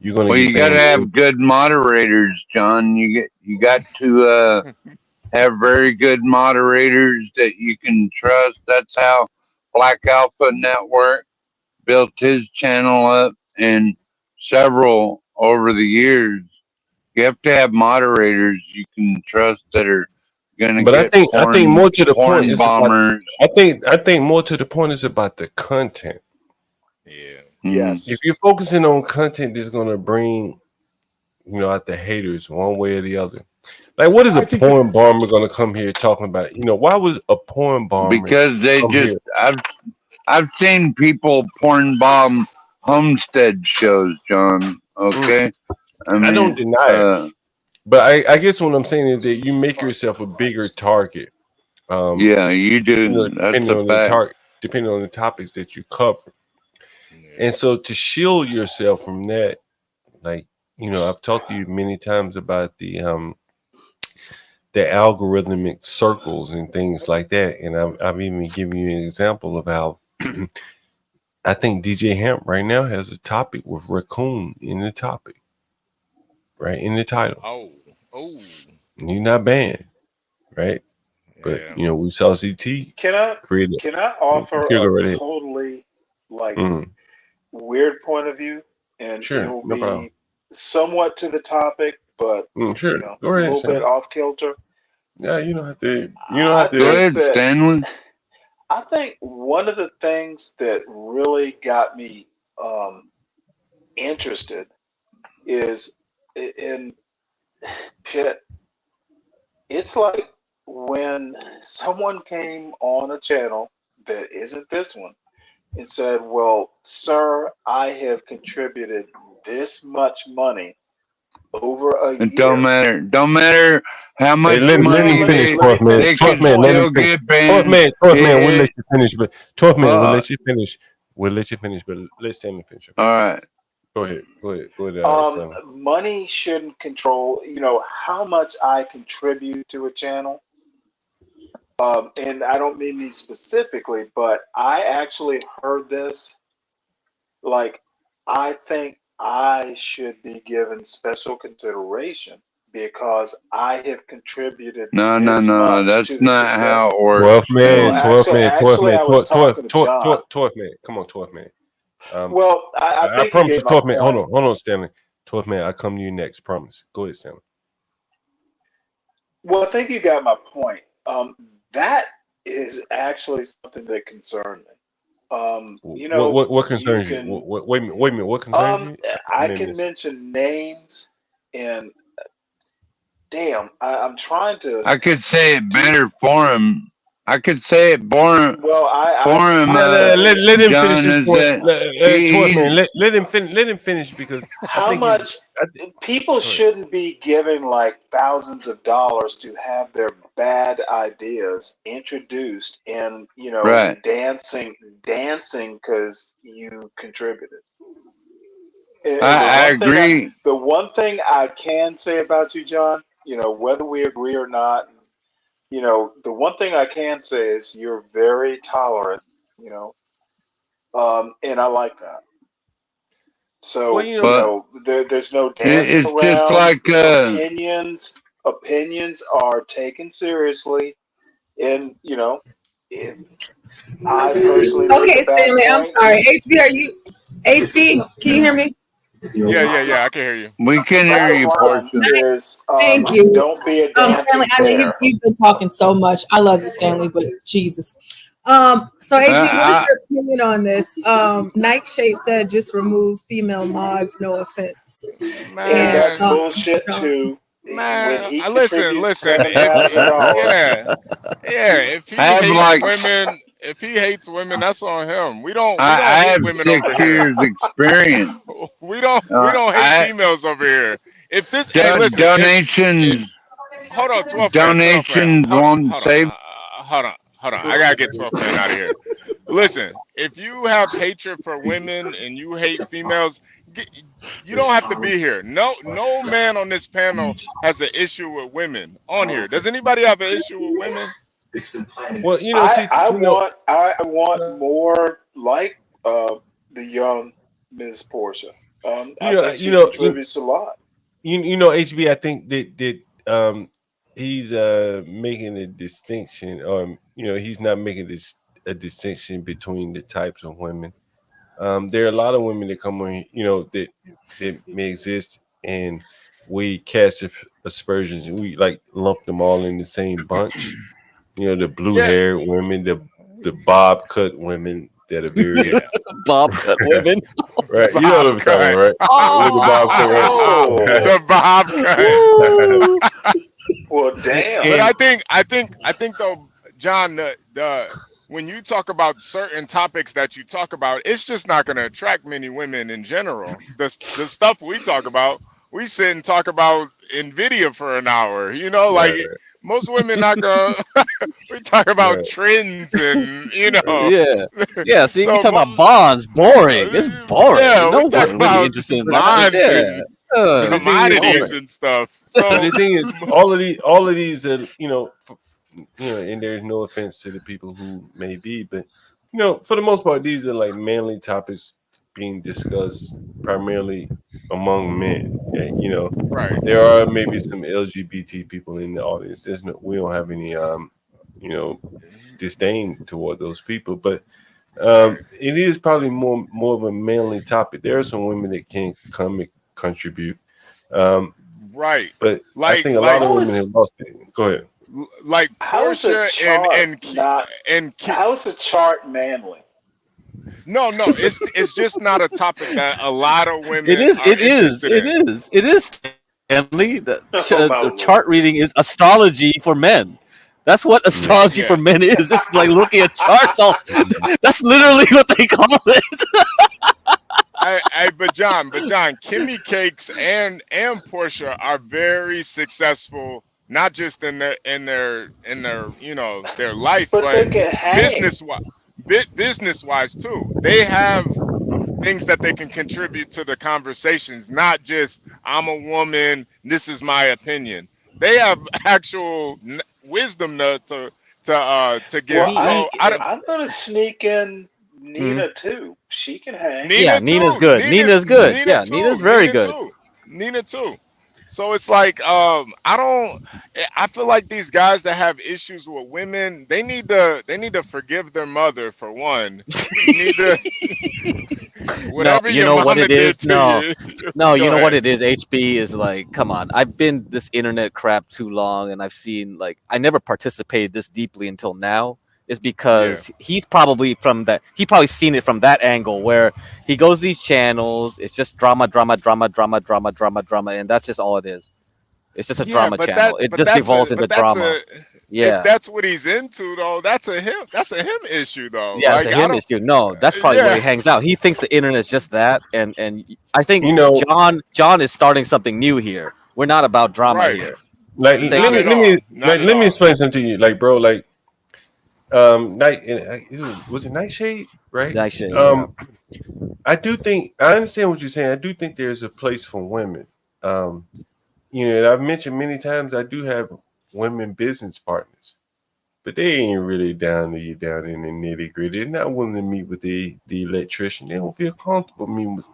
you're gonna get you got to banned. have good moderators, John. You got to have very good moderators that you can trust. That's how Black Alpha Network built his channel up, and several over the years. You have to have moderators you can trust that are gonna But get I think more to the point is bombers. I think more to the point is about the content. Yeah. Yes. If you're focusing on content that's gonna bring, out the haters one way or the other. Like, what is a porn bomber gonna come here talking about? Why was a porn bomber? Because they just I've seen people porn bomb homestead shows, John. Okay. I don't deny it. But I guess what I'm saying is that you make yourself a bigger target. Yeah, you do. Depending on depending on the topics that you cover. Yeah. And so to shield yourself from that, like, I've talked to you many times about the algorithmic circles and things like that. And I've even given you an example of how I think DJ Hamp right now has a topic with raccoon in the topic, right? In the title. Oh. You're not banned, right? But we saw CT. Can I offer a totally weird point of view, and sure, it will no be problem. Somewhat to the topic, but sure. a little bit off kilter. Yeah, you don't have to. You don't have to. Go ahead, Stanley. I think one of the things that really got me interested is in shit. It's like when someone came on a channel that isn't this one and said, "Well, sir, I have contributed this much money over a year." It don't matter how much let money him finish, they Twelfth man. can Twelfth man, let still him finish. get banned. Twelfth man, we'll let you finish. But Twelfth man, we'll let you finish. We'll let you finish, but let's Stanley finish. Okay? All right. Go ahead. Money shouldn't control, how much I contribute to a channel. And I don't mean me specifically, but I actually heard this. Like, I think I should be given special consideration because I have contributed. No. That's not how it Twelfth works. man. I was talking to John. Twelfth man. Come on, Twelfth man. Well, I think promise you, Twelfth man. Hold on, Stanley. Twelfth man, I'll come to you next. Promise. Go ahead, Stanley. Well, I think you got my point. That is actually something that concerned me. What concerns you? Wait a minute. What concerns you? I can mention names, and damn, I'm trying to. I could say it better for him. I could say it for him. Let him finish his point. Let him finish because how much people shouldn't be giving like thousands of dollars to have their bad ideas introduced and dancing because you contributed. And I agree. The one thing I can say about you, John, whether we agree or not, the one thing I can say is you're very tolerant, and I like that. So, there's no dancing around. Just like opinions are taken seriously, and if I personally okay, Stanley, I'm sorry. HB, are you HC? Can you hear me? Yeah, I can hear you. We can hear you, partially. Thank you. Don't be a dancing Stanley, I know you've been talking so much. I love you, Stanley, but Jesus. So HB, what is your opinion on this? Nightshade said just remove female mods, no offense. And that's bullshit too. Man, when he listen. $7,000. If he hates women, if he hates women, that's on him. We don't I hate have women 6 over years here. experience. we don't hate females over here. If this donations, hold on, 12 donations won't save. Hold Hold on. I gotta get 12th man out of here. Listen, if you have hatred for women and you hate females, you don't have to be here. No man on this panel has an issue with women on here. Does anybody have an issue with women? Well, I want more like the young Ms. Portia. I think she contributes a lot. HB, I think that he's making a distinction, or he's not making a distinction between the types of women. There are a lot of women that come on, that may exist, and we cast aspersions, and we like lump them all in the same bunch. The blue-haired women, the bob cut women that are very bob cut women, right? You know what I'm talking about, right? Oh, the bob cut. Well, damn. But I think though, John, the when you talk about certain topics that you talk about, it's just not going to attract many women in general. The stuff we talk about, we sit and talk about NVIDIA for an hour. Most women not gonna. We talk about trends and Yeah. See, you talk about bonds, boring. It's boring. Yeah, no we talk one about really interested in bonds that. and commodities and stuff. So the thing is, all of these are, and there's no offense to the people who may be, but for the most part, these are like manly topics being discussed primarily among men. Right. There are maybe some LGBT people in the audience. We don't have any disdain toward those people, but it is probably more of a manly topic. There are some women that can come and contribute. Right. But I think a lot of women have lost it. Go ahead. Like Portia and how is a chart manly? No, it's just not a topic that a lot of women. It is. Emily, the chart reading is astrology for men. That's what astrology for men is. It's like looking at charts. That's literally what they call it. But John, Kimmy Cakes and Portia are very successful, not just in their their life, but business wise too. They have things that they can contribute to the conversations, not just I'm a woman, this is my opinion. They have actual wisdom to give. Well, I'm gonna sneak in Nina too. She can hang. Nina's good. Nina's good. Nina's very good. Nina too. So it's like I feel like these guys that have issues with women, they need to forgive their mother for one. You need to whatever you know what it is. No, you know ahead. what it is. HB is like, come on. I've been this internet crap too long, and I've seen I never participated this deeply until now. Is because he's probably he probably seen it from that angle where he goes these channels. It's just drama, and that's just all it is. It's just a drama channel. It just evolves into drama. If that's what he's into, though, that's a him issue, though. Yeah, it's a him issue. No, that's probably where he hangs out. He thinks the internet is just that, and I think John is starting something new here. We're not about drama here. Let me explain something to you, bro, was it Nightshade, right? Nightshade. I understand what you're saying. I do think there's a place for women. And I've mentioned many times I do have women business partners, but they ain't really down in the nitty gritty. They're not willing to meet with the electrician. They don't feel comfortable meeting with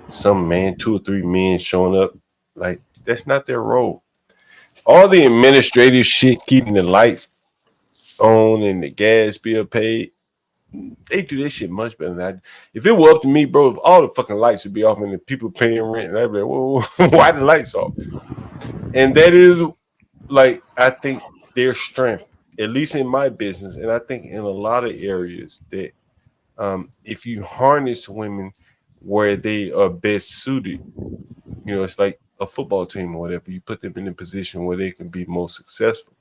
some man, 2 or 3 men showing up. That's not their role. All the administrative shit, keeping the lights on and the gas bill paid, they do this shit much better than I do. If it were up to me, bro, if all the fucking lights would be off and the people paying rent, and I'd be like, whoa, why the lights off? And that is I think their strength, at least in my business, and I think in a lot of areas, that if you harness women where they are best suited, it's like a football team or whatever, you put them in a position where they can be most successful.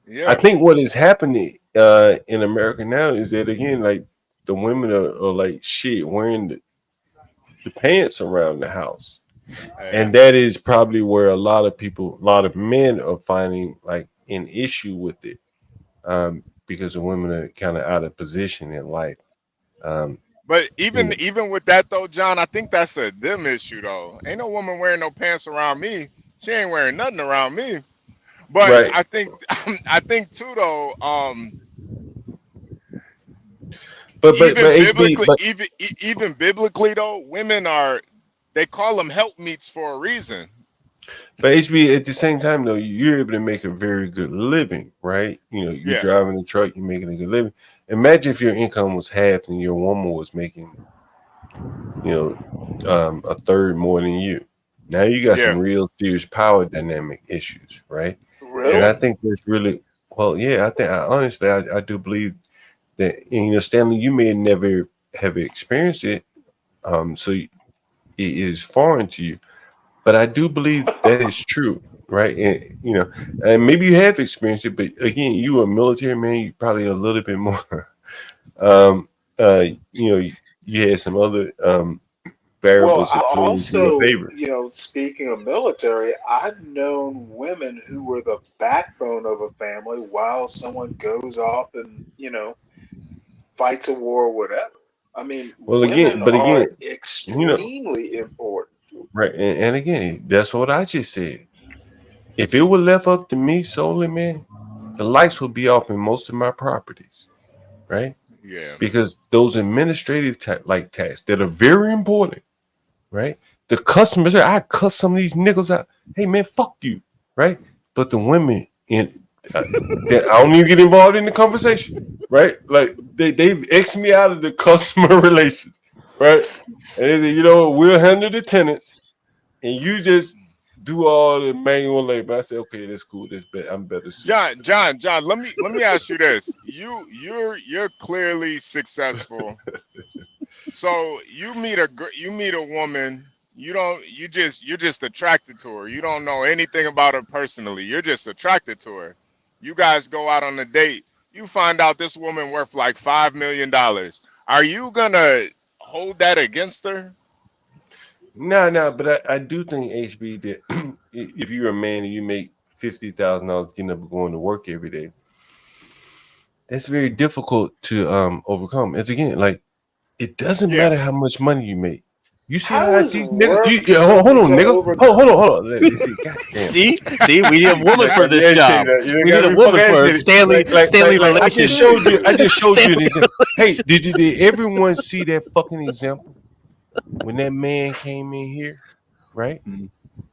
Yeah. I think what is happening in America now is that, again, the women are shit wearing the pants around the house. And that is probably where a lot of men are finding an issue with it, because the women are kind of out of position in life. But even with that though, John, I think that's a them issue though. Ain't no woman wearing no pants around me. She ain't wearing nothing around me. But right. I think too though, but even biblically though, women they call them helpmeets for a reason. But HB, at the same time though, you're able to make a very good living, right? You know, you're driving a truck, you're making a good living. Imagine if your income was half and your woman was making, a third more than you. Now you got some real serious power dynamic issues, right? Really? And I think that's really honestly I do believe that Stanley, you may never have experienced it, so it is foreign to you. But I do believe that is true, right? And and maybe you have experienced it, but again, you are a military man, you probably a little bit more. You had some other variables Well, that played into your also, favor. speaking of military, I've known women who were the backbone of a family while someone goes off and, fights a war or whatever. I mean, women are extremely important. Right. And again, that's what I just said. If it were left up to me solely, man, the lights would be off in most of my properties. Right? Yeah. Because those administrative tasks that are very important, right? The customers, I cuss some of these niggas out. Hey man, fuck you, right? But the women I don't even get involved in the conversation, right? Like they've X'd me out of the customer relations, right? And they say, we'll handle the tenants, and you just do all the manual labor. I say, okay, that's cool. I'm better suited. John, let me ask you this. You're clearly successful. So you meet a woman, you're just attracted to her. You don't know anything about her personally. You're just attracted to her. You guys go out on a date. You find out this woman worth like $5 million. Are you gonna hold that against her? No, but I do think HB that if you're a man and you make $50,000 getting up and going to work every day, that's very difficult to overcome. It's again like it doesn't matter how much money you make. You see how these niggas? Hold on, nigga. Hold on. Let me see. See, we need a woman for this job. We need a woman for Stanley relations. I just showed you an example. Hey, did everyone see that fucking example? When that man came in here, right?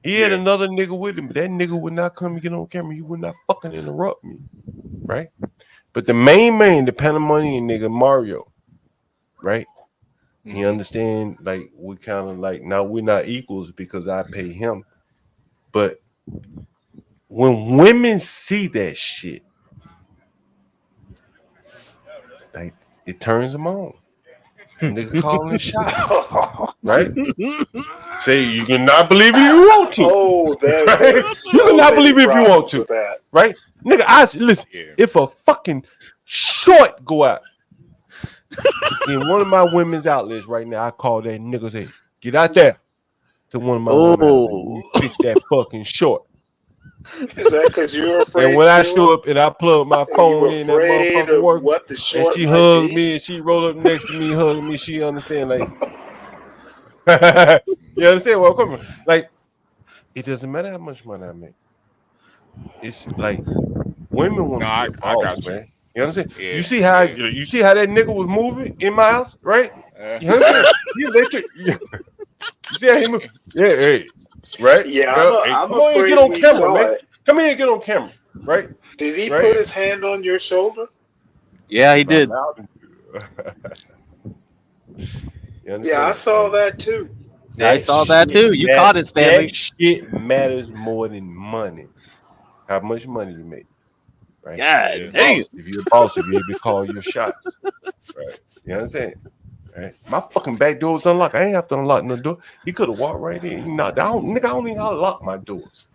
He had another nigga with him, but that nigga would not come and get on camera. He would not fucking interrupt me, right? But the main man, the Panamanian nigga Mario, right? He understand like we kind of like now we're not equals because I pay him, but when women see that shit, like it turns them on. Nigga calling shots, right? Say you cannot believe it if you want to. Oh, right? so you cannot believe it if you want to, right? Nigga, listen. If a fucking short go out in one of my women's outlets right now, I call that nigga say, get out there to one of my women's outlets. Fix that fucking short. Is that because you're afraid? And when I show up and I plug my phone in, that motherfucker work, and she hugged me and she rolled up next to me, hugging me, she understand like you understand where I'm coming from? Like, it doesn't matter how much money I make. It's like women want to be a boss, man. You understand? Yeah, you see how you see how that nigga was moving in my house, right? You understand? You see how he moved? Yeah, hey. Right? Yeah, I'm come on and get on camera, man. Come here and get on camera, right? Did he put his hand on your shoulder? Yeah, he did. Yeah, I saw that too. I saw that too. You caught it, Stanley. That shit matters more than money. How much money you make, right? God damn. If you're a boss, if you able to call your shots, right? You know what I'm saying? Right? My fucking back door was unlocked. I ain't have to unlock no door. He could have walked right in. He knocked. I don't even unlock my doors.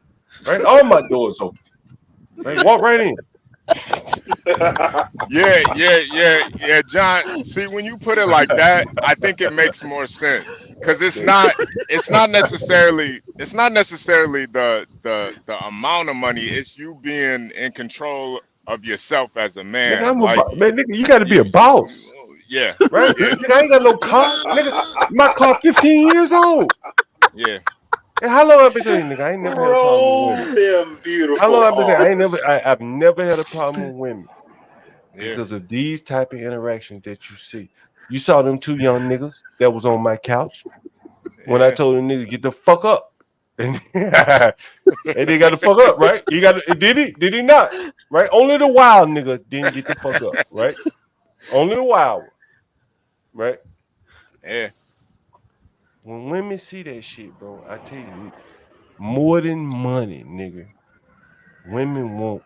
Right? All my doors open. Right? Walk right in. Yeah, John. See, when you put it like that, I think it makes more sense because it's not necessarily the amount of money. It's you being in control of yourself as a Nigga, man. I'm Like man, nigga, you got to be a boss, yeah, right? yeah, Nigga, I ain't got no car, nigga. My car 15 years old. yeah. And how long I've been saying, nigga? I ain't never had a problem with Roll women. them How beautiful long I've been saying R's. I've never had a problem with women Yeah. because of these type of interactions that you see. You saw them two young niggas that was on my couch when I Yeah. told them nigga get the fuck up. And they got the fuck up, right? Did he not? Right? Only the wild nigga didn't get the fuck up, right? Only the wild one, right? Yeah. When women see that shit, bro, I tell you, more than money, nigga, women want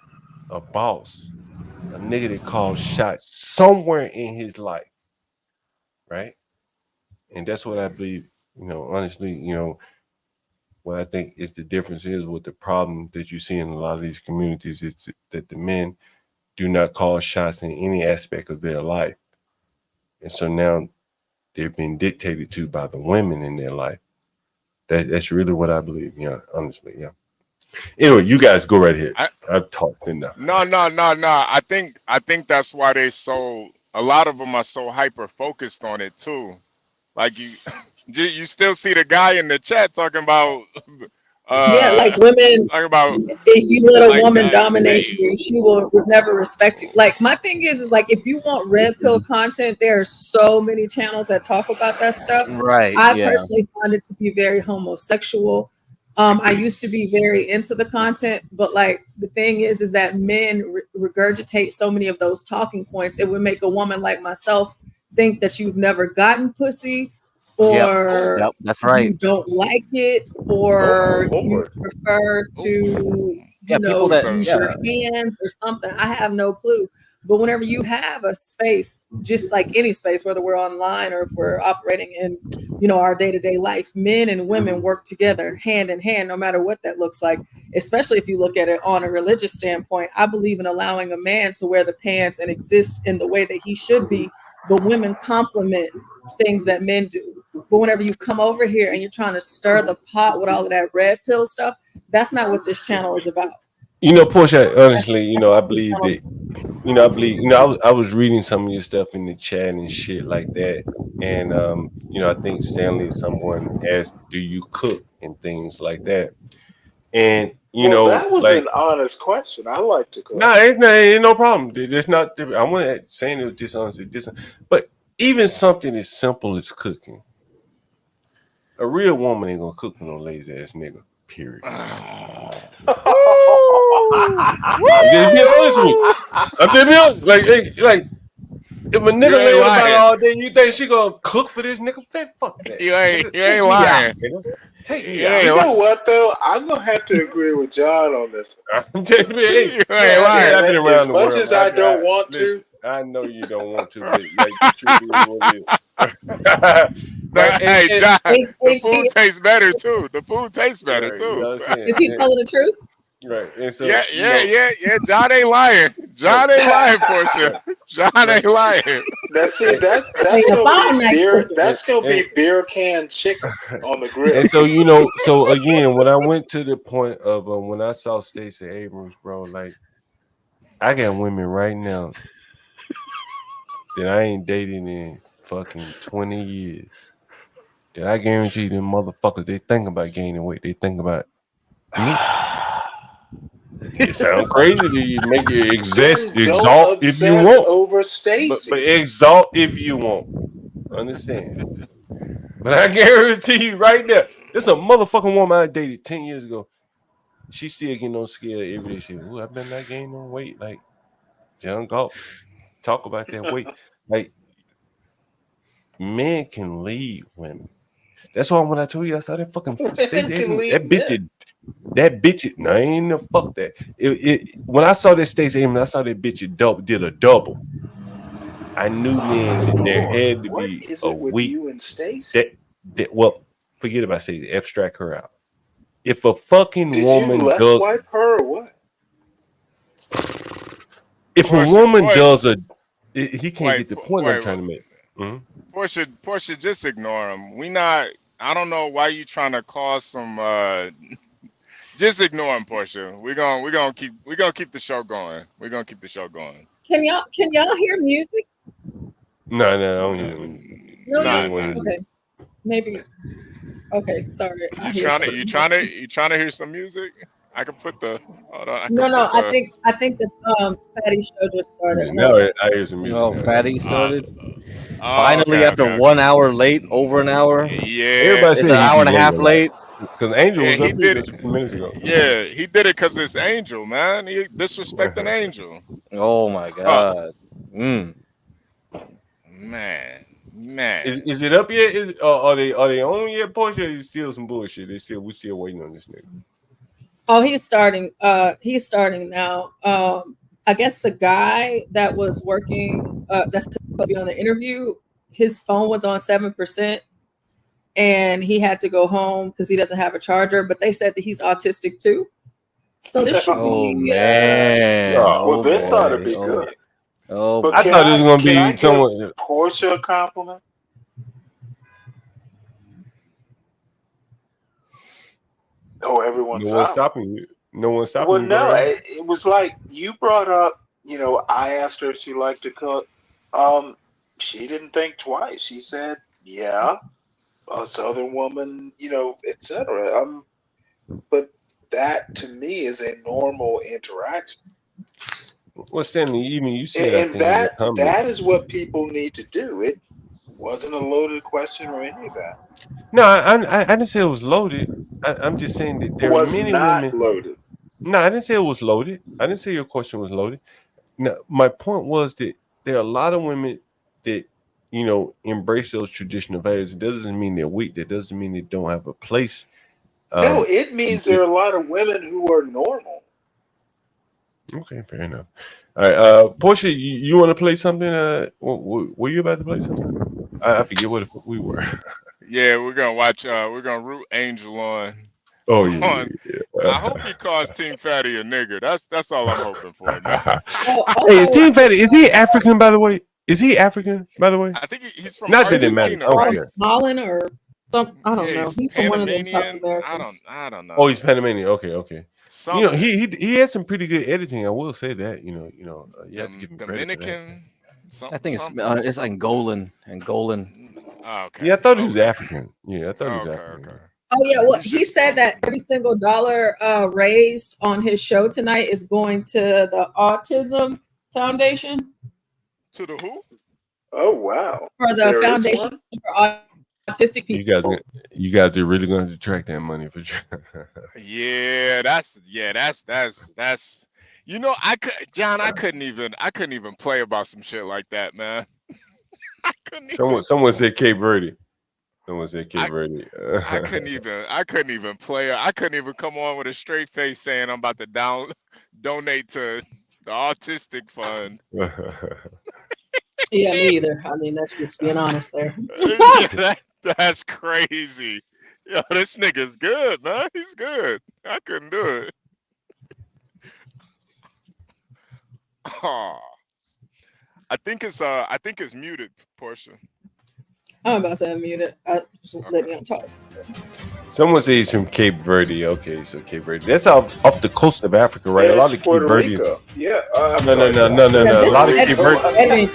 a boss, a nigga that calls shots somewhere in his life, right? And that's what I believe, honestly, what I think is the difference is with the problem that you see in a lot of these communities is that the men do not call shots in any aspect of their life. And so now they're being dictated to by the women in their life. That's really what I believe, honestly, yeah. Anyway, you guys go right here. I've talked enough. No. I think that's why a lot of them are so hyper focused on it too. Like you still see the guy in the chat talking about Yeah, like women, talking about if you let a like woman dominate you, she will never respect you. Like my thing is like if you want red pill content, there are so many channels that talk about that stuff. Right. I Yeah. personally find it to be very homosexual. I used to be very into the content, but like the thing is that men regurgitate so many of those talking points. It would make a woman like myself think that you've never gotten pussy, or Yep. That's right. you don't like it, or you prefer to, Yeah, people that use your hands or something. I have no clue. But whenever you have a space, just like any space, whether we're online or if we're operating in, our day-to-day life, men and women work together hand in hand, no matter what that looks like. Especially if you look at it on a religious standpoint, I believe in allowing a man to wear the pants and exist in the way that he should be, but women complement things that men do. But whenever you come over here and you're trying to stir the pot with all of that red pill stuff, that's not what this channel is about. Portia, honestly, I believe that, I was reading some of your stuff in the chat and shit like that. And, I think Stanley, someone asked, do you cook and things like that? And, that was like, an honest question. I like to cook. no, ain't no problem. It's not, I'm not saying it was dishonest, but even something as simple as cooking, a real woman ain't gonna cook for no lazy ass nigga. Period. I'm just being honest with you. I'm just being honest. Like, if a nigga laying about all day, you think she gonna cook for this nigga? Fuck that. You ain't Take me lying. out, nigga. Take me You out. You know what though? I'm gonna have to agree with John on this one. I'm just being, You ain't lying. I've been around As the much world. as I don't want listen, to, I know you don't want to, but like the truth is what it is. No, Right? hey John, the food HB, tastes better too. The food tastes better Right, you too. know what I'm saying? is he telling the truth? Right. And so, Yeah. John ain't lying. John ain't lying, Portia. John ain't lying. that's That's gonna be beer. That's gonna be beer can chicken on the grill. And so, so again, when I went to the point of when I saw Stacey Abrams, bro, like I got women right now that I ain't dating in fucking 20 years. That I guarantee you, them motherfuckers, they think about gaining weight. They think about me. It sounds crazy to you. Make you Don't exalt if you obsess want, over but Stacy. exalt if you want. Understand? But I guarantee you right now, this a motherfucking woman I dated 10 years ago. She still getting on scale every day. She, ooh, I've been not gaining on weight. Like John Galt, talk about that weight. Like men can lead women. That's why when I told you I saw that fucking Stacey Abrams, that bitch, no, ain't no fuck that. When I saw that Stacey Abrams, I saw that bitch did a double. I knew then that there had to What be is a it with week you and Stacy? well, forget about Stacey, abstract her out. If a fucking Did woman you left does, swipe her or what? if a woman does he can't get the point I'm trying to make. Mm-hmm. Portia, just ignore him. I don't know why you trying to cause some Just ignore him, Portia. We're gonna keep the show going. We're gonna keep the show going. Can y'all hear music? No, I don't hear him. No, Nah, no. Okay, maybe. Okay, sorry. I hear something. You trying to hear some music? I can put the. Hold on. I can No. put the. I think the Fatty show just started. Now Hold on. I hear some music. Oh, Now. Fatty started. Oh, Finally, okay, after okay, 1 okay. hour late, over an hour. Yeah. Everybody It's said an he'd hour be and a late half a lot. late. Because Angel Yeah, was he up here did just it. a few minutes ago. Yeah, he did it because it's Angel, man. He disrespecting Angel. Oh my God. Man. Is it up yet? Are they on yet, Portia? Or is still some bullshit? We still waiting on this nigga. Oh, he's starting. He's starting now. I guess the guy that was working, that's supposed to be on the interview, his phone was on 7%, and he had to go home because he doesn't have a charger. But they said that he's autistic too. So this should Oh be. man. Well, this ought to boy. be good. Oh, But I thought it was gonna can I be someone. give Portia a compliment? Oh, everyone's No one's silent. stopping you. No one's stopping Well, you. Go no, ahead. it was like you brought up, I asked her if she liked to cook. She didn't think twice. She said, yeah, a Southern woman, etc. But that to me is a normal interaction. Well, Stanley, even you said, I And think in the comments. that is what people need to do. It wasn't a loaded question or any of that. No, I didn't say it was loaded. I'm just saying that It there are was many not women. loaded. No, I didn't say it was loaded. I didn't say your question was loaded. No, my point was that there are a lot of women that embrace those traditional values. It doesn't mean they're weak. That doesn't mean they don't have a place. No, it means there It's- are a lot of women who are normal. okay, fair enough. All right, Portia, you want to play something? Were you about to play something? I forget what we were. Yeah, we're gonna watch. We're gonna root Angel on. Oh yeah. I hope he calls TeamFatty a nigger. That's all I'm hoping for, man. Hey, is TeamFatty? Is he African, by the way? Is he African, by the way? I think he's from Not that it matters. Argentina, right? Malin or some, I don't Yeah, know. he's He's from one of them South Panamanian. Americans. I don't know. Oh, he's Panamanian. Okay. Something. He has some pretty good editing. I will say that. You have to give him credit for that. Dominican. I think it's Angolan. Oh, okay. Yeah, I thought he was African. Yeah, I thought he was African. Okay. Oh yeah, well he said that every single dollar raised on his show tonight is going to the Autism Foundation. To the who? Oh wow! For the foundation for autistic people. You guys are really going to track that money for sure. Yeah, that's. I couldn't even play about some shit like that, man. I couldn't even. Someone said Cape Verde. Someone said Cape Verde. I couldn't even play. I couldn't even come on with a straight face saying I'm about to donate to the autistic fund. Yeah, me either. I mean, that's just being honest there. That's crazy. Yo, this nigga's good, man. He's good. I couldn't do it. Oh, I think it's muted, Portia. I'm about to unmute it. Just let me talk. Someone says he's from Cape Verde. Okay, so Cape Verde. That's off the coast of Africa, right? Yeah, a lot it's of Puerto Cape Verde. Rico. Yeah. No. A lot of Cape Verde.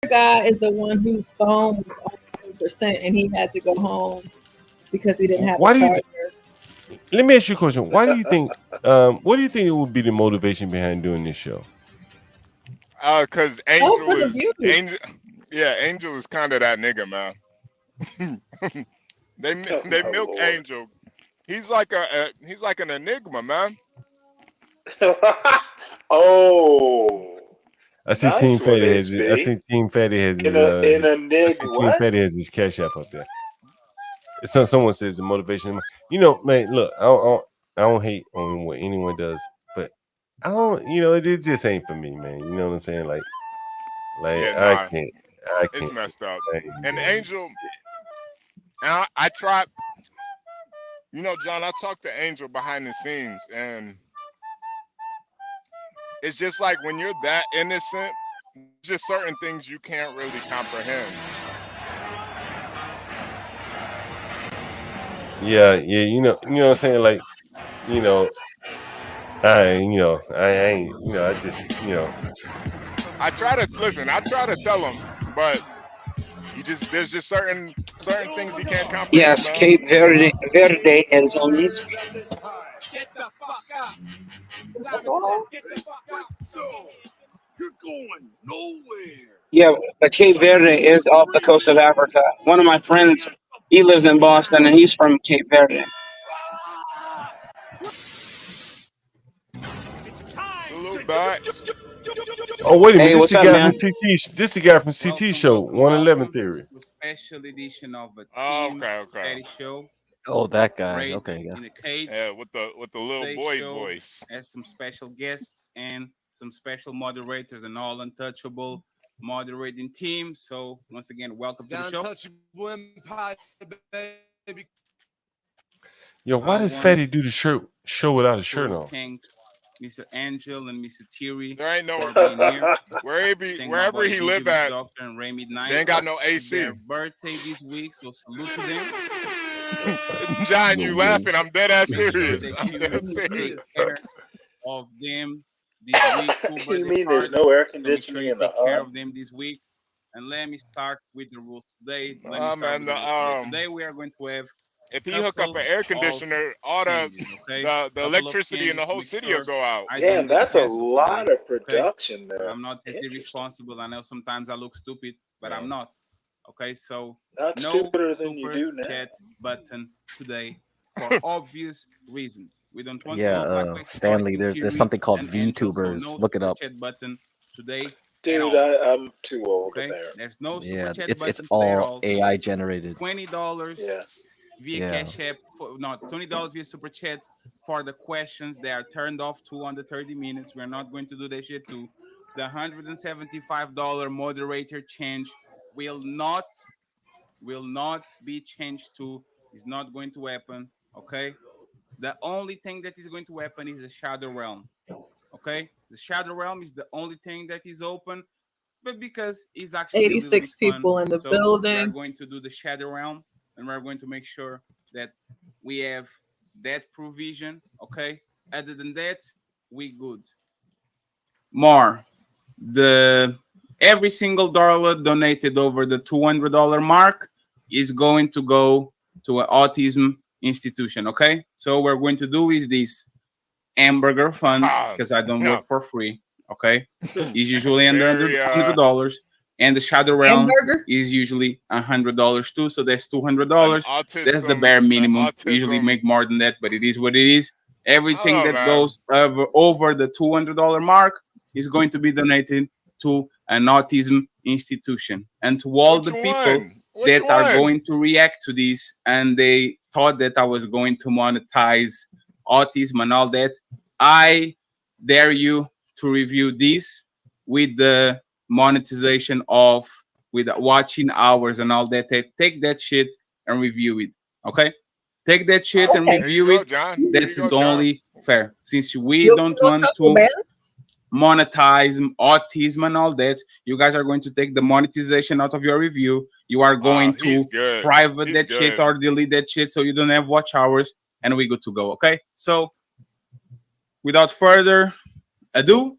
guy is the one whose phone was on 100% and he had to go home because he didn't have a charger. Let me ask you a question. Why do you think? What do you think it would be the motivation behind doing this show? Cause Angel is Angel. Yeah, Angel is kind of that nigga, man. they milk Angel. He's like he's like an enigma, man. Oh, I see nice TeamFatty one, has it. I HB. see TeamFatty has his. In a nig what? TeamFatty has his cash app up there. Someone says the motivation. You know, man. Look, I don't hate on what anyone does, but I don't. You know, it just ain't for me, man. You know what I'm saying? Like Yeah, I nah, can't. it's messed up. And Angel, and I tried. You know, John, I talked to Angel behind the scenes, and it's just like when you're that innocent, just certain things you can't really comprehend. Yeah, you know what I'm saying? Like, you know, I ain't, I just, I try to listen. I try to tell him, but there's just certain things he can't comprehend. Yes, man. Cape Verde and zombies. You're going nowhere. Yeah, but Cape Verde is off the coast of Africa. One of my friends, he lives in Boston and he's from Cape Verde. Salute back. Oh, wait a minute. Hey, This what's the up, guy man? from CT. This the guy from CT show, 111 Theory. Special edition of a okay. show. Oh, that guy. Rage Okay, yeah. in a cage. Yeah, with the little Today's boy show voice. has some special guests and some special moderators, and all untouchable moderating team. So once again, welcome to the show. Untouchable Empire, baby. Yo, why does Fatty do the show without a shirt on? Thank Mr. Angel and Mr. Thierry. There ain't no for being here. wherever he live at. Doctor and Remy Knight. They ain't got no AC. It's their birthday this week, so salute to them. John, you laughing? I'm dead ass serious. Make I'm sure dead you serious. take care of them this week. You mean there's no air conditioning in the take care hut? of them this week. And let me start with the rules today. Today we are going to have. If he hook up an air conditioner, all the electricity in the whole city will go out. Damn, that's a lot of production there. I'm not as irresponsible. I know sometimes I look stupid, but I'm not. Okay, so not stupider than you do now. Chat button today for obvious reasons. We don't want to look like Stanley, there's something called VTubers. Look it up. Chat button today. Dude, I'm too old there. There's no super chat it's button all AI generated. $20 via Yeah. Cash App, $20 via Super Chat for the questions. They are turned off to under 30 minutes. We're not going to do that shit too. The $175 moderator change will not be changed to. Is not going to happen. Okay. The only thing that is going to happen is the Shadow Realm. Okay, the Shadow Realm is the only thing that is open, but because it's actually 86 people in the building. We're going to do the Shadow Realm, and we're going to make sure that we have that provision. Okay. Other than that, we good. More, every single dollar donated over the $200 mark is going to go to an autism institution. Okay, so what we're going to do is this hamburger fund, because I don't work for free. Okay, is usually under $100, and the Shadow Realm is usually $100 too. So that's $200. That's the bare minimum. We usually make more than that, but it is what it is. Everything that goes over the $200 mark is going to be donated to an autism institution, and to all the people that are going to react to this, and they thought that I was going to monetize autism and all that. I dare you to review this with the monetization with watching hours and all that. Take that shit and review it. Okay? Take that shit and review it. That is only fair. Since we don't want to monetize autism and all that, you guys are going to take the monetization out of your review. You are going to private that shit or delete that shit so you don't have watch hours, and we good to go. Okay? So without further ado,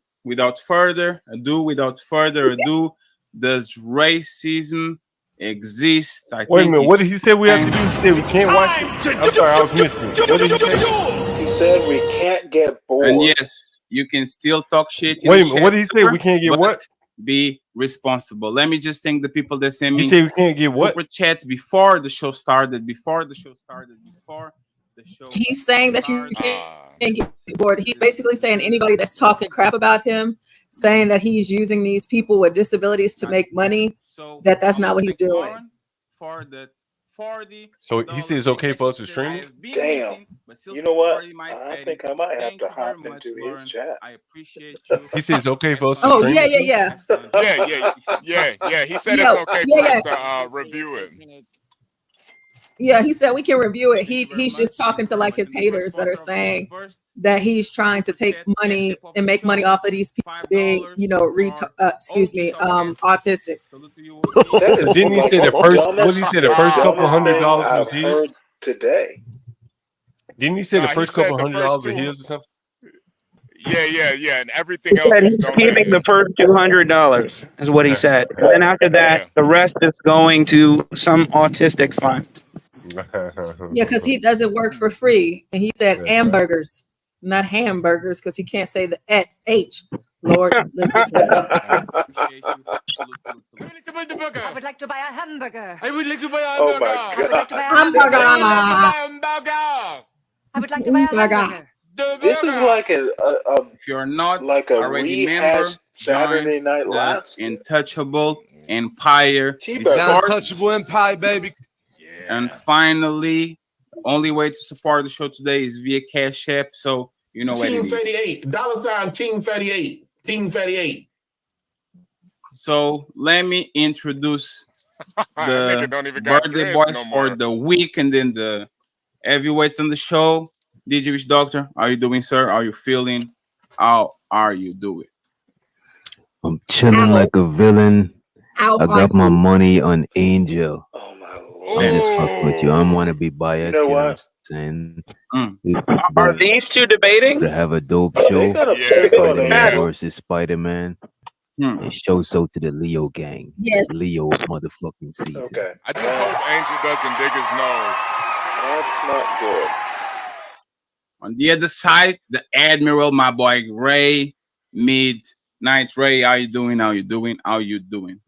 Does racism exist? Wait a minute. What did he say we have to do? He said we can't watch it. I'm sorry, I was missing it. What did he say? He said we can't get bored. And yes, you can still talk shit. Wait a minute. What did he say? We can't get what? Be responsible. Let me just thank the people that sent me. He said we can't get what? Super chats before the show started. He's saying that you can't get bored. He's basically saying anybody that's talking crap about him, saying that he's using these people with disabilities to make money, that's not what he's doing. So he says it's okay for us to stream it? Damn. You know what? I think I might have to hop into his chat. I appreciate you. He says it's okay for us to Oh, stream yeah. it? Yeah. He said it's okay for us to review it. Yeah, he said we can review it. He's just talking to like his haters that are saying that he's trying to take money and make money off of these people being, autistic. Didn't he say the first? What did he say? The first couple $100 was his today. Didn't he say the first couple $100 are his or something? Yeah, and everything He said he's keeping the first $200 is what he said, and then after that, the rest is going to some autistic fund. Yeah, because he doesn't work for free, and he said hamburgers, not hamburgers, because he can't say the H. Lord, I would like to buy a hamburger. Oh my God. I would like to buy a hamburger. This is like if you're not like a already member, Saturday Night Live. Untouchable Empire. It's Untouchable Empire, baby. And finally, only way to support the show today is via Cash App. So you know what it is. TeamFatty 8. $TeamFatty 8. TeamFatty 8. So let me introduce Nigga the don't even got birthday dreads boys no for more. the week, and then the heavyweights on the show. DJ Wish Doctor, how are you doing, sir? How are you feeling? How are you doing? I'm chilling like a villain. I got my money on Angel. Oh my Lord. I just fuck with you. I don't want to be biased. You know what I'm saying? Are these two debating? To have a dope show. Spider-Man versus Spider-Man. And show so to the Leo gang. Yes. Leo motherfucking season. Okay. I just hope Angel doesn't dig his nose. That's not good. On the other side, the Admiral, my boy Ray, Midnight Ray. How you doing? How you doing? How you doing?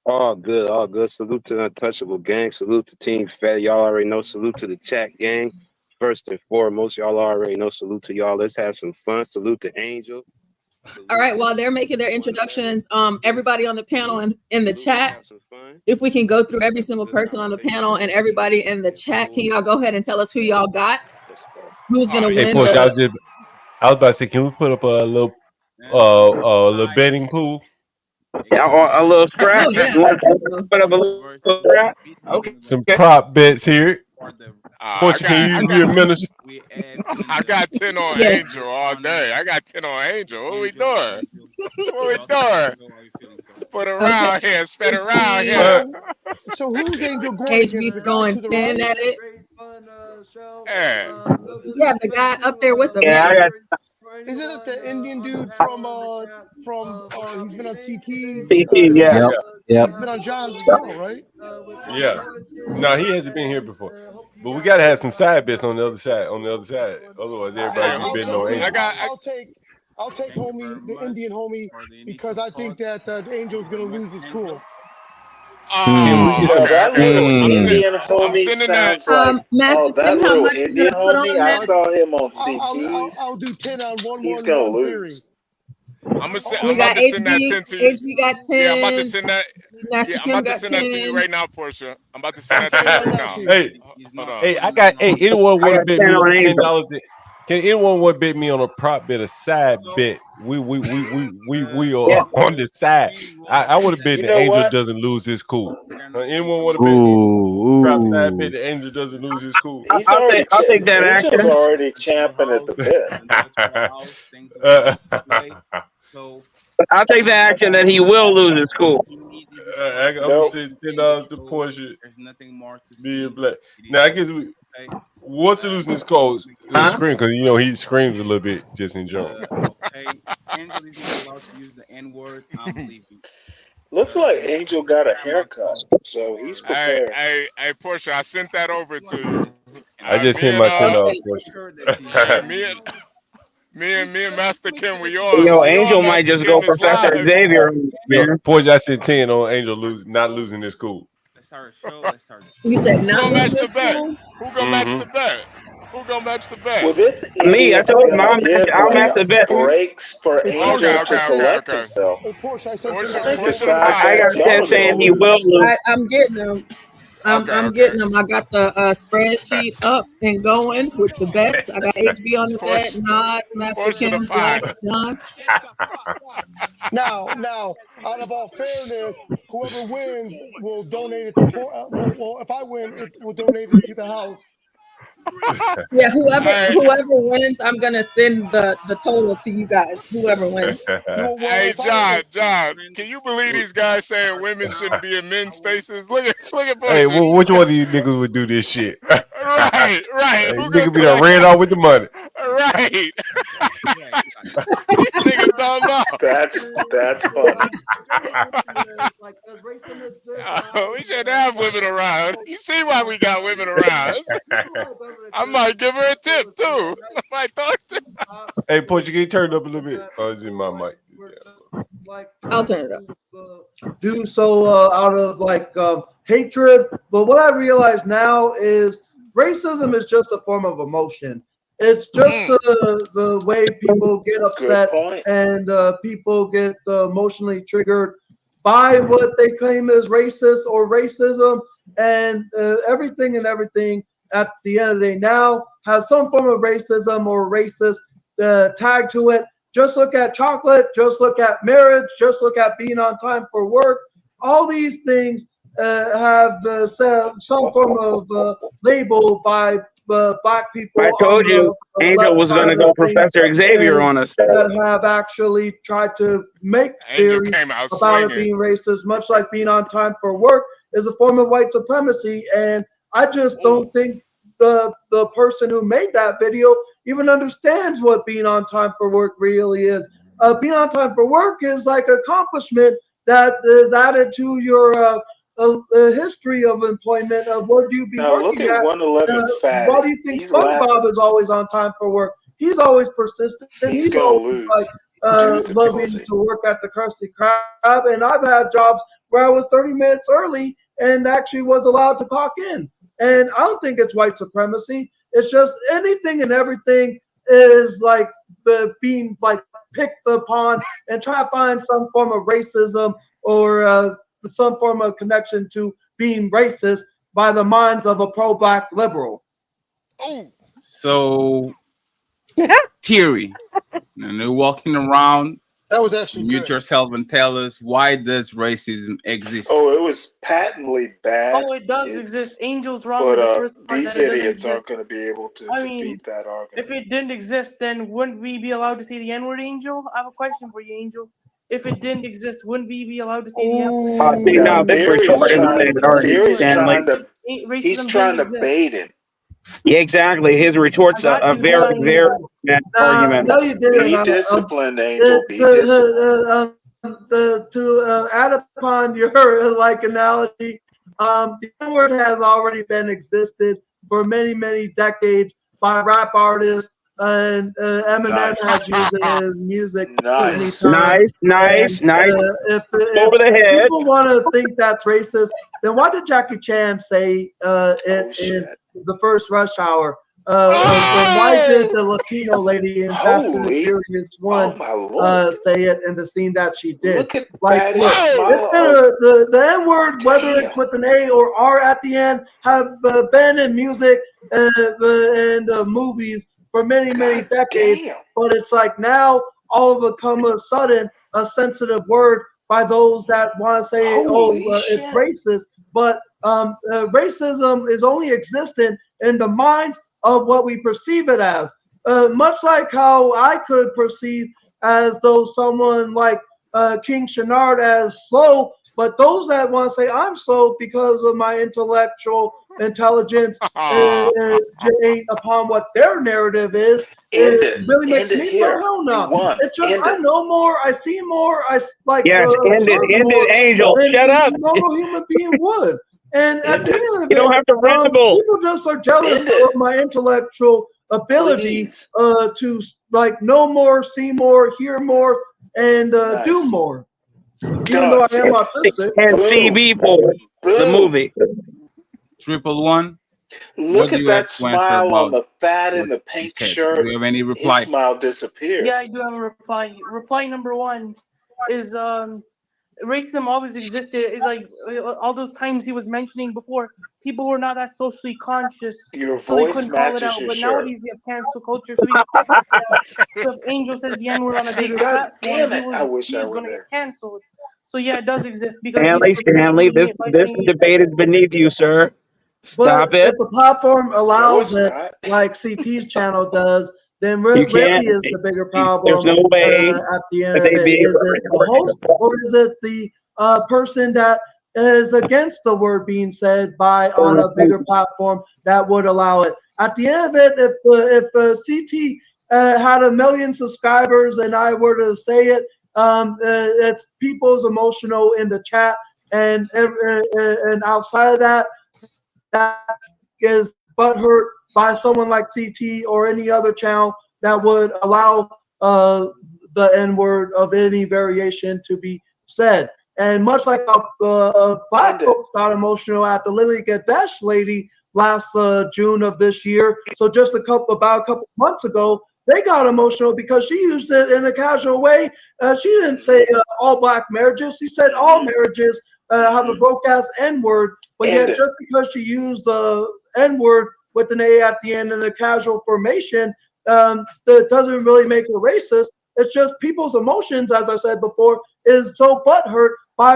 All good, all good. Salute to the Untouchable gang. Salute to TeamFatty. Y'all already know. Salute to the chat gang. First and foremost, y'all already know. Salute to y'all. Let's have some fun. Salute to Angel. All right, while they're making their introductions, everybody on the panel and in the chat, if we can go through every single person on the panel and everybody in the chat, can y'all go ahead and tell us who y'all got? Who's gonna win? Hey, Porsche, I was about to say, can we put up a little betting pool? Yeah, a little scratch. Oh, yeah. Put up a little scratch. Okay. Some prop bets here. Porsche, can you administer? I got 10 on Angel all day. I got 10 on Angel. What we doing? Put around here, spin around here. So who's Angel going HB's against? The guy going to the 10 right? at it. Yeah. Yeah, the guy up there with him. Isn't it the Indian dude from he's been on CT's? CT, yeah. Yep. He's been on John's as well, right? Yeah. No, he hasn't been here before. But we gotta have some side bets on the other side. Otherwise, everybody be betting on Angel. I'll take homie, the Indian homie, because I think that the Angel's gonna lose his cool. That little Indian homie sounds like Master that Kim, how little much you Indian gonna put on homie. I that? saw him on CTs. I'll do 10 on one. He's gonna lose. I'm We about got to send that 10 to you. HB got 10. Yeah, I'm about to send that. Master I'm Kim about to got send that to 10. you right now, Portia. I'm about to send that to you right now. Hey, Hold on. hey, anyone want to bet me $10? Can anyone want to bet me on a prop bet, a side bet? We are on the side. I would have bet the Angel doesn't lose his cool. Anyone want to bet me prop side bet the Angel doesn't lose his cool? I'll take that Angel's action. already champing at the bit. I'll take the action that he will lose his cool. I'm gonna send $10 to Porsche. Being black. Now I guess what's the losing his clothes? Scream, because he screams a little bit just in general. Angel is not allowed to use the N-word. I'm leaving. Looks like Angel got a haircut, so he's prepared. Hey, Portia, I sent that over to you. I just sent my $10 Hey, question. me and Master Kim, we on. Yo, We Angel on. might Master just Kim go is Professor live. Xavier. Yo, Portia, I said 10 on Angel not losing this cool. Let's start a show. Let's start. You said Who not gonna match losing the bet? school? Who gonna match the bet? Who gonna match the bet? Well, this Me, I idiot's told him gonna give I'll match like the bet. breaks for Angel to collect Okay. himself. Hey, Porsche, I sent Portia, $10 Portia for the Besides pot. I that, got y'all 10 are saying gonna he will lose. lose. I'm getting them. I'm getting them. I got the spreadsheet up and going with the bets. I got HB on the bet, Nas, Master Portia the Kim, pot. Black, John. Now, out of all fairness, whoever wins will donate it to poor. Well, if I win, it will donate it to the house. Yeah, whoever wins, I'm gonna send the total to you guys. Whoever wins. Hey, John, can you believe these guys saying women shouldn't be in men's spaces? Look at Hey, Portia. which one of you niggas would do this shit? Right. Hey, Who nigga gonna be done collect ran that? off with the money. Right. These niggas don't know. That's funny. We shouldn't have women around. You see why we got women around? I might give her a tip too. I might talk to her. Hey, Portia, can you turn it up a little bit? Oh, it's in my mic. I'll turn it up. Do so out of like hatred. But what I realize now is racism is just a form of emotion. It's just the way people get upset and people get emotionally triggered by what they claim is racist or racism, and everything at the end of the day now has some form of racism or racist tag to it. Just look at chocolate, just look at marriage, just look at being on time for work. All these things have some form of label by black people. I told you Angel was going to go Professor Xavier on us. That have actually tried to make theories about it being racist, much like being on time for work is a form of white supremacy. And I just don't think the person who made that video even understands what being on time for work really is. Being on time for work is like an accomplishment that is added to your history of employment of what you be now working look at 111 Fatty. Why do you think He's SpongeBob is always on time for work? He's always persistent. He's gonna lose. Loving to work at the Krusty Krab, and I've had jobs where I was 30 minutes early and actually was allowed to clock in. And I don't think it's white supremacy. It's just anything and everything is like being like picked upon and try to find some form of racism or some form of connection to being racist by the minds of a pro-black liberal. So, Thierry, and you're walking around. That was actually mute good. yourself and tell us, why does racism exist? Oh, it was patently bad. Oh, it does exist. Angel's wrong But with the first part these that it doesn't idiots exist. aren't going to be able to defeat that argument. If it didn't exist, then wouldn't we be allowed to see the N-word, Angel? I have a question for you, Angel. If it didn't exist, wouldn't we be allowed to see the N-word? See, now this He's trying to bait him. Yeah, exactly. His retorts are very, very bad argument. No, you didn't. Be disciplined, Angel. Be disciplined. To add upon your like analogy, the N-word has already been existed for many, many decades by rap artists, and Eminem has used it in his music. Nice. If Over the head. people want to think that's racist, then why did Jackie Chan say in the first Rush Hour? Why did the Latino lady in Fast and the Furious 1 say it in the scene that she did? Like, the N-word, whether it's with an A or R at the end, have been in music and movies for many, many decades. But it's like now, all of a sudden, a sensitive word by those that want to say, it's racist. But racism is only existent in the minds of what we perceive it as. Much like how I could perceive as though someone like King Shenard as slow, but those that want to say I'm slow because of my intellectual intelligence upon what their narrative is, it really makes me no, hell no. It's just I know more, I see more, I like Yes, end it, Angel. Shut up. a normal human being would. And at the end of You don't have to ramble. people just are jealous of my intellectual ability to like know more, see more, hear more, and do more. Even though I am autistic. And CB for the movie. 111. Look at that smile on the fat in the pink shirt. Do you have any reply? His smile disappeared. Yeah, I do have a reply. Reply number 1 is racism always existed. Is like all those times he was mentioning before, people were not that socially conscious, Your so they voice couldn't call it matches out. your But shirt. nowadays we have cancel culture, so we can call it out. So if Angel says the N-word on a bigger platform, he's going to get canceled. So yeah, it does exist because Stanley, this debate is beneath you, sir. Stop it. If the platform allows it, like CT's channel does, then really is the bigger problem. There's no way at the end of it. Is it the host or is it the person that is against the word being said on a bigger platform that would allow it? At the end of it, if CT had 1 million subscribers and I were to say it, it's people's emotional in the chat and outside of that is butthurt by someone like CT or any other channel that would allow the N-word of any variation to be said. And much like black folks got emotional at the Lily Gadesh lady last June of this year, so just about a couple months ago, they got emotional because she used it in a casual way. She didn't say all black marriages. She said all marriages have a broke-ass N-word, but yet just because she used the N-word with an A at the end in a casual formation, that doesn't really make her racist. It's just people's emotions, as I said before, is so butthurt by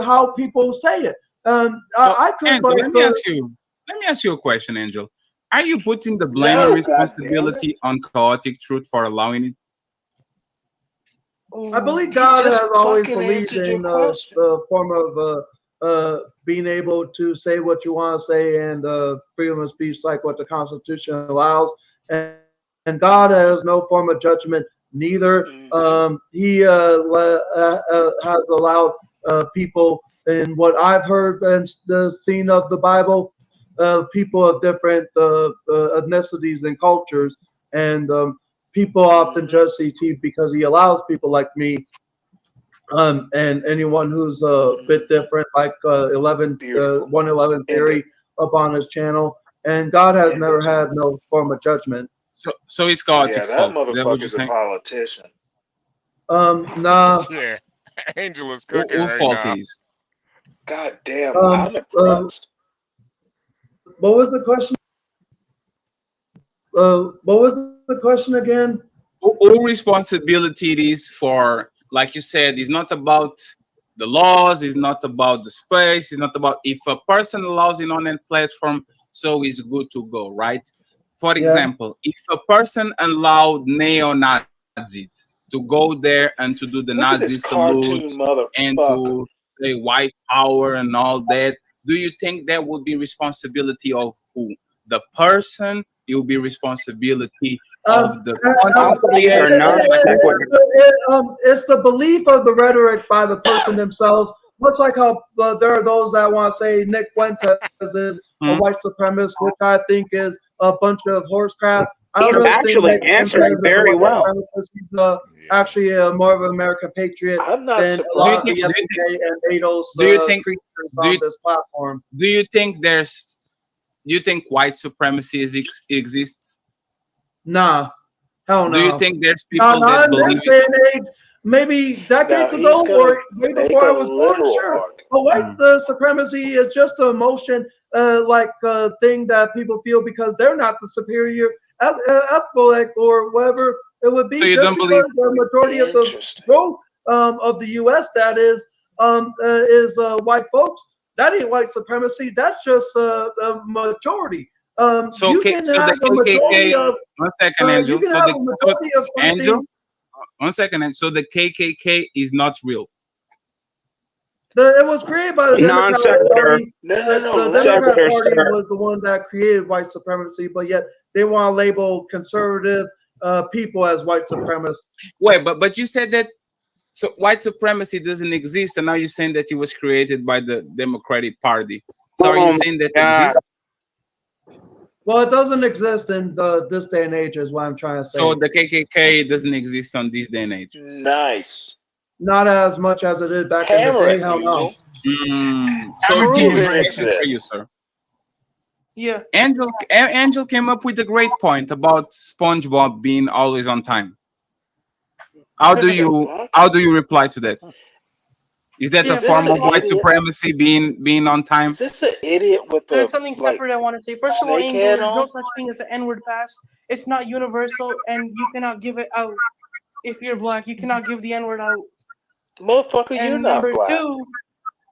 how people say it. I could Angel, let me ask you a question, Angel. Are you putting the blame and responsibility on Chaotic Truth for allowing it? I believe God has always believed in the form of being able to say what you want to say and freedom of speech, like what the Constitution allows. And God has no form of judgment. Neither He has allowed people, in what I've heard and seen of the Bible, people of different ethnicities and cultures, and people often judge CT because he allows people like me and anyone who's a bit different, like 111 Theory up on his channel. And God has never had no form of judgment. So it's God's fault. That motherfucker's a politician. Nah. Yeah, Angel is cooking Who right fault now. is? God damn, I'm impressed. What was the question? What was the question again? All responsibility it is for, like you said, it's not about the laws, it's not about the space, it's not about if a person allows it on a platform, so it's good to go, right? For example, if a person allowed neo-Nazis to go there and to do the Nazi salute and to say white power and all that, do you think that would be responsibility of who? The person? It will be responsibility of the it's the belief of the rhetoric by the person themselves. Much like how there are those that want to say Nick Fuentes is a white supremacist, which I think is a bunch of horse crap. I don't He's really actually think Nick answering Fuentes very is a white well. supremacist. He's actually more of an American patriot than a lot of the FBA and ADOS creatures on this platform. Do you think white supremacy exists? Nah, hell no. Do you think there's people that believe day and age? Maybe decades ago, or way before I was born, sure. But white supremacy is just an emotion, thing that people feel because they're not the superior ethnic or whatever it would be. So you just don't because believe the majority of the growth of the U.S. that is white folks. That ain't white supremacy. That's just a majority. So you the can have a majority KKK. of, One second, Angel. you can have a majority of something. Angel. 1 second. So the KKK is not real. It was created by the Non Democrat sequitur. Party. The Democrat Party was the one that created white supremacy, but yet they want to label conservative people as white supremacists. Wait, but you said that so white supremacy doesn't exist, and now you're saying that it was created by the Democratic Party. So are you saying that it exists? Well, it doesn't exist in this day and age, is what I'm trying to say. So the KKK doesn't exist on this day and age. Nice. Not as much as it did back in the day. Hell no. So Everything it's exists. for you, sir. Yeah. Angel came up with a great point about SpongeBob being always on time. How do you reply to that? Is that a form of white supremacy being on time? Is this an idiot with the There's something separate I want to say. First of all, snake Angel, head there's no on? such thing as an N-word pass. It's not universal, and you cannot give it out. If you're black, you cannot give the N-word out. Motherfucker, you're And not number black. two,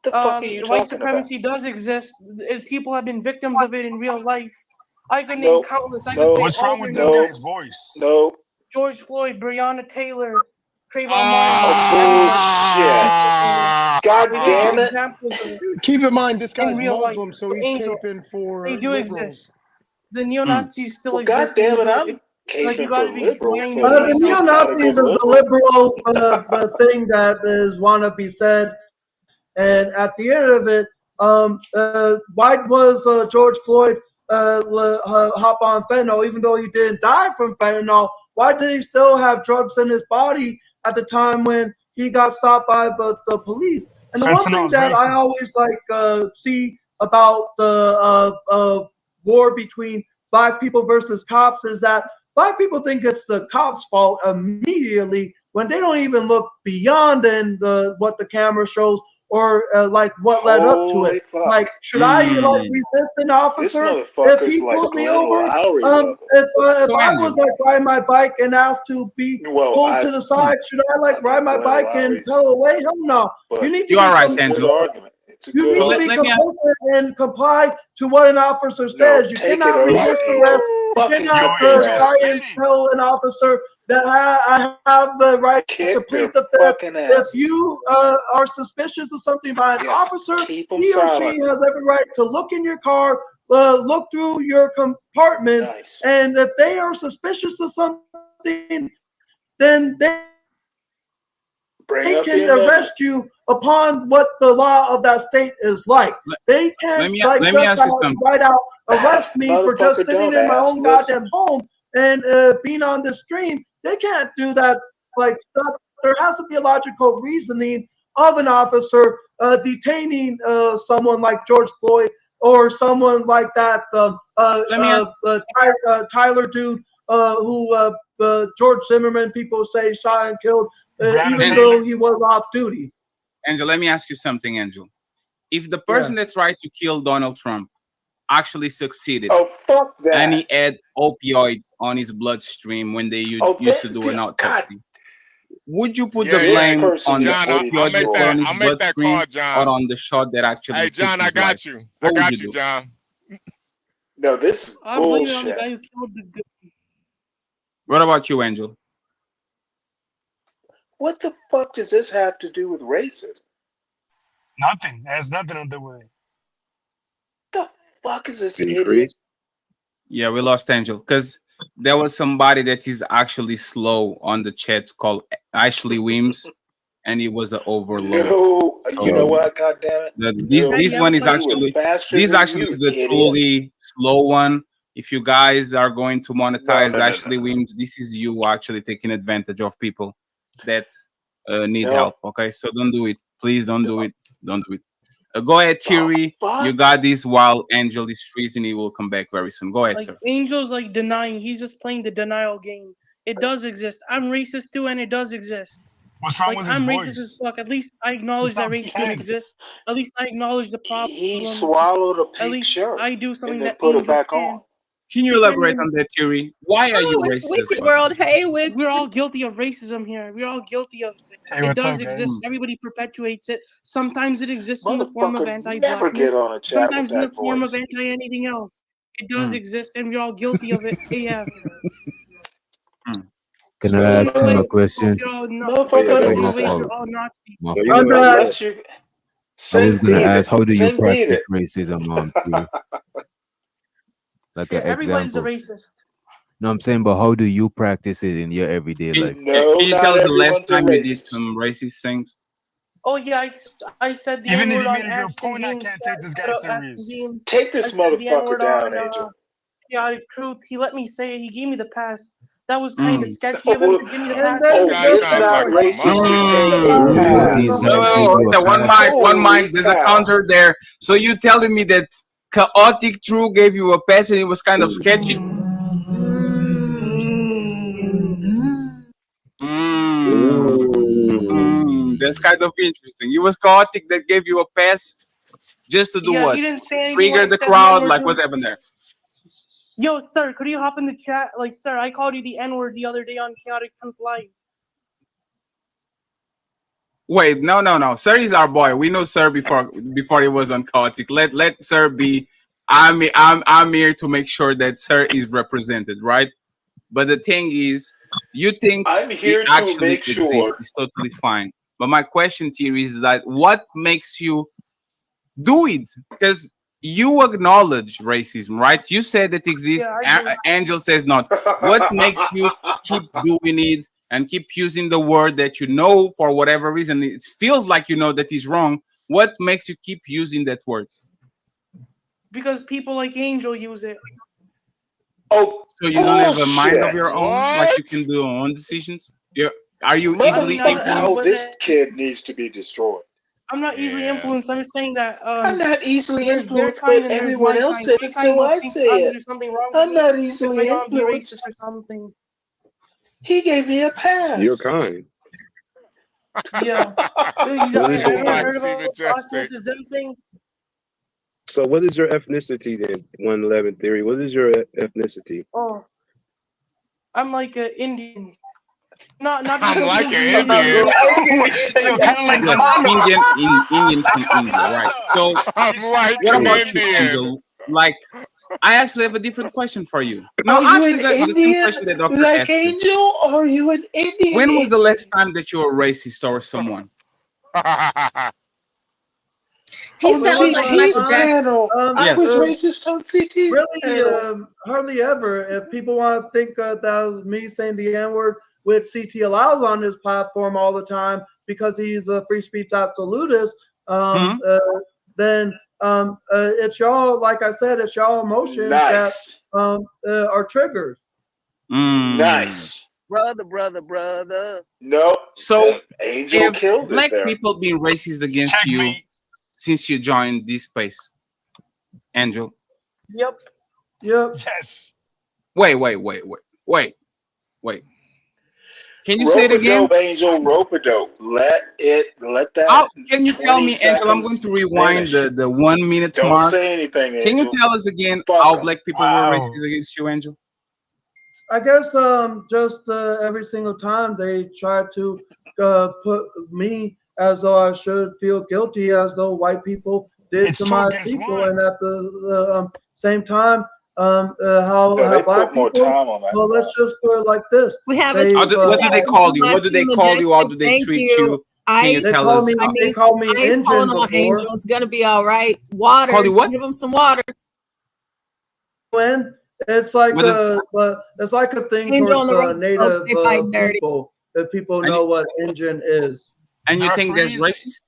The fuck are you white talking supremacy does exist. People have been victims of it in real life. I could name Nope. countless. I Nope. could say What's all wrong with their this names. guy's voice? Nope. George Floyd, Breonna Taylor, Trayvon Bullshit. God damn it. Examples of it Keep in mind, this in guy's real life. Muslim, so he's Angel, caping for they do liberals. exist. The neo-Nazis still Well, exist. God damn it, Angel. I'm Like you caping gotta for be liberals, flying but The he's just not a neo-Nazis is good the liberal. liberal thing that is want to be said. And at the end of it, why was George Floyd hop on fentanyl, even though he didn't die from fentanyl? Why did he still have drugs in his body at the time when he got stopped by the police? And the one thing Fentanyl's that I racist. always see about the war between black people versus cops is that black people think it's the cops' fault immediately when they don't even look beyond what the camera shows or like what led up to Holy it. fuck. Like, should I resist an This officer if motherfucker's he like pulled me Glenn over? Lowry If level. if So, I Angel. was like riding my bike and asked to be pulled to the side, should I like ride my Glenn bike and Lowry's, pedal away? Hell no. but You need to You be are right, it's a good Angel. argument. It's a you good need to argument. be Let me ask. compulsive and comply to what an officer says. You Take it cannot over, resist Angel. arrest. You Fucking cannot kick their try asses. and tell an officer that I have the right to Kick plead their the fifth. fucking If asses. you are suspicious of something by an Yes. officer, Keep them he or she silent. has every right to look in your car, look through your compartment, Nice. and if they are suspicious of something, then Bring they up can the amendment. arrest you upon what the law of that state is like. They can't Let me just ask you something. right out arrest me for just Motherfucker, sitting don't in my ask. own Listen. goddamn home and being on the stream. They can't do that like stuff. There has to be a logical reasoning of an officer detaining someone like George Floyd or someone like that Let me ask. Tyler dude who George Zimmerman people say shot and killed even though he was off duty. Angel, let me ask you something, Angel. If the person that tried to kill Donald Trump actually succeeded, fuck that. and he had opioids on his bloodstream when they used to do an autopsy, would you put the blame on the opioid that were on his bloodstream or on the shot that actually Hey, John, took I his got life? you. I What would got you you, do? John. No, this is I blame it on the bullshit. guy who killed the good. What about you, Angel? What the fuck does this have to do with racism? Nothing. It has nothing to do with it. The fuck is this Did he idiot? freeze? Yeah, we lost Angel because there was somebody that is actually slow on the chat called Ashley Weems, and he was an overload. No, you know what? God damn it! This one is He was actually faster this than actually you, is the idiot. truly slow one. If you guys are going to monetize No. Ashley Weems, this is you actually taking advantage of people that need No. help. Okay, so don't do it. Please don't do it. Don't do it. Go ahead, Thierry. You got this while Angel is freezing. He will come back very soon. Go ahead, Like sir. Angel's like denying. He's just playing the denial game. It does exist. I'm racist too, and it does exist. What's wrong Like with his I'm voice? racist as fuck. At least I acknowledge that sounds racism 10. exists. At least I acknowledge the problem. He swallowed a At pink least shirt I do something and then that put it Angel back can. on. Can you elaborate on that, Thierry? Why are you Oh, it's racist as Wicked fuck? World. Hey, Wicked. We're all guilty of racism here. We're all guilty of it. Hey, It what's does up, guys? exist. Everybody perpetuates it. Sometimes it exists in the form of Motherfucker, never anti-blackness. get on a chat with Sometimes in the that form of voice. anti-anything else. It does exist, and we're all guilty of it. AF. Can So, I ask him a question? You're all Motherfucker, Okay, in my a way, fault. you're all Nazi. My No, you fault. go ahead. unless you was gonna ask, how do you Sin beat practice it. racism? Like an Everybody's a example. racist. No, I'm saying, but how do you practice it in your everyday life? No, Can you not tell us the last everyone's a time you did racist. some racist things? Oh yeah, I said the Even N if word you on made a good Ashton point, I James. can't take this guy serious. James. Take I this said the N motherfucker word down, on Angel. Chaotic Truth. He let me say it. He gave me the pass. That was kind of sketchy of him Oh, to give me the And pass. oh, that's it's not like, racist to take a These pass. guys give you a One pass. mic, one Holy mic. There's a cow. counter there. So you telling me that Chaotic True gave you a pass and it was kind of sketchy? That's kind of interesting. It was Chaotic that gave you a pass just to do Yeah, what? he didn't say anything. Trigger When I the said crowd? N-word Like to what him. happened there? Yo, sir, could you hop in the chat? Like, sir, I called you the N-word the other day on Chaotic Truth Live. Wait, no. Sir is our boy. We know Sir before he was on Chaotic. Let Sir be. I'm here to make sure that Sir is represented, right? But the thing is, you think I'm it here to actually make exists. sure. It's totally fine. But my question to you is that what makes you do it? Because you acknowledge racism, right? You said it exists. Yeah, I do. Angel says not. What makes you keep doing it and keep using the word that you know for whatever reason? It feels like you know that is wrong. What makes you keep using that word? Because people like Angel use it. Oh, so you don't have a mind of bullshit. your own, like you can do your own decisions? Are you easily influenced? Oh, this kid needs to be destroyed. I'm not easily influenced. I'm just saying that I'm not easily there's their influenced, kind but and there's everyone my else kind. says My it, kind so will I think say it. there's something wrong with I'm me. not They easily think I'm be influenced. racist or something. He gave me a pass. You're kind. Yeah. What is Have you your heard about us versus them thing? So what is your ethnicity then? 111 theory. What is your ethnicity? Oh, I'm like an Indian. Not I'm because like of an Indian. Indian. Yes, Indian from India, right? So I'm like what an about you, Indian. Angel? Like, I actually have a different question for you. No, Are you actually, an the same Indian question that Doctor like asked you. Angel, or are you an Indian? When was the last time that you were racist towards someone? He On sounds like Michael CT's Jackson. panel. I Yes. was racist on CT's Really, panel. hardly ever. If people want to think that was me saying the N-word, which CT allows on his platform all the time because he's a free speech absolutist, then it's y'all, like I said, it's y'all emotions that are triggered. Nice. Brother. Nope. So, Angel if killed black it there. people being racist against you since you joined this space, Angel. Yep. Yes. Wait. Can you say it again? Rope-a-dope, Angel, rope-a-dope. Let that. Can you tell me, Angel? I'm going to rewind the 1 minute Don't mark. say anything, Angel. Can you tell us again how black people were racist against you, Angel? I guess just every single time they try to put me as though I should feel guilty, as though white people did to my people, and at the same time, how they black put more people. time on that. Well, let's just put it like this: We have what do they call you? What do they call you? How do they Thank treat you. you? Can you tell us? They call me Ice, engine hold on, before. Angel. It's gonna be all right. Water. Call you what? Give him some water. When it's like it's like a thing Angel on the towards ropes, native folks. They fight dirty. people, that people know what engine is. And you think that's racist?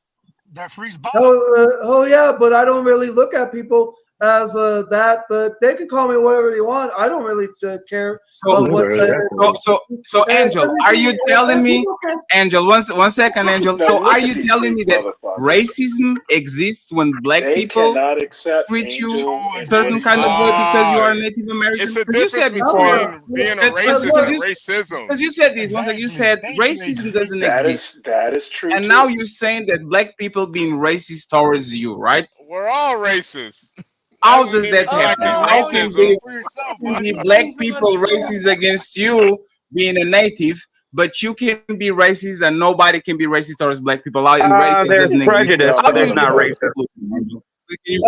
That freeze bomb. Oh yeah, but I don't really look at people as that. They can call me whatever they want. I don't really care. So Angel, are you telling me, Angel? One second, Angel. So are you telling me that racism exists when black people treat you a certain kind of way because you are a Native American? It's a Because you said difference before, between being a racist and racism. because you said this. One second, you said racism doesn't exist. That is true. And now you're saying that black people being racist towards you, right? We're all racist. How does that happen? How can be black people racist against you being a native, but you can be racist and nobody can be racist towards black people? There's prejudice, but there's not racism. Can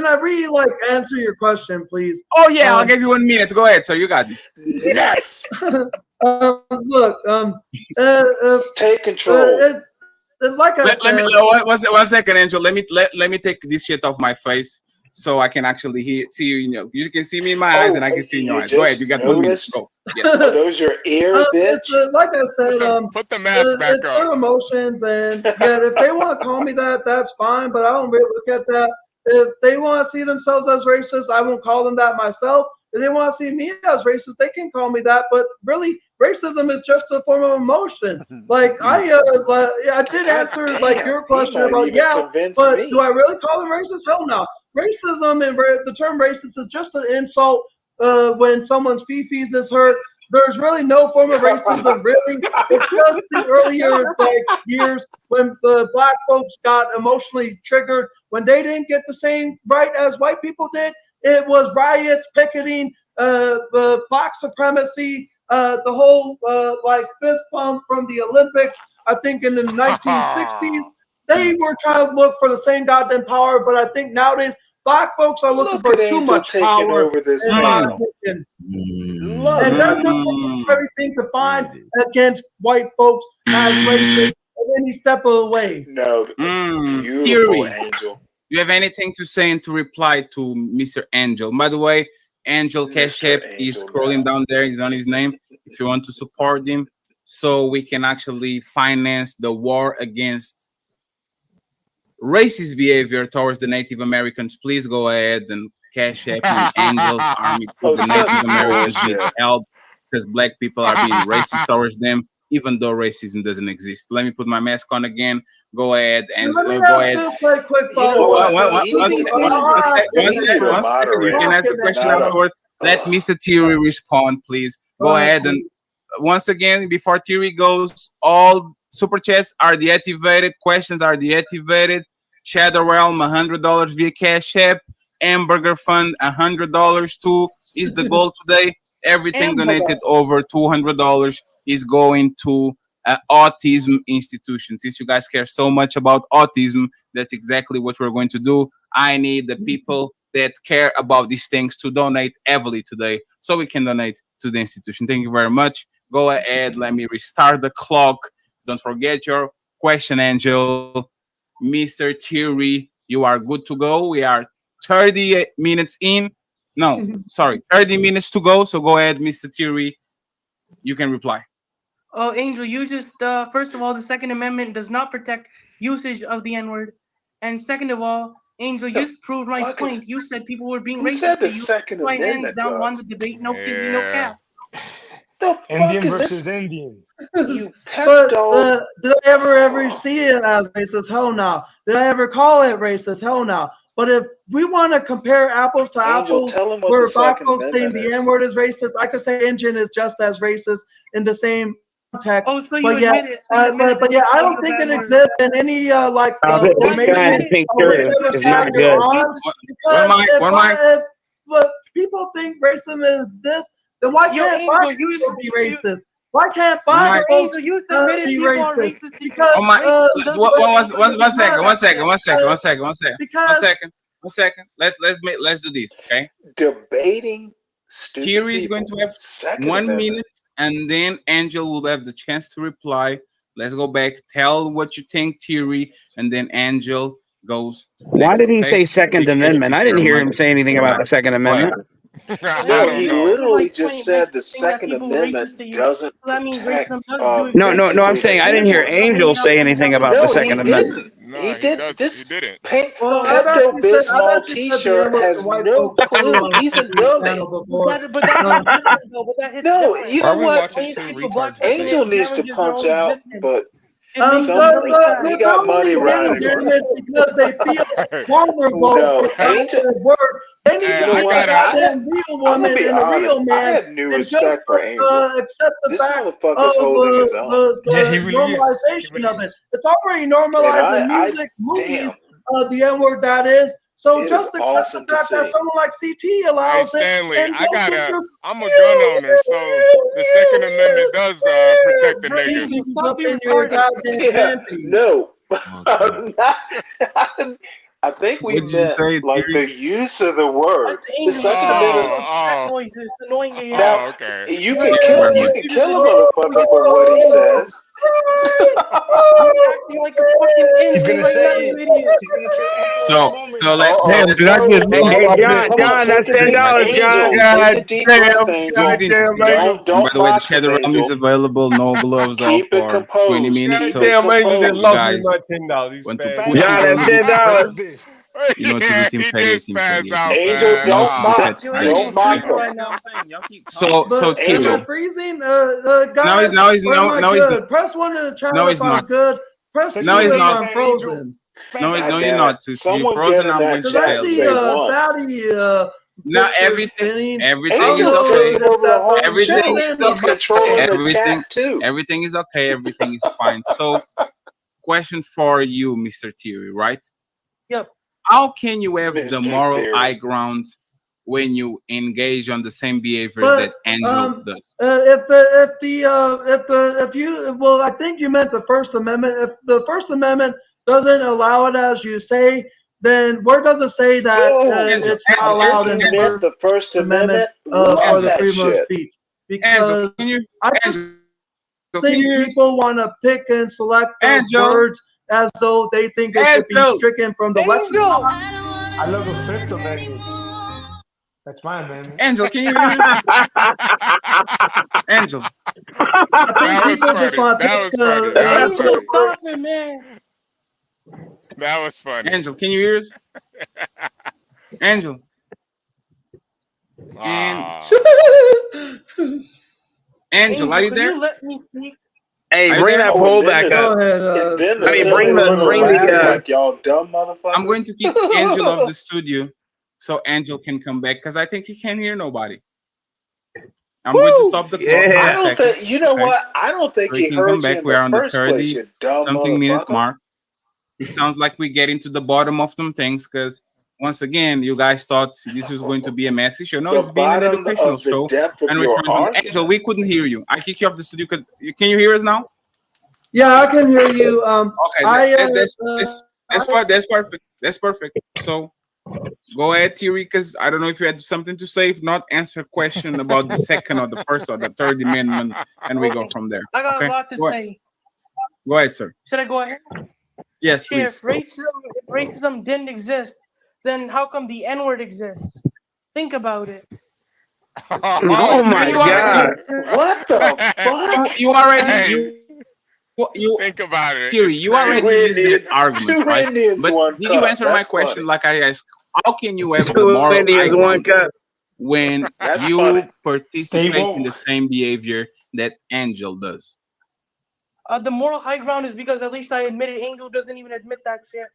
I like answer your question, please? Oh yeah, I'll give you 1 minute. Go ahead, sir. You got this. Yes. Look, take control. like I said, one second, Angel. Let me take this shit off my face so I can actually see you. You can see me in my eyes, and I can see in your eyes. Go ahead. You got 1 minute. Go. Yes. Are those your ears, bitch? Like I said, put the mask back it's up. their emotions, and yeah, if they want to call me that, that's fine. But I don't really look at that. If they want to see themselves as racist, I won't call them that myself. If they want to see me as racist, they can call me that. But really, racism is just a form of emotion. Like I did answer like your question about but do I really call them racist? Hell no. Racism and the term racist is just an insult. When someone's feces is hurt, there's really no form of racism. Really, it's just the earlier years when the black folks got emotionally triggered when they didn't get the same right as white people did. It was riots, picketing, black supremacy, the whole fist bump from the Olympics. I think in the 1960s, they were trying to look for the same goddamn power, but I think nowadays black folks are looking for too much power. Over this and they're doing everything to find against white folks as racist at any step of the way. No, Beautiful, Angel. You have anything to say and to reply to Mr. Angel? By the way, Angel Cash App is scrolling down there. He's on his name. If you want to support him, so we can actually finance the war against racist behavior towards the Native Americans, please go ahead and Cash App Angel's Army. The Native Americans need help because black people are being racist towards them, even though racism doesn't exist. Let me put my mask on again. Go ahead and go ahead. One second. You can ask a question afterwards. Let Mr. Thierry respond, please. Go ahead and once again, before Thierry goes, all super chats are deactivated. Questions are deactivated. Shadow Realm, $100 via Cash App. Hamburger Fund, $100 too is the goal today. Everything donated over $200 is going to autism institution. Since you guys care so much about autism, that's exactly what we're going to do. I need the people that care about these things to donate heavily today so we can donate to the institution. Thank you very much. Go ahead. Let me restart the clock. Don't forget your question, Angel. Mr. Thierry, you are good to go. We are 30 minutes in. No, sorry, 30 minutes to go. So go ahead, Mr. Thierry. You can reply. Oh, Angel, you just, first of all, the Second Amendment does not protect usage of the N-word. And second of all, Angel, you just proved my point. You said people were being racist. Who said the to you. Second Amendment? Hands down, won the debate. No kizzy, no cap. The Indian fuck is versus this? Indian. You pedo. Did I ever see it as racist? Hell no. Did I ever call it racist? Hell no. But if we want to compare apples to apples, where black folks saying the N-word is racist, I could say Indian is just as racist in the same context. Oh, so you admit it. So but yeah, I don't think it exists in any this guy in the pink shirt is not good. But people think racism is this, then why can't black people be racist? Why can't black folks be racist? Because One second. Let's do this, okay? Debating. Thierry is going to have 1 minute, and then Angel will have the chance to reply. Let's go back. Tell what you think, Thierry, and then Angel goes. Why did he say Second Amendment? I didn't hear him say anything about the Second Amendment. No, he literally just said the Second Amendment doesn't protect. No, I'm saying I didn't hear Angel say anything about the Second Amendment. He didn't. This Pepto-Bismol T-shirt has no clue. He's a dummy. No, you know what? Angel needs to punch out, but he got money riding. Because they feel vulnerable. No, Angel. They need to look at that real woman and a real man. I have new respect for Angel. Accept the fact of holding his own. the normalization of it. It's already normalized in music, movies, the N-word that is. So just accept the fact that someone like CT allows it. Stanley, I'm a gun owner, so the Second Amendment does protect the niggas. No. I think we meant like the use of the word. The Second Amendment. Annoying. Now, you can kill a motherfucker for what he says. acting like a fucking He's idiot gonna right now, say you it. idiot. He's gonna say it. So let's. Damn, did I just lose Hey, my John, bet? John, that's $10, Angel, John. take a deep breath, Angel. Angel. Don't By the way, the mock him, shadow realm is Angel. available. No gloves off Keep it for 20 composed. minutes. Keep So it Damn, Angel just composed. lost me guys my $10. He's want to fast. push it John, on that's this $10. further, This. you know, to the Team He Fatty, just Team passed Fatty. out, Angel, man. No don't Team mock. Fatty tonight. Don't mock him. right now. So But Theory. am I freezing? Guys, or am I good? Press 1 in the chat No, if he's I'm not. good. Press 2 No, he's if not. I'm frozen. No, God no, damn you're it. not. If you're Someone get frozen, in I'm that going to Because I tell see you. one. No, picture everything spinning. is Angel's okay. taking over the whole Everything show. is He's okay. controlling the chat too. Everything is okay. Everything is fine. So, question for you, Mr. Theory, right? Yep. How can you have the Mr. moral Theory. high ground when you engage on the same behavior But that Angel does? I think you meant the First Amendment. If the First Amendment doesn't allow it as you say, then where does it say that it's not allowed in the First Amendment for the that freedom of shit. speech? Because I just Angel, think people want to pick and select those words as though they think it should be stricken from the lexicon. I love the Fifth Amendment. That's my amendment. Angel, can you hear us? Angel. I think people just want to pick Angel, stop it, man. That was funny. Angel, can you hear us? Angel. Angel, are you could there? you let me speak? Hey, bring that poll back up. Bring the like y'all dumb motherfuckers. I'm going to keep Angel off the studio so Angel can come back because I think he can't hear nobody. I'm going to stop the clock. I don't think. You know what? I don't think So he can come heard you back. in We are the on the first place. 30 You dumb something minute motherfucker. mark. It sounds like we get into the bottom of them things because once again, you guys thought this was going to be a messy show. No, The it's been an bottom educational of the show. depth of And your we're trying to argument. Angel, we couldn't hear you. I kick you off the studio because can you hear us now? Yeah, I can hear you. Okay, that's perfect. That's perfect. So go ahead, Thierry, because I don't know if you had something to say. If not, answer a question about the second or the first or the third amendment, and we go from there. I got Okay? a lot to say. Go ahead, sir. Should I go ahead? Yes, Yeah, please. if racism didn't exist, then how come the N-word exists? Think about it. Oh my God! What the fuck? You already you think about it. Thierry, you already used an argument, right? Indians, But one did cup. you answer my That's question funny. like I asked? How can you have the Two moral Indians, high one ground cup. when That's you funny. participate in the same behavior that Angel does? The moral high ground is because at least I admitted Angel doesn't even admit that shit.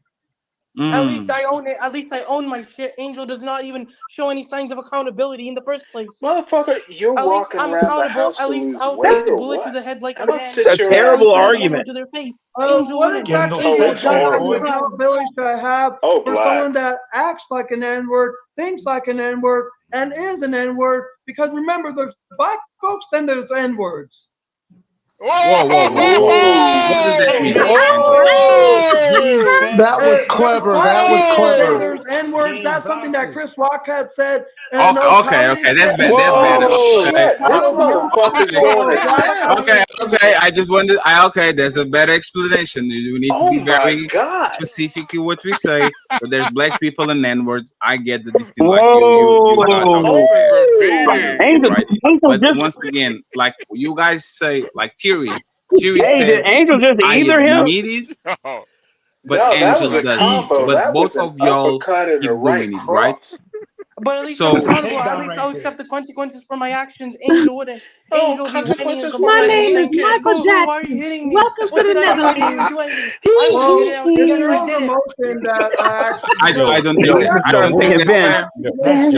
Mm. At least I own it. At least I own my shit. Angel does not even show any signs of accountability in the first place. Motherfucker, you're At least walking I'm around the accountable. house At to least lose I'll weight take the or bullet what? to the head like How a about man. sit It's a your terrible ass argument. To their face. What wouldn't. exactly it's horrible. accountability should I have Oh, for someone blacks. that acts like an N-word, thinks like an N-word, and is an N-word? Because remember, there's black folks, then there's N-words. Whoa. What does that mean, That was clever. That was clever. There's N-words. That's something that Chris Rock had said. Okay. That's better. Whoa, shit. Okay. This motherfucker's going to town. Okay. I just wanted. There's a better explanation. We need to be very specific in what we say. But there's black people and N-words. I get the distinction. Like you got Angel, right? Angel But just once again, like you guys say, like Thierry hey, said, did Angel just I either him? admit it, but No, that Angel was a doesn't. combo. But That both was an of y'all uppercut and keep a right doing it, right? cross. But at least So- I'm accountable. At least I'll accept the consequences for my actions. Angel wouldn't. Angel be whining and consequences for My complaining. name is Like, Michael "Boo, why are you Jackson. hitting me? Welcome What to the did I do? I didn't even Netherlands. do anything. I Well, did it. if Yes, there I was did a it. motion that I actually I don't think Let's start singing Ben. Hold on.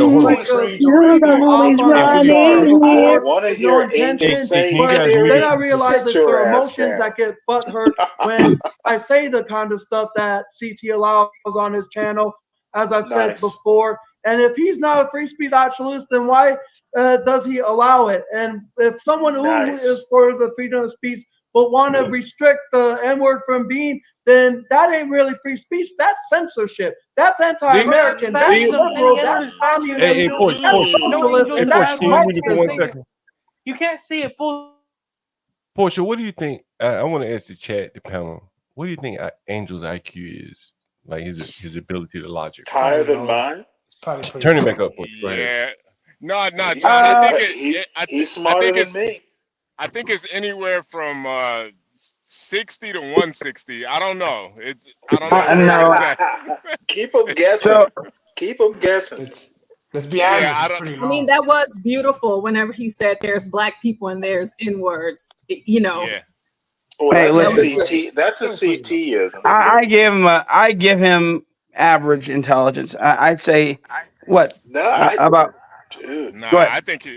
You're always I'm sorry. I want to hear no Angel intention, say can you guys Theory, then I realize sit that your there are ass emotions down. that get butthurt when I say the kind of stuff that CT allows on his channel, as I've said Nice. before. And if he's not a free speech absolutist, then why does he allow it? And if someone who Nice. is for the freedom of speech but want to restrict the N-word from being, then that ain't really free speech. That's censorship. That's anti-American. That's Fascism. liberal. Saying N-word is fascism. Hey, Angel. Porch. No, socialist. Angel, And you that's have can you mute it for to one say second? You can't say it full. Portia, what do you think I want to ask the chat, the panel, what do you think Angel's IQ is? Like his ability to logic. Higher than mine? It's probably pretty Turn it back up. Go ahead. Yeah. No, John. I think he's smarter than me. I think it's anywhere from 60 to 160. I don't know. I don't know. Exactly. Keep them guessing. Keep them guessing. Let's be honest. Yeah, it's pretty I long. mean, that was beautiful whenever he said there's black people and there's N-words. You know. Yeah. Oh, Hey, that's listen. a CT. That's a CT-ism. I give him average intelligence. I'd say what? About. Dude. Nah, Go ahead. I think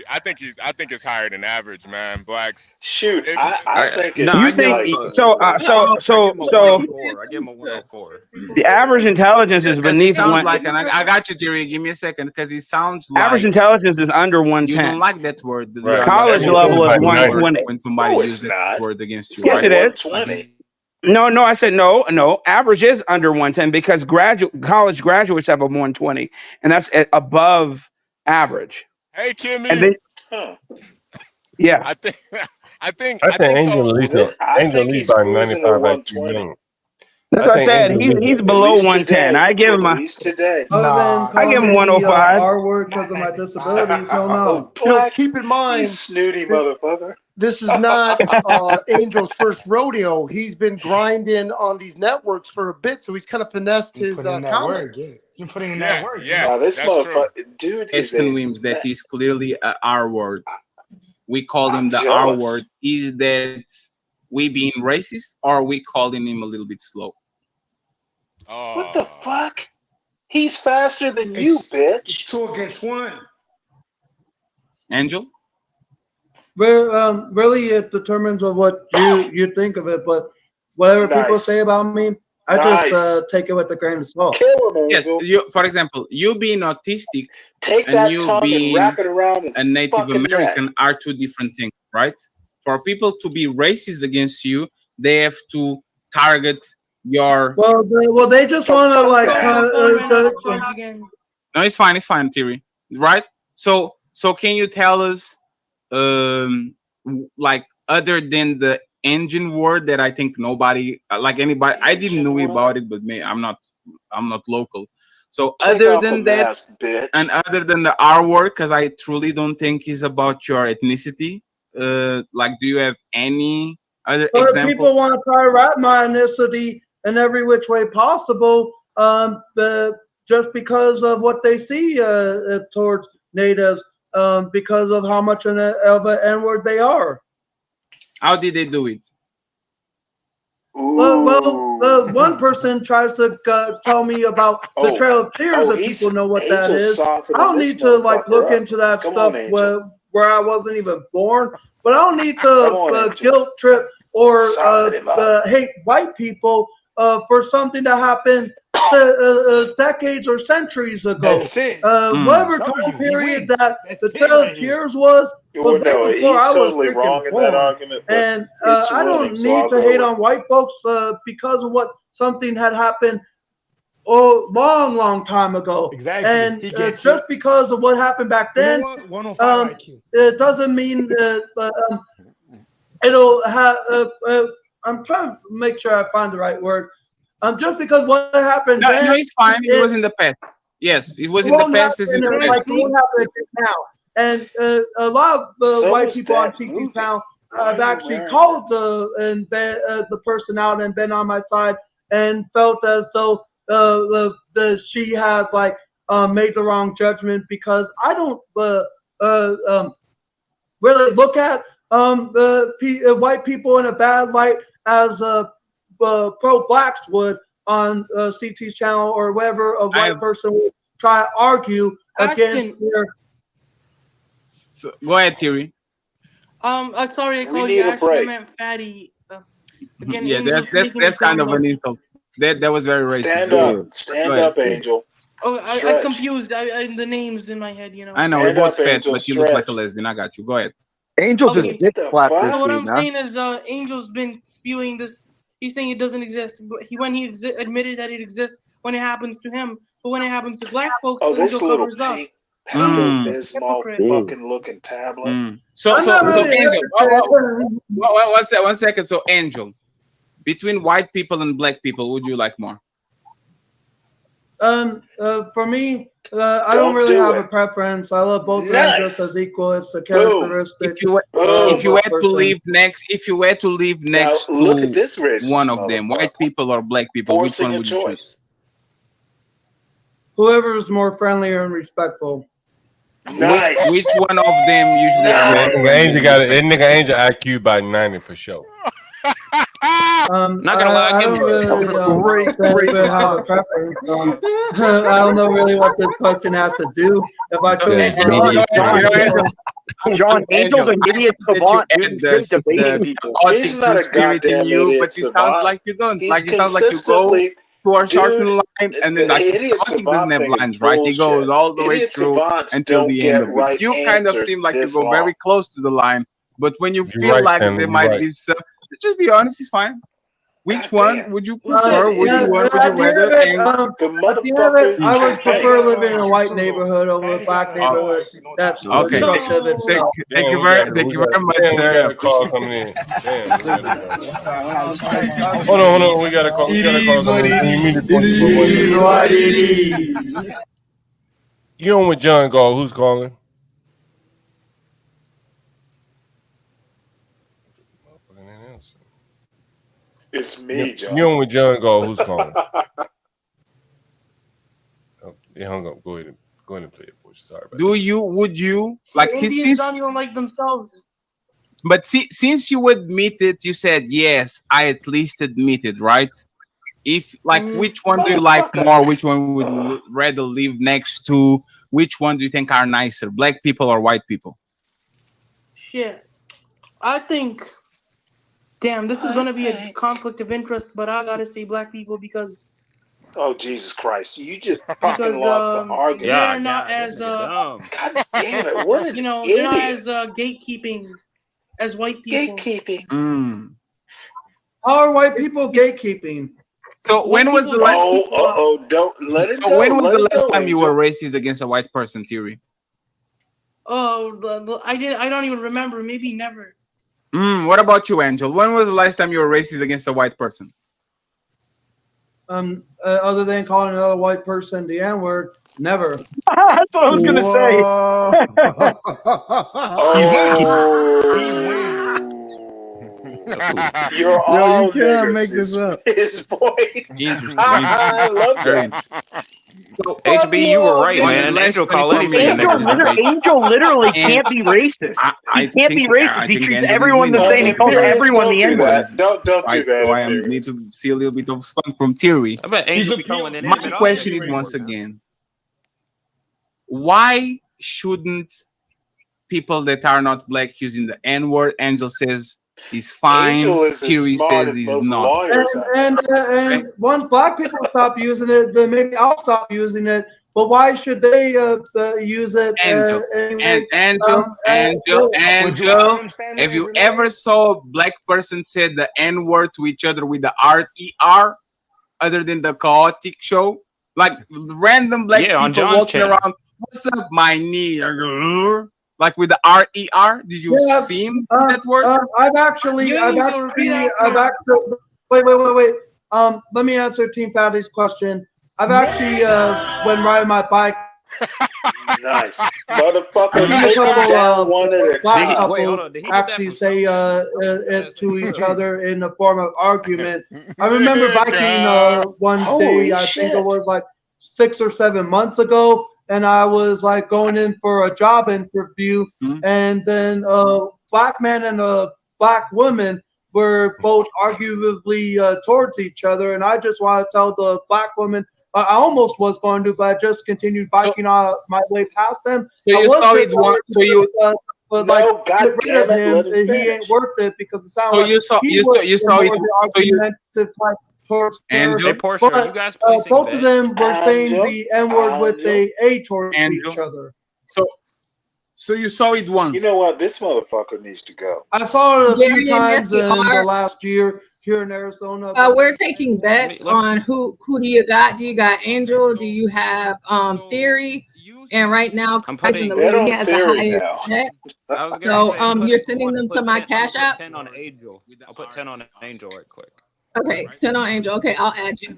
it's higher than average, man. Blacks. Shoot, I think it's You think so? I give him a 104. The average intelligence is Because he beneath sounds one. like, and I got you, Jerry. Give me a second, because he sounds like Average intelligence is under you 110. don't like that word. Right. College level is 120. When somebody No, uses it's that not. word against you, Yes, right? it is. 120. No, I said no. Average is under 110 because college graduates have a 120, and that's above average. Hey, Kimmy. And then, yeah, I think Angel at least by 95 IQ. that's what I said. He's below 110. I give him At least today. I give him 105. R-word because of my disabilities. No. Keep in mind, You snooty motherfucker. this is not Angel's first rodeo. He's been grinding on these networks for a bit, so he's kind of finessed his comments. You're putting in that word. Now, this motherfucker, dude, is Eston Wims, that is clearly a R word. We call him the jealous. R word. Is that we being racist, or are we calling him a little bit slow? What the fuck? He's faster than you, bitch. It's 2 against 1. Angel? Well, really, it determines on what you think of it. But whatever people say about me, I just take it with a grain of salt. Yes, for example, you being autistic Take and that you tongue and being wrap it around his a Native fucking American neck. are two different things, right? For people to be racist against you, they have to target your. Well, they just want to like. No, it's fine, Thierry. Right? So can you tell us, like, other than the engine word that I think nobody, like anybody, I didn't know about it, but I'm not local. So Take other off than the that, mask, bitch. and other than the R word, because I truly don't think it's about your ethnicity. Like, do you have any other Other example? people want to try to wrap my ethnicity in every which way possible, just because of what they see towards natives, because of how much of an N-word they are. How did they do it? Well, one person tries to tell me about the Trail of Tears, if people know what that is. I don't need to like look into that stuff where I wasn't even born, but I don't need to guilt trip or hate white people for something that happened decades or centuries ago. That's it. Whatever time period that the Trail of Tears was Well, no, way he's before I was totally freaking wrong in that born. argument. But And it's I don't winning, so need I'll to go hate with on white folks because of what something had happened long time ago. Exactly. And He gets just because of what happened back then, You know what? 105 IQ. it doesn't mean it'll have. I'm trying to make sure I find the right word. Just because what happened then. No, it's fine. It was in the past. Yes, it was in the past. It's in the past. Like, it won't happen now. And a lot of white people on TT Town have actually called the person out and been on my side and felt as though she had like made the wrong judgment, because I don't really look at white people in a bad light as pro-blacks would on CT's channel, or whatever a white person would try to argue against their. So, go ahead, Thierry. Sorry, I called you. Actually, I meant fatty. Again, yeah, that's kind of an insult. That was very racist. Stand up, Angel. Oh, I confused the names in my head. You know. I know we're both fat, but you look like a lesbian. I got you. Go ahead. Angel just dick slapped this What dude, I'm man. saying is, Angel's been spewing this. He's saying it doesn't exist. When he admitted that it exists when it happens to him, but when it happens to black folks, Angel covers up. Pepto-Bismol fucking looking tablet. So I'm not really Angel, hypocrite. one second. So Angel, between white people and black people, would you like more? For me, I don't really have a preference. I love both of them just as equal. It's a characteristic. If you were to live next to look at this racist one of them, white people or black people, which one would you choose? Whoever is more friendly and respectful. Nice. Which one of them usually? That nigga Angel IQ by 90 for sure. Not gonna lie, I don't really have a preference. I don't know really what this question has to do. If I chose John, Angel's an idiot savant. He's good debating people. He's not a goddamn idiot but it savant. sounds like you don't. He's Like it sounds like you go to a certain line, and then like idiot doesn't savant have thing is lines, right? He goes bullshit. all the way Idiot through savants until don't the get end of it. right You kind of answers seem like you this go very long. close to the line, but when you You're feel right, like Stanley, there you're might right. be some, just be honest, it's fine. Which one would you prefer? Would you rather? The motherfucker. I would prefer living in a white neighborhood over a black neighborhood. That's Okay. destructive itself. Thank you very much, sir. Call coming in. Damn. Hold on. We got a call. You on with John Gall? Who's calling? It's me, John. You on with John Gall? Who's calling? He hung up. Go ahead and play it for you. Sorry about Would you like Indians don't even like themselves. But since you admitted, you said yes, I at least admitted, right? If like which one do you like more? Which one would you rather live next to? Which one do you think are nicer, black people or white people? Shit. I think damn, this is gonna be a conflict of interest, but I gotta say black people because Oh Jesus Christ! You just fucking lost the argument. They're not as God damn it! What an they're not idiot! as gatekeeping as white people. Gatekeeping. How are white people gatekeeping? So when was the last? Don't let it go. So when was the last time you Angel. were racist against a white person, Theory? Oh, I don't even remember. Maybe never. What about you, Angel? When was the last time you were racist against a white person? Other than calling another white person the N-word, never. That's what I was gonna say. You're all you can't make this up. His point. Interesting. I love that. So, HB, you were right, man. Angel call anything. Angel literally can't be racist. He can't be racist. He treats everyone the same. He calls everyone the N-word. Don't do that. I need to see a little bit of fun from Theory. I bet Angel be calling in. My question is once again, why shouldn't people that are not black using the N-word? Angel says is fine. Theory says he's not. And once black people stop using it, then maybe I'll stop using it. But why should they use it? Anyway? Angel. Have you ever saw a black person say the N-word to each other with the R-E-R, other than the chaotic show? Like random black people walking around. What's up, my knee? Like with the R-E-R, did you see him that word? I've actually, wait. Let me answer TeamFatty's question. I've actually, when riding my bike. Nice, motherfucker. Take it down one at a time. Actually say it to each other in the form of argument. I remember biking one day. I think it was like 6 or 7 months ago. And I was like going in for a job interview, and then a black man and a black woman were both arguably towards each other. And I just want to tell the black woman, I almost was going to, but I just continued biking on my way past them. So you saw it once. So you, but like, get rid of him. He ain't worth it because it sounds like you saw it. Towards Angel, her, but, you guys both of them were saying the N-word with a towards each other. So you saw it once. You know what? This motherfucker needs to go. I saw it a few times in the last year here in Arizona. We're taking bets on who do you got? Do you got Angel? Do you have Theory? And right now, I'm Kai's in the bet lead. on He has the Theory highest now. bet. I was gonna So say, I'm you're putting sending them to put my 10, Cash App? 10 on Angel. I'll put 10 on Angel right quick. Okay, 10 on Angel. Okay, I'll add you.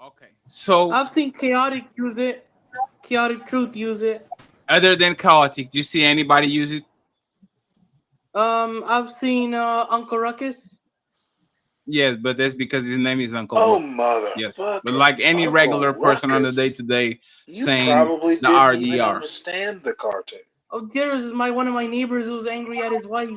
Okay. So I've seen Chaotic use it. Chaotic Truth use it. other than Chaotic, do you see anybody use it? I've seen Uncle Ruckus. Yes, but that's because his name is Uncle Oh, Ruckus. mother. Yes, but like any Uncle regular person on the Ruckus. day-to-day You saying probably the didn't even RDR. understand the cartoon. Oh, there's one of my neighbors who was angry at his wife.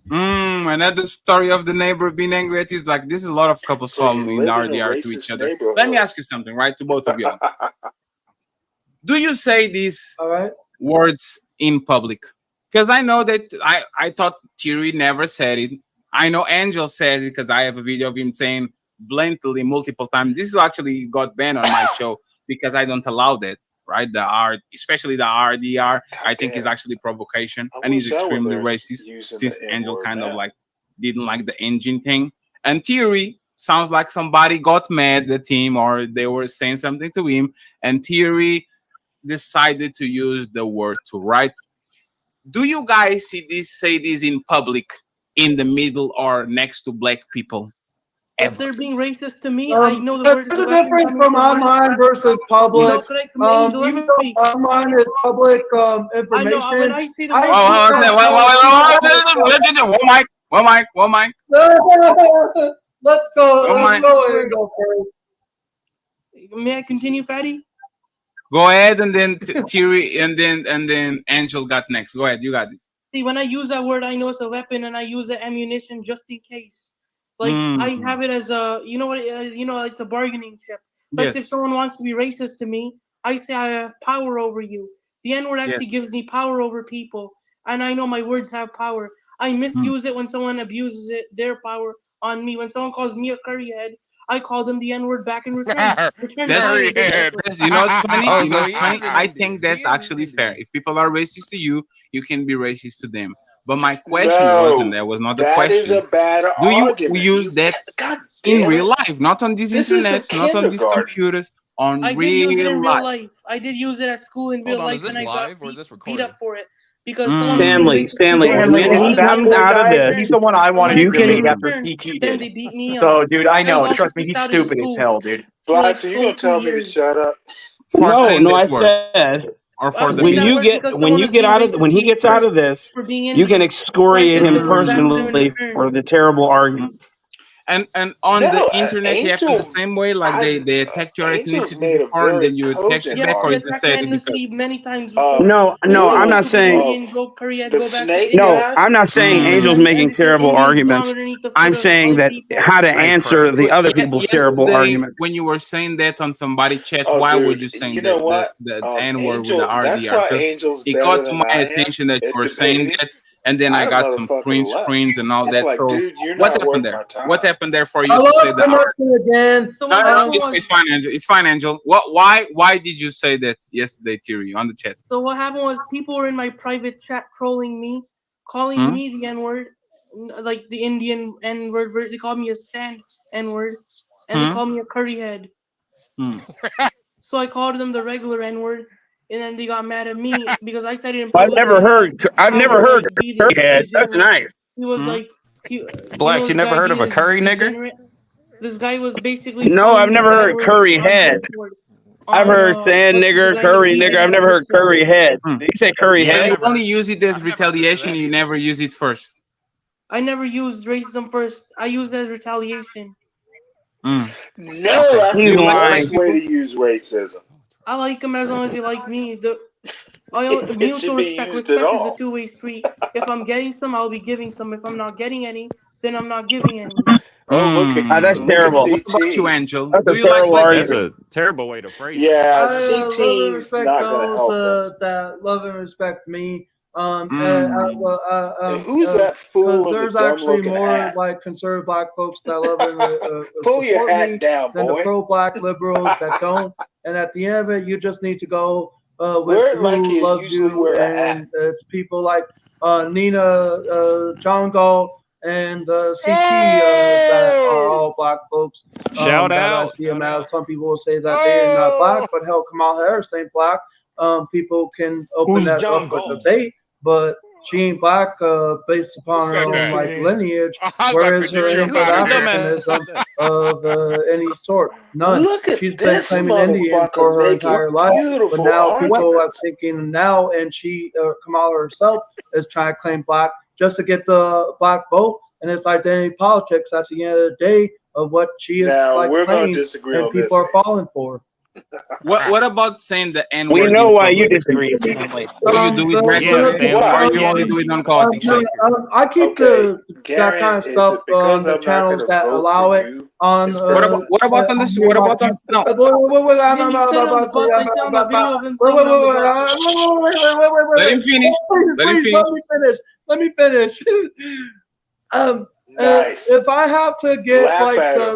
Another story of the neighbor being angry at his, like, this is a lot of couples calling in the RDR to each other. Let me ask you something, right, to both of you. Do you say these words in public? Because I know that I thought Thierry never said it. I know Angel says it because I have a video of him saying blatantly multiple times. This is actually got banned on my show because I don't allow that, right? Especially the RDR, I think is actually provocation and he's extremely racist since Angel kind of like didn't like the engine thing. And Thierry sounds like somebody got mad at him or they were saying something to him and Thierry decided to use the word to, right? Do you guys say this in public, in the middle or next to black people? If they're being racist to me, I know the word is There's a a weapon difference coming from from my online versus public. No, correct, Angel, let me Even though speak. online is public information. I know when I say the word. One mic. Let's go first. May I continue, Fatty? Go ahead, and then Thierry, and then Angel got next. Go ahead, you got this. See, when I use that word, I know it's a weapon, and I use the ammunition just in case. Like I have it as a, it's a bargaining chip. Like if someone wants to be racist to me, I say I have power over you. The N word actually gives me power over people, and I know my words have power. I misuse it when someone abuses their power on me. When someone calls me a curry head, I call them the N word back in return. You know what's funny? I think that's actually fair. If people are racist to you, you can be racist to them. But my question was not the question. That is a bad argument. Do you use that in real life, not on this internet, not on these computers, on I did use it in real life. I did use it at school in real life, and I got beat up for it because Stanley, when he comes out of this, he's the one I wanted to debate after CT Then did. they beat me up. So, dude, I know. was Trust me, kicked he's out of the stupid as school. hell, dude. Black, so you gonna tell me to shut up? No, I said when he gets out of this, you can excoriate him personally for the terrible argument. And on the internet, he happens the same way. Like they attacked your ethnicity before, and then you attack back, or you just said it because. Many times No, I'm not saying. I'm not saying Angel's making terrible arguments. I'm saying that how to answer the other people's terrible arguments. When you were saying that on somebody's chat, why would you say the N word with the RDR? Because it got to my attention that you were saying that. And then I got some print screens and all that. Like, so dude, what happened there? What happened there for you to say that? Again. No, it's fine, Angel. It's fine, Angel. Why did you say that yesterday, Thierry, on the chat? So what happened was people were in my private chat trolling me, calling me the N-word, like the Indian N-word. They called me a sand N-word, and they called me a curry head. So I called them the regular N-word. And then they got mad at me because I said it in public. I've never heard curry head. That's nice. He was like, Blacks, you never heard of a curry nigger? This guy was basically. No, I've never heard curry head. I've heard sand nigger, curry nigger. I've never heard curry head. Did you say curry head? You only use it as retaliation. You never use it first. I never used racism first. I used it as retaliation. No, that's the worst way to use racism. I like them as long as they like me. Mutual respect is a two-way street. If I'm getting some, I'll be giving some. If I'm not getting any, then I'm not giving any. Look at that's terrible. What about you, Angel? That's Do a you terrible like That's a terrible way to phrase it. Yeah, CT's not gonna help us. That love and respect me. Who's that fool? There's actually more like conservative black folks that love and pull your hat me down, than boy. the pro-black liberals that don't. And at the end of it, you just need to go with who loves you, and it's people like Nina Jongo and CT that are all black folks. Shout out. I see them as. Some people will say that they are not black, but hell, Kamal Harris ain't black. people can open Who's that John up for Goals? debate. But she ain't black based upon her own like lineage. Where is her Indian Africanism of any sort? None. She's been claiming Indian for her entire life, but now people are thinking now, and she Kamala herself is trying to claim black just to get the black vote, and it's identity politics at the end of the day of what she is like claiming, and people are falling for. What about saying the N We word? know why you disagree. Do you do it regularly, or you only do it on chaotic shit? I keep that kind of stuff on the channels that allow it. On what about on this? What about on no? Let him finish. Let me finish. Nice. If I have to get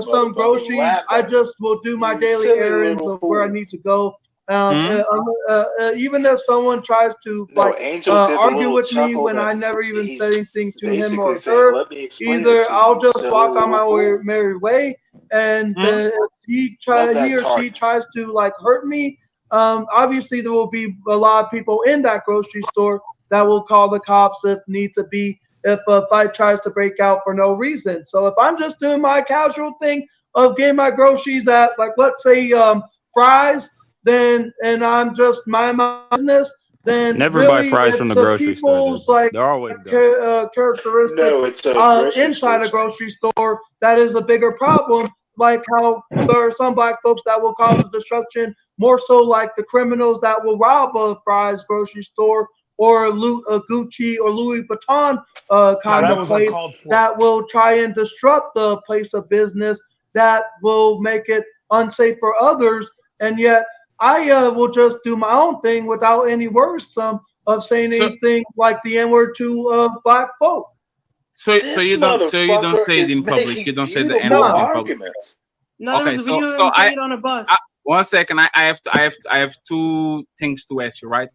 some groceries, I just will do my daily errands of where I need to go. Even if someone tries to argue with me when I never even said anything to him or her, either I'll just walk on my merry way, and if he or she tries to hurt me, obviously there will be a lot of people in that grocery store that will call the cops if need to be, if a fight tries to break out for no reason. So if I'm just doing my casual thing of getting my groceries at, let's say, Fry's, and I'm just mind my business, then never really buy fries from the grocery store. They're always characteristics inside a grocery store that is a bigger problem. Like how there are some black folks that will cause the destruction, more so like the criminals that will rob a Fry's grocery store or loot a Gucci or Louis Vuitton kind of place that will try and disrupt the place of business, that will make it unsafe for others. And yet I will just do my own thing without any worrisome of saying anything like the N-word to black folk. So you don't say it in public. You don't say the N-word in public. Okay, so on a bus. 1 second. I have two things to ask you, right?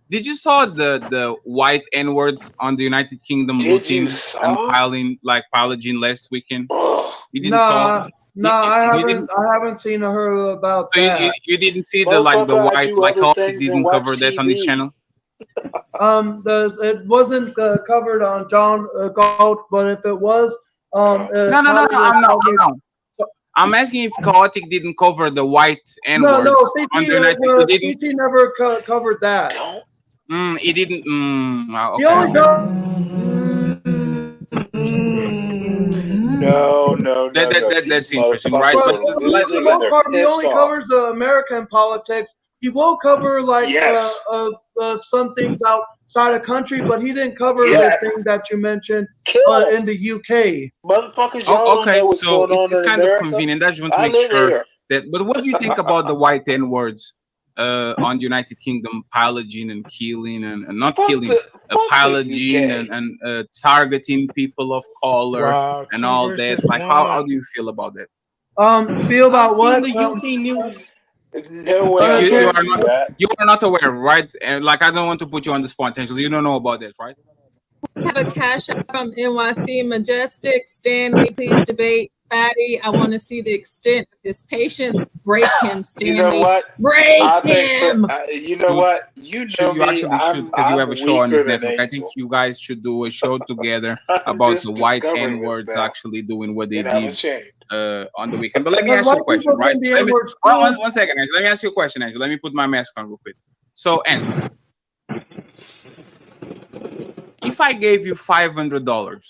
Did you saw the white N-words on the United Kingdom looting and pillaging last weekend? You didn't saw? No, I haven't seen or heard about that. You didn't see the white chaotic didn't cover that on this channel? It wasn't covered on John Galt, but if it was, no. So I'm asking if chaotic didn't cover the white N-words. No, CT never covered that. He didn't. Okay. He only No. That's interesting, right? But for the most part, he only covers American politics. He will cover some things outside of country, but he didn't cover the thing that you mentioned in the UK. Motherfuckers, okay, so it's kind of convenient. I just want to make sure that. But what do you think about the white N-words on the United Kingdom, pillaging and killing and not killing, pillaging and targeting people of color and all that? How do you feel about that? Feel about what? The UK news. No way. You are not aware, right? And I don't want to put you on the spot, Angela. You don't know about that, right? We have a cash out from NYC Majestic. Stanley, please debate Fatty. I want to see the extent of his patience. Break him, Stanley. You know what? Break him. You know what? You actually should, because you have a show on this network. I think you guys should do a show together about the white N-words actually doing what they did on the weekend. But let me ask you a question, right? One second, Angela. Let me ask you a question, Angela. Let me put my mask on real quick. So, Angela, if I gave you $500,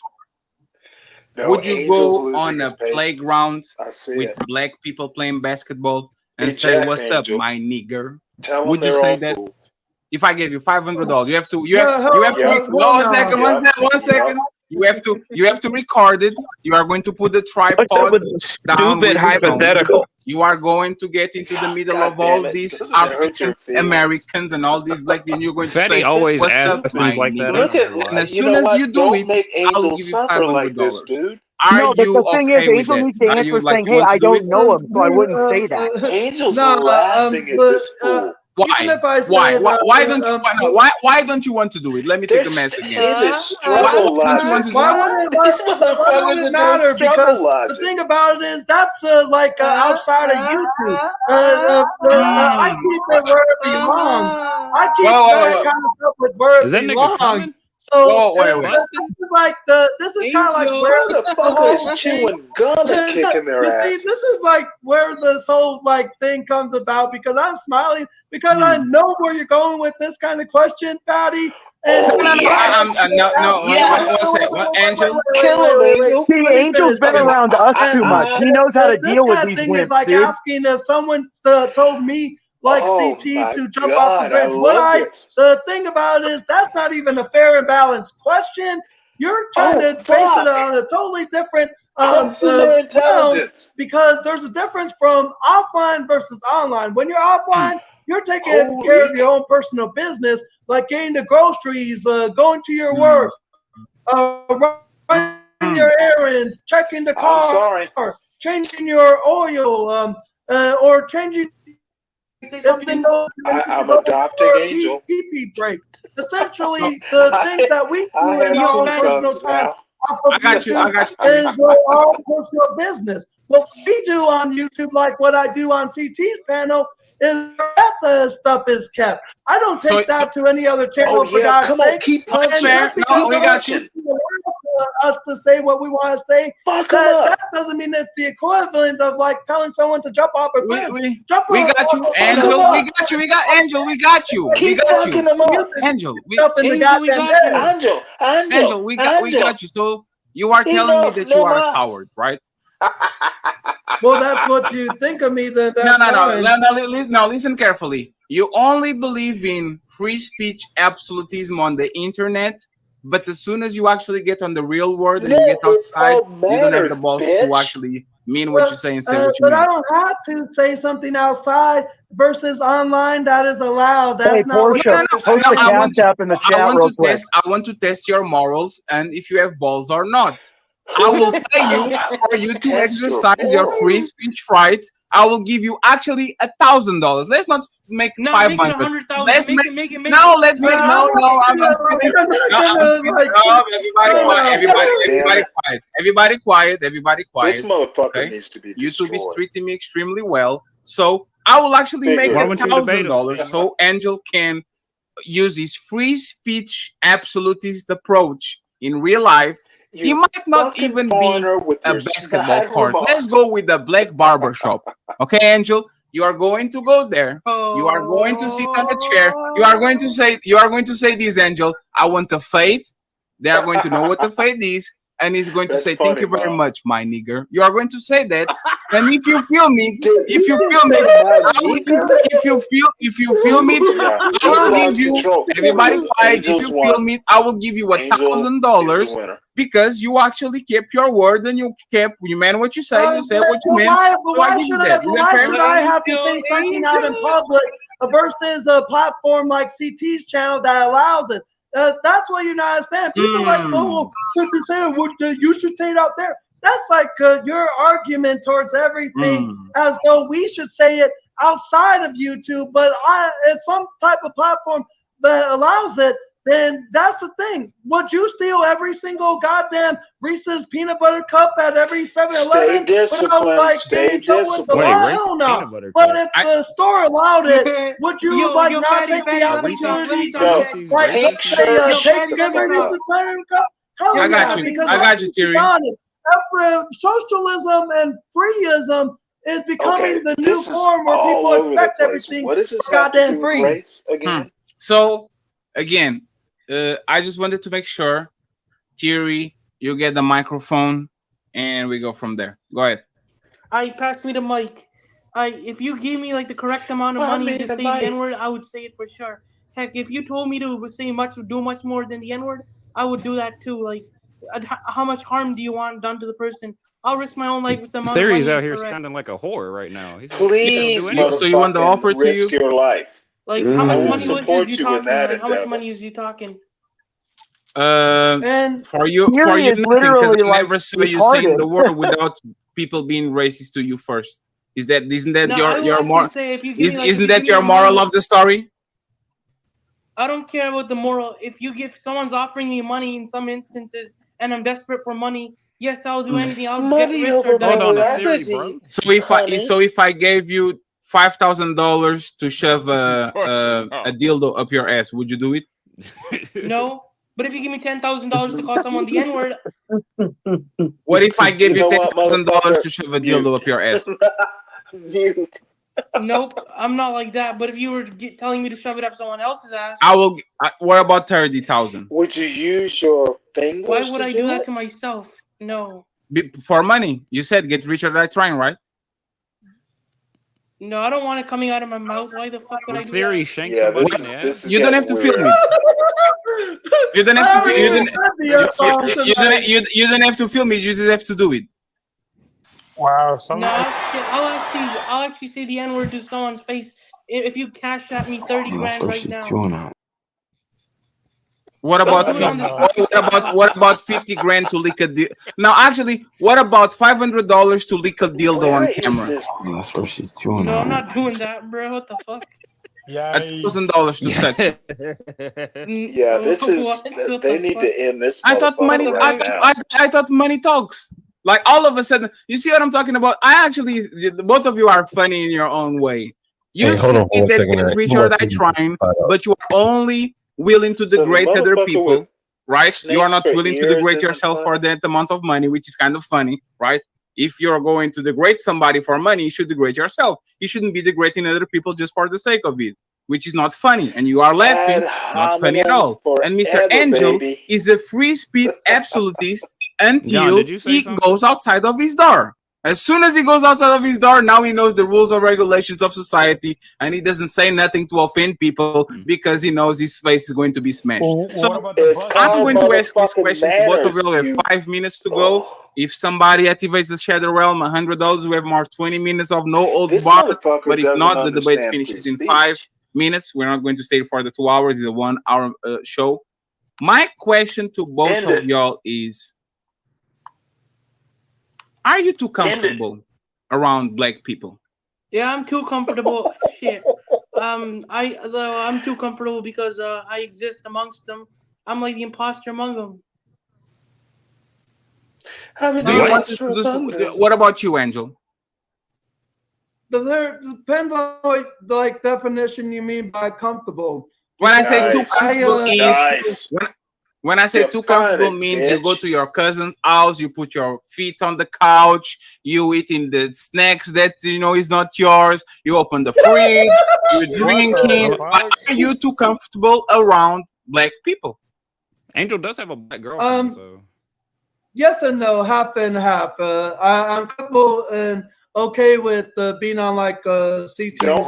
would you go on a playground with black people playing basketball and say, "What's up, my nigger"? Would you say that? If I gave you $500, you have to. One second. You have to record it. You are going to put the tripod down. Stupid hypothetical. You are going to get into the middle of all these African Americans and all these black people. You're going to say, always "What's up, my nigger?" And as soon as you do it, I'll give you $500. Dude. Are you the thing okay is, Angel with needs that? to answer saying, "Hey, I don't know him, so I wouldn't say that." Angel's laughing at this fool. Even if I say Why don't you want to do it? Let me take the message. It is struggle logic. These motherfuckers are matter? doing struggle Because logic. the thing about it is that's outside of YouTube. I keep it where it belongs. I keep that kind of stuff with where it belongs. So this is kind of like where motherfucker is chewing gum and kicking their asses. See, this is like where this whole thing comes about, because I'm smiling because I know where you're going with this kind of question, Fatty. And Angel, See, Angel's been around us too much. He knows how to deal with these wimps, is like dude. asking if someone told me CT to jump off the bridge. The thing about it is that's not even a fair and balanced question. You're trying to base it on a totally different intelligence. Because there's a difference from offline versus online. When you're offline, you're taking care of your own personal business, like getting the groceries, going to your work, running your errands, checking the car, changing your oil, or changing. I'm adopting Angel. PP break. Essentially, the things that we do in our own personal time I got you. is our personal business. What we do on YouTube, like what I do on CT's panel, is that the stuff is kept. I don't take that to any other channel. For God's come sake. on, keep punching. No, we got you. Us to say what we want to say. That doesn't mean it's the equivalent of telling someone to jump off a bridge. We got you, Angel. We got you. We got Angel. We got you. Keep fucking them up. Angel. We got you. So you are telling me that you are a coward, right? Well, that's what you think of me. No. Listen carefully. You only believe in free speech absolutism on the internet, but as soon as you actually get on the real world and you get outside, you don't have the balls to actually mean what you say and say what you mean. But I don't have to say something outside versus online that is allowed. That's not Portia, post the Cash App in the chat real quick. I want to test your morals and if you have balls or not. I will pay you for you to exercise your free speech rights. I will give you actually $1,000. Let's not make 500. Let's make everybody quiet. This motherfucker needs to be destroyed. YouTube is treating me extremely well, so I will actually make $1,000 so Angel can use his free speech absolutist approach in real life. He might not even be a basketball court. Let's go with the black barber shop. Okay, Angel? You are going to go there. You are going to sit on the chair. You are going to say this, Angel. I want a fade. They are going to know what the fade is. And he's going to say, thank you very much, my nigger. You are going to say that. And if you feel me, I will give you, everybody quiet, if you feel me, I will give you $1,000 because you actually kept your word and you meant what you said, you said what you meant. Why should I have to say something out in public versus a platform like CT's channel that allows it? That's what you not understand. People since you're saying you should say it out there. That's like your argument towards everything, as though we should say it outside of YouTube. But if some type of platform that allows it, then that's the thing. Would you steal every single goddamn Reese's peanut butter cup at every 7-Eleven? Stay disciplined. Stay disciplined. Hell no. But if the store allowed it, would you not take the opportunity to take every Reese's peanut cup? Hell I got you, Terry. Socialism and freeism is becoming the new form where people expect everything goddamn free. So again, I just wanted to make sure, Thierry, you get the microphone, and we go from there. Go ahead. Pass me the mic. If you gave me the correct amount of money to say the N-word, I would say it for sure. Heck, if you told me to say do much more than the N-word, I would do that too. How much harm do you want done to the person? I'll risk my own life with the amount of money. Theory's out here sounding like a whore right now. Please, so you want the offer to risk your life. How much money is you talking? How much money is you talking? For you, because I never saw you saying the word without people being racist to you first. Isn't that No, your moral? Isn't that your money, moral of the story? I don't care about the moral. If someone's offering me money in some instances, and I'm desperate for money, yes, I'll do anything. I'll get rich or die. Hold on, a theory, bro. So if I gave you $5,000 to shove a dildo up your ass, would you do it? No, but if you give me $10,000 to call someone the N-word, what if I gave you $10,000 to shove a dildo up your ass? Mute. Nope, I'm not like that. But if you were telling me to shove it up someone else's ass, I will. What about 30,000? Would you use your fingers? Why would I do that to myself? No. For money, you said get rich or die trying, right? No, I don't want it coming out of my mouth. Why the fuck would I do that? Yeah, you don't have to feel me. You don't have to. You don't have to feel me. You just have to do it. Wow. No, I'll actually say the N-word to someone's face if you cash at me 30 grand right now. What about 50, what about 50 grand to lick a deal? Now, actually, what about $500 to lick a dildo on camera? That's where she's drawing No, I'm not doing that, bro. What the fuck? Yeah, $1,000 to set. Yeah, this is. They need to end this. I thought money. Right now. I thought money talks. Like all of a sudden, you see what I'm talking about? I actually, both of you are funny in your own way. You see that rich or die trying, but you are only willing to degrade other people, right? You are not willing to degrade yourself for that amount of money, which is kind of funny, right? If you're going to degrade somebody for money, you should degrade yourself. You shouldn't be degrading other people just for the sake of it, which is not funny. And you are laughing, not funny at all. And Mr. Angel is a free speech absolutist until he goes outside of his door. As soon as he goes outside of his door, now he knows the rules and regulations of society, and he doesn't say nothing to offend people because he knows his face is going to be smashed. So I'm going to ask this question to both of you. We have 5 minutes to go. If somebody activates the Shadow Realm, $100, we have more 20 minutes of no old bar. But if not, the debate finishes in 5 minutes. We're not going to stay for the 2 hours. It's a 1 hour show. My question to both of y'all is, are you too comfortable around black people? Yeah, I'm too comfortable. Shit. I'm too comfortable because I exist amongst them. I'm like the imposter among them. What about you, Angel? There depends on what like definition you mean by comfortable. When I say too comfortable when I say too comfortable means you go to your cousin's house, you put your feet on the couch, you eating the snacks that you know is not yours, you open the fridge, you're drinking. Are you too comfortable around black people? Angel does have a black girlfriend, so yes and no, half and half. I'm comfortable and okay with being on like CT's channel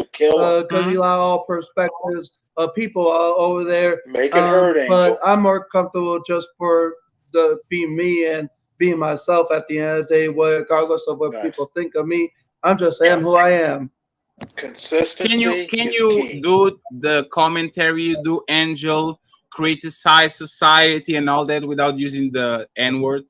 because you allow all perspectives of people over there. Make it hurt, Angel. But I'm more comfortable just for being me and being myself at the end of the day, regardless of what people think of me. I'm just saying who I am. Consistency. Can you do the commentary you do, Angel, criticize society and all that without using the N-word?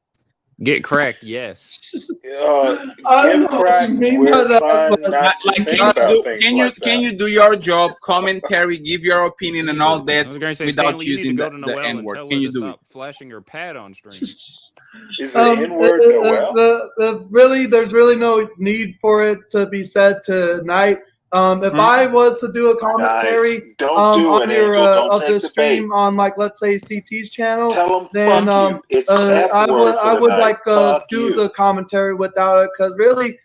Get cracked, yes. GiveCrack, we're trying not to think about things like that. Can you do your job, commentary, give your opinion and all that without Stanley, using the N-word? Can you do it? Flashing your pad on stream. Is the N-word Noel? Really, there's really no need for it to be said tonight. If I was to do a commentary on your stream on like let's say CT's channel, then I would like do the commentary without it because really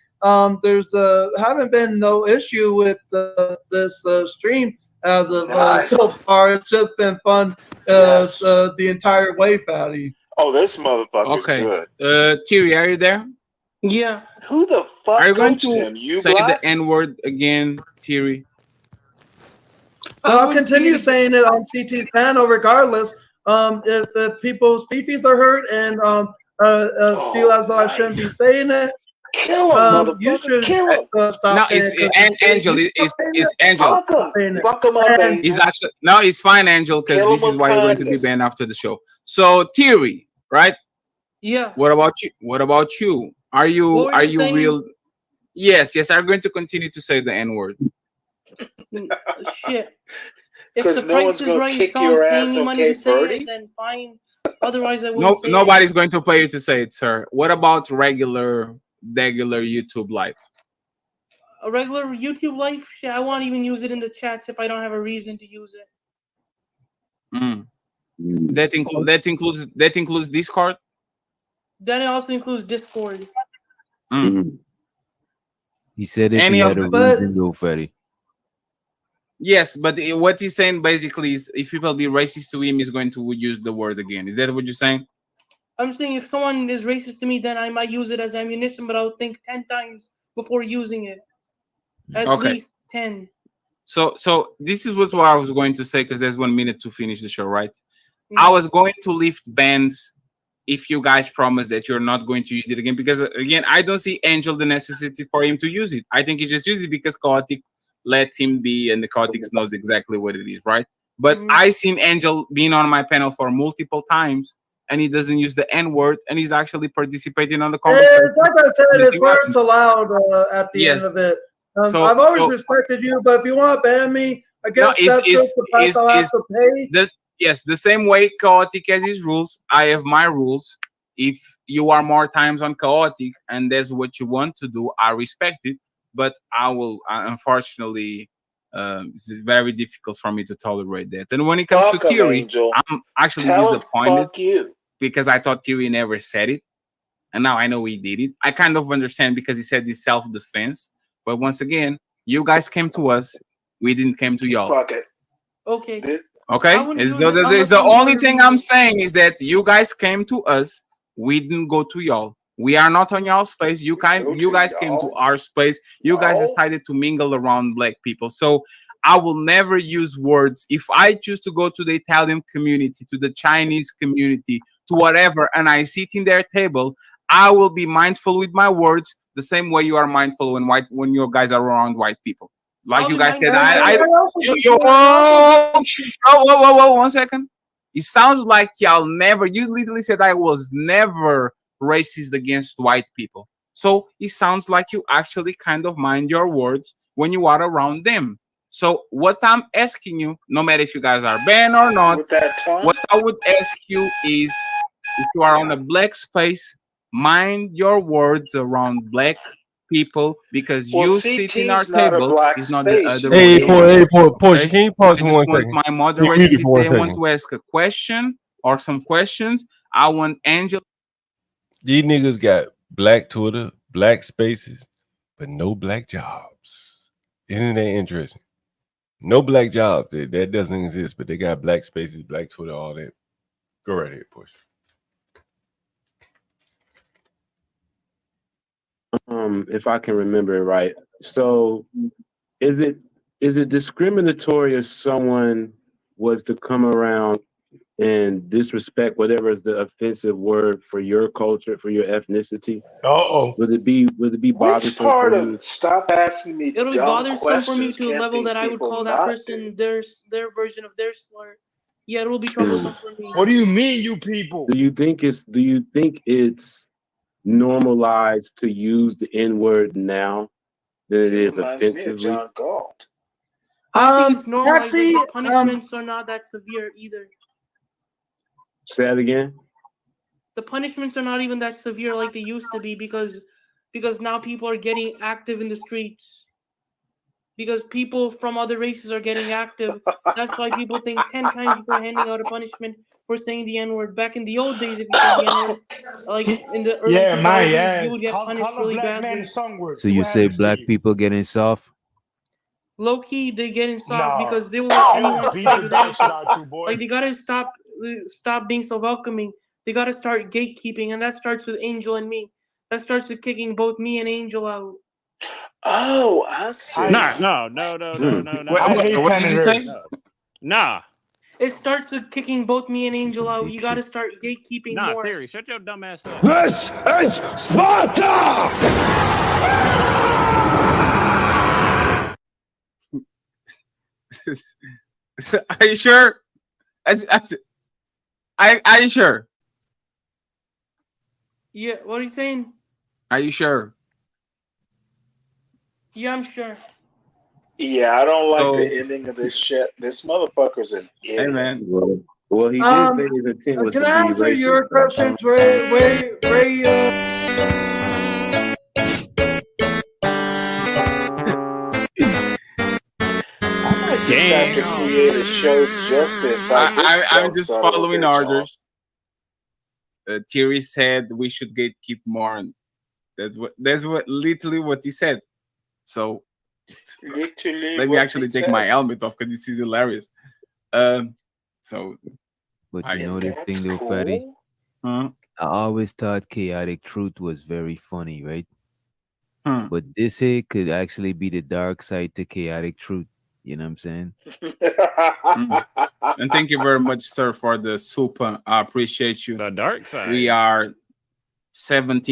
there's haven't been no issue with this stream as of so far. It's just been fun the entire way, Fatty. Oh, this motherfucker's good. Thierry, are you there? Yeah. Who the fuck are you going coached to him? You say blacks? the N-word again, Thierry? I'll continue saying it on CT's channel regardless. If people's feces are hurt and feel as though I shouldn't be saying it, kill him, you should stop. No, it's Angel. It's Angel. Fuck him up, Angel. He's actually it's fine, Angel, because this is why you're going to be banned after the show. So Thierry, right? Yeah. What about you? Are you real? Yes, are going to continue to say the N-word. Shit. If Because the no price one's is gonna right, if kick someone's your paying ass me on money to Cape say Verde. it, then fine. Otherwise, I wouldn't say Nobody's it. going to pay you to say it, sir. What about regular YouTube live? A regular YouTube live, shit, I won't even use it in the chats if I don't have a reason to use it. That includes Discord. Then it also includes Discord. He said if Any he of had a the- reason, go Fatty. Yes, but what he's saying basically is if people be racist to him, he's going to use the word again. Is that what you're saying? I'm saying if someone is racist to me, then I might use it as ammunition, but I'll think 10 times before using it. At least 10. So this is what I was going to say because there's 1 minute to finish the show, right? I was going to lift bans if you guys promise that you're not going to use it again, because again, I don't see Angel the necessity for him to use it. I think he just used it because Chaotic let him be, and the Chaotic knows exactly what it is, right? But I seen Angel being on my panel for multiple times, and he doesn't use the N word, and he's actually participating on the conversation. It's like I said, it's where it's allowed at the end of it. I've always respected you, but if you want to ban me, I guess that's just the price I'll have to pay. Yes, the same way Chaotic has his rules, I have my rules. If you are more times on Chaotic and that's what you want to do, I respect it. But I will, unfortunately, this is very difficult for me to tolerate that. And when it comes to Theory, I'm actually disappointed because I thought Theory never said it. And now I know he did it. I kind of understand because he said it's self-defense. But once again, you guys came to us. We didn't come to y'all. Fuck it. Okay. Okay, it's the only thing I'm saying is that you guys came to us. We didn't go to y'all. We are not on y'all space. You guys came to our space. You guys decided to mingle around black people. So I will never use words. If I choose to go to the Italian community, to the Chinese community, to whatever, and I sit in their table, I will be mindful with my words the same way you are mindful when you guys are around white people. Like you guys said, whoa, 1 second. It sounds like y'all never, you literally said I was never racist against white people. So it sounds like you actually kind of mind your words when you are around them. So what I'm asking you, no matter if you guys are banned or not, what I would ask you is if you are on a black space, mind your words around black people, because you sit in our table is not the other way around. Porsche, can you pause for 1 second? My moderator, if they want to ask a question or some questions, I want Angel. These niggas got black Twitter, black spaces, but no black jobs. Isn't that interesting? No black jobs. That doesn't exist, but they got black spaces, black Twitter, all that. Go right ahead, Porsche. If I can remember it right. So is it discriminatory if someone was to come around and disrespect whatever is the offensive word for your culture, for your ethnicity? Would it be bothersome part for of you? Stop asking me It'll be dumb bothersome questions. for me to a Can't level these that I would people call that not person their version of their slur. Yeah, it will be troublesome for me. What do you mean, you people? Do you think it's normalized to use the N-word now than it is Reminds me of offensively? John Galt. I think it's normalized. Taxi, The punishments are not that severe either. Say that again. The punishments are not even that severe like they used to be because now people are getting active in the streets. Because people from other races are getting active. That's why people think 10 times before handing out a punishment for saying the N-word. Back in the old days, if you said the N-word, like in the early 2000s, you would get punished really badly. So you say black people getting soft? Low key, they getting soft because they will let anyone slide with anything. Like they gotta stop being so welcoming. They gotta start gatekeeping, and that starts with Angel and me. That starts with kicking both me and Angel out. Oh, I see. No. What did you say? Nah. It starts with kicking both me and Angel out. You gotta start gatekeeping more. Theory, shut your dumb ass up. This is Sparta! Are you sure? Are you sure? Yeah, what are you saying? Are you sure? Yeah, I'm sure. Yeah, I don't like the ending of this shit. This motherfucker's an idiot. Hey, man. Well, he did say his intent was Can to I be answer racist. your questions, Ray? I might just have to create a show just to invite this I'm dumb just son of a following bitch on. orders. Thierry said we should gatekeep more. That's what literally what he said. So Literally let me actually take my helmet off because this is hilarious. So But you know the thing though, Fatty? Huh? I always thought Chaotic Truth was very funny, right? Hmm. But this here could actually be the dark side to Chaotic Truth. You know what I'm saying? And thank you very much, sir, for the super. I appreciate you. The dark side. We are $17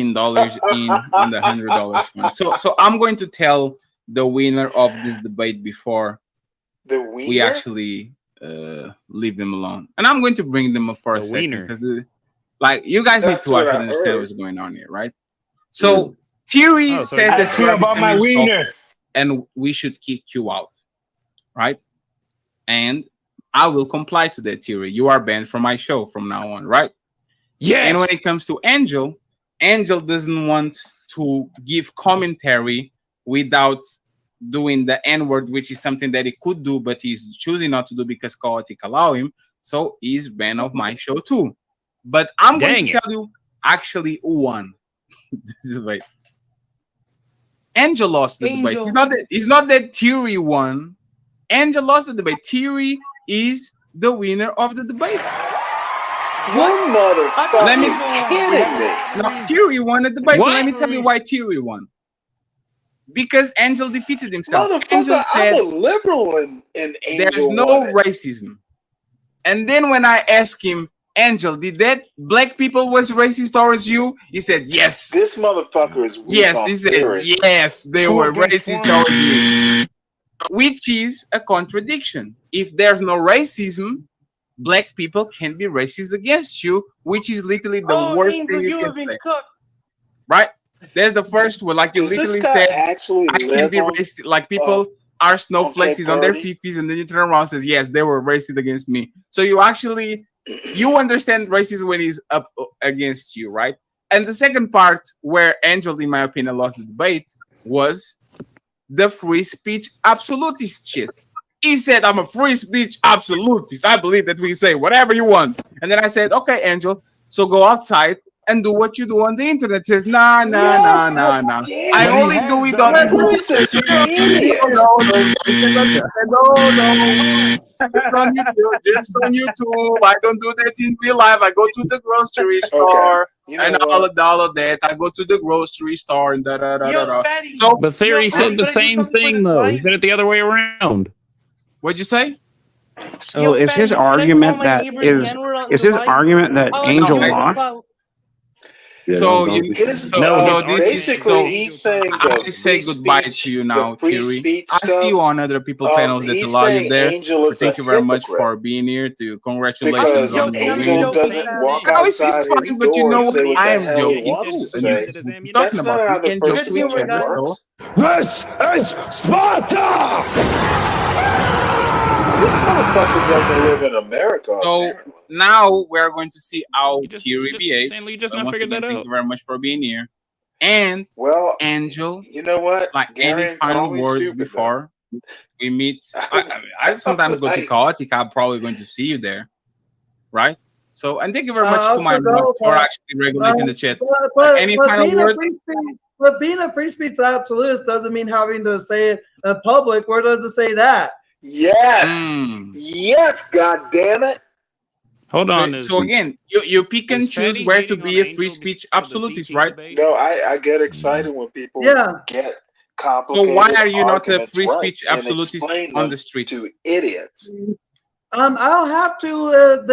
in on the $100 fund. So I'm going to tell the winner of this debate before we actually leave them alone, and I'm going to bring them up for a second because, like, you guys need to actually understand what's going on here, right? So Thierry says that you are becoming soft and we should kick you out, right? And I will comply to that theory. You are banned from my show from now on, right? Yes. And when it comes to Angel doesn't want to give commentary without doing the N-word, which is something that he could do, but he's choosing not to do because Chaotic allow him. So he's banned of my show too. But I'm going to tell you actually who won this debate. Angel lost the debate. It's not that Thierry won. Angel lost the debate. Thierry is the winner of the debate. One motherfucker kidding me. No, Thierry won the debate. Let me tell you why Thierry won. Because Angel defeated himself. Angel said, I'm a liberal in Angel. There's no racism. And then when I asked him, Angel, did that black people was racist towards you? He said, yes. This motherfucker is weak. Yes, he said, yes, they were racist towards me. Which is a contradiction. If there's no racism, black people can be racist against you, which is literally the worst thing you can say. Right? There's the first one. Like you literally said, I can be racist. Like people are snowflakes on their fifis, and then you turn around and says, yes, they were racist against me. So you actually, you understand racism when he's up against you, right? And the second part where Angel, in my opinion, lost the debate was the free speech absolutist shit. He said, I'm a free speech absolutist. I believe that we can say whatever you want. And then I said, okay, Angel, so go outside and do what you do on the internet. He says, nah. I only do it on just on YouTube. I don't do that in real life. I go to the grocery store and all of that. I go to the grocery store and da. So, but Theory said the same thing though. He said it the other way around. What'd you say? So is his argument that is his argument that Angel lost? So basically he's saying I say goodbye to you now, Thierry. I see you on other people's panels that allow you there. Thank you very much for being here. Congratulations on the Angel doesn't walk outside his but you know what? I am joking. Talking about you can joke to each other. This is Sparta! This motherfucker doesn't live in America. So now we're going to see how Thierry behaves. You just not figured that out. Thank you very much for being here. And Angel, you know what? Like any final words before we meet? I sometimes go to Chaotic. I'm probably going to see you there, right? So and thank you very much to my mom for actually regulating the chat. Any final words? But being a free speech absolutist doesn't mean having to say it in public. Where does it say that? Yes, yes, God damn it! Hold on. So again, you pick and choose where to be a free speech absolutist, right? No, I get excited when people get complicated. So why are you not a free speech absolutist on the street? To idiots. I don't have to.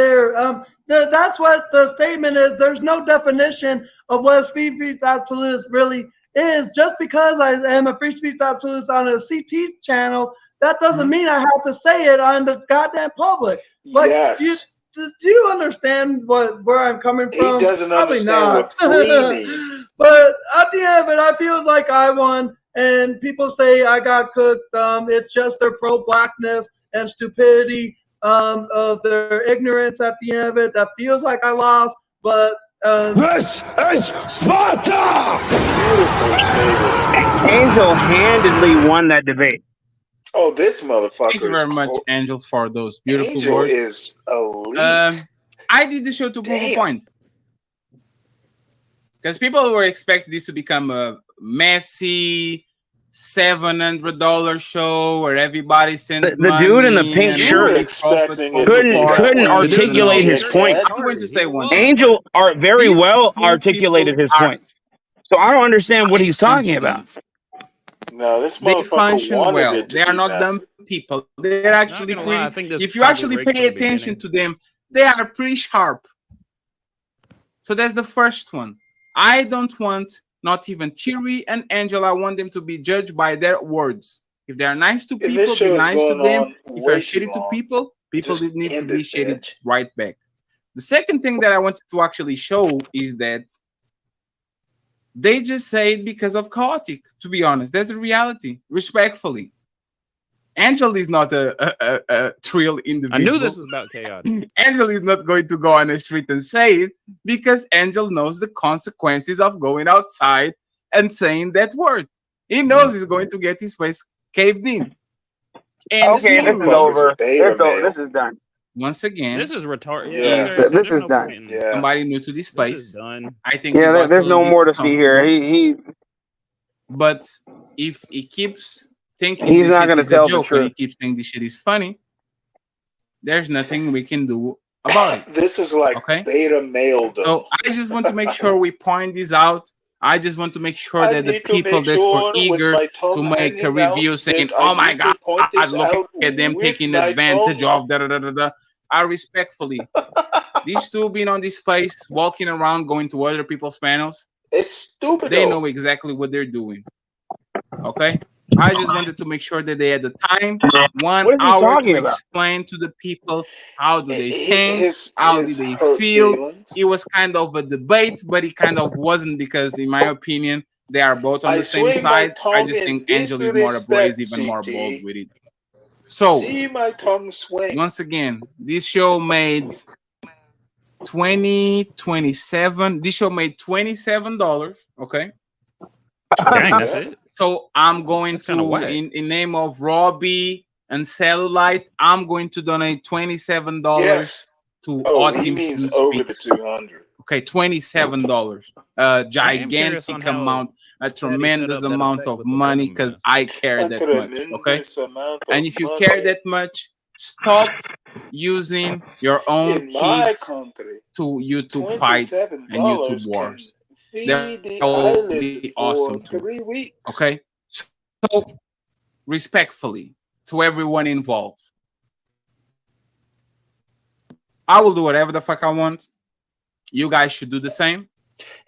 That's what the statement is. There's no definition of what a free speech absolutist really is. Just because I am a free speech absolutist on a CT channel, that doesn't mean I have to say it on the goddamn public. Like, yes. Do you understand where I'm coming from? He doesn't Probably understand not. what free means. But at the end of it, I feel like I won, and people say I got cooked. It's just their pro-blackness and stupidity of their ignorance at the end of it that feels like I lost, but this is Sparta! Angel handedly won that debate. Oh, this motherfucker! Thank you very much, Angels, for those beautiful Angel words. is elite. I did the show to prove a point. Because people were expecting this to become a messy $700 show where everybody sends The dude in the pink shirt couldn't articulate his point. I'm going to say one. Angel very well articulated his point. So I don't understand what he's talking about. No, this they motherfucker function wanted well. it to They are be not messy. dumb people. They're actually Not gonna lie, I pretty. think this If you probably actually rigged pay from the attention beginning. to them, they are pretty sharp. So that's the first one. I don't want not even Thierry and Angela. I want them to be judged by their words. If they are nice to And people, this show be is nice to going them. on If way you're too shitty to long. people, people Just need to end be it, shitty bitch. right back. The second thing that I wanted to actually show is that they just say it because of chaotic, to be honest. That's the reality, respectfully. Angel is not a trill individual. I knew this was about chaotic. Angel is not going to go on the street and say it because Angel knows the consequences of going outside and saying that word. He knows he's going to get his face caved in. And Okay, this is over. This is done. Once again, This is retarded. Yeah, this is done. Somebody new to this space. This is done. I think. Yeah, there's no more to see here. But if he keeps thinking He's this not shit gonna is tell a the joke and he truth. keeps thinking this shit is funny, there's nothing we can do about it. This is like beta mailed. So I just want to make sure we point this out. I just want to make sure I that the need to people make that sure were with eager my tongue to make a hanging out review saying, that I "Oh my need to God, point I this look out at them with taking my advantage tongue. of da da da da da." I respectfully, these two being on this space, walking around, going to other people's panels, it's stupid. They know exactly what they're doing. Okay. I just wanted to make sure that they had the time, 1 hour to explain to the people how do they think, how do they feel. It was kind of a debate, but it kind of wasn't because, in my opinion, they are both on the same side. I just think Angel is more abrasive and more bold with it. So, see my tongue swing. Once again, this show made $27. This show made $27. Okay. Dang, that's it. So I'm going to, in name of Robbie and Cellulite, I'm going to donate $27 to he means Autism over the Speaks. 200. Okay, $27. Gigantic amount, a tremendous amount of money because I care that much. Okay, and if you care that much, stop using your own kids to YouTube fights and YouTube wars. That will be awesome too. Okay, so respectfully to everyone involved, I will do whatever the fuck I want. You guys should do the same.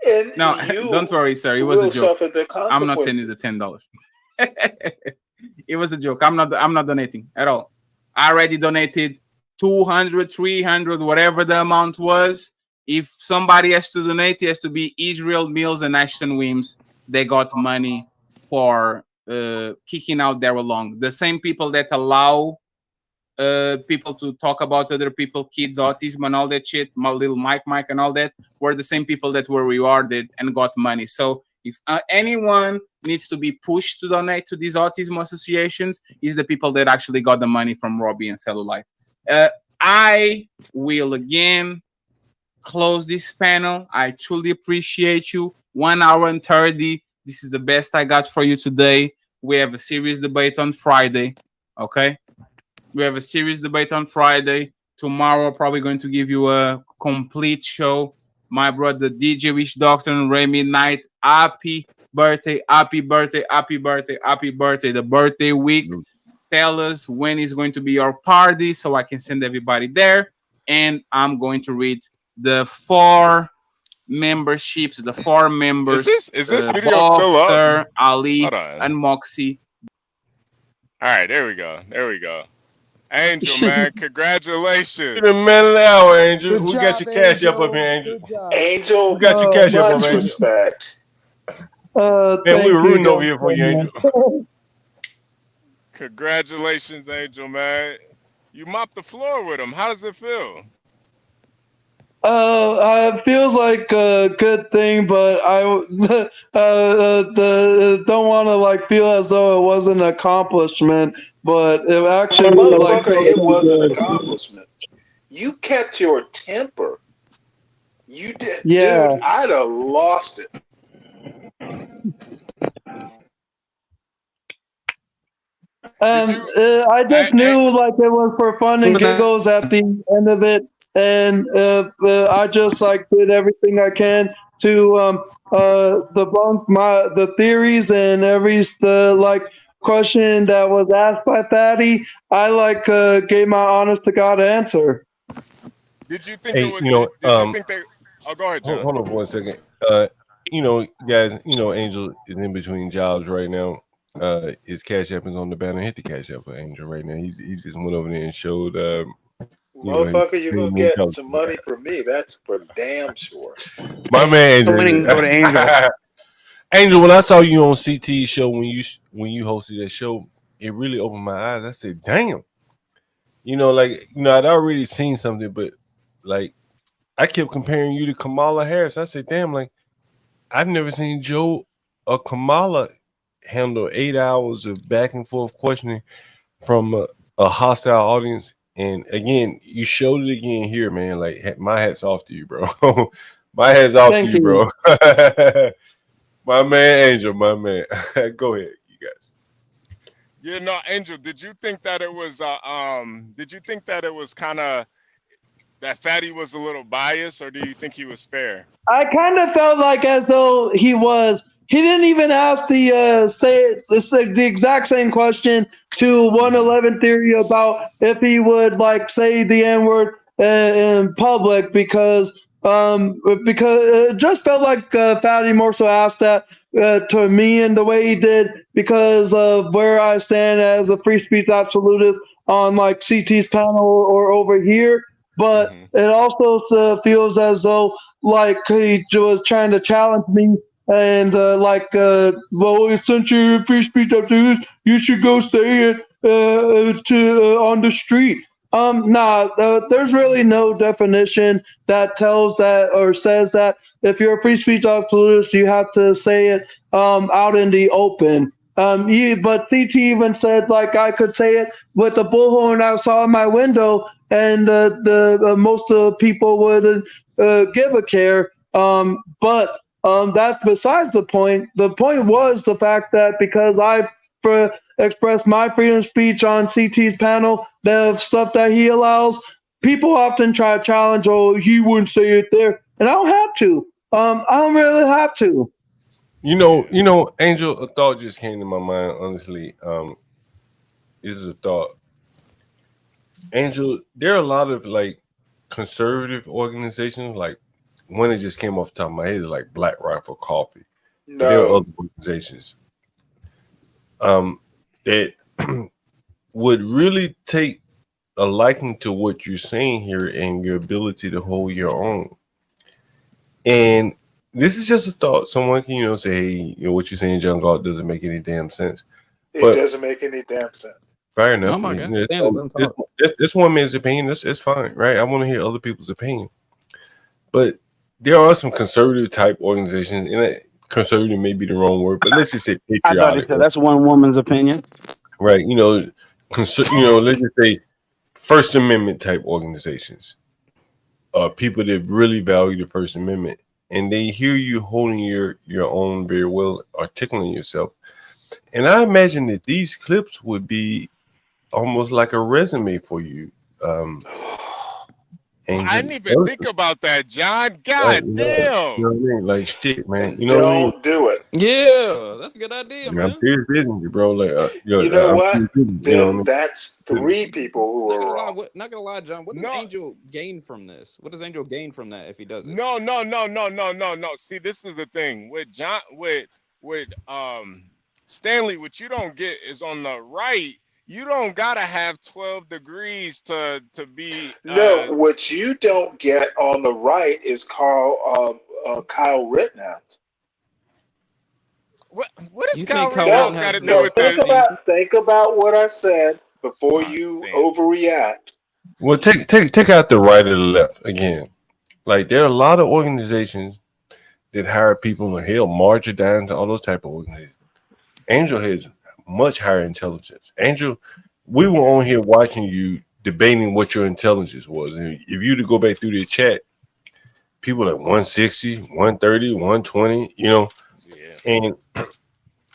And no, don't worry, sir. It was a joke. I'm not sending the $10. It was a joke. I'm not donating at all. I already donated 200, 300, whatever the amount was. If somebody has to donate, it has to be Israel Mills and Ashton Weems. They got money for kicking out there along. The same people that allow people to talk about other people, kids, autism, and all that shit, my little Mike and all that, were the same people that were rewarded and got money. So if anyone needs to be pushed to donate to these autism associations, is the people that actually got the money from Robbie and Cellulite. I will again close this panel. I truly appreciate you. 1 hour and 30. This is the best I got for you today. We have a serious debate on Friday. Okay. We have a serious debate on Friday. Tomorrow, probably going to give you a complete show. My brother, DJ Wish Doctor and Ray Midnight. Happy birthday, happy birthday, happy birthday, happy birthday. The birthday week. Tell us when is going to be your party so I can send everybody there. And I'm going to read the 4 memberships, the 4 members. Is this video still up? Ali, and Moxie. All right, there we go. There we go. Angel, man, congratulations. The man of the hour, Angel. We got your cash up here, Angel. Angel, we got your cash up, much Angel. respect. Man, we thank were you rooting over again here for so you, Angel. much. Congratulations, Angel, man. You mopped the floor with him. How does it feel? It feels like a good thing, but I don't want to like feel as though it was an accomplishment, but it actually like Motherfucker, it felt was an pretty good. accomplishment. You kept your temper. You did, Yeah. dude. I'd have lost it. I just knew like it was for fun and giggles at the end of it, and I just like did everything I can to debunk the theories and every like question that was asked by Fatty. I like gave my honest to God answer. Did you think Hey, it was? you know, Did you think they? Oh, go ahead, John. hold on for 1 second. You know, guys, you know, Angel is in between jobs right now. His Cash App is on the banner. Hit the Cash App for Angel right now. He just went over there and showed you know, his Motherfucker, you're gonna extreme get some intelligence. money from me. That's for damn sure. My man, Angel. Go to Angel. Angel, when I saw you on CT's show when you hosted that show, it really opened my eyes. I said, "Damn." You know, like, you know, I'd already seen something, but like I kept comparing you to Kamala Harris. I said, "Damn, like I've never seen Joe or Kamala handle 8 hours of back and forth questioning from a hostile audience." And again, you showed it again here, man. Like my hat's off to you, bro. My hat's off to you, bro. My man, Angel, my man. Go ahead, you guys. Yeah, no, Angel. Did you think that it was? Did you think that it was kind of that Fatty was a little biased, or do you think he was fair? I kind of felt like as though he was. He didn't even ask the the exact same question to 111 Theory about if he would like say the N word in public because it just felt like Fatty more so asked that to me in the way he did because of where I stand as a free speech absolutist on like CT's panel or over here. But it also feels as though like he was trying to challenge me and well, since you're a free speech activist, you should go say it on the street. There's really no definition that tells that or says that if you're a free speech absolutist, you have to say it out in the open. But CT even said like I could say it with the bullhorn outside my window, and the most people wouldn't give a care. But that's besides the point. The point was the fact that because I expressed my freedom of speech on CT's panel, the stuff that he allows, people often try to challenge, oh, he wouldn't say it there. And I don't have to. I don't really have to. You know, Angel, a thought just came to my mind, honestly. This is a thought. Angel, there are a lot of like conservative organizations, like one that just came off the top of my head is like Black Rifle Coffee. No. But there are other organizations that would really take a liking to what you're saying here and your ability to hold your own. And this is just a thought. Someone can, you know, say, hey, you know, what you're saying, John Galt, doesn't make any damn sense. It doesn't make any damn sense. Fair enough. Oh my God. This one man's opinion. It's fine, right? I want to hear other people's opinion. But there are some conservative type organizations, and conservative may be the wrong word, but let's just say patriotic. That's one woman's opinion. Right. You know, let's just say First Amendment type organizations. People that really value the First Amendment, and they hear you holding your own very well, articulating yourself. And I imagine that these clips would be almost like a resume for you. I didn't even think about that, John. God damn. You know what I mean? Like shit, man. You know Don't what I mean? do it. Yeah, that's a good idea, man. I'm serious business, bro. Like, you know what? Then that's 3 people who are wrong. Not gonna lie, John. What does Angel gain from this? What does Angel gain from that if he does it? No. See, this is the thing with John, with Stanley. What you don't get is on the right. You don't gotta have 12 degrees to be. No, what you don't get on the right is Kyle Rittenhouse. What does You think Cal Carlton Rittenhouse got to has do with this? Think about what I said before you overreact. Well, take out the right or the left again. Like there are a lot of organizations that hire people, and hell, March down to all those type of organizations. Angel has much higher intelligence. Angel, we were on here watching you debating what your intelligence was, and if you to go back through the chat, people like 160, 130, 120, you know, and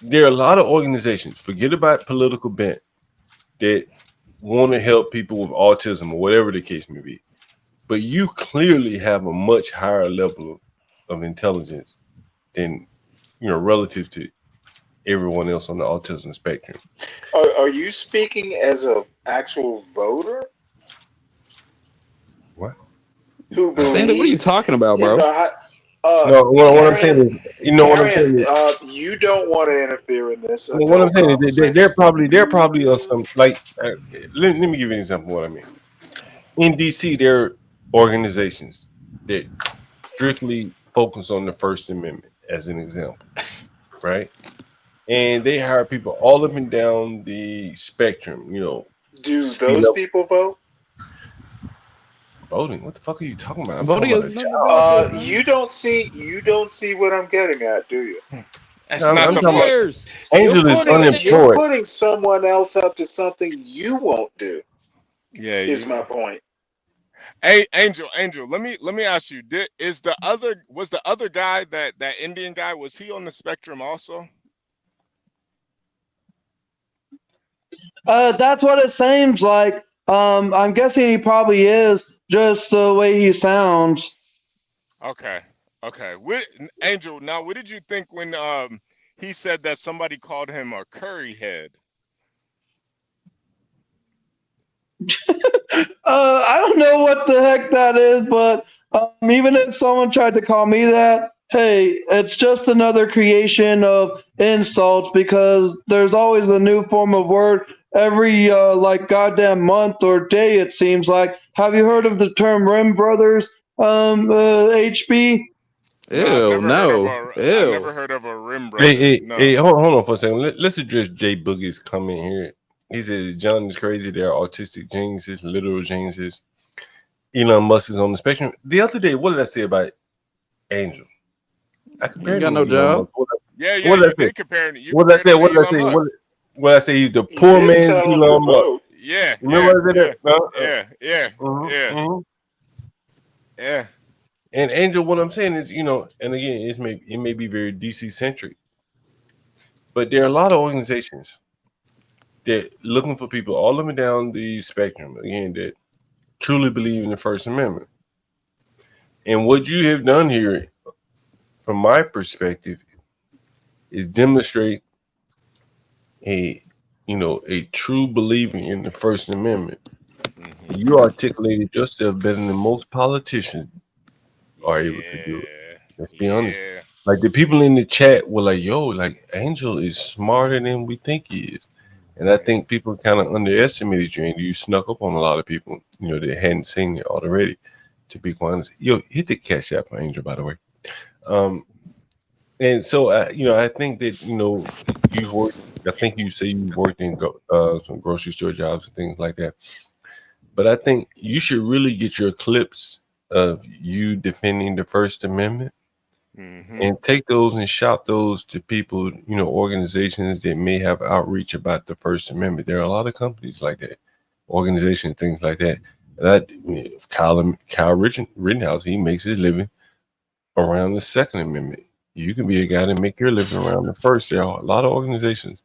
there are a lot of organizations. Forget about political bent that want to help people with autism or whatever the case may be. But you clearly have a much higher level of intelligence than, you know, relative to everyone else on the autism spectrum. Are you speaking as an actual voter? What? Who believes? Stanley, what are you talking about, bro? No, what I'm saying is, you know, what I'm saying is, you don't want to interfere in this. well, what I'm saying is they're probably on some like. Let me give you an example of what I mean. In DC, there are organizations that strictly focus on the First Amendment, as an example, right? And they hire people all up and down the spectrum. You know, do those people vote? Voting? What the fuck are you talking about? I'm Voting talking is about a job. You don't see what I'm getting at, do you? That's not the point. Angel is unemployed. You're putting someone else up to something you won't do. Yeah, is my point. Hey, Angel, let me ask you: was the other guy, that Indian guy, was he on the spectrum also? That's what it seems like. I'm guessing he probably is, just the way he sounds. Okay. Angel, now what did you think when he said that somebody called him a curry head? I don't know what the heck that is, but even if someone tried to call me that, hey, it's just another creation of insults, because there's always a new form of word every like goddamn month or day, it seems like. Have you heard of the term Rim Brothers, HB? Ew, no. I never heard of a rim brother. Hey, hold on for a second. Let's address Jay Boogie's comment here. He says John is crazy. They're autistic geniuses, literal geniuses. Elon Musk is on the spectrum. The other day, what did I say about Angel? I compared him no to Elon job. Musk. Yeah, what you did compare him. What did I say? What did I say? What did I say? He's the poor man's Elon Musk. Yeah. Remember I said that? Yeah. And Angel, what I'm saying is, you know, and again, it may be very DC centric, but there are a lot of organizations that looking for people all up and down the spectrum, again, that truly believe in the First Amendment. And what you have done here, from my perspective, is demonstrate a true believer in the First Amendment. Mm-hmm. You articulated yourself better than most politicians are able to do it. Let's be honest. Like the people in the chat were like, yo, like Angel is smarter than we think he is. And I think people kind of underestimated you, and you snuck up on a lot of people, you know, that hadn't seen it already, to be quite honest. Yo, hit the cash app for Angel, by the way. And so, I think that, you know, you've worked, I think you say you worked in some grocery store jobs and things like that. But I think you should really get your clips of you defending the First Amendment, and take those and shop those to people, you know, organizations that may have outreach about the First Amendment. There are a lot of companies like that, organizations, things like that. Kyle Rittenhouse, he makes his living around the Second Amendment. You can be a guy that make your living around the First. There are a lot of organizations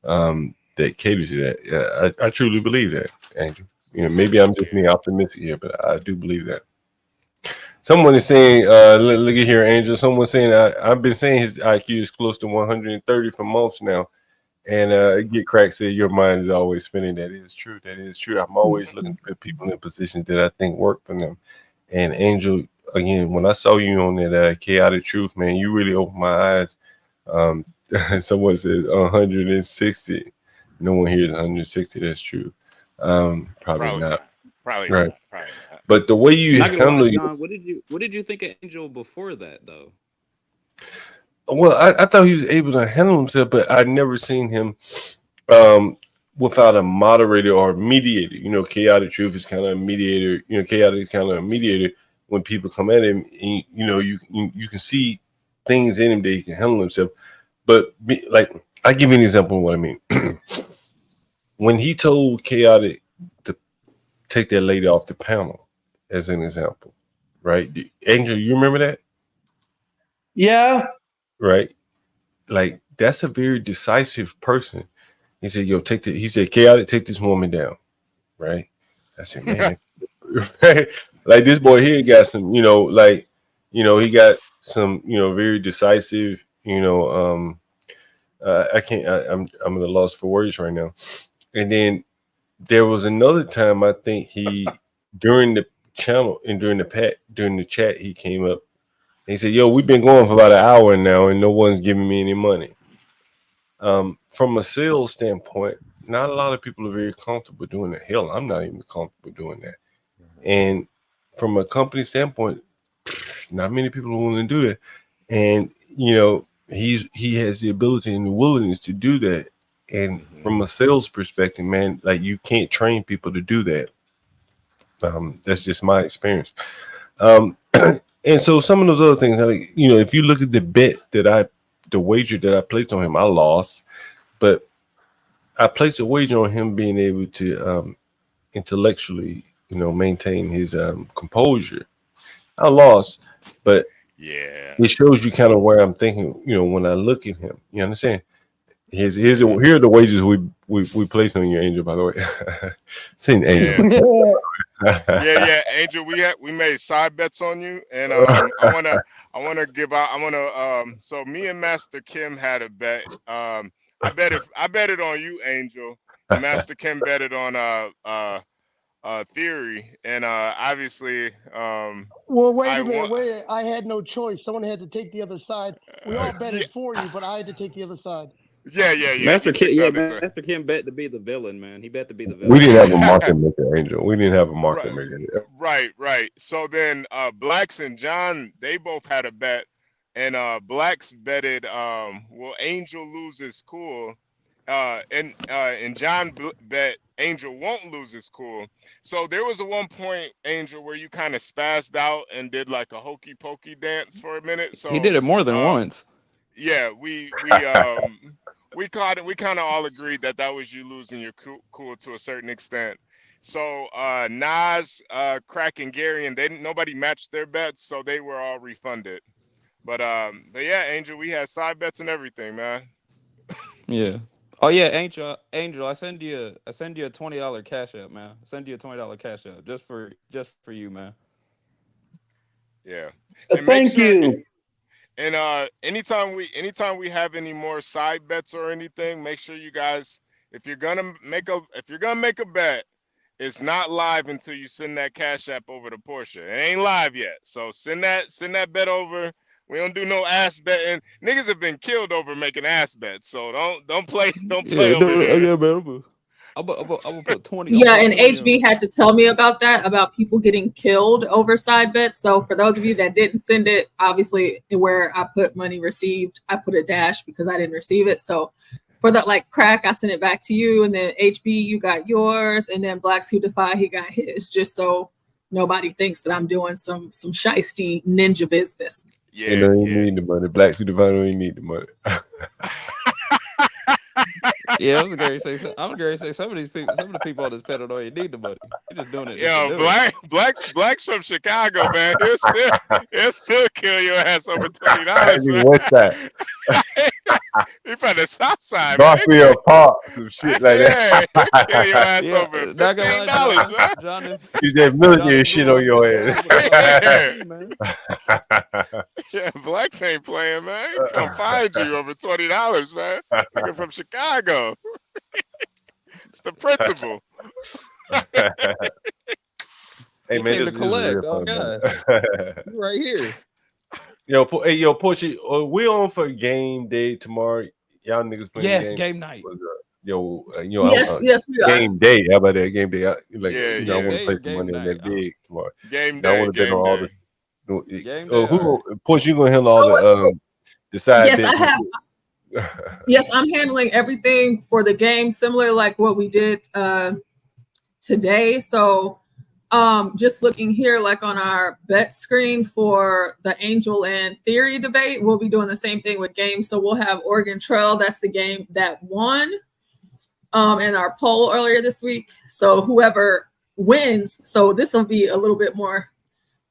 that cater to that. Yeah, I truly believe that, Andrew. You know, maybe I'm just being optimistic here, but I do believe that. Someone is saying, look at here, Angel. Someone's saying, I've been saying his IQ is close to 130 for months now. And GiveCrack said, your mind is always spinning. That is true. That is true. I'm always looking for people in positions that I think work for them. And Angel, again, when I saw you on that Chaotic Truth, man, you really opened my eyes. Someone said 160. No one here is 160. That's true. Probably not. Probably right. Not. Probably not. But the way you Not gonna handle lie, John, what did you think of Angel before that, though? Well, I thought he was able to handle himself, but I never seen him without a moderator or mediator. You know, Chaotic Truth is kind of a mediator. You know, Chaotic is kind of a mediator when people come at him. And, you know, you can see things in him that he can handle himself. But like, I give you an example of what I mean. When he told Chaotic to take that lady off the panel, as an example, right? Angel, you remember that? Yeah. Right? Like, that's a very decisive person. He said, "Yo, he said, Chaotic, take this woman down." Right? I said, man, like this boy here got some, you know, like, you know, he got some, you know, very decisive, you know, I'm at a loss for words right now. And then there was another time I think during the channel and during the chat, he came up and he said, "Yo, we've been going for about an hour now and no one's giving me any money." From a sales standpoint, not a lot of people are very comfortable doing that. Hell, I'm not even comfortable doing that. And from a company standpoint, not many people are willing to do that. And you know, he has the ability and the willingness to do that. And from a sales perspective, man, like you can't train people to do that. That's just my experience. And so some of those other things, like, you know, if you look at the wager that I placed on him, I lost, but I placed a wager on him being able to intellectually, you know, maintain his composure. I lost, but yeah, it shows you kind of where I'm thinking, you know, when I look at him. You understand? Here are the wages we placed on you, Angel, by the way. Seen Angel. Yeah, Angel, we made side bets on you, and I wanna give out. So me and Master Kim had a bet. I bet it on you, Angel, and Master Kim bet it on Theory, and obviously Well, wait a minute. I had no choice. Someone had to take the other side. We all betted for you, but I had to take the other side. Yeah. Master Kim bet to be the villain, man. He bet to be the villain. We didn't have a market maker, Angel. We didn't have a market maker. Right. So then Blacks and John, they both had a bet, and Blacks betted will Angel lose his cool, and John bet Angel won't lose his cool. So there was a one point, Angel, where you kind of spazzed out and did like a hokey pokey dance for a minute. So He did it more than once. Yeah, we kind of all agreed that was you losing your cool to a certain extent. So Nas, Crack, and Gary, and nobody matched their bets, so they were all refunded. But yeah, Angel, we had side bets and everything, man. Yeah. Oh yeah, Angel, I send you a $20 cash app, man. I send you a $20 cash app just for you, man. Yeah. Thank you. And anytime we have any more side bets or anything, make sure you guys, if you're gonna make a bet, it's not live until you send that cash app over to Portia. It ain't live yet, so send that bet over. We don't do no ass betting. Niggas have been killed over making ass bets, so don't play over there. Yeah, man. I'm gonna put 20. Yeah, and HB had to tell me about that, about people getting killed over side bets. So for those of you that didn't send it, obviously where I put money received, I put a dash because I didn't receive it. So for that, like Crack, I sent it back to you, and then HB, you got yours, and then Blacks Who Defy, he got his, just so nobody thinks that I'm doing some shiesty ninja business. Yeah, you don't even need the money. Blacks Who Defy don't even need the money. Yeah, I'm gonna say some of the people on this panel don't even need the money. You're just doing it. Yo, blacks from Chicago, man. He'll still kill your ass over $20. What's that? He from the South Side, Garfield Park, some shit like that. He'll kill your ass over $15, man. John, you that military shit on your head. Yeah, blacks ain't playing, man. He come find you over $20, man. Nigga from Chicago. It's the principle. Hey man, to collect. Oh god, right here. Yo, Portia, we on for game day tomorrow. Y'all niggas playing. Yes, game night. Yes, we are. Game day. How about that? Game day. I want to play some money on that big tomorrow. Game day. I want to bet on all the. Game Portia, you gonna handle all the the side Yes, bits. I have. Yes, I'm handling everything for the game, similar like what we did today. So just looking here, like on our bet screen for the Angel and Theory debate, we'll be doing the same thing with games. So we'll have Oregon Trail. That's the game that won in our poll earlier this week. So whoever wins, so this will be a little bit more,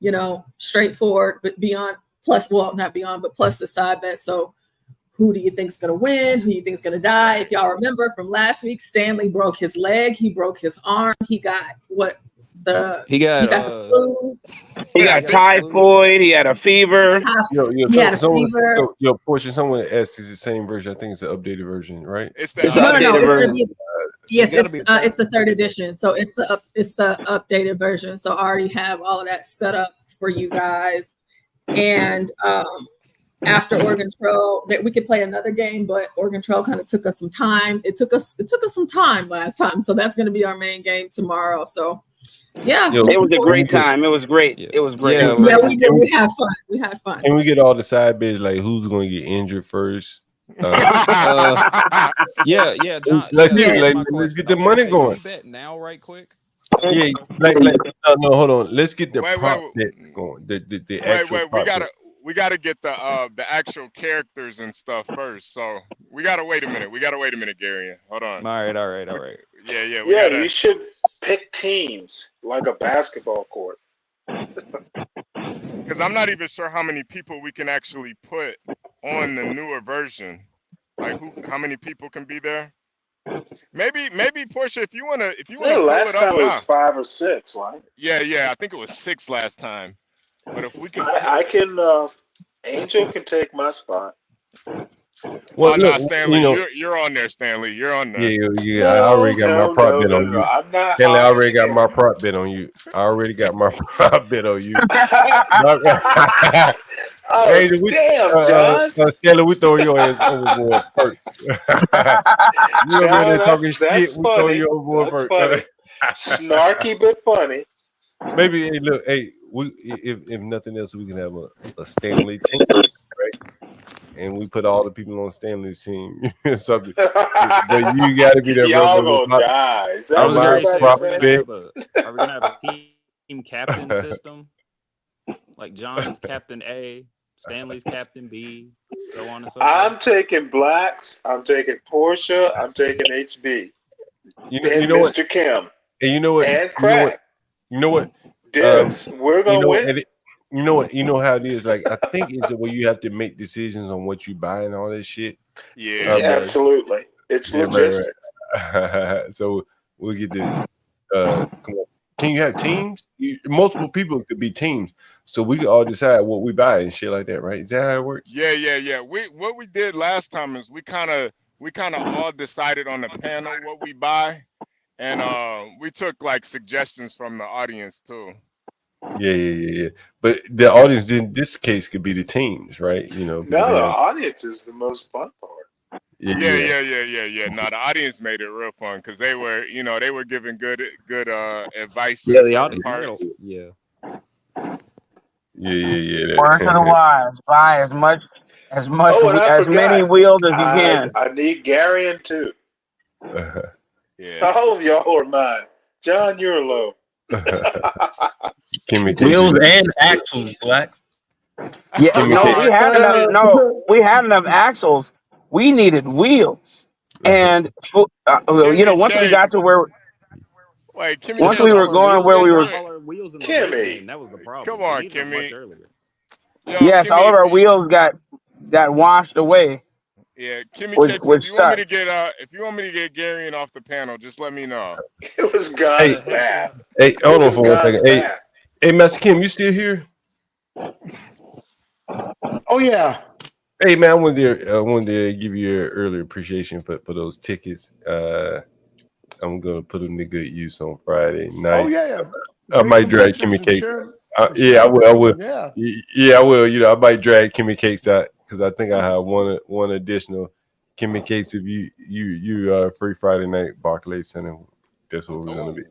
you know, straightforward, but beyond plus, well, not beyond, but plus the side bet. So who do you think's gonna win? Who do you think's gonna die? If y'all remember from last week, Stanley broke his leg, he broke his arm, he got what he got the flu. He got typhoid. He had a fever. He had a fever. So your portion, someone asked, is the same version. I think it's the updated version, right? It's the updated version. Yes, it's the third edition. So it's the updated version. So I already have all of that set up for you guys. And after Oregon Trail, that we could play another game, but Oregon Trail kind of took us some time. It took us some time last time. So that's going to be our main game tomorrow. So yeah, it was a great time. It was great. It was great. Yeah, we did. We had fun. We had fun. Can we get all the side bits, like who's going to get injured first? Yeah, John. Let's get the money going. Bet now, right quick. Yeah, no, hold on. Let's get the prop bets going. The actual we gotta get the actual characters and stuff first. So we gotta wait a minute. Gary. Hold on. All right. Yeah. You should pick teams like a basketball court. Because I'm not even sure how many people we can actually put on the newer version. Like how many people can be there? Maybe Portia, if you wanna last time it was 5 or 6, right? Yeah, I think it was 6 last time. But if we can, I can. Angel can take my spot. Well, no, Stanley, you're on there, Stanley. You're on there. Yeah. I already got my prop bet on you. I'm not. Stanley, I already got my prop bet on you. Oh, Angel, damn, John. Stanley, we throw your ass overboard first. You over there talking shit, we throw you overboard first. Funny. Snarky but funny. Maybe, look, if nothing else, we can have a Stanley team, right? And we put all the people on Stanley's team. Something. But you got to be there. Y'all gonna die. Is that I was what are we gonna have a team captain system? Like John's captain A, Stanley's captain B, so on and so forth. I'm taking Blacks. I'm taking Portia. I'm taking HB. You know Mr. What? Kim. And you know what? And Crack. You know what? Dibs. We're gonna win. You know what? You know how it is. Like I think it's where you have to make decisions on what you buy and all that shit. Yeah, absolutely. It's logistics. Right. So we'll get the. Can you have teams? Multiple people could be teams, so we can all decide what we buy and shit like that, right? Is that how it works? Yeah. What we did last time is we kind of all decided on the panel what we buy, and we took like suggestions from the audience too. Yeah. But the audience in this case could be the teams, right? You know. No, the audience is the most fun part. Yeah. No, the audience made it real fun because they were giving good advice. Yeah, the audience. Yeah. Word to the wise. Buy as many wheels as you can. I need Garion too. Yeah. All of y'all are mine. John, you're low. Wheels and axles, Black. Yeah, we had enough axles. We needed wheels, and once we got to where, once we were going where we were, Kimmy, that was the problem. Come on, Kimmy. Yes, all of our wheels got washed away. Yeah, Kimmy, which if you want me to get Garion off the panel, just let me know. It was God's path. Hey, hold on for 1 second. Hey, Master Kim, you still here? Oh yeah. Hey man, I wanted to give you an early appreciation for those tickets. I'm gonna put them to good use on Friday night. Oh yeah. I might drag Kimmy Cakes. Yeah, I will. Yeah, I will. You know, I might drag Kimmy Cakes out because I think I have one additional Kimmy Cakes if you free Friday night Barclays Center. that's what we're gonna be.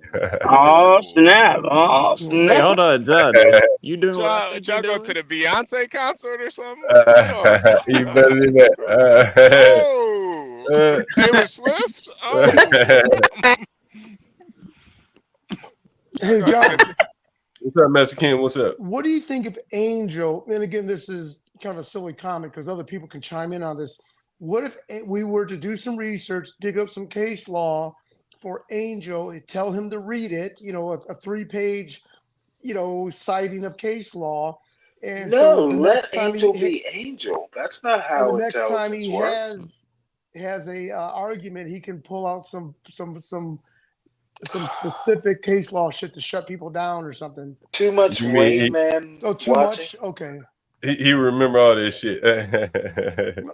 Oh snap! Oh snap! Hey, hold on, John. You doing what I think Y'all you go doing? to the Beyonce concert or something? What's going on? You better than that. Oh, Taylor Swift. Oh, Hey, John. What's up, Master King? What's up? What do you think if Angel, and again, this is kind of a silly comment because other people can chime in on this. What if we were to do some research, dig up some case law for Angel, and tell him to read it, a 3-page, citing of case law. And No, so the let next time Angel be Angel. That's not and the how next time intelligence he works. has a argument, he can pull out some specific case law shit to shut people down or something. Too much You mean Rain Man. Oh, too watching? much? Okay. He remember all this shit. He's a Yeah, I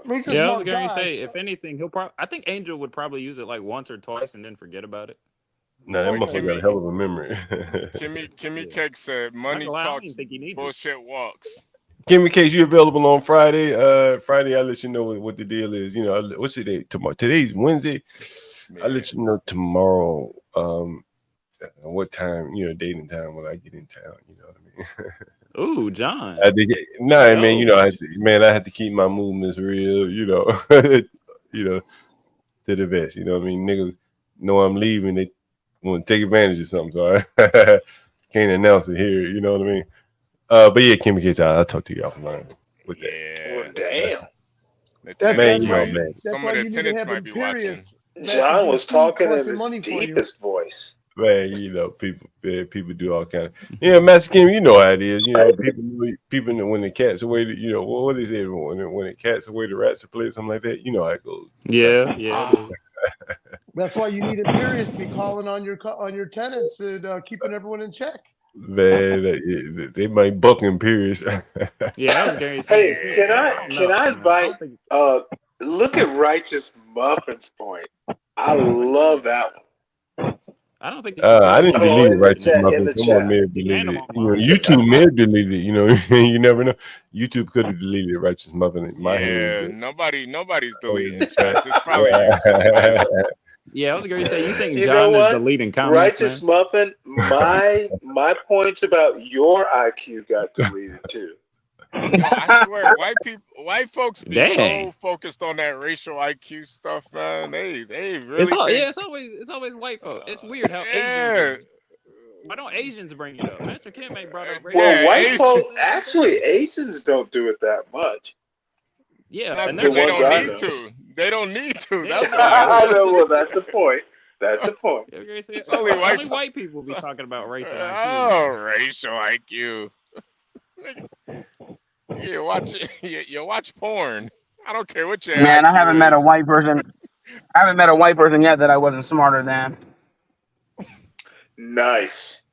was smart going to guy. say, if anything, he'll probably. I think Angel would probably use it like once or twice and then forget about it. No, that motherfucker got a hell of a memory. Kimmy Cake said, "Money talks, bullshit walks." Kimmy Case, you available on Friday? Friday, I'll let you know what the deal is. What's today? Tomorrow. Today's Wednesday. I'll let you know tomorrow. What time? Date and time when I get in town. You know what I mean? Ooh, John. Man. I had to keep my movements real. To the best. You know what I mean? Niggas know I'm leaving. They want to take advantage of something, so I can't announce it here. You know what I mean? But yeah, Kimmy Case, I'll talk to you offline with that. Well, damn. That's Man, why man. That's why you need to have Imperious. John was talking in his deepest voice. Man, people do all kind of Master Kim, you know how it is. People know when the cat's away. What they say when the cat's away, the rats are play, something like that. You know how it goes. Yeah. That's why you need Imperious to be calling on your tenants and keeping everyone in check. Man, they might buck Imperious. Yeah, I was going to say. Hey, can I invite? Look at Righteous Muffin's point. I love that one. I don't think. I didn't delete it. Righteous in Muffin. the Someone chat. may have deleted it. YouTube may have deleted it. You never know. YouTube could have deleted Righteous Muffin in my head. Nobody's deleting chats. It's probably you. Yeah, I was going to say, you think You John know is what? deleting comments, Righteous man? Muffin, my points about your IQ got deleted too. I swear, white folks be Dang. so focused on that racial IQ stuff, man. They really. It's always white folk. It's weird how Asians. Why don't Asians bring it up? Master Kim ain't brought up racial. Well, white folk actually Asians don't do it that much. Yeah, and they don't need to. They don't need to. That's I know. Well, that's the point. That's the point. It's only white people be talking about racial IQ. Oh, racial IQ. You watch porn. I don't care what your Man, IQ I haven't met a is. white person. I haven't met a white person yet that I wasn't smarter than. Nice.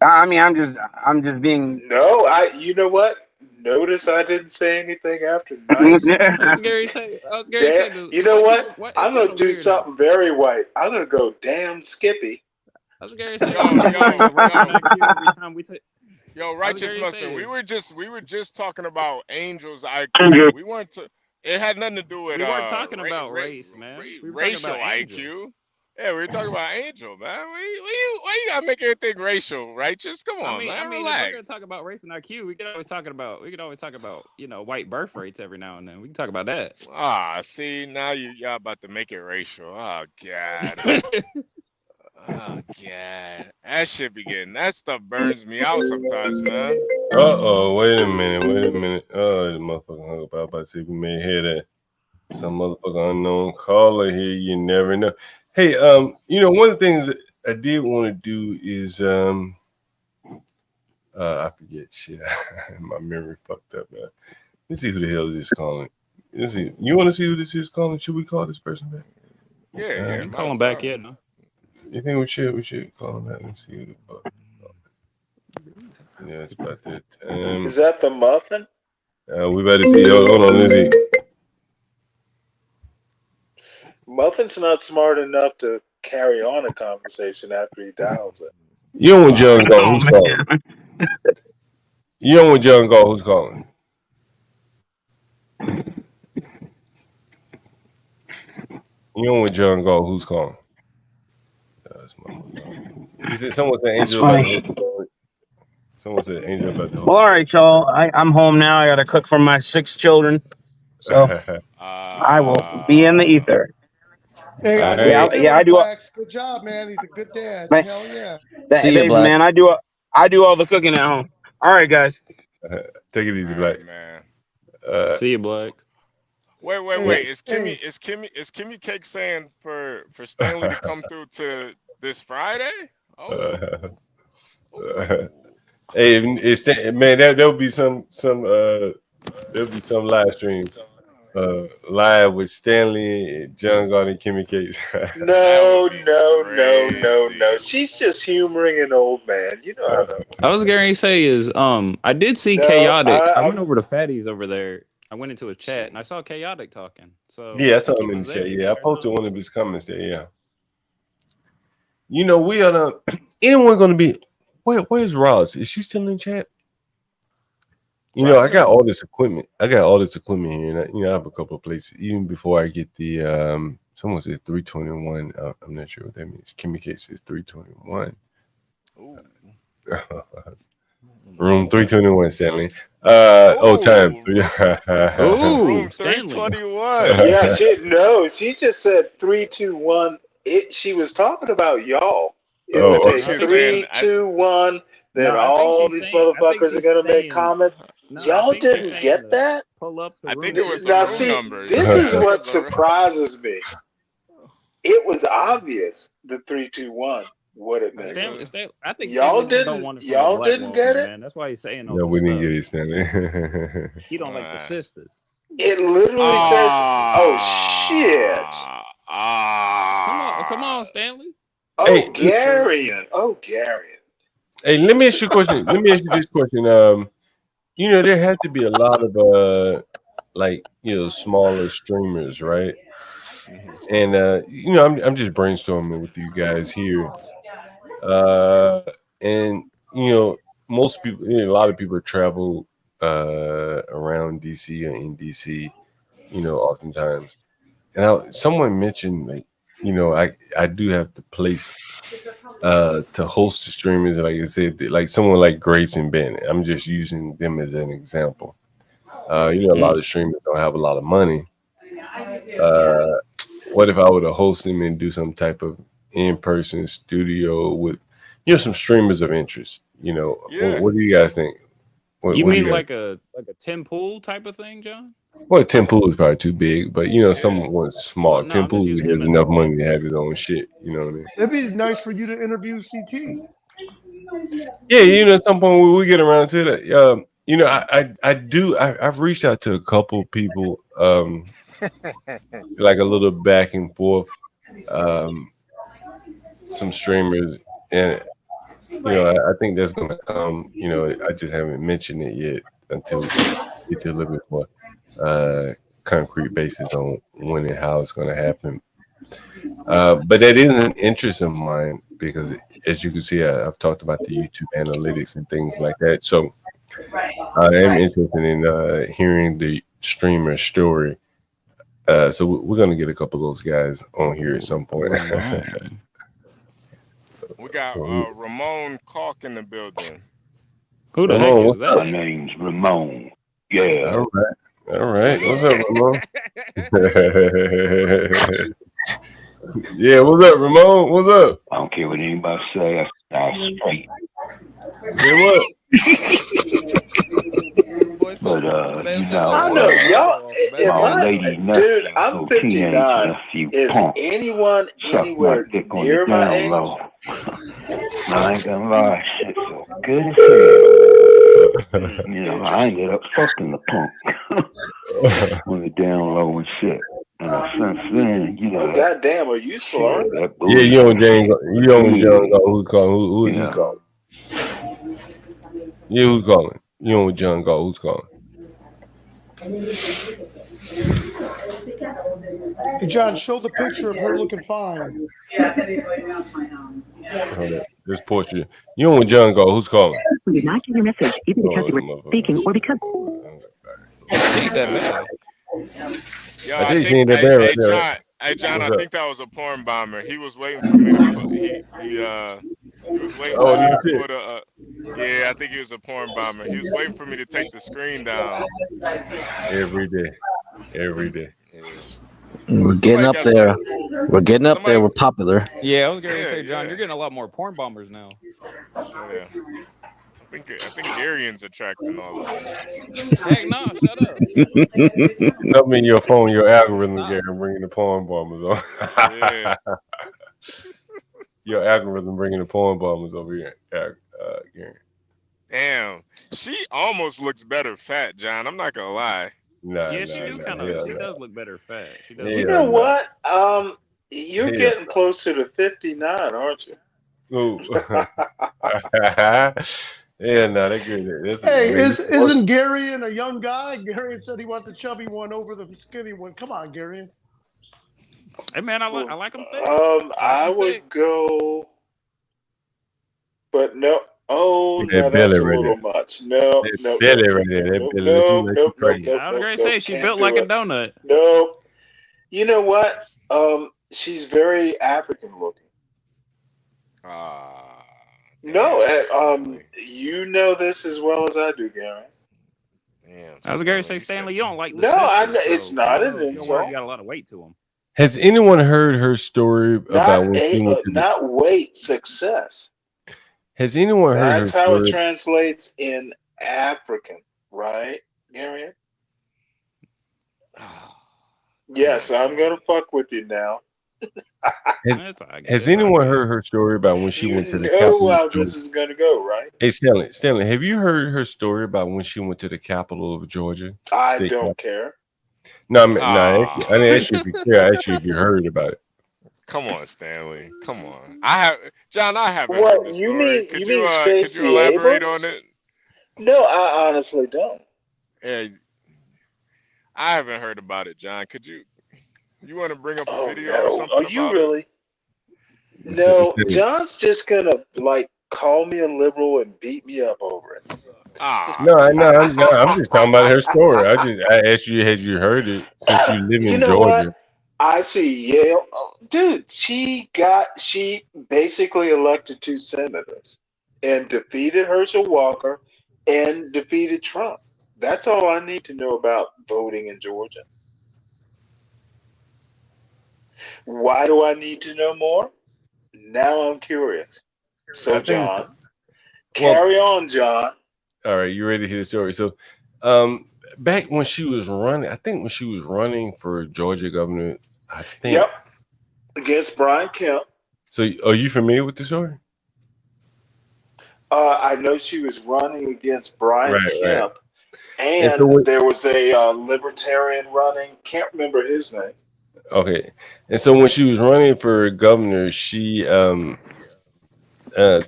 I mean, I'm just being. No, you know what? Notice I didn't say anything after nice. I was going to say. You know what? I'm gonna do something very white. I'm gonna go damn Skippy. I was going to say. Yo, Righteous Muffin. We were just talking about Angel's IQ. We weren't. It had nothing to do with. We weren't talking about race, man. We were racial talking about IQ. Yeah, we were talking about Angel, man. Why you gotta make everything racial, Righteous? Come on, man. I mean, if we're gonna talk about race and IQ, we could always talk about white birth rates every now and then. We can talk about that. See, now y'all about to make it racial. Oh God. Oh God, that shit be getting that stuff burns me out sometimes, man. Wait a minute. Oh, the motherfucker hung up. I was about to see if we may hear that. Some motherfucker unknown caller here. You never know. Hey, one of the things I did want to do is I forget shit. My memory fucked up, man. Let's see who the hell is this calling. Let's see. You want to see who this is calling? Should we call this person back? Yeah. You can call him back, yeah. No. You think we should call him back and see who the fuck. Yeah, it's about that time. Is that the muffin? We better see. Hold on, let's see. Muffin's not smart enough to carry on a conversation after he dials it. You don't want John Gall. Who's calling? You don't want John Gall. Who's calling? You don't want John Gall. Who's calling? You said someone said That's Angel about to funny. host. Someone said Angel about to host. Well, all right, y'all. I'm home now. I got to cook for my 6 children, so I will be in the ether. Hey, All good right. to Yeah, I him, do. Wax. Good job, man. He's a good dad. Man, Hell yeah. See ya, Black. man, I do all the cooking at home. All right, guys. Take it easy, Black. Man. See you, Black. Wait. Is Kimmy Cake saying for Stanley to come through to this Friday? Oh. Hey, man, there'll be some live streams. Live with Stanley, John God, and Kimmy Cakes. No. She's just humoring an old man. You know how that. I was going to say is I did see Chaotic. I went over to Fatty's over there. I went into a chat and I saw Chaotic talking. So Yeah, I saw him in the chat. Yeah, I posted one of his comments there. Yeah. You know, we are anyone going to be. Where's Roz? Is she still in chat? You know, I got all this equipment. Here, and I have a couple of places. Even before I get the someone says 321. I'm not sure what that means. Kimmy K says 321. Room 321, Stanley. Time. Room 321. Yeah, she just said 321. She was talking about y'all. It would take 3, 2, 1. Then all these motherfuckers are gonna make comments. Y'all didn't get that? Pull up I think it was the now, room see, numbers. this is what surprises me. It was obvious the 3, 2, 1. What it meant. I think y'all didn't get it. Man. That's why he's saying all No, this we stuff. didn't get it, Stanley. He don't like the sisters. It literally says, "Oh shit!" Come on, Stanley. Oh, Hey, Garion. Hey, let me ask you a question. This question. You know, there had to be a lot of smaller streamers, right? And you know, I'm just brainstorming with you guys here. And you know, most people, a lot of people travel around DC or in DC, you know, oftentimes. And someone mentioned, like, you know, I do have to place to host the streamers, like I said, like someone like Grace and Ben. I'm just using them as an example. You know, a lot of streamers don't have a lot of money. What if I were to host them and do some type of in-person studio with, you know, some streamers of interest? You know, what do you guys think? You mean like a Tim Pool type of thing, John? Well, Tim Pool is probably too big, but you know, someone small. Tim Pool has enough money to have his own shit. You know what I mean? It'd be nice for you to interview CT. Yeah, you know, at some point we get around to that. You know, I've reached out to a couple people, like a little back and forth, some streamers, and you know, I think that's gonna come. You know, I just haven't mentioned it yet until we get to a little bit more concrete basis on when and how it's gonna happen. But that is an interest of mine because, as you can see, I've talked about the YouTube analytics and things like that. So I am interested in hearing the streamer story. So we're gonna get a couple of those guys on here at some point. We got Ramon Calk in the building. Who the heck is that? My name's Ramon. Yeah. All right. What's up, Ramon? Yeah, what's up, Ramon? What's up? I don't care what anybody say. I straight. Yeah, what? But you know, I know y'all. my lady Dude, I'm 59. nephew, Is punk, anyone suck my anywhere dick on near the my down age? low. I ain't gonna lie, shit so good as hell. You know, I ended up fucking the punk on the down low and shit. And since then, you know. Oh, goddamn, are you slurring? Yeah, you on Jane. You on John. Who's calling? Who's this calling? Yeah, who's calling? You on John? Who's calling? Hey, John, show the picture of her looking fine. Hold on. This portrait. You on John? Who's calling? Did not get your message either because you were speaking or because. Yo, I think she ain't that bad right there. Hey John, I think that was a porn bomber. He was waiting for me to put he was waiting for me to put a yeah, I think he was a porn bomber. He was waiting for me to take the screen down. Every day. Yeah. We're getting up there. We're getting up there. We're popular. Yeah, I was going to say, John, you're getting a lot more porn bombers now. Yeah. I think Darian's attracting all of them. Heck no, shut up. Something in your phone, your algorithm, Gary, bringing the porn bombers on. Yeah. Your algorithm bringing the porn bombers over here, Gary. Damn, she almost looks better fat, John. I'm not gonna lie. She does look better fat. She does. You know what? You're getting closer to 59, aren't you? Ooh. Yeah, no, they're good. Hey, isn't Garion a young guy? Garion said he wants the chubby one over the skinny one. Come on, Garion. Hey man, I like them thick. I would go, but no. Oh, yeah, no, that's a little much. No. Belly right there. Nope. I was gonna say she built like a donut. No. You know what? She's very African looking. No, you know this as well as I do, Gary. Damn. I was going to say, Stanley, you don't like the No, sisters, it's not an insult. You got a lot of weight to them. Has anyone heard her story about when she went to not weight, success. Has anyone heard That's how it translates in African, right, Gary? Yes, I'm gonna fuck with you now. Has anyone heard her story about when she went to the Capitol? You know how this is gonna go, right? Hey, Stanley, have you heard her story about when she went to the capital of Georgia? I don't care. No, I didn't ask you if you care. I asked you if you heard about it. Come on, Stanley. Come on. I haven't What heard the you story. mean? Could You you mean could Stacey you elaborate Abrams? on it? No, I honestly don't. Yeah, I haven't heard about it, John. Could you want to bring up a video or something? Are you about really? it? No, John's just gonna call me a liberal and beat me up over it. No, I'm just talking about her story. I asked you, had you heard it since you live in Georgia? What? I see Yale. Oh, dude, she basically elected 2 senators and defeated Herschel Walker and defeated Trump. That's all I need to know about voting in Georgia. Why do I need to know more? Now I'm curious. So, John, carry on, John. All right, you ready to hear the story? So, back when she was running, I think when she was running for Georgia governor, Yep, against Brian Kemp. So, are you familiar with the story? I know she was running against Brian Kemp, and so there was a libertarian running. Can't remember his name. Okay, and so when she was running for governor, she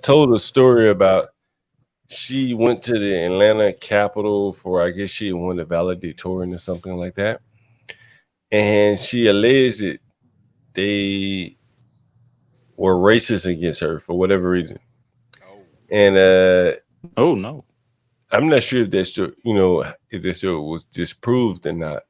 told a story about she went to the Atlanta Capitol for, I guess she won the valedictorian or something like that, and she alleged that they were racist against her for whatever reason. And oh no, I'm not sure if that story, if that story was disproved or not.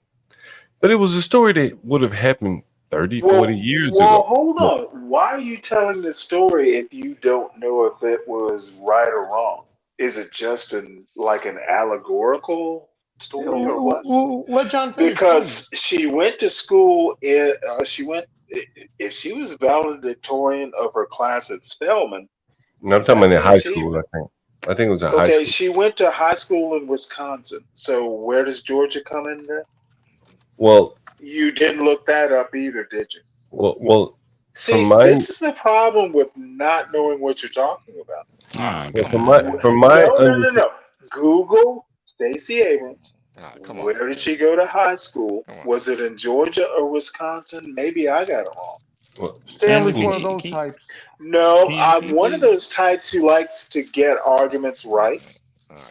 But it was a story that would have happened 30, 40 years ago. Well, hold on. Why are you telling this story if you don't know if it was right or wrong? Is it just an allegorical story or what? Let John finish. Because she went to school if she was valedictorian of her class at Spelman. No, I'm talking about in high school, I think. I think it was in high school. Okay, she went to high school in Wisconsin. So where does Georgia come in there? Well, you didn't look that up either, did you? Well, see, this is the problem with not knowing what you're talking about. No. Google Stacey Abrams. Where did she go to high school? Was it in Georgia or Wisconsin? Maybe I got it wrong. Well, Stanley's one of those types. No, I'm one of those types who likes to get arguments right.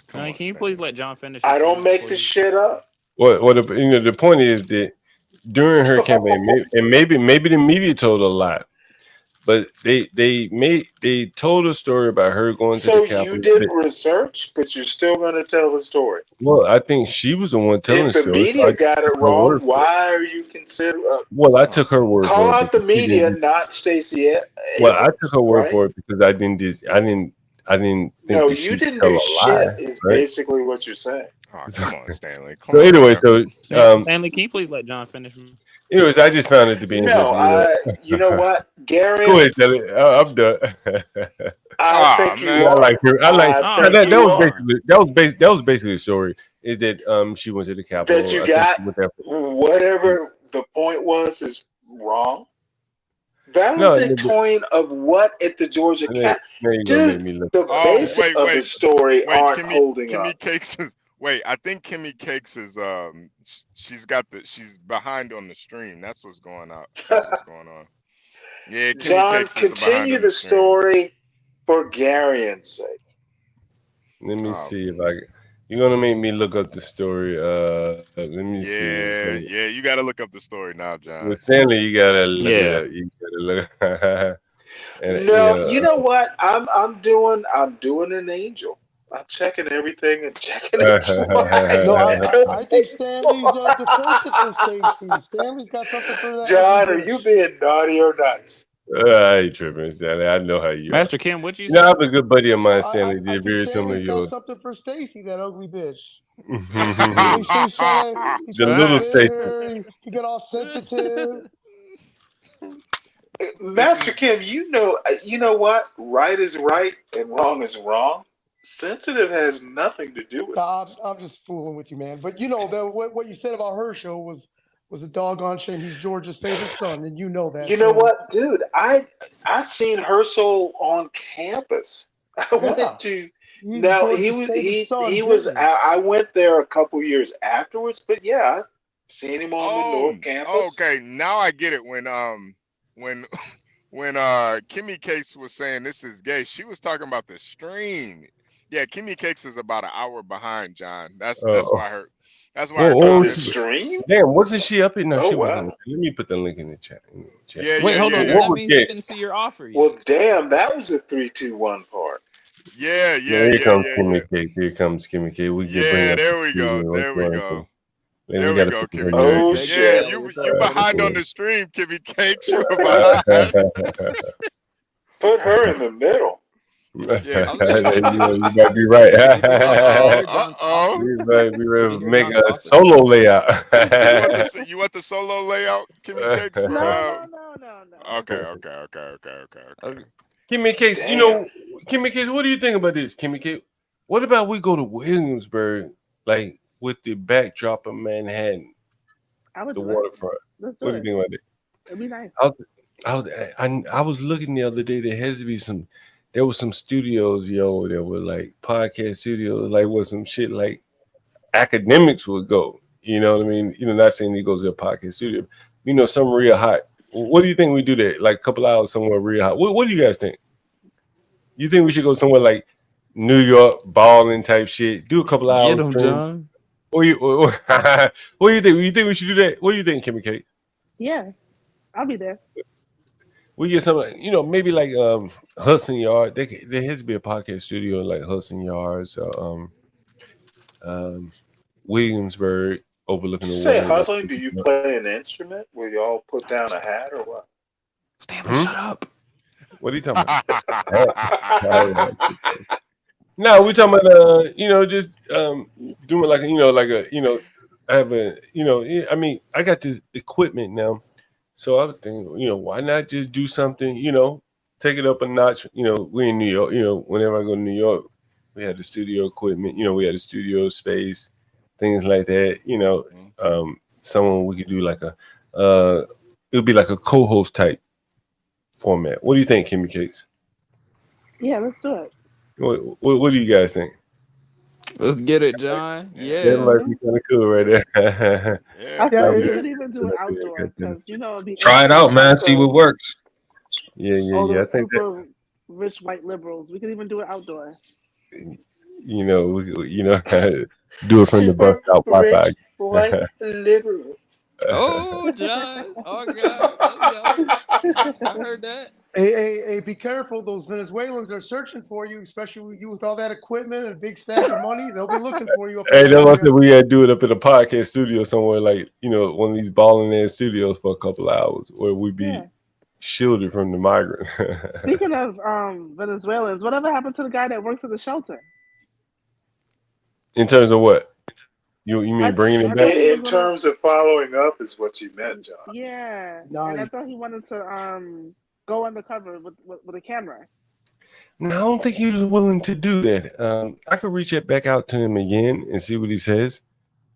Can you please let John finish? I don't make the shit up. Well, the point is that during her campaign, maybe the media told a lot, But they told a story about her going to So the you Capitol. did research, but you're still going to tell the story. Well, I think she was the one telling If the the story. So media I got it took her wrong, word for it. why are you considering? Well, I took her word Call for it out the because she media, didn't. not Stacey Well, I Abrams, took her word right? for it because I didn't think No, that you she'd didn't tell do a shit. lie, Is right? basically what you're saying. Oh, come on, Stanley. Come So on, anyway, man. Stanley, can you please let John finish? anyways, I just found it to be No, interesting. you know what, Gary? Go ahead, Stanley. I'm done. I think you I are. like her. I like I that. think That you was are. basically that was basically the story. Is that she went to the Capitol? That you I think got she went there. whatever the point was is wrong. No, Valedictorian of what at the Georgia Cap? now you're gonna make Dude, me look. the basics of the story aren't holding Kimmy up. Cakes is I think Kimmy Cakes is she's behind on the stream. That's what's going on. That's what's going on. Yeah, Kimmy John, Cakes is behind continue on the stream. story for Gary's sake. Let me see if I. You're gonna make me look up the story. Let me see. Yeah, you got to look up the story now, John. With Stanley, you gotta look it Yeah. up. You gotta look. And, No, you know what? I'm doing an angel. I'm checking everything and checking it twice. No, I think Stanley's defensive for Stacey. Stanley's got something for that. John, ugly are you bitch. being naughty or nice? I ain't tripping, Stanley. I know how you Master are. Kim, what you You know, say? I have a good buddy of mine, I Stanley. Did think very similar to Stanley's got yours. something for Stacey, that ugly bitch. The He's trying to little get Stacey. her. He got all sensitive. Master Kim, you know what? Right is right and wrong is wrong. Sensitive has nothing to do with it. I'm just fooling with you, man. But you know what you said about Herschel was a doggone shame. He's Georgia's favorite son, and you know that. You know what, dude? I've seen Herschel on campus. I went to He's now Georgia's favorite son, he was period. I went there a couple years afterwards, but yeah, I've seen him on the North campus. Okay, now I get it. When Kimmy Cakes was saying this is gay, she was talking about the stream. Yeah, Kimmy Cakes is about an hour behind, John. That's why I heard. That's why I heard the stream. Damn, wasn't she up in? No, Oh, she wow. wasn't. Let me put the link in the chat. Wait, hold on. That means you didn't see your offer yet. Well, damn, that was a 3-2-1 part. Yeah. Here comes Kimmy Cake. Here comes Kimmy Cake. We get bring up there we the go. studio. There we go. Then There we we gotta go, put Kimmy her Oh, name. shit. Yeah, you behind on the stream, Kimmy Cakes. You were behind. Put her in the middle. Yeah. You might be right. You might be ready to make a solo layout. You want the solo layout, Kimmy Cakes? No. Okay. Kimmy Cakes, Damn. you know, Kimmy Cakes, what do you think about this, Kimmy Cakes? What about we go to Williamsburg, like with the backdrop of Manhattan, I would the do it. waterfront? Let's do What do you think about it? It'd be nice. I was looking the other day. There was some studios, that were like podcast studios, like with some shit like academics would go. You know what I mean? Not saying he goes to a podcast studio. Some real hot. What do you think we do there? Like a couple hours somewhere real hot. What do you guys think? You think we should go somewhere like New York, balling type shit? Do a couple hours. Get him, John. What do you think? You think we should do that? What do you think, Kimmy Cake? Yeah, I'll be there. We get some, maybe like Hudson Yard. There has to be a podcast studio in like Hudson Yards, Williamsburg, overlooking the Say, water. hustling, do you play an instrument? Will y'all put down a hat or what? Stanley, shut up. What are you talking about? No, we're talking about just doing I have I got this equipment now. So I was thinking, why not just do something, take it up a notch. We're in New York, whenever I go to New York, we had the studio equipment, we had the studio space, things like that, someone we could do like it would be like a co-host type format. What do you think, Kimmy Cakes? Yeah, let's do it. What do you guys think? Let's get it, John. Yeah. That might be kind of cool right there. I think we could even do it outdoor because it'd be Try it out, man. See what works. Yeah. All I those think super rich white liberals. We could even do it outdoor. do it from the bus stop Wi-Fi. White liberals. Oh, John. Oh, God. Let's go. I heard that. Hey, be careful. Those Venezuelans are searching for you, especially with you with all that equipment and a big stack of money. They'll be looking for you up in Hey, that that's why I area. said we gotta do it up in a podcast studio somewhere, like one of these balling ass studios for a couple of hours, where we be shielded from the migrant. Speaking of Venezuelans, whatever happened to the guy that works at the shelter? In terms of what? You mean bringing him back? In terms of following up is what you meant, John. Yeah, and I thought he wanted to go undercover with a camera. No, I don't think he was willing to do that. I could reach it back out to him again and see what he says.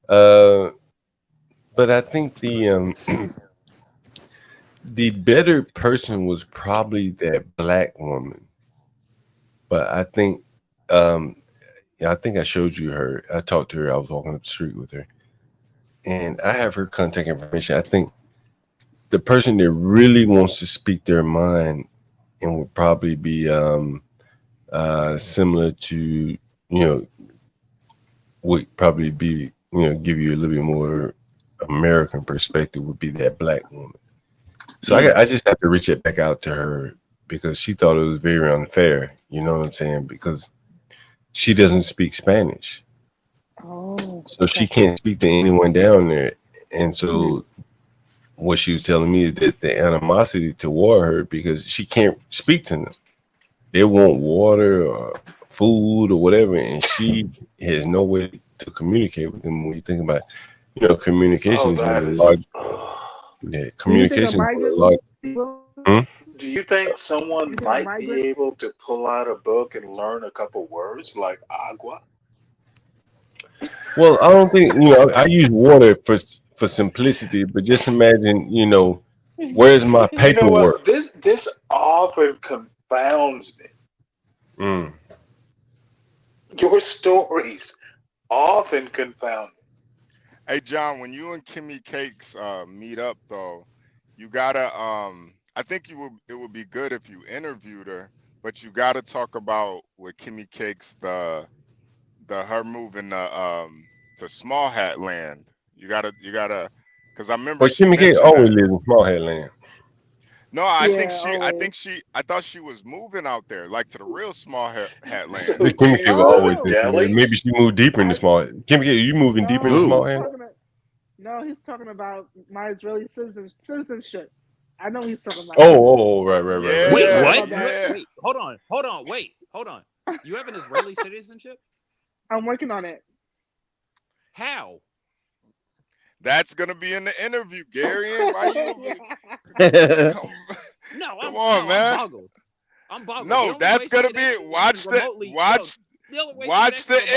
But I think the the better person was probably that black woman. But I think I think I showed you her. I talked to her. I was walking up the street with her. And I have her contact information. I think the person that really wants to speak their mind and would probably be similar to, would probably be, give you a little bit more American perspective would be that black woman. So I just have to reach it back out to her because she thought it was very unfair. You know what I'm saying? Because she doesn't speak Spanish. Oh, so she can't speak to anyone down there. And so what she was telling me is that the animosity toward her because she can't speak to them. They want water or food or whatever, and she has no way to communicate with them. When you think about, communication is one of the large. Yeah, communication. Do you think someone might be able to pull out a book and learn a couple words like agua? Well, I don't think I use water for simplicity, but just imagine, where's my paperwork? You know what? This often confounds me. Your stories often confound me. Hey John, when you and Kimmy Cakes meet up though, you gotta I think it would be good if you interviewed her, but you gotta talk about with Kimmy Cakes her moving to Small Hat Land. You gotta because I remember But Kimmy Cakes always lives in Small Hat Land. No, I thought she was moving out there, like to the real Small Hat Land. Kimmy Cakes always maybe she moved deeper in the Small Hat. Kimmy Cakes, you moving deeper in the Small Hat? No, he's talking about my Israeli citizenship. I know he's talking about. Oh, right. Wait, what? Wait, hold on. You have an Israeli citizenship? I'm working on it. How? That's gonna be in the interview, Gary. Why you? Come on, man. I'm boggled. No, that's gonna be it. Watch the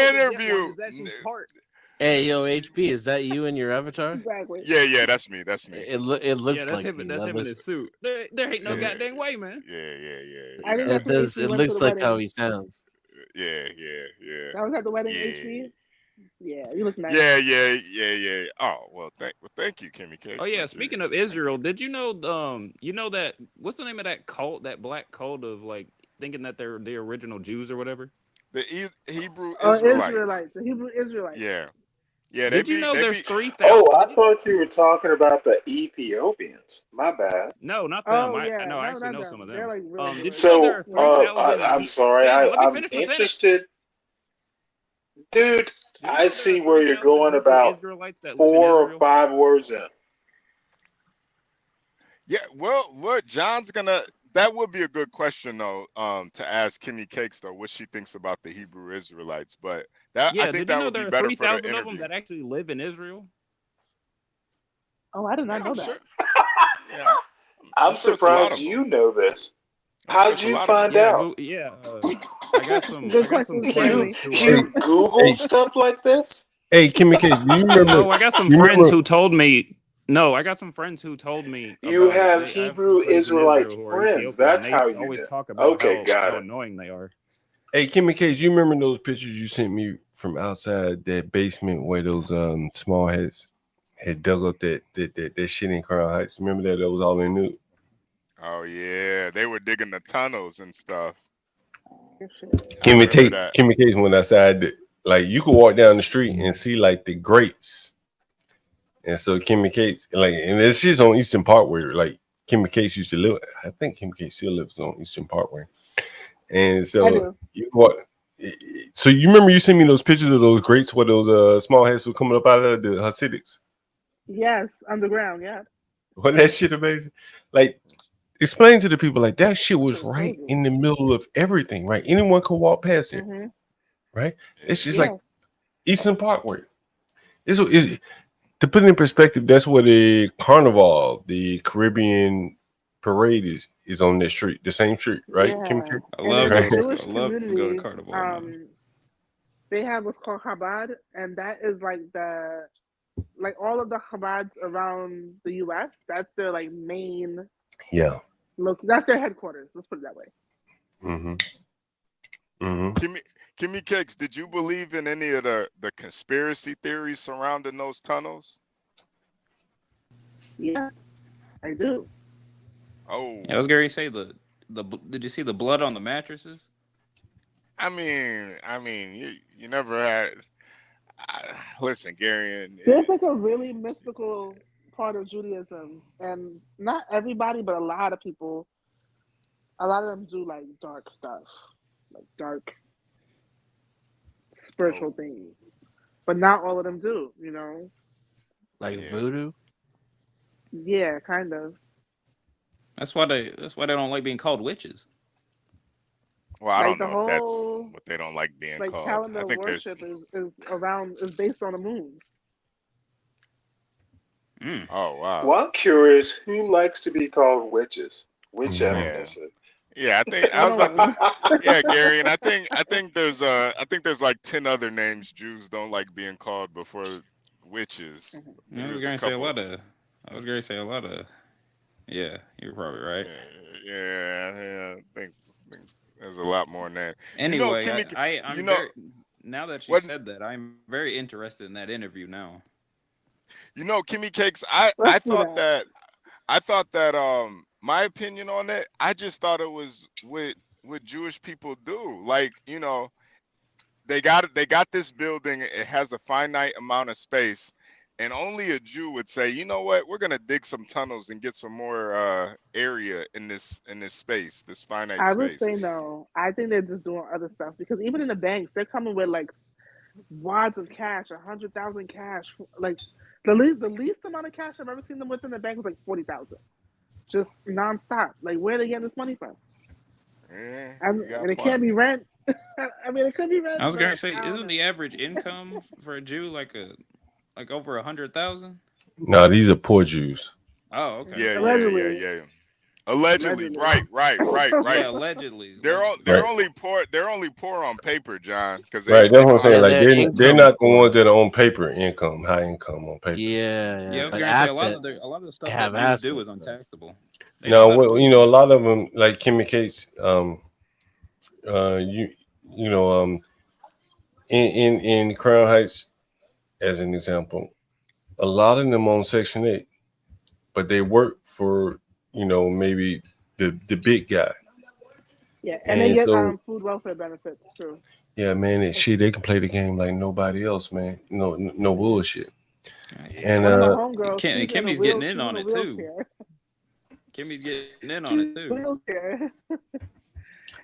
interview. Hey, yo, HP, is that you in your avatar? Exactly. Yeah, that's me. It looks that's like him. That's him in his suit. There ain't no goddamn way, man. Yeah. It does. It looks like how he sounds. Yeah. That was at the wedding, HP. Yeah, you look nice. Yeah. Oh well, thank you, Kimmy Cakes. Oh yeah, speaking of Israel, did you know that what's the name of that cult, that black cult of like thinking that they're the original Jews or whatever? The Hebrew Israelites. The Hebrew Israelites. Yeah. Did you know there's 3,000? Oh, I thought you were talking about the Ethiopians. My bad. No, not them. I actually know some of them. They're like really so I'm sorry. I'm interested. Dude, I see where you're going about 4 or 5 words in. Yeah, well, what John's gonna. That would be a good question though, to ask Kimmy Cakes though, what she thinks about the Hebrew Israelites. But I think that would be better for the interview. Did you know there are 3,000 of them that actually live in Israel? Oh, I did not know that. Sure. I'm surprised you know this. How'd you find out? I got some. Good question. You Google stuff like this? Hey, Kimmy Cakes, do you remember? No, I got some friends who told me. No, I got some friends who told me. You have Hebrew Israelite friends. That's how you always talk about how annoying they are. Hey, Kimmy Cakes, you remember those pictures you sent me from outside that basement where those small hats had dug up that shit in Crown Heights? Remember that? That was all they knew. Oh yeah, they were digging the tunnels and stuff. Kimmy Cakes went outside. Like you could walk down the street and see like the grates. And so Kimmy Cakes, and this shit's on Eastern Parkway, like Kimmy Case used to live. I think Kimmy Case still lives on Eastern Parkway. And I so do. so you remember you sent me those pictures of those grates where those small heads were coming up out of the Hasidics? Yes, underground. Yeah. Wasn't that shit amazing? Like, explain to the people, like, that shit was right in the middle of everything, right? Anyone could walk past it, right? It's just like Eastern Parkway. This is to put it in perspective. That's where the Carnival, the Caribbean parade is on that street, the same street, right? Yeah. I And love in the going. Jewish I love to go to community, Carnival. Man. they have what's called Chabad, and that is like all of the Chabads around the U.S. That's their like main. Yeah. Look, that's their headquarters. Let's put it that way. Kimmy Cakes, did you believe in any of the conspiracy theories surrounding those tunnels? Yeah, I do. Oh, Yeah, I was going to say did you see the blood on the mattresses? I mean, you never had. Listen, Gary, There's like a really mystical part of Judaism, and not everybody, but a lot of people. A lot of them do like dark stuff, like dark spiritual things, but not all of them do. You know, like voodoo. Yeah, kind of. That's why they don't like being called witches. Well, I Like don't the know if that's whole what they don't like being like called. calendar I think there's. worship is based on the moon. Oh wow. Well, I'm curious who likes to be called witches. Which ethnicity? Yeah, I think I was about yeah, Gary, and I think there's like 10 other names Jews don't like being called before witches. I was going to say a lot of. Yeah, you're probably right. Yeah, I think there's a lot more than that. Anyway, Kimmy, now that you said that, I'm very interested in that interview now. Kimmy Cakes, I thought that my opinion on it, I just thought it was what Jewish people do. Like, they got this building, it has a finite amount of space, and only a Jew would say, you know what, we're gonna dig some tunnels and get some more area in this space, this finite I would space. say no. I think they're just doing other stuff because even in the banks, they're coming with like wads of cash, 100,000 cash. Like the least amount of cash I've ever seen them with in the bank was like 40,000, just nonstop. Like where are they getting this money from? Yeah, and it can't be rent. I mean, it could be rent. I was gonna say, isn't the average income for a Jew like over 100,000? No, these are poor Jews. Oh, okay. Yeah. Allegedly, right. Yeah, allegedly. They're only poor. They're only poor on paper, John. Because That's what I'm saying. Like they're not the ones that are on paper income, high income on paper. Yeah. I was gonna say a lot of the stuff that Jews do is untaxable. No, a lot of them, like Kimmy Case, in Crown Heights, as an example, a lot of them on Section 8, but they work for maybe the big guy. Yeah, and they get food welfare benefits too. Yeah, man, and shit, they can play the game like nobody else, man. No bullshit. And one of my homegirls, Kimmy's getting in on it too. Kimmy's getting in on it too. Wheelchair.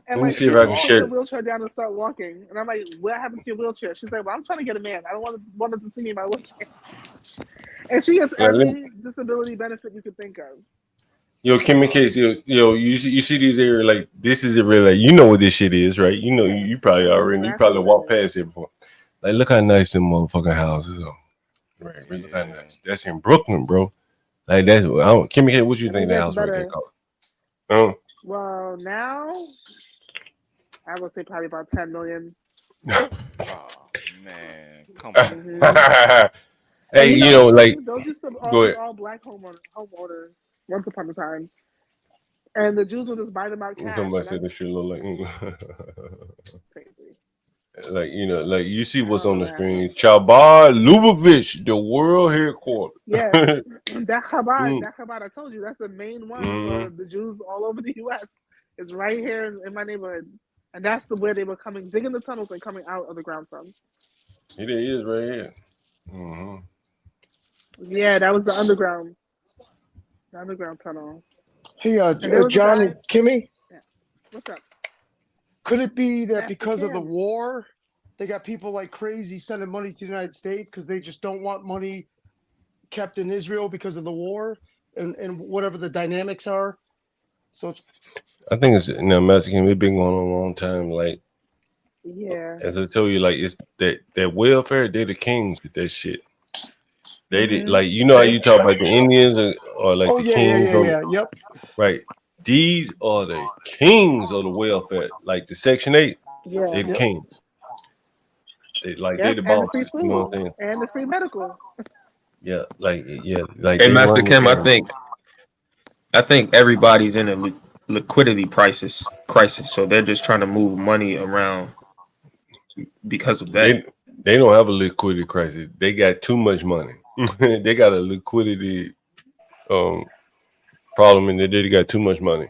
Let me see if I can share. Put the wheelchair down and start walking, and I'm like, "What happened to your wheelchair?" She's like, "Well, I'm trying to get a man. I don't want them to see me in my wheelchair." And she gets every disability benefit you could think of. Yo, Kimmy Case, you see these areas like this is really like, you know what this shit is, right? You probably already walked past it before. Like, look how nice them motherfucking houses are. Right, look how nice. That's in Brooklyn, bro. Like that's Kimmy Case, what you think that house right there called? Well, now I would say probably about 10 million. Oh man, come on. Hey, those used to all black homeowners once upon a time, and the Jews would just buy them out cash. This shit look crazy. Like you see what's on the screen. Chabad Lubavitch, the world headquarters. Yeah, that Chabad, I told you, that's the main one for the Jews all over the U.S. It's right here in my neighborhood, and that's where they were digging the tunnels and coming out of the ground from. It is right here. Mm-hmm. Yeah, that was the underground tunnel. Hey, there was a John guy. and Kimmy, Yeah. What's up? could it be that Master because of the Kim. war, they got people like crazy sending money to the United States because they just don't want money kept in Israel because of the war and whatever the dynamics are? So it's. I think it's Mexican. We've been going on a long time. Like, Yeah. as I told you, like it's that welfare. They the kings with that shit. They did like how you talk about the Indians or like Oh the yeah, kings on yeah. Yep. right. These are the kings of the welfare. Like the Section 8, Yeah. they the kings. They like they Yep. the And the free bosses. You know food what I'm saying? and the free medical. Yeah, like Hey, they Master run the Kim, show. I think everybody's in a liquidity crisis, so they're just trying to move money around because of that. They don't have a liquidity crisis. They got too much money. They got a liquidity problem in that they got too much money.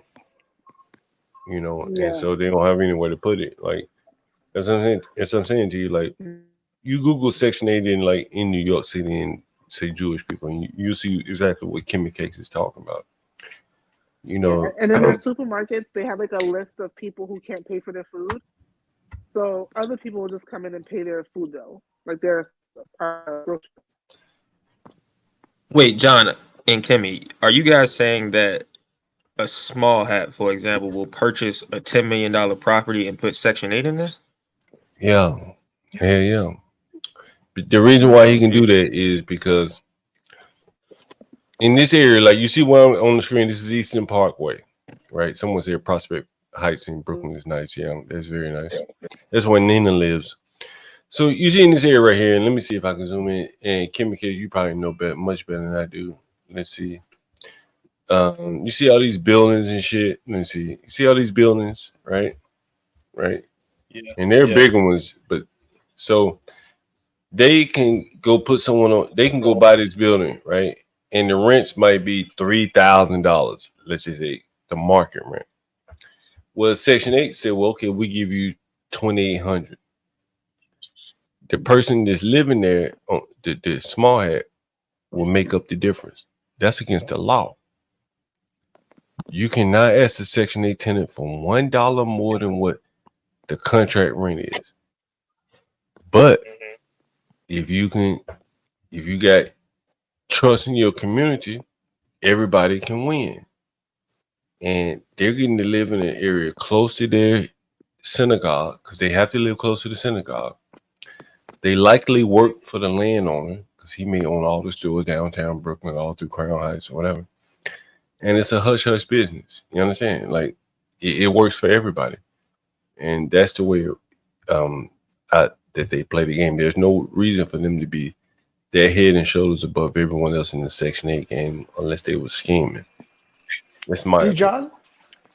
You know, and so they don't have anywhere to put it. Like that's what I'm saying. That's what I'm saying to you. Like you Google Section 8 in New York City and say Jewish people, and you see exactly what Kimmy Cakes is talking about. You know, And in their supermarkets, they have like a list of people who can't pay for their food. So other people will just come in and pay their food bill, like their grocery. Wait, John and Kimmy, are you guys saying that a small hat, for example, will purchase a $10 million property and put Section 8 in there? yeah. But the reason why he can do that is because in this area, like you see one on the screen, this is Eastern Parkway, right? Someone said Prospect Heights in Brooklyn is nice. Yeah, that's very nice. That's where Nina lives. So you see in this area right here, and let me see if I can zoom in. And Kimmy, you probably know much better than I do. Let's see. You see all these buildings and shit. Let me see. You see all these buildings, right? Right. Yeah. And they're bigger ones, but so they can go put someone on. They can go buy this building, right? And the rents might be $3,000. Let's just say the market rent. Well, Section 8 said, well, okay, we give you $2,800. The person that's living there on the small hat will make up the difference. That's against the law. You cannot ask the Section 8 tenant for $1 more than what the contract rent is. But if you got trust in your community, everybody can win. And they're getting to live in an area close to their synagogue because they have to live close to the synagogue. They likely work for the landowner because he may own all the stores downtown Brooklyn, all through Crown Heights or whatever. And it's a hush-hush business. You understand? Like it works for everybody. And that's the way that they play the game. There's no reason for them to be their head and shoulders above everyone else in the Section 8 game unless they were scheming. That's my Hey, John.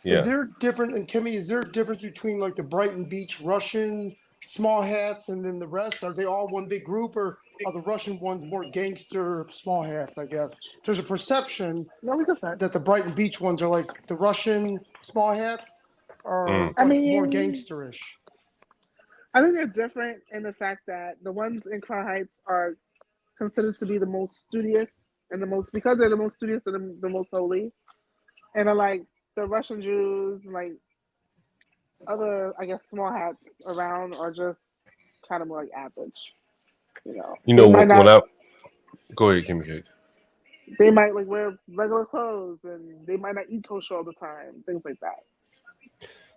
Yeah. Is there different, and Kimmy, is there a difference between like the Brighton Beach Russian small hats and then the rest? Are they all one big group, or are the Russian ones more gangster small hats, I guess? There's a perception that the Brighton Beach ones are like the Russian small hats are like more gangsterish. I think they're different in the fact that the ones in Crown Heights are considered to be the most studious and because they're the most studious and the most holy. And are like the Russian Jews, like other, I guess, small hats around are just kind of more like average. You know, when I go ahead, Kimmy. They might like wear regular clothes and they might not eat kosher all the time, things like that.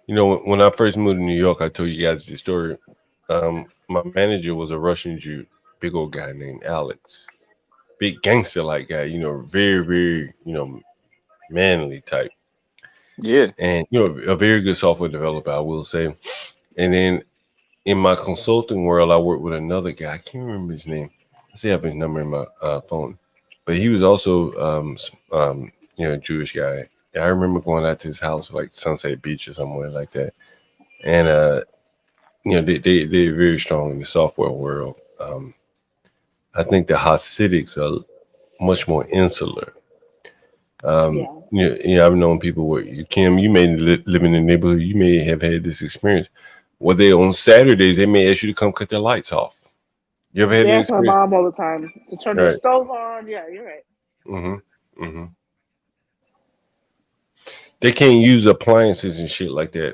You know, when I first moved to New York, I told you guys the story. My manager was a Russian Jew, big old guy named Alex, big gangster-like guy. You know, very, very, manly type. Yeah, and a very good software developer, I will say. And then in my consulting world, I worked with another guy. I can't remember his name. I still have his number in my phone, but he was also a Jewish guy. And I remember going out to his house, like Sunset Beach or somewhere like that. And they're very strong in the software world. I think the Hasidics are much more insular. I've known people where Kim, you may live in the neighborhood, you may have had this experience. Where they on Saturdays they may ask you to come cut their lights off. You ever had They this ask my experience? mom all the time to turn their stove on. Yeah, you're right. Mm-hmm. Mm-hmm. They can't use appliances and shit like that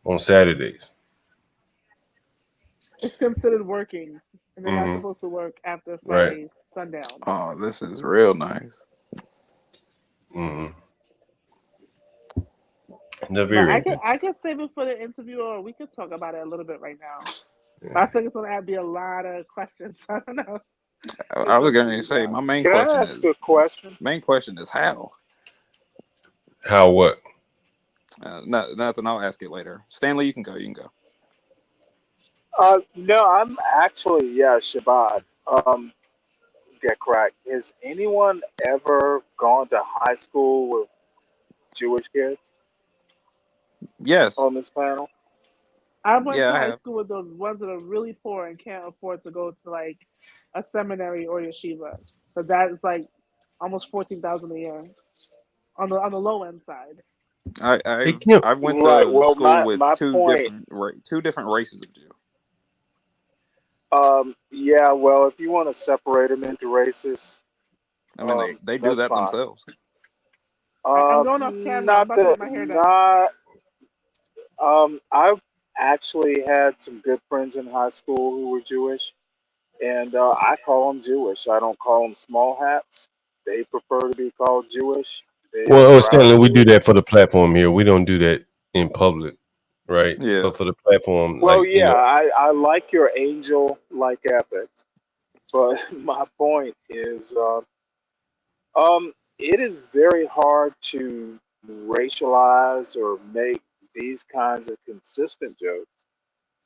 on Saturdays. It's considered working, and they're not supposed to work after Right. Friday sundown. Oh, this is real nice. I could save it for the interview, or we could talk about it a little bit right now. Yeah. I think it's gonna be a lot of questions. I don't know. I was going to say my main Can question I ask is a question? main question is how. How what? Nothing. I'll ask it later. Stanley, you can go. You can go. No, I'm actually Shabbat. GiveCrack. Has anyone ever gone to high school with Jewish kids? Yes. On this panel. I went to high school with the ones that are really poor and can't afford to go to like a seminary or yeshiva. So that is like almost $14,000 a year on the low end side. I went to school with two different races of Jew. Yeah, well, if you want to separate them into races, I mean, they do that fine. themselves. I'm going off camera. I'm about to get my hair done. I've actually had some good friends in high school who were Jewish, and I call them Jewish. I don't call them small hats. They prefer to be called Jewish. Well, Stanley, we do that for the platform here. We don't do that in public, right? Yeah. But for the platform, well, like, yeah, I like your angel-like ethics, but my point is, it is very hard to racialize or make these kinds of consistent jokes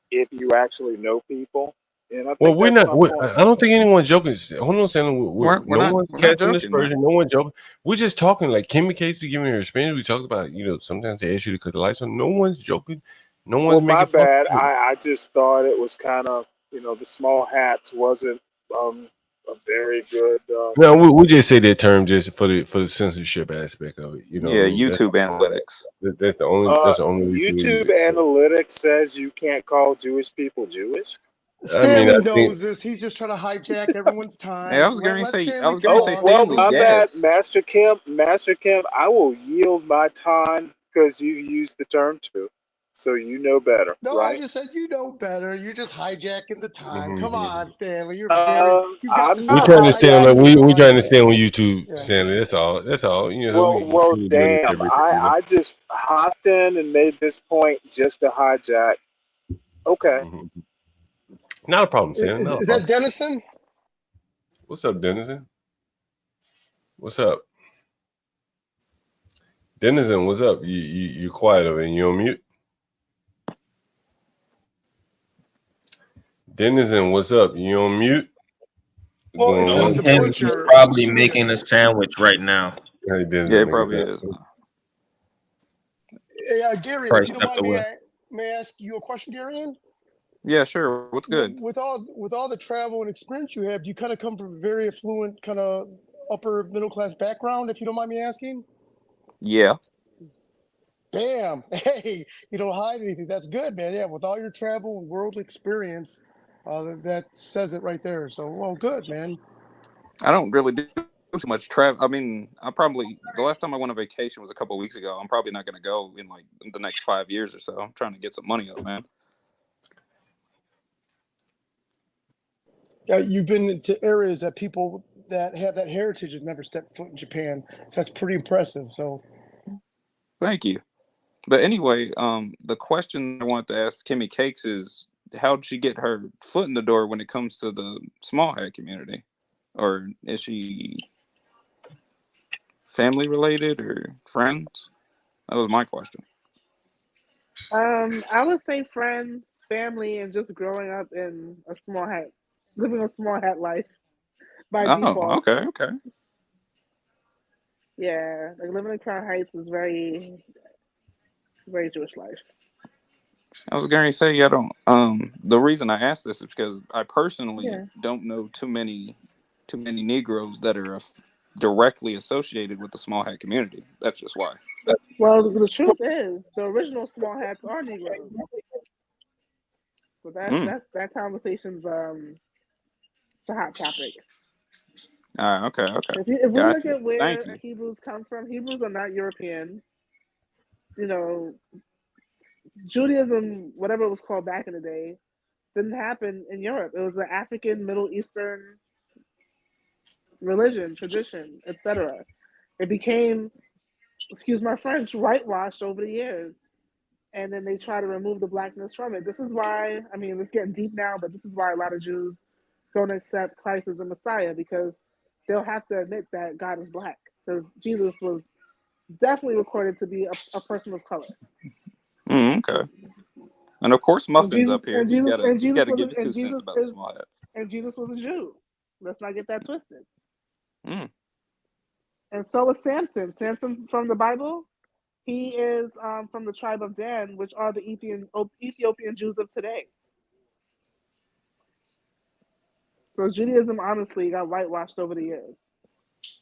if you actually know people. And I think we're not. that's my point. I don't think anyone's joking. Hold on, Stanley. We're no not- one's we're not casting joking, dispersion. No one's joking. We're just talking like Kimmy Casey giving her experience. We talked about, sometimes they ask you to cut the lights on. No one's joking. No one's Well, making my fun. bad. I just thought it was kind of, the small hats wasn't a very good. No, we just say that term just for the censorship aspect of it. You know, Yeah, what I mean? YouTube analytics. That's the only. That's the only reason we use YouTube it. analytics says you can't call Jewish people Jewish. Stanley I knows think- this. He's just trying to hijack everyone's time. Hey, I was going to say Well, Stanley. my bad, Yes. Master Kim. Master Kim, I will yield my time because you used the term too, so you know better, No, right? I just said you know better. You're just hijacking the time. Come Mhm. on, Stanley. You're very. You got I'm this. We not trying to stay on. hijacking. We trying to stay on YouTube, Yeah. Stanley. That's all. That's all. So we Well, can damn. everything. I just hopped in and made this point just to hijack. Okay. Not a problem, Stanley. Not a Is problem. that Dennison? What's up, Dennison? What's up, Dennison? What's up? You're quiet over and you on mute. Dennison, what's up? You on mute? Well, it says the And butcher. he's probably making a sandwich right now. Hey, Dennison, Yeah, it make probably sense. is. Gary, Probably if you don't stepped mind me, away. may I ask you a question, Darian? Yeah, sure. What's good? With all the travel and experience you have, do you kind of come from a very affluent, kind of upper middle class background? If you don't mind me asking. Yeah. Bam! Hey, you don't hide anything. That's good, man. Yeah, with all your travel and world experience, that says it right there. So, well, good, man. I don't really do too much travel. I mean, the last time I went on vacation was a couple of weeks ago. I'm probably not going to go in like the next 5 years or so. I'm trying to get some money up, man. You've been to areas that people that have that heritage have never stepped foot in Japan. So that's pretty impressive. So, Thank you. But anyway, the question I wanted to ask Kimmy Cakes is, how did she get her foot in the door when it comes to the small hat community? Or is she family related or friends? That was my question. I would say friends, family, and just growing up in a small hat, living a small hat life by default. Okay. Yeah, like living in Crown Heights is very Jewish life. I was going to say, I don't. The reason I asked this is because I personally don't know too many Negroes that are directly associated with the small hat community. That's just why. Well, the truth is, the original small hats are Negroes. So that conversation's a hot topic. Okay. If we look at where Thank you. Hebrews come from, Hebrews are not European. You know, Judaism, whatever it was called back in the day, didn't happen in Europe. It was an African, Middle Eastern religion, tradition, etc. It became, excuse my French, whitewashed over the years. And then they try to remove the blackness from it. This is why, I mean, it's getting deep now, but this is why a lot of Jews don't accept Christ as the Messiah, because they'll have to admit that God is black. Because Jesus was definitely recorded to be a person of color. Okay. And of course, Muffin's up here. He's got to give his 2 cents about the small hats. And Jesus was a Jew. Let's not get that twisted. And so was Samson. Samson from the Bible, he is from the tribe of Dan, which are the Ethiopian Jews of today. So Judaism honestly got whitewashed over the years.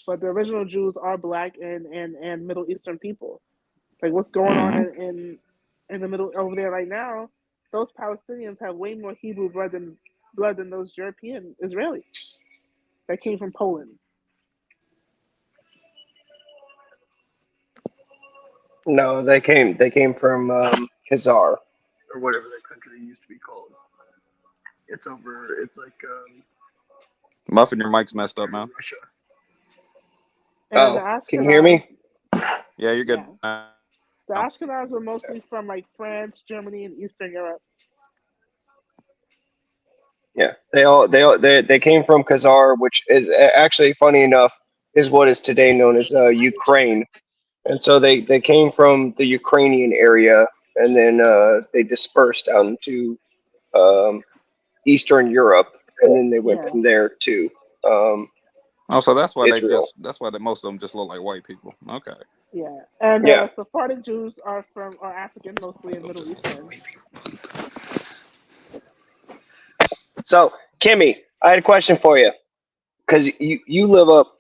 But the original Jews are black and Middle Eastern people. Like what's going on in the middle over there right now, those Palestinians have way more Hebrew blood than those European Israelis that came from Poland. No, they came from Khazar, or whatever that country used to be called. It's like Muffin, your mic's messed up now. Russia. And can you hear me? Yeah, you're good. Yeah. The Ashkenaz were mostly from like France, Germany, and Eastern Europe. Yeah, they came from Khazar, which is actually, funny enough, is what is today known as Ukraine. And so they came from the Ukrainian area, and then they dispersed out into Eastern Europe, and then they went from there to so that's why Israel. most of them just look like white people. Okay. Yeah, and Sephardic Jews are African, mostly in Middle Eastern. So, Kimmy, I had a question for you, because you live up.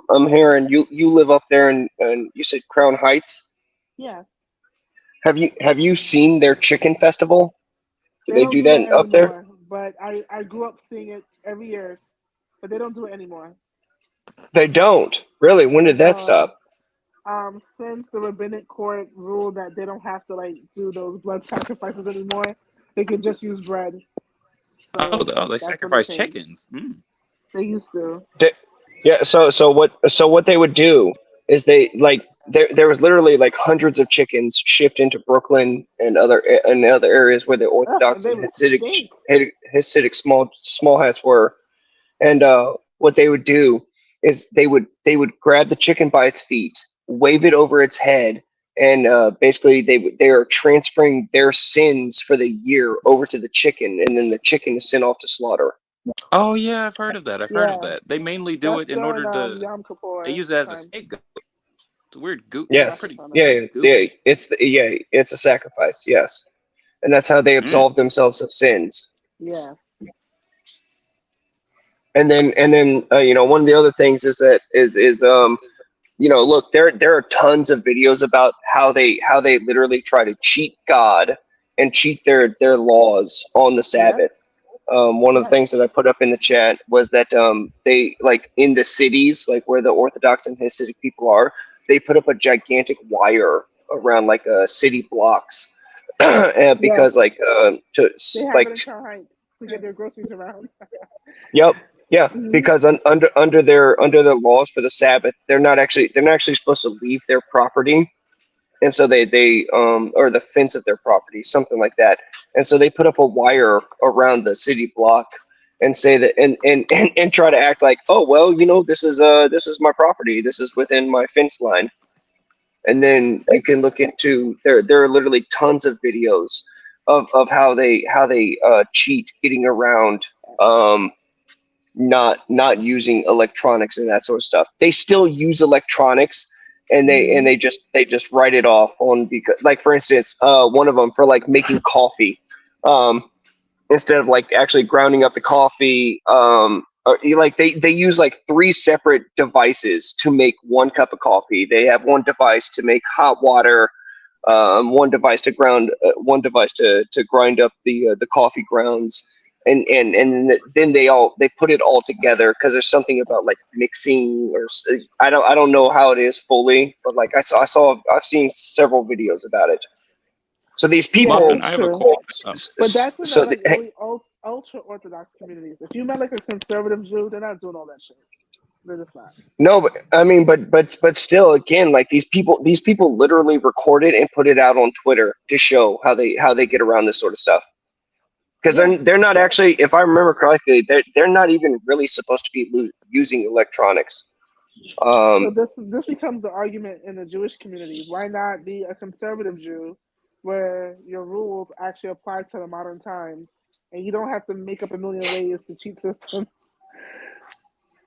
I'm hearing you live up there, and you said Crown Heights. Yeah. Have you seen their chicken festival? Do they don't do do that up there? But I grew up seeing it every year, but they don't do it anymore. They don't. Really? When did that stop? Since the rabbinic court ruled that they don't have to like do those blood sacrifices anymore, they could just use bread. So they sacrifice chickens. They used to. So what they would do is there was literally like hundreds of chickens shipped into Brooklyn and other areas where the Orthodox and Hasidic small hats were, and what they would do is they would grab the chicken by its feet, wave it over its head, and basically they are transferring their sins for the year over to the chicken, and then the chicken is sent off to slaughter. Oh yeah, I've heard of that. They mainly do it in order to. Yom Kippur They use it as a scapegoat. It's a weird goop. Yes. It's a sacrifice. Yes, and that's how they absolve themselves of sins. Yeah. And then one of the other things is that look, there are tons of videos about how they literally try to cheat God and cheat their laws on the Sabbath. One of the things that I put up in the chat was that they, like, in the cities, like where the Orthodox and Hasidic people are, they put up a gigantic wire around like city blocks because to get their groceries around. Yep. Yeah, because under their laws for the Sabbath, they're not actually supposed to leave their property, and so they or the fence of their property, something like that, and so they put up a wire around the city block and say that and try to act like, oh well, this is my property, this is within my fence line, and then you can look into there are literally tons of videos of how they cheat getting around not using electronics and that sort of stuff. They still use electronics, and they just write it off on, because, like, for instance, one of them for like making coffee, instead of like actually grounding up the coffee, they use like 3 separate devices to make 1 cup of coffee. They have 1 device to make hot water, 1 device to grind up the coffee grounds, and then they put it all together because there's something about like mixing or I don't know how it is fully, but like I've seen several videos about it. So these people, Muffin, I have a question. But that's in so the, like really ultra orthodox communities. If you met like a conservative Jew, they're not doing all that shit. They're just not. no, but I mean, but still, again, like these people literally record it and put it out on Twitter to show how they get around this sort of stuff. Because they're not actually, if I remember correctly, they're not even really supposed to be using electronics. So this becomes the argument in the Jewish community. Why not be a conservative Jew, where your rules actually apply to the modern times, and you don't have to make up a million ways to cheat systems?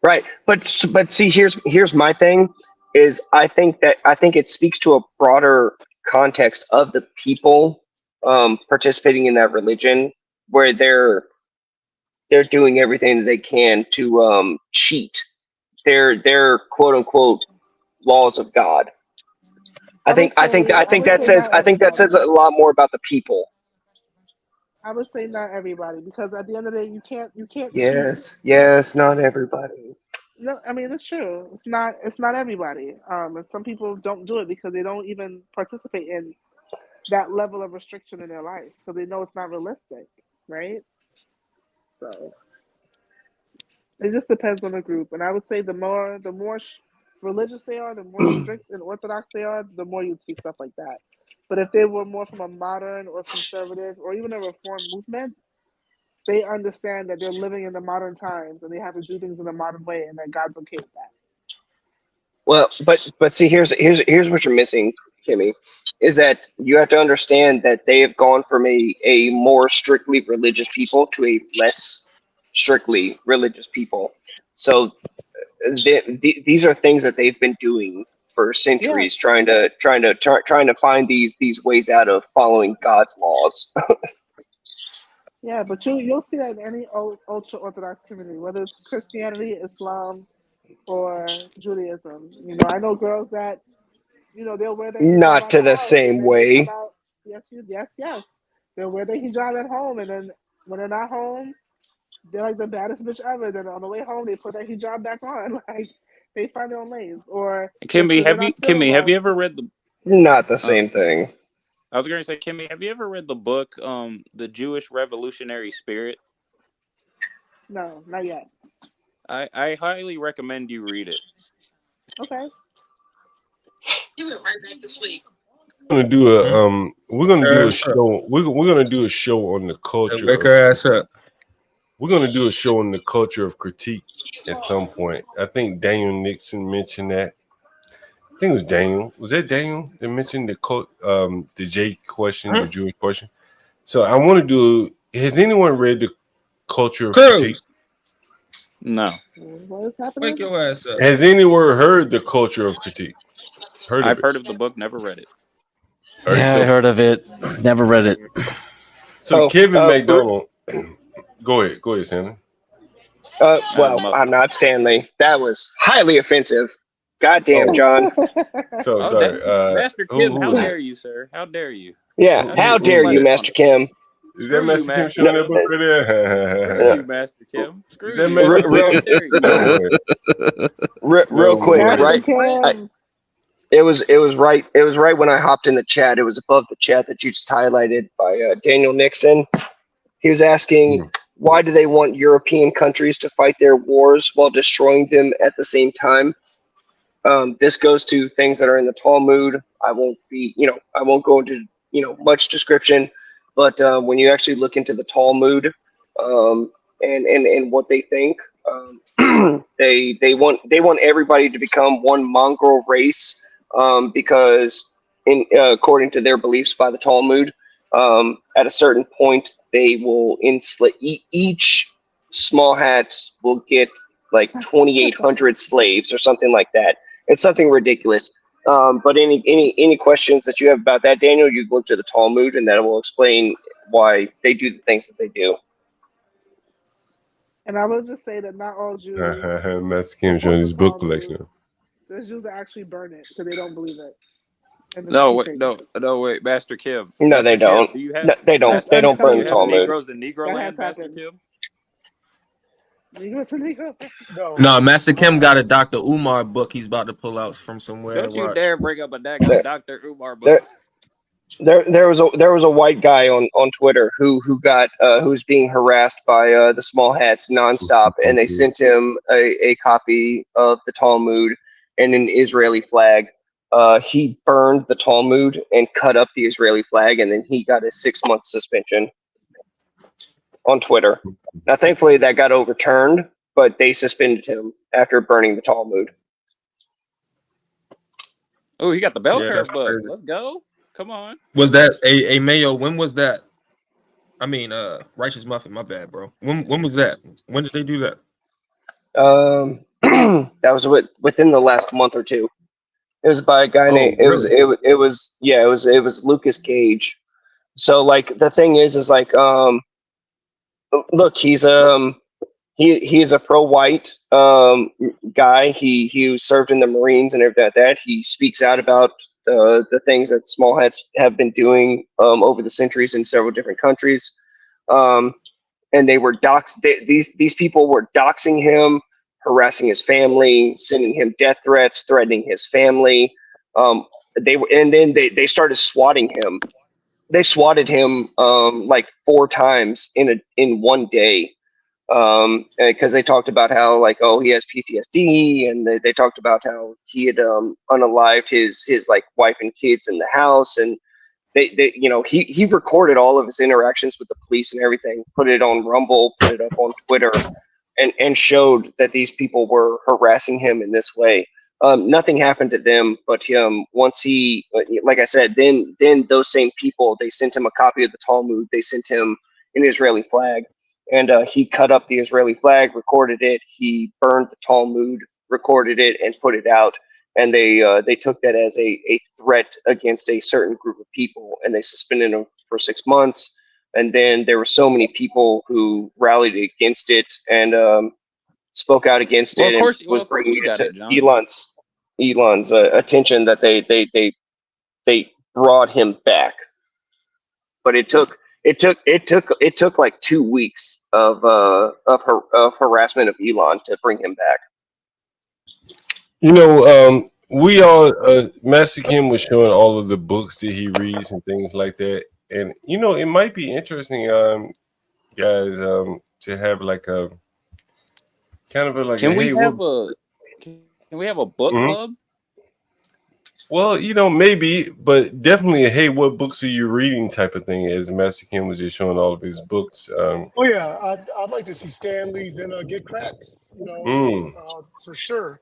Right, but see, here's my thing, is I think it speaks to a broader context of the people participating in that religion, where they're doing everything that they can to cheat their quote unquote laws of God. I think that says a lot more about the people. I would say not everybody, because at the end of the day, you can't. Yes, not everybody. No, I mean it's true. It's not everybody. And some people don't do it because they don't even participate in that level of restriction in their life, so they know it's not realistic, right? So it just depends on the group, and I would say the more religious they are, the more strict and orthodox they are, the more you'd see stuff like that. But if they were more from a modern or conservative or even a reform movement, they understand that they're living in the modern times and they have to do things in a modern way, and that God's okay with that. Well, but see, here's what you're missing, Kimmy, is that you have to understand that they have gone from a more strictly religious people to a less strictly religious people. So these are things that they've been doing for centuries, trying to find these ways out of following God's laws. Yeah, but you'll see that in any ultra orthodox community, whether it's Christianity, Islam, or Judaism. You know, I know girls that, you know, they'll wear their hijab Not to out the house, same and then they way. come out. Yes. They'll wear their hijab at home, and then when they're not home, they're like the baddest bitch ever. Then on the way home, they put their hijab back on. Like they find their own lanes. Or Kimmy, have you ever read the? Not the same thing. I was going to say, Kimmy, have you ever read the book, The Jewish Revolutionary Spirit? No, not yet. I highly recommend you read it. Okay. You went right back to sleep. We're gonna do a show. We're gonna do a show on the culture. Wake her ass up. We're gonna do a show on the culture of critique at some point. I think Daniel Nixon mentioned that. I think it was Daniel. Was that Daniel that mentioned the J question, the Jewish question? So I want to do. Has anyone read the culture of critique? No. What is happening? Wake your ass up. Has anyone heard the culture of critique? I've heard of the book, never read it. Yeah, I heard of it. Never read it. So Kevin McDonald. Go ahead, Santa. Well, I'm not Stanley. That was highly offensive. Goddamn, John. So sorry, Master Kim. How dare you, sir? How dare you? Yeah, how dare you, Master Kim? Is that Master Kim showing that book right there? Screw you, Master Kim. Screw you. Real quick, right? It was right when I hopped in the chat. It was above the chat that you just highlighted by Daniel Nixon. He was asking, why do they want European countries to fight their wars while destroying them at the same time? This goes to things that are in the Talmud. I won't go into much description, but when you actually look into the Talmud and what they think, they want everybody to become one mongrel race, because according to their beliefs by the Talmud, at a certain point they will enslave each small hats will get like 2,800 slaves or something like that. It's something ridiculous. But any questions that you have about that, Daniel, you look to the Talmud, and that will explain why they do the things that they do. And I will just say that not all Jews. Master Kim showing his book collection. There's Jews that actually burn it because they don't believe it. No, wait, Master Kim. No, they don't. They don't burn the Talmud. Negroes in Negroland, Master Kim? No, Master Kim got a Dr. Umar book he's about to pull out from somewhere. Don't you Watch. dare bring up a daggone Dr. Umar book. There was a white guy on Twitter who was being harassed by the small hats nonstop, and they sent him a copy of the Talmud and an Israeli flag. He burned the Talmud and cut up the Israeli flag, and then he got a 6-month suspension on Twitter. Now, thankfully, that got overturned, but they suspended him after burning the Talmud. Oh, he got the bell Yeah, curve that's book. crazy. Let's go. Come on. Was that a Mayo? When was that? I mean, Righteous Muffin. My bad, bro. When was that? When did they do that? That was within the last month or two. It was by a guy named really? it was Lucas Gage. So like the thing is like look, he's a pro-white guy. He served in the Marines and everything like that. He speaks out about the things that small hats have been doing over the centuries in several different countries. And they were these people were doxing him, harassing his family, sending him death threats, threatening his family. Then they started swatting him. They swatted him like 4 times in one day. Because they talked about how like, oh, he has PTSD, and they talked about how he had unalived his like wife and kids in the house, and they he recorded all of his interactions with the police and everything, put it on Rumble, put it up on Twitter, and showed that these people were harassing him in this way. Nothing happened to them, but once he, like I said, then those same people, they sent him a copy of the Talmud, they sent him an Israeli flag. And he cut up the Israeli flag, recorded it. He burned the Talmud, recorded it, and put it out. And they took that as a threat against a certain group of people, and they suspended him for 6 months. And then there were so many people who rallied against it and spoke out against it, and was bringing it to Elon's attention that they brought him back. But it took like 2 weeks of harassment of Elon to bring him back. We all Master Kim was showing all of the books that he reads and things like that, and it might be interesting, guys, to have like a kind of like Can we have a book club? Well, maybe, but definitely a hey, what books are you reading type of thing, as Master Kim was just showing all of his books. Oh yeah, I'd like to see Stanley's and GiveCracks, for sure.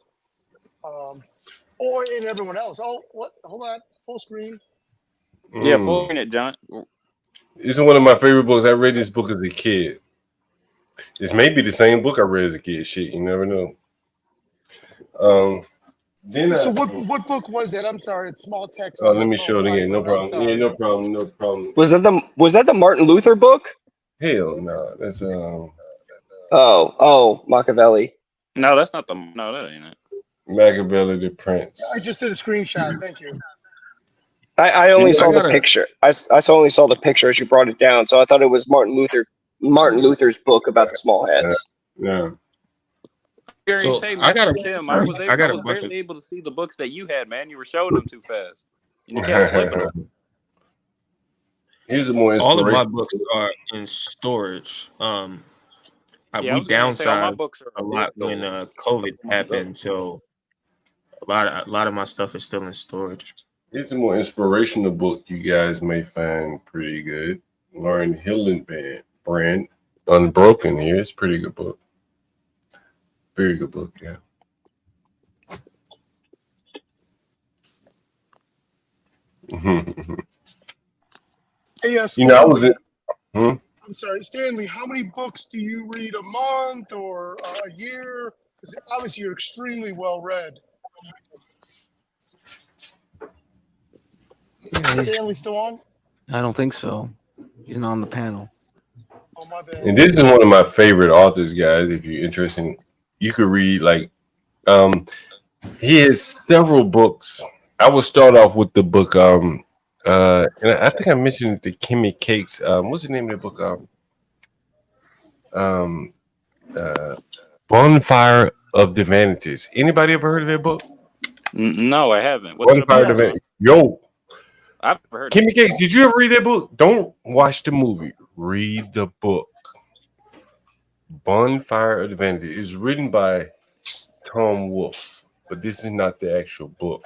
Or in everyone else. Oh, what? Hold on, full screen. Yeah, full screen it, John. This is one of my favorite books. I read this book as a kid. It's maybe the same book I read as a kid. Shit, you never know. So what book was that? I'm sorry, it's small text. Oh, let me show it again. No problem. Yeah, no problem. Was that the Martin Luther book? Hell no, that's Oh, Machiavelli. No, that's not no, that ain't it. Machiavelli the Prince. I just did a screenshot. Thank you. I only saw the picture. I only saw the picture as you brought it down, so I thought it was Martin Luther's book about the small hats. Yeah. So I was barely able to see the books that you had, man. You were showing them too fast. And you kept flipping them. Here's a more all of my books are in storage. We downsized a lot when COVID happened, so a lot of my stuff is still in storage. Here's a more inspirational book you guys may find pretty good. Lauren Hillenbrand, Unbroken. Here, it's a pretty good book. Very good book, yeah. Hey, I was in. I'm sorry, Stanley. How many books do you read a month or a year? Because obviously you're extremely well read. Is Stanley still on? I don't think so. He's not on the panel. Oh, my bad. And this is one of my favorite authors, guys. If you're interested, you could read he has several books. I will start off with the book. And I think I mentioned the Kimmy Cakes. What's the name of the book? Bonfire of the Vanities. Anybody ever heard of that book? No, I haven't. What's it Bonfire about? of the Vanities. Yo, I've heard. Kimmy Cakes, did you ever read that book? Don't watch the movie. Read the book. Bonfire of the Vanities is written by Tom Wolfe, but this is not the actual book.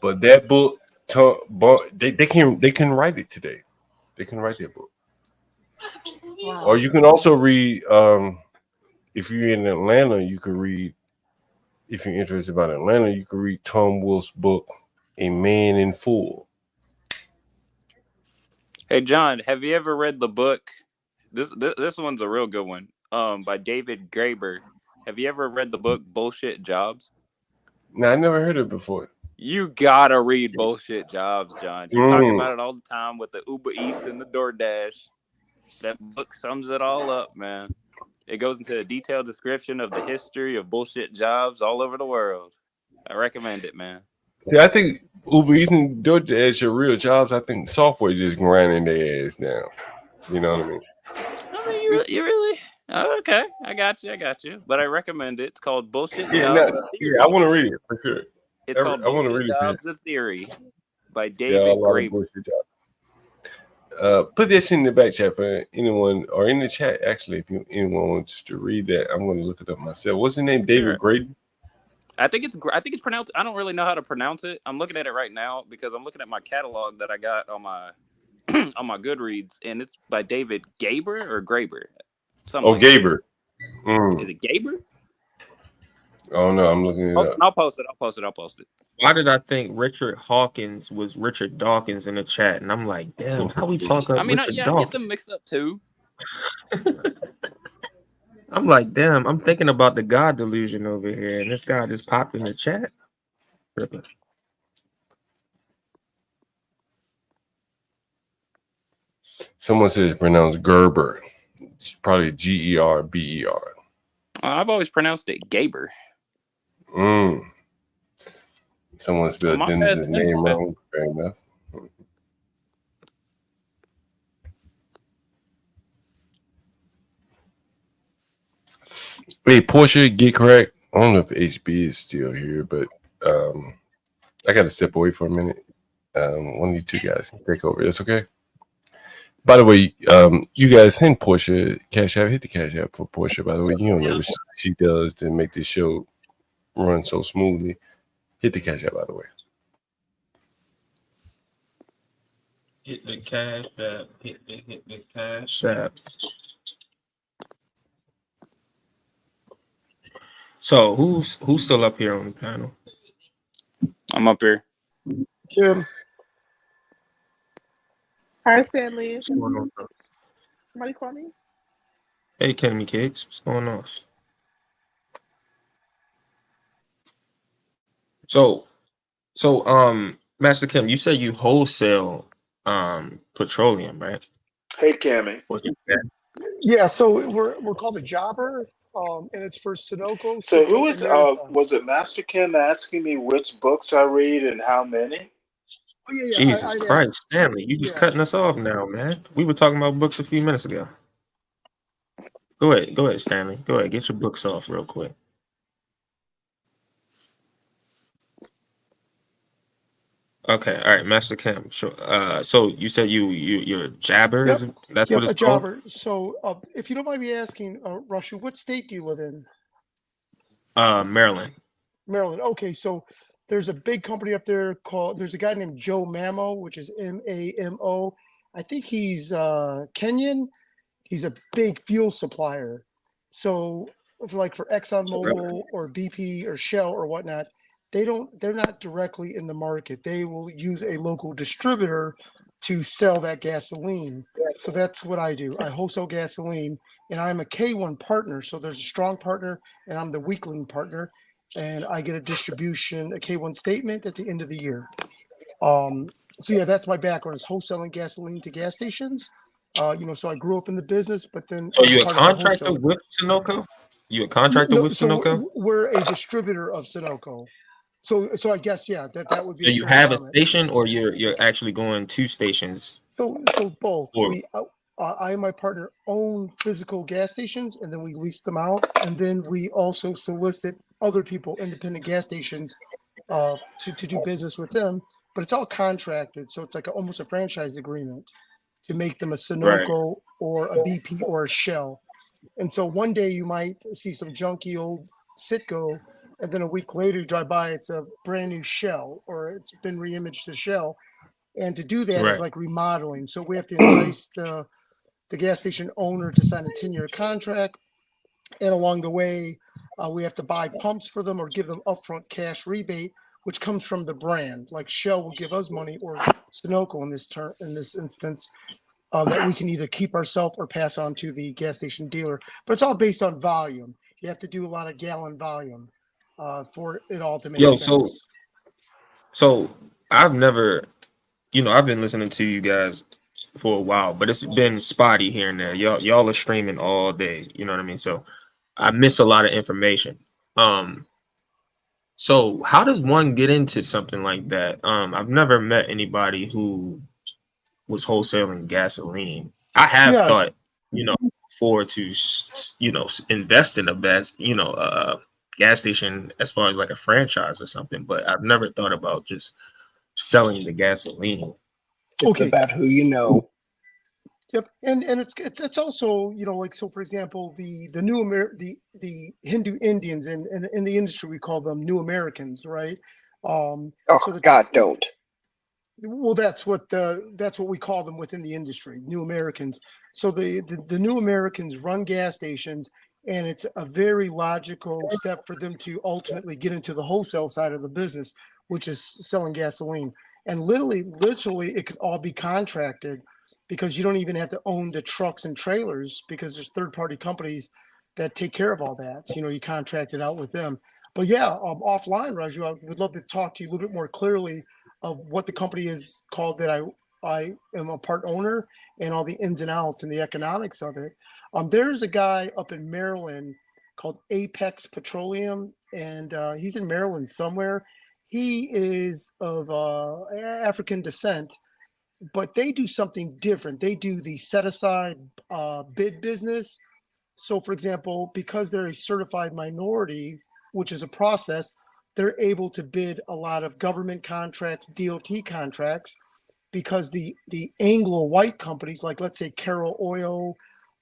But that book, they can write it today. They can write that book. Wow. Or you can also read. If you're in Atlanta, you can read. If you're interested about Atlanta, you can read Tom Wolfe's book, A Man in Full. Hey John, have you ever read the book? This one's a real good one. By David Graeber. Have you ever read the book Bullshit Jobs? No, I never heard it before. You gotta read Bullshit Jobs, John. You talk about it all the time with the Uber Eats and the DoorDash. That book sums it all up, man. It goes into a detailed description of the history of bullshit jobs all over the world. I recommend it, man. See, I think Uber Eats and DoorDash are real jobs. I think software just grinding their ass down. You know what I mean? I mean, you really? Oh, okay, I got you. But I recommend it. It's called Bullshit Yeah, Jobs. I want to read it for sure. It's called Bullshit Jobs: A Theory by David a lot of Graeber. bullshit jobs. Put that shit in the back chat for anyone, or in the chat actually, if anyone wants to read that. I'm going to look it up myself. What's his name? David Graeber. I think it's pronounced. I don't really know how to pronounce it. I'm looking at it right now because I'm looking at my catalog that I got on my on my Goodreads, and it's by David Graeber or Graeber. Gaber. Is it Gaber? Oh no, I'm looking it up. I'll post it. Why did I think Richard Hawkins was Richard Dawkins in the chat? And I'm like, damn, how we talk about Richard I Dawkins? get them mixed up too. I'm like, damn, I'm thinking about the God delusion over here, and this guy just popped in the chat. Someone says pronounced Gerber. It's probably Gerber. I've always pronounced it Gaber. Someone spelled Dennis's name wrong. Fair enough. Hey, Portia, GiveCrack. I don't know if HB is still here, but I got to step away for a minute. One of you two guys can take over. That's okay. By the way, you guys send Portia Cash App. Hit the Cash App for Portia. By the way, you don't know what she does to make this show run so smoothly. Hit the Cash App, by the way. Hit the Cash App. Hit the Cash App. So who's still up here on the panel? I'm up here. Kim. Hi, Stanley. What's going on? Somebody call me? Hey, Kenny Cakes. What's going on? So, Master Kim, you said you wholesale petroleum, right? Hey, Cammy. Yeah, so we're called a jobber, and it's for Sunoco. So who is was it Master Ken asking me which books I read and how many? Oh, yeah, Jesus Christ, Stanley, you just cutting us off now, man. We were talking about books a few minutes ago. Go ahead, Stanley. Go ahead, get your books off real quick. Okay, all right, Master Kim. Sure. So you said you're a jabber. Yep. That's what it's a called. jobber. So, if you don't mind me asking, Russia, what state do you live in? Maryland. Maryland. Okay, so there's a big company up there called. There's a guy named Joe Mamo, which is Mamo. I think he's Kenyan. He's a big fuel supplier. So, for ExxonMobil or BP or Shell or whatnot, they're not directly in the market. They will use a local distributor to sell that gasoline. So that's what I do. I wholesale gasoline, and I'm a K1 partner. So there's a strong partner, and I'm the weakling partner, and I get a distribution, a K1 statement at the end of the year. So yeah, that's my background, is wholesaling gasoline to gas stations. So I grew up in the business, but then. So you a contractor with Sunoco? You a contractor with Sunoco? We're a distributor of Sunoco. So I guess that would be. So you have a station, or you're actually going to stations? So both. I and my partner own physical gas stations, and then we lease them out, and then we also solicit other people, independent gas stations, to do business with them. But it's all contracted, so it's like almost a franchise agreement to make them a Sunoco or a BP or a Shell. And so one day you might see some junky old Citgo, and then a week later you drive by, it's a brand new Shell, or it's been reimaged to Shell. And to do that is like remodeling. So we have to entice the gas station owner to sign a 10-year contract. And along the way, we have to buy pumps for them or give them upfront cash rebate, which comes from the brand. Like Shell will give us money, or Sunoco in this instance, that we can either keep ourselves or pass on to the gas station dealer. But it's all based on volume. You have to do a lot of gallon volume for it all to make sense. So I've never, I've been listening to you guys for a while, but it's been spotty here and there. Y'all are streaming all day. You know what I mean? So I miss a lot of information. So how does one get into something like that? I've never met anybody who was wholesaling gasoline. I have thought, before to, invest in a gas station as far as like a franchise or something, but I've never thought about just selling the gasoline. It's about who you know. Yep, and it's also, like, so for example, the the Hindu Indians in the industry, we call them New Americans, right? God, don't. Well, that's what we call them within the industry, New Americans. So the New Americans run gas stations, and it's a very logical step for them to ultimately get into the wholesale side of the business, which is selling gasoline. And literally, it could all be contracted, because you don't even have to own the trucks and trailers, because there's third-party companies that take care of all that. You contract it out with them. But yeah, offline, Raju, I would love to talk to you a little bit more clearly of what the company is called that I am a part owner, and all the ins and outs and the economics of it. There's a guy up in Maryland called Apex Petroleum, and he's in Maryland somewhere. He is of African descent, but they do something different. They do the set-aside bid business. So, for example, because they're a certified minority, which is a process, they're able to bid a lot of government contracts, DOT contracts, because the Anglo-white companies, like let's say Carroll Oil,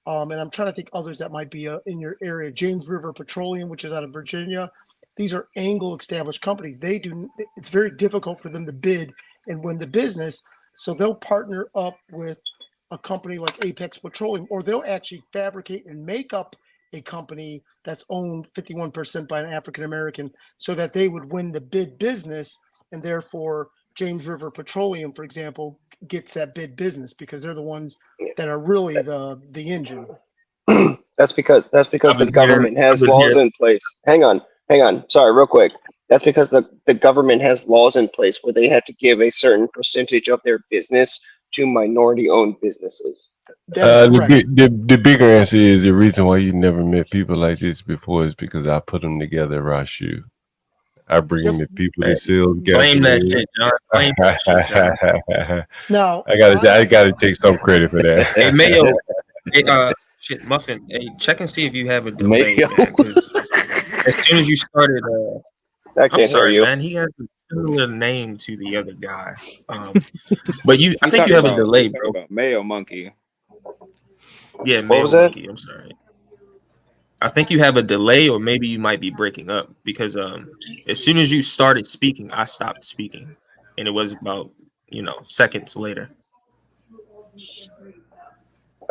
and I'm trying to think others that might be in your area, James River Petroleum, which is out of Virginia. These are Anglo-established companies. It's very difficult for them to bid and win the business. So they'll partner up with a company like Apex Petroleum, or they'll actually fabricate and make up a company that's owned 51% by an African American, so that they would win the bid business, and therefore James River Petroleum, for example, gets that bid business, because they're the ones that are really the engine. That's because the government has laws in place. Hang on. Sorry, real quick. That's because the government has laws in place where they have to give a certain percentage of their business to minority-owned businesses. The bigger answer is the reason why you never met people like this before is because I put them together, Rashu. I bring in the people that sell gasoline. Blame that shit, John. Blame that shit, John. Now I gotta take some credit for that. Hey, Mayo. Hey, shit, Muffin. Hey, check and see if you have a delay, man. 'Cause as soon as you started, I'm sorry, man. He has a similar name to the other guy. But I think you have a delay, bro. About Mayo Monkey. Yeah, Mayo Monkey. I'm sorry. I think you have a delay, or maybe you might be breaking up, because as soon as you started speaking, I stopped speaking, and it was about seconds later.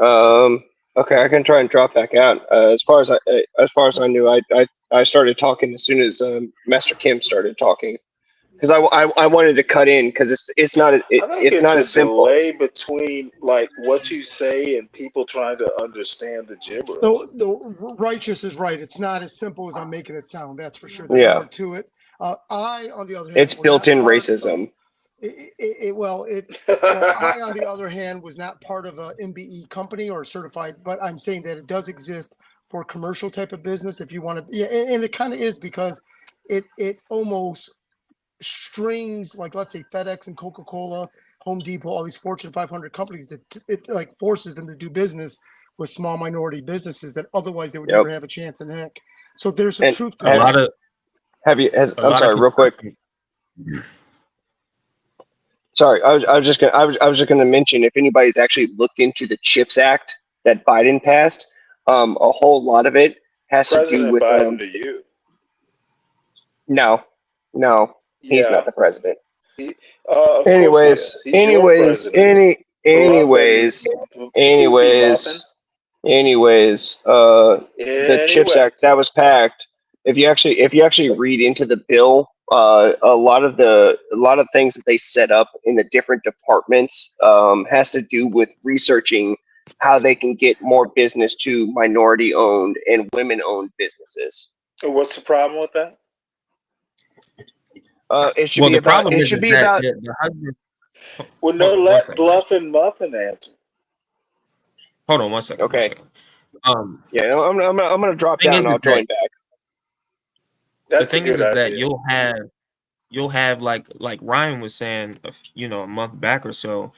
Okay, I can try and drop back out. As far as I knew, I started talking as soon as Master Kim started talking, because I wanted to cut in, because it's not as simple. Delay between like what you say and people trying to understand the gibberish. The righteous is right. It's not as simple as I'm making it sound. That's for sure. There's more to it. I, on the other hand, it's built-in racism. I, on the other hand, was not part of a MBE company or certified, but I'm saying that it does exist for commercial type of business if you want to. Yeah, and it kind of is, because it almost strings, like let's say FedEx and Coca-Cola Home Depot, all these Fortune 500 companies that it like forces them to do business with small minority businesses that otherwise they would never have a chance in heck. So there's some truth to that. I'm sorry, real quick. Sorry, I was just gonna mention, if anybody's actually looked into the CHIPS Act that Biden passed, a whole lot of it has to do with Biden to you. No, he's not the president. Of Anyways, course he is. He's your president. The CHIPS Act that was packed. If you actually read into the bill, a lot of things that they set up in the different departments has to do with researching how they can get more business to minority-owned and women-owned businesses. What's the problem with that? It should be about. It should be about. Well, no, let Bluff and Muffin answer. Hold on one second. Okay. Yeah, I'm gonna drop down and I'll join back. The thing is that you'll have like Ryan was saying, a month back or so,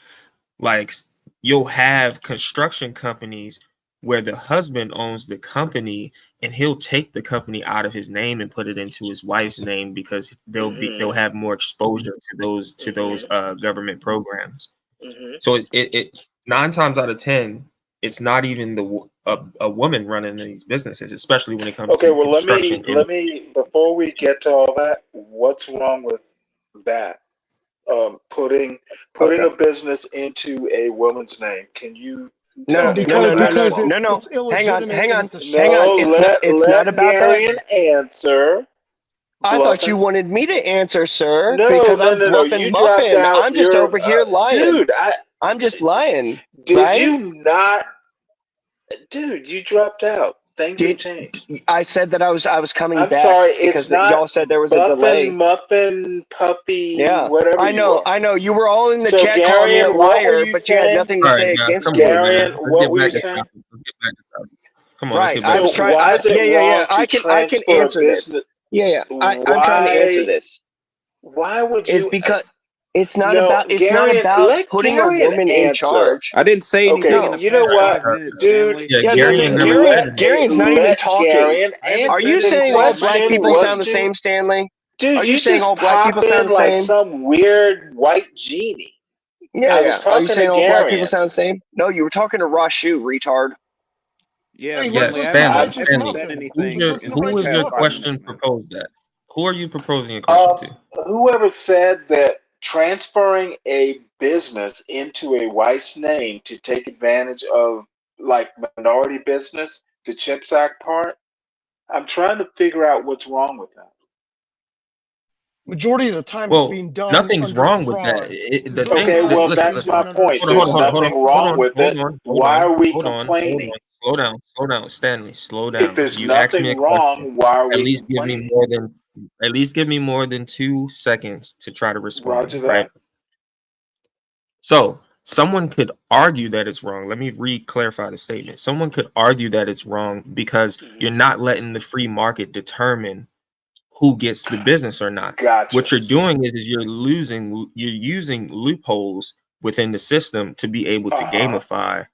like you'll have construction companies where the husband owns the company and he'll take the company out of his name and put it into his wife's name because they'll have more exposure to those government programs. So it 9 times out of 10, it's not even a woman running these businesses, especially when it comes to construction. Let me before we get to all that, what's wrong with that? Putting a business into a woman's name. Can you? No. It's Hang on. Let not about Garion answer. I thought you wanted me to answer, sir. No, because I'm no. bluffing You Muffin. dropped out. I'm just over here lying, dude. I'm just lying. Did you not? Dude, you dropped out. Things have changed. I said that I was coming I'm back. sorry, because it's not y'all said there was a delay. Muffin, puppy, Yeah, whatever. I know. You were all in the So, chat calling me a Garion, what were liar, you but you had saying? nothing to say against me. Garion, what were you saying? Come on, right. I was trying. Why is it wrong to I can answer this. Yeah. I'm trying to answer this. Why would you? It's because it's not about putting a woman in charge. I didn't say anything in the you know past what, 5 minutes, dude? Stanley. Garion's not even talking. Are you saying all black people sound the same, Stanley? Dude, are you saying all black people sound the like same? Some weird white genie. Yeah. Are you saying all black people sound the same? No, you were talking to Rashu, retard. Yeah, Stanley. Who was your question proposed at? Who are you proposing a question to? Whoever said that transferring a business into a wife's name to take advantage of like minority business, the CHIPS Act part, I'm trying to figure out what's wrong with that. Majority of the time, it's being done. Nothing's wrong with that. That's my point. There's nothing wrong with it. Why are we complaining? Slow down, Stanley. Slow down. If there's nothing wrong, why are we complaining? At least give me more than 2 seconds to try to respond. Roger that. Right. So someone could argue that it's wrong. Let me re-clarify the statement. Someone could argue that it's wrong because you're not letting the free market determine who gets the business or not. Gotcha. What you're doing is you're using loopholes within the system to be able to gamify.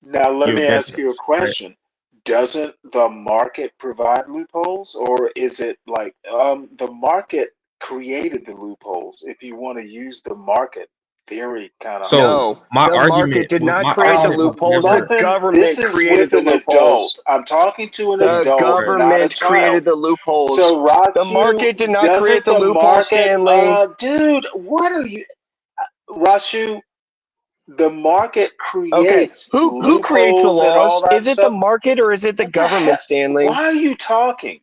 Now let me ask you a business, question. Right? Doesn't the market provide loopholes, or is it like the market created the loopholes? If you want to use the market theory kind of. So the market did not create the loopholes. The government created the loopholes. I'm talking to an adult. The government created the loopholes. So the market did not create the loopholes, Stanley. Dude, what are you, Rashu? The market creates. Okay. Who creates the laws? Is it the market or is it the government, Stanley? Why are you talking?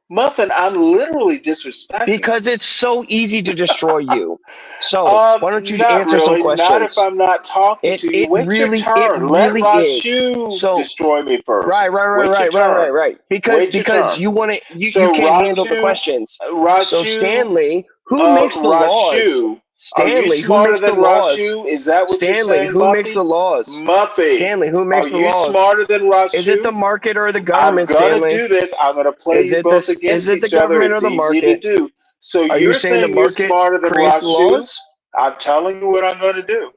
Muffin, I'm literally disrespecting. Because it's so easy to destroy you. So why don't you answer some questions? Not if I'm not talking to you. Wait your turn. Let Rashu destroy me first. Right. Because you want to. You can't handle the questions. So Stanley, who makes the laws? Stanley, who makes the laws? Is that what you're saying, Stanley, who makes the laws? Muffy. Stanley, who makes the laws? Are you smarter than Rashu? Is it the market or the government, Stanley? I'm going to do this. I'm going to play you both against each other. It's easy to do. So you're saying the market smarter than Rashu? I'm telling you what I'm going to do.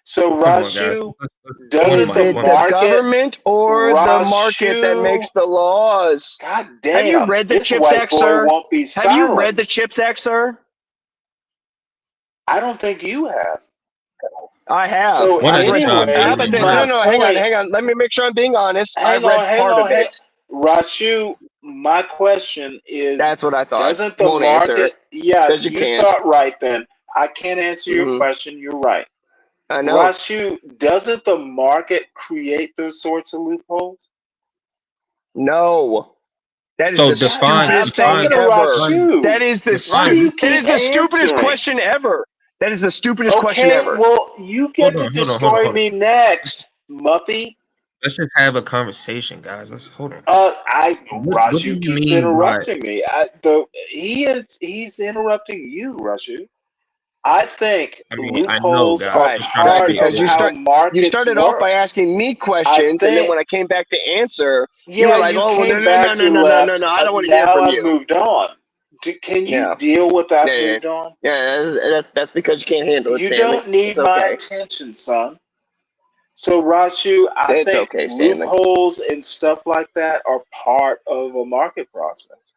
So, Come on, guys. Rashu, doesn't Is the it the market, government or the market that Rashu, makes the laws? God Have you damn, read the this CHIPS white Act, boy sir? won't be Have you read the silent. CHIPS Act, sir? I don't think you have. I have. So One I've at a read. time, anyway, How baby. about that? One at my a No, point, hang on. Let me make sure I'm being honest. I've hang read on, part of it. Rashu, my question is, That's what I thought. doesn't the Won't answer market, it yeah, because you you can't. thought right then. I can't answer your question. You're right. I know. Rashu, doesn't the market create those sorts of loopholes? No. That is So the stupidest thing ever. Rashu. That is the Why do you that is keep the stupidest answering? question ever. That is the stupidest question Okay, ever. well, you get to destroy me next, Muffy. Let's just have a conversation, guys. Let's hold on. What do Rashu you keeps mean by? interrupting me. He's interrupting you, Rashu. I think I mean, loopholes I know, are guys. Just trying to part speak of Because how over. you markets started work. off by asking me questions, and then when I came back to answer, you were like, you "Oh, well, came no, back, you no, left. I don't want to hear Now from I've you." moved on. Can you Yeah. deal with I've Yeah, moved on? yeah. That's because you can't handle it, You Stanley. don't need It's my okay. attention, son. So, Rashu, I It's think okay, Stanley. loopholes and stuff like that are part of a market process.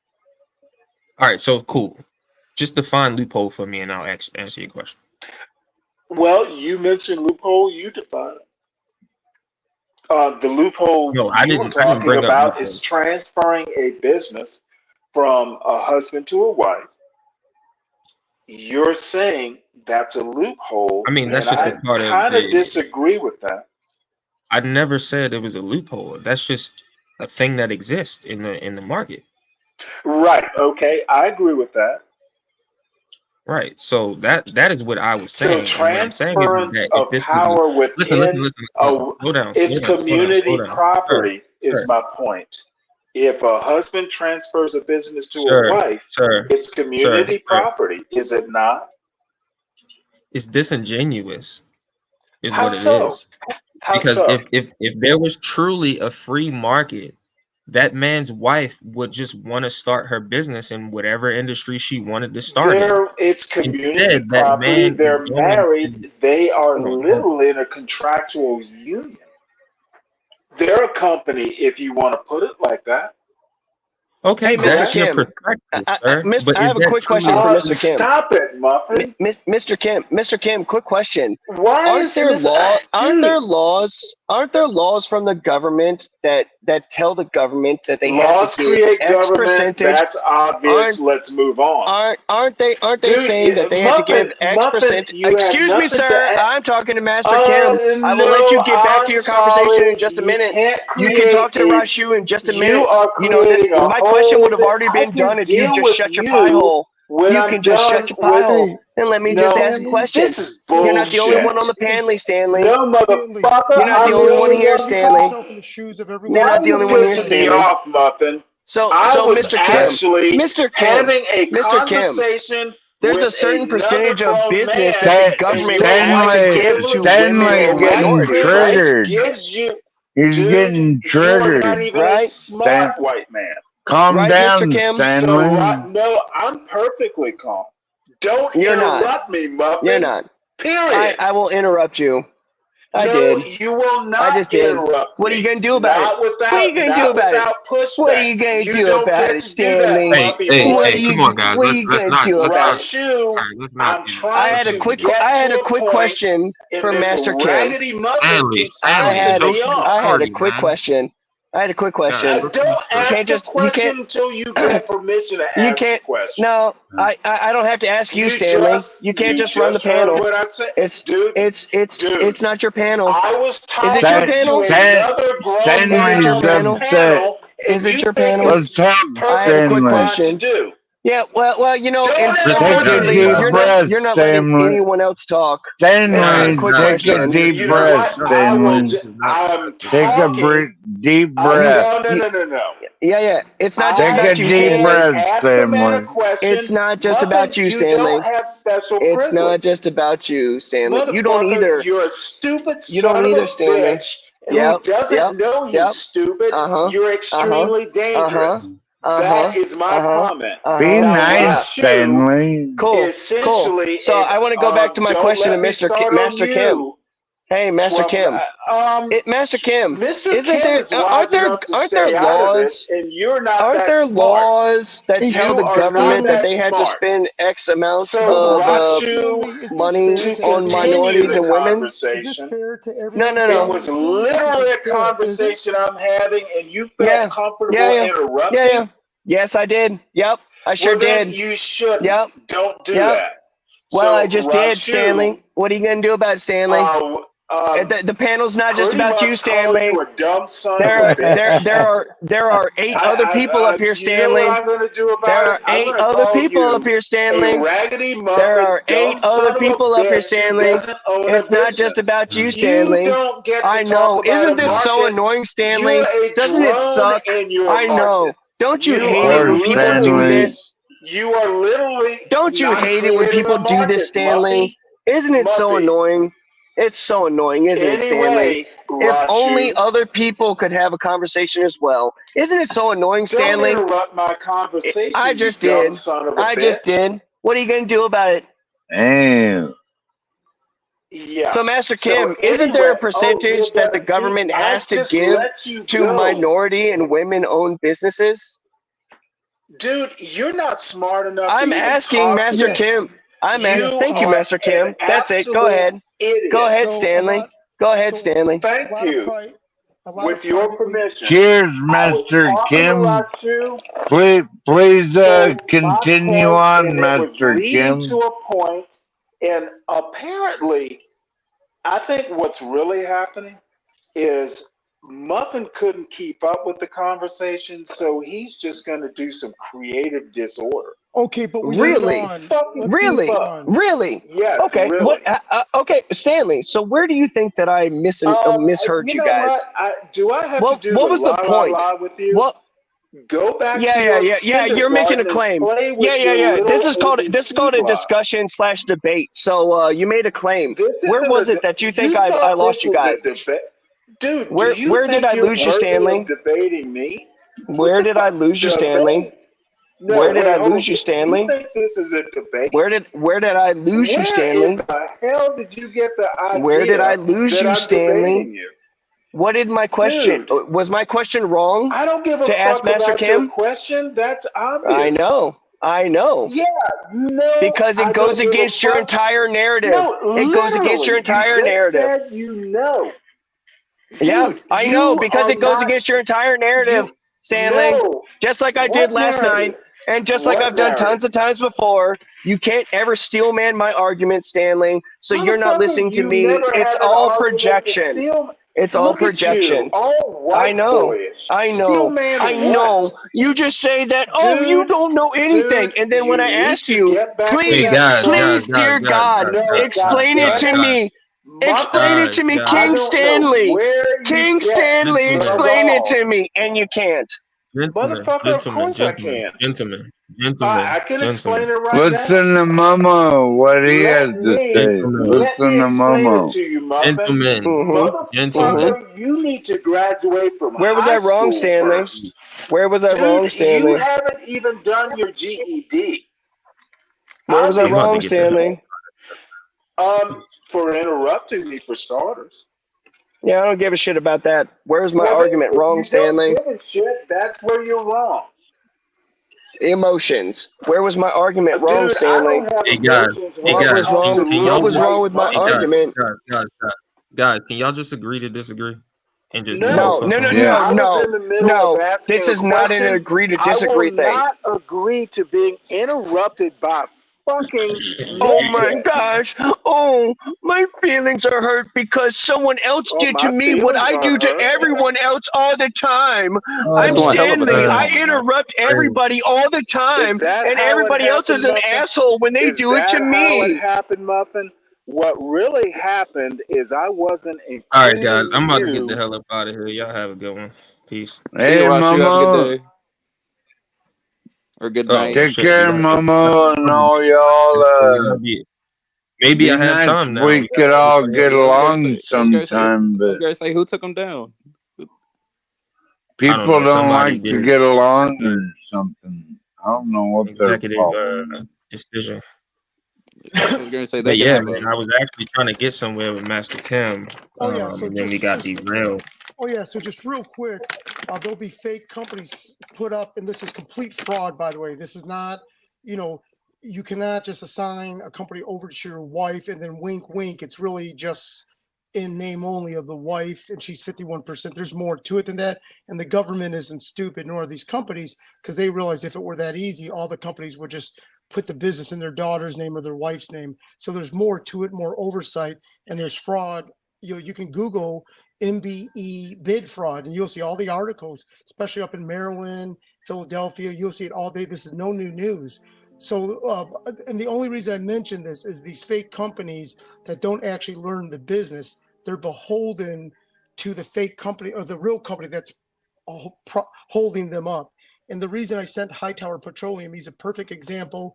All right, so cool. Just define loophole for me, and I'll answer your question. Well, you mentioned loophole, you define it. The loophole No, I you were didn't talking bring up about loophole. is transferring a business from a husband to a wife. You're saying that's a loophole, I mean, that's and just I a part of kind of the. disagree with that. I never said it was a loophole. That's just a thing that exists in the market. Right. Okay. I agree with that. Right. So that is what I was saying. So And what I'm saying is transference that if of this power was within slow down. it's community property is Sir. my point. If a husband transfers a business to a wife, it's community property, is it not? It's disingenuous, is How what it so? is. How Because so? if there was truly a free market, that man's wife would just want to start her business in whatever industry she wanted to start in. It's community Instead, that property. man They're is going married. They are Hold on. literally in a contractual union. They're a company, if you want to put it like that. Okay, Hey, Mr. that's your Kim. perspective, sir. But I is have a that quick question truly- for Mr. Kim. Stop it, Muffin. Mr. Kim, quick question. Why Aren't there Dude. laws from the government that tell the government that they Laws have to give create X government. percentage? That's obvious. Let's move on. Aren't they Dude, saying that they have to give X percent? you have Excuse me, nothing to sir. add. I'm talking to Master Kim. I will let you get back to your conversation in just a minute. You can talk to Rashu in just a minute. You know, my question would have already been done if you just shut your pie hole. You can just shut your pie hole and let me just ask a question. This is You're not the only one on the bullshit. panel, Stanley. No, motherfucker. You're not the only one here, Stanley. You're not the only one here, Pissing me Stanley. off, Muffin. So, I was Mr. Kim, actually Mr. Kim, having a Mr. Kim, conversation. there's a certain percentage of business that the government has to give to women and minorities, right? Gives you, He's getting triggered. not even a smart white man. Calm down, Mr. Kim? Stanley. No, I'm perfectly calm. Don't You're interrupt me, Muffin. You're not. Period. I will interrupt you. I No, did. you will not I just did. interrupt What are you going to do about Not it? without, What are you going to do about it? pushback. What are you going to do don't about get it, to Stanley? do that, Muffy boy. Come on, guys. What are you Let's going not. to do about it? Rashu, I'm trying I had a quick question for Master Kim. raggedy Muffin keeps I had pissing a quick question. Don't ask a question until you get permission to You ask a can't. question. No, I don't have to ask you, Stanley. You can't just run the panel. What I said. It's not your panel. I was talking Is it your panel? to another grown man on this panel. Is it your panel? Let's talk, I had a quick Stanley. question. Yeah, well, you know, unfortunately, Take a deep breath, you're not letting Stanley. anyone else talk. Stanley, Quick take question. a deep You know breath, what? Stanley. Take a deep breath. No. Yeah. It's not just Take a about you, deep Stanley. breath, Stanley. It's not just about you, Stanley. You don't have special It's not privilege. just about you, Stanley. You don't Motherfucker, either. You're a stupid You son don't of either, a Stanley. bitch who doesn't know he's stupid. You're extremely dangerous. That is my comment. Be Now, nice, Rashu, Stanley. Cool. essentially, So I want to go back to my don't question let to me Mr. start on Master Kim. you. Hey, Master Kim. Master Kim. Isn't there? Aren't there laws? And you're not Aren't that there smart. laws that You tell the are government not that that they had to smart. spend X amount So, of Rashu, money to on continue minorities the and women? conversation, Fair to No, everyone? no, it no. was literally a conversation I'm having, and you felt comfortable interrupting. Yeah. Yes, I did. Yep, I sure Well, then did. you shouldn't. Yep. Don't do Yep. that. Well, So, I just did, Rashu, Stanley. What are you gonna do about it, Stanley? The panel's not just pretty about you, much call Stanley. you a dumb son of a bitch. There are 8 other people up here, You know Stanley. what I'm going to do about There it? are I'm 8 going to other call people you up here, Stanley. a raggedy muffin, There are 8 dumb other son of a people up here, bitch who Stanley. doesn't own a It's not just business. about you, You Stanley. don't get to I talk know. about Isn't a this so market. annoying, Stanley? You're a Doesn't it drone suck? in your I know. market. Don't you You hate are it when people do Stanley. this? You are literally Don't you not hate it when creating people a do market, this, Stanley? Isn't it so Muppy. annoying? It's so annoying, isn't it, Stanley? Anyway, If only Rashu, other people could have a conversation as well. Isn't it so annoying, don't Stanley? interrupt my conversation, I you just dumb did. son of a I bitch. just did. What are you going to do about it? Damn. Yeah. So, Master So Kim, isn't there a anyway, percentage that the government I has to just give let you to go. minority and women-owned businesses? Dude, you're not smart enough I'm to even asking talk Master to me. Kim. Thank you, are Master Kim. an That's it. Go absolute ahead. idiot. Go ahead, So Stanley. Go ahead, Stanley. Thank you. With your permission, Cheers, I was Master talking to Kim. Rashu. Please So my continue point, on, and it was Master leading Kim. to a point, and apparently, I think what's really happening is Muffin couldn't keep up with the conversation, so he's just going to do some creative disorder. Okay, but we Really? Really? Yes, okay. really. What? Okay, Stanley. So where do you think that I misheard you know guys? What? Do I have What to do was the the point? la with you? What? Go back to Yeah. your You're making a kindergarten and claim. play with Yeah. your little This is called ABC a blocks. discussion / debate. So you made a claim. This Where isn't was it that you think I thought lost this you was guys? a debate? Dude, Where do you did think I you're lose you, worthy Stanley? of debating me? Where did I lose you, Stanley? No, Where did wait, I hold lose you, on. Stanley? You think this is a debate? Where did I lose you, Stanley? Where in the hell did you get the idea Where did I lose that you, I'm Stanley? debating you? What did my question? Dude, Was my question wrong? I don't give a to ask fuck Master about your Kim? question. That's obvious. I know. Yeah, no. Because it I goes don't give a against your fuck. entire narrative. No, It goes against your entire you just narrative. said you know. Yeah, Dude, I know you because are it goes not. against your entire narrative, You Stanley. no. Just like I What did last narrative? night, and just like What I've done narrative? tons of times before. You can't ever steel man my argument, Stanley. So you're not Motherfucker, listening to you me. never It's had an all argument to projection. steal. It's all Look at projection. you, all white I know. boyish. I Steel know. man I what? know. You just say that, oh, you Dude, don't know anything. And then when you I need ask to you, get back please, in that please, truck. dear God, explain it to me. Explain it to me, I King don't know Stanley. where you King get Stanley, the explain it gall. to me. And you can't. Motherfucker, of course I can. Gentlemen. I can explain it right now. Listen to Momo, what he has to say. Let Listen me to explain Momo. it to you, Muffin. Gentlemen. Motherfucker, you need to graduate from Where was high I wrong, school Stanley? first. Where was I Dude, wrong, Stanley? you haven't even done your GED. Where was I Obviously. wrong, Stanley? For interrupting me, for starters. Yeah, I don't give a shit about that. Where's my Well, argument if wrong, you Stanley? don't give a shit, that's where you're wrong. Emotions. Where was my argument wrong, Dude, Stanley? I don't have Hey guys, emotions hey when it guys, comes to can y'all What was little wrong white with my monkeys. argument? guys, can y'all just agree to disagree and just No, move the fuck on? I was in the middle of asking This a is not an question. agree to I disagree will thing. not agree to being interrupted by fucking Oh my nitwit. gosh. Oh, my feelings are hurt because someone else Oh, did to my me what feelings I are do to hurt. everyone else all the time. I'm That's one hell of a Stanley. thing, I Mama. interrupt everybody all the time, Is that and how it everybody else is happened, an Muffin? asshole when they Is do it to that how it me. happened, Muffin? What really happened is I wasn't All right, guys, including I'm about to get the you. hell up out of here. Y'all have a good one. Peace. See you, Hey, Ross. You have a good Momo. day. Or good Oh night. Take shit, care, Momo, and all y'all. Maybe Be I have nice time if now. we could all get Yeah, I along was sometime, but gonna say who took him down. people don't like to get along, and something. I don't know what executive they're called. decision. I was gonna say But yeah, man, I was actually trying to get somewhere with Master Kim, Oh yeah, so and then we got derailed. Oh yeah, so just real quick, there'll be fake companies put up, and this is complete fraud, by the way. This is not, you cannot just assign a company over to your wife and then wink, wink. It's really just in name only of the wife, and she's 51%. There's more to it than that, and the government isn't stupid, nor are these companies, because they realize if it were that easy, all the companies would just put the business in their daughter's name or their wife's name. So there's more to it, more oversight, and there's fraud. You can Google MBE bid fraud, and you'll see all the articles, especially up in Maryland, Philadelphia. You'll see it all day. This is no new news. So, and the only reason I mention this is these fake companies that don't actually learn the business, they're beholden to the fake company or the real company that's holding them up. And the reason I sent Hightower Petroleum, he's a perfect example,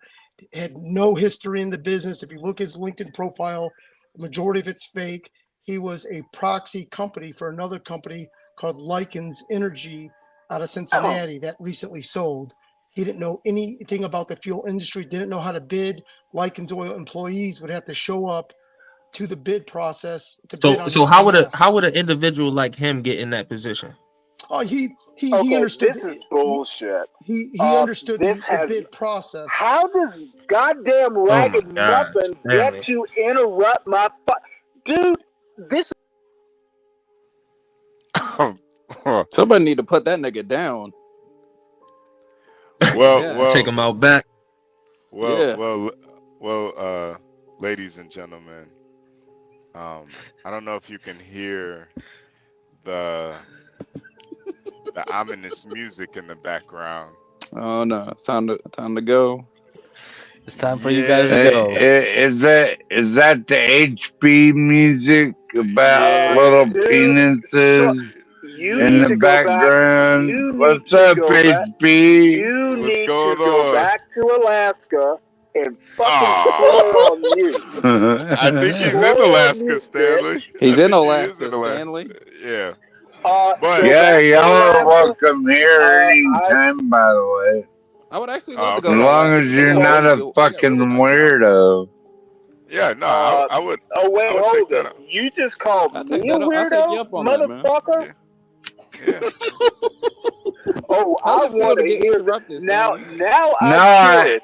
had no history in the business. If you look at his LinkedIn profile, the majority of it's fake. He was a proxy company for another company called Likens Energy out of Cincinnati that recently sold. He didn't know anything about the fuel industry, didn't know how to bid. Likens Oil employees would have to show up to the bid process to bid on. So how would an individual like him get in that position? Oh, he Okay, understood. this is bullshit. He understood the bid process. How does goddamn Ragged Muffin get to interrupt my dude? This. Somebody need to put that nigga down. Well, take him out back. Well, ladies and gentlemen, I don't know if you can hear the ominous music in the background. Oh no, it's time to go. It's time for you guys to go. Is that the HB music about little penises in the background? What's up, HB? You need to go back to Alaska and fucking slow on you. I think he's in Alaska, Stanley. He's in Alaska, Stanley. Yeah. Yeah, y'all are welcome here anytime, by the way. I would actually love to go. As long as you're not a fucking weirdo. Yeah, no, I would. Oh wait, hold it. You just called me a weirdo, motherfucker. Oh, I want to get interrupted. Now,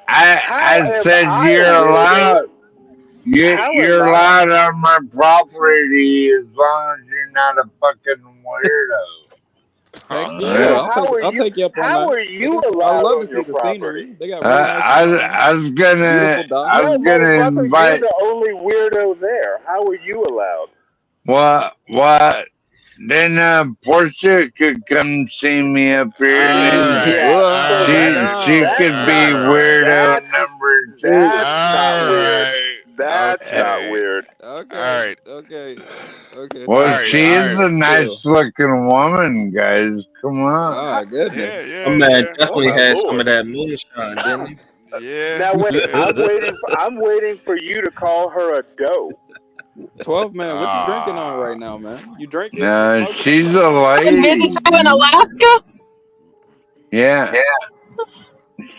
I said you're allowed. You're allowed on my property as long as you're not a fucking weirdo. I'll take you up on that. How are you allowed? I love to on see your the property? scenery. They got really nice I was gonna invite. You're the only weirdo there. How are you allowed? What? Then Portia could come see me up here. She could be weirdo number 2. That's not weird. Okay. Well, she is a nice looking woman, guys. Come on. Oh goodness. My man definitely had some of that moonshine, didn't he? Yeah. Now wait, I'm waiting for you to call her a doe. 12 man, what you drinking on right now, man? You drinking? She's a lady. Visit you in Alaska? Yeah.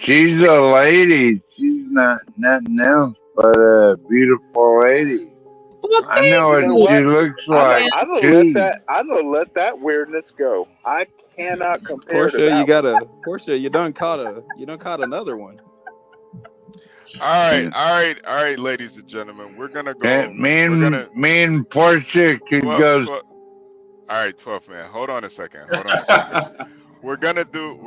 She's a lady. She's not nothing else but a beautiful lady. Well, I know what she looks like. I'm gonna let that weirdness go. I cannot compare to that. Portia, you done caught another one. All right, ladies and gentlemen, we're gonna go. Me and Portia could go. All right, 12 man. Hold on a second. We're gonna do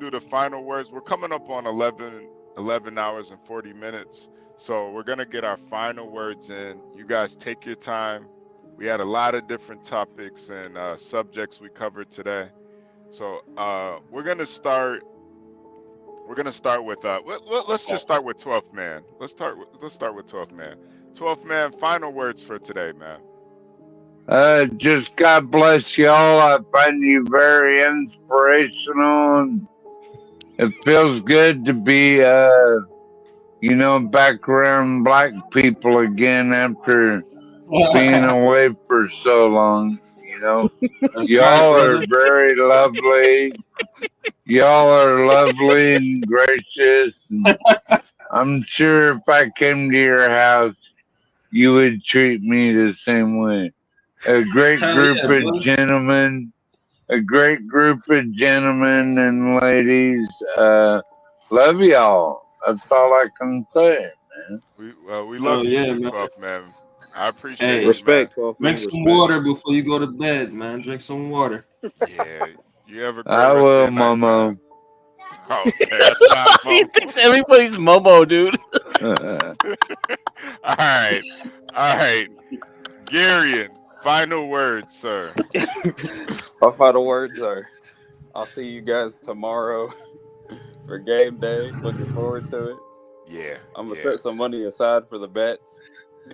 the final words. We're coming up on 11 hours and 40 minutes. So we're gonna get our final words in. You guys take your time. We had a lot of different topics and subjects we covered today. So we're gonna start with let's just start with 12th man. Let's start with 12th man. 12th man, final words for today, man. Just God bless y'all. I find you very inspirational, and it feels good to be back around black people again after being away for so long. Y'all are very lovely. Y'all are lovely and gracious. And I'm sure if I came to your house, you would treat me the same way. A great Hell group yeah, of bro. gentlemen, a great group of gentlemen and ladies. Love y'all. That's all I can say, man. We Oh love you yeah, too, man. 12th man. I appreciate Hey, you, man. Respect, 12 drink man. some Respect. water before you go to bed, man. Drink some water. Yeah, you have a great I rest of will, your night, man. Momo. Okay, that's not He Momo. thinks everybody's Momo, dude. All right, all right. Garion, final words, sir. My final words are: I'll see you guys tomorrow for game day. Looking forward to it. Yeah, I'm gonna yeah, set some money aside for the bets.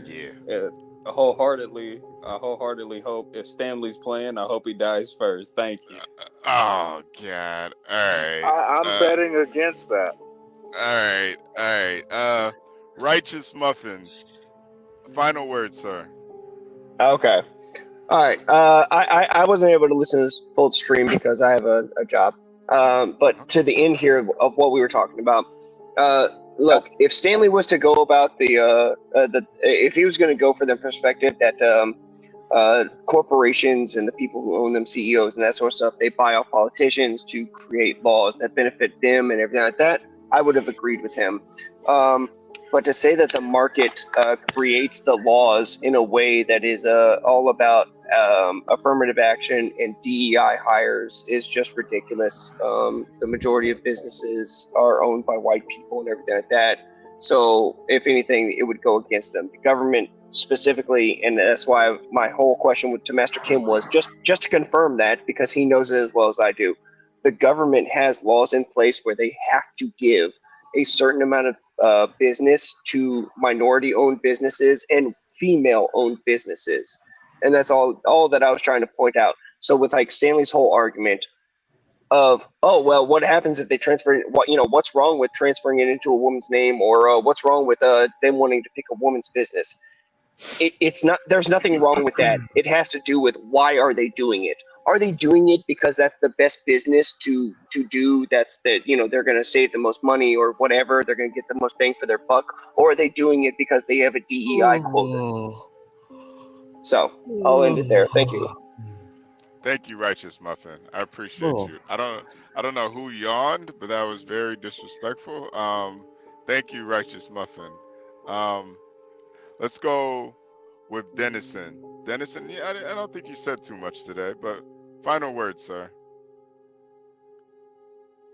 yeah. And I wholeheartedly hope if Stanley's playing, I hope he dies first. Thank you. Oh God. All right. I'm betting against that. All right. Righteous Muffins. Final words, sir. Okay. All right. I wasn't able to listen to this full stream because I have a job. But to the end here of what we were talking about, look, if Stanley was to go about if he was going to go for the perspective that corporations and the people who own them, CEOs and that sort of stuff, they buy off politicians to create laws that benefit them and everything like that, I would have agreed with him. But to say that the market creates the laws in a way that is all about affirmative action and DEI hires is just ridiculous. The majority of businesses are owned by white people and everything like that. So, if anything, it would go against them. The government specifically, and that's why my whole question to Master Kim was just to confirm that, because he knows it as well as I do. The government has laws in place where they have to give a certain amount of business to minority-owned businesses and female-owned businesses, and that's all that I was trying to point out. So with like Stanley's whole argument of, oh well, what happens if they transfer it? What's wrong with transferring it into a woman's name, or what's wrong with them wanting to pick a woman's business? It's not. There's nothing wrong with that. It has to do with why are they doing it? Are they doing it because that's the best business to do? That's they're going to save the most money or whatever. They're going to get the most bang for their buck, or are they doing it because they have a DEI quota? So I'll end it there. Thank you. Thank you, Righteous Muffin. I appreciate you. I don't know who yawned, but that was very disrespectful. Thank you, Righteous Muffin. Let's go with Dennison. Dennison, yeah, I don't think you said too much today, but final words, sir.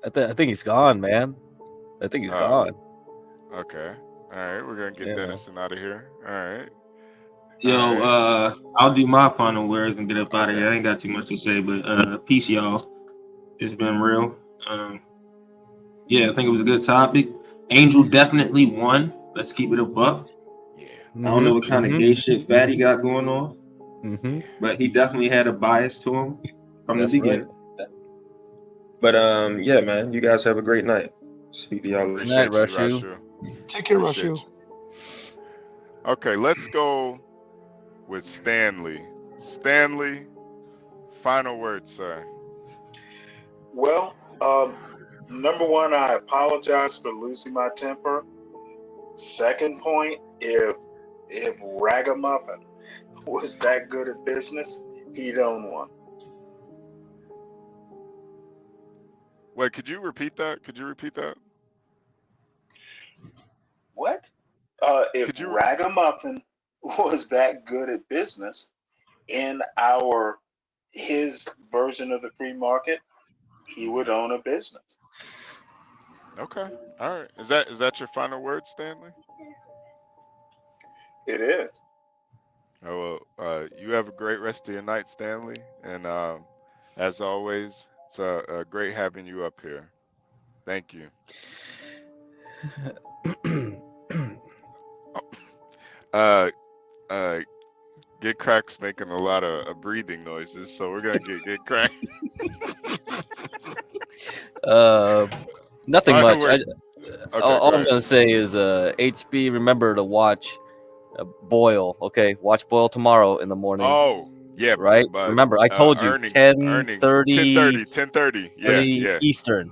I think he's gone, man. I think he's gone. Okay. All right, we're gonna get Dennison out of here. All right. Yo, I'll do my final words and get up out of here. I ain't got too much to say, but peace, y'all. It's been real. Yeah, I think it was a good topic. Angel definitely won. Let's keep it a buck. Yeah. I don't know what kind of gay shit Fatty got going on, but he definitely had a bias to him from the beginning. Right. But yeah, man, you guys have a great night. Speak to y'all later. Appreciate you, Rashu. Take care, Rashu. Okay, let's go with Stanley. Stanley, final words, sir. Well, number one, I apologize for losing my temper. Second point, if Ragamuffin was that good at business, he'd own one. Wait, could you repeat that? What? If Ragamuffin was that good at business in his version of the free market, he would own a business. Okay. All right. Is that your final word, Stanley? It is. Oh well, you have a great rest of your night, Stanley, and as always, it's great having you up here. Thank you. GiveCrack's making a lot of breathing noises, so we're gonna get GiveCrack. Nothing much. All I'm ahead. gonna say is, HB, remember to watch Boil. Okay, watch Boil tomorrow in the morning. Oh, Yeah, right? but Remember, I told you earning 10:30 Yeah, yeah. Eastern.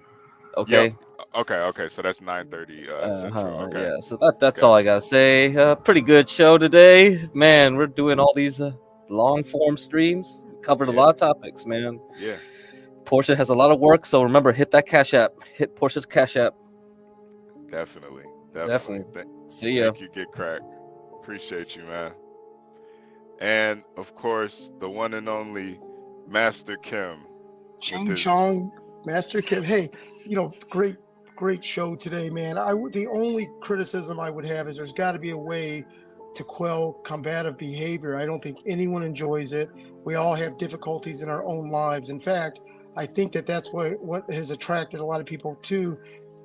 Yep. Okay. Okay. So that's 9:30 Central. Okay. Yeah. So that's all I Gotcha. gotta say. Pretty good show today, man. We're doing all these long form streams. We covered a lot of topics, man. Yeah. Portia has a lot of work, so remember, hit that Cash App. Hit Portia's Cash App. Definitely. See ya. Thank you, GiveCrack. Appreciate you, man. And of course, the one and only Master Kim. Ching Chong, Master Kim. Hey, great show today, man. The only criticism I would have is there's got to be a way to quell combative behavior. I don't think anyone enjoys it. We all have difficulties in our own lives. In fact, I think that's what has attracted a lot of people to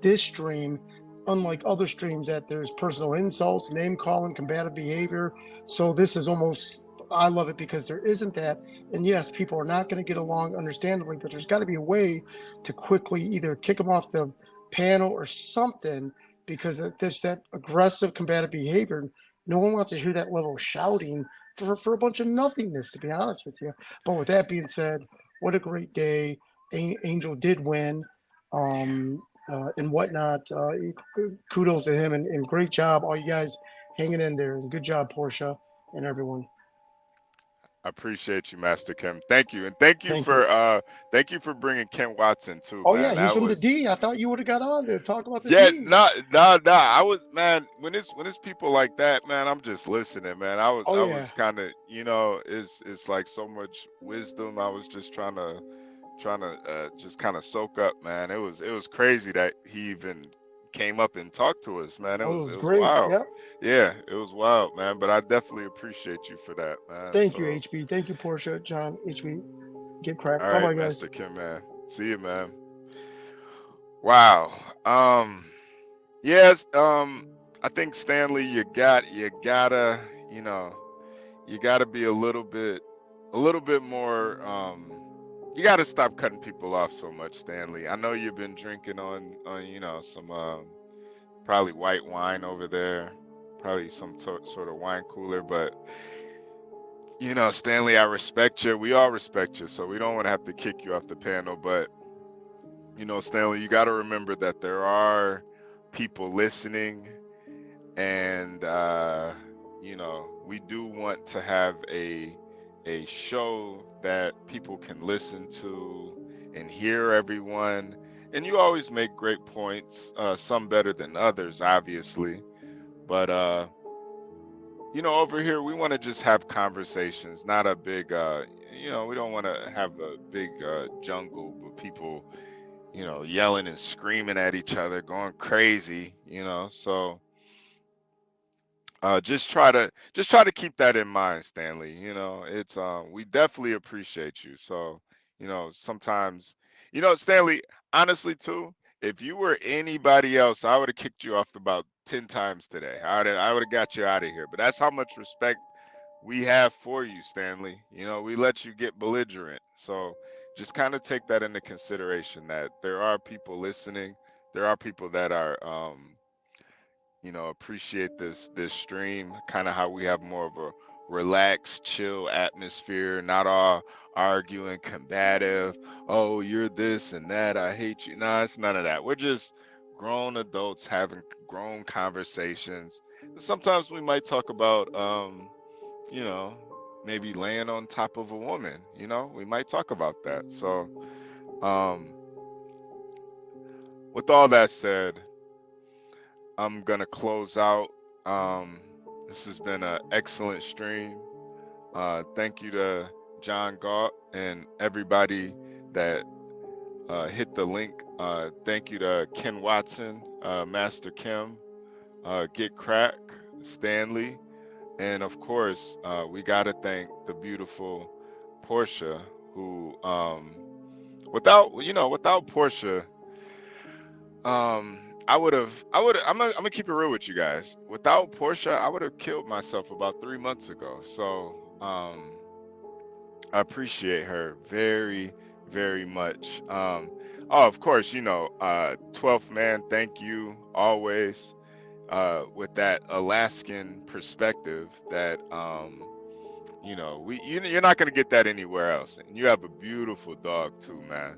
this stream. Unlike other streams that there's personal insults, name calling, combative behavior. So this is almost, I love it because there isn't that. And yes, people are not going to get along understandably, but there's got to be a way to quickly either kick them off the panel or something, because there's that aggressive combative behavior. No one wants to hear that level of shouting for a bunch of nothingness, to be honest with you. But with that being said, what a great day. Angel did win. And whatnot. Kudos to him and great job, all you guys hanging in there. And good job, Portia and everyone. I appreciate you, Master Kim. Thank you, and thank you for bringing Ken Watson too. Oh man. yeah, he's from the D. I thought you would have got on to talk about the Yeah, D. no. I was, man. When it's people like that, man, I'm just listening, man. I was kind of, it's like so much wisdom. I was just trying to just kind of soak up, man. It was crazy that he even came up and talked to us, man. It was great. wild. Yep. Yeah, it was wild, man. But I definitely appreciate you for that, man. Thank you, HB. Thank you, Portia, John, HB. GiveCrack. All Bye, right, guys. Master Kim, man. See you, man. Wow. Yes. I think Stanley, you gotta, you gotta be a little bit more. You gotta stop cutting people off so much, Stanley. I know you've been drinking on some probably white wine over there, probably some sort of wine cooler, but Stanley, I respect you. We all respect you, so we don't want to have to kick you off the panel, but Stanley, you got to remember that there are people listening, and we do want to have a show that people can listen to and hear everyone. And you always make great points, some better than others, obviously, but over here we want to just have conversations, not a big we don't want to have a big jungle with people yelling and screaming at each other, going crazy, so just try to keep that in mind, Stanley. It's we definitely appreciate you. So sometimes Stanley, honestly too, if you were anybody else, I would have kicked you off about 10 times today. I would have got you out of here. But that's how much respect we have for you, Stanley. We let you get belligerent. So just kind of take that into consideration, that there are people listening. There are people that are appreciate this stream, kind of how we have more of a relaxed, chill atmosphere, not all arguing, combative. Oh, you're this and that, I hate you. Nah, it's none of that. We're just grown adults having grown conversations. Sometimes we might talk about maybe laying on top of a woman. We might talk about that. So with all that said, I'm gonna close out. This has been an excellent stream. Thank you to John Galt and everybody that hit the link. Thank you to Ken Watson, Master Kim, GiveCrack, Stanley, and of course we gotta thank the beautiful Portia, who without Portia, I'm gonna keep it real with you guys. Without Portia, I would have killed myself about 3 months ago. So I appreciate her very, very much. Of course, 12th man, thank you always, with that Alaskan perspective that you know, you're not gonna get that anywhere else. And you have a beautiful dog too, man.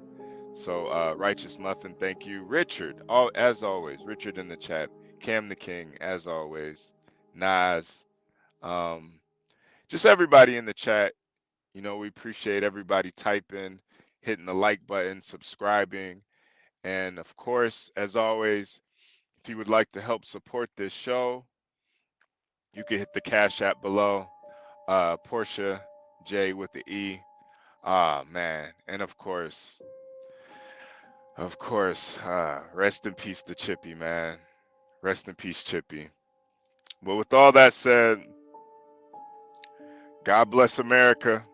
So Righteous Muffin, thank you. Richard, as always, Richard in the chat. Cam the King, as always. Nas, just everybody in the chat. You know, we appreciate everybody typing, hitting the like button, subscribing, and of course, as always, if you would like to help support this show, you can hit the Cash App below. Portia J with the E. Man, and of course, rest in peace to Chippy, man. Rest in peace, Chippy. But with all that said, God bless America,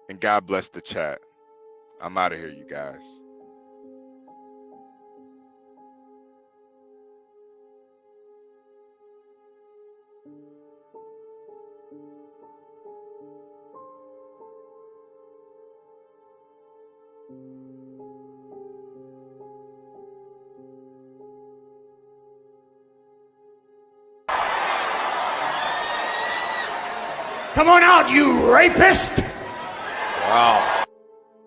and God bless the chat. I'm out of here, you guys. Come on out, you rapist! Wow.